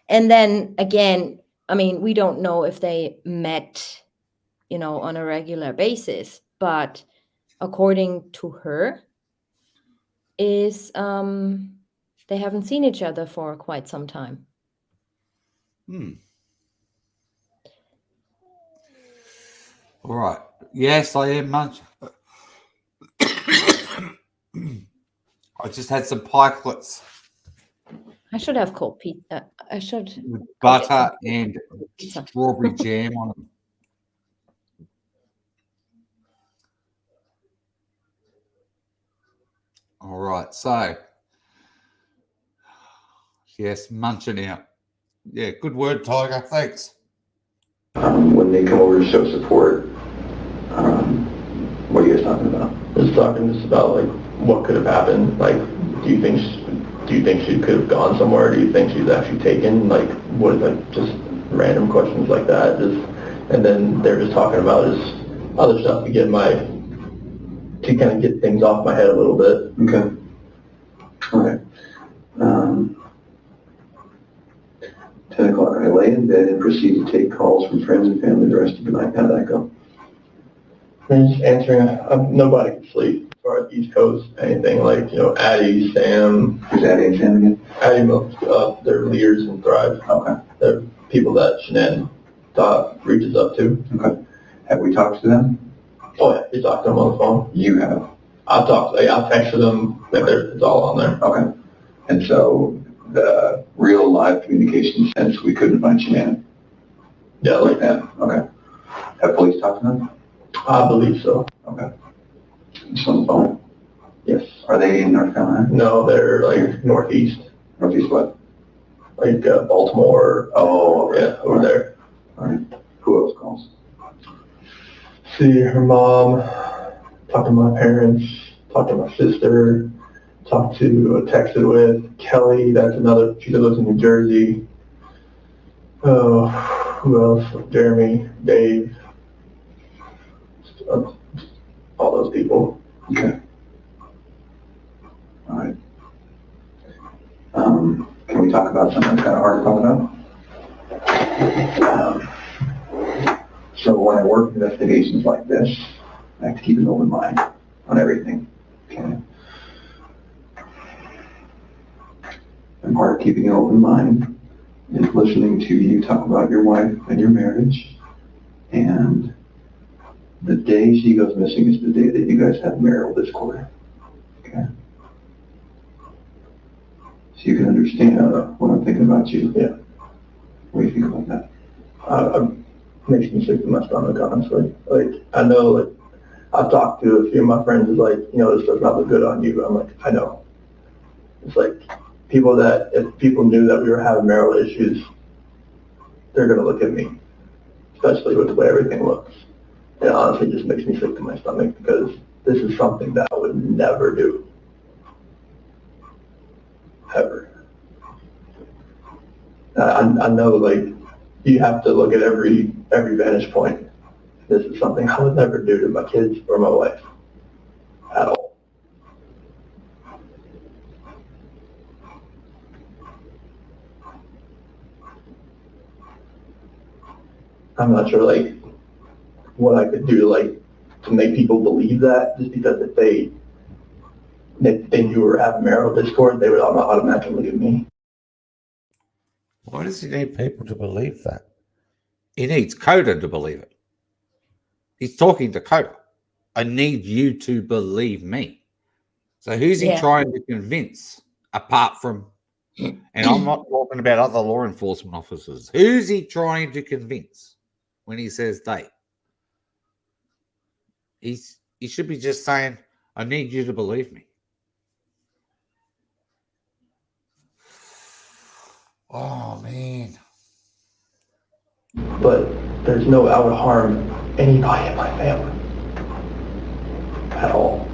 And then again, we don't know if they met, on a regular basis, but according to her, is they haven't seen each other for quite some time. All right. Yes, I am much. I just had some pikelets. I should have called pizza. I should. With butter and strawberry jam on them. All right. So, yes, munching out. Yeah, good word, Tiger. Thanks. When they come over to show support, what are you guys talking about? Just talking about what could have happened. Do you think she could have gone somewhere? Do you think she's actually taken? Just random questions like that. And then they're just talking about just other stuff to kind of get things off my head a little bit. Okay. Okay. 10 o'clock. I lay in bed and proceed to take calls from friends and family the rest of the night. How did that go? Just answering. Nobody can sleep as far as East Coast. Anything Addie, Sam. Who's Addie and Sam again? Addie, they're leaders in Thrive. Okay. They're people that Shanann reaches up to. Okay. Have we talked to them? Oh yeah, you talked to them on the phone. You have. I've texted them, it's all on there. Okay. And so the real live communication sense, we couldn't find Shanann? Yeah, like that. Okay. Have police talked to them? I believe so. Okay. Just on the phone? Yes. Are they in North Carolina? No, they're like northeast. Northeast what? Like Baltimore. Oh, okay. Yeah, over there. All right. Who else calls? See her mom, talk to my parents, talk to my sister, texted with Kelly, that's another, she lives in New Jersey. Oh, who else? Jeremy, Dave, all those people. Okay. All right. Can we talk about something that's kind of hard to talk about? So when I work investigations like this, I have to keep an open mind on everything. Okay. And part of keeping an open mind is listening to you talk about your wife and your marriage. And the day she goes missing is the day that you guys have marital discord. Okay. So you can understand what I'm thinking about you. Yeah. What do you think about that? Makes me sick to my stomach, honestly. Like, I know, like, I've talked to a few of my friends, is like, this does not look good on you. I'm like, I know. It's like, if people knew that we were having marital issues, they're going to look at me, especially with the way everything looks. It honestly just makes me sick to my stomach because this is something that I would never do. Ever. I know, like, you have to look at every vantage point. This is something I would never do to my kids or my wife at all. I'm not sure, like, what I could do, like, to make people believe that, just because if they knew we were having marital discord, they would automatically look at me. Why does he need people to believe that? He needs Coda to believe it. He's talking to Coda. I need you to believe me. So who's he trying to convince apart from, and I'm not talking about other law enforcement officers. Who's he trying to convince when he says they? He should be just saying, I need you to believe me. Oh, man. But there's no, I would harm anybody in my family. At all.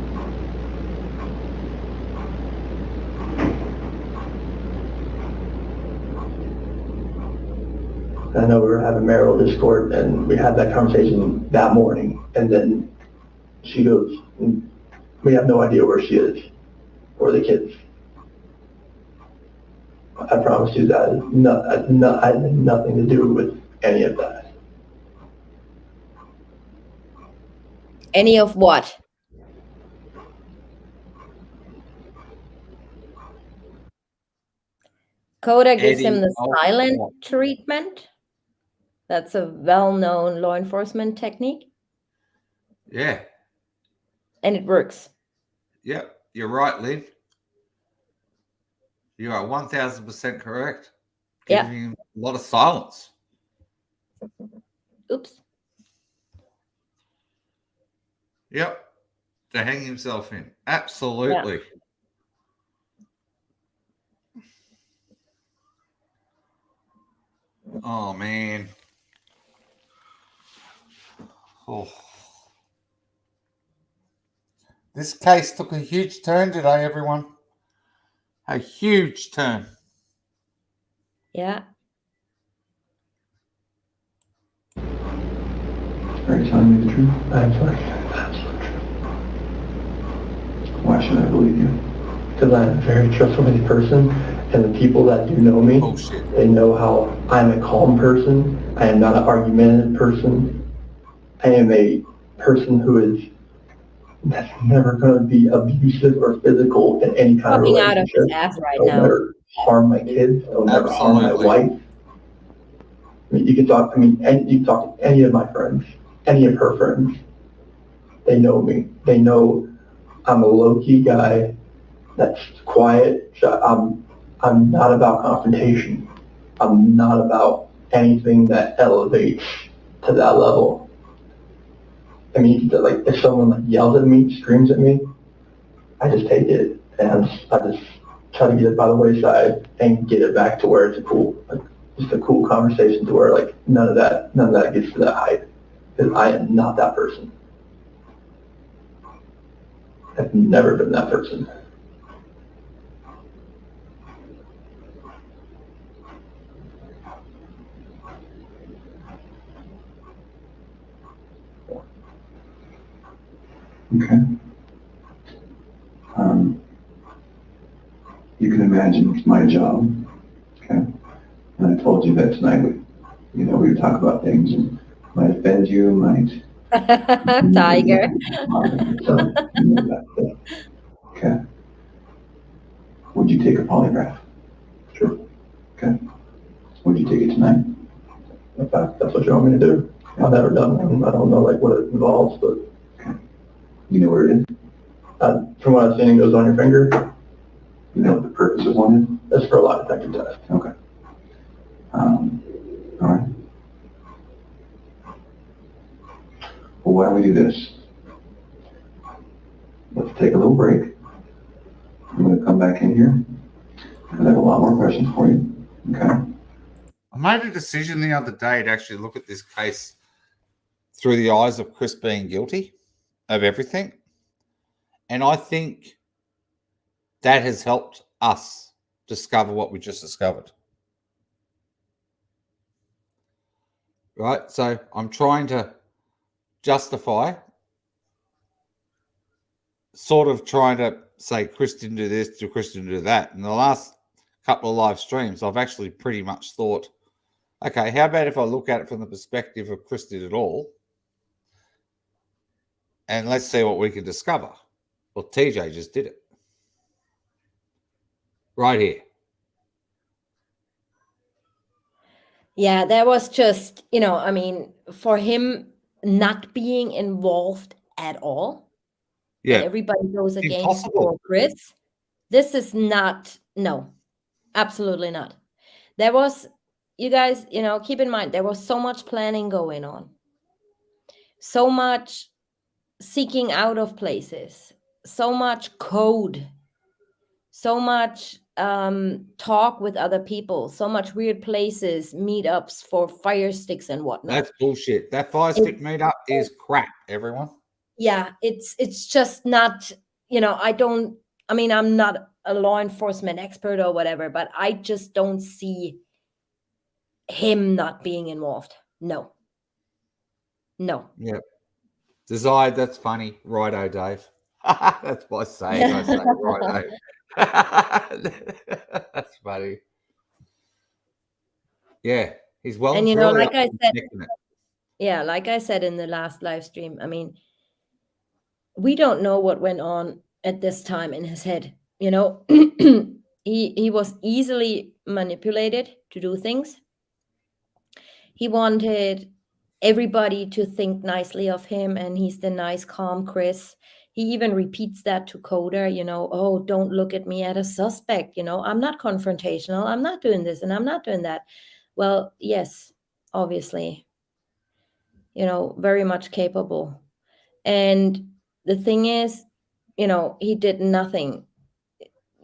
I know we were having marital discord and we had that conversation that morning, and then she goes, we have no idea where she is or the kids. I promise you that I had nothing to do with any of that. Any of what? Coda gives him the silent treatment. That's a well-known law enforcement technique. Yeah. And it works. Yep, you're right, Lynn. You are 1000% correct. Yeah. Giving him a lot of silence. Oops. Yep. To hang himself in. Absolutely. Yeah. Oh, man. Oh. This case took a huge turn today, everyone. A huge turn. Yeah. Are you telling me the truth? I'm telling you the absolute truth. Why should I believe you? Because I'm a very trustworthy person, and the people that do know me, they know how I'm a calm person. I am not an argumentative person. I am a person that's never going to be abusive or physical in any kind of relationship. Out of his ass right I'll now. never harm my kids. I'll never harm my wife. I mean, you can talk, and you can talk to any of my friends, any of her friends. They know me. They know I'm a low-key guy that's quiet. So I'm not about confrontation. I'm not about anything that elevates to that level. I mean, like, if someone like yells at me, screams at me, I just take it, and I just try to get it by the wayside and get it back to where it's just a cool conversation to where, like, none of that gets to that height, because I am not that person. I've never been that person. Okay. You can imagine it's my job. Okay. And I told you that tonight we would talk about things and might offend you, might. Tiger. So, okay. Would you take a polygraph? Sure. Okay. Would you take it tonight? In fact, that's what you want me to do. I've never done one. I don't know like what it involves, but okay. You know where it is? From what I've seen, it goes on your finger. You know what the purpose of one is? That's for a lie detector test. Okay. All right. Well, why don't we do this? Let's take a little break. I'm going to come back in here because I have a lot more questions for you. Okay. I made a decision the other day to actually look at this case through the eyes of Chris being guilty of everything. And I think that has helped us discover what we just discovered. Right? So I'm trying to justify, sort of trying to say Chris didn't do this, Chris didn't do that. In the last couple of live streams, I've actually pretty much thought, okay, how about if I look at it from the perspective of Chris did it all? And let's see what we can discover. Well, TJ just did it. Right here. Yeah, that was just, I mean, for him not being involved at all. Yeah. And everybody goes against Impossible. Chris. This is not, no, absolutely not. There was, you guys, keep in mind, there was so much planning going on. So much seeking out of places. So much code. So much talk with other people, so much weird places, meetups for fire sticks and whatnot. That's bullshit. That fire stick meetup is crap, everyone. Yeah, it's just not, I'm not a law enforcement expert or whatever, but I just don't see him not being involved. No. Yeah. Desired, that's funny. Righto, Dave. That's my saying. I say righto. That's funny. Yeah, he's well and like I said, it. Like I said in the last live stream, I mean, we don't know what went on at this time in his head. He was easily manipulated to do things. He wanted everybody to think nicely of him, and he's the nice, calm Chris. He even repeats that to Coder, oh, don't look at me as a suspect, I'm not confrontational, I'm not doing this, and I'm not doing that. Well, yes, obviously, very much capable. And the thing is, he did nothing.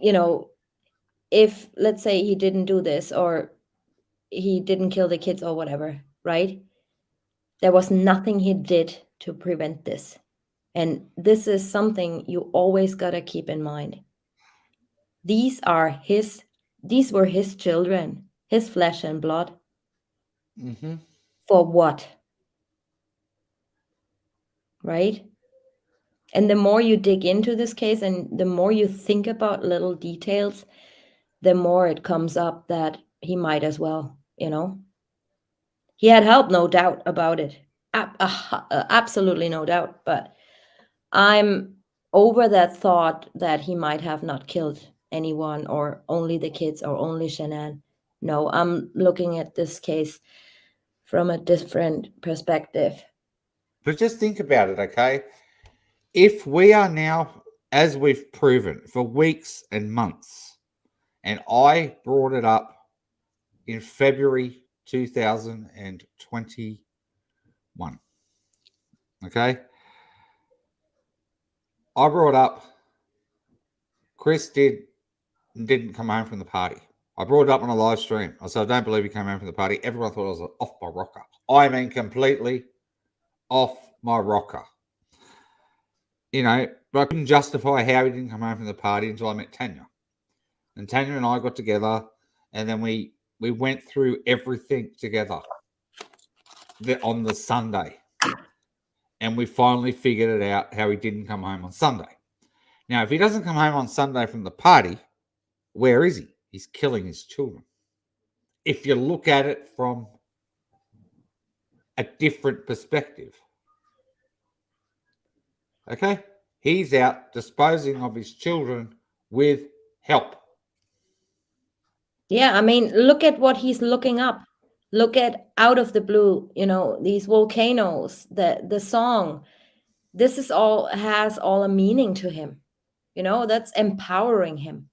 If, let's say, he didn't do this or he didn't kill the kids or whatever, right? There was nothing he did to prevent this. And this is something you always got to keep in mind. These were his children, his flesh and blood. Mm-hmm. For what? Right? And the more you dig into this case and the more you think about little details, the more it comes up that he might as well, He had help, no doubt about it. Absolutely no doubt. But I'm over that thought that he might have not killed anyone or only the kids or only Shanann. No, I'm looking at this case from a different perspective. But just think about it, okay? If we are now, as we've proven for weeks and months, and I brought it up in February 2021, okay? I brought up Chris didn't come home from the party. I brought it up on a live stream. I said, I don't believe he came home from the party. Everyone thought I was off my rocker. I mean, completely off my rocker. You know, but I couldn't justify how he didn't come home from the party until I met Tanya. And Tanya and I got together, and then we went through everything together on the Sunday. And we finally figured it out how he didn't come home on Sunday. Now, if he doesn't come home on Sunday from the party, where is he? He's killing his children. If you look at it from a different perspective. Okay? He's out disposing of his children with help. Yeah, I mean, look at what he's looking up. Look at Out of the Blue, you know, these volcanoes, the song. This is all has all a meaning to him. You know, that's empowering him.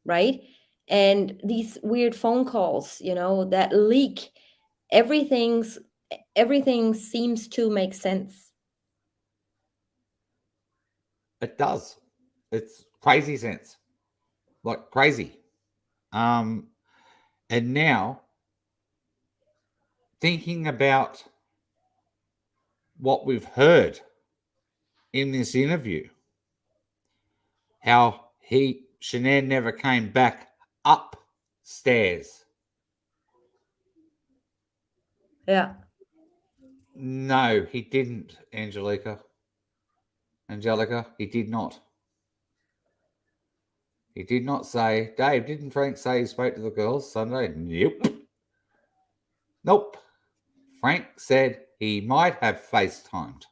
Right? And these weird phone calls, you know, that leak, everything seems to make sense. It does. It's crazy sense. Like crazy. And now thinking about what we've heard in this interview, how Shanann never came back upstairs. Yeah. No, he didn't, Angelica, he did not. He did not say, Dave, didn't Frank say he spoke to the girls Sunday? Nope. Frank said he might have FaceTimed,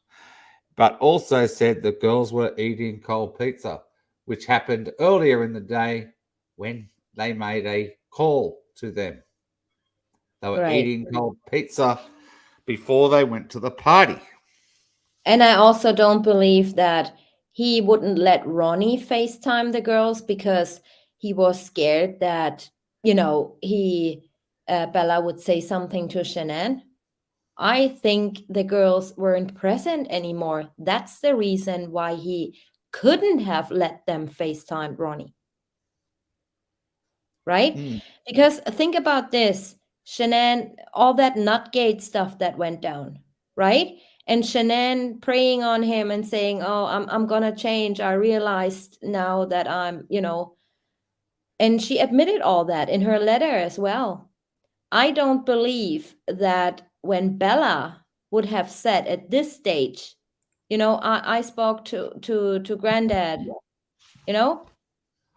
but also said the girls were eating cold pizza, which happened earlier in the day when they made a call to them. They were eating cold pizza before they went to the party. And I also don't believe that he wouldn't let Ronnie FaceTime the girls because he was scared that, you know, Bella would say something to Shanann. I think the girls weren't present anymore. That's the reason why he couldn't have let them FaceTime Ronnie. Right? Because think about this. Shanann, all that Nutgate stuff that went down, right? And Shanann praying on him and saying, oh, I'm going to change. I realized now that I'm, you know, and she admitted all that in her letter as well. I don't believe that when Bella would have said at this stage, you know, I spoke to Granddad, you know,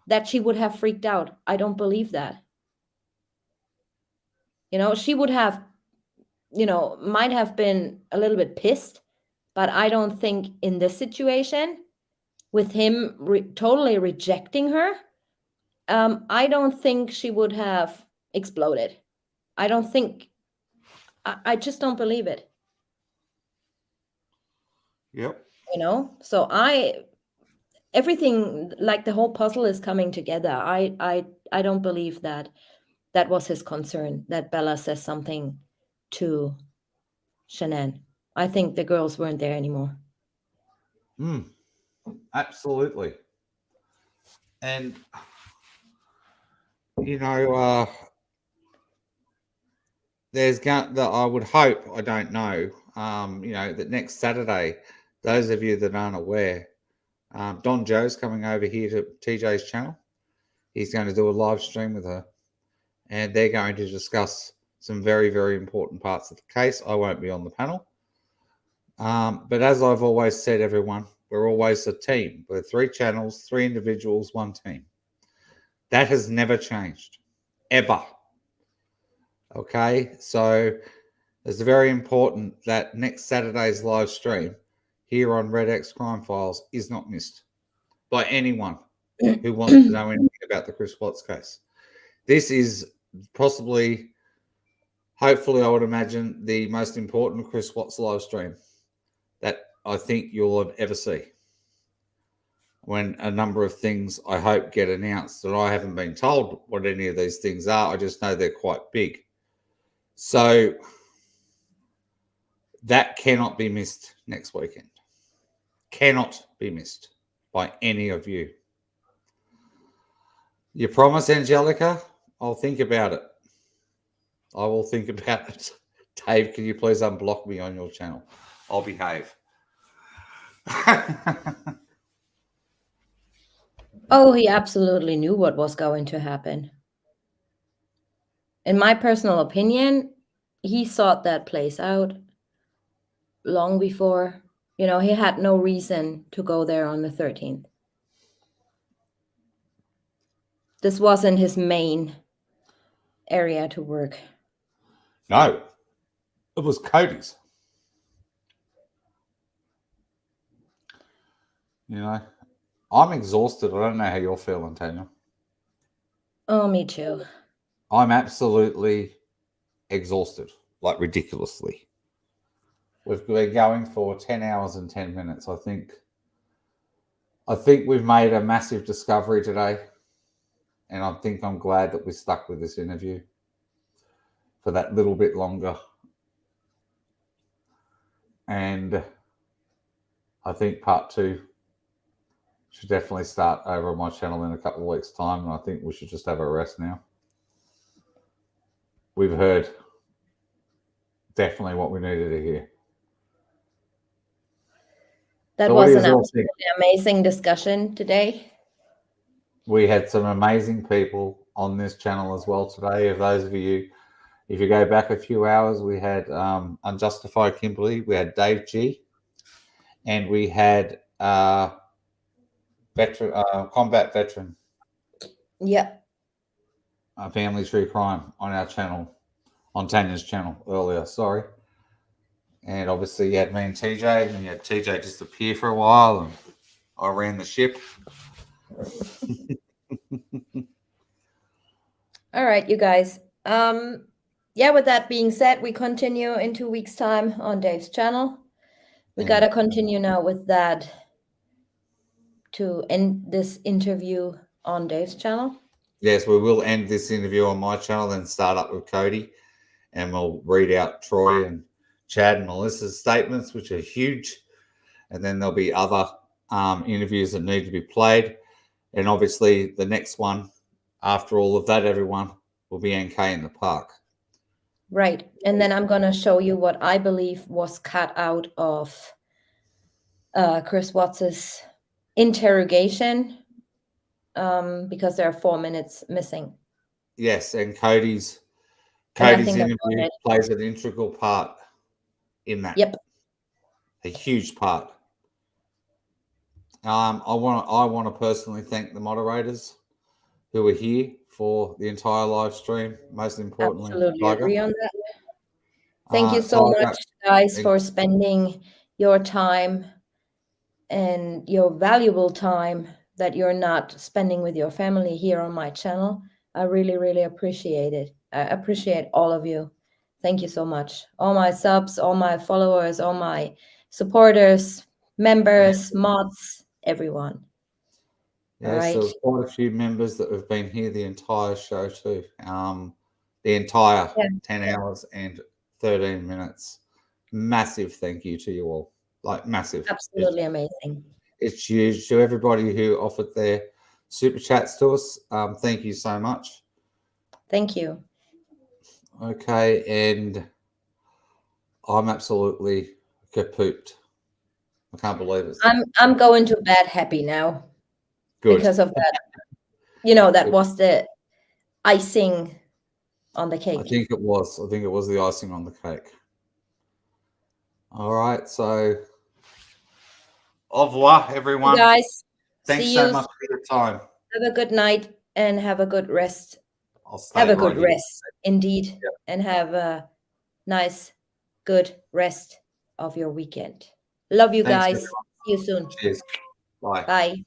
that she would have freaked out. I don't believe that. You know, she would have, you know, might have been a little bit pissed, but I don't think in this situation with him totally rejecting her, I don't think she would have exploded. I don't think, I just don't believe it. Yep. You know, so everything, like the whole puzzle is coming together. I don't believe that was his concern, that Bella says something to Shanann. I think the girls weren't there anymore. Absolutely. And, you know, I would hope, I don't know, you know, that next Saturday, those of you that aren't aware, Don Joe's coming over here to TJ's channel. He's going to do a live stream with her, and they're going to discuss some very, very important parts of the case. I won't be on the panel. But as I've always said, everyone, we're always a team. We're 3 channels, 3 individuals, 1 team. That has never changed, ever. Okay, so it's very important that next Saturday's live stream here on Red X Crime Files is not missed by anyone who wants to know anything about the Chris Watts case. This is possibly hopefully, I would imagine the most important Chris Watts live stream that I think you'll ever see. When a number of things, I hope, get announced, that I haven't been told what any of these things are. I just know they're quite big. So that cannot be missed next weekend. Cannot be missed by any of you. You promise, Angelica? I'll think about it. I will think about it. Dave, can you please unblock me on your channel? I'll behave. Oh, he absolutely knew what was going to happen. In my personal opinion, he sought that place out long before. You know, he had no reason to go there on the 13th. This wasn't his main area to work. No, it was Cody's. You know, I'm exhausted. I don't know how you're feeling, Tanya. Oh, me too. I'm absolutely exhausted, like ridiculously. We've been going for 10 hours and 10 minutes. I think we've made a massive discovery today. And I think I'm glad that we stuck with this interview for that little bit longer. And I think part 2 should definitely start over on my channel in a couple of weeks' time. And I think we should just have a rest now. We've heard definitely what we needed to hear. That So was what an do you all absolutely think? amazing discussion today. We had some amazing people on this channel as well today. If those of you, if you go back a few hours, we had Unjustified Kimberly, we had Dave G, and we had combat veteran, Yep. Family True Crime on our channel, on Tanya's channel earlier. Sorry. And obviously you had me and TJ, and you had TJ disappear for a while, and I ran the ship. All right, you guys. Yeah, with that being said, we continue in 2 weeks' time on Dave's channel. We got to continue now with that to end this interview on Dave's channel. Yes, we will end this interview on my channel and start up with Cody, and we'll read out Troy and Chad and Melissa's statements, which are huge. And then there'll be other interviews that need to be played. And obviously the next one after all of that, everyone, will be NK in the park. Right. And then I'm going to show you what I believe was cut out of Chris Watts's interrogation, because there are 4 minutes missing. Yes, and Cody's And I think that's interview it. plays an integral part in that. Yep. A huge part. I want to personally thank the moderators who were here for the entire live stream. Most importantly, Absolutely Tiger. agree on that. Thank you so Tiger, much, guys, thank- for spending your time and your valuable time that you're not spending with your family here on my channel. I really, really appreciate it. I appreciate all of you. Thank you so much. All my subs, all my followers, all my supporters, members, mods, everyone. Yes, Right. there's quite a few members that have been here the entire show too. The entire 10 hours and 13 minutes. Massive thank you to you all. Like massive. Absolutely amazing. It's huge to everybody who offered their super chats to us. Thank you so much. Thank you. Okay, and I'm absolutely kapooped. I can't believe it. I'm going to bed happy now. Good. Because of that. You know, that was the icing on the cake. I think it was the icing on the cake. All right, so au revoir, everyone. You guys, Thanks see so you. much for your time. Have a good night and have a good rest. I'll stay Have a right good here. rest, indeed, and have a nice, good rest of your weekend. Love you Thanks, guys. everyone. See you soon. Cheers. Bye. Bye.